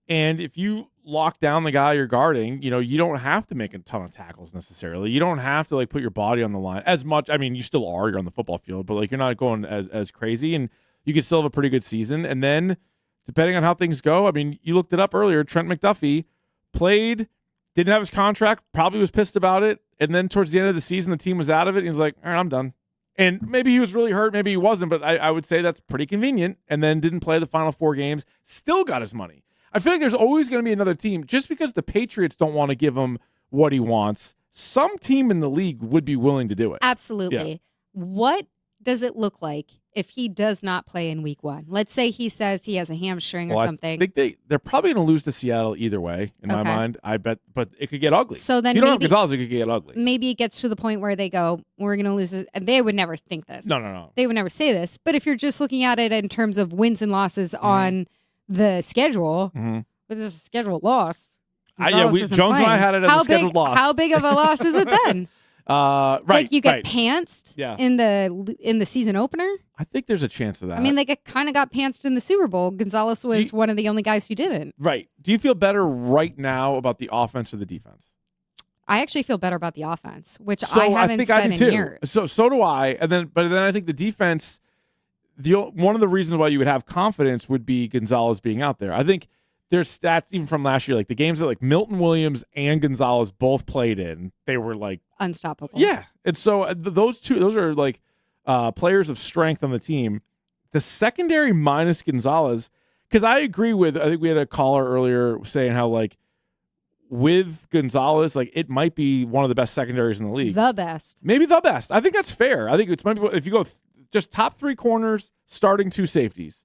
And if you lock down the guy you're guarding, you don't have to make a ton of tackles necessarily. You don't have to like put your body on the line as much. I mean, you still are, you're on the football field, but like you're not going as crazy, and you can still have a pretty good season. And then depending on how things go, I mean, you looked it up earlier, Trent McDuffie played, didn't have his contract, probably was pissed about it. And then towards the end of the season, the team was out of it. And he was like, all right, I'm done. And maybe he was really hurt. Maybe he wasn't, but I would say that's pretty convenient. And then didn't play the final 4 games, still got his money. I feel like there's always going to be another team. Just because the Patriots don't want to give him what he wants, some team in the league would be willing to do it. Absolutely. Yeah. What does it look like if he does not play in week 1? Let's say he says he has a hamstring or something. I think they're probably going to lose to Seattle either way, in my mind. I bet, but it could get ugly. So then you don't have maybe- Gonzalez, it could get ugly. Maybe it gets to the point where they go, we're going to lose it. And they would never think this. No. They would never say this. But if you're just looking at it in terms of wins and losses on the schedule, with this scheduled loss, Jones and I had it as a scheduled loss. How big of a loss is it then? Right. Like you get pantsed Yeah. in the season opener? I think there's a chance of that. I mean, they kind of got pantsed in the Super Bowl. Gonzalez was one of the only guys who didn't. Right. Do you feel better right now about the offense or the defense? I actually feel better about the offense, which So I haven't think said I do in too. years. So do I. But then I think the defense. One of the reasons why you would have confidence would be Gonzalez being out there. I think there's stats even from last year, like the games that like Milton Williams and Gonzalez both played in, they were like unstoppable. Yeah, and so those are like players of strength on the team. The secondary minus Gonzalez, because I think we had a caller earlier saying how like with Gonzalez, like it might be one of the best secondaries in the league. The best. Maybe the best. I think that's fair. I think it's might be, if you go just top 3 corners, starting 2 safeties.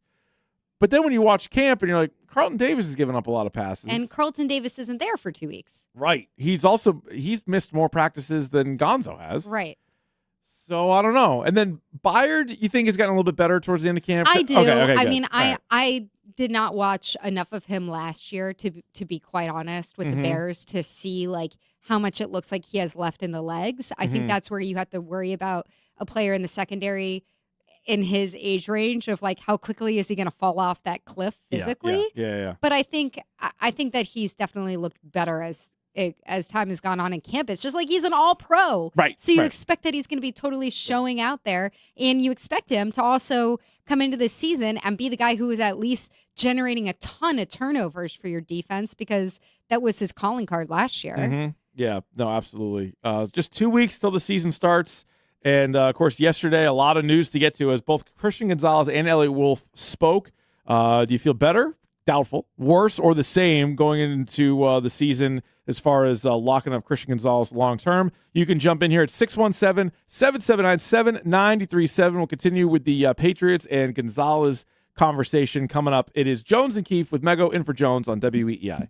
But then when you watch camp and you're like, Carlton Davis has given up a lot of passes. And Carlton Davis isn't there for 2 weeks. Right. He's missed more practices than Gonzo has. Right. So I don't know. And then Byard, you think has gotten a little bit better towards the end of camp? I do. Okay, I good. mean, All right. I did not watch enough of him last year to be quite honest with Mhm. the Bears to see like how much it looks like he has left in the legs. I Mhm. think that's where you have to worry about a player in the secondary in his age range of like how quickly is he going to fall off that cliff physically. Yeah. But I think that he's definitely looked better as time has gone on in camp. It's just like he's an all-pro. Right, So you right. expect that he's going to be totally showing out there, and you expect him to also come into this season and be the guy who is at least generating a ton of turnovers for your defense because that was his calling card last year. Mhm. Yeah, no, absolutely. Just 2 weeks till the season starts. And, of course, yesterday, a lot of news to get to as both Christian Gonzalez and Elliot Wolf spoke. Do you feel better? Doubtful. Worse or the same going into the season as far as locking up Christian Gonzalez long-term? You can jump in here at 617-779-7937. We'll continue with the Patriots and Gonzalez conversation coming up. It is Jones and Keefe with Mego in for Jones on WEEI.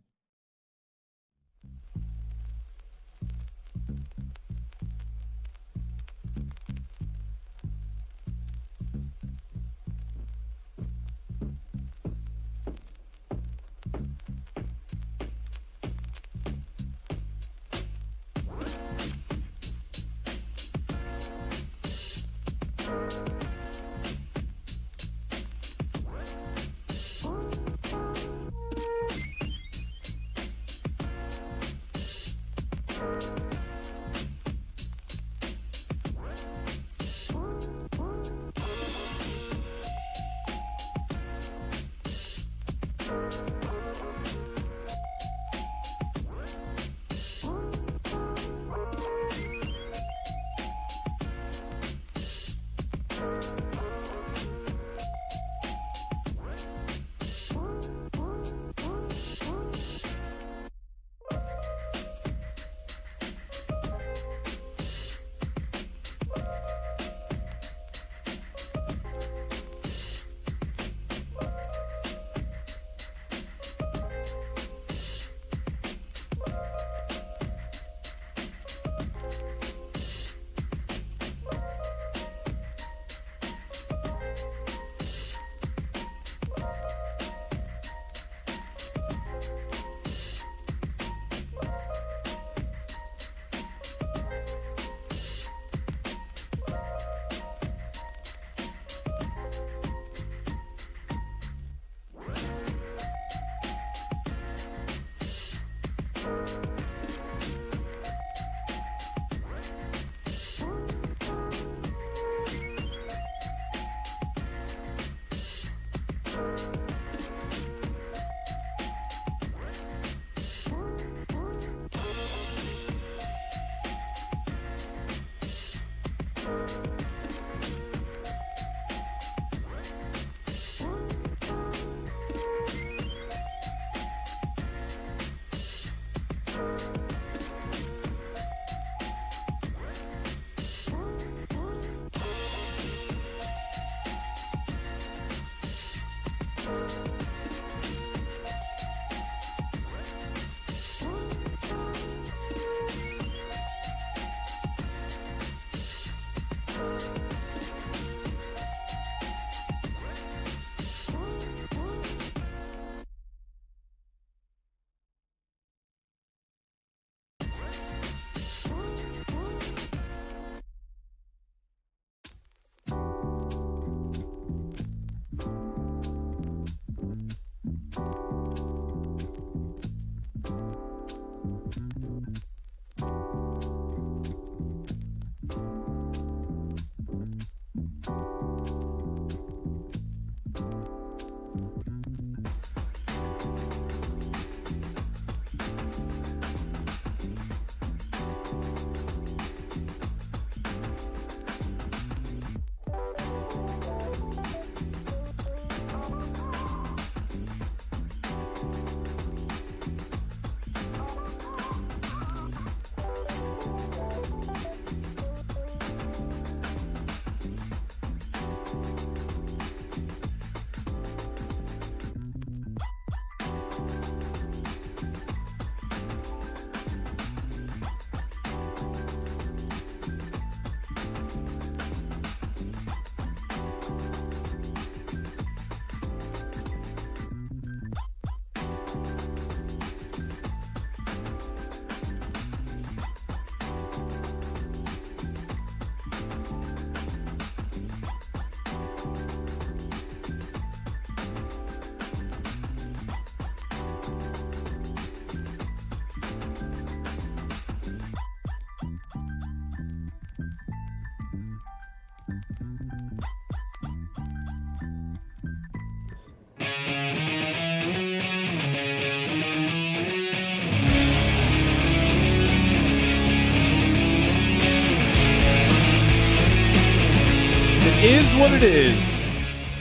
It is what it is.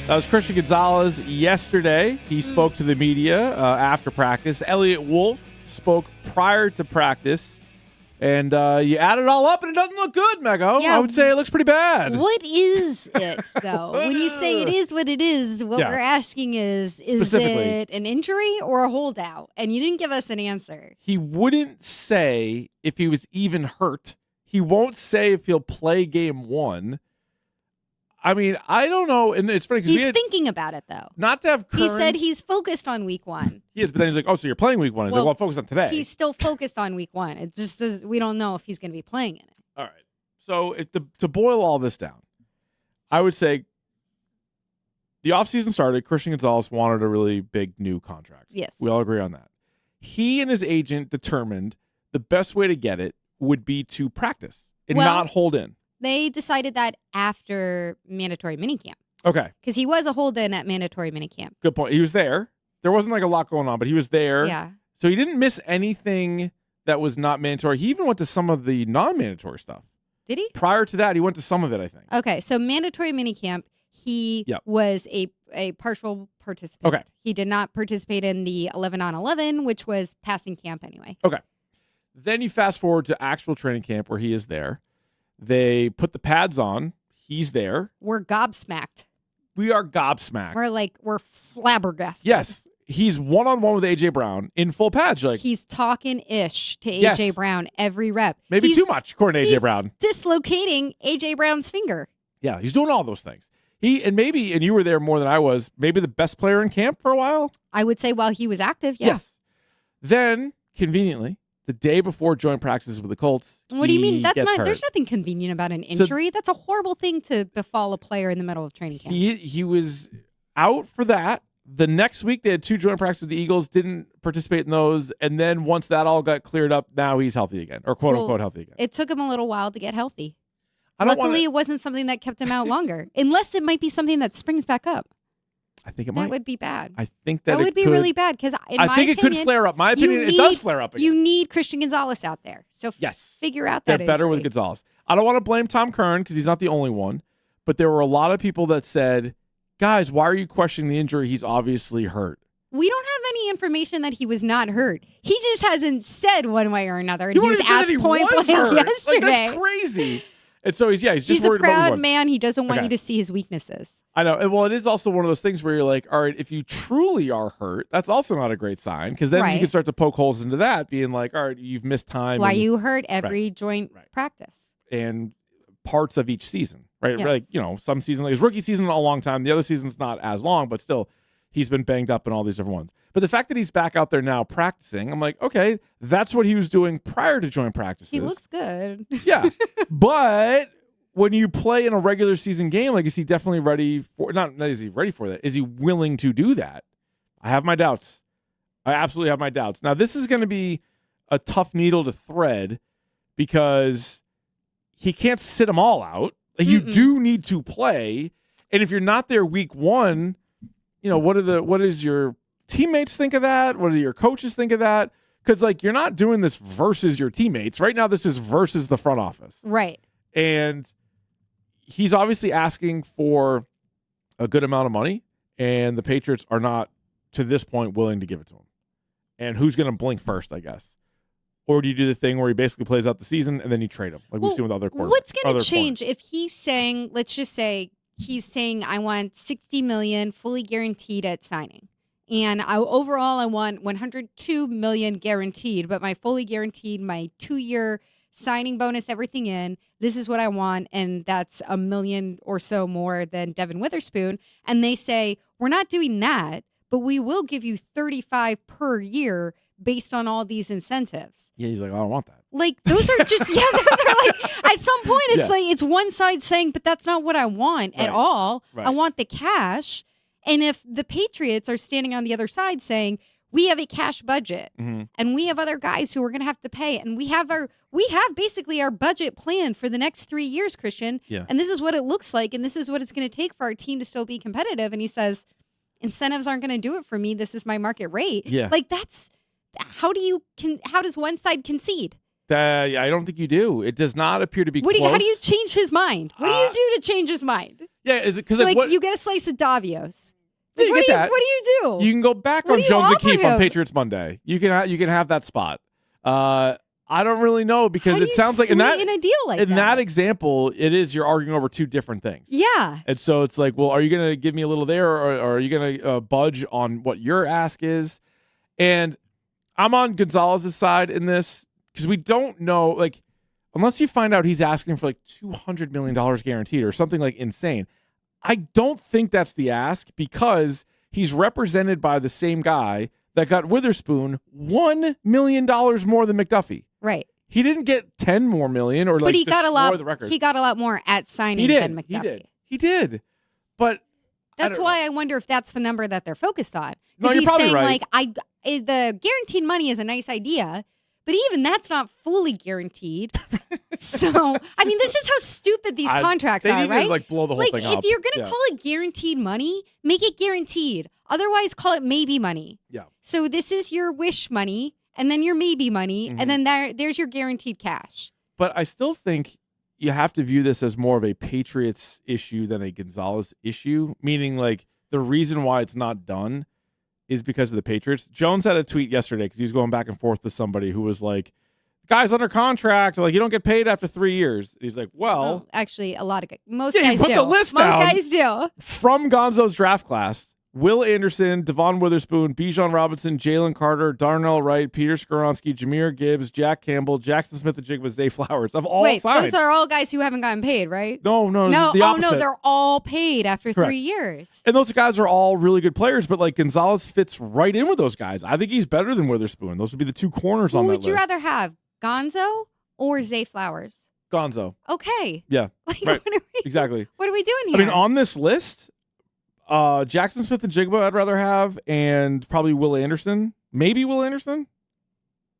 That was Christian Gonzalez yesterday. He spoke to the media after practice. Elliot Wolf spoke prior to practice. And you add it all up, and it doesn't look good, Mego. Yeah. I would say it looks pretty bad. What is it, though? When you say it is what it is, what Yeah. we're asking is it an injury or a holdout? And you didn't give us an answer. He wouldn't say if he was even hurt. He won't say if he'll play game 1. I mean, I don't know. And it's funny because He's thinking about it, though. not to have Curran. He said he's focused on week 1. He is, but then he's like, oh, so you're playing week 1. He's like, well, focus on today. He's still focused on week 1. It just we don't know if he's going to be playing in it. All right. So to boil all this down, I would say the offseason started. Christian Gonzalez wanted a really big new contract. Yes. We all agree on that. He and his agent determined the best way to get it would be to practice and not hold in. They decided that after mandatory minicamp. Okay. Because he was a hold-in at mandatory minicamp. Good point. He was there. There wasn't like a lot going on, but he was there. Yeah. So he didn't miss anything that was not mandatory. He even went to some of the non-mandatory stuff. Did he? Prior to that, he went to some of it, I think. Okay, so mandatory minicamp, he was a partial participant. Okay. He did not participate in the 11-on-11, which was passing camp anyway. Okay. Then you fast forward to actual training camp where he is there. They put the pads on. He's there. We're gobsmacked. We are gobsmacked. We're flabbergasted. Yes. He's one-on-one with A.J. Brown in full pads. You're like, He's talking-ish to Yes. A.J. Brown every rep. maybe too much, according to A.J. he's Brown. dislocating A.J. Brown's finger. Yeah, he's doing all those things. And you were there more than I was, maybe the best player in camp for a while? I would say while he was active, yeah. Yes. Then, conveniently, the day before joint practices with the Colts, What do you mean? he That's gets not. hurt. There's nothing convenient about an injury. That's a horrible thing to befall a player in the middle of training camp. He was out for that. The next week, they had 2 joint practices with the Eagles, didn't participate in those. And then once that all got cleared up, now he's healthy again, or quote-unquote healthy again. It took him a little while to get healthy. I don't Luckily, it wasn't something that kept him out longer, unless it might be something that springs back up. I think it That might. would be bad. I think that would be could- really bad because I think it could flare up. My opinion, it does flare up again. You need Christian Gonzalez out there. So figure out that They're better injury. with Gonzalez. I don't want to blame Tom Curran because he's not the only one, but there were a lot of people that said, guys, why are you questioning the injury? He's obviously hurt. We don't have any information that he was not hurt. He just hasn't said one way or another. And You he was wouldn't say that asked he point was blank hurt. yesterday. Like, that's crazy. And so he's just He's a worried about proud one. man. He doesn't want Okay. you to see his weaknesses. I know. And well, it is also one of those things where you're like, all right, if you truly are hurt, that's also not a great sign because then you Right. can start to poke holes into that, being like, all right, you've missed time. Why and, you hurt every joint practice. and parts of each season, right? Yes. Like, some season, like his rookie season, a long time. The other season's not as long, but still, he's been banged up in all these different ones. But the fact that he's back out there now practicing, I'm like, okay, that's what he was doing prior to joint practices. He looks good. Yeah. But when you play in a regular season game, like, is he definitely ready for, not is he ready for that? Is he willing to do that? I have my doubts. I absolutely have my doubts. Now, this is going to be a tough needle to thread because he can't sit them all out. Like, you do need to play. And if you're not there week 1, what does your teammates think of that? What do your coaches think of that? Because, like, you're not doing this versus your teammates. Right now, this is versus the front office. Right. And he's obviously asking for a good amount of money, and the Patriots are not, to this point, willing to give it to him. And who's going to blink first, I guess? Or do you do the thing where he basically plays out the season and then you trade him, like we've seen with other quarterbacks? What's going to change if he's saying, let's just say, he's saying, I want $60 million fully guaranteed at signing. And overall, I want $102 million guaranteed, but my fully guaranteed, my 2-year signing bonus, everything in. This is what I want, and that's $1 million or so more than Devin Witherspoon. And they say, we're not doing that, but we will give you $35 per year based on all these incentives. Yeah, he's like, I don't want that. Like, those are just, those are like, at some point, it's Yeah. like, it's one side saying, but that's not what I want at Right. all. Right. I want the cash. And if the Patriots are standing on the other side saying, we have a cash budget, Mm-hmm. and we have other guys who are going to have to pay, and we have basically our budget planned for the next 3 years, Christian. Yeah. And this is what it looks like, and this is what it's going to take for our team to still be competitive. And he says, incentives aren't going to do it for me. This is my market rate. Yeah. Like how does one side concede? I don't think you do. It does not appear to be close. How do you change his mind? What do you do to change his mind? Yeah, is it because You get a slice of Davios. Yeah, you get that. What do you do? You can go back What on do you Jones and offer Keefe on him? Patriots Monday. You can have that spot. I don't really know because How do it you sounds like in sweeten a deal like in that? that example, it is you're arguing over two different things. Yeah. And so it's like, well, are you going to give me a little there, or are you going to budge on what your ask is? And I'm on Gonzalez's side in this because we don't know, like, unless you find out he's asking for like $200 million guaranteed or something like insane. I don't think that's the ask because he's represented by the same guy that got Witherspoon $1 million more than McDuffie. Right. He didn't get 10 more million or like But he got a destroy lot. the record. He got a lot more at signing than McDuffie. He did. But That's why I wonder if that's the number that they're focused on. No, Because you're he's probably saying right. the guaranteed money is a nice idea, but even that's not fully guaranteed. So I mean, this is how stupid these contracts they are, need right? to, like, blow the whole thing up. If you're gonna Yeah. call it guaranteed money, make it guaranteed. Otherwise, call it maybe money. Yeah. So this is your wish money, and then your maybe money, Mhm. and then there's your guaranteed cash. But I still think you have to view this as more of a Patriots issue than a Gonzalez issue, meaning like the reason why it's not done is because of the Patriots. Jones had a tweet yesterday because he was going back and forth with somebody who was like, guy's under contract, like you don't get paid after 3 years. And he's like, well, Actually, a lot of most Yeah, he guys put do. the list Most down. guys do. from Gonzo's draft class, Will Anderson, Devon Witherspoon, Bijan Robinson, Jalen Carter, Darnell Wright, Peter Skoronski, Jameer Gibbs, Jack Campbell, Jackson Smith, and Jigba Zay Flowers. I've all Wait, signed. those are all guys who haven't gotten paid, right? no, No, the oh opposite. no, they're all paid after Correct. 3 years. And those guys are all really good players, but like Gonzalez fits right in with those guys. I think he's better than Witherspoon. Those would be the two corners Who on that would you list. rather have, Gonzo or Zay Flowers? Gonzo. Okay. Yeah. Like, right. Exactly. What are we doing here? I mean, on this list, Jackson Smith and Jigba I'd rather have, and probably Will Anderson. Maybe Will Anderson.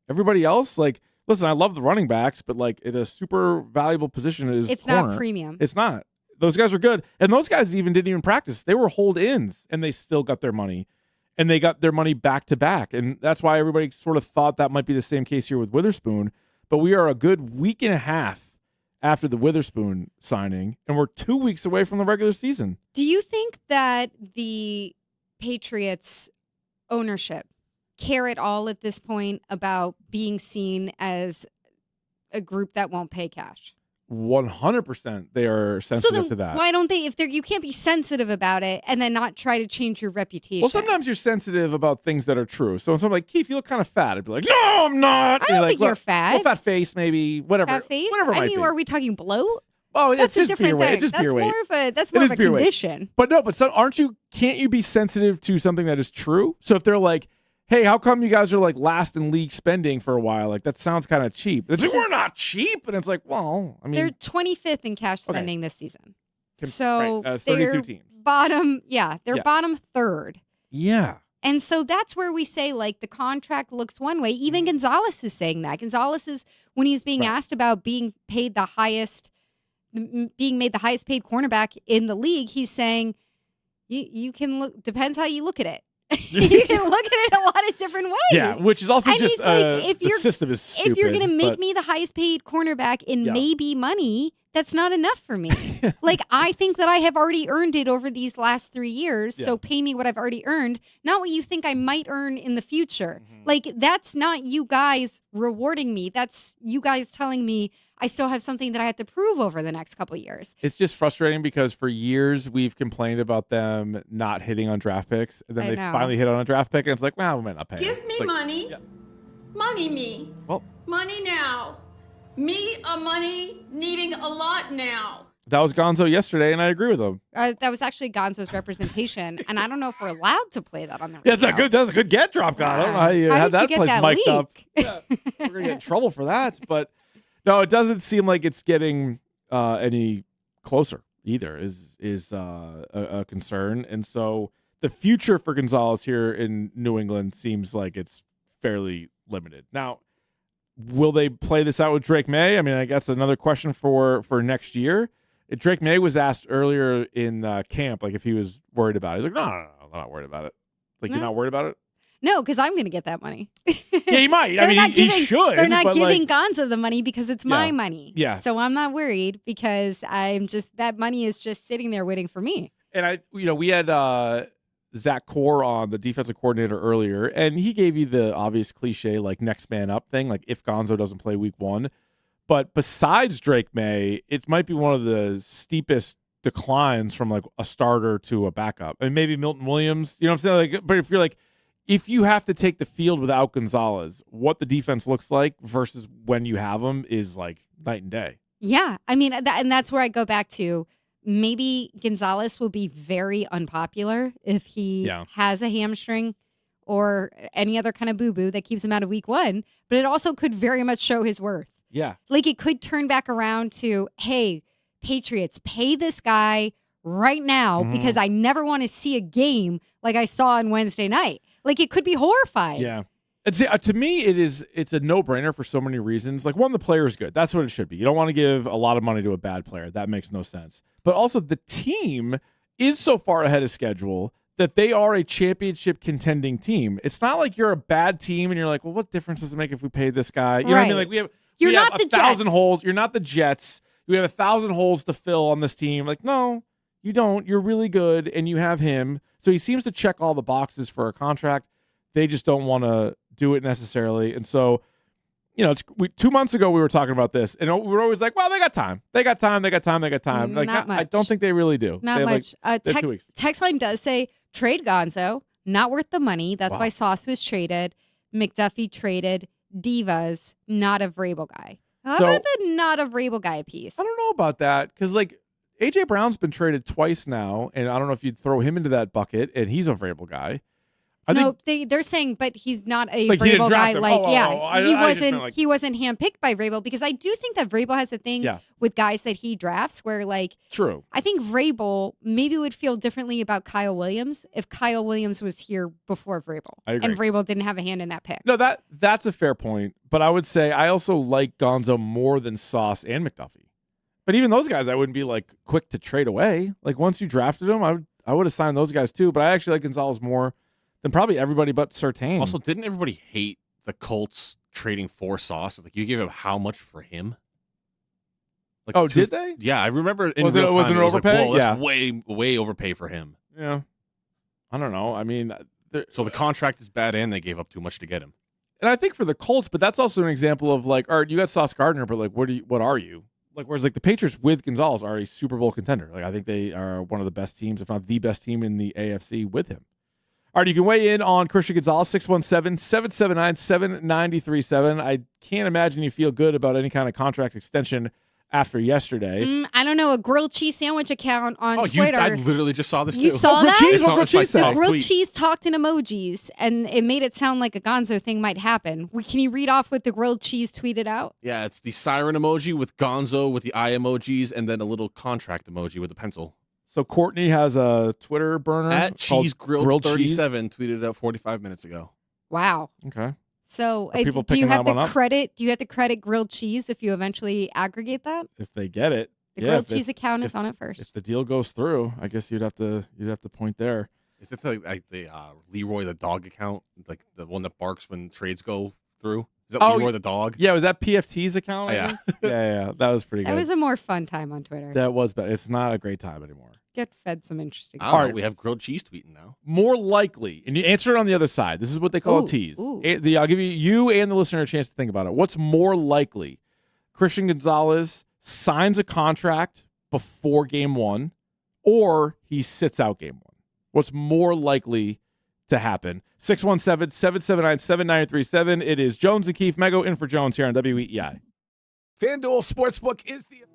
Everybody else, like, listen, I love the running backs, but like, in a super valuable position is It's corner. not premium. It's not. Those guys are good, and those guys didn't even practice. They were hold-ins, and they still got their money, and they got their money back to back, and that's why everybody sort of thought that might be the same case here with Witherspoon. But we are a good week and a half after the Witherspoon signing, and we're 2 weeks away from the regular season. Do you think that the Patriots ownership care at all at this point about being seen as a group that won't pay cash? 100% they are So sensitive then to that. why don't they, if they're, you can't be sensitive about it and then not try to change your reputation? Well, sometimes you're sensitive about things that are true. So when someone's like, Keith, you look kind of fat, I'd be like, no, I'm not. I And don't you're like, think you're "Look, fat." Little fat face, maybe, whatever. Fat face? Whatever it I might mean, be. are we talking bloat? Oh, That's it's a just different beer weight. thing. It's just That's beer weight. that's It more is of a beer weight. condition. But no, can't you be sensitive to something that is true? So if they're like, hey, how come you guys are like last in league spending for a while? Like that sounds kind of cheap. It's like, we're not cheap. And it's like, well, I mean, They're 25th in cash Okay. spending this season. Right, So 32 they're teams. bottom, they're Yeah. bottom third. yeah. And so that's where we say, like, the contract looks one way. Even Gonzalez is saying that. Gonzalez is, when he's being Mm-hmm. Right. asked about being paid being made the highest paid cornerback in the league, he's saying, you can look, depends how you look at it. You can look at it a lot of different ways. Yeah, which is also And just he's like, if the you're- system is stupid. If you're going to make but- me the highest paid cornerback in Yeah. maybe money, that's not enough for me. Like, I think that I have already earned it over these last 3 years. Yeah. So pay me what I've already earned, not what you think I might earn in the future. Mm-hmm. Like, that's not you guys rewarding me. That's you guys telling me I still have something that I have to prove over the next couple of years. It's just frustrating because for years we've complained about them not hitting on draft picks, and then I they know. finally hit on a draft pick, and it's like, well, we might not pay. Give me It's like, money. Money me. Well, Money now. Me a money needing a lot now. that was Gonzo yesterday, and I agree with him. That was actually Gonzo's representation, and I don't know if we're allowed to play that on the radio. Yeah, that's a good get drop, God. I don't know how you How had did that you get place that mic'd leak? up. Yeah, we're gonna get in trouble for that, but no, it doesn't seem like it's getting any closer either. Is a concern, and so the future for Gonzalez here in New England seems like it's fairly limited. Now, will they play this out with Drake May? I mean, I guess another question for next year. Drake May was asked earlier in camp, like if he was worried about it. He's like, no, I'm not worried about it. Like, you're not worried about it? No, because I'm going to get that money. Yeah, he might. I mean, he should. They're not giving like, Gonzo the money because it's my money. Yeah. So I'm not worried because that money is just sitting there waiting for me. And we had Zach Core on, the defensive coordinator, earlier, and he gave you the obvious cliche, like, next man up thing, like if Gonzo doesn't play week 1. But besides Drake May, it might be one of the steepest declines from like a starter to a backup. And maybe Milton Williams, you know what I'm saying? Like, but if you're like, if you have to take the field without Gonzalez, what the defense looks like versus when you have him is like night and day. Yeah. I mean, and that's where I go back to maybe Gonzalez will be very unpopular if he has a hamstring or any other kind of boo-boo that keeps him out of week 1. But it also could very much show his worth. Yeah. Like it could turn back around to, hey, Patriots, pay this guy right now because I never want to see a game like I saw on Wednesday night. Like it could be horrifying. Yeah. To me, it's a no-brainer for so many reasons. Like, one, the player is good. That's what it should be. You don't want to give a lot of money to a bad player. That makes no sense. But also, the team is so far ahead of schedule that they are a championship contending team. It's not like you're a bad team and you're like, well, what difference does it make if we pay this guy? You know what I mean? Like, we have not the 1,000 Jets. holes. You're not the Jets. We have 1,000 holes to fill on this team. Like, no, you don't. You're really good, and you have him. So he seems to check all the boxes for a contract. They just don't want to do it necessarily. And so, 2 months ago we were talking about this, and we were always like, well, they got time. They got time. Like, Not much. I don't think they really do. Not much. Like, 2 weeks. Text line does say trade Gonzo, not worth the money. That's why Sauce was traded. McDuffie traded. Divas, not a Vrabel guy. How about the not a Vrabel guy piece? I don't know about that because, like, A.J. Brown's been traded twice now, and I don't know if you'd throw him into that bucket, and he's a Vrabel guy. They're saying, but he's not a Like, he didn't Vrabel guy. draft him. Like, he wasn't handpicked by Vrabel because I do think that Vrabel has a thing with guys that he drafts where, like, true. I think Vrabel maybe would feel differently about Kyle Williams if Kyle Williams was here before Vrabel. I agree. And Vrabel didn't have a hand in that pick. No, that's a fair point, but I would say I also like Gonzo more than Sauce and McDuffie. But even those guys, I wouldn't be like quick to trade away. Like, once you drafted them, I would have signed those guys too. But I actually like Gonzalez more than probably everybody but Surtain. Also, didn't everybody hate the Colts trading for Sauce? Like, you gave him how much for him? Like, did they? Yeah, I remember in Was real it time, an it was like, overpay? whoa, that's way overpay for him. Yeah. I don't know. I mean, so the contract is bad and they gave up too much to get him. And I think for the Colts, but that's also an example of like, all right, you got Sauce Gardner, but like, what are you? Like, whereas like the Patriots with Gonzalez are a Super Bowl contender. Like, I think they are one of the best teams, if not the best team in the AFC with him. All right, you can weigh in on Christian Gonzalez, 617-779-7937. I can't imagine you feel good about any kind of contract extension after yesterday. I don't know, a grilled cheese sandwich account on Twitter. I literally just saw this too. You saw that? Grilled cheese The grilled cheese talked in emojis, and it made it sound like a Gonzo thing might happen. Can you read off what the grilled cheese tweeted out? Yeah, it's the siren emoji with Gonzo with the eye emojis and then a little contract emoji with a pencil. So Courtney has a Twitter burner At Cheese called Grilled 37 tweeted it out 45 minutes ago. Wow. Okay. So Are people do you picking have that the one up? credit? Do you have to credit grilled cheese if you eventually aggregate that? If they get it. The grilled cheese account is on it first. If the deal goes through, I guess you'd have to point there. Is it like the Leroy the dog account, like the one that barks when trades go through? Is that Leroy the dog? Yeah, was that PFT's account? Oh, yeah. yeah. That was pretty good. That was a more fun time on Twitter. That was, but it's not a great time anymore. Get fed some interesting. I don't know, we have grilled cheese tweeting now. More likely, and you answer it on the other side. This is what they call a tease. I'll give you and the listener a chance to think about it. What's more likely? Christian Gonzalez signs a contract before game 1, or he sits out game 1. What's more likely to happen? 617-779-7937. It is Jones and Keefe. Mego in for Jones here on WEEI. FanDuel Sportsbook is the...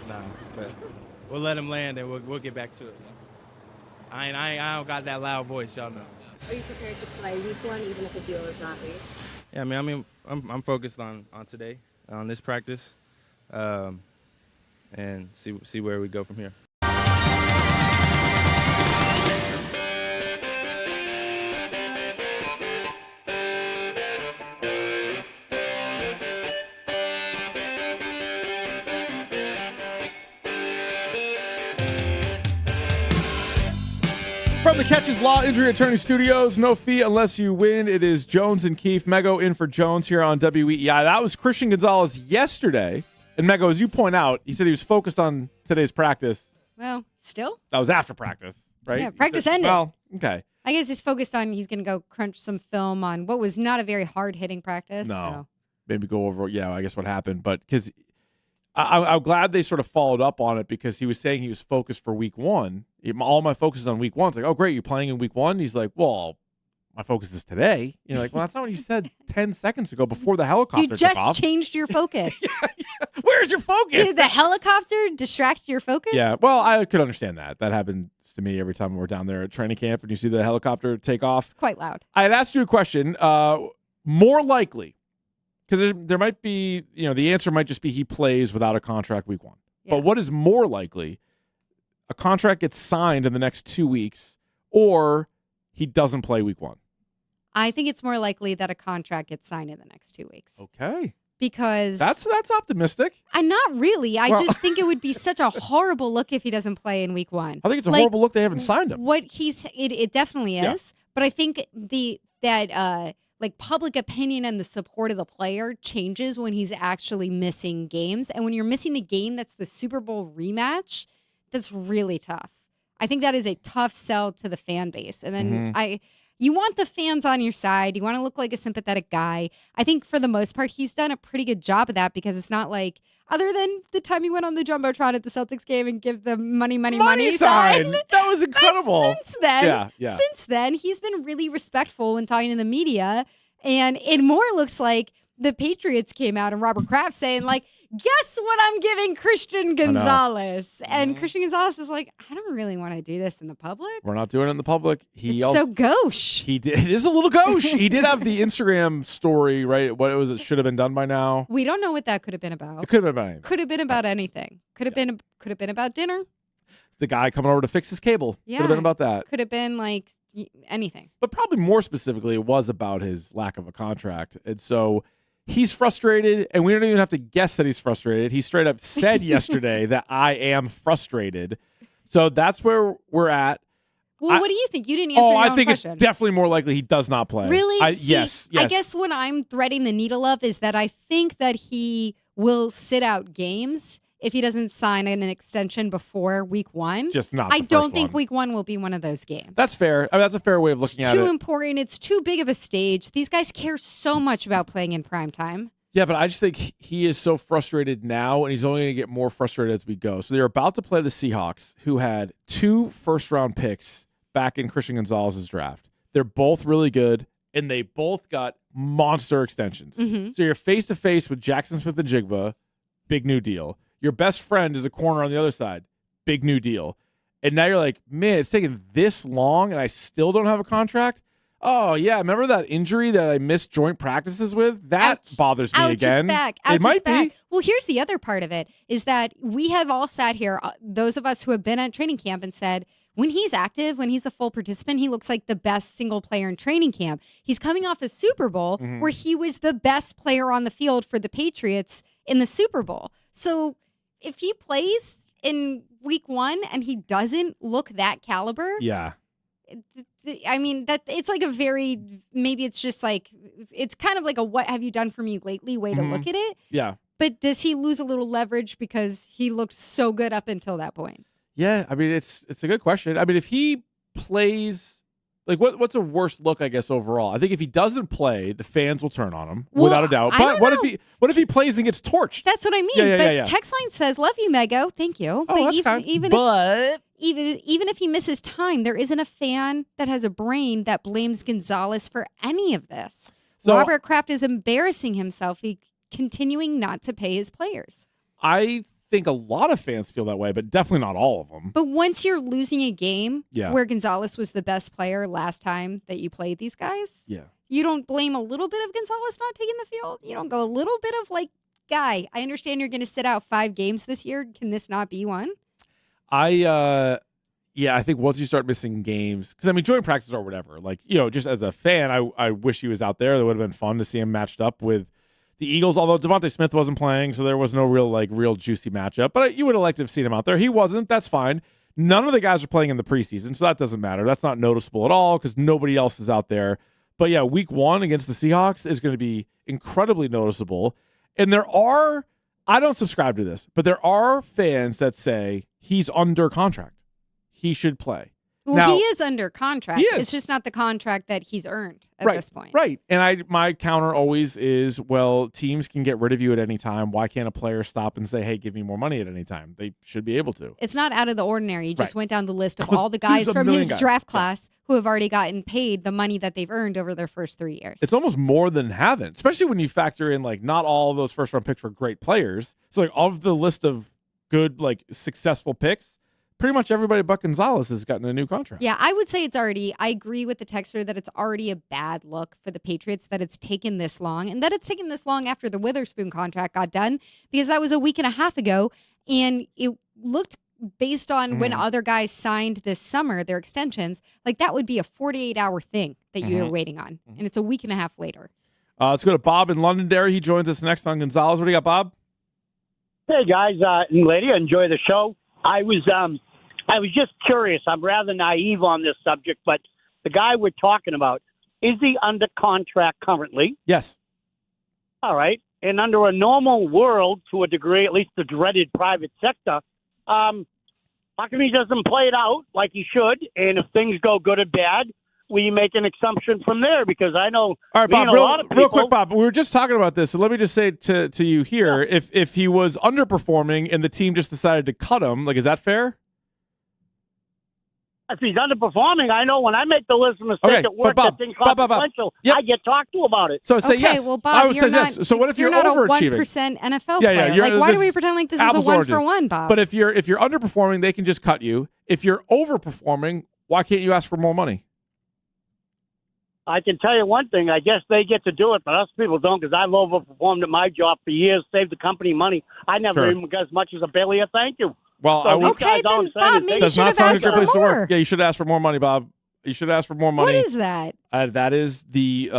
Nah, but we'll let him land and we'll get back to it. I don't got that loud voice, y'all know. Are you prepared to play week 1 even if the deal is not reached? Yeah, I'm focused on today, on this practice, and see where we go from here. From the Catches Law Injury Attorney Studios, no fee unless you win. It is Jones and Keefe. Mego in for Jones here on WEEI. That was Christian Gonzalez yesterday. And Mego, as you point out, he said he was focused on today's practice. Well, still? That was after practice, right? Yeah, practice ended. Well, okay. I guess he's focused on he's going to go crunch some film on what was not a very hard-hitting practice. No. So. Maybe go over, I guess what happened. But because I'm glad they sort of followed up on it because he was saying he was focused for week 1. All my focus is on week 1. It's like, oh, great, you're playing in week 1? He's like, well, my focus is today. You're like, well, that's not what you said 10 seconds ago before the helicopter You took just off. changed your focus. Where's your focus? Did the helicopter distract your focus? Yeah, well, I could understand that. That happens to me every time we're down there at training camp and you see the helicopter take off. Quite loud. I had asked you a question. More likely, because there might be, the answer might just be he plays without a contract week 1. Yeah. But what is more likely? A contract gets signed in the next 2 weeks, or he doesn't play week 1. I think it's more likely that a contract gets signed in the next 2 weeks. Okay. Because that's optimistic. I'm not really. I just think it would be such a horrible look if he doesn't play in week 1. I think it's a horrible look they haven't signed him. It definitely is. Yeah. But I think that public opinion and the support of the player changes when he's actually missing games. And when you're missing the game that's the Super Bowl rematch, that's really tough. I think that is a tough sell to the fan base. And then you want the fans on your side. You want to look like a sympathetic guy. I think for the most part, he's done a pretty good job of that because it's not like, other than the time he went on the Jumbotron at the Celtics game and give the money sign. That was incredible. Since then, he's been really respectful when talking to the media. And it more looks like the Patriots came out and Robert Kraft saying, like, guess what I'm giving Christian Gonzalez? And Christian Gonzalez is like, I don't really want to do this in the public. We're not doing it in the public. So gauche. He did. It is a little gauche. He did have the Instagram story, right? What it should have been done by now. We don't know what that could have been about. It could have been about anything. Could have been about anything. Could have been about dinner. The guy coming over to fix his cable. Yeah. Could have been about that. Could have been like anything. But probably more specifically, it was about his lack of a contract. And so he's frustrated, and we don't even have to guess that he's frustrated. He straight up said yesterday that I am frustrated. So that's where we're at. Well, what do you think? You didn't answer your own think question. It's definitely more likely he does not play. Really? Yes. I guess what I'm threading the needle of is that I think that he will sit out games if he doesn't sign an extension before week 1. Just not the I don't first think one. week 1 will be one of those games. That's fair. I mean, that's a fair way of looking at it. It's too important. It's too big of a stage. These guys care so much about playing in prime time. Yeah, but I just think he is so frustrated now, and he's only going to get more frustrated as we go. So they're about to play the Seahawks, who had 2 first-round picks back in Christian Gonzalez's draft. They're both really good, and they both got monster extensions. Mm-hmm. So you're face-to-face with Jackson Smith and Jigba, big new deal. Your best friend is a corner on the other side, big new deal. And now you're like, man, it's taken this long, and I still don't have a contract? Oh, yeah, remember that injury that I missed joint practices with? That bothers me again. It's back. It might be. Well, here's the other part of it, is that we have all sat here, those of us who have been at training camp, and said, when he's active, when he's a full participant, he looks like the best single player in training camp. He's coming off a Super Bowl where he was the best player on the field for the Patriots in the Super Bowl. So if he plays in week 1 and he doesn't look that caliber, yeah. I mean, that it's like a very, maybe it's just like, it's kind of like a what have you done for me lately way to look at it. Yeah. But does he lose a little leverage because he looked so good up until that point? Yeah, I mean, it's a good question. I mean, if he plays, like, what's a worse look, I guess, overall? I think if he doesn't play, the fans will turn on him, without a doubt. But what if he plays and gets torched? That's what I mean. Yeah. Text line says, love you, Mego. Thank you. Oh, that's kind. Even if he misses time, there isn't a fan that has a brain that blames Gonzalez for any of this. So, Robert Kraft is embarrassing himself. He's continuing not to pay his players. I think a lot of fans feel that way, but definitely not all of them. But once you're losing a game Yeah. where Gonzalez was the best player last time that you played these guys, Yeah. you don't blame a little bit of Gonzalez not taking the field. You don't go a little bit of like, guy, I understand you're going to sit out 5 games this year. Can this not be one? I think once you start missing games, because I mean, joint practice or whatever, like, just as a fan, I wish he was out there. That would have been fun to see him matched up with the Eagles, although Devontae Smith wasn't playing, so there was no real juicy matchup. But you would have liked to have seen him out there. He wasn't. That's fine. None of the guys are playing in the preseason, so that doesn't matter. That's not noticeable at all because nobody else is out there. But yeah, week 1 against the Seahawks is going to be incredibly noticeable. And I don't subscribe to this, but there are fans that say he's under contract. He should play. Well, now, he is under contract. He is. It's just not the contract that he's earned at this point. Right. And my counter always is, well, teams can get rid of you at any time. Why can't a player stop and say, hey, give me more money at any time? They should be able to. It's not out of the ordinary. You just Right. went down the list of all the guys There's a from million his guys. draft class who have already gotten paid the money that they've earned over their first 3 years. It's almost more than haven't, especially when you factor in, like, not all of those first-round picks were great players. So, like, of the list of good, like, successful picks, pretty much everybody but Gonzalez has gotten a new contract. Yeah, I would say I agree with the texter that it's already a bad look for the Patriots that it's taken this long, and that it's taken this long after the Witherspoon contract got done, because that was a week and a half ago, and it looked, based on when other guys signed this summer, their extensions, like that would be a 48-hour thing that you're waiting on, and it's a week and a half later. Let's go to Bob in Londonderry. He joins us next on Gonzalez. What do you got, Bob? Hey guys and lady, enjoy the show. I was just curious. I'm rather naive on this subject, but the guy we're talking about, is he under contract currently? Yes. All right. And under a normal world, to a degree, at least the dreaded private sector, how come he doesn't play it out like he should? And if things go good or bad, we make an assumption from there, because I know all right, me and Bob, a lot of people, real quick, Bob, we were just talking about this, so let me just say to you here, if he was underperforming and the team just decided to cut him, like, is that fair? if he's underperforming, I know when I make the list of mistakes at work Bob, that's inconsequential, I get talked to about it. So say yes. Well, Bob, I would you're say not, yes. So what if you're not overachieving? a 1% NFL Yeah, player? Like, why do this we pretend like this is a apples 1 oranges. for 1, Bob? But if you're underperforming, they can just cut you. If you're overperforming, why can't you ask for more money? I can tell you one thing. I guess they get to do it, but us people don't, because I've overperformed at my job for years, saved the company money. I never even got as much as a Bailey a thank you. Well, so I would. Okay, then, Bob, maybe you should have asked for place to more. work. Yeah, you should ask for more money, Bob. You should ask for more money. What is that? That is the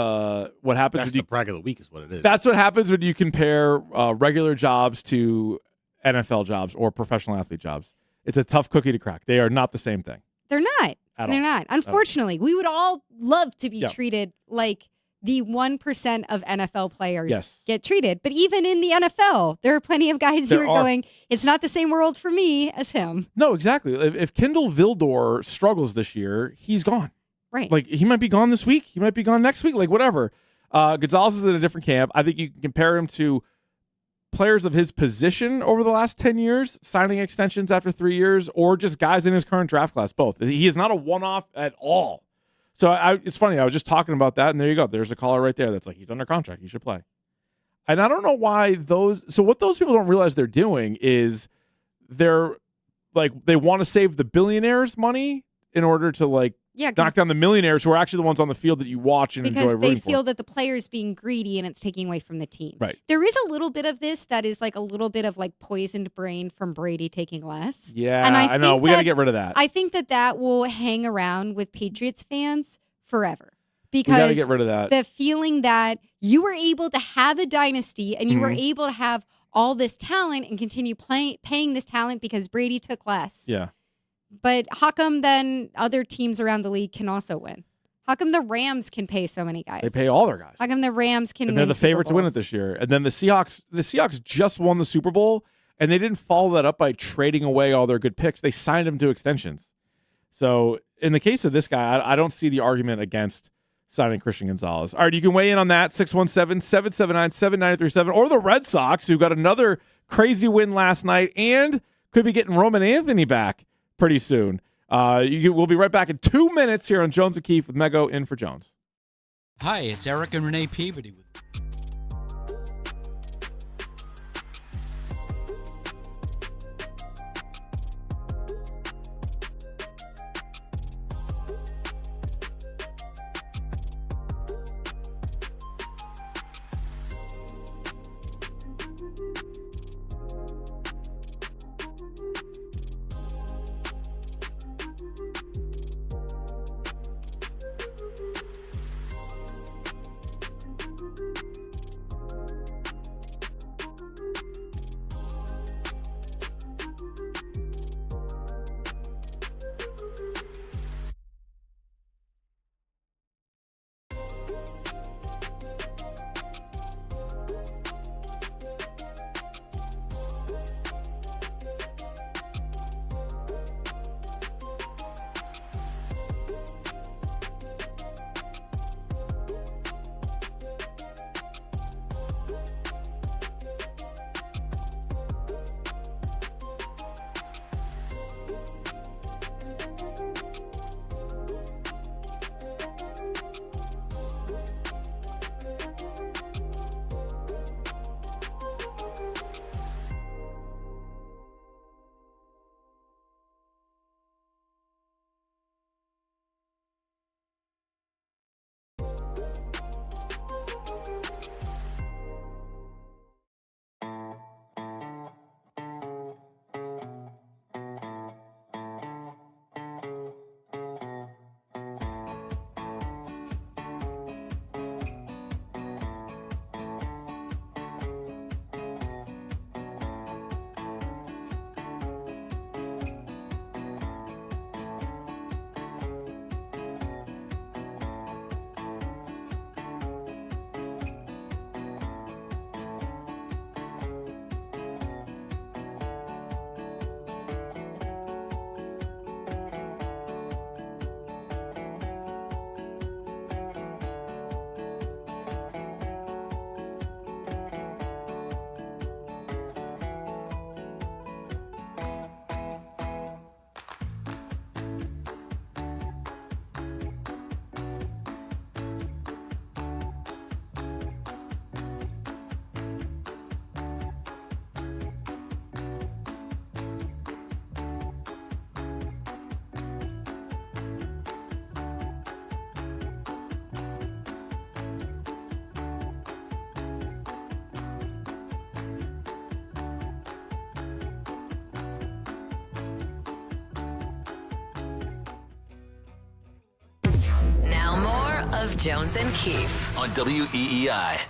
what happens. That's when you, the brag of the week is what it is. That's what happens when you compare regular jobs to NFL jobs or professional athlete jobs. It's a tough cookie to crack. They are not the same thing. They're not. At They're all. not. Unfortunately, we would all love to be Yeah. treated like the 1% of NFL players Yes. get treated. But even in the NFL, there are plenty of guys who There are are. going, it's not the same world for me as him. No, exactly. If Kendall Vildor struggles this year, he's gone. Right. Like, he might be gone this week. He might be gone next week. Like, whatever. Gonzalez is in a different camp. I think you can compare him to players of his position over the last 10 years, signing extensions after 3 years, or just guys in his current draft class, both. He is not a one-off at all. So it's funny. I was just talking about that, and there you go. There's a caller right there that's like, he's under contract. He should play. And I don't know why so what those people don't realize they're doing is they want to save the billionaires' money in order to, like, Yeah, 'cause- knock down the millionaires who are actually the ones on the field that you watch and enjoy because rooting they feel that the player's being greedy and it's taking away from the team. Right. There is a little bit of this that is like a little bit of like poisoned brain from Brady taking less. Yeah, and I know. think We got to that- get rid of that. I think that will hang around with Patriots fans forever. We got to Because get rid of that. the feeling that you were able to have a dynasty and you were Mhm. able to have all this talent and continue paying this talent because Brady took less. Yeah. But how come then other teams around the league can also win? How come the Rams can pay so many guys? They pay all their guys. How come the Rams can And they're win the Super favorite to win it Bowls? this year. And then the Seahawks just won the Super Bowl, and they didn't follow that up by trading away all their good picks. They signed them to extensions. So in the case of this guy, I don't see the argument against signing Christian Gonzalez. All right, you can weigh in on that, 617-779-7937, or the Red Sox, who got another crazy win last night and could be getting Roman Anthony back pretty soon. We'll be right back in 2 minutes here on Jones and Keefe with Mego in for Jones. Hi, it's Eric and Renee Peabody with of Jones and Keefe on WEEI.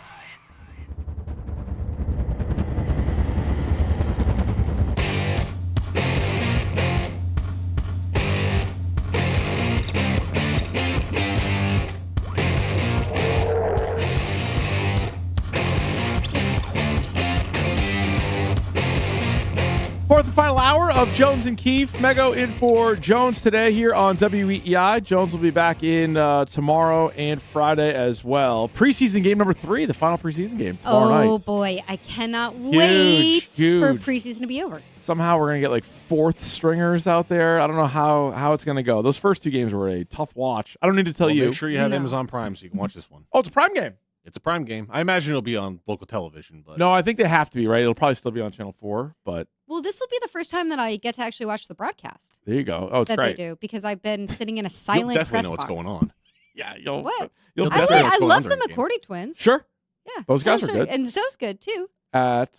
Fourth and final hour of Jones and Keefe. Mego in for Jones today here on WEEI. Jones will be back in tomorrow and Friday as well. Preseason game number 3, the final preseason game tomorrow night. Oh, boy. I cannot wait for preseason to be over. Somehow we're going to get like fourth stringers out there. I don't know how it's going to go. Those first 2 games were a tough watch. I don't need to tell you. Make sure you have Amazon Prime so you can watch this one. Oh, it's a Prime game. It's a Prime game. I imagine it'll be on local television. But no, I think they have to be, right? It'll probably still be on Channel 4, but... Well, this will be the first time that I get to actually watch the broadcast. There you go. Oh, it's that great. they do, because I've been sitting in a silent You'll definitely press know what's box. going on. Yeah, What? You'll I definitely know what's going love on the during the game. McCourty twins. Sure. Yeah. Those guys I'm are sure. good. And Zoe's good, too. At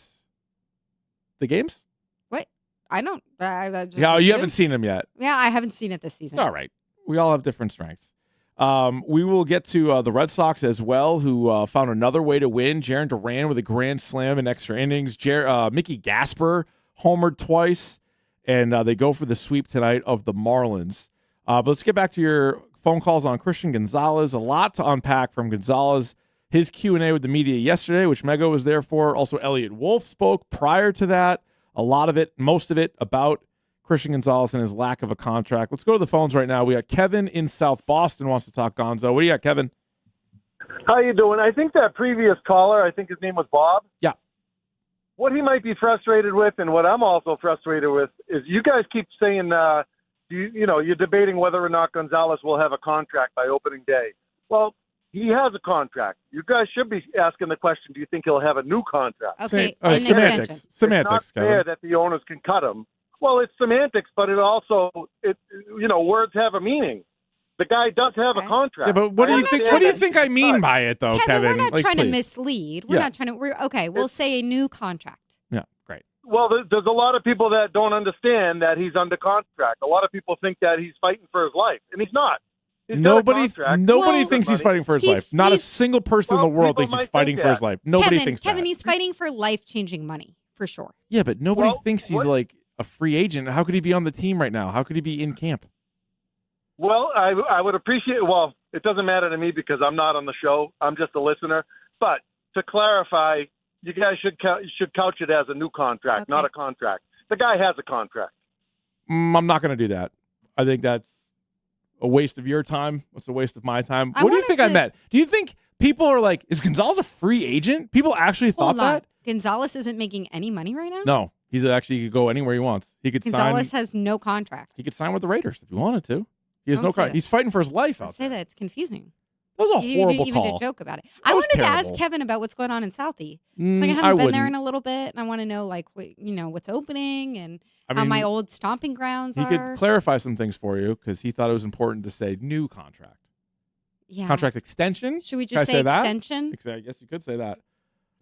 the games? What? I don't. I just Yeah, you assumed. haven't seen them yet. Yeah, I haven't seen it this season. All right. We all have different strengths. We will get to the Red Sox as well, who found another way to win. Jarren Duran with a grand slam in extra innings. Mickey Gasper homered twice, and they go for the sweep tonight of the Marlins. But let's get back to your phone calls on Christian Gonzalez. A lot to unpack from Gonzalez. His Q&A with the media yesterday, which Mego was there for. Also, Elliot Wolf spoke prior to that. A lot of it, most of it, about Christian Gonzalez and his lack of a contract. Let's go to the phones right now. We got Kevin in South Boston wants to talk Gonzo. What do you got, Kevin? How you doing? I think that previous caller, I think his name was Bob. Yeah. What he might be frustrated with, and what I'm also frustrated with, is you guys keep saying, you're debating whether or not Gonzalez will have a contract by opening day. Well, he has a contract. You guys should be asking the question, do you think he'll have a new contract? Okay. Semantics. It's not Kevin. fair that the owners can cut him. Well, it's semantics, but it also, words have a meeting. The guy does have a contract. Yeah, but what do you think I mean by it, though, Kevin? We're not trying to please. mislead. We're not trying to. Okay, we'll say a new contract. Yeah, great. Well, there's a lot of people that don't understand that he's under contract. A lot of people think that he's fighting for his life, and he's not. Nobody thinks he's fighting for his life. Not a single person in the world thinks he's fighting for his life. Nobody thinks Kevin, that. he's fighting for life-changing money, for sure. Yeah, but nobody thinks he's like a free agent. How could he be on the team right now? How could he be in camp? Well, I would appreciate. Well, it doesn't matter to me because I'm not on the show. I'm just a listener. But to clarify, you guys should couch it as a new contract, not a contract. The guy has a contract. I'm not going to do that. I think that's a waste of your time. It's a waste of my time. What do you think I meant? Do you think people are like, is Gonzalez a free agent? People actually thought that? Gonzalez isn't making any money right now? No. He could go anywhere he wants. He could Gonzalez has no contract. He could sign with the Raiders if he wanted to. He has no contract. He's fighting for his life out there. Say that. It's confusing. That was a horrible you even call. did a joke about it. I wanted to ask Kevin about what's going on in Southie. It's like I haven't been there in a little bit, and I want to know, what's opening and how my old stomping grounds are. He could clarify some things for you because he thought it was important to say new contract. Yeah. Contract extension. Should we just say extension? I guess you could say that.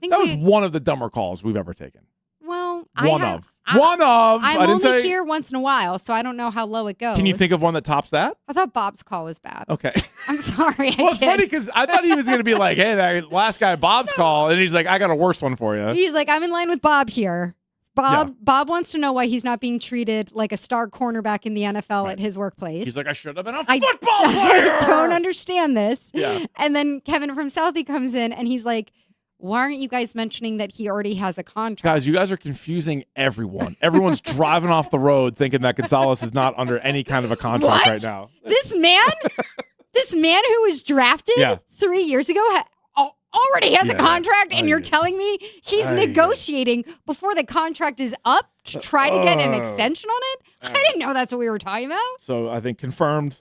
That was one of the dumber calls we've ever taken. Well, one of. I'm only here once in a while, so I don't know how low it goes. Can you think of one that tops that? I thought Bob's call was bad. Okay. I'm sorry. Well, it's funny because I thought he was going to be like, hey, that last guy, Bob's call. And he's like, I got a worse one for you. He's like, I'm in line with Bob here. Bob wants to know why he's not being treated like a star cornerback in the NFL at his workplace. He's like, I should have been a football player. I don't understand this. Yeah. And then Kevin from Southie comes in and he's like, why aren't you guys mentioning that he already has a contract? Guys, you guys are confusing everyone. Everyone's driving off the road thinking that Gonzalez is not under any kind of a contract right now. This man who was drafted 3 years ago already has a contract, and you're telling me he's negotiating before the contract is up to try to get an extension on it? I didn't know that's what we were talking about. So I think confirmed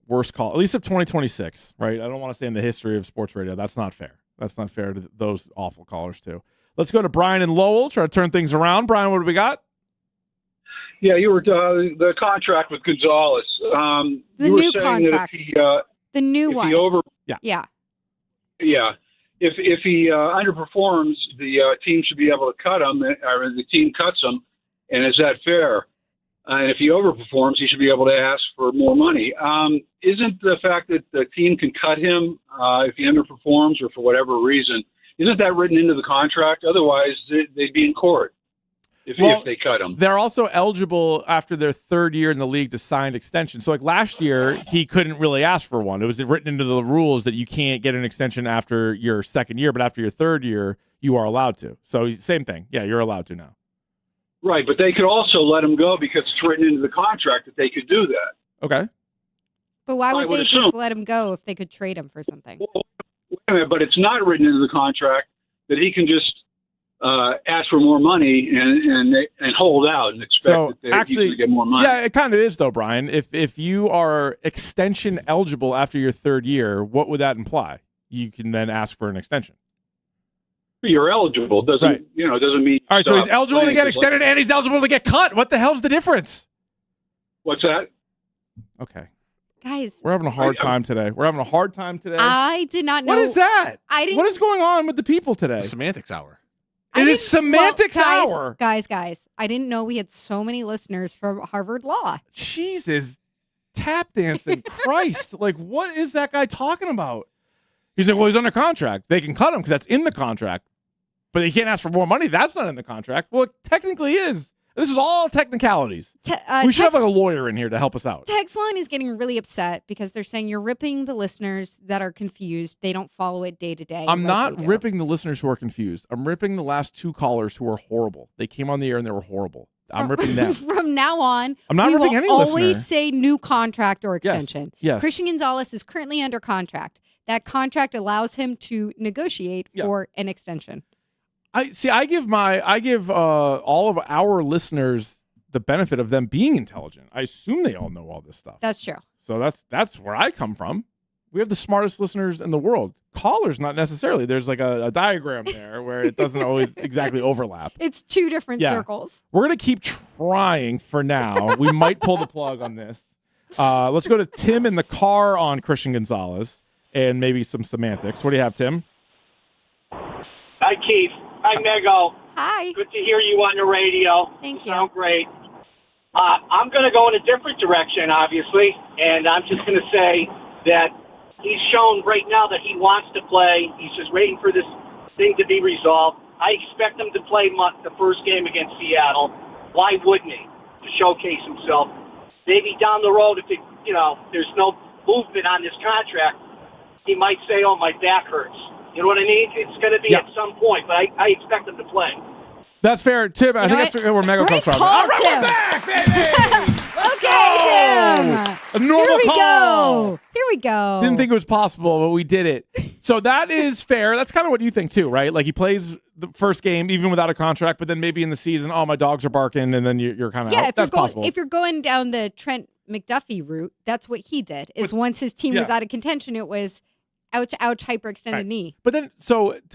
worst call, at least of 2026, right? I don't want to say in the history of sports radio. That's not fair. That's not fair to those awful callers, too. Let's go to Brian in Lowell, try to turn things around. Brian, what do we got? Yeah, you were the contract with Gonzalez. The new contract. The new one. Yeah. If he underperforms, the team should be able to cut him, or the team cuts him. And is that fair? And if he overperforms, he should be able to ask for more money. Isn't the fact that the team can cut him if he underperforms or for whatever reason, isn't that written into the contract? Otherwise, they'd be in court if they cut him. They're also eligible after their third year in the league to sign extension. So like last year, he couldn't really ask for one. It was written into the rules that you can't get an extension after your second year, but after your third year, you are allowed to. So same thing. Yeah, you're allowed to now. Right, but they could also let him go because it's written into the contract that they could do that. Okay. But why would they assume. just let him go if they could trade him for something? Wait a minute, but it's not written into the contract that he can just ask for more money and hold out and expect that he's going to get more money. Yeah, it kind of is though, Brian. If you are extension eligible after your third year, what would that imply? You can then ask for an extension. You're eligible doesn't mean. All right, so he's eligible to get extended and he's eligible to get cut. What the hell's the difference? What's that? Okay. Guys, we're having a hard time today. I did not know. What is that? I didn't. What is going on with the people today? Semantics hour. It is semantics hour. Guys, I didn't know we had so many listeners from Harvard Law. Jesus, tap dancing, Christ! Like, what is that guy talking about? He's like, well, he's under contract. They can cut him because that's in the contract, but they can't ask for more money. That's not in the contract. Well, it technically is. This is all technicalities. We should have like a lawyer in here to help us out. Text line is getting really upset because they're saying you're ripping the listeners that are confused. They don't follow it day to day. I'm not ripping the listeners who are confused. I'm ripping the last two callers who are horrible. They came on the air and they were horrible. I'm ripping them. From now on, I'm not ripping any always listener. say new contract or extension. Yes. Christian Gonzalez is currently under contract. That contract allows him to negotiate for an extension. I give all of our listeners the benefit of them being intelligent. I assume they all know all this stuff. That's true. So that's where I come from. We have the smartest listeners in the world. Callers, not necessarily. There's like a diagram there where it doesn't always exactly overlap. It's two different circles. We're going to keep trying for now. We might pull the plug on this. Let's go to Tim in the car on Christian Gonzalez and maybe some semantics. What do you have, Tim? Hi, Keith. Hi, Mego. Hi. Good to hear you on the radio. Thank you. Sound great. I'm going to go in a different direction, obviously, and I'm just going to say that he's shown right now that he wants to play. He's just waiting for this thing to be resolved. I expect him to play the first game against Seattle. Why wouldn't he? To showcase himself. Maybe down the road, if there's no movement on this contract, he might say, "Oh, my back hurts." You know what I mean? It's going to be at some point, but I expect him to play. That's fair. Tim, I think that's where Mego comes from. Call, All right, Tim. we're back, baby! Okay, Tim. A normal call. Here we go. Didn't think it was possible, but we did it. So that is fair. That's kind of what you think too, right? Like he plays the first game even without a contract, but then maybe in the season, oh, my dogs are barking, and then you're kind of out. That's possible. If you're going down the Trent McDuffie route, that's what he did. Once his team was out of contention, it was ouch, hyperextended knee. But then,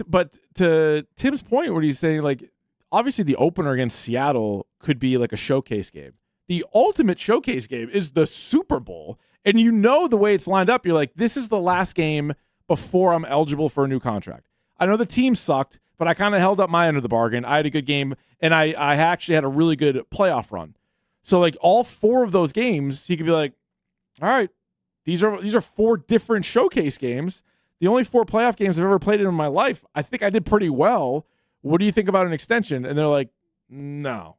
but to Tim's point, what he's saying, like, obviously the opener against Seattle could be like a showcase game. The ultimate showcase game is the Super Bowl. And the way it's lined up, you're like, this is the last game before I'm eligible for a new contract. I know the team sucked, but I kind of held up my end of the bargain. I had a good game, and I actually had a really good playoff run. So, like, all four of those games, he could be like, all right, these are four different showcase games. The only four playoff games I've ever played in my life. I think I did pretty well. What do you think about an extension? And they're like, no.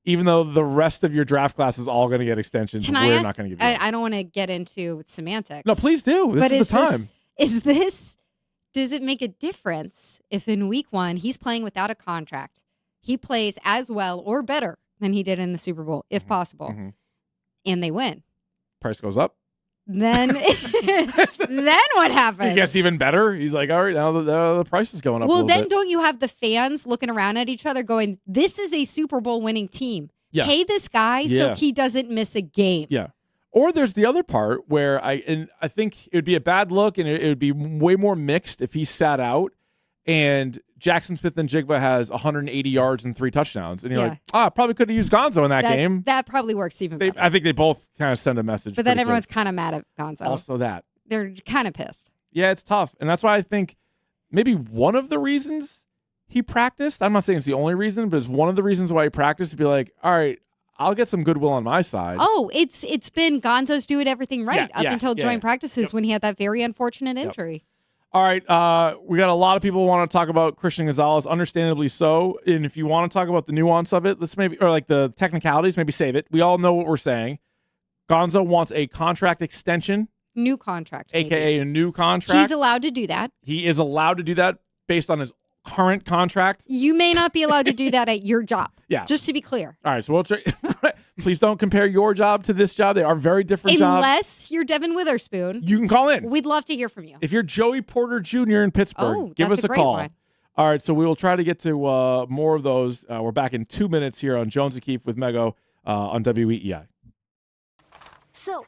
Even though the rest of your draft class is all going to get extensions, we're not going to give you one. I don't want to get into semantics. No, please do. This is the time. Does it make a difference if in week 1 he's playing without a contract, he plays as well or better than he did in the Super Bowl, if possible, and they win? Price goes up. Then what happens? He gets even better. He's like, all right, now the price is going up. Well, a little then bit. Don't you have the fans looking around at each other going, this is a Super Bowl winning team. Yeah. Pay this guy so he doesn't miss a game. Yeah. Or there's the other part where I think it would be a bad look and it would be way more mixed if he sat out and Jackson Smith and Jigba has 180 yards and 3 touchdowns. And you're like, probably could have used Gonzo in that game. That probably works even better. I think they both kind of send a message. But then everyone's kind of mad at Gonzo. Also that. They're kind of pissed. Yeah, it's tough. And that's why I think maybe one of the reasons he practiced, I'm not saying it's the only reason, but it's one of the reasons why he practiced to be like, all right, I'll get some goodwill on my side. Oh, it's been Gonzo's doing everything right up until joint yeah. practices when he had that very unfortunate injury. All right, we got a lot of people who want to talk about Christian Gonzalez, understandably so. And if you want to talk about the nuance of it, let's or like the technicalities, maybe save it. We all know what we're saying. Gonzo wants a contract extension. New contract. Maybe. AKA a new contract. He's allowed to do that. He is allowed to do that based on his current contract. You may not be allowed to do that at your job. Yeah. Just to be clear. All right, so we'll please don't compare your job to this job. They are very different jobs. Unless you're Devin Witherspoon. You can call in. We'd love to hear from you. If you're Joey Porter Jr. in Pittsburgh, give us a great call. one. All right, so we will try to get to more of those. We're back in 2 minutes here on Jones and Keefe with Mego on WEEI. So,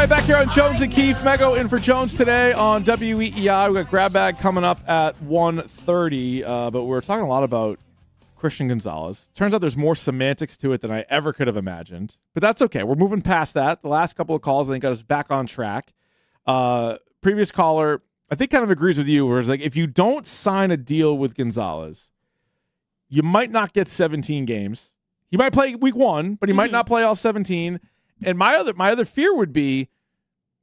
Back here on Jones and Keefe. Mego in for Jones today on WEEI. We got Grab Bag coming up at 1:30, but we're talking a lot about Christian Gonzalez. Turns out there's more semantics to it than I ever could have imagined, but that's okay. We're moving past that. The last couple of calls, I think, got us back on track. Previous caller, I think, kind of agrees with you, where it's like, if you don't sign a deal with Gonzalez, you might not get 17 games. He might play week 1, but he might not play all 17. And my other fear would be,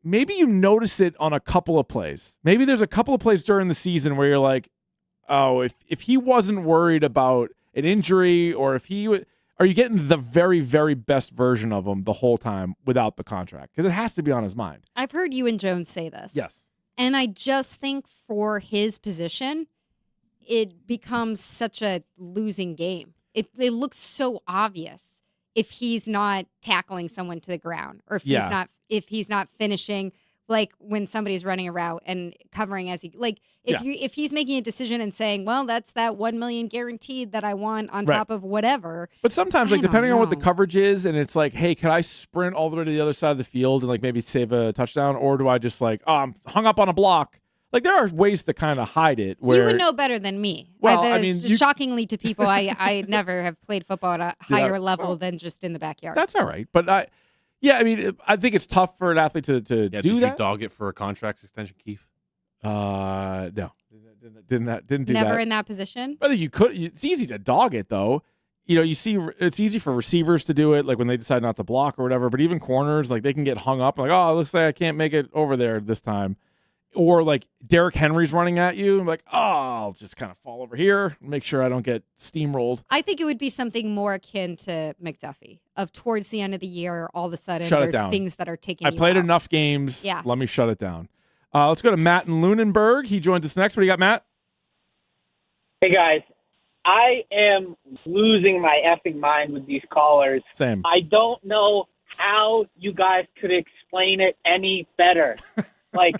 maybe you notice it on a couple of plays. Maybe there's a couple of plays during the season where you're like, oh, if he wasn't worried about an injury, or if he are you getting the very, very best version of him the whole time without the contract? Because it has to be on his mind. I've heard you and Jones say this. Yes. And I just think for his position, it becomes such a losing game. It looks so obvious if he's not tackling someone to the ground, or if he's not finishing, like when somebody's running a route and covering as he, like if he's making a decision and saying, well, that's that 1 million guaranteed that I want on top of whatever. But sometimes, like, depending on what the coverage is, and it's like, hey, can I sprint all the way to the other side of the field and like maybe save a touchdown, or do I just like, oh, I'm hung up on a block? Like, there are ways to kind of hide it. Where you would know better than me. Well, I mean, shockingly to people, I never have played football at a higher level than just in the backyard. That's all right. But I mean, I think it's tough for an athlete to do did that. You dog it for a contract extension, Keith? No, didn't do that. Never in that position. I think you could. It's easy to dog it though. you see it's easy for receivers to do it, like when they decide not to block or whatever, but even corners, like they can get hung up, like, oh, it looks like I can't make it over there this time. Or like Derrick Henry's running at you, I'm like, oh, I'll just kind of fall over here, make sure I don't get steamrolled. I think it would be something more akin to McDuffie, of towards the end of the year, all of a sudden Shut it there's down. things that are taking I you played out. enough games. Yeah. Let me shut it down. Let's go to Matt in Lunenburg. He joins us next. What do you got, Matt? Hey, guys. I am losing my effing mind with these callers. Same. I don't know how you guys could explain it any better. Like,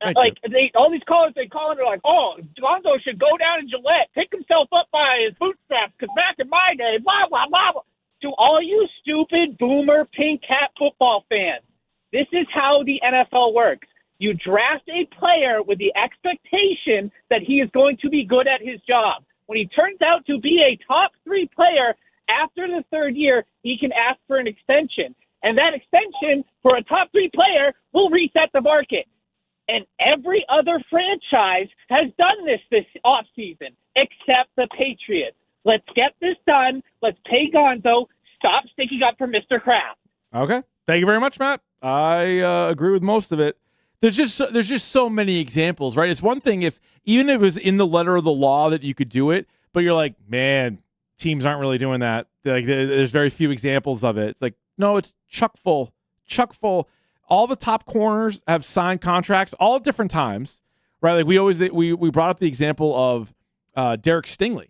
all these callers, they call and they're like, oh, Gonzo should go down in Gillette, pick himself up by his bootstraps, because back in my day, blah, blah, blah, blah. To all you stupid boomer pink hat football fans, this is how the NFL works. You draft a player with the expectation that he is going to be good at his job. When he turns out to be a top 3 player after the 3rd year, he can ask for an extension. And that extension for a top 3 player will reset the market. And every other franchise has done this offseason, except the Patriots. Let's get this done. Let's pay Gonzo. Stop sticking up for Mr. Kraft. Okay. Thank you very much, Matt. I agree with most of it. There's just so many examples, right? It's one thing even if it was in the letter of the law that you could do it, but you're like, man, teams aren't really doing that. Like, there's very few examples of it. It's like, no, it's chock full. All the top corners have signed contracts all at different times, right? Like we brought up the example of Derek Stingley,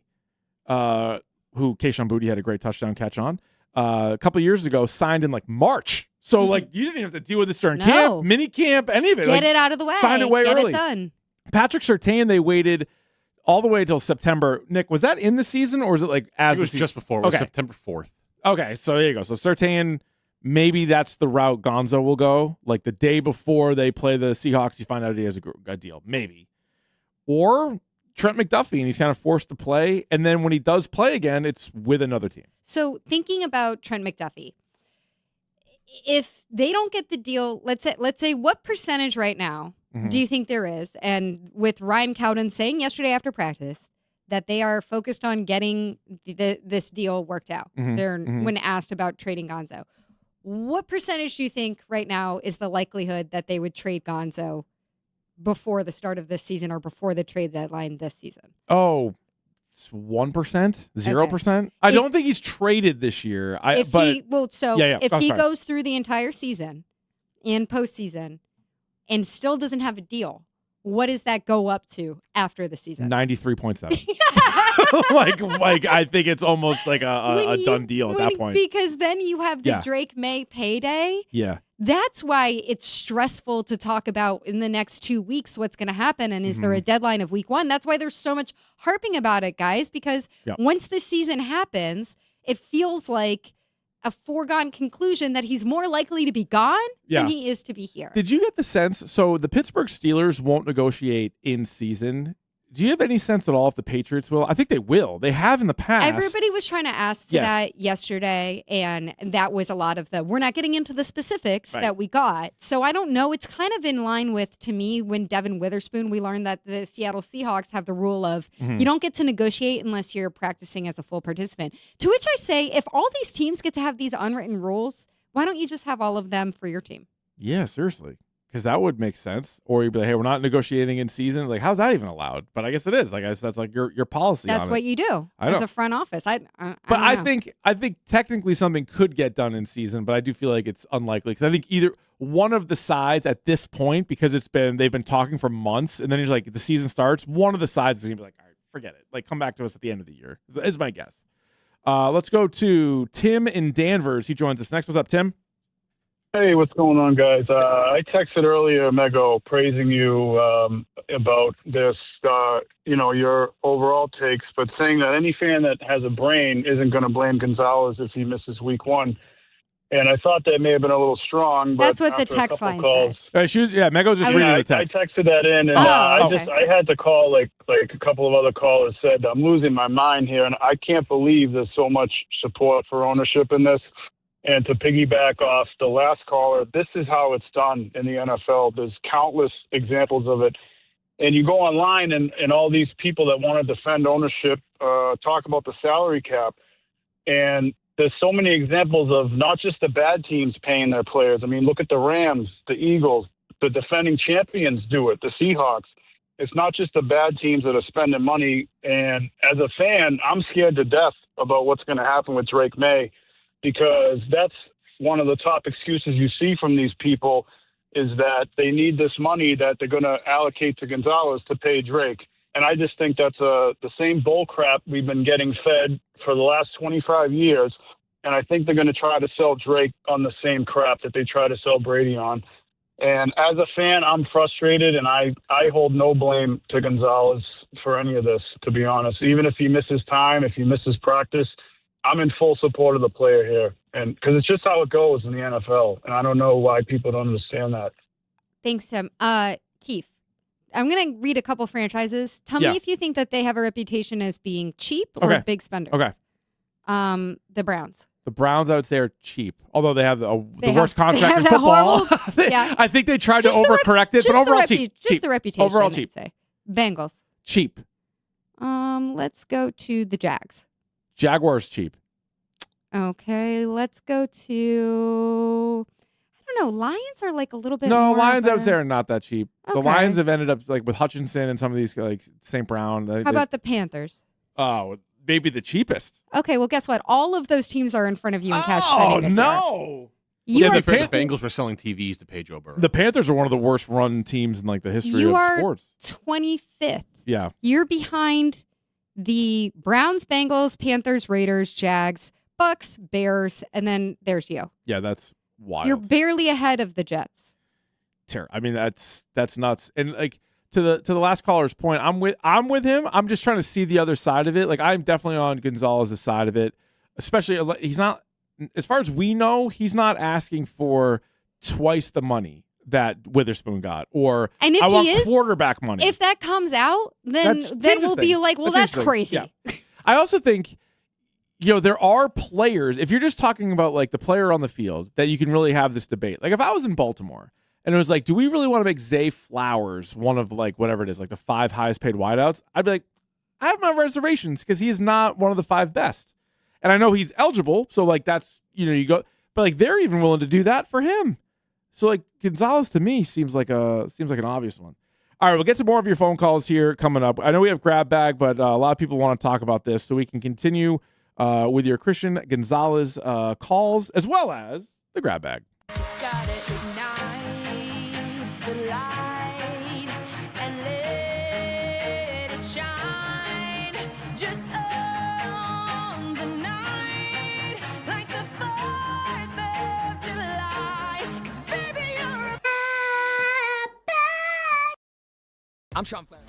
who Keishon Boutte had a great touchdown catch on a couple of years ago, signed in like March. So, like, you didn't have to deal with this during camp, mini camp, any of it. Get it out of the way. Sign it way Get early. It done. Patrick Surtain, they waited all the way until September. Nick, was that in the season or was it like as It was the just before. It was September 4th. Okay, so there you go. So Surtain, maybe that's the route Gonzo will go. Like the day before they play the Seahawks, you find out he has a deal. Maybe. Or Trent McDuffie, and he's kind of forced to play. And then when he does play again, it's with another team. So thinking about Trent McDuffie, if they don't get the deal, let's say what percentage right now do you think there is? And with Ryan Cowden saying yesterday after practice that they are focused on getting this deal worked out. When asked about trading Gonzo, what percentage do you think right now is the likelihood that they would trade Gonzo before the start of this season or before the trade deadline this season? Oh, it's 1%, 0%. I don't think he's traded this year. If he goes through the entire season and postseason and still doesn't have a deal, what does that go up to after the season? 93.7. like I think it's almost like a done deal at that point. Because then you have the Drake May payday. Yeah. That's why it's stressful to talk about in the next 2 weeks what's going to happen and is there a deadline of week 1. That's why there's so much harping about it, guys, because once the season happens, it feels like a foregone conclusion that he's more likely to be gone than he is to be here. Did you get the sense? So the Pittsburgh Steelers won't negotiate in season. Do you have any sense at all if the Patriots will? I think they will. They have in the past. Everybody was trying to ask that yesterday, and that was a lot of we're not getting into the specifics that we got. So I don't know. It's kind of in line with, to me, when Devin Witherspoon, we learned that the Seattle Seahawks have the rule of you don't get to negotiate unless you're practicing as a full participant. To which I say, if all these teams get to have these unwritten rules, why don't you just have all of them for your team? Yeah, seriously. Because that would make sense. Or you'd be like, hey, we're not negotiating in season. Like, how's that even allowed? But I guess it is. Like, I guess that's like your policy. That's what you do as a front office. I think technically something could get done in season, but I do feel like it's unlikely. Because I think either one of the sides at this point, because they've been talking for months, and then it's like the season starts, one of the sides is gonna be like, all right, forget it. Like, come back to us at the end of the year. Is my guess. Let's go to Tim in Danvers. He joins us next. What's up, Tim? Hey, what's going on, guys? I texted earlier, Mego, praising you about this, your overall takes, but saying that any fan that has a brain isn't going to blame Gonzalez if he misses week 1. And I thought that may have been a little strong. But that's what the text line said. Mego's just reading the text. I texted that in, and I had to call, like a couple of other callers said, I'm losing my mind here, and I can't believe there's so much support for ownership in this. And to piggyback off the last caller, this is how it's done in the NFL. There's countless examples of it. And you go online and all these people that want to defend ownership talk about the salary cap. And there's so many examples of not just the bad teams paying their players. I mean, look at the Rams, the Eagles, the defending champions do it, the Seahawks. It's not just the bad teams that are spending money. And as a fan, I'm scared to death about what's going to happen with Drake May, because that's one of the top excuses you see from these people, is that they need this money that they're going to allocate to Gonzalez to pay Drake. And I just think that's the same bull crap we've been getting fed for the last 25 years. And I think they're going to try to sell Drake on the same crap that they try to sell Brady on. And as a fan, I'm frustrated, and I hold no blame to Gonzalez for any of this, to be honest. Even if he misses time, if he misses practice, I'm in full support of the player here. And because it's just how it goes in the NFL. And I don't know why people don't understand that. Thanks, Tim. Keith, I'm going to read a couple franchises. Tell me if you think that they have a reputation as being cheap or big spenders. Okay. The Browns. The Browns, I would say, are cheap, although they have the worst contract in football. I think they tried to overcorrect it, but overall cheap. Just the reputation. Overall cheap. I'd say. Bengals. Cheap. Let's go to the Jags. Jaguars cheap. Okay, let's go to, I don't know, Lions are like a little bit No, more Lions, I would say, are not that cheap. Okay. The Lions have ended up like with Hutchinson and some of these, like St. Brown. How about the Panthers? Oh, maybe the cheapest. Okay, well, guess what? All of those teams are in front of you in cash spending this no. year. The Bengals were selling TVs to pay Joe Burrow. The Panthers are one of the worst run teams in like the history You of are sports. 25th. Yeah. You're behind the Browns, Bengals, Panthers, Raiders, Jags, Bucks, Bears, and then there's you. Yeah, that's wild. You're barely ahead of the Jets. I mean, that's nuts. And like to the last caller's point, I'm with him. I'm just trying to see the other side of it. Like I'm definitely on Gonzalez's side of it. Especially he's not, as far as we know, he's not asking for twice the money that Witherspoon got, or and if I want he is, quarterback money. If that comes out, then we'll be like, well, that's crazy. Yeah. I also think, there are players, if you're just talking about like the player on the field, that you can really have this debate. Like if I was in Baltimore and it was like, do we really want to make Zay Flowers one of like whatever it is, like the 5 highest paid wideouts? I'd be like, I have my reservations because he is not one of the 5 best. And I know he's eligible, so like that's, you go, but like they're even willing to do that for him. So like Gonzalez to me seems like an obvious one. All right, we'll get to more of your phone calls here coming up. I know we have grab bag, but a lot of people want to talk about this, so we can continue with your Christian Gonzalez calls as well as the grab bag. Just gotta ignite the light and let it shine. Just on the night like the 4th of July. 'Cause baby, you're a I'm Sean Flair.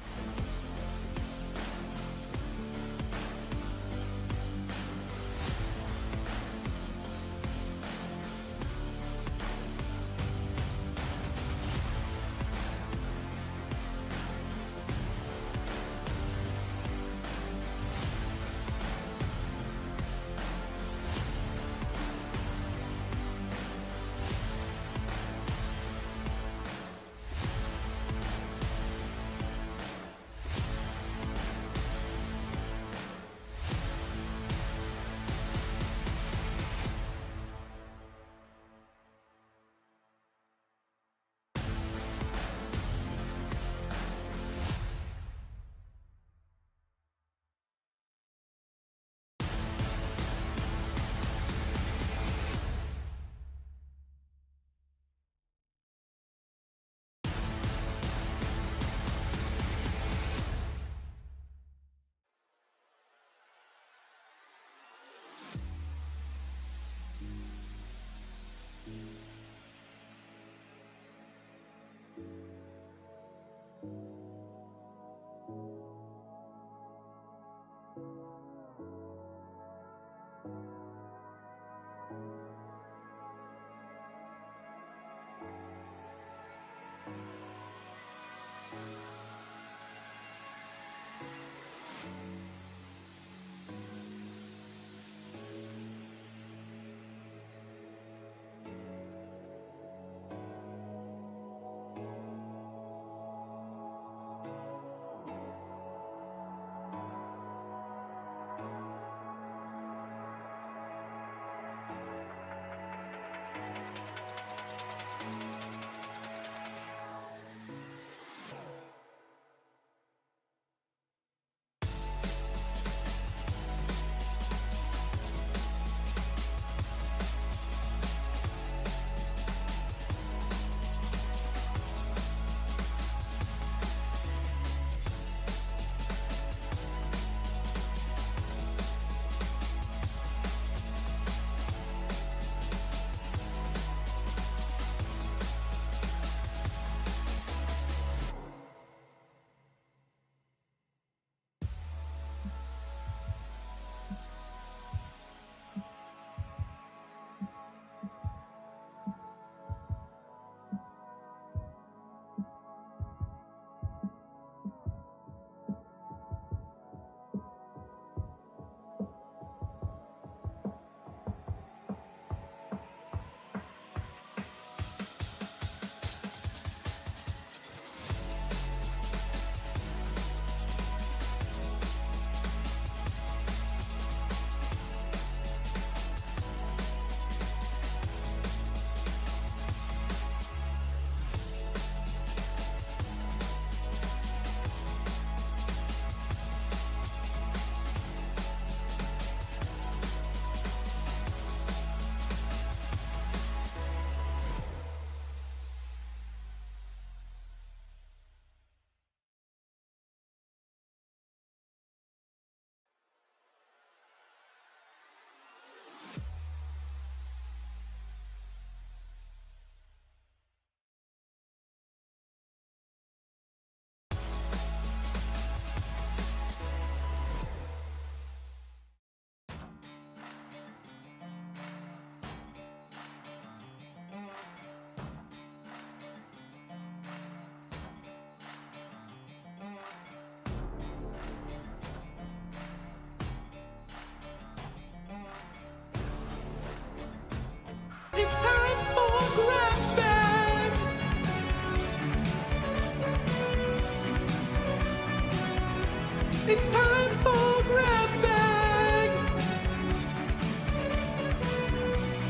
It's time for Grab Bag.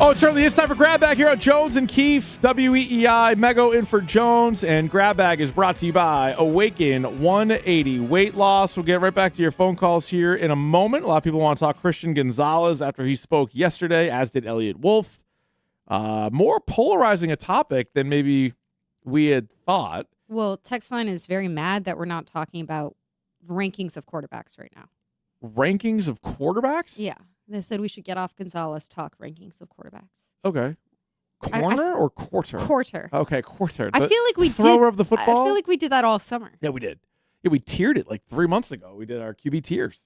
Oh, it certainly is time for Grab Bag here on Jones and Keefe, WEEI, Mego in for Jones, and Grab Bag is brought to you by Awaken 180 Weight Loss. We'll get right back to your phone calls here in a moment. A lot of people want to talk Christian Gonzalez after he spoke yesterday, as did Elliot Wolf. More polarizing a topic than maybe we had thought. Well, text line is very mad that we're not talking about rankings of quarterbacks right now. Rankings of quarterbacks? Yeah. They said we should get off Gonzalez talk rankings of quarterbacks. Okay. Corner or quarter? Quarter. Okay, quarter. I feel like we thrower did, of the football? I feel like we did that all summer. Yeah, we did. Yeah, we tiered it like 3 months ago. We did our QB tiers.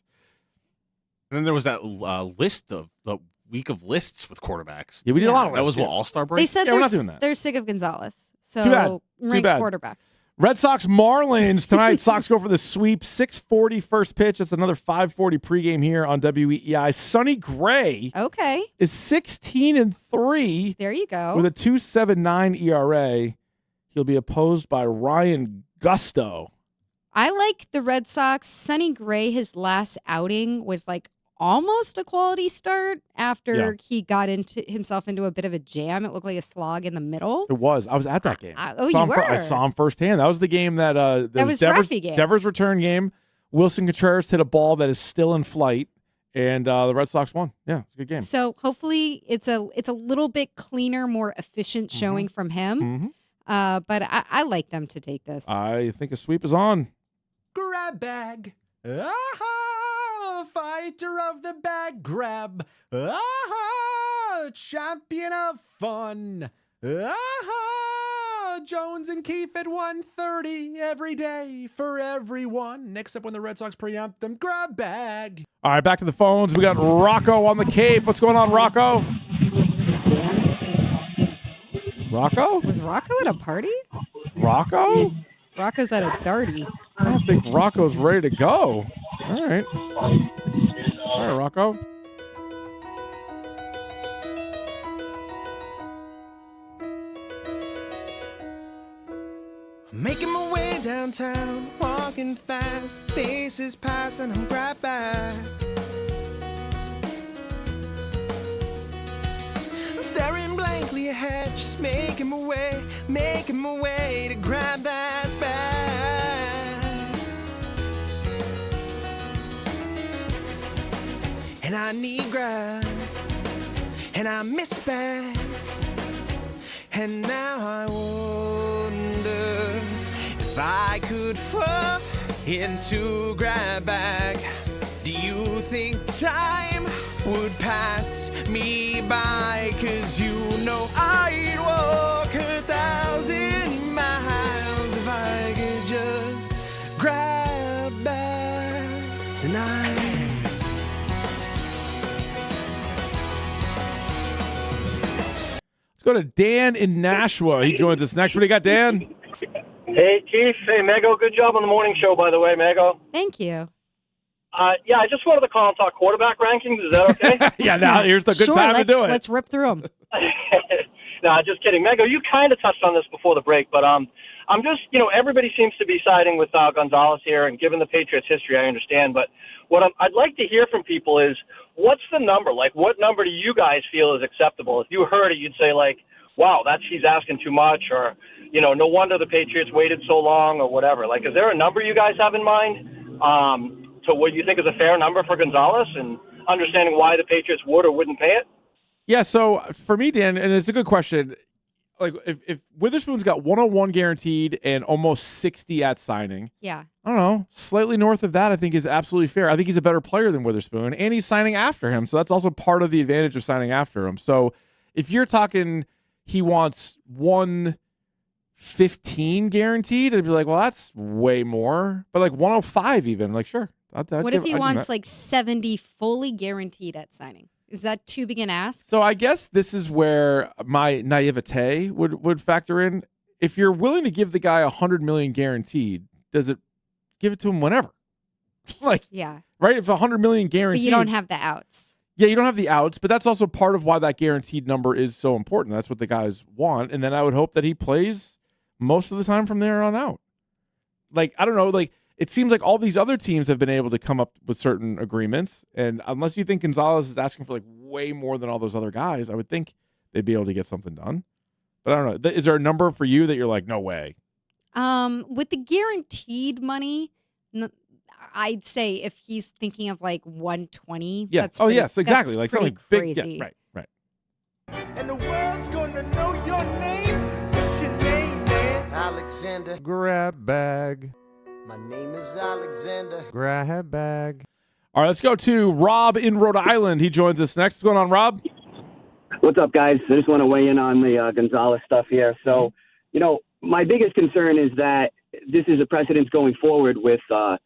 And then there was that list of the week of lists with quarterbacks. Yeah, we did a lot of that. Was lists, what All-Star break? They said we're not doing that. they're sick of Gonzalez. So Too bad. rank quarterbacks. Red Sox Marlins tonight. Sox go for the sweep. 6:40 first pitch. That's another 5:40 pregame here on WEEI. Sonny Gray is 16-3. There you go. With a 2.79 ERA. He'll be opposed by Ryan Gusto. I like the Red Sox. Sonny Gray, his last outing was like almost a quality start after he got himself into a bit of a jam. It looked like a slog in the middle. It was. I was at that game. You were? I saw him firsthand. That was the game that was Raffy game. Devers return game. Wilson Contreras hit a ball that is still in flight, and the Red Sox won. Yeah, it's a good game. So hopefully it's a little bit cleaner, more efficient showing from him. But I like them to take this. I think a sweep is on. Grab bag. Fighter of the bag grab. Champion of fun. Jones and Keefe at 1:30 every day for everyone. Next up when the Red Sox preempt them, grab bag. All right, back to the phones. We got Rocco on the Cape. What's going on, Rocco? Rocco? Was Rocco at a party? Rocco? Rocco's at a darty. I don't think Rocco's ready to go. All right. All right, Rocco. Making my way downtown, walking fast, faces pass and I'm grabbed back. I'm staring blankly ahead, just making my way to grab that bag. And I need grab, and I miss bag, and now I wonder if I could fall into grab bag. Do you think time would pass me by? 'Cause you know I'd walk 1,000 miles if I could just grab bag tonight. Let's go to Dan in Nashua. He joins us next. What do you got, Dan? Hey, Keith. Hey, Mego. Good job on the morning show, by the way, Mego. Thank you. Yeah, I just wanted to call and talk quarterback rankings. Is that okay? Yeah, now here's the good time to do it. Let's rip through them. No, just kidding. Mego, you kind of touched on this before the break, but I'm just, everybody seems to be siding with Gonzalez here, and given the Patriots' history, I understand. But what I'd like to hear from people is, what's the number? Like, what number do you guys feel is acceptable? If you heard it, you'd say, like, wow, he's asking too much, or, no wonder the Patriots waited so long, or whatever. Like, is there a number you guys have in mind to what you think is a fair number for Gonzalez, and understanding why the Patriots would or wouldn't pay it? Yeah, so for me, Dan, and it's a good question, like if Witherspoon's got 101 guaranteed and almost 60 at signing, yeah, I don't know, slightly north of that I think is absolutely fair. I think he's a better player than Witherspoon, and he's signing after him, so that's also part of the advantage of signing after him. So if you're talking he wants 115 guaranteed, I'd be like, well, that's way more. But like 105 even, like, sure. What if he wants like 70 fully guaranteed at signing? Is that too big an ask? So I guess this is where my naivete would factor in. If you're willing to give the guy $100 million guaranteed, does it give it to him whenever? Like, yeah, right? If $100 million guaranteed, but you don't have the outs. Yeah, you don't have the outs, but that's also part of why that guaranteed number is so important. That's what the guys want, and then I would hope that he plays most of the time from there on out. Like, I don't know, like it seems like all these other teams have been able to come up with certain agreements. And unless you think Gonzalez is asking for like way more than all those other guys, I would think they'd be able to get something done. But I don't know. Is there a number for you that you're like, no way? With the guaranteed money, I'd say if he's thinking of like 120. Yeah. That's yes, exactly. That's like pretty something big. crazy. Yeah, right. And the world's gonna know your name. What's your name, man? Alexander. Grab bag. My name is Alexander. Grab bag. All right, let's go to Rob in Rhode Island. He joins us next. What's going on, Rob? What's up, guys? I just want to weigh in on the Gonzalez stuff here. So, my biggest concern is that this is a precedent going forward with the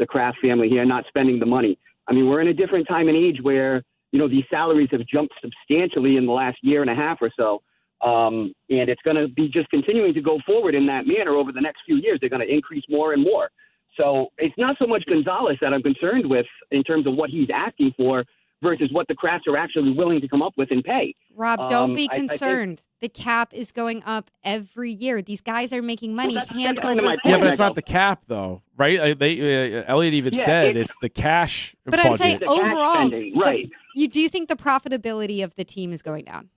Kraft family here not spending the money. I mean, we're in a different time and age where, these salaries have jumped substantially in the last year and a half or so. And it's going to be just continuing to go forward in that manner over the next few years. They're going to increase more and more. So it's not so much Gonzalez that I'm concerned with in terms of what he's asking for versus what the Crafts are actually willing to come up with and pay. Rob, don't be concerned. The cap is going up every year. These guys are making money hand over fist. Yeah, but it's not the cap, though, right? Elliot even said it's the cash But budget. I'm saying overall, right. Do you think the profitability of the team is going down?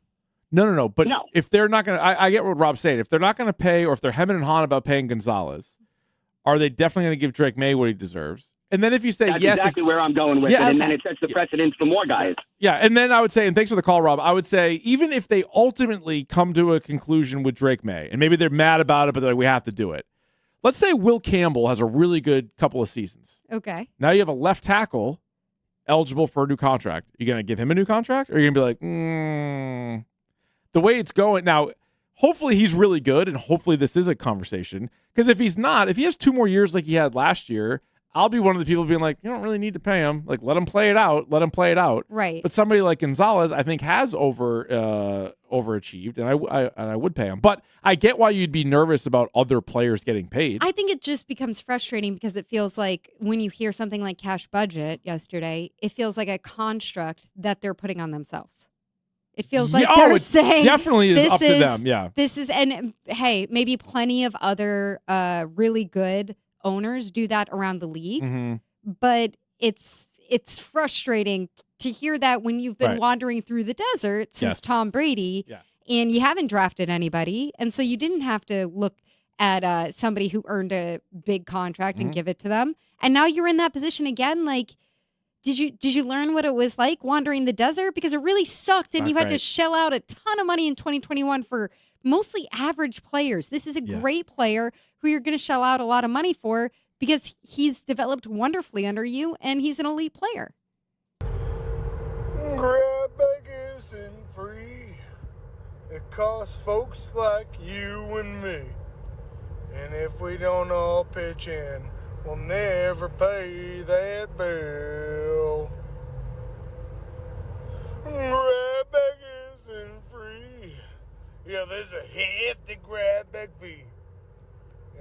No. But if they're not going to, I get what Rob's saying. If they're not going to pay, or if they're hemming and hawing about paying Gonzalez, are they definitely going to give Drake May what he deserves? And then if you say That's yes, exactly where I'm going with it, and then it sets the precedence for more guys. Yeah, and then I would say, and thanks for the call, Rob, I would say even if they ultimately come to a conclusion with Drake May, and maybe they're mad about it, but they're like, we have to do it. Let's say Will Campbell has a really good couple of seasons. Okay. Now you have a left tackle eligible for a new contract. Are you going to give him a new contract? Or are you going to be like, the way it's going now, hopefully he's really good, and hopefully this is a conversation. Because if he's not, if he has 2 more years like he had last year, I'll be one of the people being like, you don't really need to pay him. Like, let him play it out. Let him play it out. Right. But somebody like Gonzalez, I think, has overachieved, and I would pay him. But I get why you'd be nervous about other players getting paid. I think it just becomes frustrating because it feels like when you hear something like cash budget yesterday, it feels like a construct that they're putting on themselves. It feels like they're saying definitely is up to them. Yeah. This is, and hey, maybe plenty of other really good owners do that around the league, but it's frustrating to hear that when you've been wandering through the desert since Tom Brady and you haven't drafted anybody, and so you didn't have to look at somebody who earned a big contract and give it to them, and now you're in that position again. Like, did you learn what it was like wandering the desert? Because it really sucked, and you had to shell out a ton of money in 2021 for mostly average players. This is a great player who you're going to shell out a lot of money for because he's developed wonderfully under you, and he's an elite player. Grab bag isn't free. It costs folks like you and me. And if we don't all pitch in, we'll never pay that bill. Grab bag isn't free. Yeah, there's a hefty grab bag fee.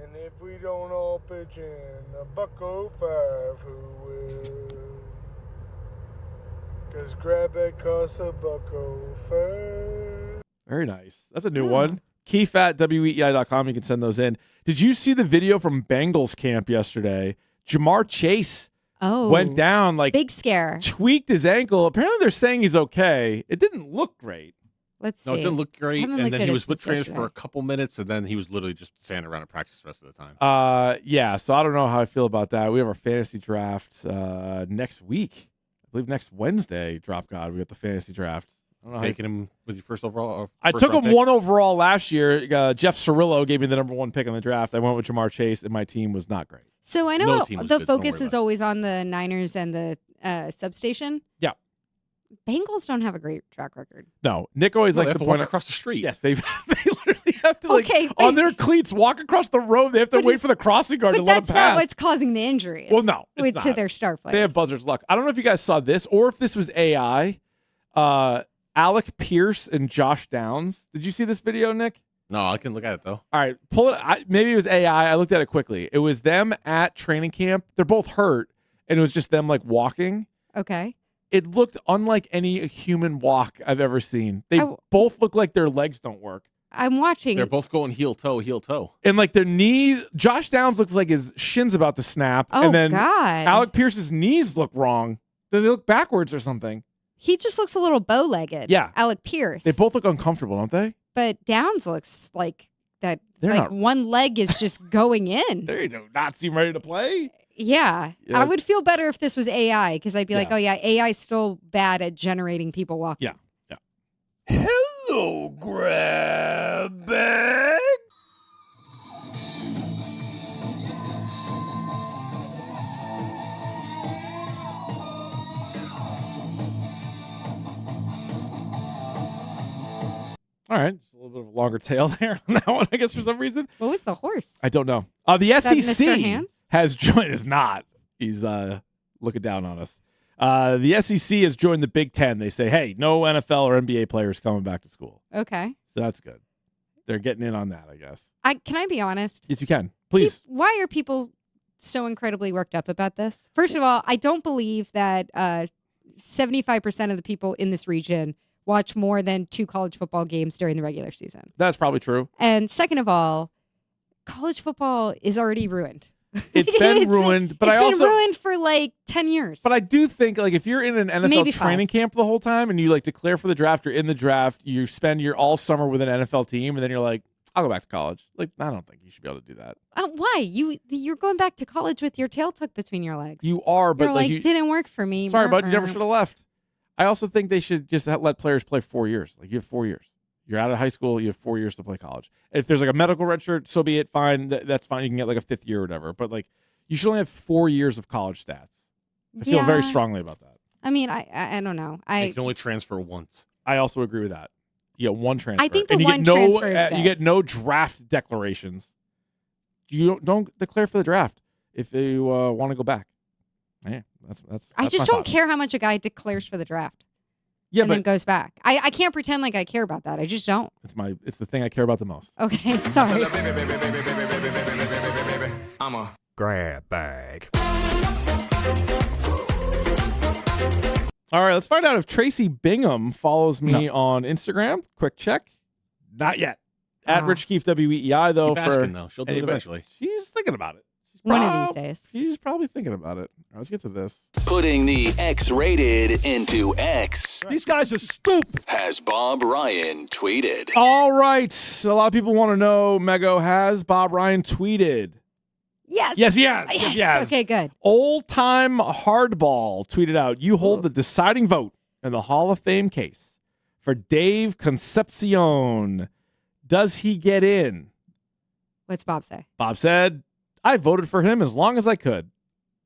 And if we don't all pitch in, $1.05, who will? 'Cause grab bag costs $1.05. Very nice. That's a new one. Keith at WEEI.com. You can send those in. Did you see the video from Bengals camp yesterday? Jamar Chase went down, like, big scare. Tweaked his ankle. Apparently they're saying he's okay. It didn't look great. Let's see. No, it didn't look great. Haven't And looked then at he it was with since trainers yesterday. for a couple minutes, and then he was literally just standing around at practice the rest of the time. Yeah, so I don't know how I feel about that. We have our fantasy draft next week. I believe next Wednesday, Drop God, we got the fantasy draft. I don't know Taking him with your first overall? I took him 1 overall last year. Jeff Cirillo gave me the number 1 pick on the draft. I went with Jamar Chase, and my team was not great. So I know the focus is always on the Niners and the substation. Yeah. Bengals don't have a great track record. No, Nick always likes to point walk across the street. Yes, they literally have to on their cleats walk across the road. They have to wait for the crossing guard to let them That's pass. not what's causing the injuries. Well, no, it's to not. their star players. They have buzzer's luck. I don't know if you guys saw this or if this was AI. Alec Pierce and Josh Downs. Did you see this video, Nick? No, I can look at it, though. All right, pull it. Maybe it was AI. I looked at it quickly. It was them at training camp. They're both hurt, and it was just them, like, walking. Okay. It looked unlike any human walk I've ever seen. They both look like their legs don't work. I'm watching. They're both going heel toe. And like their knees, Josh Downs looks like his shin's about to snap. Oh, and then God. Alec Pierce's knees look wrong. They look backwards or something. He just looks a little bow-legged. Yeah. Alec Pierce. They both look uncomfortable, don't they? But Downs looks like that. They're not- one leg is just going in. They do not seem ready to play. Yeah. Yeah. I would feel better if this was AI because I'd be like, Yeah. oh, yeah, AI's still bad at generating people walking. Yeah. Hello, grab bag. All right. Just a little bit of a longer tail there on that one, I guess, for some reason. What was the horse? I don't know. The that Mr. SEC Hands? has joined. Is not. He's looking down on us. The SEC has joined the Big Ten. They say, hey, no NFL or NBA players coming back to school. Okay. So that's good. They're getting in on that, I guess. Can I be honest? Yes, you can. Please. Why are people so incredibly worked up about this? First of all, I don't believe that 75% of the people in this region watch more than 2 college football games during the regular season. That's probably true. And second of all, college football is already ruined. It's been ruined, but it's I been also ruined for like 10 years. But I do think like if you're in an NFL Maybe training 5. camp the whole time and you like declare for the draft, you're in the draft, you spend your all summer with an NFL team, and then you're like, I'll go back to college. Like, I don't think you should be able to do that. Why? You're going back to college with your tail tucked between your legs. You are, but You're like, like, didn't work for me. Sorry, bud, you never should have left. I also think they should just let players play 4 years. Like, you have 4 years. You're out of high school, you have 4 years to play college. If there's like a medical red shirt, so be it, fine. That's fine. You can get like a 5th year or whatever. But like, you should only have 4 years of college stats. I feel very strongly about that. I mean, I don't know. They can only transfer once. I also agree with that. You get one transfer. I think the and you one get no, transfer is good. You get no draft declarations. You don't declare for the draft if you want to go back. Yeah, that's I just don't care how much a guy declares for the draft. Yeah, and but then goes back. I can't pretend like I care about that. I just don't. It's the thing I care about the most. Okay, sorry. I'm a grab bag. All right, let's find out if Tracy Bingham follows me on Instagram. Quick check. Not yet. At Rich Keefe WEEI, though. Keep asking, though. She'll do it eventually. She's thinking about it. One of these days. She's probably thinking about it. All right, let's get to this. Putting the X-rated into X. These guys are stupid. Has Bob Ryan tweeted. All right. A lot of people want to know, Mego, has Bob Ryan tweeted? Yes. Yes. Okay, good. Old Time Hardball tweeted out, you hold the deciding vote in the Hall of Fame case for Dave Concepcion. Does he get in? What's Bob say? Bob said, I voted for him as long as I could.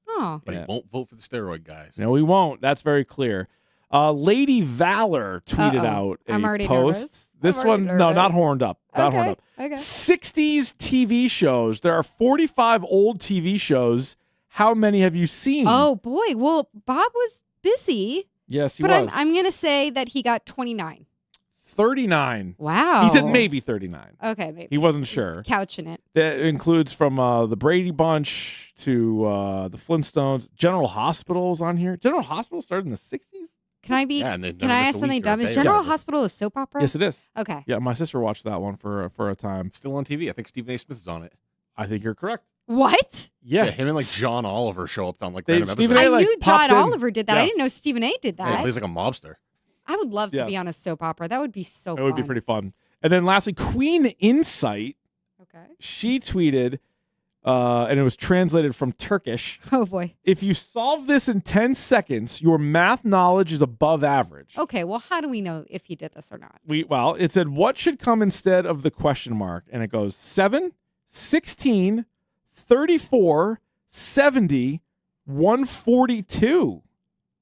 Oh. But he won't vote for the steroid guys. No, he won't. That's very clear. Lady Valor tweeted out a I'm already post. nervous. This one, no, not horned up. Not horned up. Okay. 60s TV shows. There are 45 old TV shows. How many have you seen? Oh, boy. Well, Bob was busy. Yes, he but was. I'm going to say that he got 29. 39. Wow. He said maybe 39. Okay, maybe. He wasn't sure. Couching it. That includes from the Brady Bunch to the Flintstones. General Hospital is on here. General Hospital started in the 60s? Can I be? Yeah, and they can never I missed ask a something week or a dumb? Is day or General whatever. Hospital a soap opera? Yes, it is. Okay. Yeah, my sister watched that one for a time. Still on TV. I think Stephen A. Smith is on it. I think you're correct. What? Yeah, him and like John Oliver show up on like They- random Stephen episodes. A. I knew pops John in. Oliver did that. Yeah. I didn't know Stephen A. did Yeah, he that. plays like a mobster. I would love to Yeah. be on a soap opera. That would be so It fun. would be pretty fun. And then lastly, Queen Insight. Okay. She tweeted, and it was translated from Turkish. Oh, boy. If you solve this in 10 seconds, your math knowledge is above average. Okay, well, how do we know if he did this or not? Well, it said, what should come instead of the question mark? And it goes 7, 16, 34, 70, 142.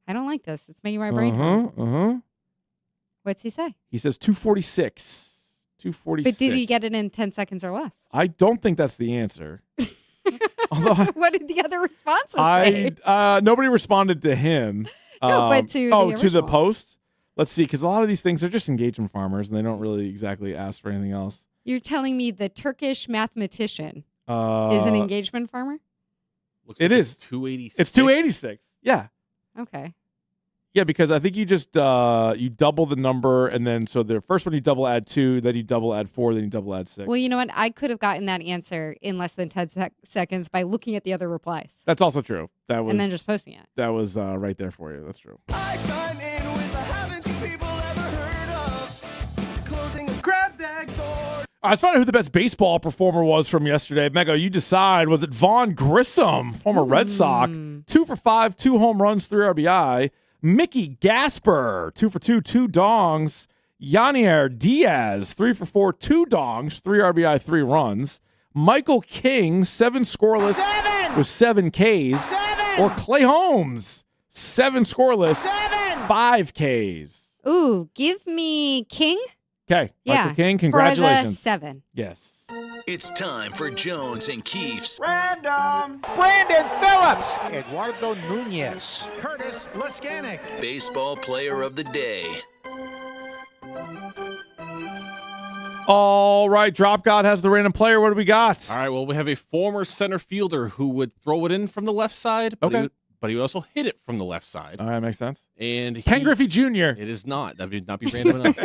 I don't like this. It's making my brain hurt. What's he say? He says 246. 246. But did he get it in 10 seconds or less? I don't think that's the answer. Although What did the other responses say? nobody responded to him. No, but to the to the original. post. Let's see, because a lot of these things are just engagement farmers, and they don't really exactly ask for anything else. You're telling me the Turkish mathematician Uh, is an engagement farmer? Looks It like is. it's 286. It's 286. Yeah. Okay. Yeah, because I think you just you double the number, and then so the first one you double add 2, then you double add 4, then you double add 6. Well, you know what? I could have gotten that answer in less than 10 seconds by looking at the other replies. That's also true. That was and then just posting it. That was right there for you. That's true. I chime in with a haven't you people ever heard of closing a grab bag door? Let's find out who the best baseball performer was from yesterday. Mego, you decide. Was it Vaughn Grissom, former Red Sox? 2 for 5, 2 home runs, 3 RBI. Mickey Gasper, 2 for 2, 2 dongs. Yanier Diaz, 3 for 4, 2 dongs, 3 RBI, 3 runs. Michael King, 7 scoreless with 7 Ks. Or Clay Holmes, 7 scoreless, 5 Ks. Ooh, give me King. Okay, Michael King, For congratulations. the 7. Yes. It's time for Jones and Keefe's Random. Brandon Phillips. Eduardo Nunez. Curtis Laskanik. Baseball Player of the Day. All right, Drop God has the random player. What do we got? All right, well, we have a former center fielder who would throw it in from the left side, but he would also hit it from the left side. All right, makes sense. And Ken Griffey Jr. It is not. That would not be random enough.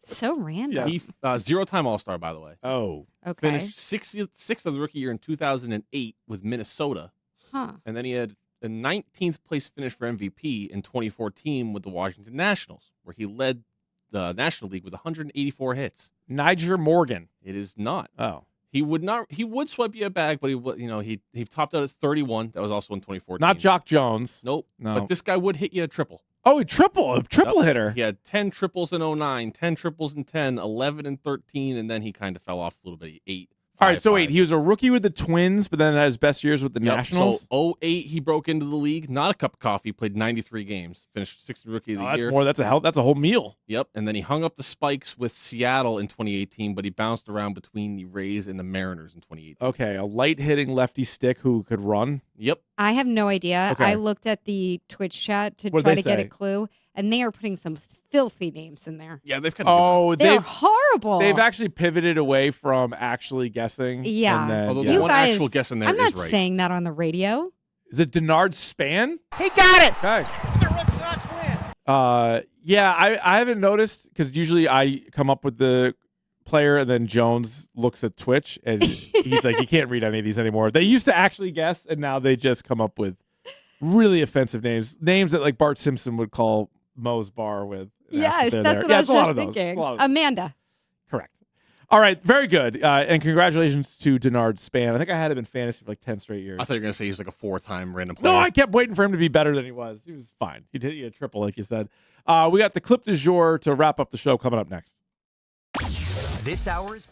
So random. He 0-time All-Star, by the way. Oh. Okay. Finished sixth of the rookie year in 2008 with Minnesota. Huh. And then he had a 19th place finish for MVP in 2014 with the Washington Nationals, where he led the National League with 184 hits. Niger Morgan. It is not. Oh. He would not. He would swipe you a bag, but he topped out at 31. That was also in 2014. Not Jock Jones. Nope. No. But this guy would hit you a triple. Oh, a triple hitter. He had 10 triples in 09, 10 triples in 10, 11 and 13, and then he kind of fell off a little bit. 8. All right, so wait, he was a rookie with the Twins, but then had his best years with the Nationals. So 08, he broke into the league. Not a cup of coffee. Played 93 games. Finished 6th rookie of the year. That's more. That's a whole meal. Yep. And then he hung up the spikes with Seattle in 2018, but he bounced around between the Rays and the Mariners in 2018. Okay, a light hitting lefty stick who could run. Yep. I have no idea. Okay. I looked at the Twitch chat to What'd try they to get say? a clue, and they are putting some filthy names in there. Yeah, they've kind of. Oh, They're horrible. They've actually pivoted away from actually guessing. Yeah. And then, Although yeah. the one actual guess in there I'm is not right. saying that on the radio. Is it Denard Span? He got it. Okay. The Red Sox win. Yeah, I haven't noticed because usually I come up with the player and then Jones looks at Twitch and he's like, you can't read any of these anymore. They used to actually guess and now they just come up with really offensive names that like Bart Simpson would call Moe's Bar with. Yes, they're that's there. what Yeah, I it's was a lot just of those. It's thinking. a lot of those. Amanda. Correct. All right, very good. And congratulations to Denard Span. I think I had him in fantasy for like 10 straight years. I thought you were going to say he's like a 4-time random player. No, I kept waiting for him to be better than he was. He was fine. He did a triple, like you said. We got the clip du jour to wrap up the show coming up next. This hour is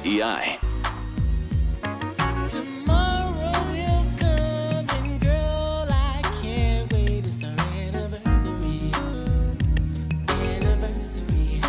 WEEI. Tomorrow will come and girl, I can't wait. It's our anniversary. Anniversary.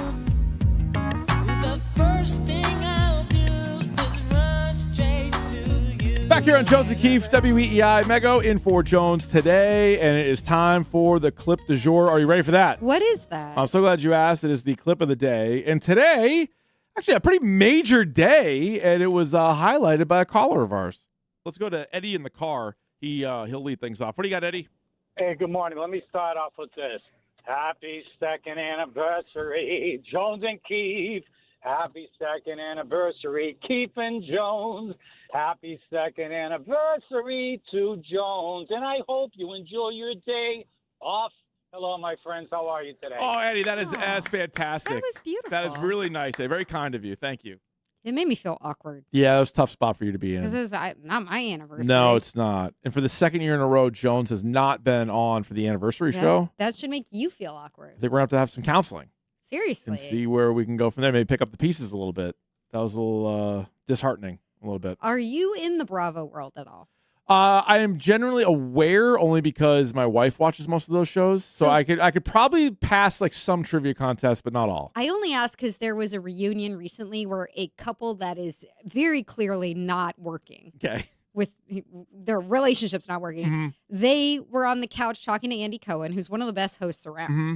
The first thing I'll do is run straight to you. Back here on Jones and Keefe, WEEI. Mego in for Jones today, and it is time for the clip du jour. Are you ready for that? What is that? I'm so glad you asked. It is the clip of the day. And today, actually a pretty major day, and it was highlighted by a caller of ours. Let's go to Eddie in the car. He'll lead things off. What do you got, Eddie? Hey, good morning. Let me start off with this. Happy second anniversary, Jones and Keefe. Happy second anniversary, Keefe and Jones. Happy second anniversary to Jones. And I hope you enjoy your day off. Hello, my friends. How are you today? Oh, Eddie, that's fantastic. That was beautiful. That is really nice. Very kind of you. Thank you. It made me feel awkward. Yeah, that was a tough spot for you to be in. This is not my anniversary. No, it's not. And for the second year in a row, Jones has not been on for the anniversary show. That should make you feel awkward. I think we're going to have some counseling. Seriously. And see where we can go from there. Maybe pick up the pieces a little bit. That was a little disheartening, a little bit. Are you in the Bravo world at all? I am generally aware only because my wife watches most of those shows. So I could probably pass like some trivia contests, but not all. I only ask because there was a reunion recently where a couple that is very clearly not working. Okay. With their relationship's not working. Mm-hmm. They were on the couch talking to Andy Cohen, who's one of the best hosts around. Mm-hmm.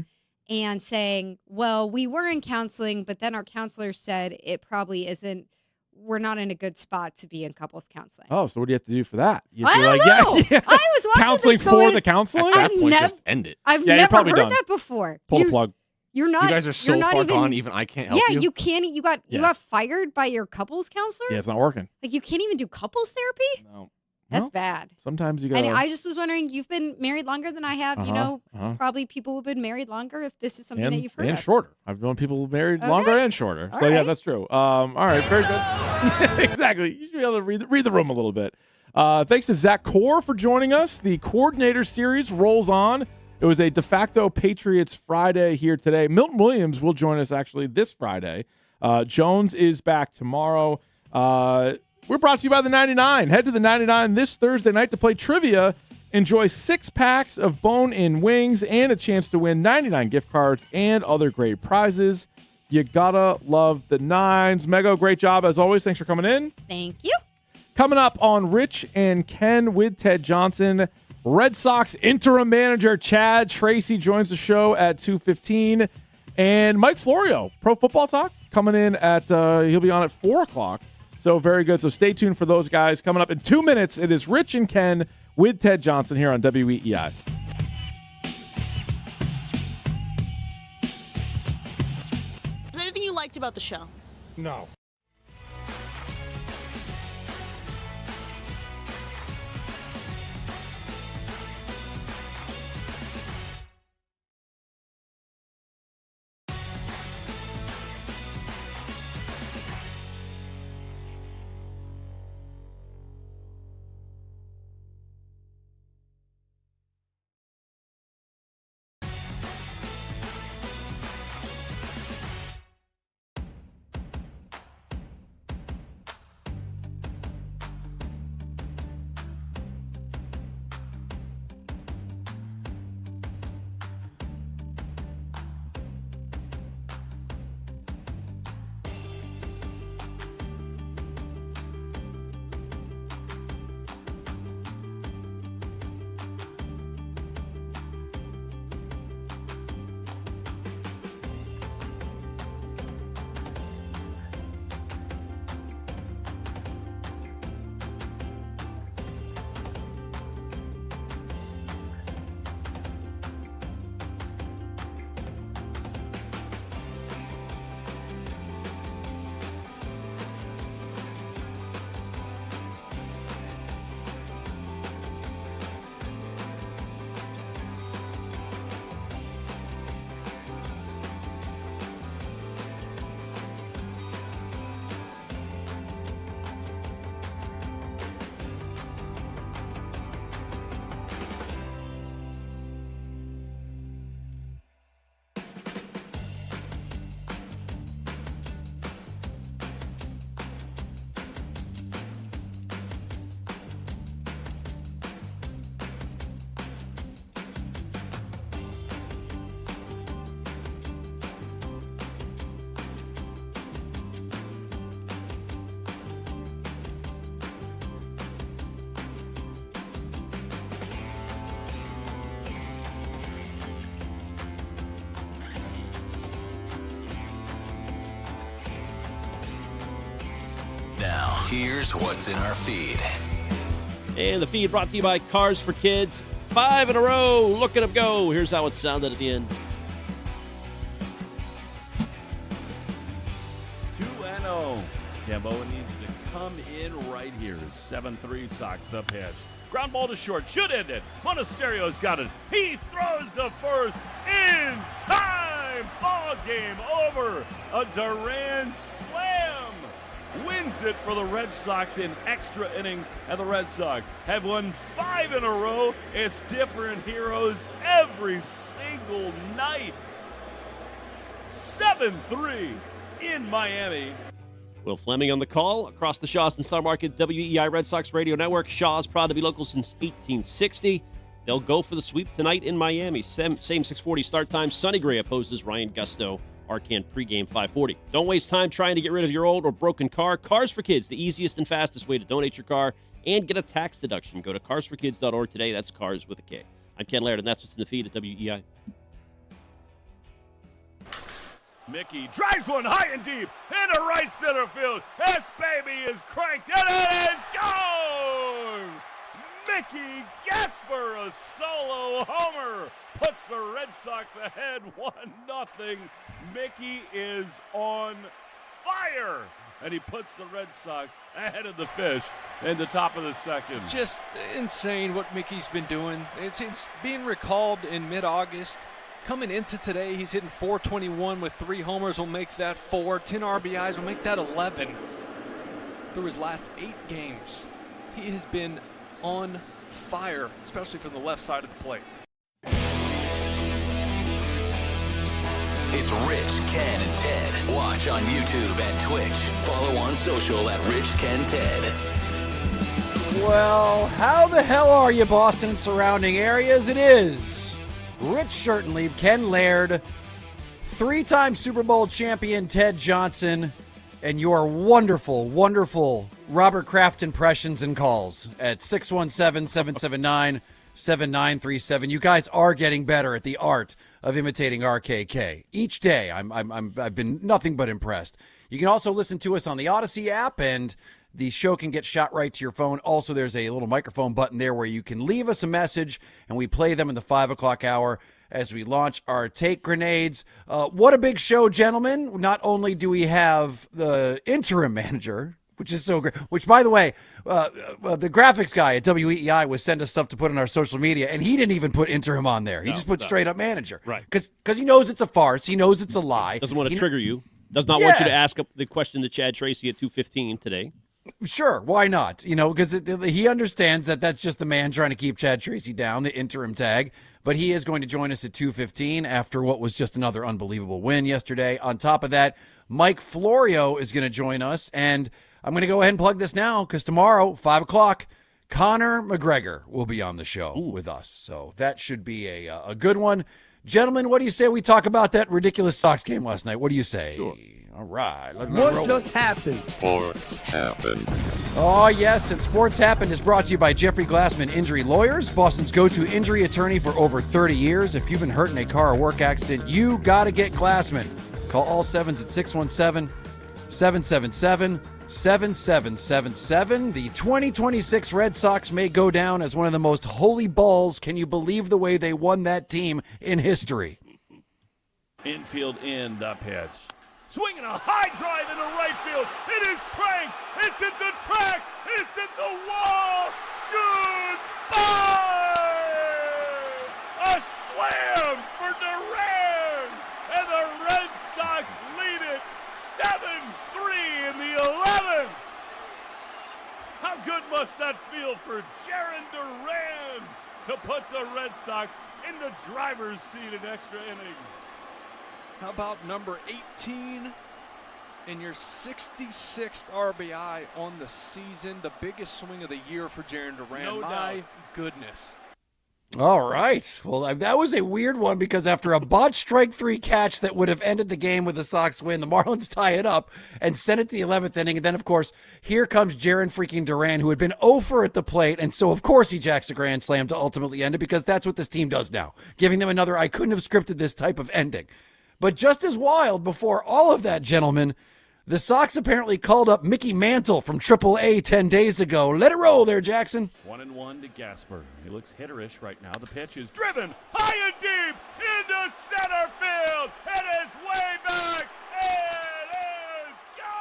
And saying, well, we were in counseling, but then our counselor said it probably isn't, we're not in a good spot to be in couples counseling. Oh, so what do you have to do for that? You I have to don't know. Yeah. I was watching counseling this going, for the counseling? At that point, just end it. I've you're never probably heard done. that before. Pull the plug. You're not. You guys are so you're not far even, gone, even I can't help you. Yeah, you can't. You got fired by your couples counselor? Yeah, it's not working. Like you can't even do couples therapy? No. That's bad. Sometimes you got And I just was wondering, you've been married longer than I have. You know, probably people who've been married longer if this is something that you've heard and of. shorter. I've known people married longer and shorter. All So yeah, right. that's true. All right, very good. Exactly. You should be able to read the room a little bit. Thanks to Zach Core for joining us. The coordinator series rolls on. It was a de facto Patriots Friday here today. Milton Williams will join us actually this Friday. Jones is back tomorrow. We're brought to you by the 99. Head to the 99 this Thursday night to play trivia. Enjoy 6 packs of bone-in wings and a chance to win 99 gift cards and other great prizes. You gotta love the nines. Mego, great job as always. Thanks for coming in. Thank you. Coming up on Rich and Ken with Ted Johnson, Red Sox interim manager Chad Tracy joins the show at 2:15. And Mike Florio, Pro Football Talk, coming in at, he'll be on at 4 o'clock. So very good. So stay tuned for those guys. Coming up in 2 minutes, it is Rich and Ken with Ted Johnson here on WEEI. Is there anything you liked about the show? No. Here's what's in our feed. And the feed brought to you by Cars for Kids. 5 in a row. Look at them go. Here's how it sounded at the end. 2-0. Gamboa needs to come in right here. 7-3 Sox the pitch. Ground ball to short. Should end it. Monasterio's got it. He throws to first in time. Ball game over. A Duran slam wins it for the Red Sox in extra innings, and the Red Sox have won 5 in a row. It's different heroes every single night. 7-3 in Miami. Will Fleming on the call across the Shaw's and Star Market WEEI Red Sox Radio Network. Shaw's proud to be local since 1860. They'll go for the sweep tonight in Miami. Same 6:40 start time. Sonny Gray opposes Ryan Gusto. Arcan pregame 5:40. Don't waste time trying to get rid of your old or broken car. Cars for Kids, the easiest and fastest way to donate your car and get a tax deduction. Go to carsforkids.org today. That's cars with a K. I'm Ken Laird, and that's what's in the feed at WEEI. Mickey drives one high and deep into right center field. This baby is cranked, and it is gone! Mickey Gasper, a solo homer, puts the Red Sox ahead 1-0. Mickey is on fire, and he puts the Red Sox ahead of the Fish in the top of the second. Just insane what Mickey's been doing. It's being recalled in mid-August. Coming into today, he's hitting .421 with 3 homers. Will make that 4. 10 RBIs will make that 11. Through his last 8 games, he has been on fire, especially from the left side of the plate. It's Rich, Ken, and Ted. Watch on YouTube and Twitch. Follow on social at Rich, Ken, Ted. Well, how the hell are you, Boston and surrounding areas? It is Rich Shirtenlieb, Ken Laird, 3-time Super Bowl champion Ted Johnson, and your wonderful, wonderful Robert Kraft impressions and calls at 617-779-7937. You guys are getting better at the art of imitating RKK. Each day, I've been nothing but impressed. You can also listen to us on the Odyssey app, and the show can get shot right to your phone. Also, there's a little microphone button there where you can leave us a message, and we play them in the 5 o'clock hour as we launch our take grenades. What a big show, gentlemen. Not only do we have the interim manager, which is so great, which, by the way, the graphics guy at WEEI was sending us stuff to put on our social media, and he didn't even put interim on there. He just put straight up manager. Right. Because he knows it's a farce. He knows it's a lie. Doesn't want to trigger you. Does not want you to ask the question to Chad Tracy at 2:15 today. Sure, why not? You know, because he understands that that's just the man trying to keep Chad Tracy down, the interim tag. But he is going to join us at 2:15 after what was just another unbelievable win yesterday. On top of that, Mike Florio is going to join us. And I'm going to go ahead and plug this now because tomorrow, 5 o'clock, Conor McGregor will be on the show with us. So that should be a good one. Gentlemen, what do you say we talk about that ridiculous Sox game last night? What do you say? Sure. All right. What just happened? Sports happened. Oh, yes, and Sports Happened is brought to you by Jeffrey Glassman Injury Lawyers, Boston's go-to injury attorney for over 30 years. If you've been hurt in a car or work accident, you got to get Glassman. Call all sevens at 617-777-7777. The 2026 Red Sox may go down as one of the most holy balls. Can you believe the way they won that team in history? Infield in the pitch. Swinging a high drive into right field. It is cranked. It's at the track. It's at the wall. Goodbye! A slam for Duran. And the Red Sox lead it 7-3 in the 11th. How good must that feel for Jarren Duran to put the Red Sox in the driver's seat in extra innings? How about number 18 and your 66th RBI on the season? The biggest swing of the year for Jarren Duran. No My doubt. goodness. All right. Well, that was a weird one because after a botched strike 3 catch that would have ended the game with the Sox win, the Marlins tie it up and send it to the 11th inning. And then, of course, here comes Jarren freaking Duran, who had been 0 for at the plate. And so, of course, he jacks a grand slam to ultimately end it because that's what this team does now, giving them another I couldn't have scripted this type of ending. But just as wild before all of that, gentlemen, The Sox apparently called up Mickey Mantle from AAA 10 days ago. Let it roll there, Jackson. 1-1 to Gasper. He looks hitterish right now. The pitch is driven high and deep into center field. It is way back. It is gone.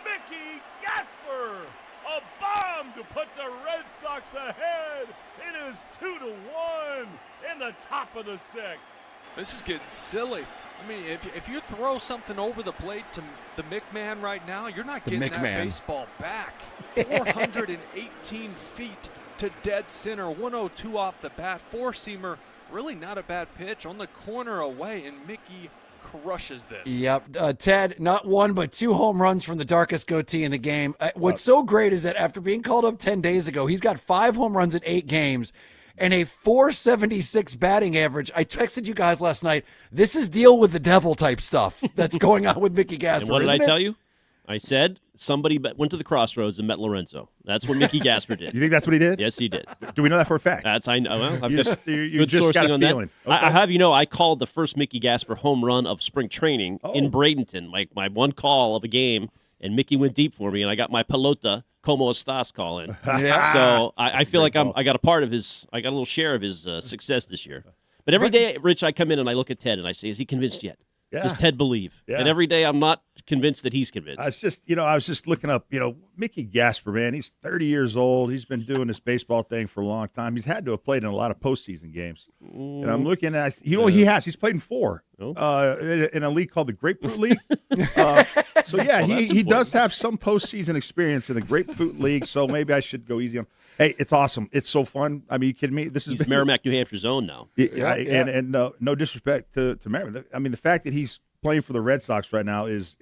Mickey Gasper, a bomb to put the Red Sox ahead. It is 2-1 in the top of the sixth. This is getting silly. I mean, if you throw something over the plate to the McMahon right now, you're not getting that baseball back. 418 feet to dead center, 102 off the bat. Four-seamer, really not a bad pitch on the corner away, and Mickey crushes this. Yep. Ted, not one but 2 home runs from the darkest goatee in the game. What's so great is that after being called up 10 days ago, he's got 5 home runs in 8 games. And a 476 batting average. I texted you guys last night. This is deal with the devil type stuff that's going on with Mickey Gasper. And what did I tell you? I said somebody went to the crossroads and met Lorenzo. That's what Mickey Gasper did. You think that's what he did? Yes, he did. Do we know that for a fact? That's I know. Well, I've you got you just got a feeling. Okay. I have I called the first Mickey Gasper home run of spring training in Bradenton. My one call of a game, and Mickey went deep for me, and I got my pelota. Como Estas call in. Yeah. So I feel like I got a little share of his success this year. But every day, Rich, I come in and I look at Ted and I say, is he convinced yet? Yeah. Does Ted believe? Yeah. And every day I'm not convinced that he's convinced. I was just looking up, Mickey Gasper, man, he's 30 years old. He's been doing this baseball thing for a long time. He's had to have played in a lot of postseason games. And I'm looking at, he has. He's played in 4 in a league called the Grapefruit League. He does have some postseason experience in the Grapefruit League, so maybe I should go easy on him. Hey, it's awesome. It's so fun. I mean, you kidding me? He's Merrimack, New Hampshire's own now. And no disrespect to Merrimack. I mean, the fact that he's playing for the Red Sox right now is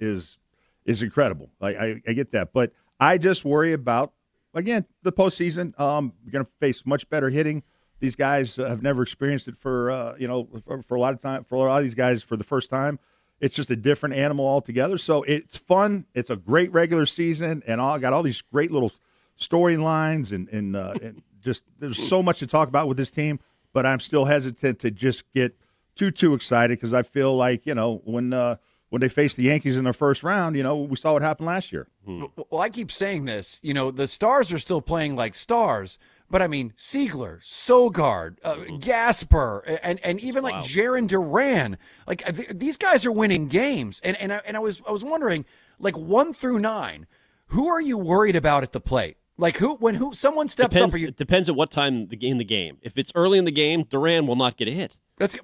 incredible. I get that, but I just worry about, again, the postseason. You're going to face much better hitting. These guys have never experienced it for a lot of time. For a lot of these guys, for the first time, it's just a different animal altogether. So it's fun. It's a great regular season, and got all these great little storylines and just there's so much to talk about with this team. But I'm still hesitant to just get too excited because I feel like when they faced the Yankees in their first round, we saw what happened last year. Well, I keep saying this. The Stars are still playing like stars. But, I mean, Siegler, Sogard, Gasper, and even like Jaron Duran. Like, these guys are winning games. And I was wondering, like, 1 through 9, who are you worried about at the plate? Like, when someone steps up? It depends at what time in the game. If it's early in the game, Duran will not get a hit. But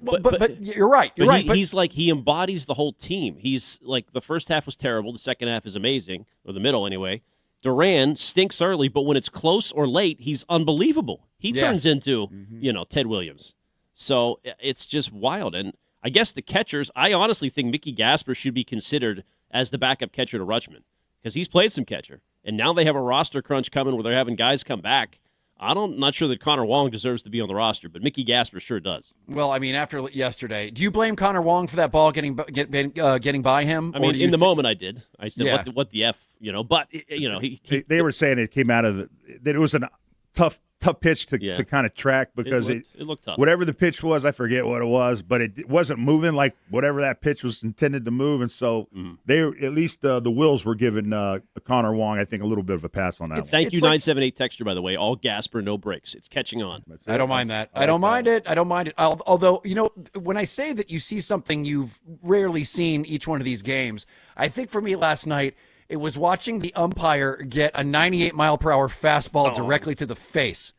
you're right. You're right. He's like, he embodies the whole team. He's like, the first half was terrible. The second half is amazing, or the middle anyway. Duran stinks early, but when it's close or late, he's unbelievable. He turns into, Ted Williams. So it's just wild. And I guess the catchers, I honestly think Mickey Gasper should be considered as the backup catcher to Rutschman because he's played some catcher. And now they have a roster crunch coming where they're having guys come back. I'm not sure that Connor Wong deserves to be on the roster, but Mickey Gasper sure does. Well, I mean, after yesterday, do you blame Connor Wong for that ball getting by him? I mean, in the moment I did. I said, what the F, but, they were saying it came out of that it was a tough pitch to kind of track because it looked tough. Whatever the pitch was, I forget what it was, but it wasn't moving like whatever that pitch was intended to move, and so they at least the Wills were giving Connor Wong, I think, a little bit of a pass on that one. Thank you, 978 texture, by the way. All Gasper, no breaks. It's catching on. I don't mind that. I don't mind it. Although, when I say that you see something you've rarely seen each one of these games, I think for me last night, it was watching the umpire get a 98-mile-per-hour fastball directly to the face.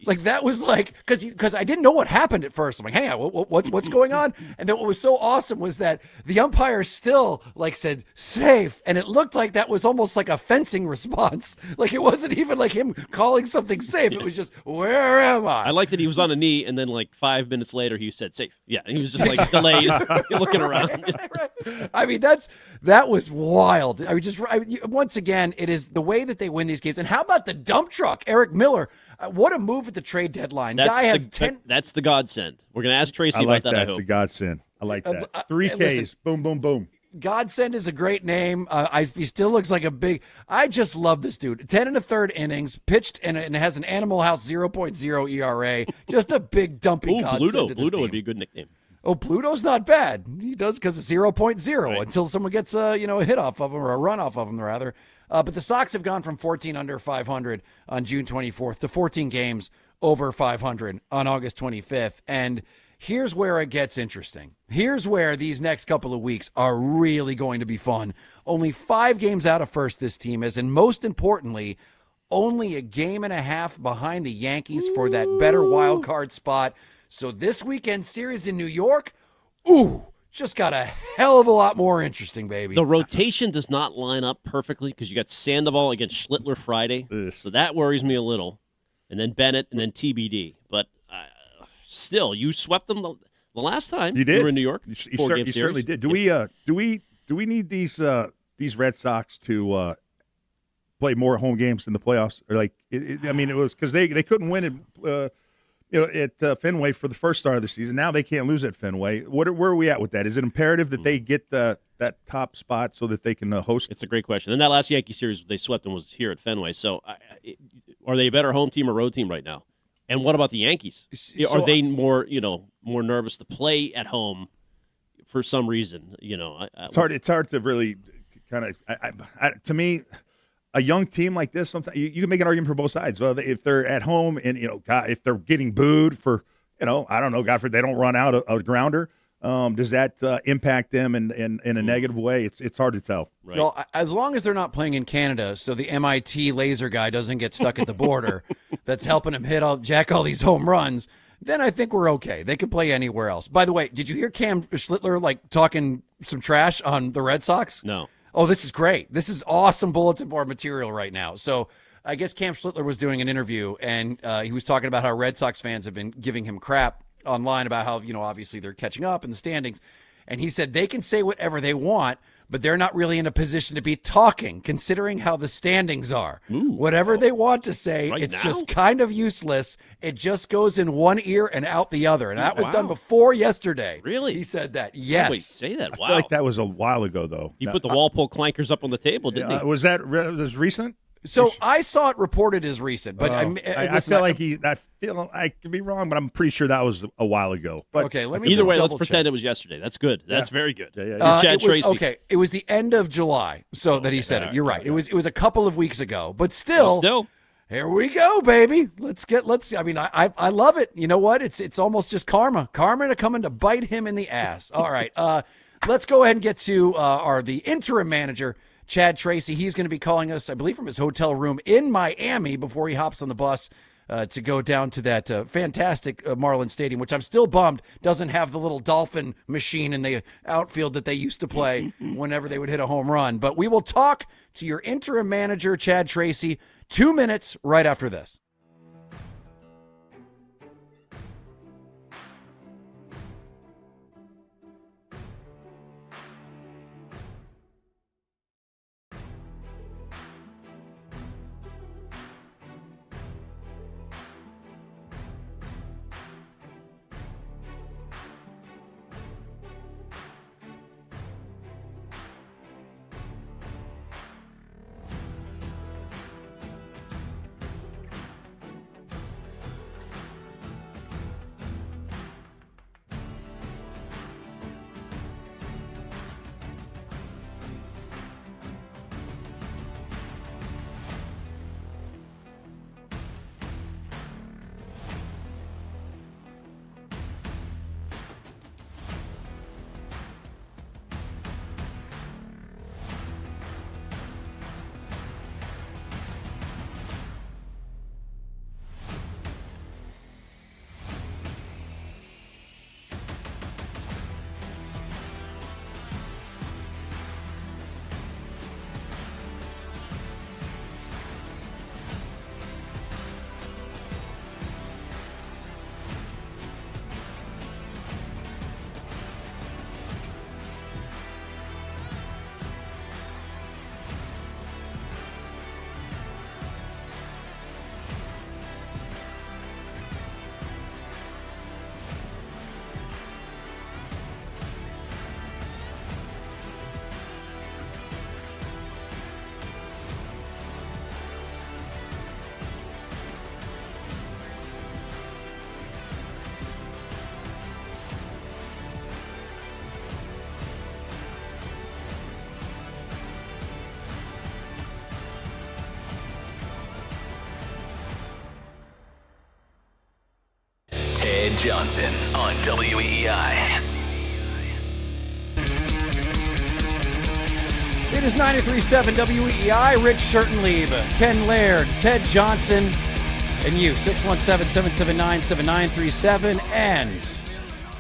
Like, that was like, because I didn't know what happened at first. I'm like, hang on, what's going on? And then what was so awesome was that the umpire still, like, said, safe. And it looked like that was almost like a fencing response. Like, it wasn't even like him calling something safe. It was just, where am I? I like that he was on a knee, and then, like, 5 minutes later, he said, safe. Yeah, and he was just, like, delayed, looking around. I mean, that was wild. Once again, it is the way that they win these games. And how about the dump truck, Eric Miller? What a move at the trade deadline. That's Guy has 10. That's the godsend. We're going to ask Tracy about that, I hope. The godsend. I like that. 3 Ks. Listen, boom, boom, boom. Godsend is a great name. He still looks like a big. I just love this dude. 10 1/3 innings, pitched, and has an Animal House 0.0 ERA. Just a big dumpy godsend. Bluto would be a good nickname. Oh, Pluto's not bad. He does because it's 0.0 until someone gets a hit off of him or a run off of him rather. But the Sox have gone from 14 under 500 on June 24th to 14 games over 500 on August 25th. And here's where it gets interesting. Here's where these next couple of weeks are really going to be fun. Only 5 games out of first this team is, and most importantly, only a game and a half behind the Yankees for that better wild card spot. So this weekend series in New York, just got a hell of a lot more interesting, baby. The rotation does not line up perfectly because you got Sandoval against Schlittler Friday, so that worries me a little. And then Bennett, and then TBD. But still, you swept them the last time you were in New York. You certainly did. Do we need these Red Sox to play more home games in the playoffs? Or it was because they couldn't win it. At Fenway for the first start of the season. Now they can't lose at Fenway. Where are we at with that? Is it imperative that they get that top spot so that they can host? It's a great question. And that last Yankee series they swept them was here at Fenway. So are they a better home team or road team right now? And what about the Yankees? Are they more nervous to play at home for some reason? It's hard to really kind of to me. A young team like this, sometimes you can make an argument for both sides. Well, if they're at home and if they're getting booed for, I don't know, God forbid they don't run out a grounder. Does that impact them in a negative way? It's hard to tell. Right. Well, as long as they're not playing in Canada, so the MIT laser guy doesn't get stuck at the border, that's helping him jack all these home runs, then I think we're okay. They can play anywhere else. By the way, did you hear Cam Schlittler talking some trash on the Red Sox? No. Oh, this is great. This is awesome bulletin board material right now. So I guess Cam Schlittler was doing an interview, and he was talking about how Red Sox fans have been giving him crap online about how, obviously they're catching up in the standings. And he said they can say whatever they want, but they're not really in a position to be talking, considering how the standings are. Whatever they want to say, Right it's now? just kind of useless. It just goes in one ear and out the other. And that was done before yesterday. Really? He said that. Yes. Wait, say that. Wow. I feel like that was a while ago, though. He put the Walpole clankers up on the table, didn't he? Was that recent? So I saw it reported as recent, but I feel like I could be wrong, but I'm pretty sure that was a while ago. But okay, let me either way, let's double pretend check. it was yesterday. That's good. That's very good. Yeah. Chad Tracy. It was the end of July, that he said it. You're right. It was a couple of weeks ago, but still. Here we go, baby. I love it. You know what? It's almost just karma to coming to bite him in the ass. All right. Let's go ahead and get to the interim manager, Chad Tracy. He's going to be calling us, I believe, from his hotel room in Miami before he hops on the bus to go down to that fantastic Marlins Stadium, which I'm still bummed doesn't have the little dolphin machine in the outfield that they used to play whenever they would hit a home run. But we will talk to your interim manager, Chad Tracy, 2 minutes right after this. Ted Johnson on WEEI. It is 93.7 WEEI. Rich Schertenlieb, Ken Laird, Ted Johnson, and you, 617-779-7937. And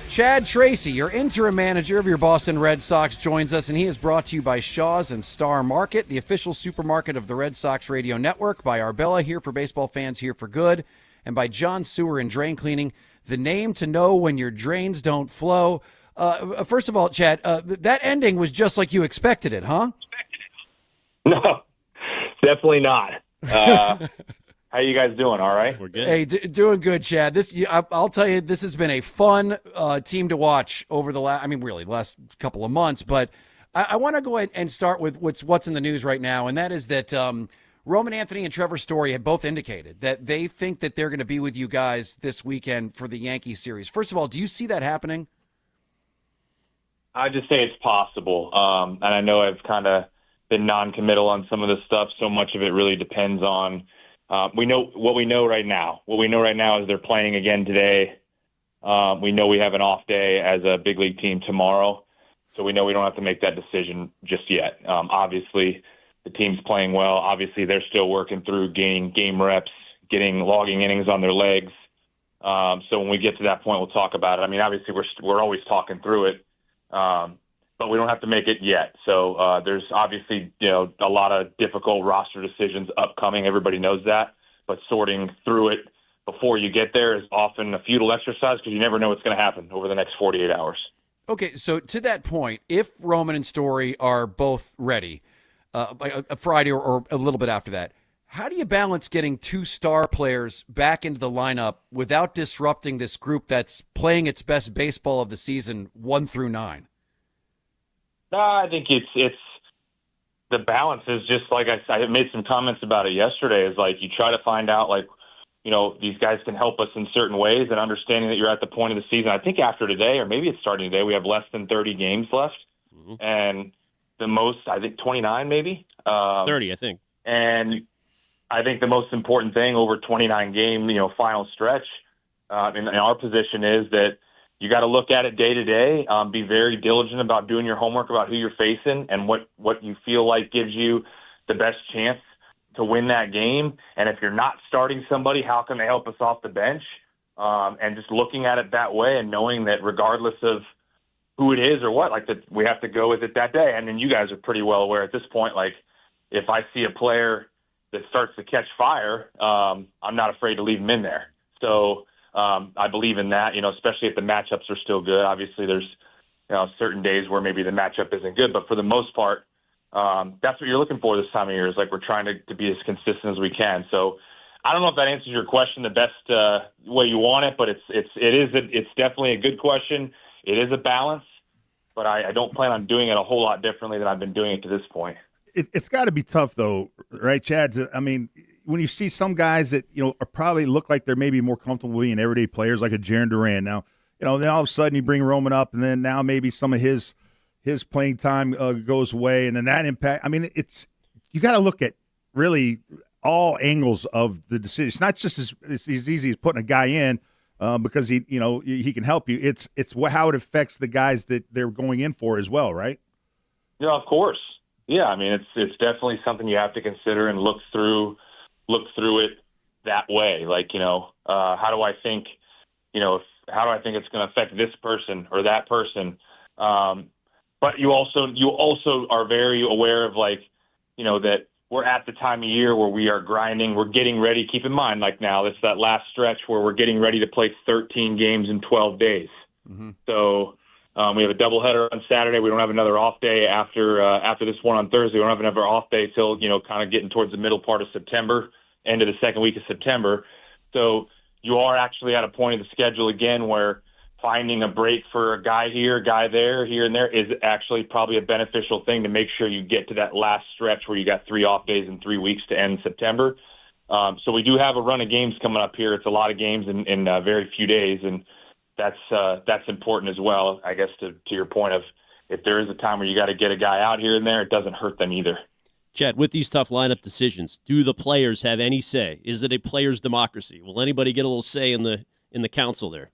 Chad Tracy, your interim manager of your Boston Red Sox, joins us, and he is brought to you by Shaw's and Star Market, the official supermarket of the Red Sox Radio Network, by Arbella, here for baseball fans, here for good, and by John Sewer and Drain Cleaning, the name to know when your drains don't flow. First of all, Chad, that ending was just like you expected it, huh? No, definitely not. How you guys doing? All right? We're good. Hey, doing good, Chad. I'll tell you, this has been a fun team to watch over the last couple of months. But I want to go ahead and start with what's in the news right now, and that is that Roman Anthony and Trevor Story have both indicated that they think that they're going to be with you guys this weekend for the Yankees series. First of all, do you see that happening? I just say it's possible, and I know I've kind of been non-committal on some of this stuff. So much of it really depends on. We know what we know right now. What we know right now is they're playing again today. We know we have an off day as a big league team tomorrow, so we know we don't have to make that decision just yet. Obviously, the team's playing well. Obviously, they're still working through gaining game reps, logging innings on their legs. So when we get to that point, we'll talk about it. I mean, obviously, we're always talking through it, but we don't have to make it yet. So there's obviously, a lot of difficult roster decisions upcoming. Everybody knows that. But sorting through it before you get there is often a futile exercise because you never know what's going to happen over the next 48 hours. Okay, so to that point, if Roman and Story are both ready by a Friday or a little bit after that, how do you balance getting two star players back into the lineup without disrupting this group that's playing its best baseball of the season 1 through 9? I think it's the balance is just like I made some comments about it yesterday. Is like you try to find out these guys can help us in certain ways, and understanding that you're at the point of the season. I think after today, or maybe it's starting today, we have less than 30 games left, and the most, I think 29 maybe 30, I think. And I think the most important thing over 29 game final stretch in our position is that. You got to look at it day to day, be very diligent about doing your homework about who you're facing and what you feel like gives you the best chance to win that game. And if you're not starting somebody, how can they help us off the bench? And just looking at it that way and knowing that regardless of who it is or what, that we have to go with it that day. And then you guys are pretty well aware at this point, if I see a player that starts to catch fire, I'm not afraid to leave him in there. So, I believe in that, especially if the matchups are still good. Obviously, there's certain days where maybe the matchup isn't good, but for the most part, that's what you're looking for this time of year. Is we're trying to be as consistent as we can. So I don't know if that answers your question the best way you want it, but it's definitely a good question. It is a balance, but I don't plan on doing it a whole lot differently than I've been doing it to this point. It's got to be tough though, right, Chad? I mean. When you see some guys that are probably look like they're maybe more comfortable being everyday players, like a Jaron Duran. Now, then all of a sudden you bring Roman up, and then now maybe some of his playing time goes away, and then that impact. I mean, you got to look at really all angles of the decision. It's not just as easy as putting a guy in because he can help you. It's how it affects the guys that they're going in for as well, right? Yeah, of course. Yeah, I mean, it's definitely something you have to consider and look through it that way. How do I think, how do I think it's going to affect this person or that person? But you also are very aware of that we're at the time of year where we are grinding. We're getting ready. Keep in mind, now it's that last stretch where we're getting ready to play 13 games in 12 days. Mm-hmm. So we have a doubleheader on Saturday. We don't have another off day after this one on Thursday. We don't have another off day till kind of getting towards the middle part of September. End of the second week of September. So you are actually at a point of the schedule again where finding a break for a guy here, a guy there, here and there is actually probably a beneficial thing to make sure you get to that last stretch where you got 3 off days in 3 weeks to end September. So we do have a run of games coming up here. It's a lot of games in very few days, and that's important as well, I guess, to your point of if there is a time where you got to get a guy out here and there, it doesn't hurt them either. Chad, with these tough lineup decisions, do the players have any say? Is it a players' democracy? Will anybody get a little say in the council there?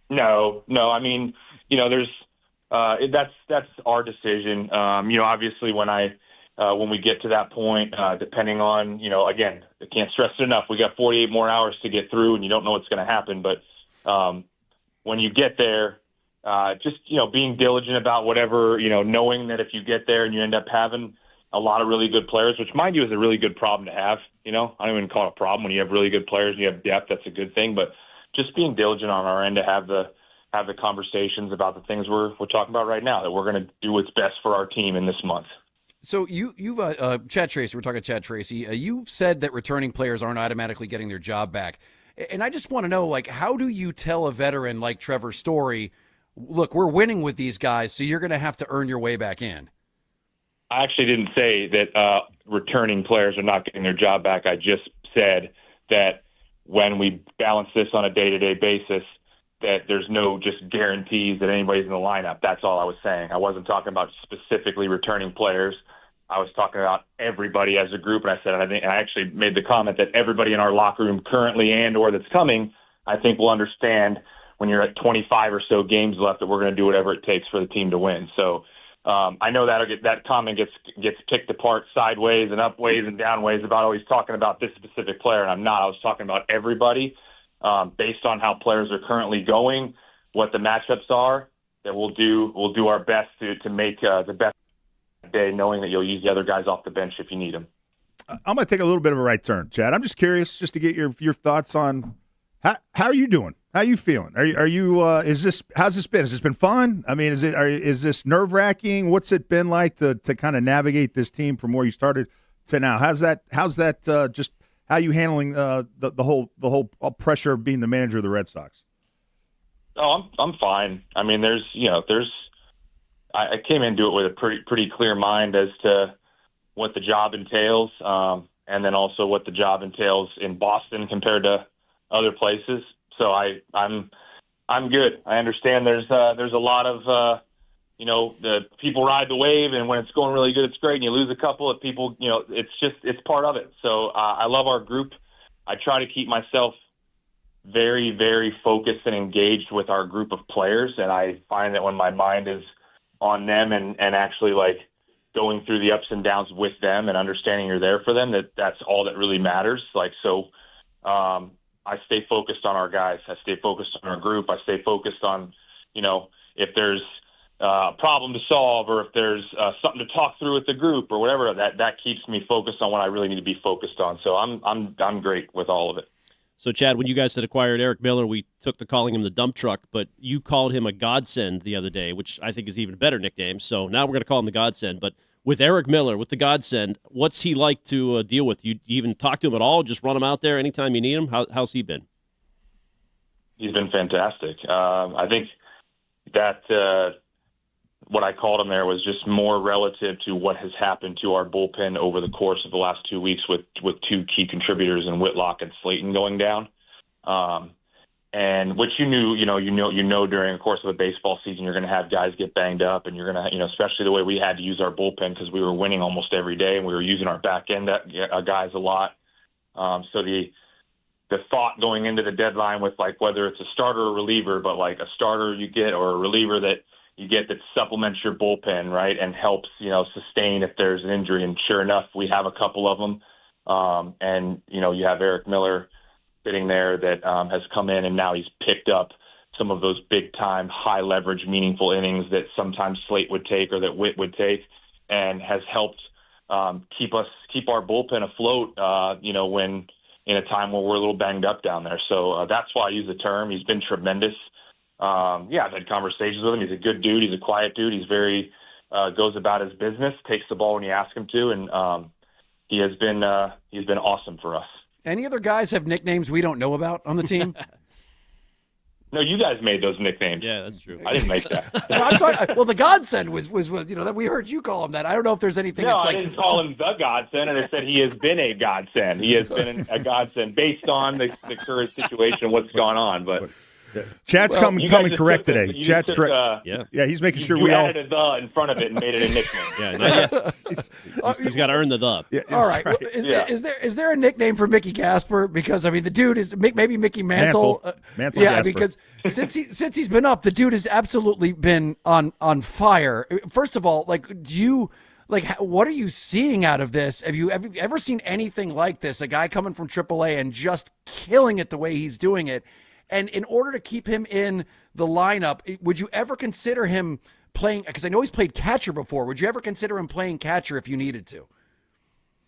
No. I mean, there's that's our decision. Obviously when we get to that point, depending on, again, I can't stress it enough. We got 48 more hours to get through, and you don't know what's going to happen. But when you get there, just being diligent about whatever, knowing that if you get there and you end up having a lot of really good players, which mind you is a really good problem to have. I don't even call it a problem when you have really good players and you have depth. That's a good thing. But just being diligent on our end to have the conversations about the things we're talking about right now, that we're going to do what's best for our team in this month. So you've Chad Tracy, we're talking Chad Tracy. You've said that returning players aren't automatically getting their job back. And I just want to know, how do you tell a veteran like Trevor Story, look, we're winning with these guys, so you're going to have to earn your way back in? I actually didn't say that returning players are not getting their job back. I just said that when we balance this on a day-to-day basis, that there's no just guarantees that anybody's in the lineup. That's all I was saying. I wasn't talking about specifically returning players. I was talking about everybody as a group, and I said, and I actually made the comment that everybody in our locker room currently and or that's coming, I think will understand when you're at 25 or so games left that we're going to do whatever it takes for the team to win. So I know that comment gets picked apart sideways and up ways and down ways about always talking about this specific player, and I'm not. I was talking about everybody based on how players are currently going, what the matchups are. That we'll do our best to make the best day, knowing that you'll use the other guys off the bench if you need them. I'm going to take a little bit of a right turn, Chad. I'm just curious, just to get your thoughts on how are you doing? How are you feeling? Are you how's this been? Has this been fun? I mean, is this nerve-wracking? What's it been like to kind of navigate this team from where you started to now? How's that just how are you handling the whole pressure of being the manager of the Red Sox? Oh, I'm fine. I mean, I came into it with a pretty clear mind as to what the job entails, and then also what the job entails in Boston compared to other places. So I'm good. I understand there's a lot of the people ride the wave, and when it's going really good, it's great. And you lose a couple of people, it's part of it. So I love our group. I try to keep myself very, very focused and engaged with our group of players, and I find that when my mind is on them and actually going through the ups and downs with them and understanding you're there for them, that's all that really matters. I stay focused on our guys. I stay focused on our group. I stay focused on, if there's a problem to solve or if there's something to talk through with the group or whatever, that keeps me focused on what I really need to be focused on. So I'm great with all of it. So, Chad, when you guys had acquired Eric Miller, we took to calling him the dump truck, but you called him a godsend the other day, which I think is even a better nickname. So now we're going to call him the godsend. But with Eric Miller, with the godsend, what's he like to deal with? You even talk to him at all? Just run him out there anytime you need him? How's he been? He's been fantastic. I think that what I called him there was just more relative to what has happened to our bullpen over the course of the last 2 weeks with two key contributors in Whitlock and Slayton going down. And which you know during the course of a baseball season, you're going to have guys get banged up, and you're going to, especially the way we had to use our bullpen because we were winning almost every day and we were using our back end guys a lot. So the thought going into the deadline with whether it's a starter or reliever, but a starter you get or a reliever that you get that supplements your bullpen, right, and helps, sustain if there's an injury. And sure enough, we have a couple of them. And, you have Eric Miller sitting there that has come in, and now he's picked up some of those big-time, high-leverage, meaningful innings that sometimes Slate would take or that Witt would take, and has helped keep our bullpen afloat, when in a time where we're a little banged up down there. So that's why I use the term. He's been tremendous. I've had conversations with him. He's a good dude. He's a quiet dude. He's very goes about his business, takes the ball when you ask him to, and he's been awesome for us. Any other guys have nicknames we don't know about on the team? No, you guys made those nicknames. Yeah, that's true. I didn't make that. Well, the godsend was that we heard you call him that. I don't know if there's anything. No, I didn't call him the godsend, and I said he has been a godsend. He has been a godsend based on the current situation, what's gone on. But Chad's Well, coming you guys just correct took today. you Chad's took, correct. Yeah, he's making sure we you all. added a the in front of it and made it a nickname. Yeah, not yet. He's got to earn the the. Yeah, All right. right. Well, is there a nickname for Mickey Gasper? Because I mean, the dude is maybe Mickey Mantle. Mantle Yeah, Gasper. because since he's been up, the dude has absolutely been on fire. First of all, what are you seeing out of this? Have you ever seen anything like this? A guy coming from AAA and just killing it the way he's doing it. And in order to keep him in the lineup, would you ever consider him playing? Because I know he's played catcher before. Would you ever consider him playing catcher if you needed to?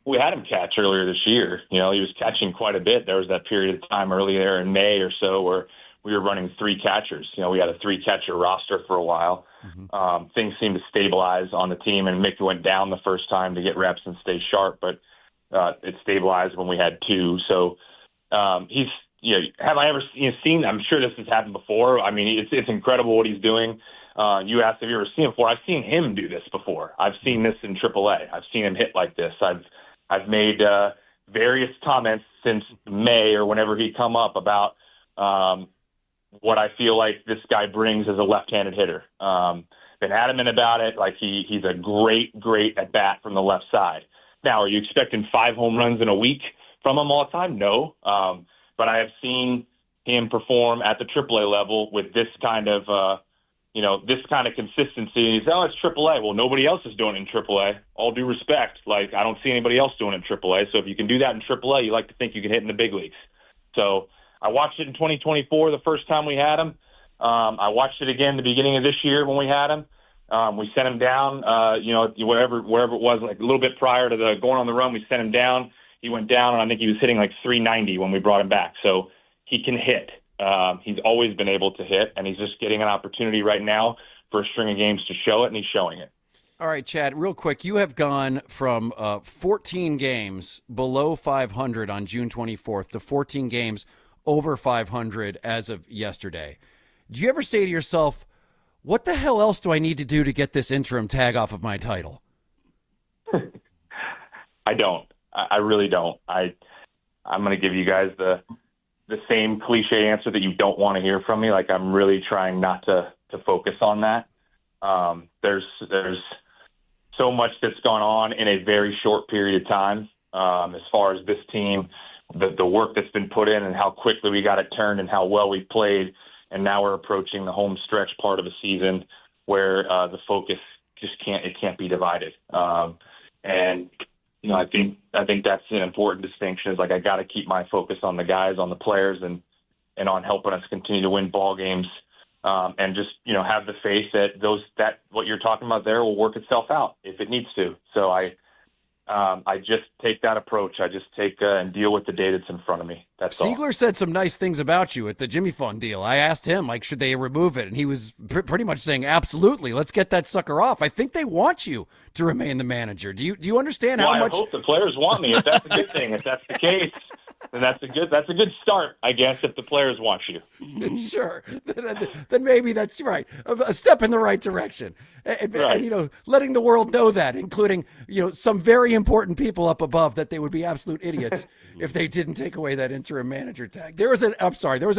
We had him catch earlier this year. He was catching quite a bit. There was that period of time earlier in May or so where we were running 3 catchers. We had a 3-catcher roster for a while. Things seemed to stabilize on the team, and Mickey went down the first time to get reps and stay sharp, but it stabilized when we had 2. So he's, have I ever seen, I'm sure this has happened before. I mean, it's incredible what he's doing. You asked if you ever seen it before. I've seen him do this before. I've seen this in AAA. I've seen him hit like this. I've made various comments since May or whenever he come up about what I feel like this guy brings as a left-handed hitter. Been adamant about it. Like he's a great at bat from the left side. Now, are you expecting 5 home runs in a week from him all the time? No. But I have seen him perform at the AAA level with this kind of, this kind of consistency. And he's, it's AAA. Well, nobody else is doing it in AAA. All due respect. Like, I don't see anybody else doing it in AAA. So if you can do that in AAA, you like to think you can hit in the big leagues. So I watched it in 2024, the first time we had him. I watched it again the beginning of this year when we had him. We sent him down, wherever it was, like a little bit prior to the going on the run, we sent him down. He went down, and I think he was hitting like 390 when we brought him back. So he can hit. He's always been able to hit, and he's just getting an opportunity right now for a string of games to show it, and he's showing it. All right, Chad, real quick, you have gone from 14 games below 500 on June 24th to 14 games over 500 as of yesterday. Do you ever say to yourself, what the hell else do I need to do to get this interim tag off of my title? I don't. I really don't. I'm going to give you guys the same cliche answer that you don't want to hear from me. Like, I'm really trying not to focus on that. There's so much that's gone on in a very short period of time. As far as this team, the work that's been put in and how quickly we got it turned and how well we played. And now we're approaching the home stretch part of a season where the focus just can't be divided. I think that's an important distinction. Is like, I got to keep my focus on the guys, on the players, and on helping us continue to win ball games, and just have the faith that what you're talking about there will work itself out if it needs to. So I just take that approach. I just take and deal with the day that's in front of me. That's all. Siegler said some nice things about you at the Jimmy Fund deal. I asked him, should they remove it? And he was pretty much saying, absolutely, let's get that sucker off. I think they want you to remain the manager. Do you understand how much? I hope the players want me. If that's a good thing, if that's the case, then that's a good start, I guess, if the players want you. Sure. Then maybe that's right. A step in the right direction. And letting the world know that, including, some very important people up above, that they would be absolute idiots if they didn't take away that interim manager tag. There was an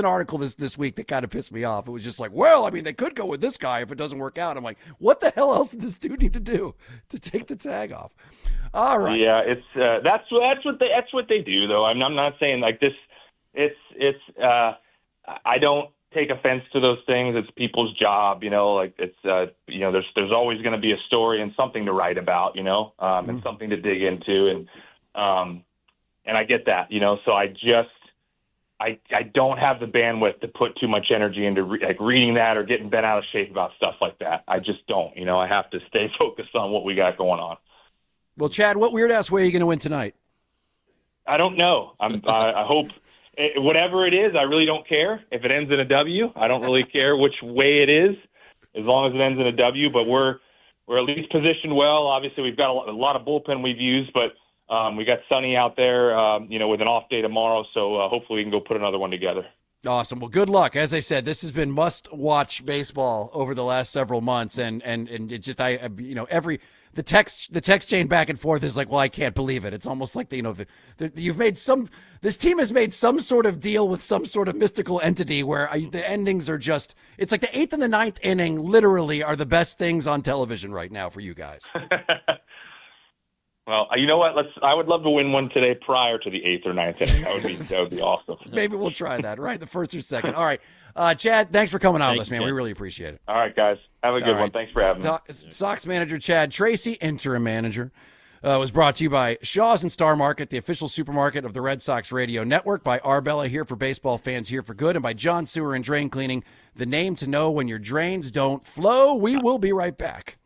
article this week that kind of pissed me off. It was just like, they could go with this guy if it doesn't work out. I'm like, what the hell else did this dude need to do to take the tag off? All right. Yeah, it's that's what they do, though. I'm not saying like this. I don't take offense to those things. It's people's job, there's always going to be a story and something to write about, and something to dig into. And I get that, so I don't have the bandwidth to put too much energy into reading that or getting bent out of shape about stuff like that. I just don't, I have to stay focused on what we got going on. Well, Chad, what weird-ass way are you going to win tonight? I don't know. I hope whatever it is, I really don't care. If it ends in a W, I don't really care which way it is, as long as it ends in a W. But we're at least positioned well. Obviously, we've got a lot of bullpen we've used, but we got Sonny out there, with an off day tomorrow. So hopefully we can go put another one together. Awesome. Well, good luck. As I said, this has been must-watch baseball over the last several months, and it just the text chain back and forth is like, well, I can't believe it. It's almost like this team has made some sort of deal with some sort of mystical entity where the endings are just, it's like the 8th and the 9th inning literally are the best things on television right now for you guys. Well, you know what? I would love to win one today prior to the 8th or 9th inning. That would be awesome. Maybe we'll try that, right? The first or second. All right. Chad, thanks for coming on with us, man. Chad. We really appreciate it. All right, guys. Have a good one. Thanks for having me. Sox manager Chad Tracy, interim manager, was brought to you by Shaw's and Star Market, the official supermarket of the Red Sox Radio Network, by Arbella, here for baseball fans, here for good, and by John Sewer and Drain Cleaning, the name to know when your drains don't flow. We will be right back.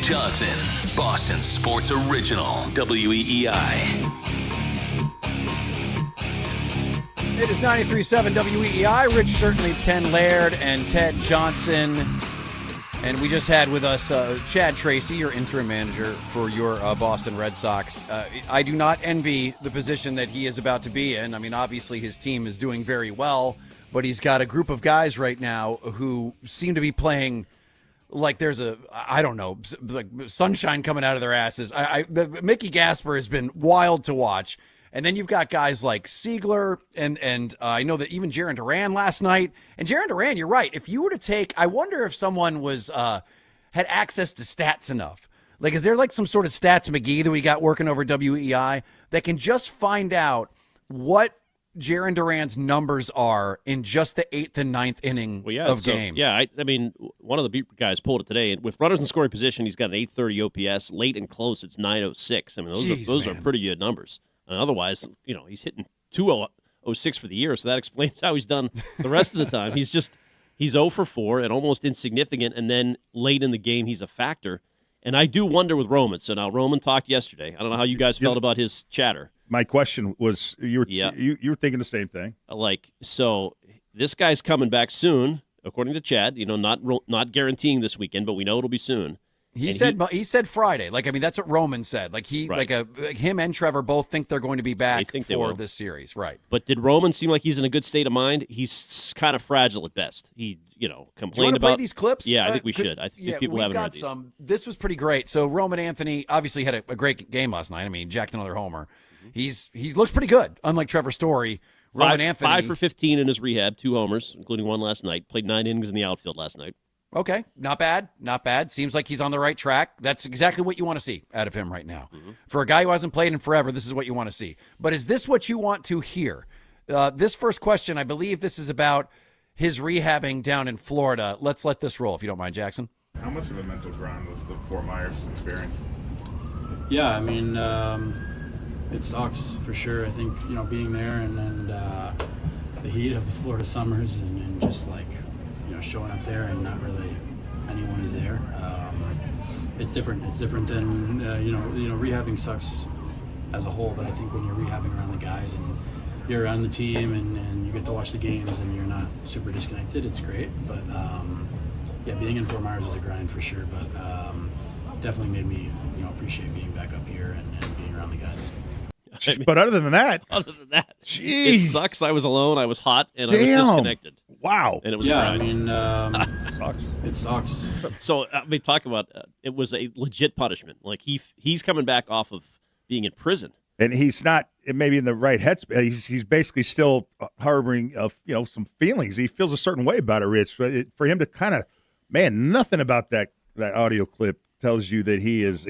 Johnson, Boston Sports Original, WEEI. It is 93.7 WEEI. Rich Certainly, Ken Laird, and Ted Johnson. And we just had with us Chad Tracy, your interim manager for your Boston Red Sox. I do not envy the position that he is about to be in. I mean, obviously his team is doing very well, but he's got a group of guys right now who seem to be playing like there's I don't know, like sunshine coming out of their asses. Mickey Gasper has been wild to watch. And then you've got guys like Siegler, and I know that even Jarren Duran last night. And Jarren Duran, you're right. If you were to take, I wonder if someone was had access to stats enough. Like, is there like some sort of stats McGee that we got working over WEI that can just find out what Jarren Duran's numbers are in just the 8th and 9th inning of games? Yeah, I mean, one of the beat guys pulled it today. With runners in scoring position, he's got an 830 OPS. Late and close, it's 906. I mean, those are pretty good numbers. And otherwise, you know, he's hitting 206 for the year, so that explains how he's done the rest of the time. He's 0 for 4 and almost insignificant, and then late in the game, he's a factor. And I do wonder with Roman. So now Roman talked yesterday. I don't know how you guys felt about his chatter. My question was, you were thinking the same thing. So this guy's coming back soon, according to Chad. You know, not guaranteeing this weekend, but we know it'll be soon. He said Friday. Like, I mean, that's what Roman said. Like him and Trevor both think they're going to be back for this series, right? But did Roman seem like he's in a good state of mind? He's kind of fragile at best. He, complained about play these clips. Yeah, I think we should. I think people haven't heard these. This was pretty great. So Roman Anthony obviously had a great game last night. I mean, jacked another homer. He looks pretty good. Unlike Trevor Story, Roman Anthony 5 for 15 in his rehab, 2 homers, including one last night. Played 9 innings in the outfield last night. Okay, not bad, not bad. Seems like he's on the right track. That's exactly what you want to see out of him right now. For a guy who hasn't played in forever, this is what you want to see. But is this what you want to hear? This first question, I believe this is about his rehabbing down in Florida. Let's let this roll, if you don't mind, Jackson. How much of a mental grind was the Fort Myers experience? Yeah, I mean, it sucks for sure. I think, being there and the heat of the Florida summers and just like, showing up there and not really anyone is there. It's different. It's different than rehabbing sucks as a whole. But I think when you're rehabbing around the guys and you're around the team and you get to watch the games and you're not super disconnected, it's great. But being in Fort Myers was a grind for sure. But definitely made me appreciate being back up here and being around the guys. But other than that, Jeez. It sucks. I was alone. I was hot, and I was disconnected. Wow. And it was I mean, it sucks. So talk about it was a legit punishment. Like he's coming back off of being in prison, and he's not maybe in the right headspace. He's basically still harboring some feelings. He feels a certain way about it, Rich. For him to kind of nothing about that audio clip tells you that he is.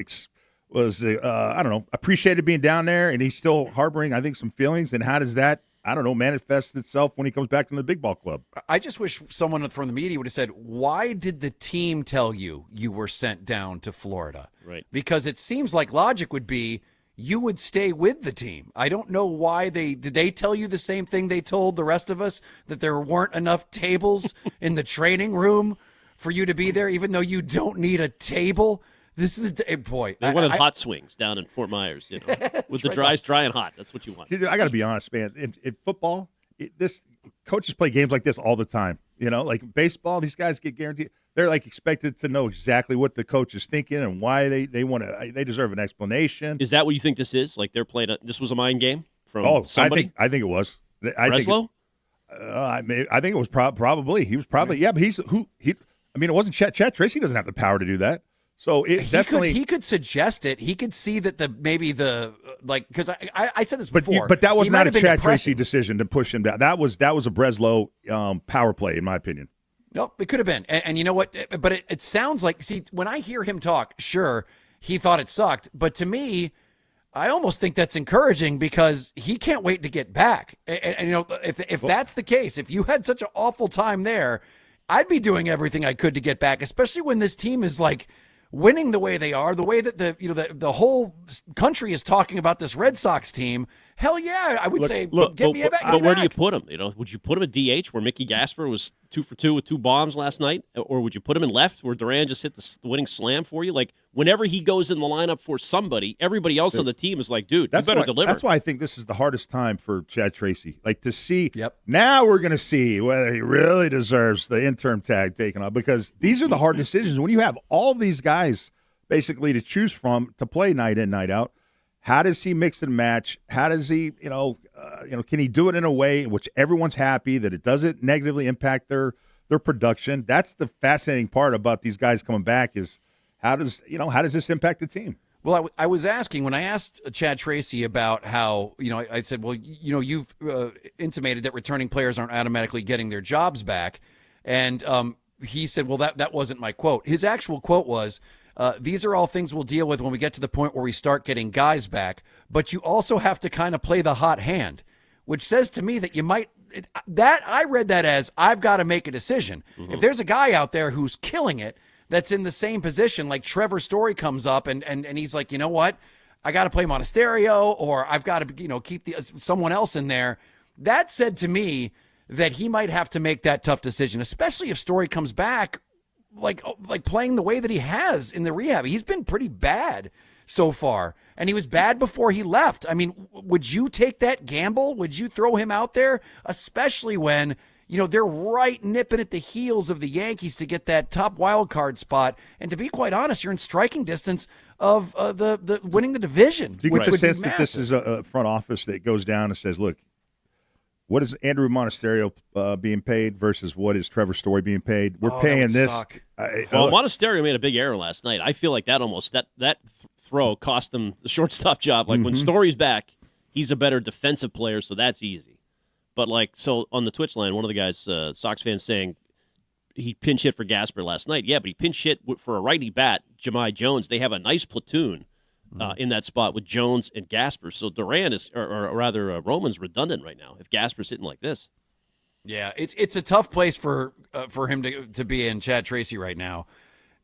Appreciated being down there, and he's still harboring, I think, some feelings. And how does that, manifest itself when he comes back to the big ball club? I just wish someone from the media would have said, why did the team tell you were sent down to Florida? Right. Because it seems like logic would be you would stay with the team. I don't know why did they tell you the same thing they told the rest of us, that there weren't enough tables in the training room for you to be there, even though you don't need a table? This is boy. They wanted hot swings down in Fort Myers, with the dry and hot. That's what you want. I got to be honest, man. In football, coaches play games like this all the time. Like baseball, these guys get guaranteed. They're like expected to know exactly what the coach is thinking and why they want to. They deserve an explanation. Is that what you think this is? Like they're playing. This was a mind game from somebody. I think it was. Breslow? I think it was probably. He was probably but it wasn't Chet Tracy doesn't have the power to do that. So it he could suggest it. He could see that because I said this before. But that was not a Chad Tracy decision to push him down. That was a Breslow power play, in my opinion. No, it could have been. And you know what? But it sounds like, when I hear him talk, sure, he thought it sucked. But to me, I almost think that's encouraging because he can't wait to get back. And if that's the case, if you had such an awful time there, I'd be doing everything I could to get back, especially when this team is like winning the way they are, the way that the whole country is talking about this Red Sox team. Hell yeah, I would say Look, get me back. but where do you put him? Would you put him at DH where Mickey Gasper was 2 for 2 with 2 bombs last night, or would you put him in left where Duran just hit the winning slam for you? Like whenever he goes in the lineup for somebody, everybody else on the team is like, dude, you better deliver. That's why I think this is the hardest time for Chad Tracy. Like to see. Yep. Now we're going to see whether he really deserves the interim tag taken off, because these are the hard decisions when you have all these guys basically to choose from to play night in, night out. How does he mix and match? How does he, can he do it in a way in which everyone's happy, that it doesn't negatively impact their production? That's the fascinating part about these guys coming back is how does this impact the team? Well, I was asking when I asked Chad Tracy about how, I said, well, you've intimated that returning players aren't automatically getting their jobs back. And he said, well, that wasn't my quote. His actual quote was, these are all things we'll deal with when we get to the point where we start getting guys back, but you also have to kind of play the hot hand, which says to me that you might I read that as I've got to make a decision. If there's a guy out there who's killing it, that's in the same position, like Trevor Story comes up and he's like, you know what, I got to play Monasterio, or I've got to, keep someone else in there. That said to me that he might have to make that tough decision, especially if Story comes back like playing the way that he has in the rehab. He's been pretty bad so far, and he was bad before he left. I mean, would you take that gamble? Would you throw him out there, especially when, they're right nipping at the heels of the Yankees to get that top wild card spot? And to be quite honest, you're in striking distance of the winning the division. Do you get the sense that this is a front office that goes down and says, look, what is Andrew Monasterio being paid versus what is Trevor Story being paid? We're paying this. Monasterio made a big error last night. I feel like that almost that throw cost them the shortstop job. Like when Story's back, he's a better defensive player, so that's easy. But so on the Twitch line, one of the guys, Sox fans, saying he pinch hit for Gasper last night. Yeah, but he pinch hit for a righty bat, Jahmai Jones. They have a nice platoon in that spot with Jones and Gasper. So Duran is, or rather Roman's redundant right now if Gasper's hitting like this. Yeah, it's a tough place for him to be in, Chad Tracy, right now.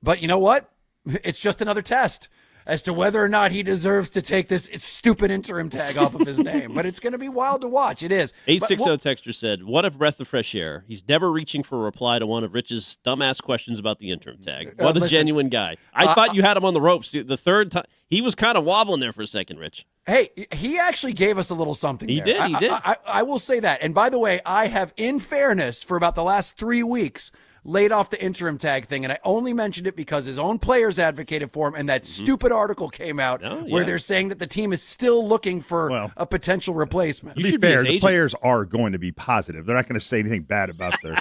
But you know what? It's just another test as to whether or not he deserves to take this stupid interim tag off of his name. But it's going to be wild to watch. It is. 860 texter said, what a breath of fresh air. He's never reaching for a reply to one of Rich's dumbass questions about the interim tag. What a genuine guy. I thought you had him on the ropes. The third time, he was kind of wobbling there for a second, Rich. Hey, he actually gave us a little something there. He did. I will say that. And by the way, I have, in fairness, for about the last 3 weeks, laid off the interim tag thing, and I only mentioned it because his own players advocated for him, and that stupid article came out where they're saying that the team is still looking for a potential replacement. To be fair, the players are going to be positive. They're not going to say anything bad about their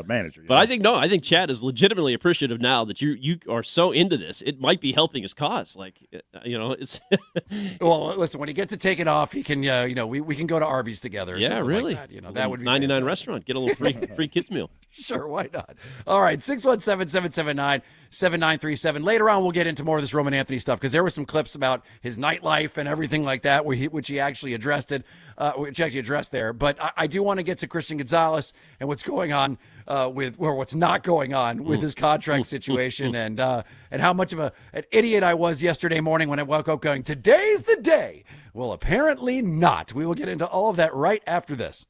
manager. But I think Chad is legitimately appreciative now that you are so into this. It might be helping his cause. It's. Well, listen, when he gets it taken off, he can, we can go to Arby's together. Or something really. Like that. That would be 99 fantastic. restaurant. Get a little free kids meal. Sure, why not? All right, 617-779-7937. Later on, we'll get into more of this Roman Anthony stuff because there were some clips about his nightlife and everything like that, which he actually addressed there. But I do want to get to Christian Gonzalez and what's going on what's not going on with his contract situation and how much of an idiot I was yesterday morning when I woke up going, today's the day. Well, apparently not. We will get into all of that right after this.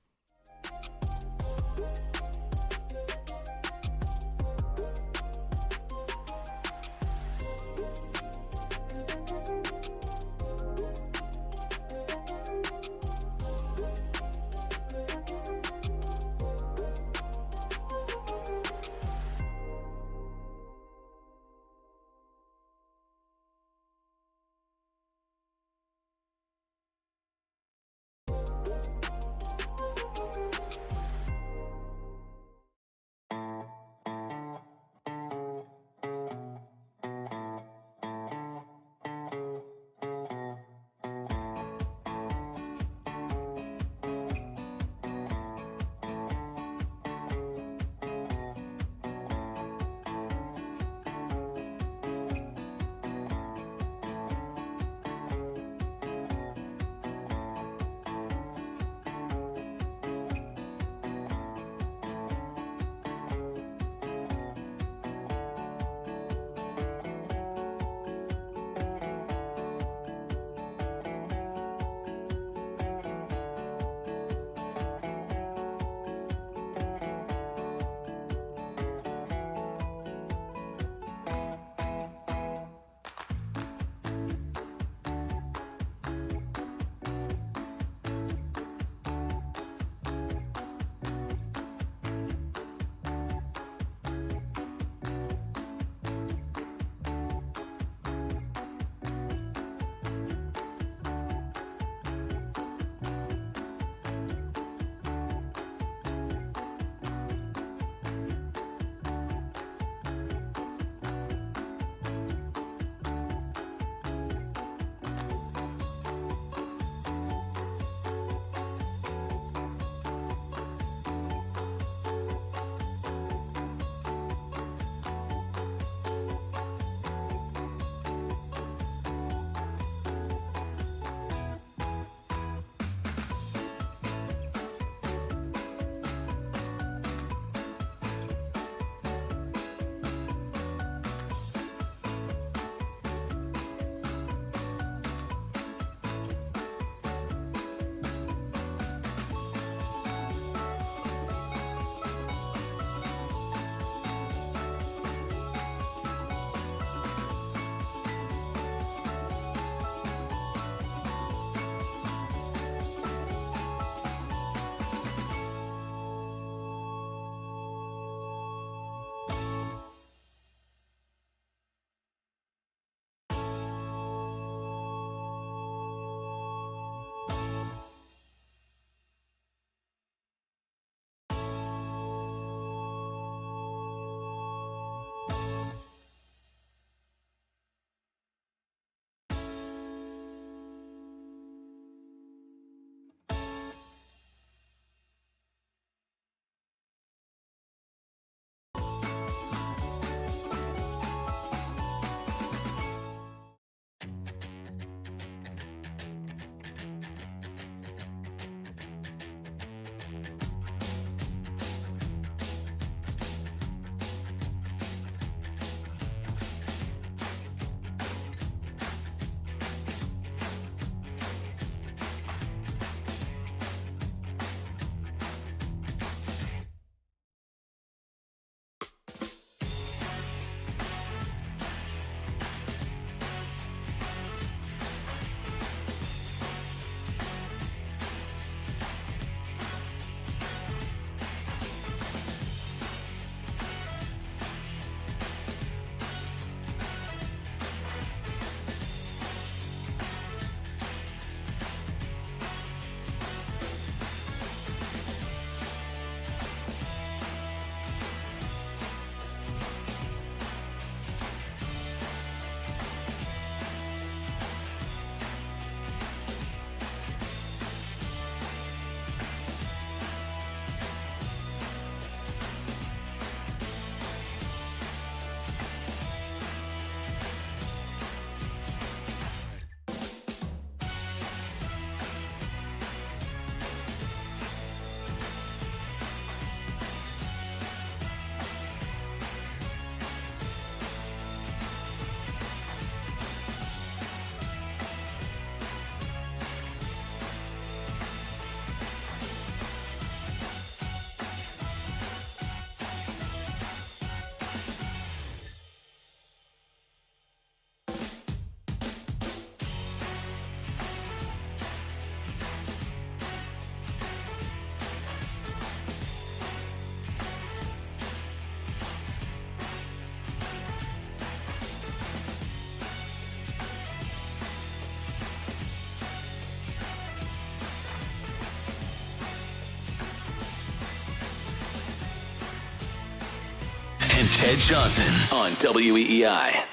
Ted Johnson on WEEI.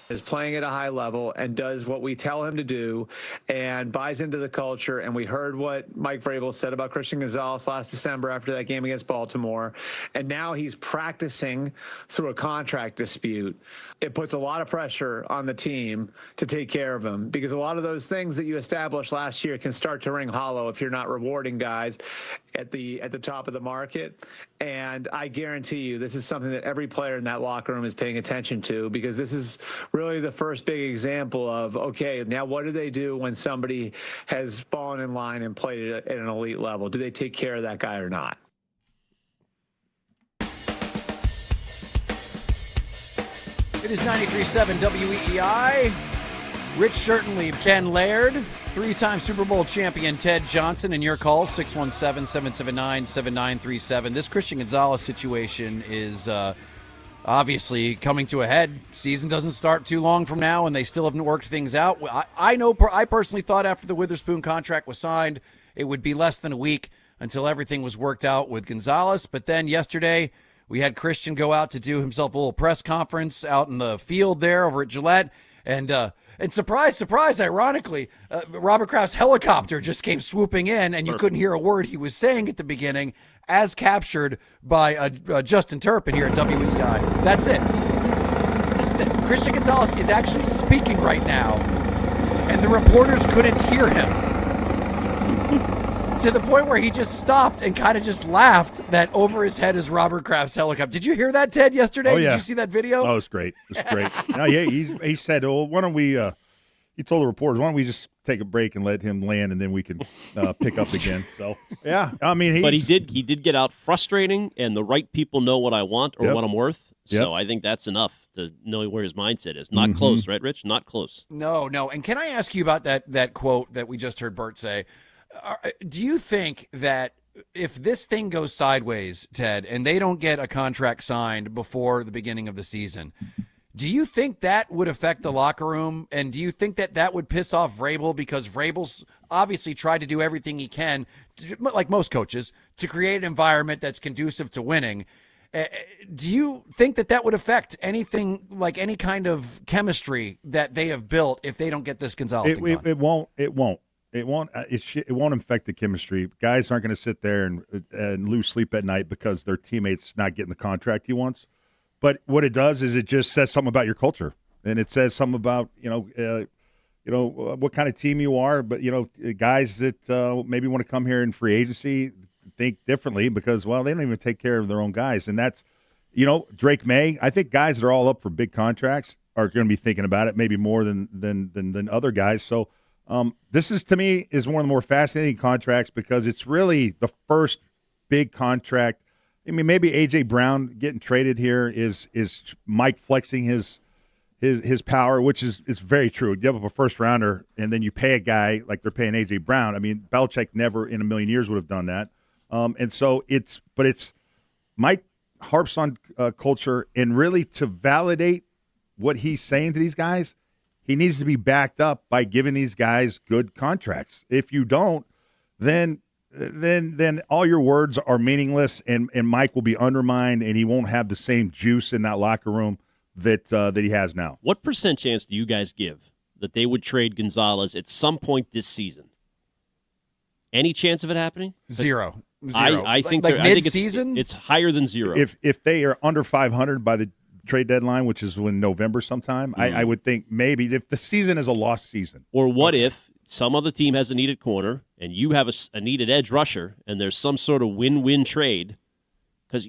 Is playing at a high level and does what we tell him to do and buys into the culture. And we heard what Mike Vrabel said about Christian Gonzalez last December after that game against Baltimore. And now he's practicing through a contract dispute. It puts a lot of pressure on the team to take care of him because a lot of those things that you established last year can start to ring hollow if you're not rewarding guys at the top of the market. And I guarantee you this is something that every player in that locker room is paying attention to because this is really the first big example of, okay, now what do they do when somebody has fallen in line and played at an elite level? Do they take care of that guy or not? It is 93.7 WEEI. Rich Shirtenlieb, Ken Laird, three-time Super Bowl champion Ted Johnson, and your calls, 617-779-7937. This Christian Gonzalez situation is obviously coming to a head. Season doesn't start too long from now, and they still haven't worked things out. I personally thought after the Witherspoon contract was signed, it would be less than a week until everything was worked out with Gonzalez. But then yesterday, we had Christian go out to do himself a little press conference out in the field there over at Gillette, and surprise, surprise, ironically, Robert Kraft's helicopter just came swooping in, and you couldn't hear a word he was saying at the beginning, as captured by Justin Turpin here at WEEI. That's it. Christian Gonzalez is actually speaking right now, and the reporters couldn't hear him. To the point where he just stopped and kind of just laughed that over his head is Robert Kraft's helicopter. Did you hear that, Ted, yesterday? Oh, yeah. Did you see that video? Oh, it's great. It's great. No, yeah, he said, well, why don't we he told the reporters, why don't we just take a break and let him land, and then we can pick up again. So, yeah, I mean, he did get out frustrating, and the right people know what I want or what I'm worth. So I think that's enough to know where his mindset is. Not close, right, Rich? Not close. No. And can I ask you about that quote that we just heard Bert say? Do you think that if this thing goes sideways, Ted, and they don't get a contract signed before the beginning of the season, do you think that would affect the locker room? And do you think that would piss off Vrabel? Because Vrabel's obviously tried to do everything he can, like most coaches, to create an environment that's conducive to winning. Do you think that would affect anything, like any kind of chemistry that they have built if they don't get this Gonzalez thing done? It won't. It won't affect the chemistry. Guys aren't going to sit there and lose sleep at night because their teammate's not getting the contract he wants. But what it does is it just says something about your culture, and it says something about what kind of team you are. But guys that maybe want to come here in free agency think differently because they don't even take care of their own guys, and that's Drake May. I think guys that are all up for big contracts are going to be thinking about it maybe more than other guys. So. This is, to me, is one of the more fascinating contracts because it's really the first big contract. I mean, maybe A.J. Brown getting traded here is Mike flexing his power, which is very true. You give up a first-rounder, and then you pay a guy like they're paying A.J. Brown. I mean, Belichick never in a million years would have done that. And so it's Mike harps on culture, and really to validate what he's saying to these guys, he needs to be backed up by giving these guys good contracts. If you don't, then all your words are meaningless, and Mike will be undermined, and he won't have the same juice in that locker room that he has now. What % chance do you guys give that they would trade Gonzalez at some point this season? Any chance of it happening? Zero. I think mid-season? It's higher than zero. If they are under 500 by the trade deadline, which is in November sometime, I would think maybe if the season is a lost season. Or what if some other team has a needed corner and you have a needed edge rusher and there's some sort of win-win trade? Because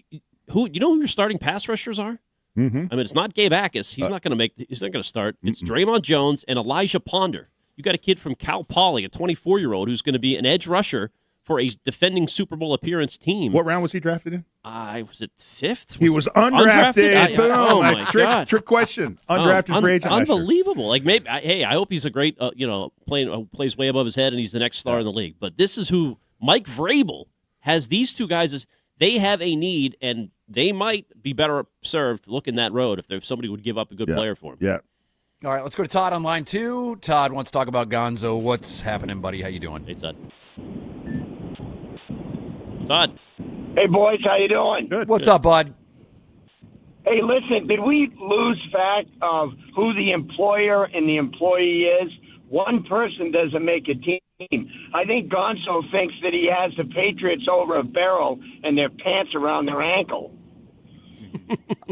who your starting pass rushers are? Mm-hmm. I mean, it's not Gabe Akis. He's not going to start. It's Draymond Jones and Elijah Ponder. You got a kid from Cal Poly, a 24-year-old who's going to be an edge rusher for a defending Super Bowl appearance team. What round was he drafted in? Was it fifth? He was undrafted. Boom. Oh my God! Trick question. Undrafted free agent. Unbelievable. Like maybe. Hey, I hope he's a great. Plays way above his head, and he's the next star in the league. But this is who Mike Vrabel has. These two guys as they have a need, and they might be better served looking that road if somebody would give up a good player for him. Yeah. All right, let's go to Todd on line 2. Todd wants to talk about Gonzo. What's happening, buddy? How you doing? Hey, Todd. Todd. Hey, boys, how you doing? Good. What's up, bud? Hey, listen, did we lose fact of who the employer and the employee is? One person doesn't make a team. I think Gonzo thinks that he has the Patriots over a barrel and their pants around their ankle.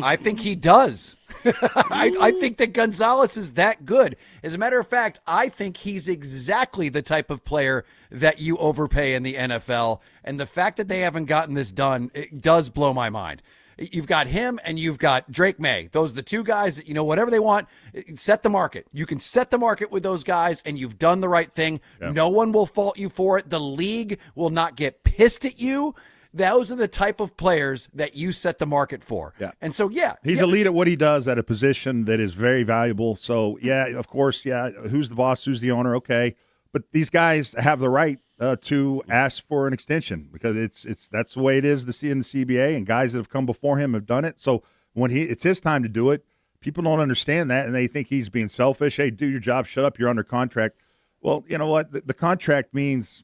I think he does. I think that Gonzalez is that good. As a matter of fact, I think he's exactly the type of player that you overpay in the NFL. And the fact that they haven't gotten this done, it does blow my mind. You've got him and you've got Drake May. Those are the two guys that, whatever they want, set the market. You can set the market with those guys, and you've done the right thing. Yeah. No one will fault you for it. The league will not get pissed at you. Those are the type of players that you set the market for. Yeah. And so, he's elite at what he does at a position that is very valuable. So, of course, who's the boss, who's the owner, okay. But these guys have the right to ask for an extension because that's the way it is in the CBA, and guys that have come before him have done it. So when it's his time to do it, people don't understand that, and they think he's being selfish. Hey, do your job, shut up, you're under contract. Well, you know what? The contract means,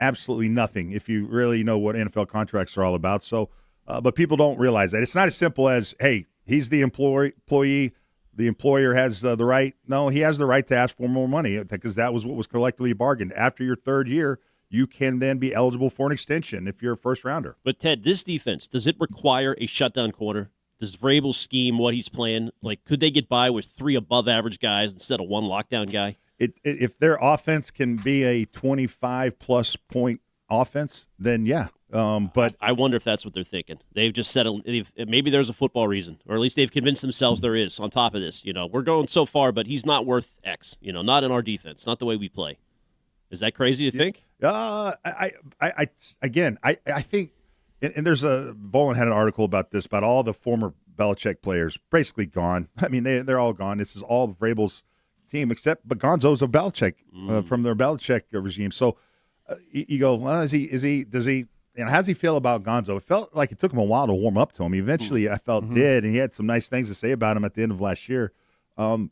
absolutely nothing if you really know what NFL contracts are all about. So, but people don't realize that. It's not as simple as, hey, he's the employee, the employer has the right. No, he has the right to ask for more money because that was what was collectively bargained. After your third year, you can then be eligible for an extension if you're a first rounder. But, Ted, this defense, does it require a shutdown corner? Does Vrabel's scheme, what he's playing, could they get by with 3 above-average guys instead of 1 lockdown guy? If their offense can be a 25-plus point offense, then yeah. But I wonder if that's what they're thinking. They've just said maybe there's a football reason, or at least they've convinced themselves there is. On top of this, we're going so far, but he's not worth X. Not in our defense, not the way we play. Is that crazy to think? I think, and there's Volan had an article about this, about all the former Belichick players basically gone. I mean, they're all gone. This is all Vrabel's team, but Gonzo's a Belichick from their Belichick regime. So you go, well, does he? How does he feel about Gonzo? It felt like it took him a while to warm up to him. Eventually, I felt did, and he had some nice things to say about him at the end of last year. So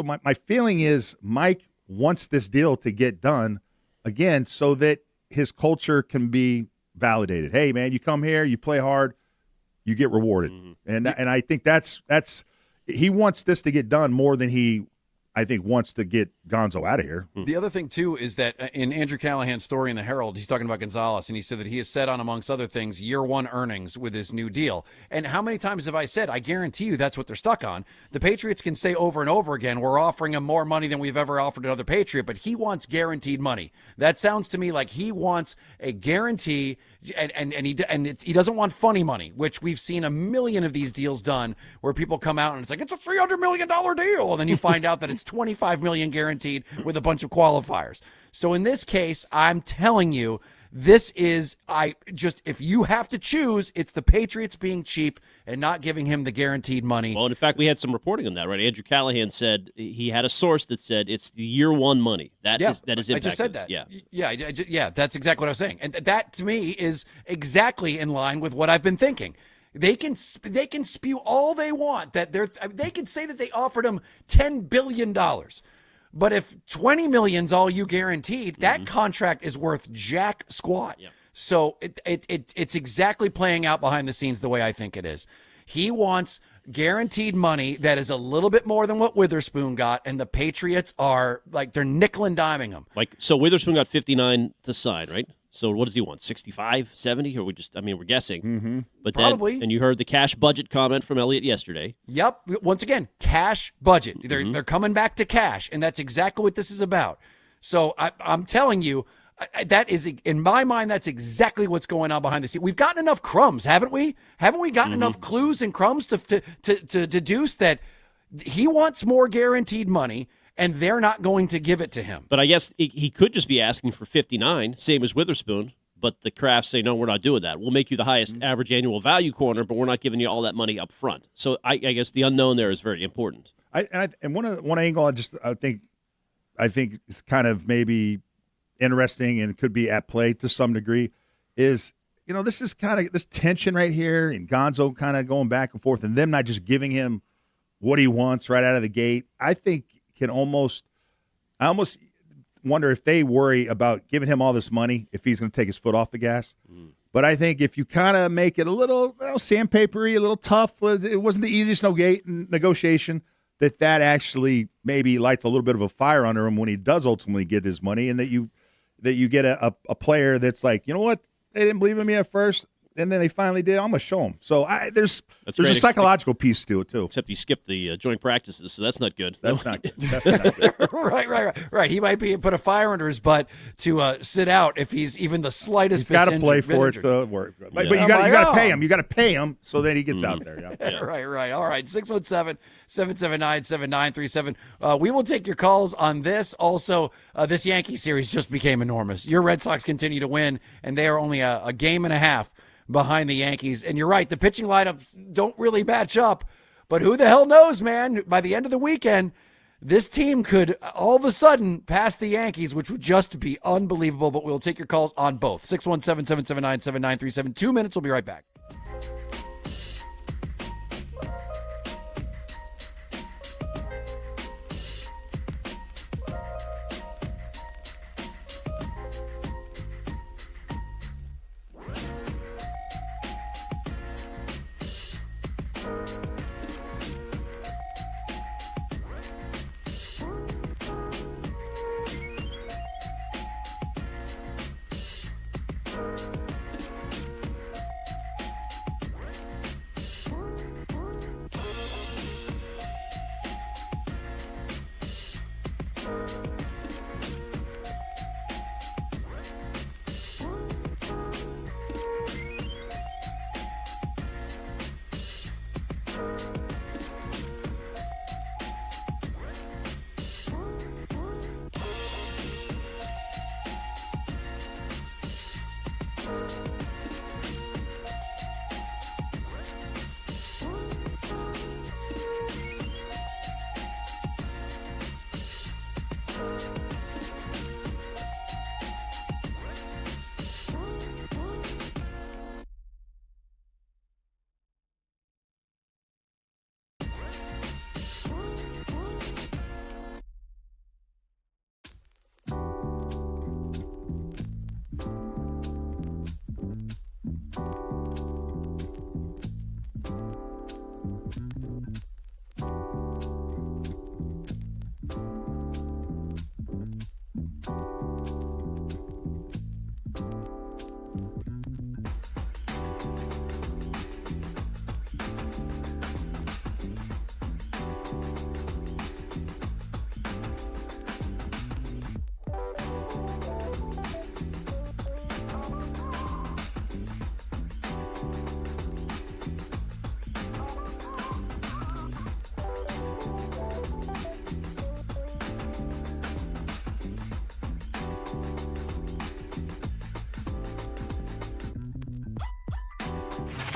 my feeling is Mike wants this deal to get done again so that his culture can be validated. Hey, man, you come here, you play hard, you get rewarded. And I think that's he wants this to get done more than he, I think, wants to get Gonzo out of here. The other thing, too, is that in Andrew Callahan's story in the Herald, he's talking about Gonzalez, and he said that he has set on, amongst other things, year 1 earnings with this new deal. And how many times have I said, I guarantee you that's what they're stuck on. The Patriots can say over and over again, we're offering him more money than we've ever offered another Patriot, but he wants guaranteed money. That sounds to me like he wants a guarantee, and he doesn't want funny money, which we've seen a million of these deals done where people come out and it's like, it's a $300 million deal. And then you find out that it's $25 million guaranteed with a bunch of qualifiers. So in this case, I'm telling you, this is, if you have to choose, it's the Patriots being cheap and not giving him the guaranteed money. Well, in fact, we had some reporting on that, right? Andrew Callahan said he had a source that said it's the year 1 money. That is impacted. I just said that. Yeah, that's exactly what I was saying. And that, to me, is exactly in line with what I've been thinking. They can spew all they want. They can say that they offered him $10 billion. But if $20 million's all you guaranteed, that contract is worth jack squat. Yep. So it's exactly playing out behind the scenes the way I think it is. He wants guaranteed money that is a little bit more than what Witherspoon got, and the Patriots are they're nickel and diming him. So Witherspoon got 59 to sign, right? So what does he want? 65, 70? Or we're guessing. But probably. And you heard the cash budget comment from Elliott yesterday. Yep. Once again, cash budget. They're coming back to cash, and that's exactly what this is about. So I'm telling you, that is, in my mind, that's exactly what's going on behind the scenes. We've gotten enough crumbs, haven't we? Haven't we gotten enough clues and crumbs to deduce that he wants more guaranteed money, and they're not going to give it to him? But I guess he could just be asking for 59, same as Witherspoon. But the Crafts say, no, we're not doing that. We'll make you the highest average annual value corner, but we're not giving you all that money up front. So I guess the unknown there is very important. And one angle I think is kind of maybe interesting and could be at play to some degree is, this is kind of this tension right here and Gonzo kind of going back and forth and them not just giving him what he wants right out of the gate. I think I almost wonder if they worry about giving him all this money if he's going to take his foot off the gas. But I think if you kind of make it a little sandpapery, a little tough, it wasn't the easiest negotiation, that actually maybe lights a little bit of a fire under him when he does ultimately get his money, and that you get a player that's like, you know what, they didn't believe in me at first, and then they finally did. I'm going to show them. So there's a psychological piece to it, too. Except he skipped the joint practices, so that's not good. That's not good. That's not good. Right. He might put a fire under his butt to sit out if he's even the slightest. He's got to play for it to work. But you got to pay him. You got to pay him so that he gets out there. Yeah. Right. All right. 617-779-7937. We will take your calls on this. Also, this Yankee series just became enormous. Your Red Sox continue to win, and they are only a game and a half behind the Yankees. And you're right, the pitching lineups don't really match up, but who the hell knows, man? By the end of the weekend, this team could all of a sudden pass the Yankees, which would just be unbelievable. But we'll take your calls on both. 617-779-7937. 2 minutes, we'll be right back.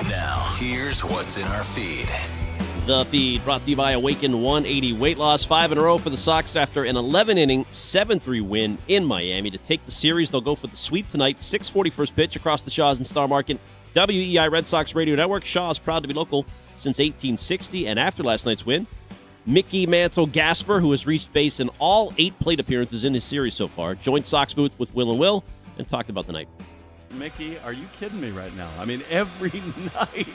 Now, here's what's in our feed. The feed brought to you by Awaken 180 Weight Loss. 5 in a row for the Sox after an 11-inning, 7-3 win in Miami. To take the series, they'll go for the sweep tonight. 6:40 pitch across the Shaw's and Star Market. WEEI Red Sox Radio Network. Shaw's proud to be local since 1860. And after last night's win, Mickey Mantle Gasper, who has reached base in all 8 plate appearances in his series so far, joined Sox booth with Will and Will and talked about the night. Mickey, are you kidding me right now? I mean, every night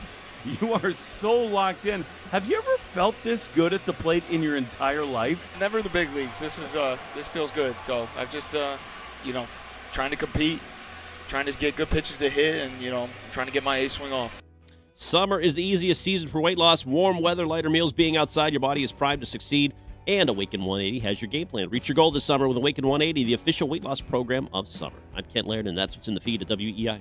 you are so locked in. Have you ever felt this good at the plate in your entire life? Never in the big leagues. This feels good. So I've just, trying to compete, trying to get good pitches to hit, and, trying to get my ace swing off. Summer is the easiest season for weight loss. Warm weather, lighter meals, being outside, your body is primed to succeed. And Awaken 180 has your game plan. Reach your goal this summer with Awaken 180, the official weight loss program of summer. I'm Kent Laird, and that's what's in the feed at WEEI.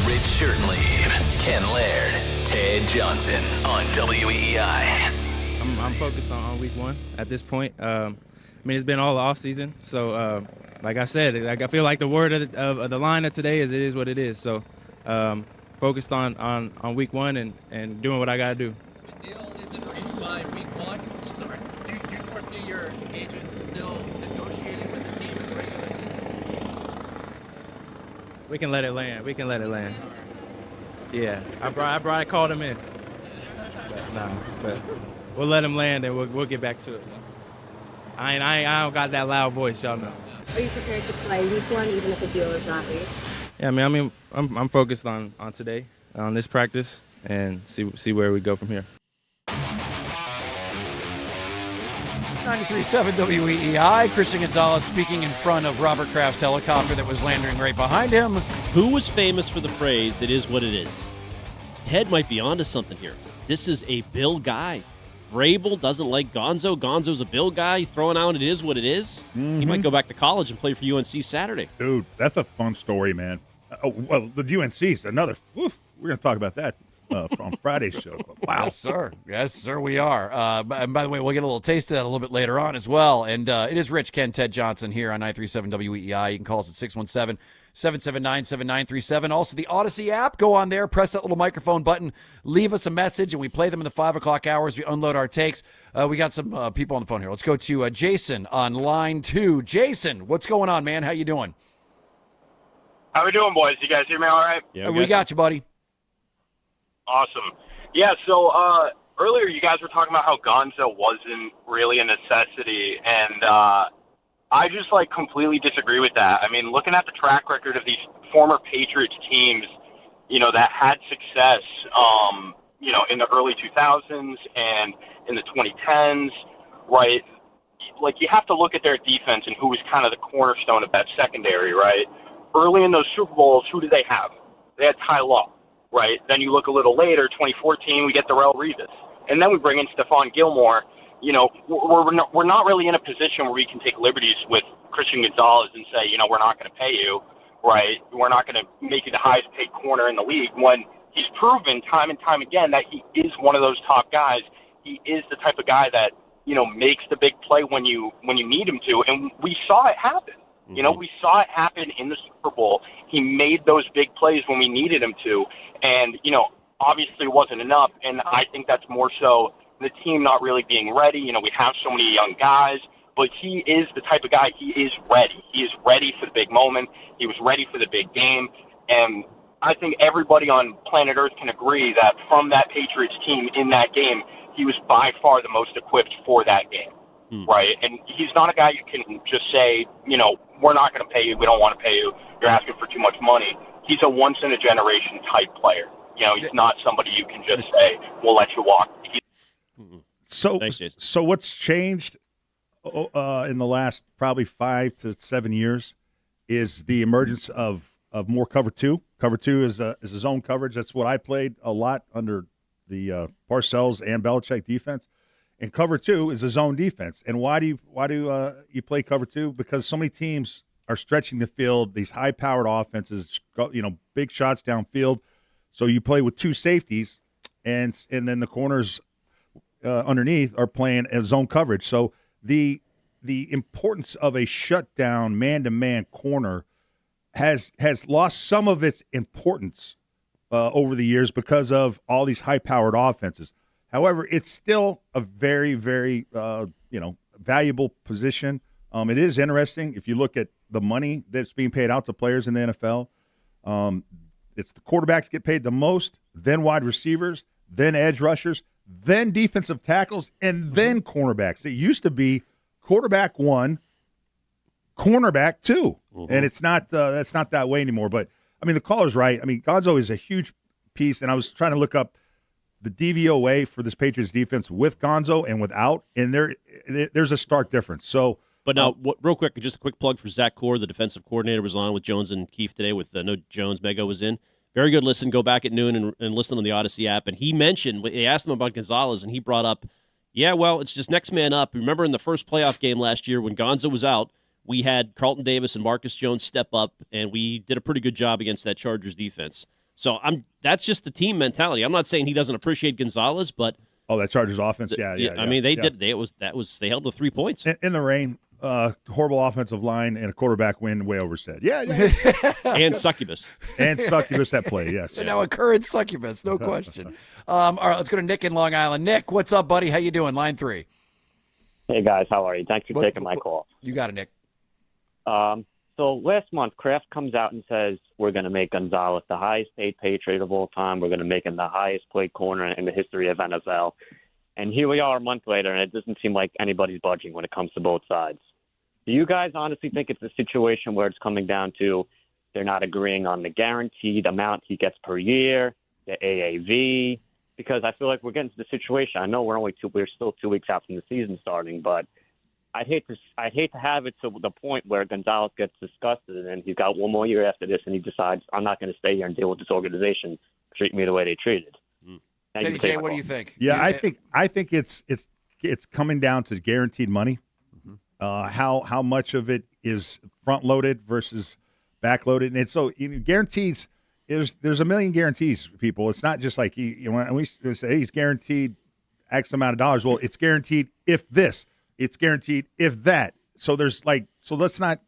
Rich Shirtleaf, Ken Laird, Ted Johnson on WEEI. I'm focused on week one at this point. It's been all off season, so like I said, I feel like the word of the line of today is it is what it is. So focused on week one and doing what I got to do. The deal isn't reached by week one. Sorry. Do you foresee your agents still negotiating with the team in the regular season? We can let it land. Yeah, I called him in. But we'll let him land and we'll get back to it. I don't got that loud voice, y'all know. Are you prepared to play week one, even if a deal is not reached? Yeah, I'm focused on today, on this practice, and see where we go from here. 93.7 WEEI. Christian Gonzalez speaking in front of Robert Kraft's helicopter that was landing right behind him. Who was famous for the phrase, "It is what it is"? Ted might be onto something here. This is a Bill guy. Vrabel doesn't like Gonzo. Gonzo's a Bill guy. He's throwing out, "It is what it is." He might go back to college and play for UNC Saturday. Dude, that's a fun story, man. Well, the UNC's another. We're going to talk about that on Friday's show. Wow. Yes, sir. Yes, sir, we are. And by the way, we'll get a little taste of that a little bit later on as well. And it is Rich, Ken, Ted Johnson here on 937 WEEI. You can call us at 617-779-7937. Also, the Odyssey app. Go on there, press that little microphone button, leave us a message, and we play them in the 5 o'clock hours. We unload our takes. We got some people on the phone here. Let's go to Jason on line 2. Jason, what's going on, man? How you doing? How we doing, boys? You guys hear me all right? Yeah, we got you, buddy. Awesome. Yeah, so earlier you guys were talking about how Gonzo wasn't really a necessity, and I just, completely disagree with that. I mean, looking at the track record of these former Patriots teams, that had success, in the early 2000s and in the 2010s, right? You have to look at their defense and who was kind of the cornerstone of that secondary, right? Early in those Super Bowls, who did they have? They had Ty Law. Right. Then you look a little later, 2014, we get Darrelle Revis. And then we bring in Stephon Gilmore. We're not really in a position where we can take liberties with Christian Gonzalez and say, we're not going to pay you, right? We're not going to make you the highest paid corner in the league when he's proven time and time again that he is one of those top guys. He is the type of guy that, makes the big play when you need him to. And we saw it happen. We saw it happen in the Super Bowl. He made those big plays when we needed him to. And, obviously it wasn't enough. And I think that's more so the team not really being ready. We have so many young guys, but he is the type of guy, he is ready. He is ready for the big moment. He was ready for the big game. And I think everybody on planet Earth can agree that from that Patriots team in that game, he was by far the most equipped for that game. Right. And he's not a guy you can just say, we're not going to pay you. We don't want to pay you. You're asking for too much money. He's a once in a generation type player. He's not somebody you can just say, we'll let you walk. So what's changed in the last probably 5 to 7 years is the emergence of more cover two. Cover two is a zone coverage. That's what I played a lot under the Parcells and Belichick defense. And cover two is a zone defense. And why do you play cover two? Because so many teams are stretching the field, these high-powered offenses, big shots downfield. So you play with two safeties, and then the corners underneath are playing as zone coverage. So the importance of a shutdown man-to-man corner has lost some of its importance over the years because of all these high-powered offenses. However, it's still a very, very, valuable position. It is interesting if you look at the money that's being paid out to players in the NFL. It's the quarterbacks get paid the most, then wide receivers, then edge rushers, then defensive tackles, and then cornerbacks. It used to be quarterback 1, cornerback 2, and it's not. That's not that way anymore. But the caller's right. Gonzo is a huge piece, and I was trying to look up the DVOA for this Patriots defense with Gonzo and without, and there's a stark difference. So, but now, real quick, just a quick plug for Zach Core, the defensive coordinator, was on with Jones and Keefe today. With no Jones, Mego was in. Very good listen. Go back at noon and listen on the Odyssey app. And he mentioned, they asked him about Gonzalez, and he brought up, it's just next man up. Remember in the first playoff game last year when Gonzo was out, we had Carlton Davis and Marcus Jones step up, and we did a pretty good job against that Chargers defense. So that's just the team mentality. I'm not saying he doesn't appreciate Gonzalez, but that Chargers offense, they did. They held with 3 points in the rain. Horrible offensive line and a quarterback win, way oversaid. Yeah. And succubus that play. Yes. And now a current succubus, no question. All right, let's go to Nick in Long Island. Nick, what's up, buddy? How you doing? Line 3. Hey guys, how are you? Thanks for taking my call. You got it, Nick. So last month, Kraft comes out and says we're going to make Gonzalez the highest paid Patriot of all time. We're going to make him the highest paid corner in the history of NFL. And here we are a month later, and it doesn't seem like anybody's budging when it comes to both sides. Do you guys honestly think it's a situation where it's coming down to they're not agreeing on the guaranteed amount he gets per year, the AAV? Because I feel like we're getting to the situation. I know we're still 2 weeks out from the season starting, but I'd hate to have it to the point where Gonzalez gets disgusted and then he's got one more year after this and he decides, I'm not going to stay here and deal with this organization. Treat me the way they treated. Teddy J, what do you think? Yeah, I think it's coming down to guaranteed money. How much of it is front loaded versus back loaded, and so guarantees. There's a million guarantees, people. It's not just like when we say hey, he's guaranteed X amount of dollars. Well, it's guaranteed if this. It's guaranteed if that. So let's not.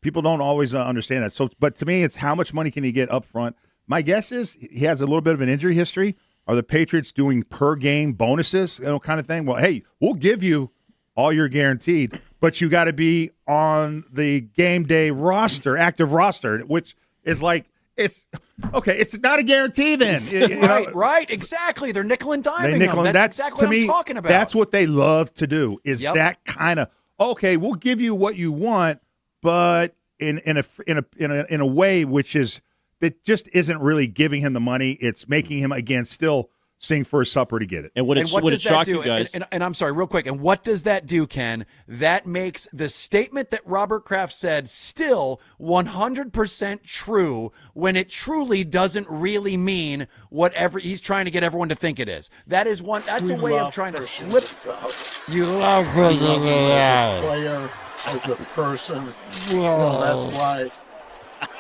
People don't always understand that. So, but to me, it's how much money can he get up front. My guess is he has a little bit of an injury history. Are the Patriots doing per game bonuses, kind of thing? Well, hey, we'll give you all your guaranteed, but you got to be on the game day roster, active roster, which is like it's okay. It's not a guarantee then. Right, exactly. They're nickel and diming them. That's exactly to what me, I'm talking about. That's what they love to do. Is that kind of okay? We'll give you what you want, but in a way which is. That just isn't really giving him the money. It's making him, again, still sing for a supper to get it. And what it shocked you guys. And I'm sorry, real quick. And what does that do, Ken? That makes the statement that Robert Kraft said still 100% true when it truly doesn't really mean whatever he's trying to get everyone to think it is. That's a way of trying to slip. You love Christian as a player, as a person. That's why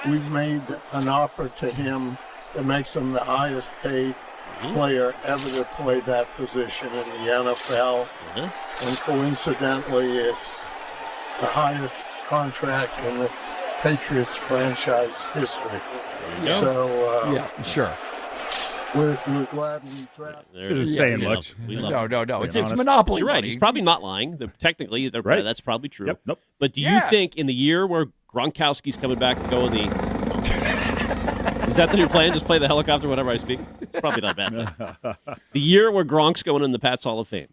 we've made an offer to him that makes him the highest paid player ever to play that position in the NFL. And coincidentally, it's the highest contract in the Patriots franchise history. So, sure. We're glad we drafted. Isn't saying much. No. It's monopoly. You're right. Money. He's probably not lying. Technically, right. That's probably true. Yep. Nope. But do you think in the year where Gronkowski's coming back to go in the is that the new plan? Just play the helicopter whenever I speak? It's probably not bad. The year where Gronk's going in the Pats Hall of Fame.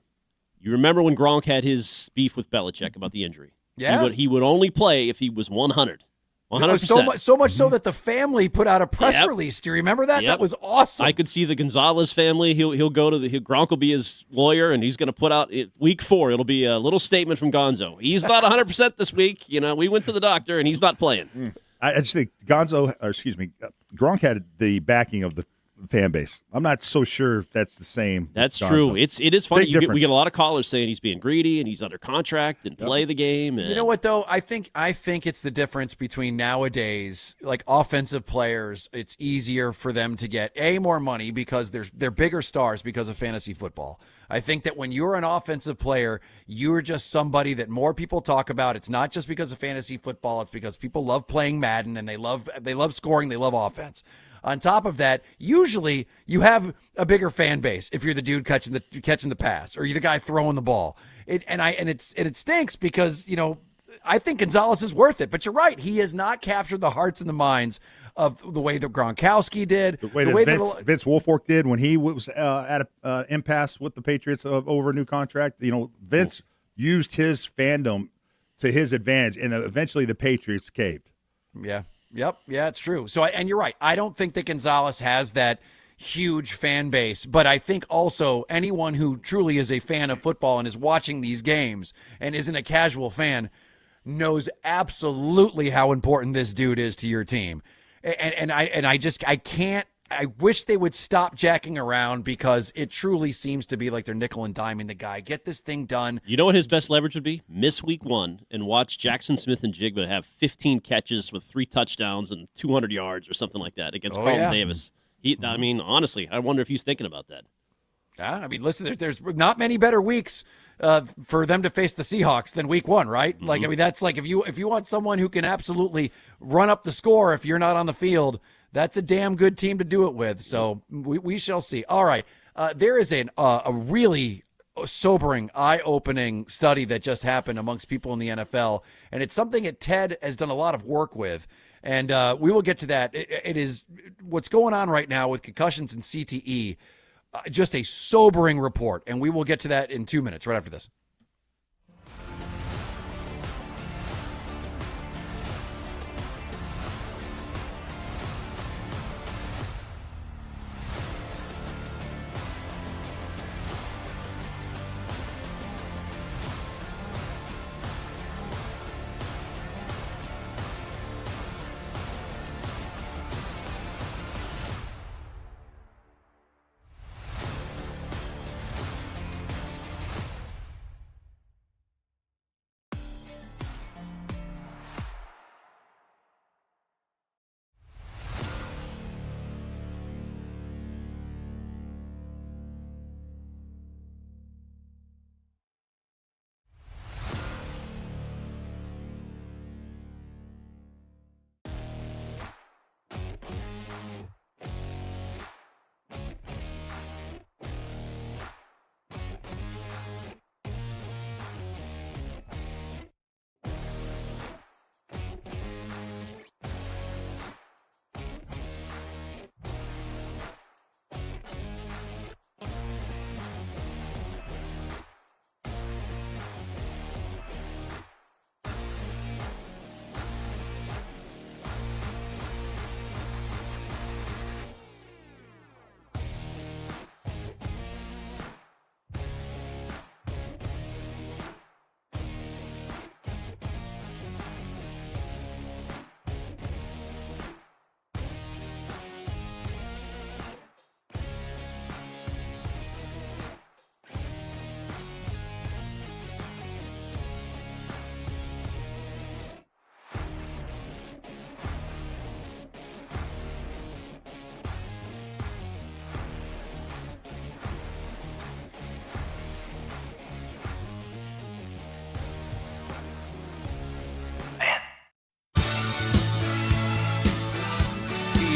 You remember when Gronk had his beef with Belichick about the injury? Yeah. He would only play if he was 100. 100%. So much so that the family put out a press release. Do you remember that? That was awesome. I could see the Gonzalez family. He'll go to Gronk will be his lawyer, and he's going to put out week 4. It'll be a little statement from Gonzo. He's not 100% this week. We went to the doctor, and he's not playing. I just think Gronk had the backing of the fan base. I'm not so sure if that's the same. That's true. It is funny. We get a lot of callers saying he's being greedy and he's under contract and play the game. And... You know what though? I think it's the difference between nowadays, like offensive players. It's easier for them to get more money because they're bigger stars because of fantasy football. I think that when you're an offensive player, you're just somebody that more people talk about. It's not just because of fantasy football. It's because people love playing Madden and they love scoring. They love offense. On top of that, usually you have a bigger fan base if you're the dude catching the pass or you're the guy throwing the ball. It stinks because I think Gonzalez is worth it. But you're right, he has not captured the hearts and the minds of the way that Gronkowski did, the way that Vince Wilfork did when he was at an impasse with the Patriots over a new contract. Vince used his fandom to his advantage, and eventually the Patriots caved. Yeah. Yep. Yeah, it's true. So, and you're right. I don't think that Gonzalez has that huge fan base, but I think also anyone who truly is a fan of football and is watching these games and isn't a casual fan knows absolutely how important this dude is to your team. I wish they would stop jacking around because it truly seems to be like they're nickel and diming the guy. Get this thing done. You know what his best leverage would be? Miss week 1 and watch Jackson Smith and Jigba have 15 catches with 3 touchdowns and 200 yards or something like that against Carlton Davis. I mean, honestly, I wonder if he's thinking about that. Yeah, I mean, listen, there's not many better weeks for them to face the Seahawks than week 1, right? Mm-hmm. Like, I mean, that's like if you want someone who can absolutely run up the score if you're not on the field, that's a damn good team to do it with. So we shall see. All right. There is a really sobering, eye-opening study that just happened amongst people in the NFL, and it's something that Ted has done a lot of work with, and we will get to that. It is what's going on right now with concussions and CTE, just a sobering report, and we will get to that in 2 minutes right after this.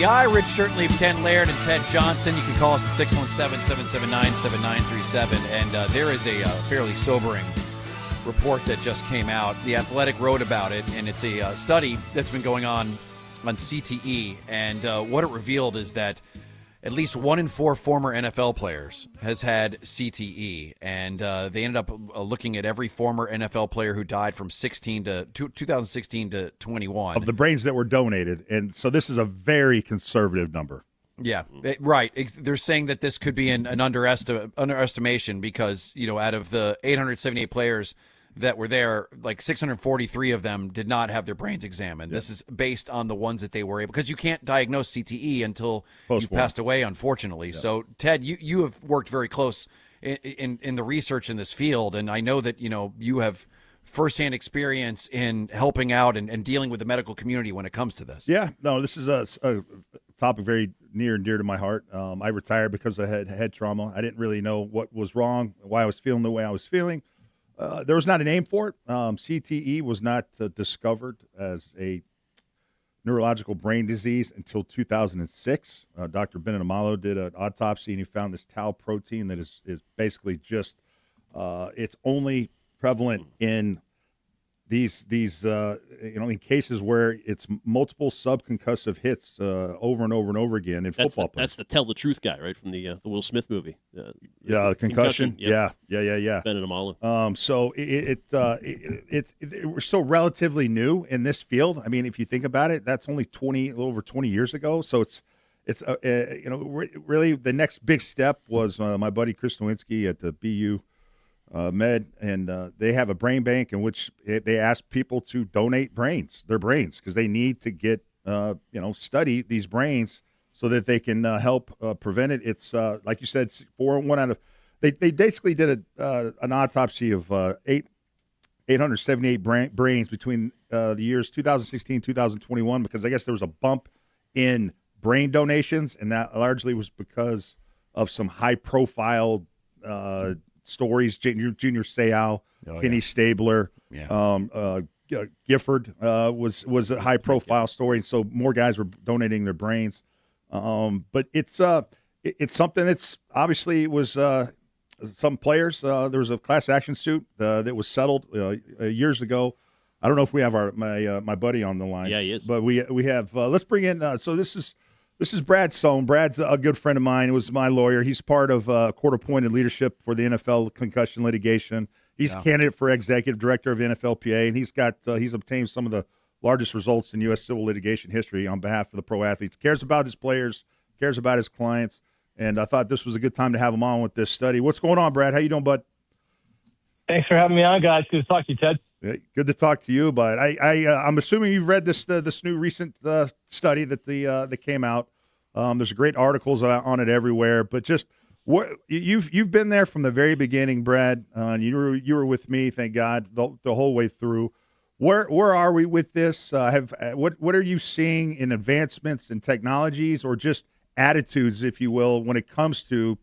WEEI. Rich Shirtleaf, Ken Laird, and Ted Johnson. You can call us at 617-779-7937. And there is a fairly sobering report that just came out. The Athletic wrote about it, and it's a study that's been going on CTE. And what it revealed is that at least 1 in 4 former NFL players has had CTE, and they ended up looking at every former NFL player who died from 2016 to 21. Of the brains that were donated, and so this is a very conservative number. Yeah, right. They're saying that this could be an underestimation because, out of the 878 players that were there, like 643 of them did not have their brains examined. This is based on the ones that they were able, because you can't diagnose CTE until you've passed away, unfortunately. So, Ted, you have worked very close in the research in this field, and I know that, you have firsthand experience in helping out and dealing with the medical community when it comes to this. Yeah, no, this is a topic very near and dear to my heart. I retired because I had head trauma. I didn't really know what was wrong, why I was feeling the way I was feeling. There was not a name for it. CTE was not discovered as a neurological brain disease until 2006. Dr. Bennett Amalo did an autopsy, and he found this tau protein that is basically just it's only prevalent in these in cases where it's multiple subconcussive hits over and over and over again in football players. That's the Tell the Truth guy, right, from the Will Smith movie. The concussion. Yep. Yeah. Bennett Amalo. So we're so relatively new in this field. I mean, if you think about it, that's only a little over 20 years ago. So it's really the next big step was my buddy Chris Nowinski at the BU Med, and they have a brain bank in which they ask people to donate their brains, because they need to get study these brains so that they can help prevent it. It's like you said, 1 out of they basically did an autopsy of 878 brains between the years 2016 2021, because I guess there was a bump in brain donations, and that largely was because of some high profile stories. Junior Seau, Kenny Stabler, Gifford was a high profile story, and so more guys were donating their brains. But it's something that's obviously was some players. There was a class action suit that was settled years ago. I don't know if we have my buddy on the line. Yeah, he is. But we have. Let's bring in. So this is Brad Sohn. Brad's a good friend of mine. He was my lawyer. He's part of court-appointed leadership for the NFL concussion litigation. He's candidate for executive director of NFLPA, and he's obtained some of the largest results in U.S. civil litigation history on behalf of the pro athletes. Cares about his players, cares about his clients, and I thought this was a good time to have him on with this study. What's going on, Brad? How you doing, bud? Thanks for having me on, guys. Good to talk to you, Ted. Good to talk to you, bud. I'm assuming you've read this new recent study that came out. There's great articles on it everywhere, but just what you've been there from the very beginning, Brad. You were with me, thank God, the whole way through. Where are we with this? What are you seeing in advancements in technologies, or just attitudes, if you will, when it comes to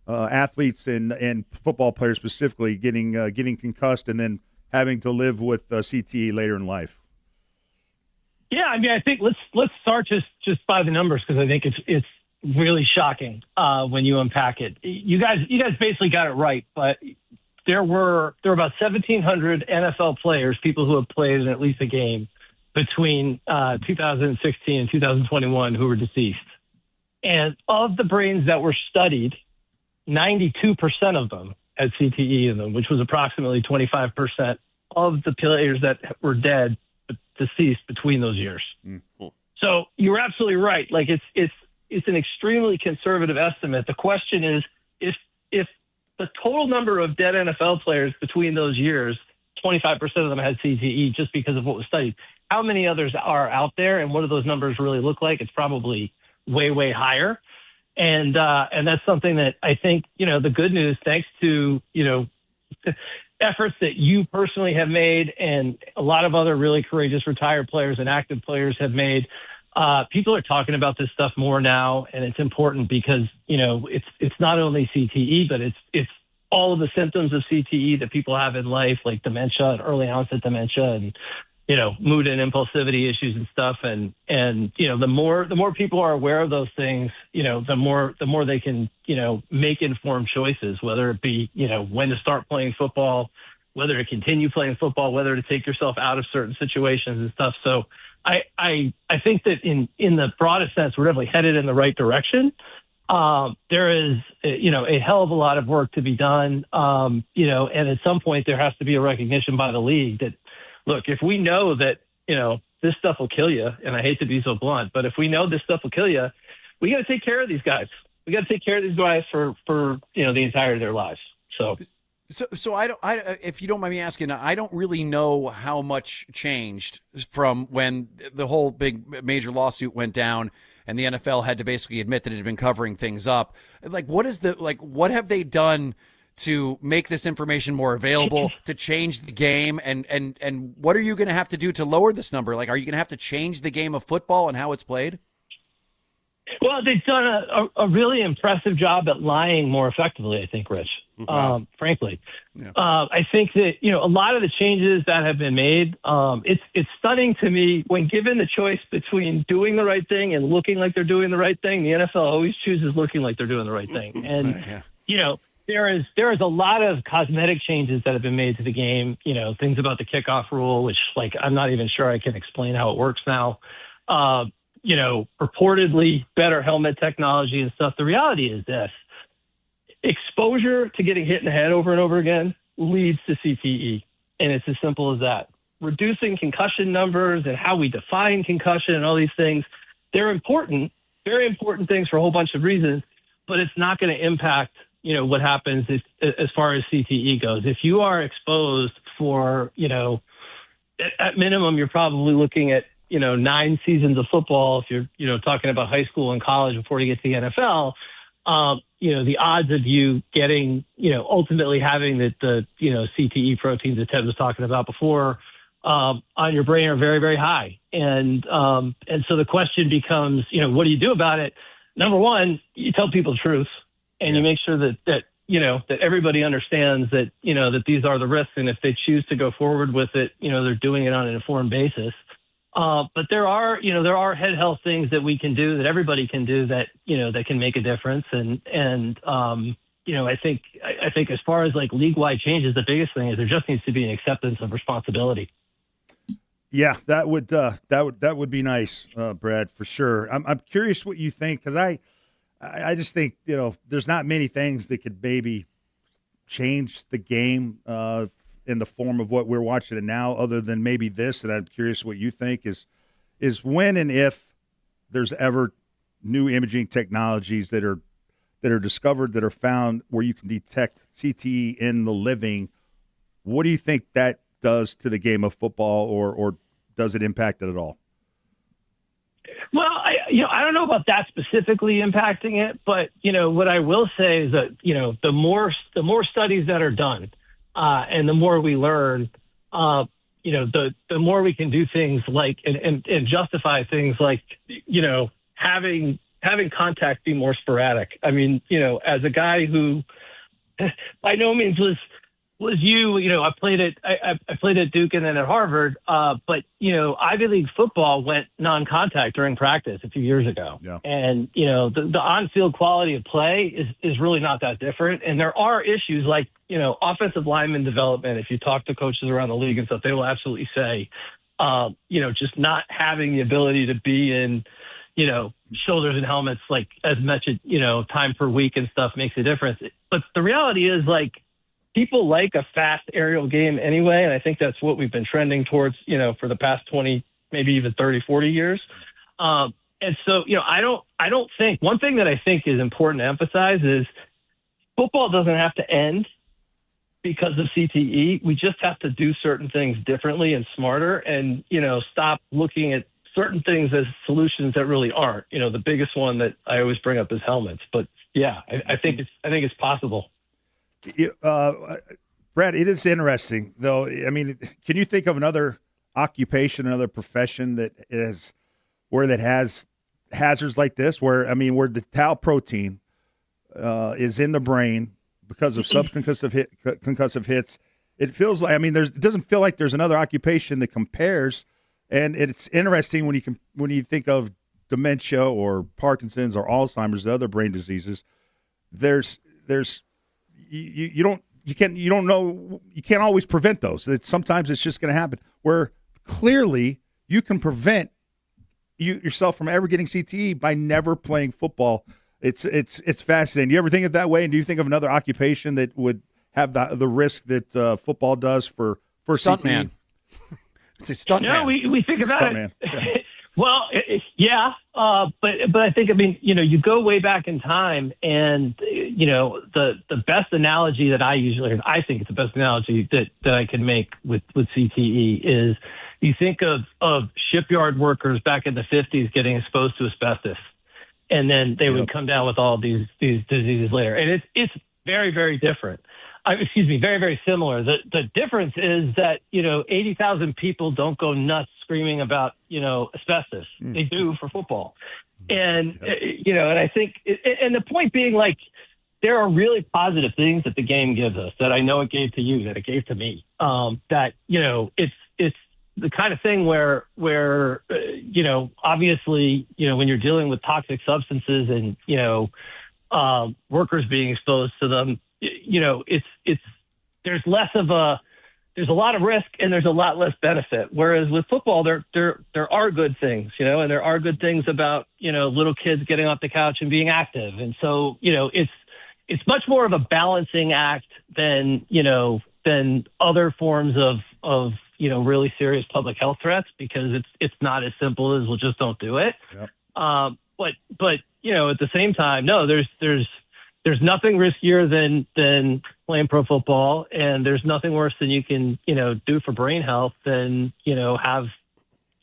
athletes and football players specifically getting concussed and then having to live with CTE later in life? Yeah, I mean, I think let's start just by the numbers, because I think it's really shocking when you unpack it. You guys basically got it right, but there were about 1,700 NFL players, people who have played in at least a game between 2016 and 2021 who were deceased. And of the brains that were studied, 92% of them had CTE in them, which was approximately 25% of the players that were deceased between those years. So you're absolutely right. Like it's an extremely conservative estimate. The question is, if the total number of dead NFL players between those years, 25% of them had CTE just because of what was studied, how many others are out there, and what do those numbers really look like? It's probably way, way higher. And that's something that I think, the good news, thanks to, efforts that you personally have made and a lot of other really courageous retired players and active players have made, people are talking about this stuff more now, and it's important because, it's not only CTE, but it's all of the symptoms of CTE that people have in life, like dementia and early onset dementia and, mood and impulsivity issues and stuff. And the more people are aware of those things, the more they can, make informed choices, whether it be, when to start playing football, whether to continue playing football, whether to take yourself out of certain situations and stuff. So I think that in the broadest sense, we're definitely headed in the right direction. There is, a hell of a lot of work to be done. And at some point there has to be a recognition by the league that, look, if we know that, this stuff will kill you, and I hate to be so blunt, but if we know this stuff will kill you, we got to take care of these guys. We got to take care of these guys for the entirety of their lives. So if you don't mind me asking, I don't really know how much changed from when the whole big major lawsuit went down and the NFL had to basically admit that it had been covering things up. Like, what have they done to make this information more available, to change the game? And what are you going to have to do to lower this number? Like, are you going to have to change the game of football and how it's played? Well, they've done a really impressive job at lying more effectively, I think, Rich, frankly. Yeah. I think that, a lot of the changes that have been made, it's stunning to me when given the choice between doing the right thing and looking like they're doing the right thing, the NFL always chooses looking like they're doing the right thing. And, there is a lot of cosmetic changes that have been made to the game, things about the kickoff rule, which, I'm not even sure I can explain how it works now. Reportedly better helmet technology and stuff. The reality is this: exposure to getting hit in the head over and over again leads to CTE. And it's as simple as that. Reducing concussion numbers and how we define concussion and all these things, they're important, very important things for a whole bunch of reasons, but it's not going to impact, what happens as far as CTE goes. If you are exposed for, at minimum, you're probably looking at, 9 seasons of football. If you're, talking about high school and college before you get to the NFL, the odds of you getting, ultimately having the CTE proteins that Ted was talking about before, on your brain are very, very high. And so the question becomes, what do you do about it? Number one, you tell people the truth, and you make sure that everybody understands that, that these are the risks. And if they choose to go forward with it, they're doing it on an informed basis. But there are head health things that we can do, that everybody can do, that, that can make a difference. And I think as far as league-wide changes, the biggest thing is there just needs to be an acceptance of responsibility. Yeah, that would be nice, Brad, for sure. I'm curious what you think, because I just think, there's not many things that could maybe change the game in the form of what we're watching it now, other than maybe this. And I'm curious what you think is when and if there's ever new imaging technologies that are discovered, that are found, where you can detect CTE in the living. What do you think that does to the game of football, or does it impact it at all? Well, I don't know about that specifically impacting it, but, what I will say is that, the more studies that are done, and the more we learn, the more we can do things like, and justify things like, having contact be more sporadic. I mean, as a guy who by no means was I played at Duke and then at Harvard, but Ivy League football went non-contact during practice a few years ago. Yeah. And the on-field quality of play is really not that different. And there are issues like offensive lineman development. If you talk to coaches around the league and stuff, they will absolutely say just not having the ability to be in shoulders and helmets as much time per week and stuff makes a difference. But the reality is people like a fast aerial game anyway, and I think that's what we've been trending towards, for the past 20, maybe even 30, 40 years. And so, I don't think, one thing that I think is important to emphasize is football doesn't have to end because of CTE. We just have to do certain things differently and smarter, and, stop looking at certain things as solutions that really aren't. The biggest one that I always bring up is helmets. But yeah, I think it's possible. Brad, it is interesting, though. I mean, can you think of another occupation, another profession that has hazards like this, where the tau protein is in the brain because of concussive hits, it feels like, I mean, it doesn't feel like there's another occupation that compares. And it's interesting when you think of dementia or Parkinson's or Alzheimer's, the other brain diseases. You can't always prevent those. Sometimes it's just going to happen. Where clearly you can prevent yourself from ever getting CTE by never playing football. It's fascinating. Do you ever think of it that way? And do you think of another occupation that would have the risk that football does for Stuntman. CTE? It's a stuntman. No, we think about Stuntman. it. Yeah. Well, yeah, but I think, I mean, you go way back in time, and the best analogy that I think it's the best analogy that I can make with CTE is you think of shipyard workers back in the 50s getting exposed to asbestos, and then they would come down with all these diseases later, and it's very, very different. Very, very similar. The difference is that 80,000 people don't go nuts screaming about asbestos. They do for football, and and I think and the point being, like, there are really positive things that the game gives us that I know it gave to you, that it gave to me. That it's the kind of thing where obviously when you're dealing with toxic substances and workers being exposed to them. There's a lot of risk and there's a lot less benefit. Whereas with football, there are good things, and there are good things about, little kids getting off the couch and being active. And so, it's much more of a balancing act than other forms of really serious public health threats, because it's not as simple as, well, just don't do it. Yep. But at the same time, no, there's nothing riskier than playing pro football, and there's nothing worse than you can, do for brain health than, have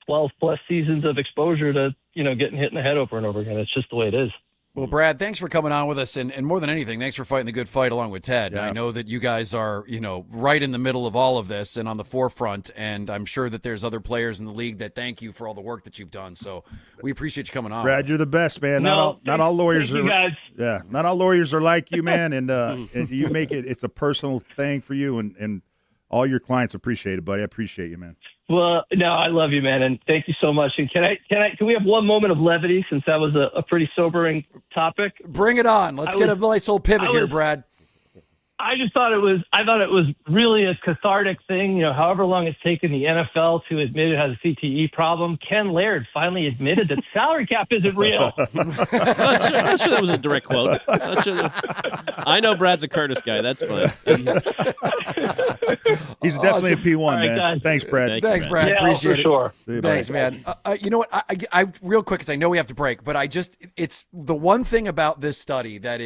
12 plus seasons of exposure to, getting hit in the head over and over again. It's just the way it is. Well, Brad, thanks for coming on with us, and more than anything, thanks for fighting the good fight along with Ted. Yeah. I know that you guys are, right in the middle of all of this and on the forefront, and I'm sure that there's other players in the league that thank you for all the work that you've done. So we appreciate you coming on. Brad, you're the best, man. No, not all lawyers thank you, guys. Yeah, not all lawyers are like you, man. And you make it's a personal thing for you, and all your clients appreciate it, buddy. I appreciate you, man. Well, no, I love you, man, and thank you so much. And can we have one moment of levity, since that was a pretty sobering topic? Bring it on. Let's get a nice little pivot here, Brad. I thought it was really a cathartic thing. However long it's taken the NFL to admit it has a CTE problem, Ken Laird finally admitted that salary cap isn't real. Not sure that was a direct quote. I know Brad's a Curtis guy. That's fine. He's definitely a P1, right, man. guys. Thanks, Brad. Thanks, Brad. Yeah, Appreciate for it. sure. See you, Thanks, buddy. man. You know what? I real quick, because I know we have to break, but it's the one thing about this study that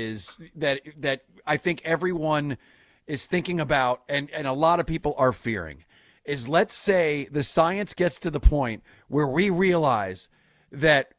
I think everyone is thinking about, and a lot of people are fearing, is, let's say the science gets to the point where we realize that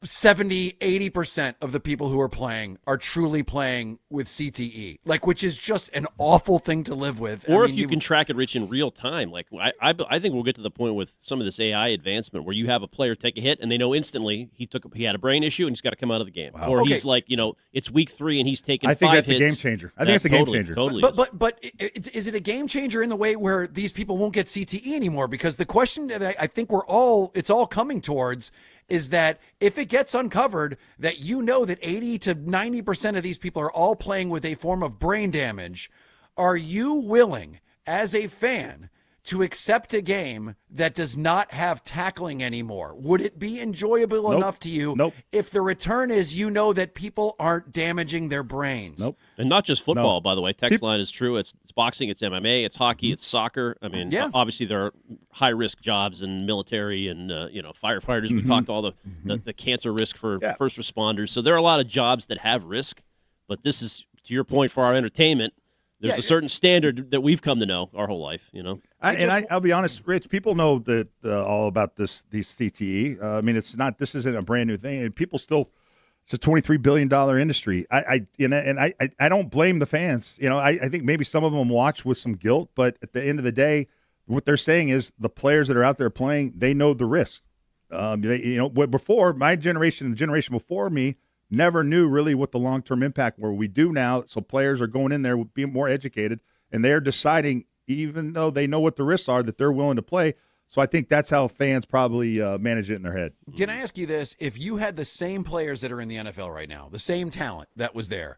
70-80% of the people who are playing are truly playing with CTE, which is just an awful thing to live with. Or if you can track it, Rich, in real time. Like, I think we'll get to the point with some of this AI advancement where you have a player take a hit and they know instantly he had a brain issue and he's got to come out of the game. Wow. Or he's like, it's week 3 and he's taken 5 hits. I think that's a game changer. I think it's a game changer. Totally. But is it a game changer in the way where these people won't get CTE anymore? Because the question that I think it's all coming towards is that if it gets uncovered that that 80 to 90% of these people are all playing with a form of brain damage, are you willing, as a fan, to accept a game that does not have tackling anymore? Would it be enjoyable enough to you if the return is that people aren't damaging their brains? Nope. And not just football, by the way. Text line is true. It's boxing, it's MMA, it's hockey, it's soccer. I mean, obviously there are high-risk jobs in military and, firefighters. We talked all the cancer risk for first responders. So there are a lot of jobs that have risk. But this is, to your point, for our entertainment, there's a certain standard that we've come to know our whole life, I'll be honest, Rich. People know that all about these CTE. I mean, this isn't a brand new thing, and people still. It's a $23 billion industry. I don't blame the fans. I think maybe some of them watch with some guilt, but at the end of the day, what they're saying is the players that are out there playing, they know the risk. Before my generation, the generation before me, never knew really what the long-term impact were. We do now, so players are going in there being more educated, and they're deciding even though they know what the risks are, that they're willing to play. So I think that's how fans probably manage it in their head. Can I ask you this? If you had the same players that are in the NFL right now, the same talent that was there,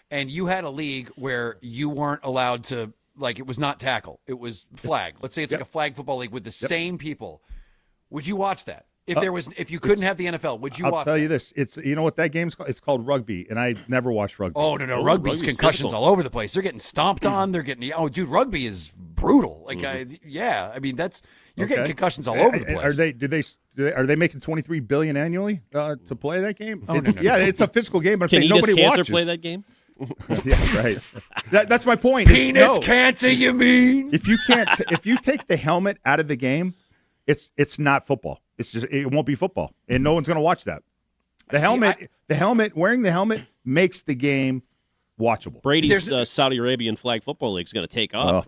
and you had a league where you weren't allowed to, like, it was not tackle, it was flag. Let's say it's like a flag football league with the same people. Would you watch that? If you couldn't have the NFL, would you watch I'll tell that? you this. It's, you know what that game's called? It's called rugby, and I never watched rugby. Oh, no. Rugby's concussions all over the place. They're getting stomped on. They're getting, dude, rugby is brutal. Like, I mean, you're getting concussions all over the place. Are they making $23 billion annually to play that game? Oh, no. Yeah, it's a physical game, but Can nobody Cantor watches. play that game? Yeah, right. That's my point. Penis cancer, you mean? If you take the helmet out of the game, it's not football. It won't be football, and no one's going to watch that. Wearing the helmet makes the game watchable. Brady's Saudi Arabian flag football league is going to take off.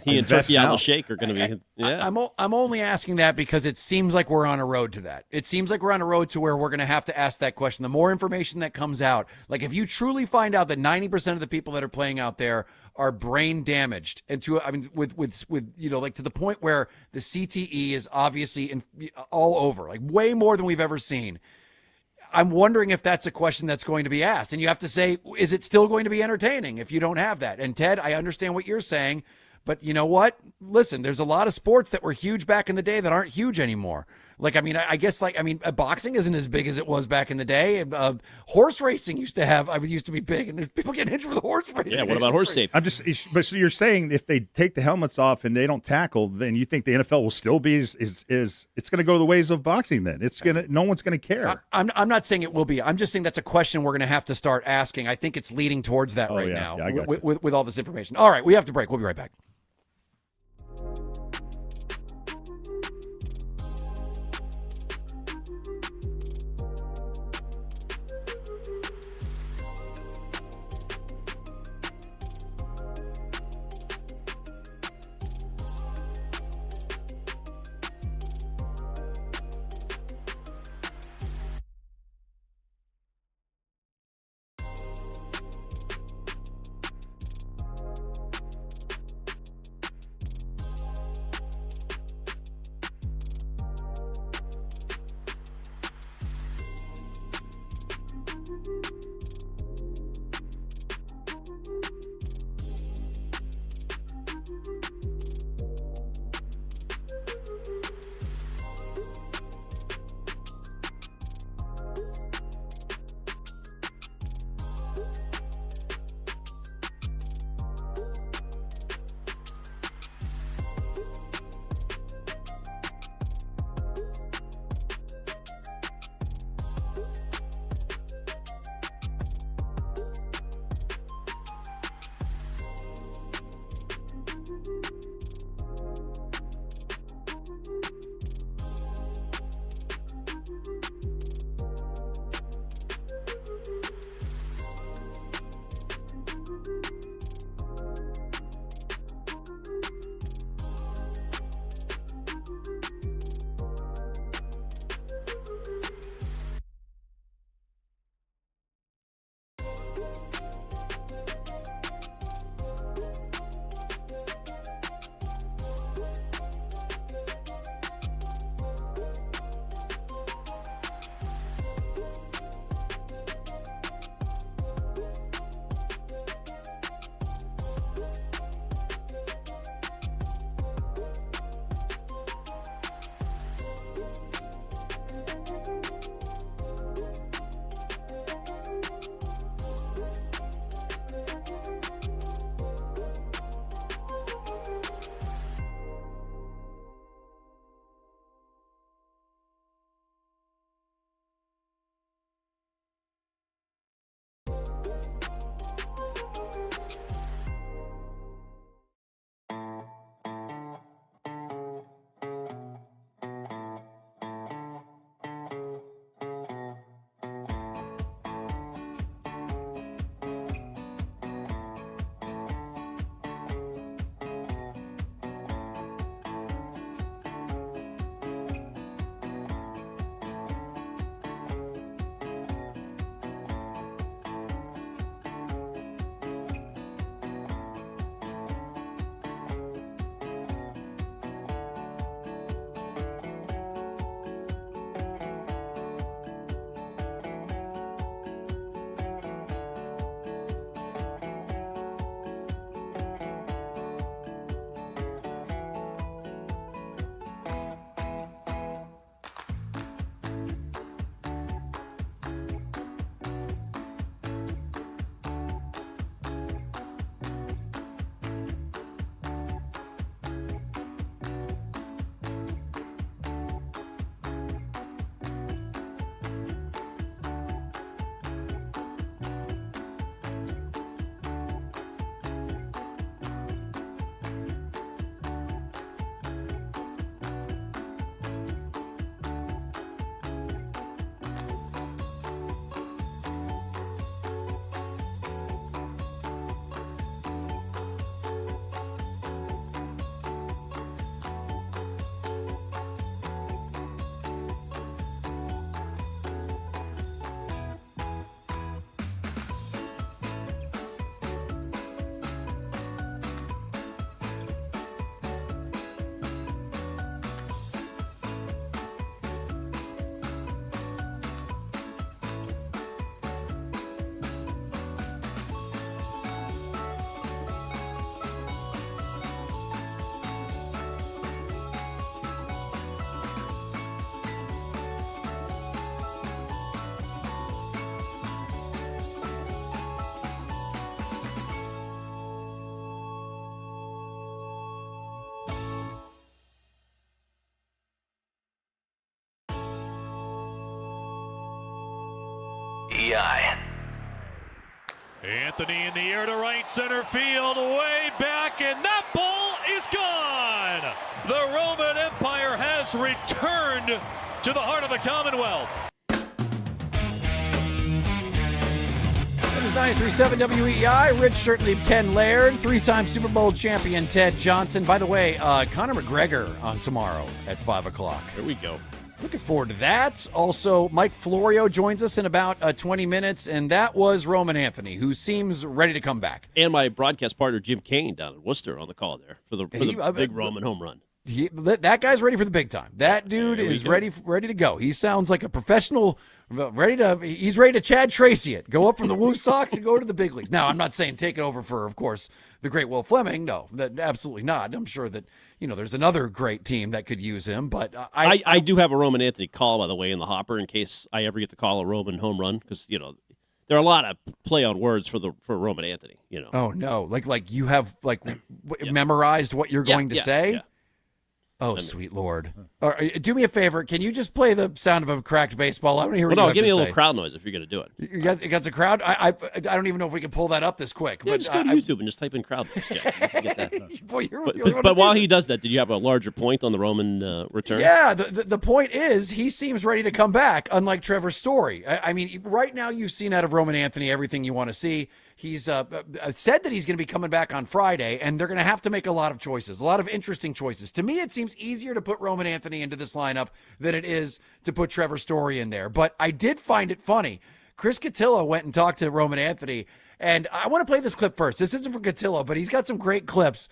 He and Turkey Al Sheikh are going to be. Yeah, I'm only asking that because it seems like we're on a road to that. It seems like we're on a road to where we're going to have to ask that question. The more information that comes out, like if you truly find out that 90% of the people that are playing out there are brain damaged, and with like to the point where the CTE is obviously all over, like way more than we've ever seen. I'm wondering if that's a question that's going to be asked. And you have to say, is it still going to be entertaining if you don't have that? And Ted, I understand what you're saying, but you know what? Listen, there's a lot of sports that were huge back in the day that aren't huge anymore. Like, I mean, I guess boxing isn't as big as it was back in the day. Horse racing used to be big, and people get injured with horse racing. Yeah, what about horse safety? But so you're saying if they take the helmets off and they don't tackle, then you think the NFL will still be it's going to go the ways of boxing? Then no one's going to care. I'm not saying it will be. I'm just saying that's a question we're going to have to start asking. I think it's leading towards that now with all this information. All right, we have to break. We'll be right back. WEEI. Anthony in the air to right center field, way back, and that ball is gone. The Roman Empire has returned to the heart of the Commonwealth. It is 93.7 WEEI. Rich Shirtley, Ken Laird, 3-time Super Bowl champion Ted Johnson. By the way, Conor McGregor on tomorrow at 5 o'clock. There we go. Looking forward to that. Also, Mike Florio joins us in about 20 minutes, and that was Roman Anthony, who seems ready to come back. And my broadcast partner, Jim Kane, down in Worcester on the call there for the big Roman home run. That guy's ready for the big time. That dude is ready to go. He sounds like a professional, he's ready to Chad Tracy it. Go up from the Woo Sox and go to the big leagues. Now, I'm not saying take it over for, of course, the great Will Fleming. No, absolutely not. I'm sure that, there's another great team that could use him, but I do have a Roman Anthony call, by the way, in the hopper in case I ever get to call a Roman home run, because, there are a lot of play on words for Roman Anthony, Oh, no. Like you have, memorized what you're going to say? Yeah. Oh, sweet Lord. All right, do me a favor. Can you just play the sound of a cracked baseball? I want to hear what you have to say. Give me a little crowd noise if you're going to do it. You got the crowd? I don't even know if we can pull that up this quick. Yeah, but just go to YouTube and just type in crowd noise, Jeff. You can get that. Boy, but while he does that, did you have a larger point on the Roman return? Yeah, the point is he seems ready to come back, unlike Trevor Story. I mean, right now you've seen out of Roman Anthony everything you want to see. He's said that he's going to be coming back on Friday, and they're going to have to make a lot of choices, a lot of interesting choices. To me, it seems easier to put Roman Anthony into this lineup than it is to put Trevor Story in there. But I did find it funny. Chris Cotillo went and talked to Roman Anthony, and I want to play this clip first. This isn't from Cotillo, but he's got some great clips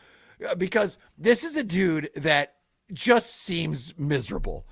because this is a dude that just seems miserable.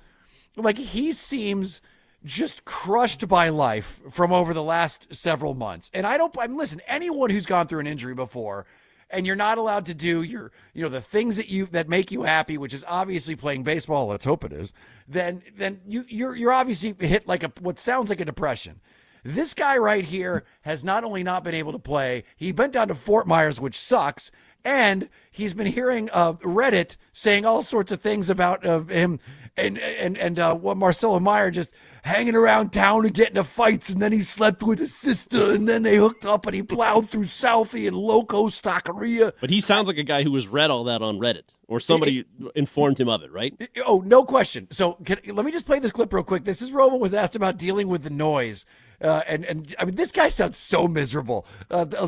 Like, he seems just crushed by life from over the last several months. And listen, anyone who's gone through an injury before and you're not allowed to do the things that make you happy, which is obviously playing baseball, let's hope it is, then you're obviously hit like what sounds like a depression. This guy right here has not only not been able to play, he went down to Fort Myers, which sucks, and he's been hearing Reddit saying all sorts of things about him and what Marcelo Meyer just hanging around town and getting into fights, and then he slept with his sister, and then they hooked up, and he plowed through Southie and Locos Taqueria. But he sounds like a guy who has read all that on Reddit, or somebody informed him of it, right? Oh, no question. So let me just play this clip real quick. This is Roman was asked about dealing with the noise, and I mean, this guy sounds so miserable.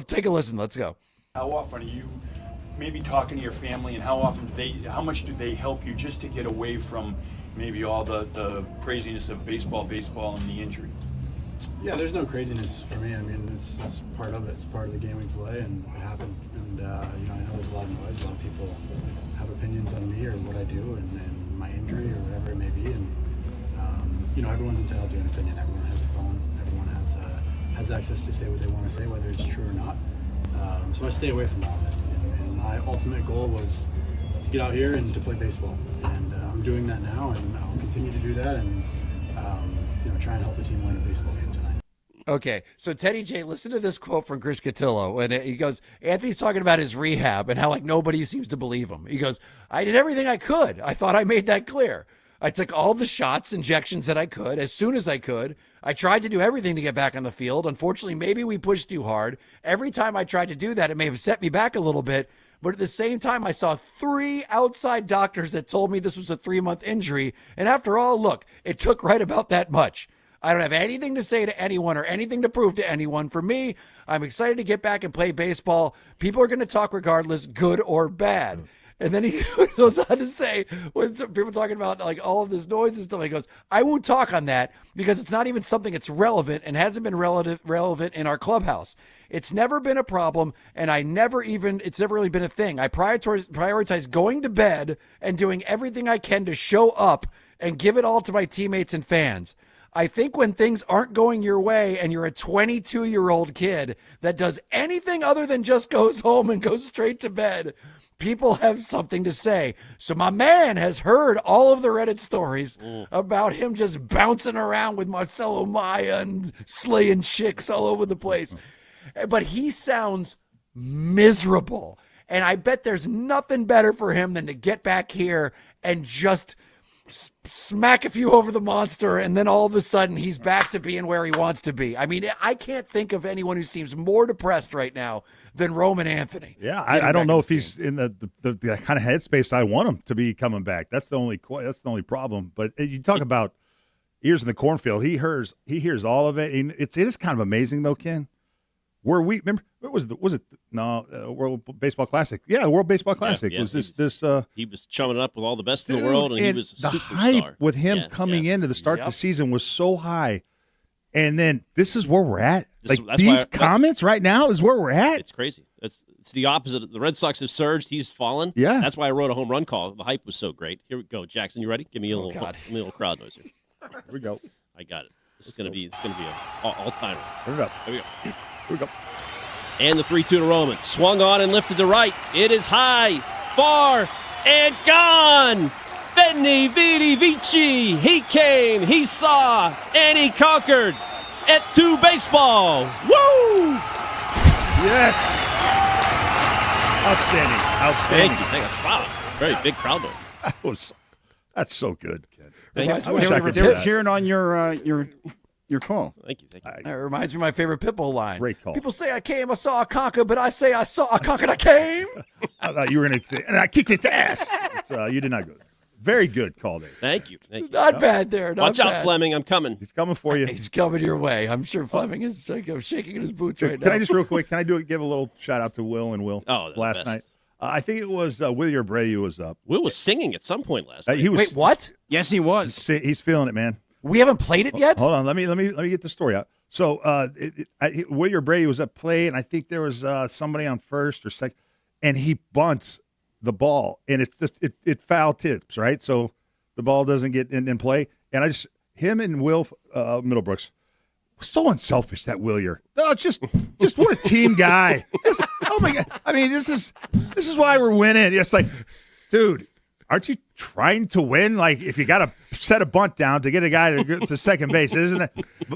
Take a listen. Let's go. How often are you maybe talking to your family, and how much do they help you just to get away from maybe all the craziness of baseball and the injury? Yeah, there's no craziness for me. I mean, it's part of it. It's part of the game we play, and it happened. And I know there's a lot of noise. A lot of people have opinions on me or what I do and my injury or whatever it may be. And everyone's entitled to an opinion. Everyone has a phone. Everyone has access to say what they want to say, whether it's true or not. So I stay away from all of it. And my ultimate goal was to get out here and to play baseball. And I'm doing that now, and I'll continue to do that, and try and help the team win a baseball game tonight. Okay, so Teddy J, listen to this quote from Chris Cotillo, and he goes, Anthony's talking about his rehab and how nobody seems to believe him. He goes, I did everything I could. I thought I made that clear. I took all the shots, injections that I could as soon as I could. I tried to do everything to get back on the field. Unfortunately, maybe we pushed too hard. Every time I tried to do that, it may have set me back a little bit. But at the same time, I saw 3 outside doctors that told me this was a 3-month injury. And after all, look, it took right about that much. I don't have anything to say to anyone or anything to prove to anyone. For me, I'm excited to get back and play baseball. People are going to talk regardless, good or bad. And then he goes on to say, when some people talking about like all of this noise and stuff, he goes, I won't talk on that because it's not even something that's relevant and hasn't been relevant in our clubhouse. It's never been a problem, and it's never really been a thing. I prioritize going to bed and doing everything I can to show up and give it all to my teammates and fans. I think when things aren't going your way and you're a 22-year-old kid that does anything other than just goes home and goes straight to bed, people have something to say. So my man has heard all of the Reddit stories about him just bouncing around with Marcelo Maya and slaying chicks all over the place. But he sounds miserable. And I bet there's nothing better for him than to get back here and just smack a few over the monster, and then all of a sudden he's back to being where he wants to be. I mean, I can't think of anyone who seems more depressed right now than Roman Anthony. Yeah, I don't know if he's in the kind of headspace I want him to be coming back. That's the only problem. But you talk about ears in the cornfield. He hears all of it. And it is kind of amazing though, Ken. Remember was it World Baseball Classic? Yeah, the World Baseball Classic Yeah, was this. He was chumming it up with all the best in Dude, the world, and he was a the superstar. hype with him coming into the start of the season was so high, and then this is where we're at. That's these why comments right now is where we're at. It's crazy. It's the opposite. The Red Sox have surged. He's fallen. Yeah. That's why I wrote a home run call. The hype was so great. Here we go, Jackson. You ready? Give me a little crowd noise here. Here we go. I got it. It's gonna be an all timer. Turn it up. Here we go. Here we go. And the 3-2 to Roman. Swung on and lifted to right. It is high, far, and gone. Veni, Vidi, Vici. He came, he saw, and he conquered. Et tu baseball. Woo! Yes. Outstanding. Thank you. Wow. Very big crowd noise. That's so good, Ken. They I were cheering on your call. Thank you. That reminds me of my favorite Pitbull line. Great call. People say I came, I saw, I conquered, but I say I saw, I conquered, I came. I thought you were going to say, and I kicked its ass. But, you did not go. Very good call there. Thank you. Not bad there. Watch out, Fleming. I'm coming. He's coming for you. He's coming your way. I'm sure Fleming is shaking in his boots right now. Can I just real quick? Can I give a little shout out to Will and Will? Oh, last night. I think it was Willie Abreu was up. Will was singing at some point last night. Wait, what? Yes, he was. He's feeling it, man. We haven't played it yet. Hold on. Let me get the story out. So Willie Abreu was at play, and I think there was somebody on first or second, and he bunts the ball, and it foul tips, right? So the ball doesn't get in play, and him and Will Middlebrooks. So unselfish, that Willier. No, just what a team guy. Oh my God! I mean, this is why we're winning. It's like, dude, aren't you trying to win? Like, if you got to set a bunt down to get a guy to go to second base, isn't it?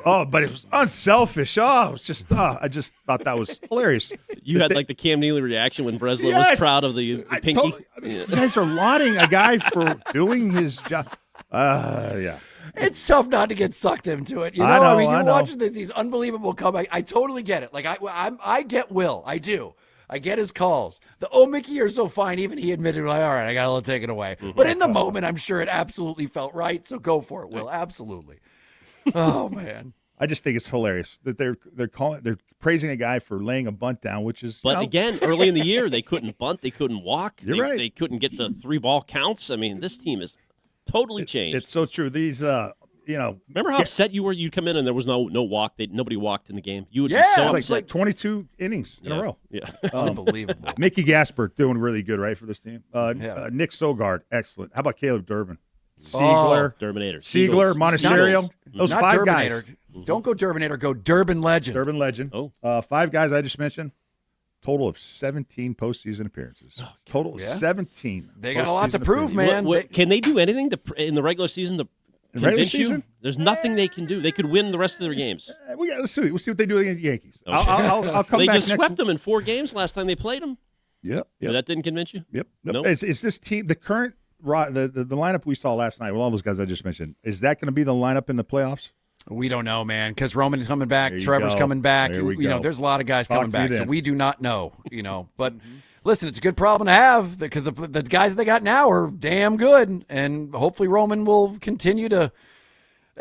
Oh, but it was unselfish. Oh, it's just. I just thought that was hilarious. You had like the Cam Neely reaction when Breslow Yes! was proud of the pinky. You guys are lauding a guy for doing his job. Yeah. It's tough not to get sucked into it. You know, I you're know. watching these unbelievable comebacks. I totally get it. Like I get Will. I do. I get his calls. The Mickey, you're so fine. Even he admitted, like, all right, I got a little taken away. But in the moment, I'm sure it absolutely felt right. So go for it, Will. Absolutely. Oh man. I just think it's hilarious that they're praising a guy for laying a bunt down, which is. But again, early in the year, they couldn't bunt, they couldn't walk. You're right. They couldn't get the 3-ball counts. I mean, this team is totally changed. It's so true. These, remember how upset you were? You'd come in and there was no walk. Nobody walked in the game. You would Yeah, be so like upset. 22 innings in a row. Yeah. Unbelievable. Mickey Gasper doing really good, right, for this team. Nick Sogard, excellent. How about Caleb Durbin? Siegler. Durbinator. Siegler, Monasterio. Those Not 5 Durbinator. guys. Don't go Durbinator. Go Durbin Legend. Durbin Legend. Oh. 5 guys I just mentioned. Total of 17 postseason appearances. Total of 17. They got a lot to postseason prove, appearances. man. Can they do anything in the regular season to In regular convince you? season? There's nothing they can do. They could win the rest of their games. Let's see. We'll see what they do against the Yankees. Okay. I'll come they back just next swept them in 4 games last time they played them. Yep. So that didn't convince you? Yep. Nope. Is this team the current the lineup we saw last night with all those guys I just mentioned? Is that going to be the lineup in the playoffs? We don't know, man, because Roman's coming back, There you Trevor's go. coming back. There we You know, go. there's a lot of guys Talk coming to you back, so then. we do not know. You know, but listen, it's a good problem to have because the guys they got now are damn good, and hopefully Roman will continue to.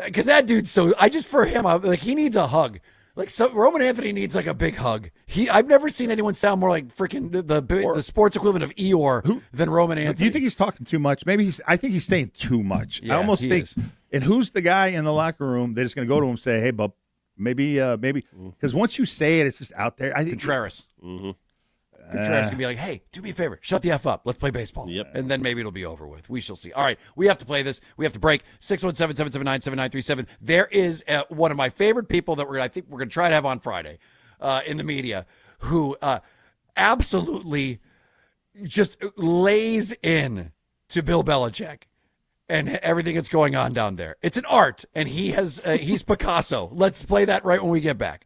Because that dude's so. For him, he needs a hug. Like Roman Anthony needs like a big hug. I've never seen anyone sound more like freaking the sports equivalent of Eeyore than Roman Anthony. Do you think he's talking too much? I think he's saying too much. Yeah, I almost he think. is. And who's the guy in the locker room? They're just going to go to him and say, "Hey, bub, maybe." Because once you say it, it's just out there. I think Contreras. Mm-hmm. Contreras can be like, hey, do me a favor. Shut the F up. Let's play baseball. Yep. And then maybe it'll be over with. We shall see. All right. We have to play this. We have to break. 617-779-7937. There is one of my favorite people that I think we're going to try to have on Friday in the media who absolutely just lays in to Bill Belichick and everything that's going on down there. It's an art, and he's Picasso. Let's play that right when we get back.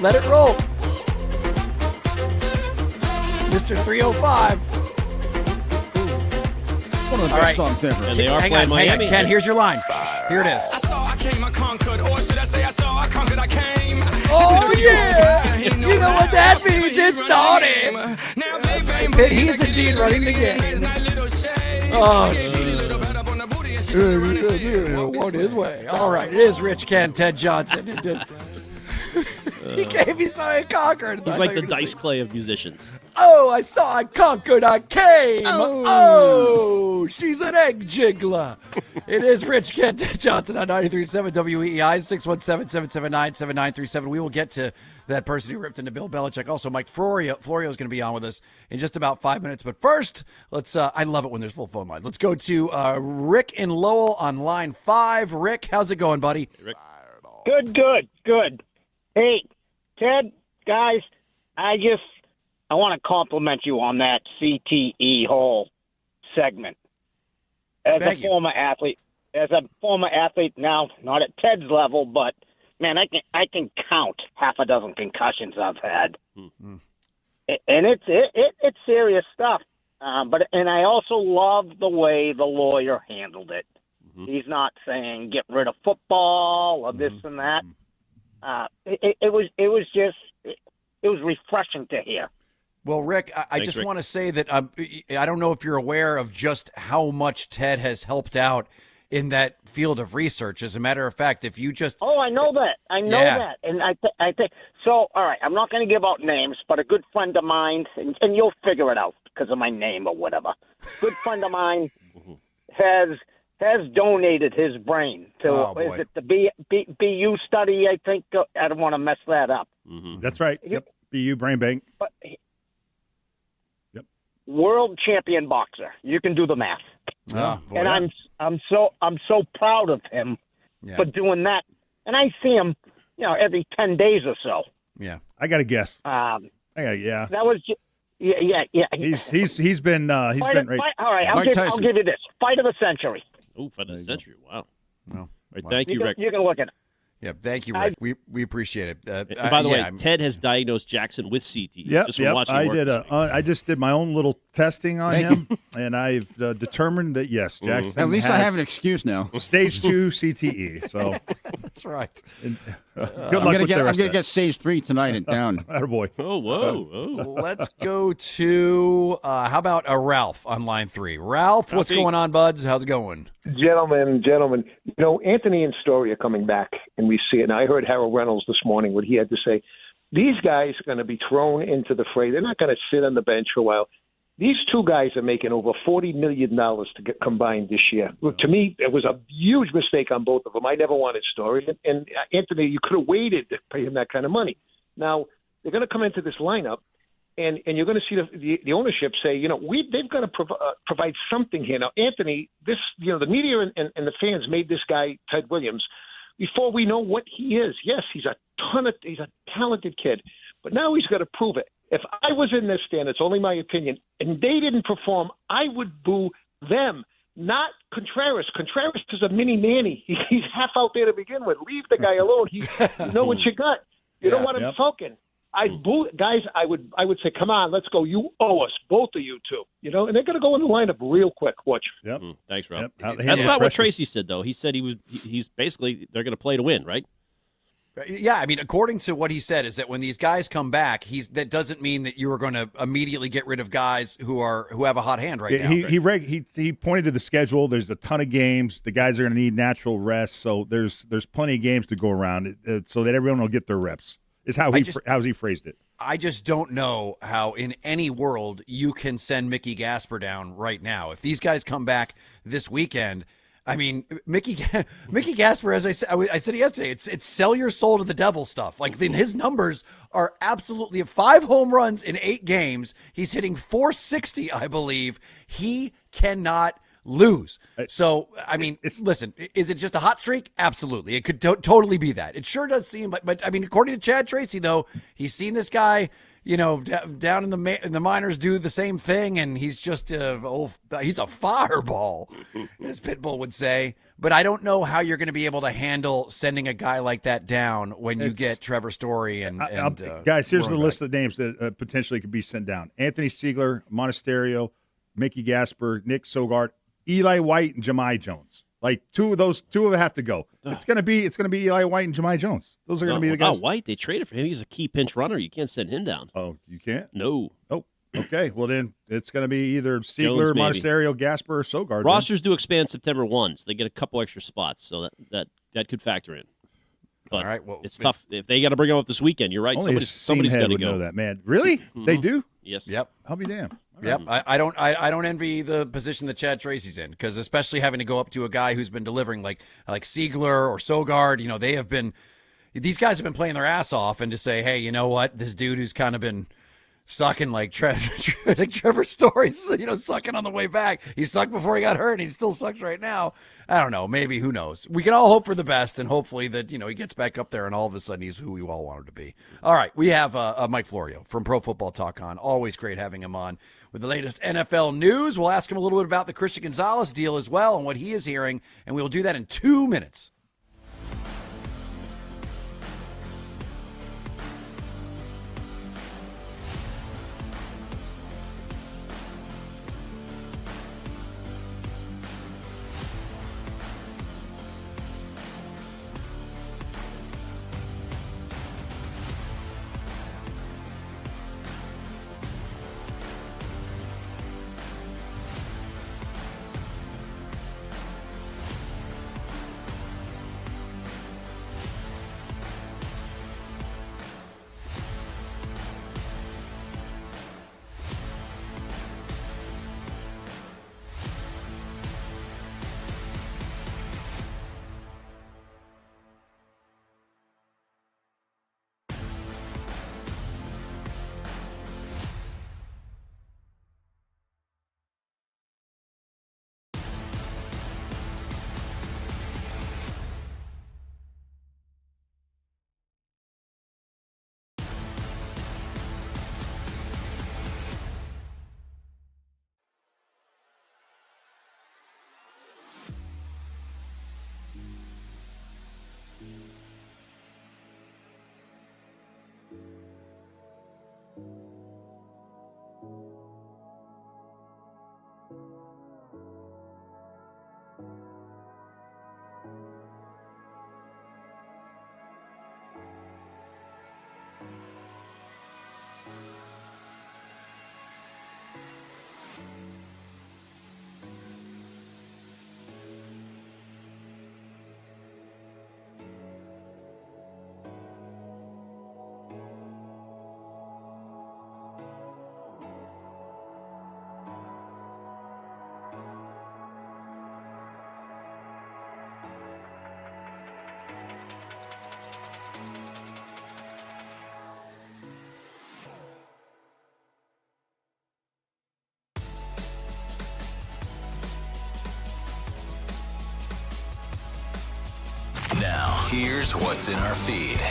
Let it roll. Mr. 305. One of the best songs ever. And they are hang playing on, Miami. Ken, here's your line. Here it is. I came conquered, or should I say I saw, I conquered, I came. Oh, yeah. You know what that means. It's starting. He is indeed running the game. Oh, jeez. What his way? All right, it is Rich Ken, Ted Johnson. He gave me so I conquered. He's like the Dice Clay of musicians. Oh, I saw, I conquered, I came. Oh, she's an egg jiggler. It is Rich Ken, Ted Johnson on 93.7 WEEI, 617-779-7937. We will get to that person who ripped into Bill Belichick. Also, Mike Florio is going to be on with us in just about 5 minutes. But first, let's. I love it when there's full phone lines. Let's go to Rick in Lowell on line 5. Rick, how's it going, buddy? Hey, Rick. Good. Hey, Ted, guys, I want to compliment you on that CTE whole segment. As a former athlete, now, not at Ted's level, but man, I can count half a dozen concussions I've had, and it's serious stuff. But I also love the way the lawyer handled it. Mm-hmm. He's not saying get rid of football or this and that. It was refreshing to hear. Well, Rick, I just want to say that I don't know if you're aware of just how much Ted has helped out in that field of research. As a matter of fact, if you just... Oh, I know that. That. And I think... So, all right, I'm not going to give out names, but a good friend of mine, and you'll figure it out because of my name or whatever. Good friend of mine has donated his brain to, is it the BU study, I think? I don't want to mess that up. Mm-hmm. That's right. Yep. BU Brain Bank. But, world champion boxer. You can do the math. And I'm so proud of him for doing that. And I see him, every 10 days or so. Yeah. I got to guess. That was yeah. He's been right. All right, I'll give you this. Fight of the century. Oh, fight of the century. Wow. No. Right, thank you, Rick. You can look at it. Yeah, thank you, Rick. We appreciate it. And by the way, Ted has diagnosed Jackson with CTE. Yep, just from watching I just did my own little testing on him, and I've determined that yes, Jackson. At least I have an excuse now. Stage 2 CTE. So that's right. And, good luck with the rest. I'm gonna get stage 3 tonight and down. Attaboy. Oh, whoa. Let's go to how about Ralph on line 3. Ralph, what's going on, buds? How's it going? Gentlemen, Anthony and Story are coming back, and we see it. And I heard Harold Reynolds this morning, what he had to say. These guys are going to be thrown into the fray. They're not going to sit on the bench for a while. These two guys are making over $40 million to get combined this year. To me, it was a huge mistake on both of them. I never wanted Story. And Anthony, you could have waited to pay him that kind of money. Now, they're going to come into this lineup, and you're going to see the ownership say, they've got to provide something here. Now, Anthony, the media and the fans made this guy, Ted Williams, before we know what he is. Yes, he's a talented kid, but now he's got to prove it. If I was in this stand, it's only my opinion, and they didn't perform, I would boo them, not Contreras. Contreras is a mini Manny. He's half out there to begin with. Leave the guy alone. You know what you got. You don't want him sulking. Guys, I would say, come on, let's go. You owe us, both of you two. And they're going to go in the lineup real quick. Watch. Yep. Thanks, Rob. Yep. That's not what Tracy said, though. He said he's basically they're going to play to win, right? Yeah, I mean, according to what he said, is that when these guys come back, that doesn't mean that you are going to immediately get rid of guys who have a hot hand right now. He pointed to the schedule. There's a ton of games. The guys are going to need natural rest, so there's plenty of games to go around, so that everyone will get their reps. Is how he phrased it. I just don't know how in any world you can send Mickey Gasper down right now. If these guys come back this weekend, I mean, Mickey Gasper, as I said yesterday, it's sell your soul to the devil stuff. Like, then his numbers are absolutely 5 home runs in 8 games. He's hitting .460, I believe. He cannot lose. So, I mean, listen, is it just a hot streak? Absolutely. It could totally be that. It sure does seem, but I mean, according to Chad Tracy, though, he's seen this guy, down in the minors do the same thing, and he's just he's a fireball, as Pitbull would say. But I don't know how you're going to be able to handle sending a guy like that down when you get Trevor Story and guys, here's the list of names that potentially could be sent down: Anthony Siegler, Monasterio, Mickey Gasper, Nick Sogard, Eli White, and Jahmai Jones. Like two of them have to go. It's gonna be Eli White and Jahmai Jones. Those are gonna be the guys. White, they traded for him. He's a key pinch runner. You can't send him down. Oh, you can't? No. Oh, okay. Well, then it's going to be either Siegler, Jones, maybe. Monasterio, Gasper, or Sogard. Rosters do expand September 1, so they get a couple extra spots, so that could factor in. But all right, well, it's tough. If they got to bring him up this weekend, you're right. Only Somebody's got to would go. know that, man. Really? They do? Yes. Yep. I'll be damned. Yep, I don't envy the position that Chad Tracy's in, because especially having to go up to a guy who's been delivering like Siegler or Sogard, these guys have been playing their ass off, and to say, hey, you know what, this dude who's kind of been sucking like Trevor Story's, sucking on the way back. He sucked before he got hurt, and he still sucks right now. I don't know. Maybe, who knows? We can all hope for the best, and hopefully that, he gets back up there, and all of a sudden he's who we all want him to be. All right, we have Mike Florio from Pro Football Talk on. Always great having him on with the latest NFL news. We'll ask him a little bit about the Christian Gonzalez deal as well and what he is hearing, and we will do that in 2 minutes. Now, here's what's in our feed.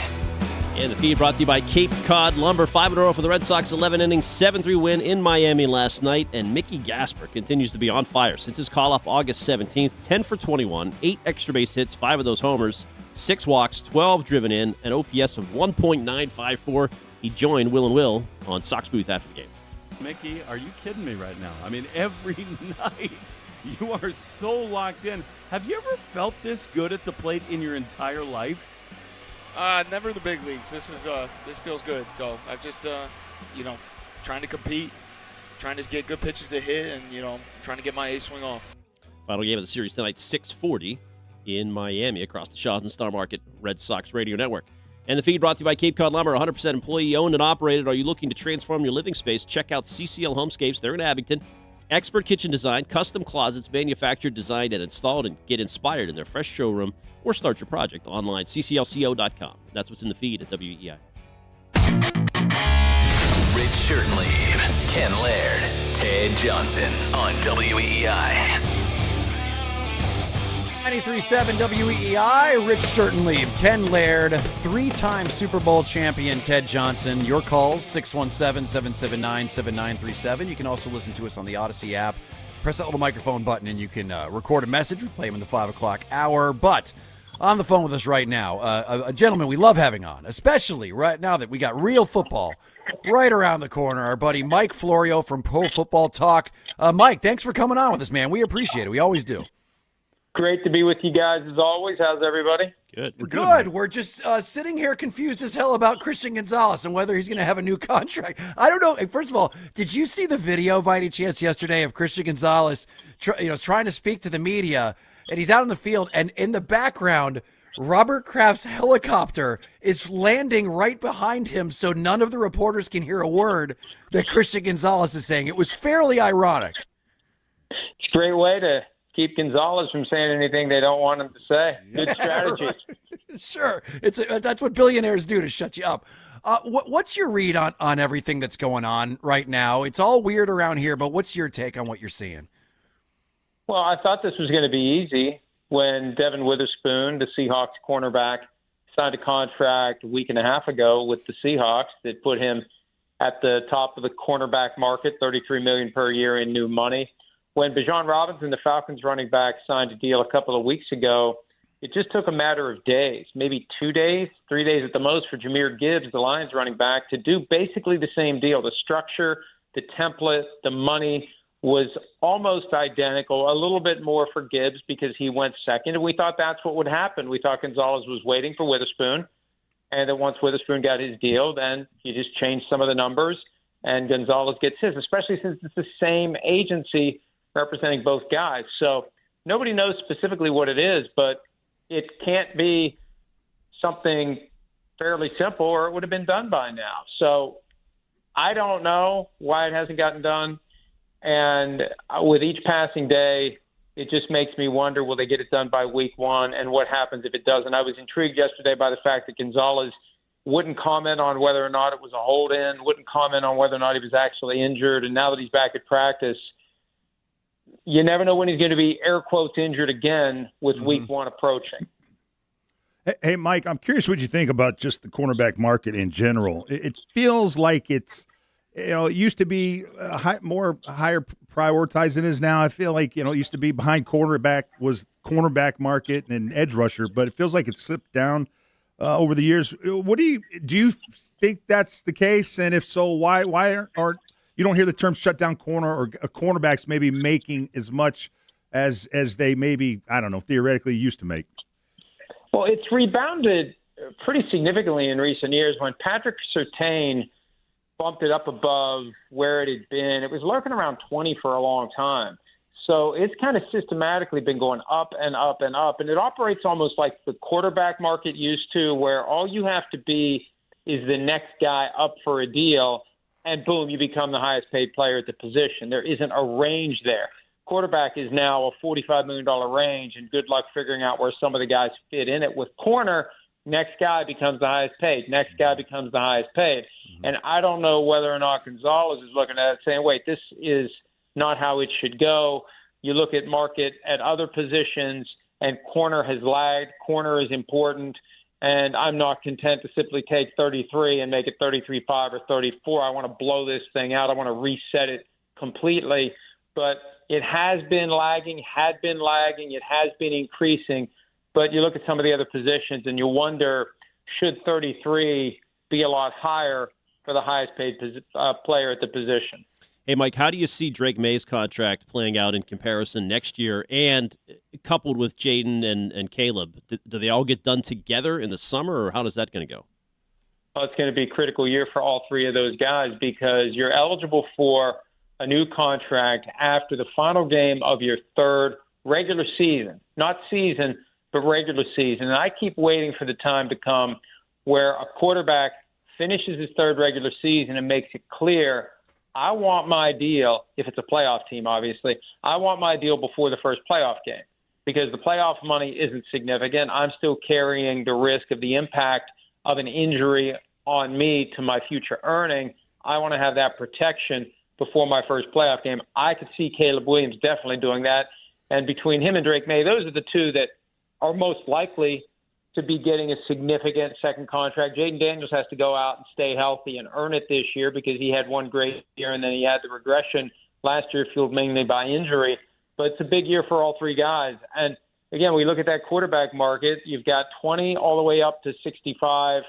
And the feed brought to you by Cape Cod Lumber. 5-0 for the Red Sox, 11 innings, 7-3 win in Miami last night. And Mickey Gasper continues to be on fire since his call-up August 17th. 10 for 21, 8 extra base hits, 5 of those homers, 6 walks, 12 driven in, an OPS of 1.954. He joined Will and Will on Sox Booth after the game. Mickey, are you kidding me right now? I mean, every night you are so locked in. Have you ever felt this good at the plate in your entire life? Never the big leagues. This feels good. So I've just, trying to compete, trying to get good pitches to hit, and, trying to get my A swing off. Final game of the series tonight, 6:40 in Miami across the Shaw's and Star Market Red Sox Radio Network. And the feed brought to you by Cape Cod Lumber, 100% employee-owned and operated. Are you looking to transform your living space? Check out CCL Homescapes. They're in Abington. Expert kitchen design, custom closets, manufactured, designed, and installed, and get inspired in their fresh showroom or start your project online, cclco.com. That's what's in the feed at WEEI. Rich Shirtleaf, Ken Laird, Ted Johnson on WEEI. 93.7 WEEI, Rich Shirtleaf, Ken Laird, 3-time Super Bowl champion Ted Johnson. Your calls, 617-779-7937. You can also listen to us on the Odyssey app. Press that little microphone button and you can record a message. We play them in the 5 o'clock hour. But on the phone with us right now, a gentleman we love having on, especially right now that we got real football right around the corner, our buddy Mike Florio from Pro Football Talk. Mike, thanks for coming on with us, man. We appreciate it. We always do. Great to be with you guys as always. How's everybody? Good. We're good. We're just sitting here confused as hell about Christian Gonzalez and whether he's going to have a new contract. I don't know. First of all, did you see the video by any chance yesterday of Christian Gonzalez trying to speak to the media, and he's out in the field, and in the background, Robert Kraft's helicopter is landing right behind him so none of the reporters can hear a word that Christian Gonzalez is saying. It was fairly ironic. It's a great way to keep Gonzalez from saying anything they don't want him to say. Good strategy. Sure. That's what billionaires do, to shut you up. What's your read on everything that's going on right now? It's all weird around here, but what's your take on what you're seeing? Well, I thought this was going to be easy when Devin Witherspoon, the Seahawks cornerback, signed a contract a week and a half ago with the Seahawks that put him at the top of the cornerback market, $33 million per year in new money. When Bijan Robinson, the Falcons running back, signed a deal a couple of weeks ago, it just took a matter of days, maybe 2 days, 3 days at the most, for Jahmyr Gibbs, the Lions running back, to do basically the same deal. The structure, the template, the money was almost identical, a little bit more for Gibbs because he went second, and we thought that's what would happen. We thought Gonzalez was waiting for Witherspoon, and that once Witherspoon got his deal, then you just change some of the numbers, and Gonzalez gets his, especially since it's the same agency representing both guys. So nobody knows specifically what it is, but it can't be something fairly simple or it would have been done by now. So I don't know why it hasn't gotten done. And with each passing day, it just makes me wonder, will they get it done by week one, and what happens if it doesn't? I was intrigued yesterday by the fact that Gonzalez wouldn't comment on whether or not it was a hold-in, wouldn't comment on whether or not he was actually injured, and now that he's back at practice, you never know when he's going to be, air quotes, injured again with week one approaching. Hey, Mike, I'm curious what you think about just the cornerback market in general. It feels like it's, it used to be higher prioritized than it is now. I feel like, it used to be behind cornerback was cornerback market and edge rusher, but it feels like it's slipped down over the years. What do you think that's the case? And if so, why aren't you don't hear the term shutdown corner or cornerbacks maybe making as much as they maybe, I don't know, theoretically used to make? Well, it's rebounded pretty significantly in recent years. When Patrick Surtain bumped it up above where it had been, it was lurking around 20 for a long time. So it's kind of systematically been going up and up and up. And it operates almost like the quarterback market used to, where all you have to be is the next guy up for a deal, and boom, you become the highest paid player at the position. There isn't a range there. Quarterback is now a $45 million range, and good luck figuring out where some of the guys fit in it. With corner, next guy becomes the highest paid. Next guy becomes the highest paid. And I don't know whether or not Gonzalez is looking at it saying, wait, this is not how it should go. You look at market at other positions, and corner has lagged. Corner is important. And I'm not content to simply take 33 and make it 33.5 or 34. I want to blow this thing out. I want to reset it completely. But it has been lagging, it has been increasing. But you look at some of the other positions and you wonder, should 33 be a lot higher for the highest paid player at the position? Hey, Mike, how do you see Drake May's contract playing out in comparison next year, and coupled with Jaden and Caleb? Do they all get done together in the summer, or how is that going to go? Well, it's going to be a critical year for all three of those guys because you're eligible for a new contract after the final game of your third regular season. Not season, but regular season. And I keep waiting for the time to come where a quarterback finishes his third regular season and makes it clear, I want my deal, if it's a playoff team, obviously, I want my deal before the first playoff game because the playoff money isn't significant. I'm still carrying the risk of the impact of an injury on me to my future earning. I want to have that protection before my first playoff game. I could see Caleb Williams definitely doing that. And between him and Drake May, those are the two that are most likely to be getting a significant second contract. Jaden Daniels has to go out and stay healthy and earn it this year because he had one great year and then he had the regression last year fueled mainly by injury. But it's a big year for all three guys. And again, we look at that quarterback market. You've got 20 all the way up to 65.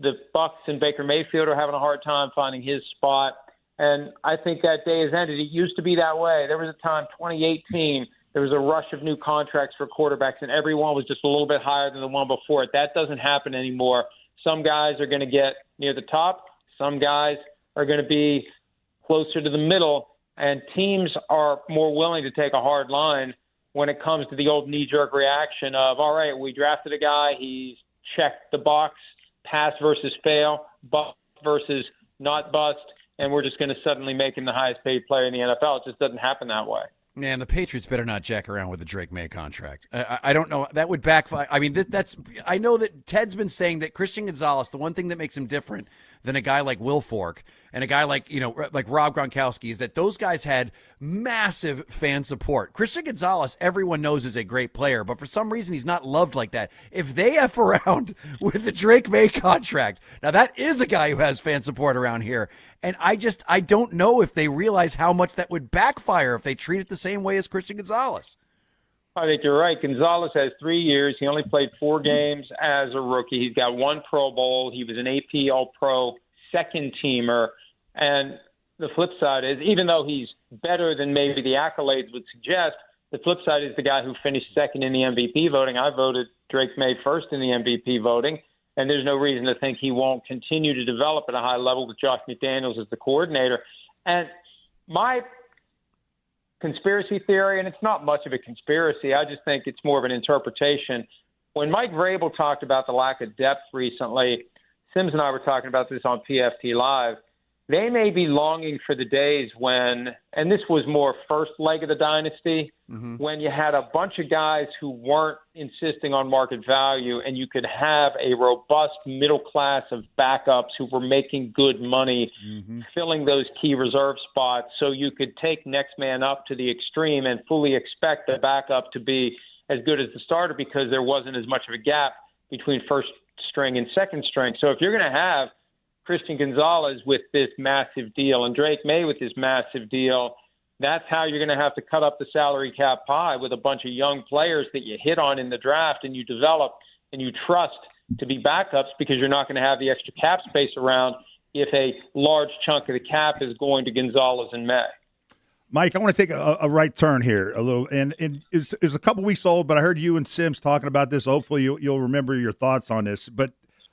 The Bucs and Baker Mayfield are having a hard time finding his spot. And I think that day has ended. It used to be that way. There was a time, 2018, there was a rush of new contracts for quarterbacks, and everyone was just a little bit higher than the one before it. That doesn't happen anymore. Some guys are going to get near the top. Some guys are going to be closer to the middle, and teams are more willing to take a hard line when it comes to the old knee-jerk reaction of, all right, we drafted a guy, he's checked the box, pass versus fail, bust versus not bust, and we're just going to suddenly make him the highest-paid player in the NFL. It just doesn't happen that way. Man, the Patriots better not jack around with the Drake May contract. I don't know. That would backfire. I mean, that's. I know that Ted's been saying that Christian Gonzalez, the one thing that makes him different than a guy like Will Fork and a guy like, like Rob Gronkowski, is that those guys had massive fan support. Christian Gonzalez, everyone knows, is a great player, but for some reason he's not loved like that. If they F around with the Drake May contract, now that is a guy who has fan support around here. And I don't know if they realize how much that would backfire if they treat it the same way as Christian Gonzalez. I think you're right. Gonzalez has 3 years. He only played 4 games as a rookie. He's got 1 Pro Bowl. He was an AP All-Pro second-teamer. And the flip side is, even though he's better than maybe the accolades would suggest, the flip side is the guy who finished second in the MVP voting. I voted Drake May first in the MVP voting, and there's no reason to think he won't continue to develop at a high level with Josh McDaniels as the coordinator. And my conspiracy theory, and it's not much of a conspiracy, I just think it's more of an interpretation. When Mike Vrabel talked about the lack of depth recently, Sims and I were talking about this on PFT Live, they may be longing for the days when, and this was more first leg of the dynasty, when you had a bunch of guys who weren't insisting on market value, and you could have a robust middle class of backups who were making good money, filling those key reserve spots, so you could take next man up to the extreme and fully expect the backup to be as good as the starter because there wasn't as much of a gap between first string and second string. So if you're going to have Christian Gonzalez with this massive deal and Drake May with this massive deal, that's how you're going to have to cut up the salary cap pie with a bunch of young players that you hit on in the draft and you develop and you trust to be backups because you're not going to have the extra cap space around if a large chunk of the cap is going to Gonzalez and May. Mike, I want to take a right turn here a little, and it was a couple weeks old, but I heard you and Sims talking about this. Hopefully you'll remember your thoughts on this, but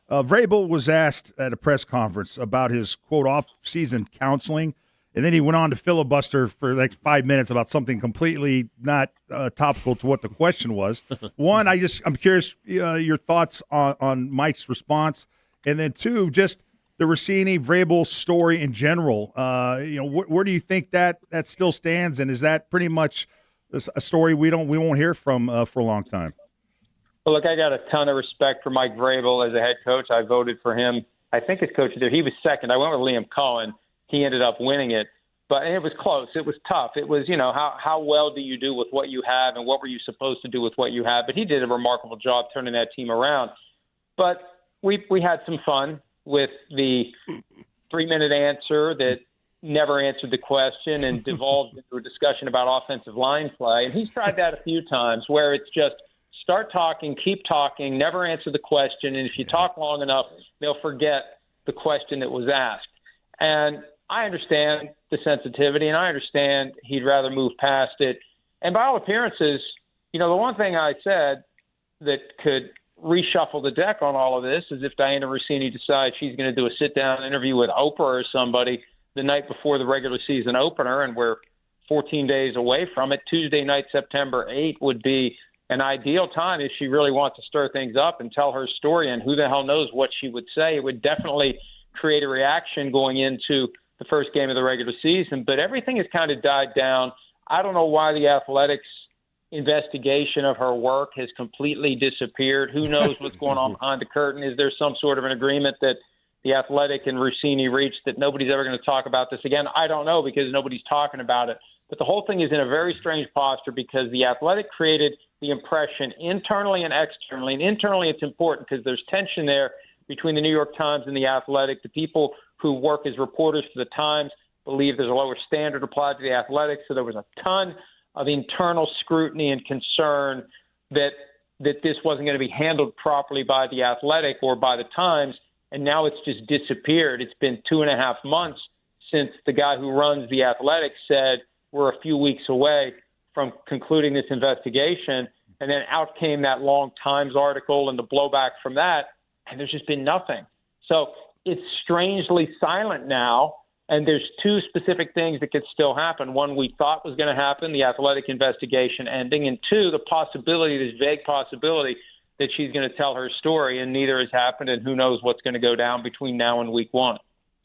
Vrabel was asked at a press conference about his, quote, off-season counseling, and then he went on to filibuster for like 5 minutes about something completely not topical to what the question was. One, I'm curious your thoughts on Mike's response, and then two, just the Rossini-Vrabel story in general. Where do you think that still stands, and is that pretty much a story we won't hear from for a long time? Well, look, I got a ton of respect for Mike Vrabel as a head coach. I voted for him. I think as coach there, he was second. I went with Liam Cohen. He ended up winning it. But it was close. It was tough. It was, how well do you do with what you have and what were you supposed to do with what you have? But he did a remarkable job turning that team around. But we had some fun with the 3-minute answer that never answered the question and devolved into a discussion about offensive line play. And he's tried that a few times where it's just, start talking, keep talking, never answer the question, and if you talk long enough, they'll forget the question that was asked. And I understand the sensitivity, and I understand he'd rather move past it. And by all appearances, the one thing I said that could reshuffle the deck on all of this is if Diana Rossini decides she's going to do a sit-down interview with Oprah or somebody the night before the regular season opener, and we're 14 days away from it. Tuesday night, September 8th would be an ideal time if she really wants to stir things up and tell her story, and who the hell knows what she would say. It would definitely create a reaction going into the first game of the regular season, but everything has kind of died down. I don't know why the Athletics investigation of her work has completely disappeared. Who knows what's going on behind the curtain? Is there some sort of an agreement that the Athletic and Rossini reached that nobody's ever going to talk about this again? I don't know because nobody's talking about it. But the whole thing is in a very strange posture because the Athletic created the impression internally and externally. And internally it's important because there's tension there between the New York Times and the Athletic. The people who work as reporters for the Times believe there's a lower standard applied to the Athletic. So there was a ton of internal scrutiny and concern that this wasn't going to be handled properly by the Athletic or by the Times. And now it's just disappeared. It's been 2.5 months since the guy who runs the Athletic said we're a few weeks away from concluding this investigation. And then out came that long Times article and the blowback from that, and there's just been nothing. So it's strangely silent now, and there's two specific things that could still happen. One we thought was going to happen, the athletic investigation ending, and two, the possibility, this vague possibility, that she's going to tell her story, and neither has happened, and who knows what's going to go down between now and week one.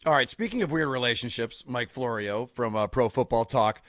All right, speaking of weird relationships, Mike Florio from Pro Football Talk,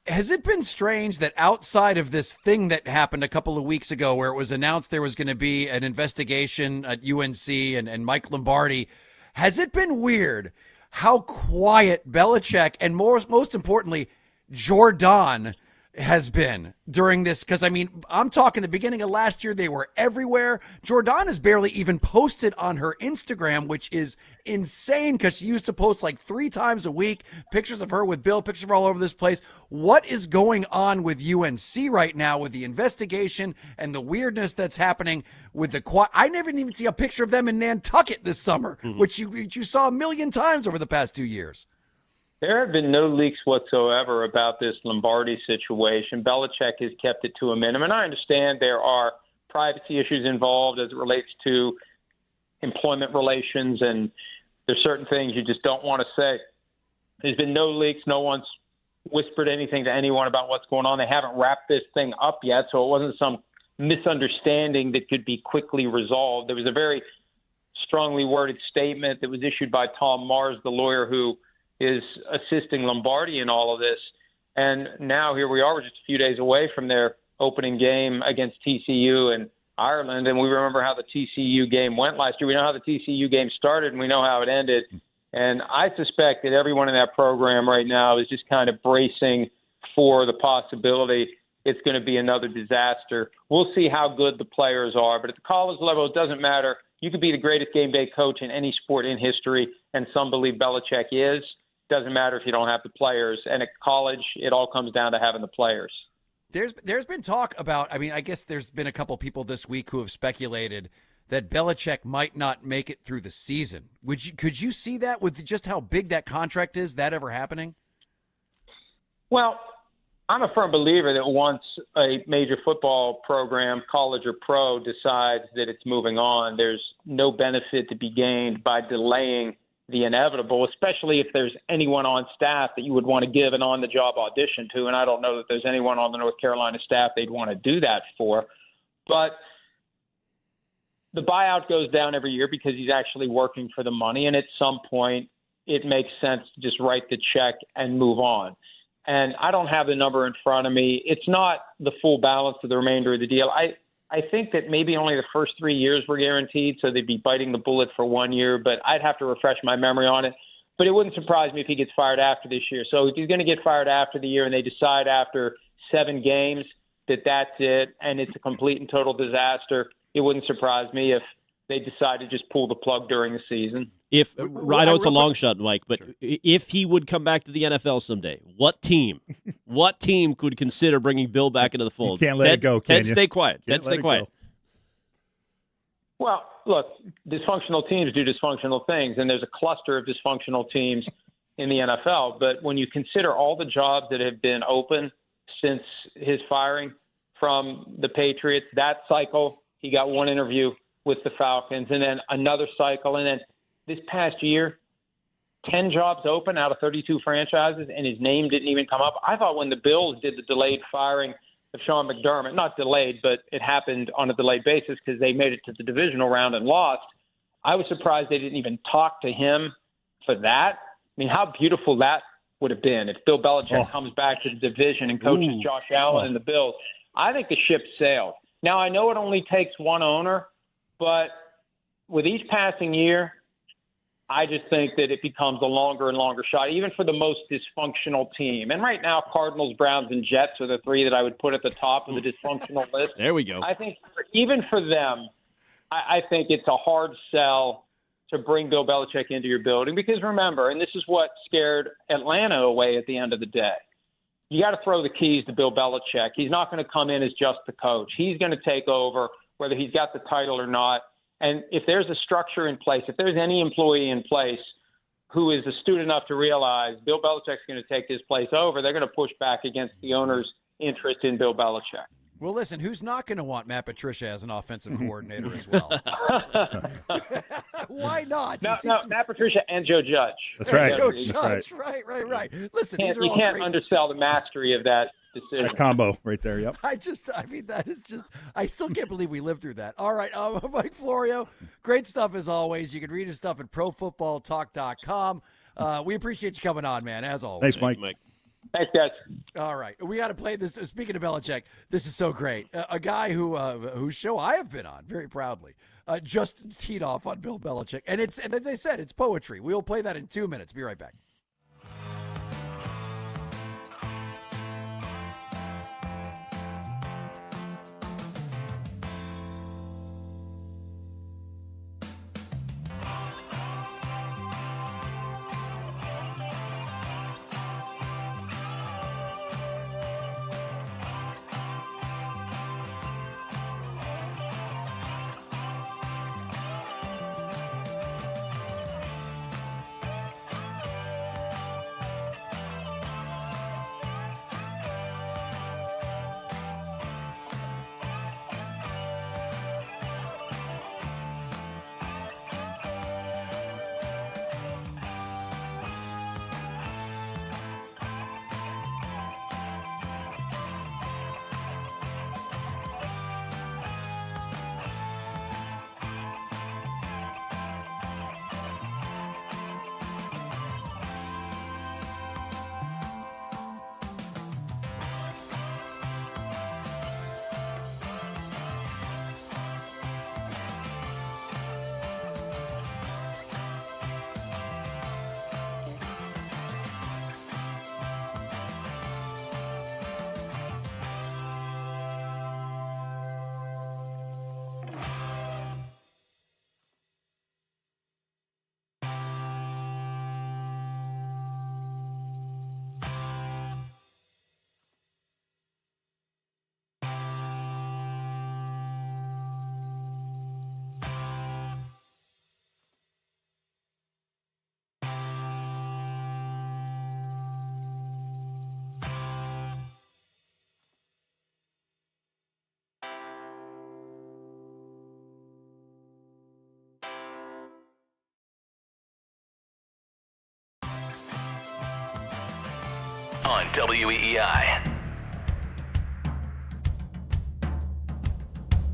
has it been strange that outside of this thing that happened a couple of weeks ago where it was announced there was going to be an investigation at UNC and Mike Lombardi, has it been weird how quiet Belichick and most importantly, Jordan has been during this? Because, I mean, I'm talking the beginning of last year, they were everywhere. Jordan has barely even posted on her Instagram, which is insane because she used to post like 3 times a week, pictures of her with Bill, pictures of her all over this place. What is going on with UNC right now with the investigation and the weirdness that's happening with the quiet? I never even see a picture of them in Nantucket this summer, which you saw a million times over the past 2 years. There have been no leaks whatsoever about this Lombardi situation. Belichick has kept it to a minimum. I understand there are privacy issues involved as it relates to employment relations, and there's certain things you just don't want to say. There's been no leaks. No one's whispered anything to anyone about what's going on. They haven't wrapped this thing up yet, so it wasn't some misunderstanding that could be quickly resolved. There was a very strongly worded statement that was issued by Tom Mars, the lawyer who is assisting Lombardi in all of this. And now here we are, we're just a few days away from their opening game against TCU in Ireland. And we remember how the TCU game went last year. We know how the TCU game started, and we know how it ended. And I suspect that everyone in that program right now is just kind of bracing for the possibility it's going to be another disaster. We'll see how good the players are. But at the college level, it doesn't matter. You could be the greatest game day coach in any sport in history, and some believe Belichick is. Doesn't matter if you don't have the players. And at college, it all comes down to having the players. There's been talk about, I mean, I guess there's been a couple people this week who have speculated that Belichick might not make it through the season. Could you see that with just how big that contract is, that ever happening? Well, I'm a firm believer that once a major football program, college or pro, decides that it's moving on, there's no benefit to be gained by delaying the inevitable, especially if there's anyone on staff that you would want to give an on-the-job audition to. And I don't know that there's anyone on the North Carolina staff they'd want to do that for. But the buyout goes down every year because he's actually working for the money. And at some point, it makes sense to just write the check and move on. And I don't have the number in front of me. It's not the full balance of the remainder of the deal. I think that maybe only the first 3 years were guaranteed, so they'd be biting the bullet for 1 year, but I'd have to refresh my memory on it. But it wouldn't surprise me if he gets fired after this year. So if he's going to get fired after the year and they decide after 7 games that that's it and it's a complete and total disaster, it wouldn't surprise me if they decide to just pull the plug during the season. If I know it's a long shot, Mike, but sure, if he would come back to the NFL someday, what team could consider bringing Bill back into the fold? You can't let it go, can you? Stay quiet. Ted, stay quiet. Well, look, dysfunctional teams do dysfunctional things, and there's a cluster of dysfunctional teams in the NFL. But when you consider all the jobs that have been open since his firing from the Patriots, that cycle, he got 1 interview with the Falcons, and then another cycle, and then this past year, 10 jobs open out of 32 franchises, and his name didn't even come up. I thought when the Bills did the delayed firing of Sean McDermott, not delayed, but it happened on a delayed basis because they made it to the divisional round and lost. I was surprised they didn't even talk to him for that. I mean, how beautiful that would have been if Bill Belichick comes back to the division and coaches Josh Allen and the Bills. I think the ship sailed. Now, I know it only takes one owner, but with each passing year, I just think that it becomes a longer and longer shot, even for the most dysfunctional team. And right now, Cardinals, Browns, and Jets are the 3 that I would put at the top of the dysfunctional list. There we go. I think even for them, I think it's a hard sell to bring Bill Belichick into your building because remember, and this is what scared Atlanta away at the end of the day, you got to throw the keys to Bill Belichick. He's not going to come in as just the coach. He's going to take over whether he's got the title or not. And if there's a structure in place, if there's any employee in place who is astute enough to realize Bill Belichick's going to take this place over, they're going to push back against the owner's interest in Bill Belichick. Well, listen, who's not going to want Matt Patricia as an offensive coordinator as well? Why not? No, Matt Patricia and Joe Judge. That's right. Joe That's Judge. right. Right. Listen, these are You all can't great. undersell the mastery of that decision. That combo right there. Yep. I mean, that is just, I still can't believe we lived through that. All right, Mike Florio, great stuff as always. You can read his stuff at profootballtalk.com. We appreciate you coming on, man, as always. Thanks, Mike. Thanks, guys. All right, we got to play this. Speaking of Belichick, this is so great. A guy whose show I have been on very proudly just teed off on Bill Belichick, and as I said, it's poetry. We'll play that in 2 minutes. Be right back. On WEEI.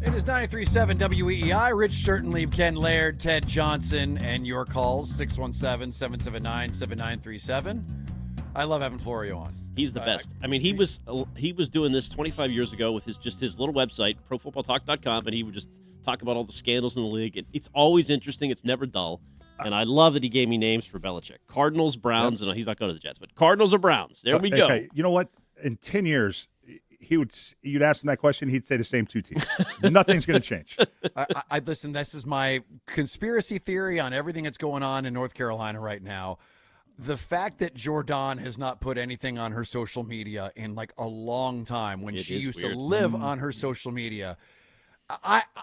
It is 93.7 WEEI. Rich Certainly, Ken Laird, Ted Johnson, and your calls, 617-779-7937. I love having Florio on. He's the best. I mean, he was doing this 25 years ago with his little website, profootballtalk.com, and he would just talk about all the scandals in the league. It's always interesting. It's never dull. And I love that he gave me names for Belichick. Cardinals, Browns, and he's not going to the Jets, but Cardinals or Browns. There we go. Okay. You know what? In 10 years, you'd ask him that question, he'd say the same two teams. Nothing's going to change. I listen, this is my conspiracy theory on everything that's going on in North Carolina right now. The fact that Jordan has not put anything on her social media in like a long time when she used to live on her social media,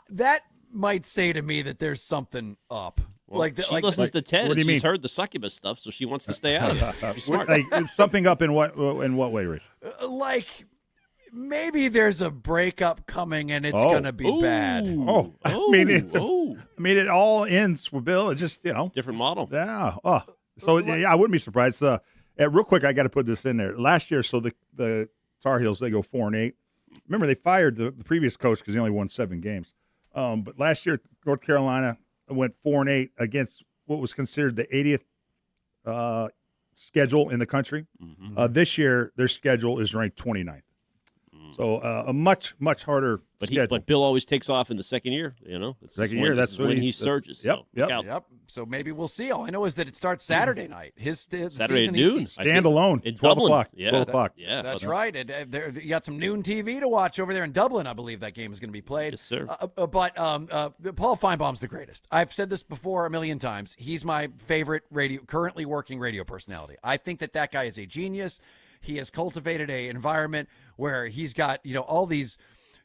that might say to me that there's something up. Well, she listens to Ted. What do you mean? She's heard the succubus stuff, so she wants to stay out of it. She's smart. Like, something up in what way, Rich? Like maybe there's a breakup coming and it's going to be bad. I mean, it all ends with Bill. It's just, different model. Yeah. Oh, so yeah, I wouldn't be surprised. Real quick, I got to put this in there. Last year, so the Tar Heels, they go 4-8. Remember, they fired the previous coach because he only won 7 games. But last year, North Carolina went 4-8 against what was considered the 80th schedule in the country. Mm-hmm. This year, their schedule is ranked 29th. So a much harder schedule. But Bill always takes off in the second year. It's second year. That's when he surges. Yep. So maybe we'll see. All I know is that it starts Saturday night. His Saturday season at noon. Standalone. In 12 Dublin. o'clock. Yeah, 12 o'clock. Yeah, that's right. And you got some noon TV to watch over there in Dublin. I believe that game is going to be played. Yes, sir. But Paul Feinbaum's the greatest. I've said this before a million times. He's my favorite currently working radio personality. I think that guy is a genius. He has cultivated an environment where he's got, all these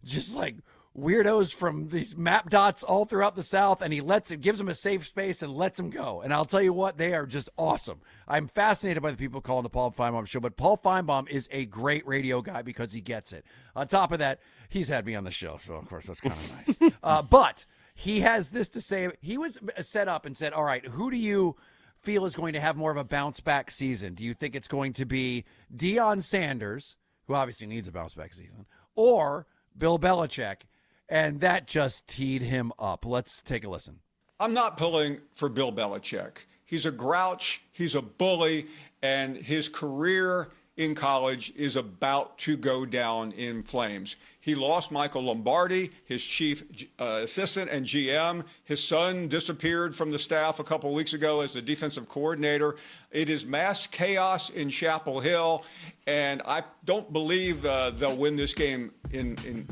just like weirdos from these map dots all throughout the South, and he gives them a safe space and lets them go. And I'll tell you what, they are just awesome. I'm fascinated by the people calling the Paul Feinbaum show, but Paul Feinbaum is a great radio guy because he gets it. On top of that, he's had me on the show, so of course that's kind of nice. But he has this to say. He was set up and said, all right, who do you feel is going to have more of a bounce back season? Do you think it's going to be Deion Sanders, who obviously needs a bounce back season, or Bill Belichick? And that just teed him up. Let's take a listen. I'm not pulling for Bill Belichick. He's a grouch, he's a bully, and his career in college is about to go down in flames. He lost Michael Lombardi, his chief assistant and GM. His son disappeared from the staff a couple of weeks ago as the defensive coordinator. It is mass chaos in Chapel Hill, and I don't believe they'll win this game in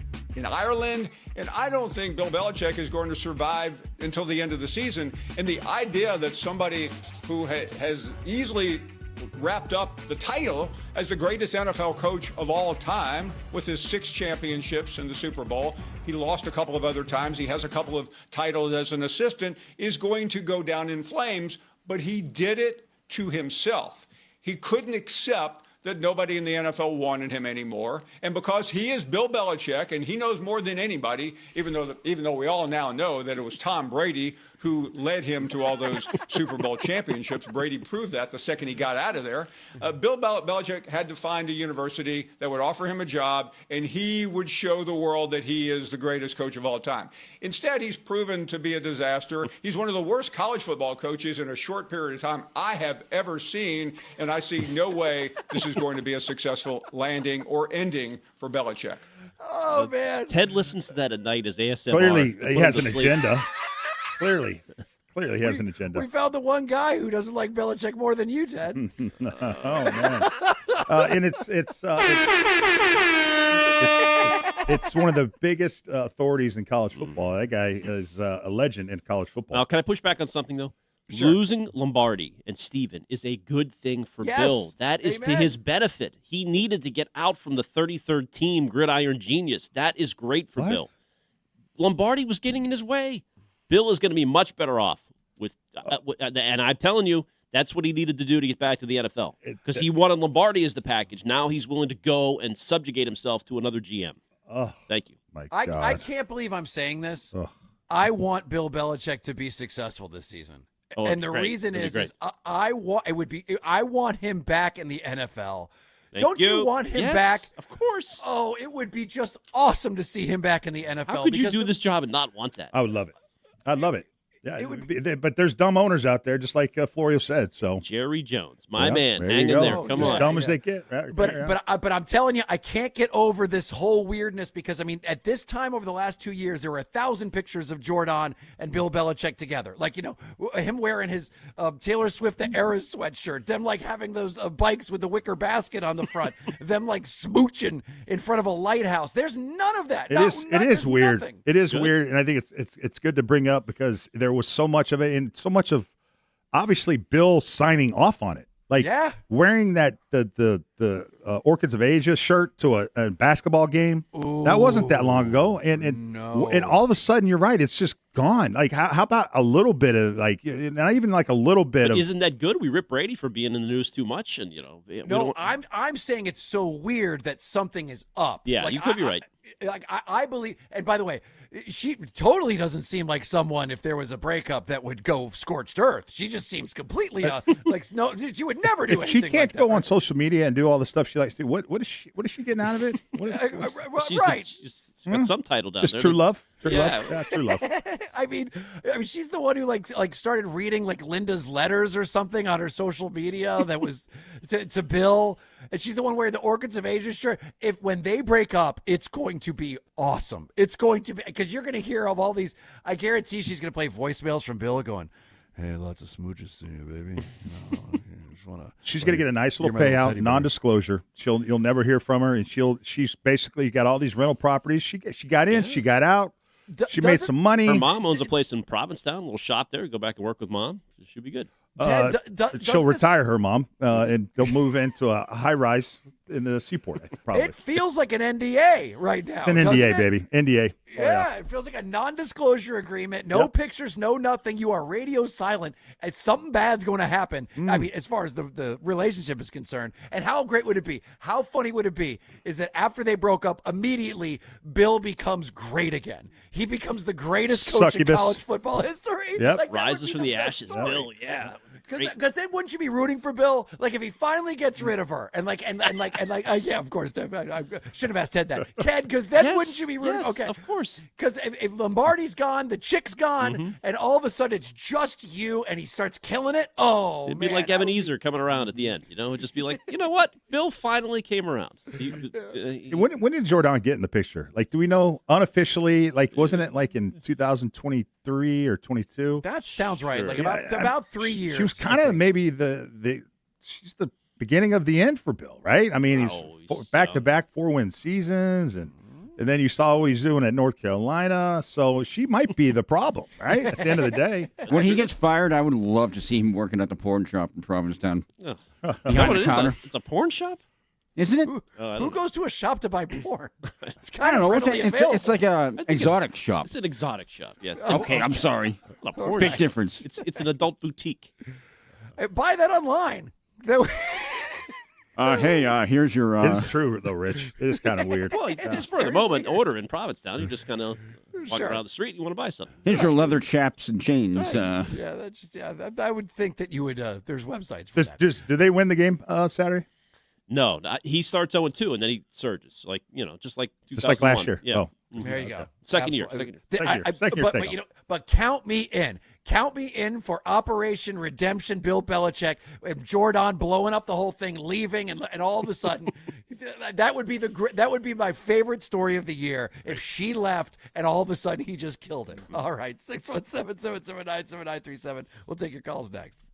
Ireland, and I don't think Bill Belichick is going to survive until the end of the season. And the idea that somebody who has easily wrapped up the title as the greatest NFL coach of all time with his 6 championships in the Super Bowl, he lost a couple of other times, he has a couple of titles as an assistant, is going to go down in flames, but he did it to himself. He couldn't accept that nobody in the NFL wanted him anymore. And because he is Bill Belichick and he knows more than anybody, even though we all now know that it was Tom Brady who led him to all those Super Bowl championships. Brady proved that the second he got out of there. Bill Belichick had to find a university that would offer him a job, and he would show the world that he is the greatest coach of all time. Instead, he's proven to be a disaster. He's one of the worst college football coaches in a short period of time I have ever seen, and I see no way this is going to be a successful landing or ending for Belichick. Oh, man. Ted listens to that at night as ASMR. Clearly, he has an sleep. agenda. Clearly, he has an agenda. We found the one guy who doesn't like Belichick more than you, Ted. Oh man! And it's one of the biggest authorities in college football. That guy is a legend in college football. Now, can I push back on something though? Sure. Losing Lombardi and Steven is a good thing for Yes. Bill. That is to Amen. his benefit. He needed to get out from the 33rd team, Gridiron Genius. That is great for What? Bill. Lombardi was getting in his way. Bill is going to be much better off with, and I'm telling you, that's what he needed to do to get back to the NFL because he wanted Lombardi as the package. Now he's willing to go and subjugate himself to another GM. Oh, thank you. My I God. can't believe I'm saying this. Ugh. I want Bill Belichick to be successful this season. Oh, And the great. reason It'd be is I want him back in the NFL. Thank Don't you you. want him Yes, back? Of course. Oh, it would be just awesome to see him back in the NFL. How could you because do this job and not want that? I would love it. I'd love it. Yeah, but there's dumb owners out there, just like Florio said. So Jerry Jones, my Yeah, man, there you hang in go. there. Come as on. dumb as they get. Right, But I'm telling you, I can't get over this whole weirdness because, I mean, at this time over the last 2 years, there were 1,000 pictures of Jordan and Bill Belichick together. Like, you know, him wearing his Taylor Swift The Eras sweatshirt, them like having those bikes with the wicker basket on the front, them like smooching in front of a lighthouse. There's none of that. It is There's weird. nothing. It is weird, and I think it's good to bring up because there was so much of it, and so much of obviously Bill signing off on it, like wearing that the Orchids of Asia shirt to a basketball game. That wasn't that long ago, and all of a sudden you're right, it's just gone. Like how about a little bit of not even like a little bit of. Isn't that good? We rip Brady for being in the news too much, and No, I'm saying it's so weird that something is up. Yeah, Like, you could be right. I believe, and by the way, she totally doesn't seem like someone, if there was a breakup, that would go scorched earth. She just seems completely like no, she would never do If she anything. can't like go that. on social media and do all the stuff she likes to do, what is she getting out of it? What is, She's right. She's got some title down just there. true love. True Yeah. love. Yeah, true love. I mean, she's the one who like started reading like Linda's letters or something on her social media that was to Bill, and she's the one wearing the Orchids of Asia shirt. When they break up, it's going to be awesome. It's going to be because you're going to hear of all these. I guarantee she's going to play voicemails from Bill going, "Hey, lots of smooches to you, baby. Just wanna, She's going to get a nice you're little my little payout, teddy bear." non-disclosure. You'll never hear from her, and she's basically got all these rental properties. She got in, she got out. She made some money. Her mom owns a place in Provincetown, a little shop there. Go back and work with mom. She'll be good. She'll retire her mom, and they'll move into a high-rise in the seaport. Probably. It feels like an NDA right now. It's an doesn't NDA, it? baby. NDA. Yeah, it feels like a non-disclosure agreement. No pictures, no nothing. You are radio silent. And something bad's going to happen. I mean, as far as the relationship is concerned. And how great would it be? How funny would it be? Is that after they broke up, immediately Bill becomes great again. He becomes the greatest coach Succubus. in college football history. Yep. Like, that would Rises be from the the best ashes, story. Bill. Yeah. Because then wouldn't you be rooting for Bill? Like if he finally gets rid of her, and yeah, of course. I should have asked Ted that, Ken. Because then wouldn't you be rooting? Yes, okay, of course. Because if Lombardi's gone, the chick's gone, and all of a sudden it's just you, and he starts killing it. Oh, It'd be like Ebenezer coming around at the end. It'd just be like, you know what? Bill finally came around. When did Jordan get in the picture? Like, do we know unofficially? Like, wasn't it like in 2023 or 22? That sounds right. Sure. Like about 3 years. She was kind of maybe she's the beginning of the end for Bill, right? I mean, he's back-to-back 4-win seasons, and then you saw what he's doing at North Carolina. So she might be the problem, right? At the end of the day. When he gets fired, I would love to see him working at the porn shop in Provincetown. Oh. Behind Is that what the it is? counter. It's a porn shop? Isn't it? Who goes to a shop to buy porn? It's I kind don't know. of readily It's like a exotic shop. It's an exotic shop. Yes. Okay, I'm sorry. Not a porn Big shop. difference. It's an adult boutique. Buy that online. Hey, here's your. It's true though, Rich. It is kind of weird. Well, it's for the moment. Order in Provincetown. You just kind of walk Sure. around the street. You want to buy something. Here's your leather chaps and chains. I would think that you would. There's websites for that. Do they win the game Saturday? No, he starts 0-2 and then he surges, just like 2001. Just like last year. Yeah. Oh. There you go. Second year. Absolutely. Second year. But count me in. Count me in for Operation Redemption. Bill Belichick and Jordan blowing up the whole thing, leaving, and all of a sudden, that would be my favorite story of the year if she left and all of a sudden he just killed it. All right, 617-779-7937. We'll take your calls next.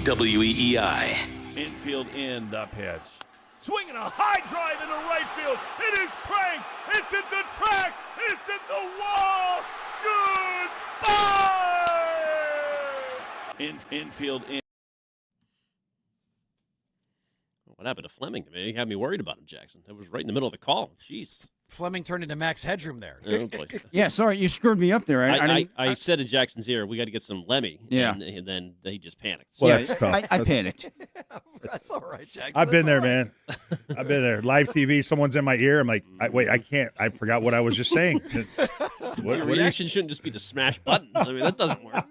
WEEI. Infield in the pitch. Swinging a high drive into right field. It is cranked. It's at the track. It's at the wall. Goodbye. Infield in. What happened to Fleming? I mean, he had me worried about him, Jackson. That was right in the middle of the call. Jeez. Fleming turned into Max Headroom there. Oh, boy. Yeah, sorry, you screwed me up there. I said to Jackson's ear, we got to get some Lemmy. Yeah. And then he just panicked. Well, that's tough. I panicked. That's all right, Jackson. I've been there, man. I've been there. Live TV, someone's in my ear. I'm like, wait, I can't. I forgot what I was just saying. Your reaction shouldn't just be to smash buttons. I mean, that doesn't work.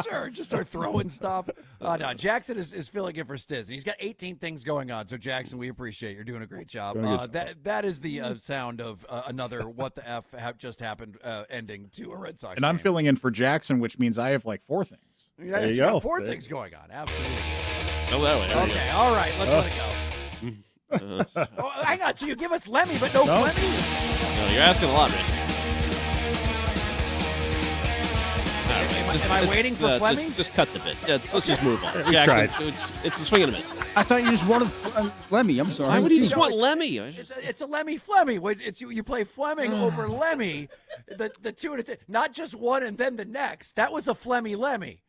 Sure, just start throwing stuff. No, Jackson is filling in for Stiz. And he's got 18 things going on. So, Jackson, we appreciate you're doing a great job. That is the sound of another what the F just happened ending to a Red Sox And I'm game. filling in for Jackson, which means I have like 4 things. Yeah, There you you got go. 4 things going on. Absolutely. Oh, that way. Okay, all right, let's let it go. Oh, hang on, so you give us Lemmy, but no Flemmy? No, you're asking a lot, Rich. Am I waiting for Fleming? Just cut the bit. Yeah, let's just move on. We Jackson, tried. it's a swing and a miss. I thought you just wanted Lemmy. I'm sorry. Why would you just No, want it's- Lemmy? It's a Lemmy Fleming. It's you play Fleming over Lemmy, the two at a time, not just one and then the next. That was a Flemmy Lemmy.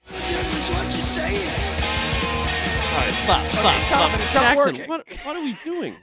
What you saying? All right, stop. It's not Jackson, working. what are we doing?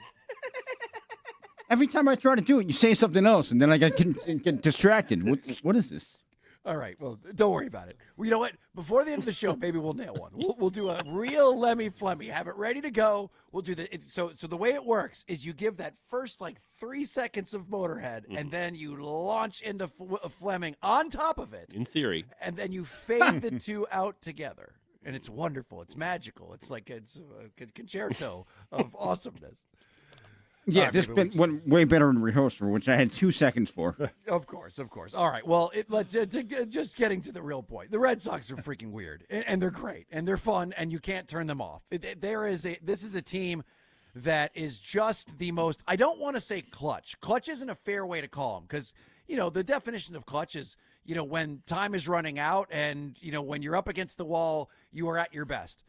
Every time I try to do it, you say something else, and then I get distracted. What is this? All right, well, don't worry about it. Well, you know what? Before the end of the show, maybe we'll nail one. We'll do a real Lemmy Flemmy. Have it ready to go. We'll do so the way it works is you give that first like 3 seconds of Motorhead, and then you launch into Fleming on top of it. In theory. And then you fade the two out together. And it's wonderful. It's magical. It's like it's a concerto of awesomeness. Yeah, this went way better in rehearsal, which I had 2 seconds for. Of course. All right. Well, let's just getting to the real point. The Red Sox are freaking weird, and they're great, and they're fun, and you can't turn them off. This is a team that is just the most. I don't want to say clutch. Clutch isn't a fair way to call them because the definition of clutch is when time is running out, and when you're up against the wall, you are at your best.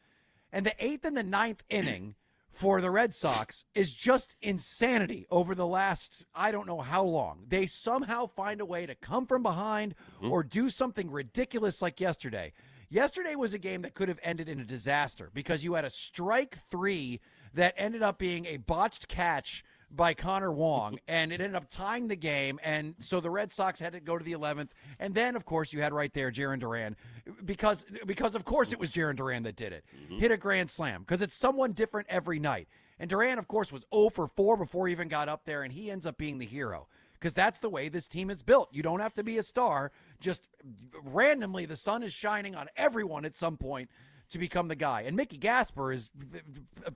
And the 8th and the 9th inning for the Red Sox is just insanity over the last, I don't know how long. They somehow find a way to come from behind or do something ridiculous like yesterday. Yesterday was a game that could have ended in a disaster because you had a strike 3 that ended up being a botched catch by Connor Wong, and it ended up tying the game, and so the Red Sox had to go to the 11th, and then, of course, you had right there Jarren Duran, because of course it was Jarren Duran that did it, hit a grand slam, because it's someone different every night, and Duran, of course, was 0 for 4 before he even got up there, and he ends up being the hero, because that's the way this team is built. You don't have to be a star, just randomly the sun is shining on everyone at some point to become the guy. And Mickey Gasper is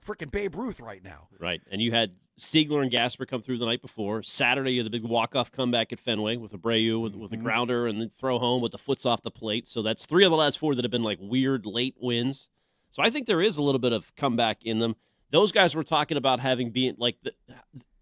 freaking Babe Ruth right now. Right. And you had Siegler and Gasper come through the night before. Saturday, you had the big walk-off comeback at Fenway with Abreu with a grounder and then throw home with the foots off the plate. So that's 3 of the last 4 that have been like weird late wins. So I think there is a little bit of comeback in them. Those guys were talking about having been like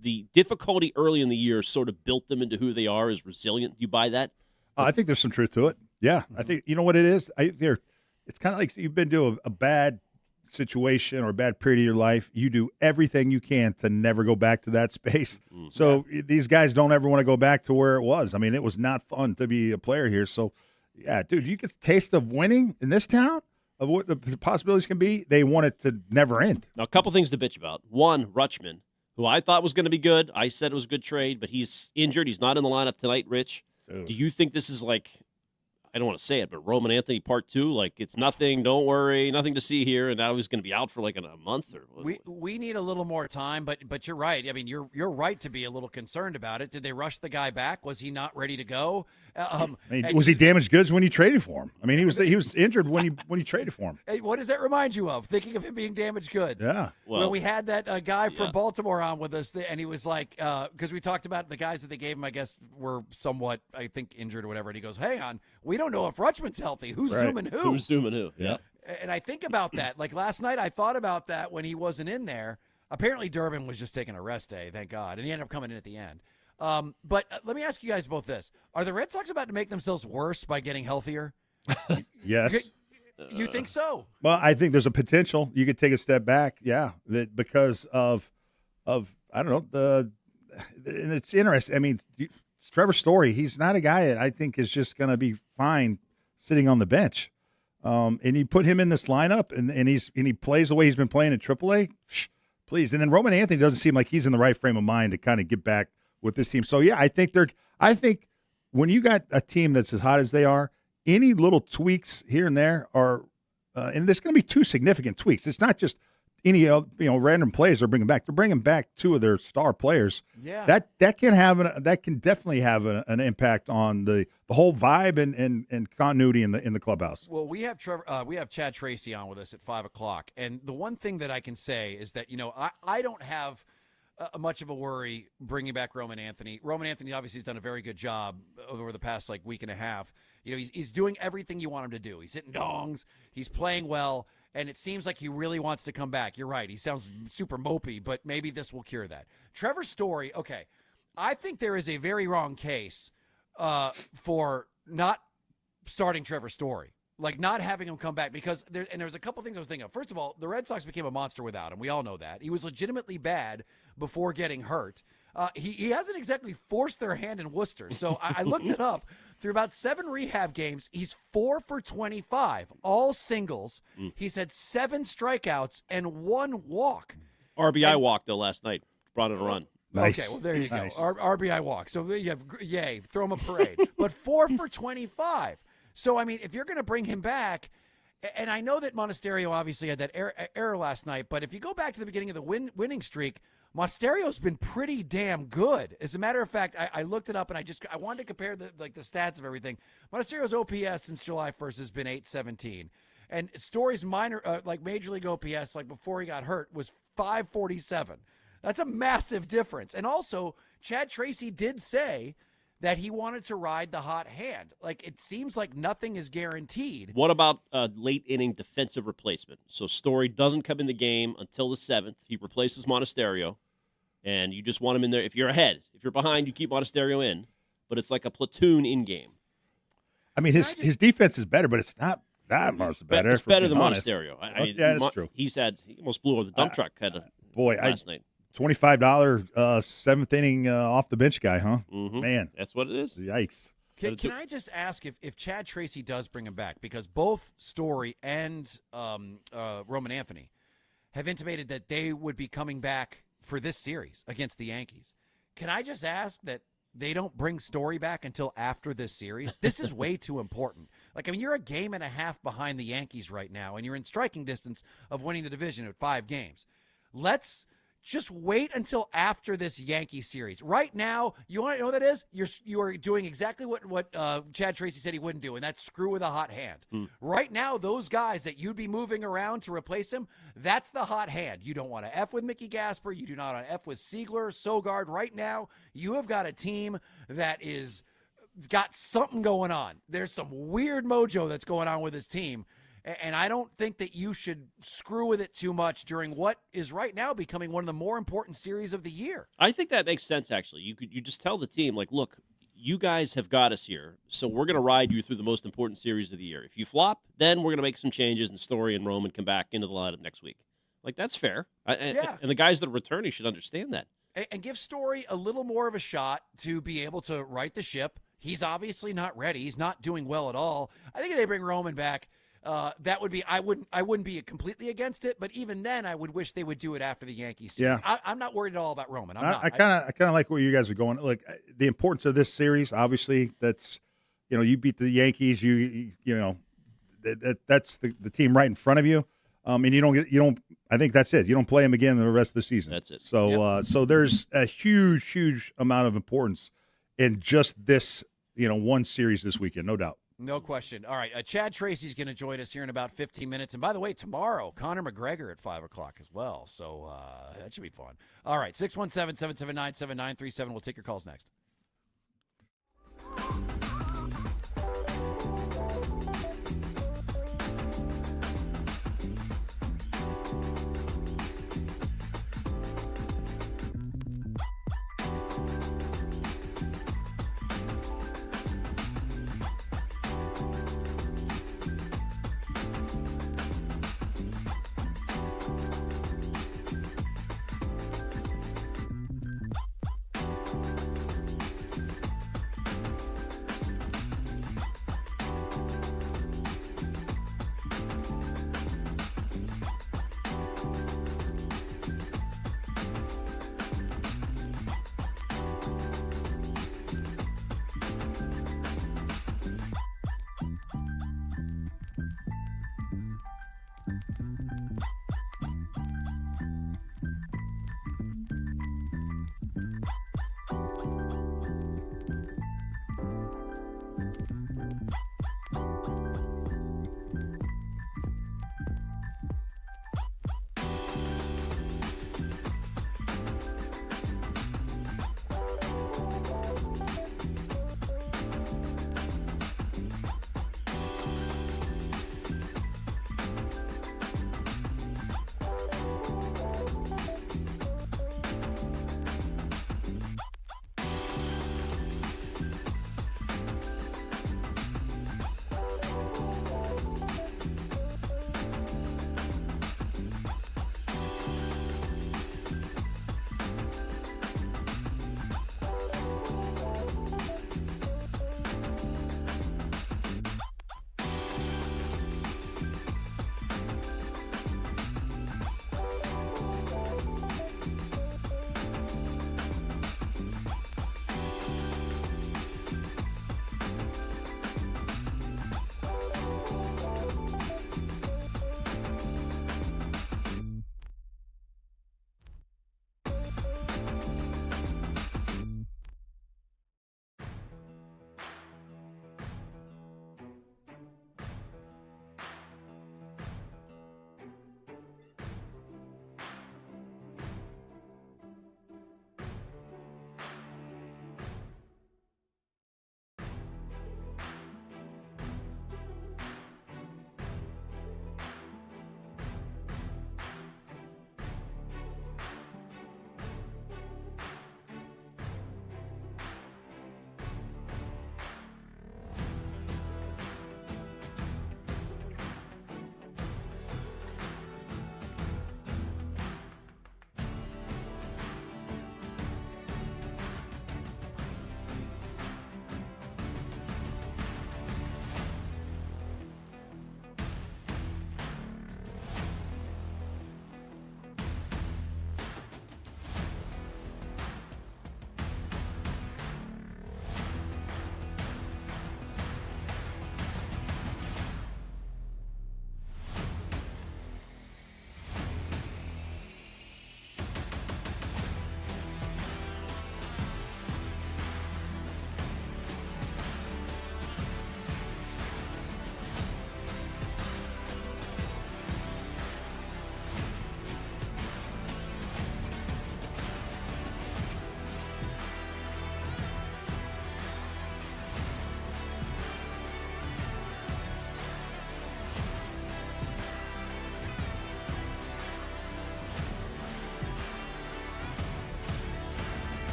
the difficulty early in the year sort of built them into who they are as resilient. Do you buy that? I think there's some truth to it. Yeah. I think, you know what it is? It's kind of like you've been to a bad situation or a bad period of your life. You do everything you can to never go back to that space. So these guys don't ever want to go back to where it was. I mean, it was not fun to be a player here. So, yeah, dude, you get the taste of winning in this town, of what the possibilities can be. They want it to never end. Now, a couple things to bitch about. One, Rutschman, who I thought was going to be good. I said it was a good trade, but he's injured. He's not in the lineup tonight, Rich. Dude. Do you think this is like, I don't want to say it, but Roman Anthony part 2, like it's nothing, don't worry, nothing to see here, and now he's going to be out for like a month or we need a little more time, but you're right. I mean, you're right to be a little concerned about it. Did they rush the guy back? Was he not ready to go? Was he damaged goods when you traded for him? I mean, he was injured when you traded for him. Hey, what does that remind you of? Thinking of him being damaged goods. Yeah. Well, we had that guy from Baltimore on with us, and he was like, because we talked about the guys that they gave him, I guess, were somewhat, I think, injured or whatever. And he goes, hang on, we don't know if Rutschman's healthy. Who's zooming who? Who's zooming who? Yeah. And I think about that. Like last night, I thought about that when he wasn't in there. Apparently, Durbin was just taking a rest day, thank God, and he ended up coming in at the end. But let me ask you guys both this. Are the Red Sox about to make themselves worse by getting healthier? Yes. You think so? Well, I think there's a potential. You could take a step back, that because of I don't know and it's interesting. I mean, Trevor Story, he's not a guy that I think is just going to be fine sitting on the bench. And you put him in this lineup, and he plays the way he's been playing in AAA. Please, and then Roman Anthony doesn't seem like he's in the right frame of mind to kind of get back with this team. So I think when you got a team that's as hot as they are, any little tweaks here and there are, and there's going to be two significant tweaks. It's not just any random players they're bringing back. They're bringing back two of their star players. Yeah, that can definitely have an impact on the whole vibe and continuity in the clubhouse. Well, we have Chad Tracy on with us at 5:00, and the one thing that I can say is that I don't have much of a worry bringing back Roman Anthony. Roman Anthony obviously has done a very good job over the past week and a half. He's doing everything you want him to do. He's hitting dongs. He's playing well, and it seems like he really wants to come back. You're right. He sounds super mopey, but maybe this will cure that. Trevor Story, okay, I think there is a very wrong case for not starting Trevor Story. Not having him come back, because there's a couple things I was thinking of. First of all, the Red Sox became a monster without him. We all know that. He was legitimately bad before getting hurt. He hasn't exactly forced their hand in Worcester. So I looked it up. Through about 7 rehab games, he's 4 for 25, all singles. He's had 7 strikeouts and 1 walk. RBI walk, though, last night. Brought it a run. Nice. Okay, well, there you Nice. go. RBI walk. So, yay, throw him a parade. But 4 for 25. So, I mean, if you're going to bring him back, and I know that Monasterio obviously had that error last night, but if you go back to the beginning of the winning streak, Monasterio's been pretty damn good. As a matter of fact, I looked it up, and I wanted to compare the stats of everything. Monasterio's OPS since July 1st has been .817. And Story's Major League OPS, before he got hurt, was .547. That's a massive difference. And also, Chad Tracy did say that he wanted to ride the hot hand. It seems like nothing is guaranteed. What about a late inning defensive replacement? So Story doesn't come in the game until the 7th. He replaces Monasterio, and you just want him in there. If you're ahead, if you're behind, you keep Monasterio in, but it's like a platoon in game. I mean, his defense is better, but it's not that much better. It's better than honest. Monasterio. I mean, yeah, that's true. He almost blew over the dump truck last night. $25 7th inning off the bench guy, huh? Mm-hmm. Man, that's what it is. Yikes. Can I just ask if Chad Tracy does bring him back, because both Story and Roman Anthony have intimated that they would be coming back for this series against the Yankees. Can I just ask that they don't bring Story back until after this series? This is way too important. You're a game and a half behind the Yankees right now, and you're in striking distance of winning the division at 5 games. Let's just wait until after this Yankee series. Right now, you want to know what that is? You are doing exactly what Chad Tracy said he wouldn't do, and that's screw with a hot hand. Right now, those guys that you'd be moving around to replace him, that's the hot hand. You don't want to F with Mickey Gasper. You do not want to F with Siegler, Sogard. Right now, you have got a team that is got something going on. There's some weird mojo that's going on with this team. And I don't think that you should screw with it too much during what is right now becoming one of the more important series of the year. I think that makes sense, actually. You just tell the team, look, you guys have got us here, so we're going to ride you through the most important series of the year. If you flop, then we're going to make some changes, and Story and Roman come back into the lineup next week. That's fair. Yeah. And the guys that are returning should understand that. And give Story a little more of a shot to be able to right the ship. He's obviously not ready. He's not doing well at all. I think if they bring Roman back, that would be I wouldn't be completely against it, but even then I would wish they would do it after the Yankees series. Yeah. I'm not worried at all about Roman. I kind of like where you guys are going. Look, the importance of this series, obviously, that's you beat the Yankees, that's the team right in front of you. And you don't I think that's it. You don't play them again the rest of the season. That's it. So so there's a huge amount of importance in just this, one series this weekend, no doubt. No question. All right, Chad Tracy's going to join us here in about 15 minutes. And by the way, tomorrow, Conor McGregor at 5 o'clock as well. So that should be fun. All right, 617-779-7937. We'll take your calls next.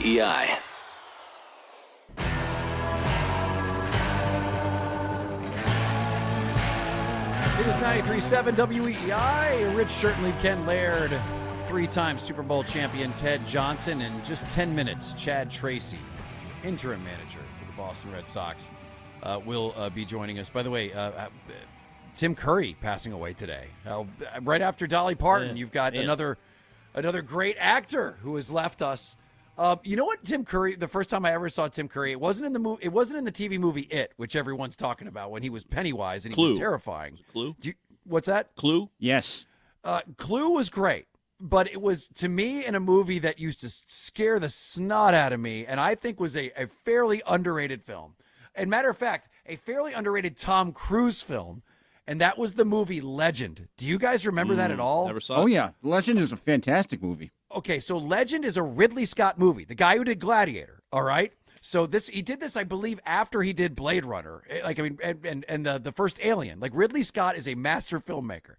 WEEI. It is 93.7 WEEI. Rich Shirtley, Ken Laird, 3-time Super Bowl champion Ted Johnson, and just 10 minutes, Chad Tracy, interim manager for the Boston Red Sox, will be joining us. By the way, Tim Curry passing away today. Right after Dolly Parton, you've got another great actor who has left us. You know what, Tim Curry? The first time I ever saw Tim Curry, it wasn't in the movie. It wasn't in the TV movie It, which everyone's talking about, when he was Pennywise and he was terrifying. Clue. What's that? Clue. Yes. Clue was great, but it was, to me, in a movie that used to scare the snot out of me, and I think was a fairly underrated film. And matter of fact, a fairly underrated Tom Cruise film. And that was the movie Legend. Do you guys remember that at all? Never saw it. Oh, yeah. Legend is a fantastic movie. Okay, so Legend is a Ridley Scott movie, the guy who did Gladiator, all right? So he did this, I believe, after he did Blade Runner, and the first Alien. Like, Ridley Scott is a master filmmaker.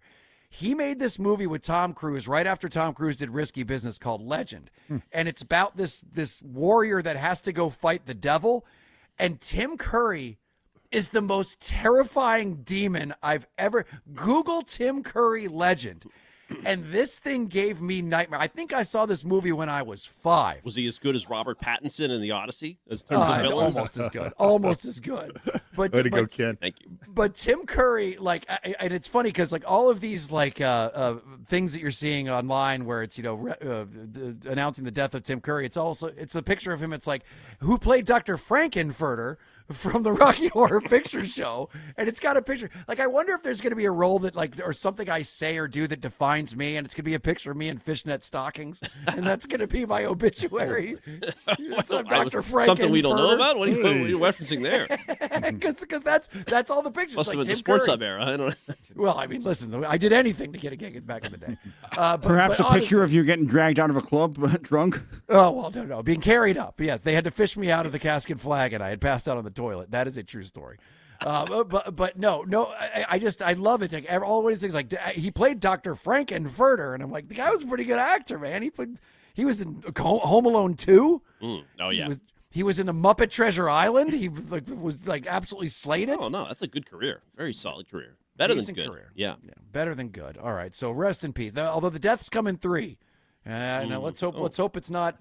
He made this movie with Tom Cruise right after Tom Cruise did Risky Business called Legend. And it's about this warrior that has to go fight the devil. And Tim Curry is the most terrifying demon I've ever. Google Tim Curry Legend. And this thing gave me nightmare. I think I saw this movie when I was 5. Was he as good as Robert Pattinson in The Odyssey? As terms of villains? Almost as good. Almost as good. But, Way to go, Ken. Thank you. But Tim Curry, like, and it's funny because, like, all of these, like, things that you're seeing online where it's, announcing the death of Tim Curry, it's a picture of him. It's like, who played Dr. Frankenfurter from the Rocky Horror Picture Show, and it's got a picture. Like, I wonder if there's going to be a role that, like, or something I say or do that defines me, and it's going to be a picture of me in fishnet stockings, and that's going to be my obituary. So Dr. Frankenfurter. Something we don't know about? What are you referencing there? Because that's all the pictures. Must have like been the Tim Sports Curry. Hub era. I don't know. Well, I mean, listen, I did anything to get a gig back in the day. Perhaps a picture of you getting dragged out of a club drunk? Oh, well, no. Being carried up. Yes, they had to fish me out of the Casket Flag, and I had passed out on the toilet. That is a true story. But no, I love it. Like, all these things, like, he played Dr. Frankenfurter, and I'm like, the guy was a pretty good actor, man. He was in Home Alone 2. Oh, yeah. He was in the Muppet Treasure Island. He was absolutely slated. Oh, no, that's a good career. Very solid career. Better Decent than good. Career. Yeah. Better than good. All right, so rest in peace. Although the deaths come in 3. Now let's hope it's not,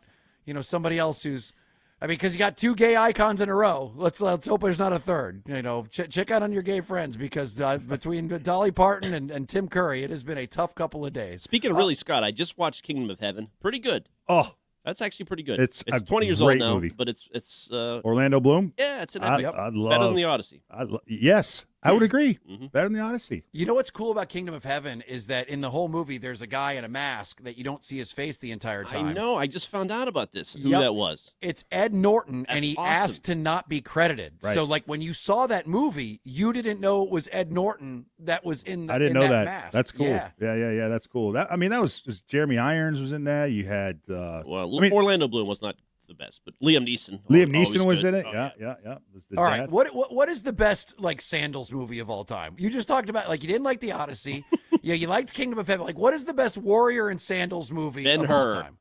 somebody else who's. I mean, because you got 2 gay icons in a row. Let's hope there's not a third. Check out on your gay friends, because between Dolly Parton and Tim Curry, it has been a tough couple of days. Speaking of Ridley Scott, I just watched Kingdom of Heaven. Pretty good. Oh, that's actually pretty good. It's a 20 years old great now, movie. but it's Orlando Bloom. Yeah, it's an epic. I love, better than The Odyssey. Yes, I would agree. Better than The Odyssey. You know what's cool about Kingdom of Heaven is that in the whole movie, there's a guy in a mask that you don't see his face the entire time. I know. I just found out about this. Who that was? It's Ed Norton, That's and he awesome. asked to not be credited. Right. So, like, when you saw that movie, you didn't know it was Ed Norton that was in. I didn't know that. Mask. That's cool. Yeah. Yeah. That's cool. That was Jeremy Irons was in that. You had. Orlando Bloom was not the best, but Liam Neeson. Liam Neeson was good. in it. Oh, Yeah. Was the All dad. right, what is the best, like, Sandals movie of all time? You just talked about, like, you didn't like The Odyssey. Yeah, you liked Kingdom of Heaven. Like, what is the best Warrior and Sandals movie of all time?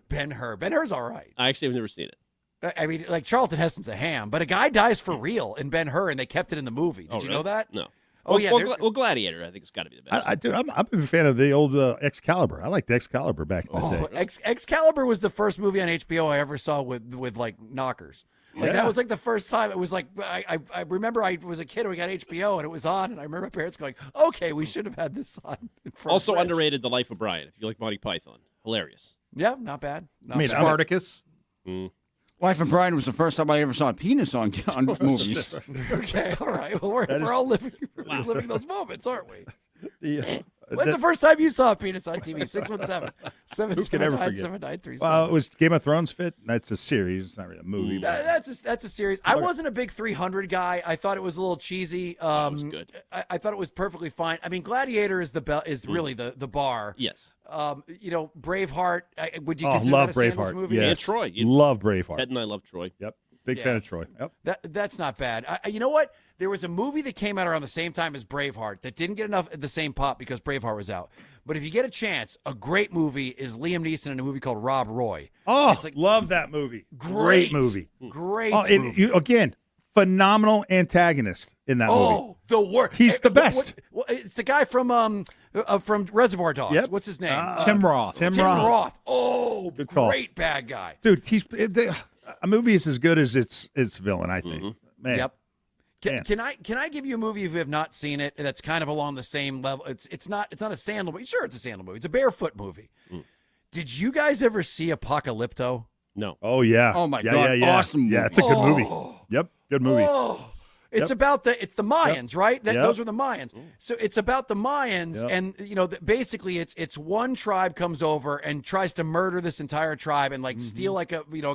Ben-Hur. Ben-Hur's all right. I actually have never seen it. I mean, like, Charlton Heston's a ham, but a guy dies for real in Ben-Hur, and they kept it in the movie. Did you know that? No. Oh, yeah. Gladiator, I think, has got to be the best. I'm a big fan of the old Excalibur. I liked Excalibur back in the day. Excalibur was the first movie on HBO I ever saw with like knockers. Like, that was like the first time. It was like, I remember I was a kid and we got HBO and it was on, and I remember my parents going, okay, we should have had this on. Also underrated, The Life of Brian, if you like Monty Python. Hilarious. Yeah, not bad. Spartacus. Life of Brian was the first time I ever saw a penis on movies. Okay, all right. Well, we're all living those moments, aren't we? Yeah. When's the first time you saw a penis on TV? 617 Who can ever forget? 779 Well, it was Game of Thrones fit. That's a series. It's not really a movie. That's a series. I wasn't a big 300 guy. I thought it was a little cheesy. It was good. I thought it was perfectly fine. I mean, Gladiator is really the bar. Yes. Braveheart. Would you Oh, consider love that a Sandals Braveheart. movie? Yes. And Troy. Love Braveheart. Ted and I love Troy. Yep. Big fan of Troy. Yep. That's not bad. You know what? There was a movie that came out around the same time as Braveheart that didn't get enough the same pop because Braveheart was out. But if you get a chance, a great movie is Liam Neeson in a movie called Rob Roy. Oh, love that movie. Great movie. Great movie. Again, phenomenal antagonist in that movie. Oh, the worst. He's the best. It's the guy from Reservoir Dogs. Yep. What's his name? Tim Roth. Tim Roth. Oh, Good call. great bad guy. Dude, a movie is as good as its villain, I think. Man. Yep. Can I give you a movie if you have not seen it that's kind of along the same level? It's not a Sandal movie. Sure, it's a Sandal movie. It's a Barefoot movie. Did you guys ever see Apocalypto? No. Oh yeah. Oh my God. God. Awesome movie. Yeah, it's a good movie. Yep. Good movie. Oh. It's about the Mayans, right? Those were the Mayans. So it's about the Mayans, and basically it's one tribe comes over and tries to murder this entire tribe and steal a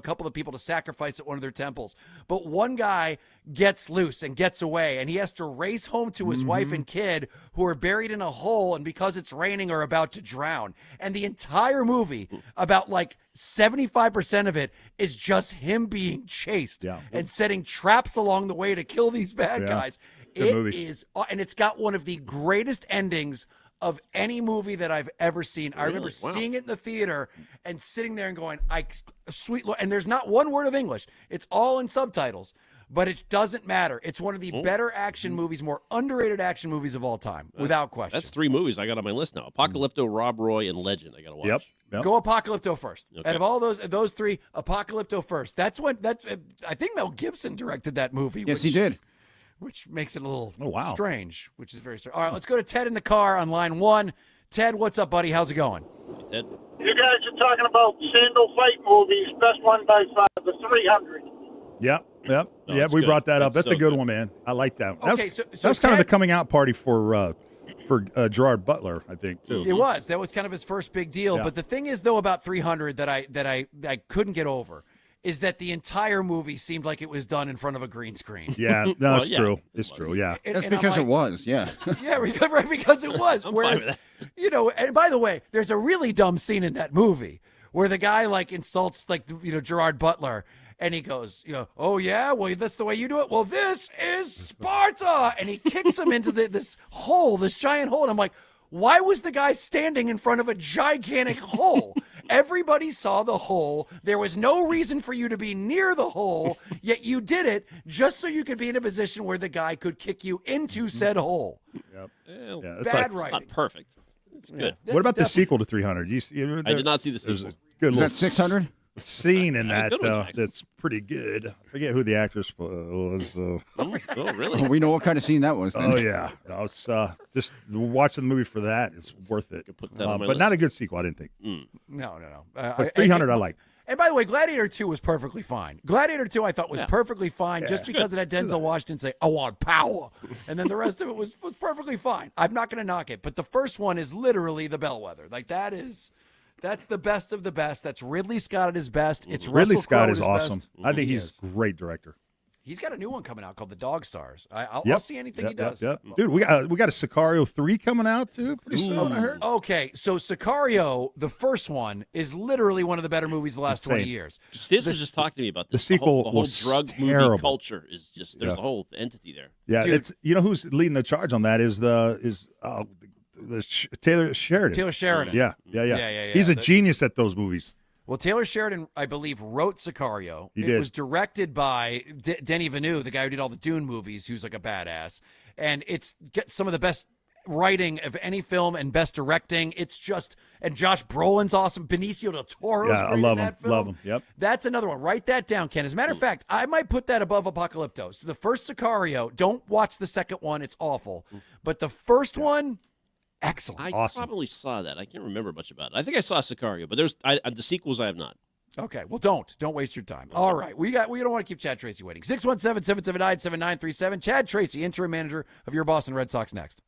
couple of people to sacrifice at one of their temples. But one guy gets loose and gets away, and he has to race home to his wife and kid who are buried in a hole, and because it's raining are about to drown. And the entire movie, about 75% of it, is just him being chased and setting traps along the way to kill these bad guys. Good movie. And it's got one of the greatest endings of any movie that I've ever seen. I remember seeing it in the theater and sitting there and going, sweet Lord. And there's not one word of English. It's all in subtitles. But it doesn't matter. It's one of the better action movies, more underrated action movies of all time, without question. That's 3 movies I got on my list now. Apocalypto, Rob Roy, and Legend. I got to watch. Yep. Go Apocalypto first. Okay. Out of all those 3, Apocalypto first. I think Mel Gibson directed that movie. Yes, he did. Which makes it a little wow. strange, which is very strange. All right, let's go to Ted in the car on line 1. Ted, what's up, buddy? How's it going? Hey, Ted. You guys are talking about Sandal fight movies. Best one by far, the 300. Yep. No, We good. brought that up. That's That's a so good good. one, man. I like that. Okay, that so was kind of the Ted- coming out party for Gerard Butler, I think, too. It was. That was kind of his first big deal. Yeah. But the thing is, though, about 300 that I couldn't get over is that the entire movie seemed like it was done in front of a green screen. Yeah, no, it's true. It's true, yeah. That's And because I'm it was, yeah. Yeah, right, because it was. I'm Whereas, fine and by the way, there's a really dumb scene in that movie where the guy insults Gerard Butler, and he goes, oh yeah, well that's the way you do it. Well, this is Sparta, and he kicks him into this giant hole, and I'm like, why was the guy standing in front of a gigantic hole? Everybody saw the hole. There was no reason for you to be near the hole, yet you did it just so you could be in a position where the guy could kick you into said hole. Yep. Yeah, it's bad like- writing. Not perfect. It's good. What about the sequel to 300? I did not see the There's sequel. a good Is little that 600? scene in Yeah, that good one, actually. that's pretty good. I forget who the actress was. Oh, really? Oh, we know what kind of scene that was. Then. Oh yeah, I was just watching the movie for that. It's worth it. Put that on my but not list. a good sequel, I didn't think. No. But 300, I like. And by the way, Gladiator 2 was perfectly fine. Gladiator 2 I thought was perfectly fine just because it had Denzel Washington say, I want power. And then the rest of it was perfectly fine. I'm not going to knock it. But the first one is literally the bellwether. That's the best of the best. That's Ridley Scott at his best. It's Ridley Russell Scott Crowe at is his awesome. best. I think He he's is. a great director. He's got a new one coming out called The Dog Stars. I'll Yep. see anything he Yep, does. yep. Dude, we got a Sicario 3 coming out too pretty soon, I heard. Okay, so Sicario, the first one, is literally one of the better movies the last 20 Insane. years. Stiz was just talking to me about this. The sequel the whole was drug terrible. movie culture is just there's Yeah. a whole entity there. Yeah, Dude. it's who's leading the charge on that is Taylor Sheridan. Taylor Sheridan. Yeah. He's a genius at those movies. Well, Taylor Sheridan, I believe, wrote Sicario. He It did. was directed by Denis Villeneuve, the guy who did all the Dune movies, who's like a badass. And it's got some of the best writing of any film and best directing. It's just, and Josh Brolin's awesome. Benicio del Toro's Yeah, I great love in that him. film. Love him. Yep. That's another one. Write that down, Ken. As a matter of fact, I might put that above Apocalypto. So the first Sicario, don't watch the second one. It's awful. But the first one, excellent. I probably saw that. I can't remember much about it. I think I saw Sicario, but there's the sequels I have not. Okay, well, don't waste your time. All right, we don't want to keep Chad Tracy waiting. 617-779-7937. Chad Tracy, interim manager of your Boston Red Sox, next.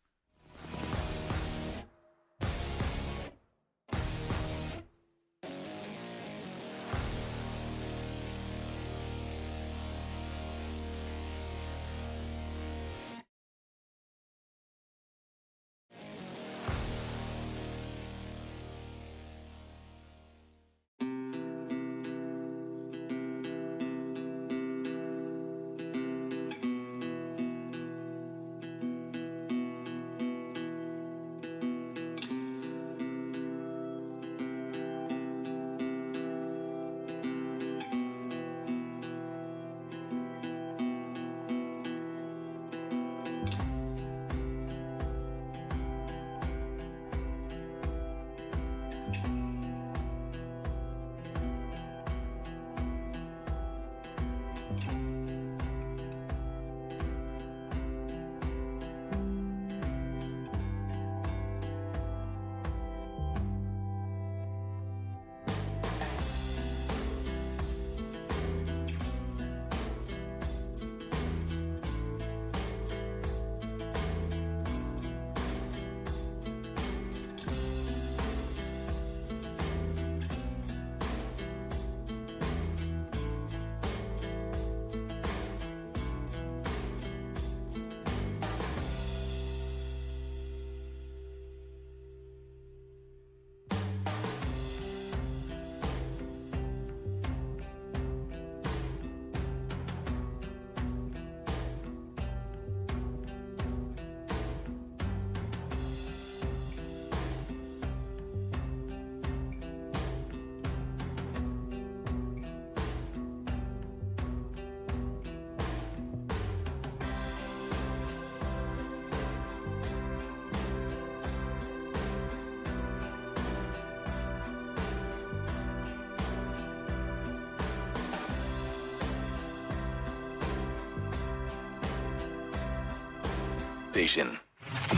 station.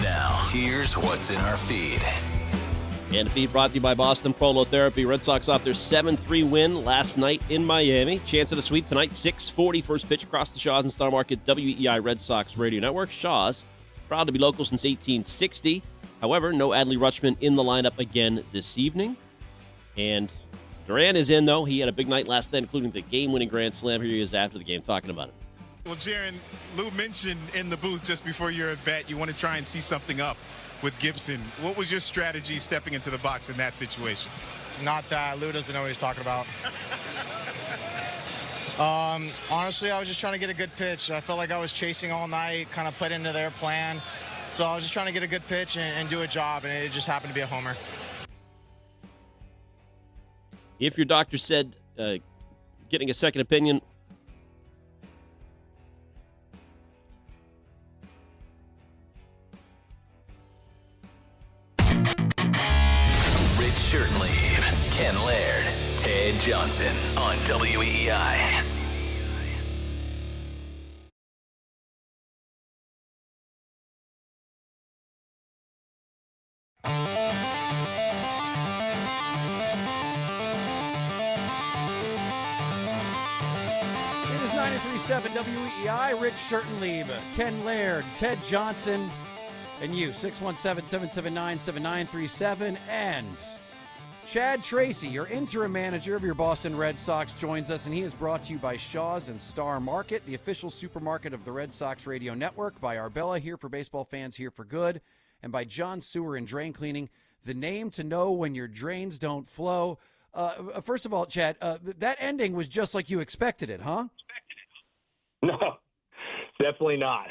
Now, here's what's in our feed. And the feed brought to you by Boston Prolotherapy. Red Sox off their 7-3 win last night in Miami. Chance at a sweep tonight, 6:40 first pitch across the Shaw's and Star Market WEEI Red Sox Radio Network. Shaw's, proud to be local since 1860. However, no Adley Rutschman in the lineup again this evening. And Duran is in, though. He had a big night last night, including the game-winning grand slam. Here he is after the game talking about it. Well, Jaron, Lou mentioned in the booth just before your at bat, you want to try and see something up with Gibson. What was your strategy stepping into the box in that situation? Not that. Lou doesn't know what he's talking about. Honestly, I was just trying to get a good pitch. I felt like I was chasing all night, kind of played into their plan. So I was just trying to get a good pitch and do a job, and it just happened to be a homer. If your doctor said getting a second opinion, Rich Shirtleaf, Ken Laird, Ted Johnson on WEEI. It is 93.7 WEEI, Rich Shirtleaf, Ken Laird, Ted Johnson, and you, 617-779-7937. And Chad Tracy, your interim manager of your Boston Red Sox, joins us, and he is brought to you by Shaw's and Star Market, the official supermarket of the Red Sox Radio Network, by Arbella, here for baseball fans, here for good, and by John Sewer and Drain Cleaning, the name to know when your drains don't flow. First of all, Chad, that ending was just like you expected it, huh? No, definitely not.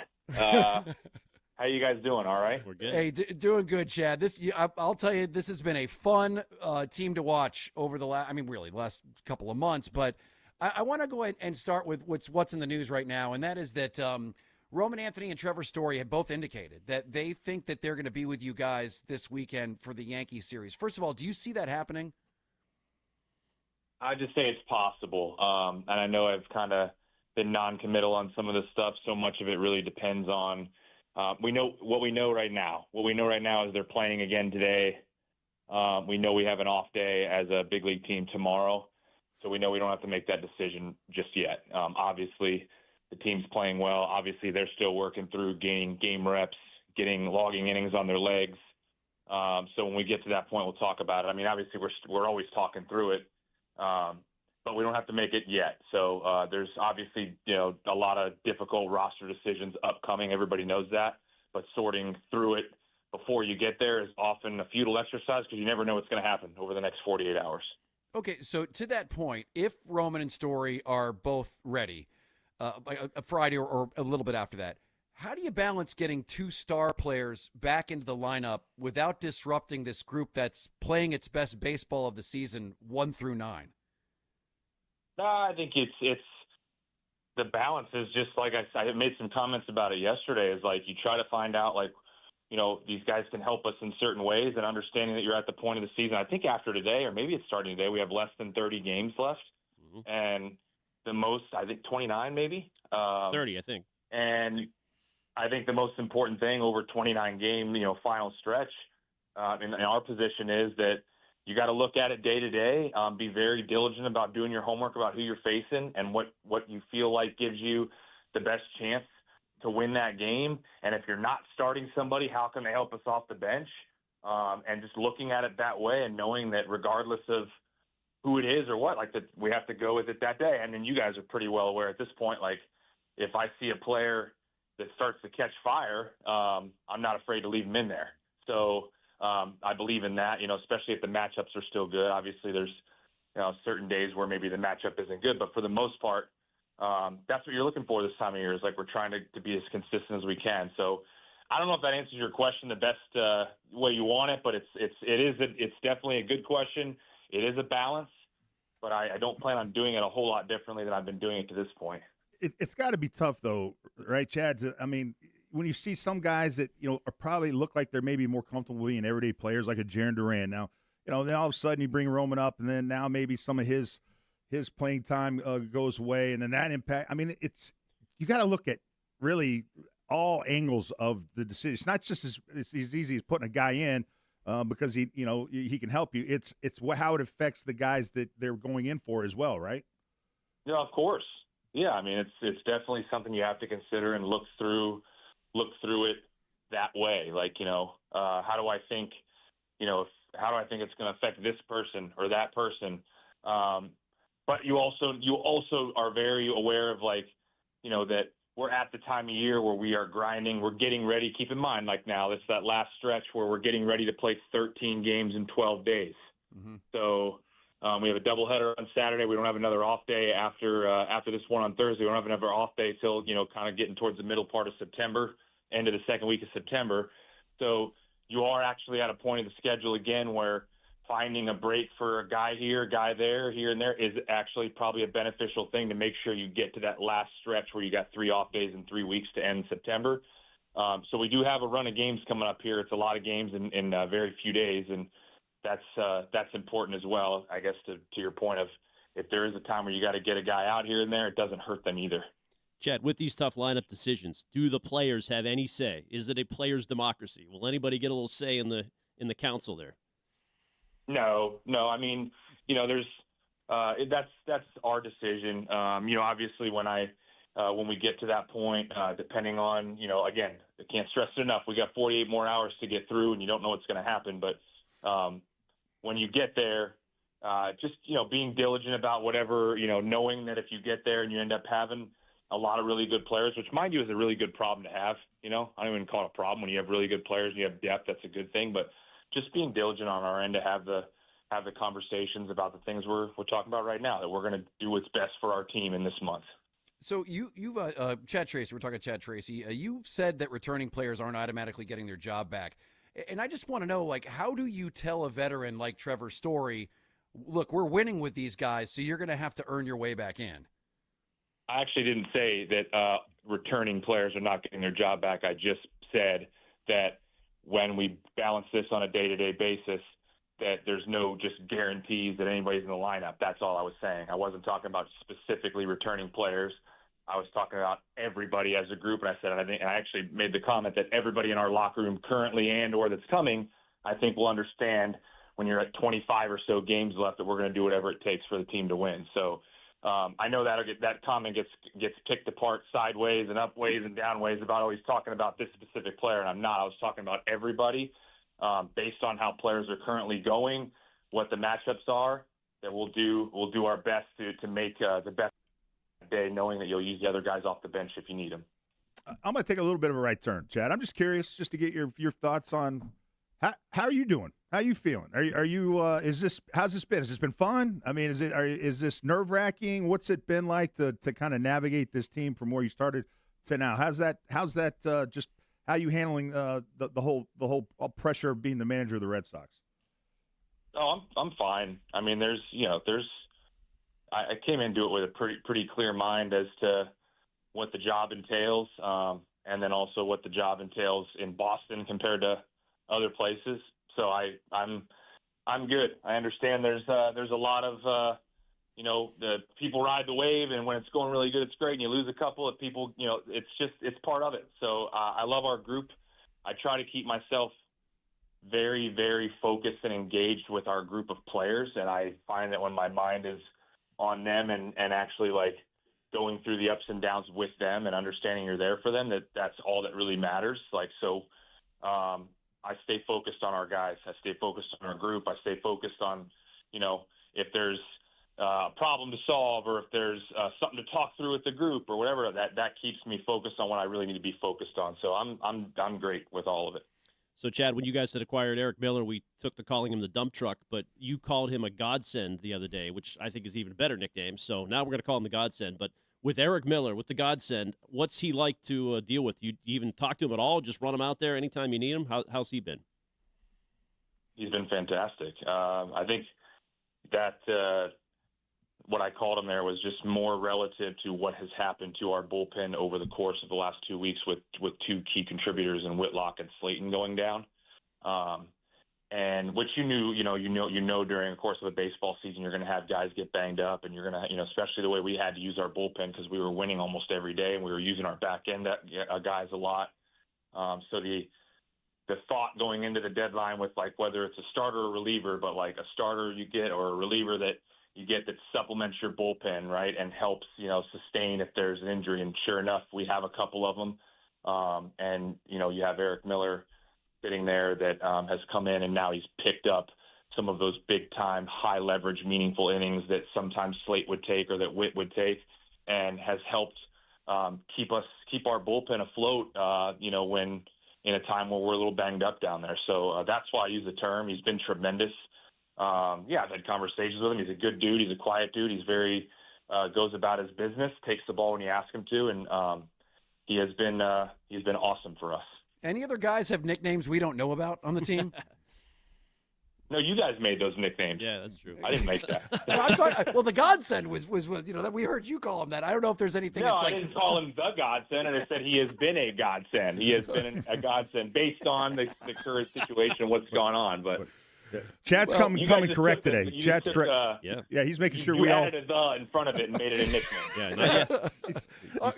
How you guys doing? All right? We're good. Hey, doing good, Chad. I'll tell you, this has been a fun team to watch over the last couple of months. But I want to go ahead and start with what's in the news right now, and that is that Roman Anthony and Trevor Story have both indicated that they think that they're going to be with you guys this weekend for the Yankees series. First of all, do you see that happening? I just say it's possible, and I know I've kind of been non-committal on some of this stuff. So much of it really depends on we know what we know right now. What we know right now is they're playing again today. We know we have an off day as a big league team tomorrow, so we know we don't have to make that decision just yet. Obviously, the team's playing well. Obviously, they're still working through gaining game reps, logging innings on their legs. So when we get to that point, we'll talk about it. I mean, obviously, we're always talking through it. But we don't have to make it yet. So there's obviously, a lot of difficult roster decisions upcoming. Everybody knows that. But sorting through it before you get there is often a futile exercise because you never know what's going to happen over the next 48 hours. Okay, so to that point, if Roman and Story are both ready, Friday or a little bit after that, how do you balance getting two star players back into the lineup without disrupting this group that's playing its best baseball of the season 1 through 9? I think it's the balance is just like I made some comments about it yesterday. Is like you try to find out these guys can help us in certain ways, and understanding that you're at the point of the season. I think after today, or maybe it's starting today, we have less than 30 games left, and the most, I think 29 maybe 30, I think. And I think the most important thing over 29 game final stretch in our position is that you got to look at it day to day, be very diligent about doing your homework about who you're facing and what you feel like gives you the best chance to win that game. And if you're not starting somebody, how can they help us off the bench? And just looking at it that way and knowing that regardless of who it is or what, that we have to go with it that day. And then you guys are pretty well aware at this point, if I see a player that starts to catch fire, I'm not afraid to leave him in there. So I believe in that, especially if the matchups are still good. Obviously, there's certain days where maybe the matchup isn't good, but for the most part, that's what you're looking for this time of year. Is we're trying to be as consistent as we can. So I don't know if that answers your question the best way you want it, but it's definitely a good question. It is a balance, but I don't plan on doing it a whole lot differently than I've been doing it to this point. It's got to be tough, though, right, Chad? I mean, when you see some guys that, are probably look like they're maybe more comfortable being everyday players like a Jaron Duran. Now, then all of a sudden you bring Roman up, and then now maybe some of his playing time goes away, and then that impact. I mean, you got to look at really all angles of the decision. It's not just as easy as putting a guy in because he can help you. It's how it affects the guys that they're going in for as well, right? Yeah, of course. Yeah, I mean, it's definitely something you have to consider and look through it that way. Like, how do I think it's going to affect this person or that person? But you also are very aware of that we're at the time of year where we are grinding. We're getting ready. Keep in mind, like now, it's that last stretch where we're getting ready to play 13 games in 12 days. Mm-hmm. So we have a doubleheader on Saturday. We don't have another off day after this one on Thursday. We don't have another off day till kind of getting towards the middle part of September, end of the second week of September. So you are actually at a point of the schedule again where finding a break for a guy here, a guy there, here and there is actually probably a beneficial thing to make sure you get to that last stretch where you got 3 off days in 3 weeks to end September. So we do have a run of games coming up here. It's a lot of games in very few days, and that's important as well, I guess, to your point of if there is a time where you got to get a guy out here and there, it doesn't hurt them either. Chad, with these tough lineup decisions, do the players have any say? Is it a players' democracy? Will anybody get a little say in the council there? No. I mean, there's that's our decision. Obviously when we get to that point, depending on, again, I can't stress it enough. We got 48 more hours to get through, and you don't know what's going to happen. But when you get there, just being diligent about whatever, knowing that if you get there and you end up having a lot of really good players, which, mind you, is a really good problem to have. I don't even call it a problem when you have really good players and you have depth. That's a good thing. But just being diligent on our end to have the conversations about the things we're talking about right now, that we're going to do what's best for our team in this month. So you've Chad Tracy, we're talking to Chad Tracy. You've said that returning players aren't automatically getting their job back. And I just want to know, how do you tell a veteran like Trevor Story, look, we're winning with these guys, so you're going to have to earn your way back in? I actually didn't say that returning players are not getting their job back. I just said that when we balance this on a day-to-day basis, that there's no just guarantees that anybody's in the lineup. That's all I was saying. I wasn't talking about specifically returning players. I was talking about everybody as a group, and I actually made the comment that everybody in our locker room currently and/or that's coming, I think will understand when you're at 25 or so games left that we're going to do whatever it takes for the team to win. So I know that comment gets picked apart sideways and up ways and down ways about always talking about this specific player, and I'm not. I was talking about everybody based on how players are currently going, what the matchups are. That we'll do our best to make the best day, knowing that you'll use the other guys off the bench if you need them. I'm going to take a little bit of a right turn, Chad. I'm just curious, just to get your thoughts on how are you doing? How are you feeling? Are you how's this been? Has this been fun? I mean, is this nerve-wracking? What's it been like to kind of navigate this team from where you started to now? How's that just how are you handling the whole pressure of being the manager of the Red Sox? Oh, I'm fine. I mean, I came into it with a pretty clear mind as to what the job entails, and then also what the job entails in Boston compared to other places. So I'm good. I understand there's a lot of the people ride the wave, and when it's going really good, it's great. And you lose a couple of people, it's part of it. So I love our group. I try to keep myself very, very focused and engaged with our group of players, and I find that when my mind is on them and actually going through the ups and downs with them and understanding you're there for them, that's all that really matters. I stay focused on our guys. I stay focused on our group. I stay focused on, if there's a problem to solve or if there's something to talk through with the group or whatever, that keeps me focused on what I really need to be focused on. So I'm great with all of it. So, Chad, when you guys had acquired Eric Miller, we took to calling him the dump truck, but you called him a godsend the other day, which I think is even a better nickname. So now we're going to call him the godsend. But with Eric Miller, with the godsend, what's he like to deal with? You even talk to him at all? Just run him out there anytime you need him? How's he been? He's been fantastic. I think that what I called him there was just more relative to what has happened to our bullpen over the course of the last 2 weeks with two key contributors in Whitlock and Slayton going down. and which you know during the course of a baseball season, you're going to have guys get banged up, and you're going to, especially the way we had to use our bullpen because we were winning almost every day, and we were using our back end guys a lot. So the thought going into the deadline with like whether it's a starter or reliever, but like a starter you get or a reliever that you get that supplements your bullpen, right, and helps sustain if there's an injury. And sure enough, we have a couple of them, and you have Eric Miller sitting there that has come in, and now he's picked up some of those big time, high leverage, meaningful innings that sometimes Slate would take or that Witt would take, and has helped keep our bullpen afloat. When in a time where we're a little banged up down there. So that's why I use the term. He's been tremendous. I've had conversations with him. He's a good dude. He's a quiet dude. He's very goes about his business, takes the ball when you ask him to, and he's been awesome for us. Any other guys have nicknames we don't know about on the team? No, you guys made those nicknames. Yeah, that's true. I didn't make that. Well, the Godsend was that we heard you call him that. I don't know if there's anything. No, that's I didn't call him the Godsend, and I said he has been a godsend. He has been a godsend based on the current situation and what's gone on. But Chad's coming correct today. Chad's correct. Yeah, he's making sure we all added a the in front of it and made it a nickname. Yeah,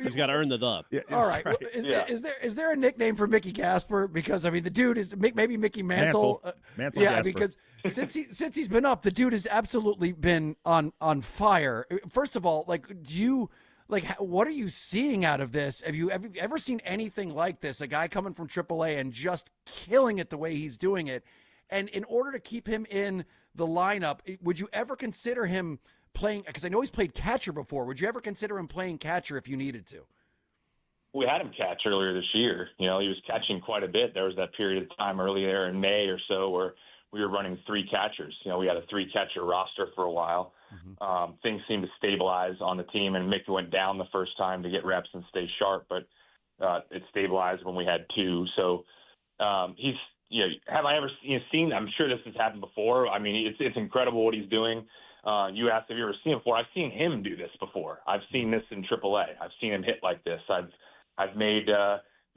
he's got to earn the. Yeah, all right. Well, is there a nickname for Mickey Gasper? Because I mean, the dude is maybe Mickey Mantle. Mantle yeah, Gasper. Because since he's been up, the dude has absolutely been on fire. First of all, what are you seeing out of this? Have you ever seen anything like this? A guy coming from AAA and just killing it the way he's doing it. And in order to keep him in the lineup, would you ever consider him playing? Because I know he's played catcher before. Would you ever consider him playing catcher if you needed to? We had him catch earlier this year. He was catching quite a bit. There was that period of time earlier in May or so where we were running 3 catchers. We had a 3-catcher roster for a while. Mm-hmm. Things seemed to stabilize on the team, and Mickey went down the first time to get reps and stay sharp, but it stabilized when we had 2. So he's. Have I ever seen? I'm sure this has happened before. I mean, it's incredible what he's doing. You asked if you ever seen it before. I've seen him do this before. I've seen this in AAA. I've seen him hit like this. I've made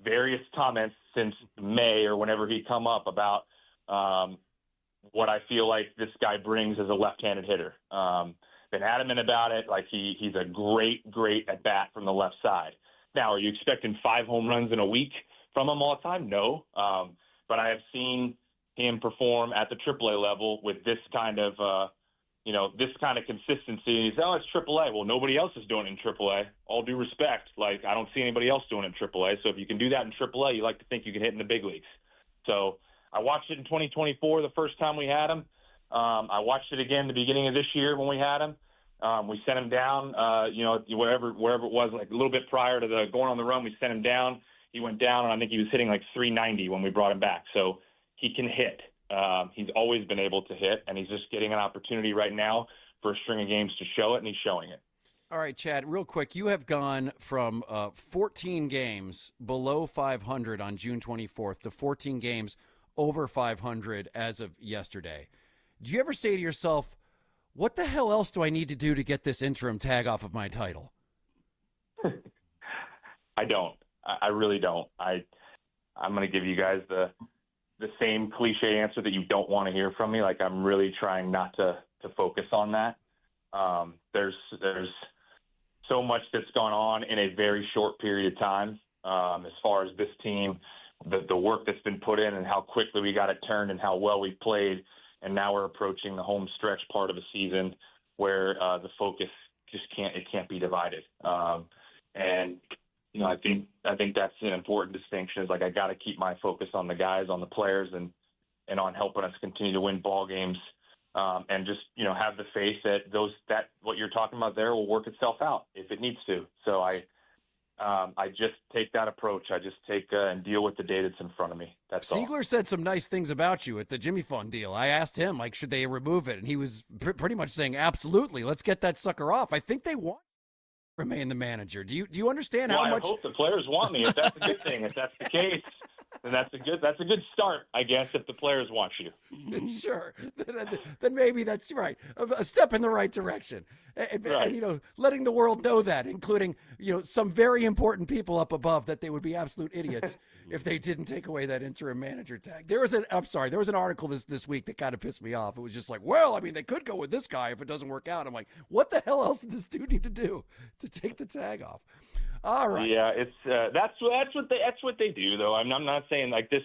various comments since May or whenever he come up about what I feel like this guy brings as a left-handed hitter. Been adamant about it. Like he's a great at bat from the left side. Now, are you expecting 5 home runs in a week from him all the time? No. But I have seen him perform at the AAA level with this kind of, this kind of consistency. And he's, it's AAA. Well, nobody else is doing it in AAA. All due respect, I don't see anybody else doing it in AAA. So if you can do that in AAA, you like to think you can hit in the big leagues. So I watched it in 2024, the first time we had him. I watched it again the beginning of this year when we had him. We sent him down, wherever it was, like a little bit prior to the going on the run. We sent him down. He went down, and I think he was hitting like 390 when we brought him back. So he can hit. He's always been able to hit, and he's just getting an opportunity right now for a string of games to show it, and he's showing it. All right, Chad, real quick, you have gone from 14 games below 500 on June 24th to 14 games over 500 as of yesterday. Do you ever say to yourself, what the hell else do I need to do to get this interim tag off of my title? I don't. I really don't. I'm going to give you guys the same cliche answer that you don't want to hear from me. Like, I'm really trying not to focus on that. There's so much that's gone on in a very short period of time. As far as this team, the work that's been put in and how quickly we got it turned and how well we played. And now we're approaching the home stretch part of the season where the focus just can't be divided. I think that's an important distinction. Is like I got to keep my focus on the guys, on the players, and on helping us continue to win ball games, and just have the faith that what you're talking about there will work itself out if it needs to. So I just take that approach. I just take and deal with the data that's in front of me. That's all. Siegler said some nice things about you at the Jimmy Fund deal. I asked him, should they remove it? And he was pretty much saying, absolutely, let's get that sucker off. I think they want to remain the manager. Do you understand how much? I hope the players want me. If that's a good thing, if that's the case, then that's a good start, I guess, if the players want you. Sure. Then maybe that's right. A step in the right direction. And, you know, letting the world know that, including, you know, some very important people up above, that they would be absolute idiots if they didn't take away that interim manager tag. There was an article this week that kind of pissed me off. It was just like, well, I mean, they could go with this guy if it doesn't work out. I'm like, what the hell else did this dude need to do to take the tag off? All right. Yeah, it's that's what they do, though. I'm not saying like this.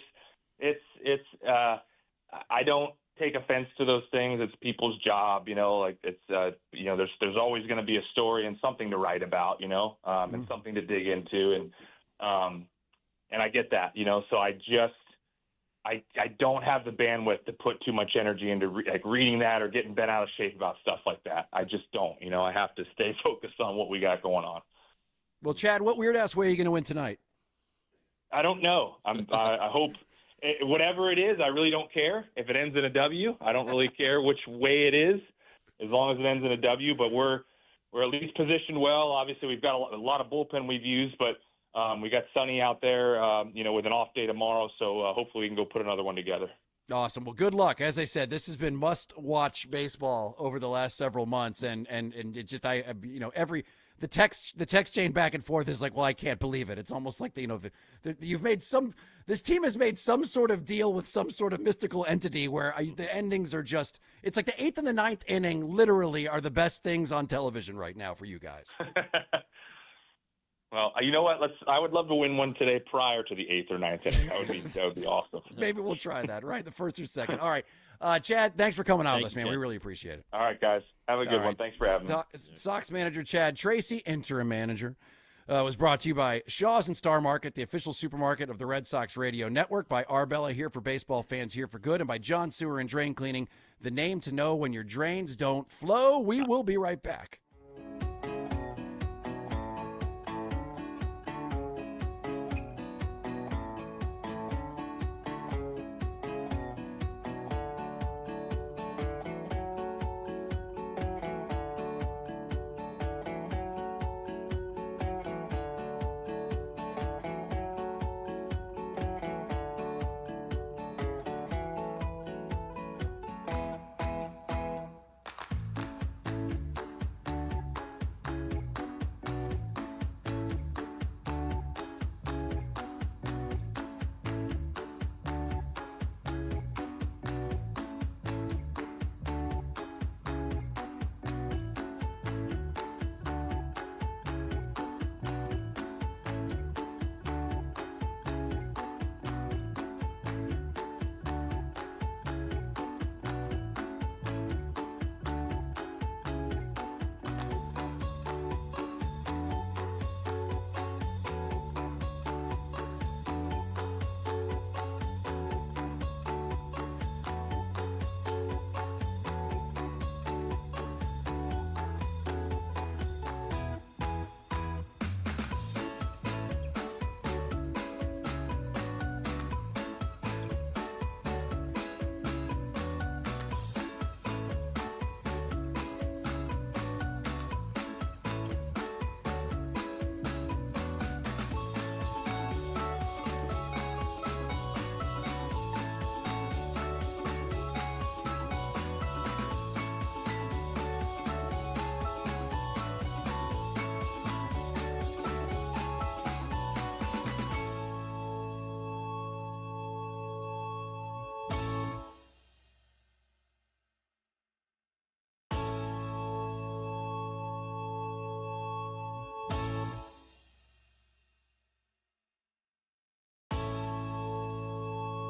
I don't take offense to those things. It's people's job, you know. Like it's you know, there's always going to be a story and something to write about, you know, and something to dig into, and I get that, you know. So I don't have the bandwidth to put too much energy into reading that or getting bent out of shape about stuff like that. I just don't, you know. I have to stay focused on what we got going on. Well, Chad, what weird-ass way are you going to win tonight? I don't know. I hope whatever it is, I really don't care. If it ends in a W, I don't really care which way it is, as long as it ends in a W. But we're at least positioned well. Obviously, we've got a lot of bullpen we've used, but we got Sonny out there, you know, with an off day tomorrow. So hopefully we can go put another one together. Awesome. Well, good luck. As I said, this has been must-watch baseball over the last several months, and it just you know, the text chain back and forth is like, well, I can't believe it. It's almost like this team has made some sort of deal with some sort of mystical entity where the endings are just, it's like the 8th and the 9th inning literally are the best things on television right now for you guys. Well, you know what? I would love to win one today prior to the 8th or 9th inning. That would be awesome. Maybe we'll try that, right? The first or second. All right. Chad, thanks for coming on with us, man. Chad. We really appreciate it. All right, guys. Have a good one. Thanks for having me. Sox manager Chad Tracy, interim manager, was brought to you by Shaw's and Star Market, the official supermarket of the Red Sox Radio Network, by Arbella, here for baseball fans, here for good, and by John Sewer and Drain Cleaning, the name to know when your drains don't flow. We will be right back.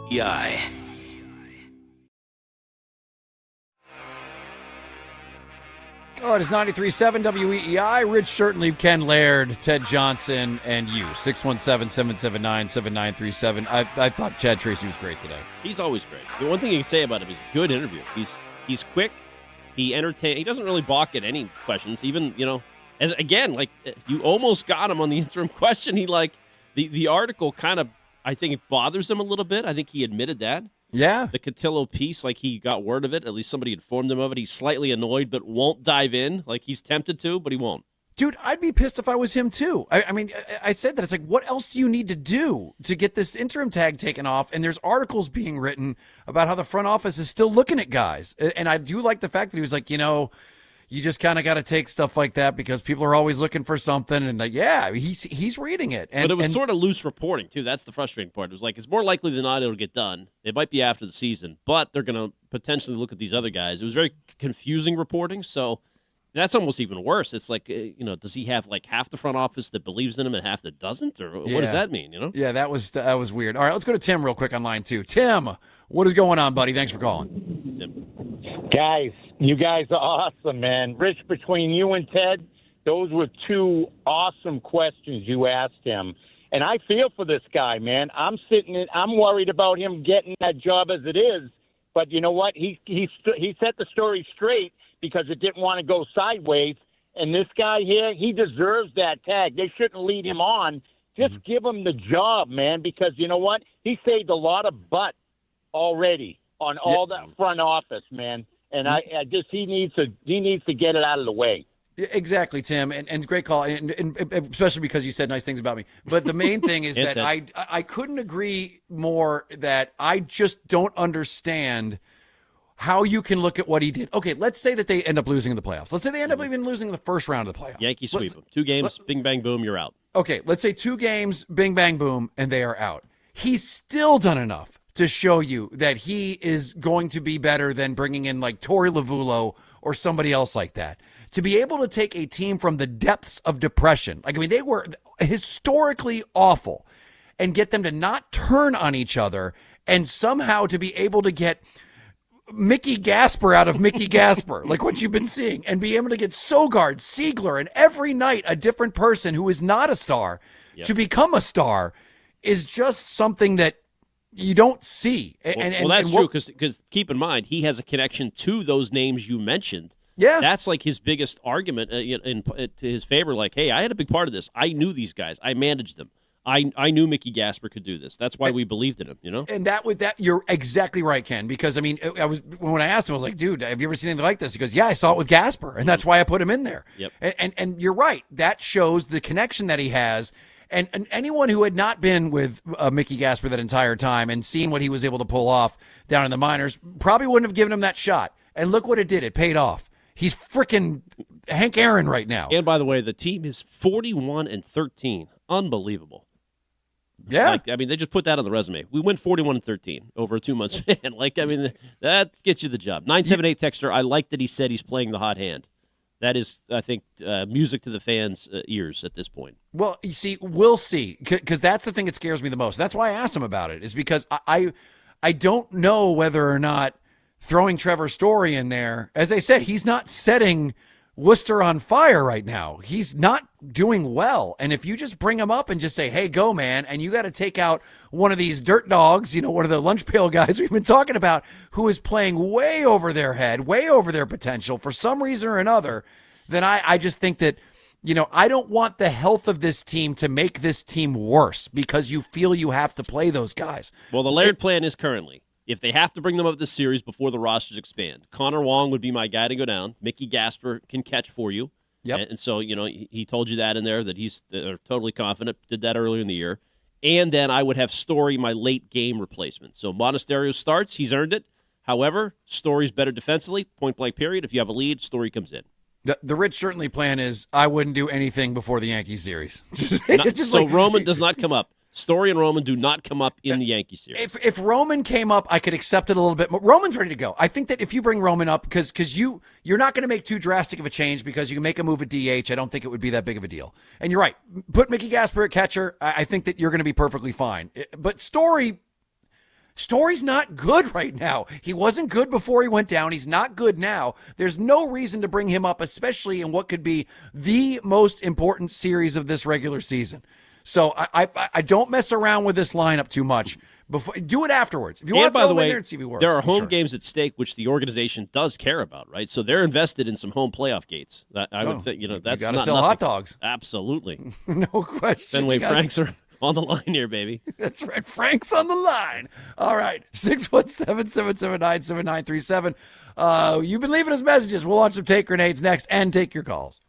WEEI. Oh, it is 93.7 WEEI. Rich Certainly, Ken Laird, Ted Johnson, and you. 617-779-7937. I thought Chad Tracy was great today. He's always great. The one thing you can say about him is good interview. He's quick. He entertains. He doesn't really balk at any questions. Even, you know, as again, like you almost got him on the interim question. He like the article kind of, I think it bothers him a little bit. I think he admitted that. Yeah. The Cotillo piece, like he got word of it. At least somebody informed him of it. He's slightly annoyed, but won't dive in. Like he's tempted to, but he won't. Dude, I'd be pissed if I was him too. I mean, I said that. It's like, what else do you need to do to get this interim tag taken off? And there's articles being written about how the front office is still looking at guys. And I do like the fact that he was like, you just kind of got to take stuff like that because people are always looking for something. And he's reading it. But it was sort of loose reporting too. That's the frustrating part. It was like, it's more likely than not it'll get done. It might be after the season, but they're going to potentially look at these other guys. It was very confusing reporting. So that's almost even worse. It's like, does he have like half the front office that believes in him and half that doesn't? Or what does that mean, Yeah, that was weird. All right, let's go to Tim real quick on line 2. Tim, what is going on, buddy? Thanks for calling. Tim. Guys, you guys are awesome, man. Rich, between you and Ted, those were 2 awesome questions you asked him. And I feel for this guy, man. I'm worried about him getting that job as it is. But you know what? He set the story straight because it didn't want to go sideways. And this guy here, he deserves that tag. They shouldn't lead him on. Just give him the job, man, because you know what? He saved a lot of butt already on all that front office, man. And I just he needs to get it out of the way. Exactly, Tim, and great call, and especially because you said nice things about me. But the main thing is that I couldn't agree more that I just don't understand how you can look at what he did. Okay, let's say that they end up losing in the playoffs. Let's say they end up even losing the first round of the playoffs. Yankees sweep them. 2 games, bing, bang, boom, you're out. Okay, let's say 2 games, bing, bang, boom, and they are out. He's still done enough to show you that he is going to be better than bringing in like Torey Lovullo or somebody else like that. To be able to take a team from the depths of depression, they were historically awful, and get them to not turn on each other, and somehow to be able to get Mickey Gasper out of Mickey Gasper, like what you've been seeing, and be able to get Sogard, Siegler, and every night a different person who is not a star to become a star is just something that you don't see. Well, that's true because keep in mind, he has a connection to those names you mentioned. Yeah. That's like his biggest argument to his favor. Like, hey, I had a big part of this. I knew these guys. I managed them. I knew Mickey Gasper could do this. That's why we believed in him, And you're exactly right, Ken, because when I asked him, I was like, dude, have you ever seen anything like this? He goes, yeah, I saw it with Gasper, and that's why I put him in there. Yep. And you're right. That shows the connection that he has. And anyone who had not been with Mickey Gasper that entire time and seen what he was able to pull off down in the minors probably wouldn't have given him that shot. And look what it did. It paid off. He's freaking Hank Aaron right now. And by the way, the team is 41-13. Unbelievable. Yeah. They just put that on the resume. We win 41-13 over a 2-month span. That gets you the job. 978 texter, I like that he said he's playing the hot hand. That is, I think, music to the fans' ears at this point. Well, you see, we'll see, because that's the thing that scares me the most. That's why I asked him about it, is because I don't know whether or not throwing Trevor Story in there, as I said, he's not setting Worcester on fire right now. He's not doing well. And if you just bring him up and just say, hey, go, man, and you got to take out one of these dirt dogs, one of the lunch pail guys we've been talking about, who is playing way over their head, way over their potential for some reason or another, then I just think that, I don't want the health of this team to make this team worse because you feel you have to play those guys. Well, the layered plan is currently, if they have to bring them up this series before the rosters expand, Connor Wong would be my guy to go down. Mickey Gasper can catch for you. Yep. And so, he told you that in there, that he's totally confident, did that earlier in the year. And then I would have Story, my late game replacement. So Monasterio starts, he's earned it. However, Story's better defensively, point blank period. If you have a lead, Story comes in. The Rich Certainly plan is I wouldn't do anything before the Yankees series. Roman does not come up. Story and Roman do not come up in the Yankees series. If Roman came up, I could accept it a little bit more. Roman's ready to go. I think that if you bring Roman up, because you're not going to make too drastic of a change because you can make a move at DH. I don't think it would be that big of a deal. And you're right. Put Mickey Gasper at catcher. I think that you're going to be perfectly fine. But Story's not good right now. He wasn't good before he went down. He's not good now. There's no reason to bring him up, especially in what could be the most important series of this regular season. So I don't mess around with this lineup too much. Do it afterwards. If you want to throw him in there and see if he works. There are home games at stake, which the organization does care about, right? So they're invested in some home playoff gates. I would think, that's you not sell nothing. hot dogs. Absolutely. No question. Fenway Franks are on the line here, baby. That's right. Frank's on the line. All right. 617-779-7937. You've been leaving us messages. We'll launch some take grenades next and take your calls.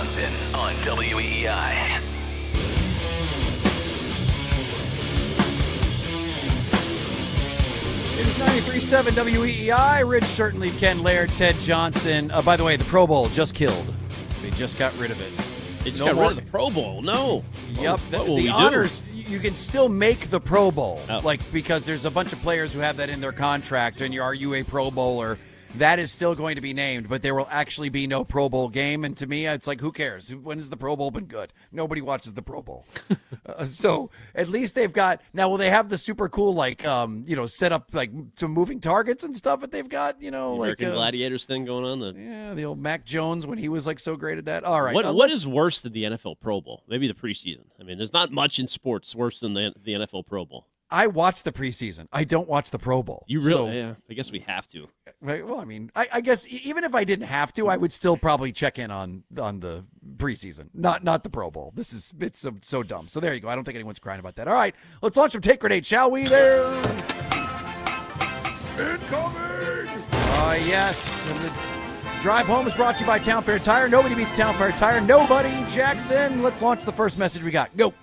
Johnson on WEEI. It is 93.7 WEEI. Rich certainly, Ken Laird, Ted Johnson. By the way, the Pro Bowl just killed. They just got rid of it. They just got rid of the Pro Bowl. No. Yep. What will the we honors, do? you can still make the Pro Bowl. Oh. Because there's a bunch of players who have that in their contract, and are you a Pro Bowler? That is still going to be named, but there will actually be no Pro Bowl game. And to me, it's like, who cares? When has the Pro Bowl been good? Nobody watches the Pro Bowl. So at least they've got, now will they have the super cool, set up like some moving targets and stuff that they've got, The American Gladiators thing going on. The old Mac Jones when he was like so great at that. All right. What is worse than the NFL Pro Bowl? Maybe the preseason. I mean, there's not much in sports worse than the NFL Pro Bowl. I watch the preseason. I don't watch the Pro Bowl. You really? Yeah. I guess we have to. Right. Well, I mean, I guess even if I didn't have to, I would still probably check in on the preseason, not the Pro Bowl. It's so dumb. So there you go. I don't think anyone's crying about that. All right, let's launch some Take Grenade, shall we? There. Incoming. Yes. And the drive home is brought to you by Town Fair Tire. Nobody beats Town Fair Tire. Nobody. Jackson. Let's launch the first message we got. Go.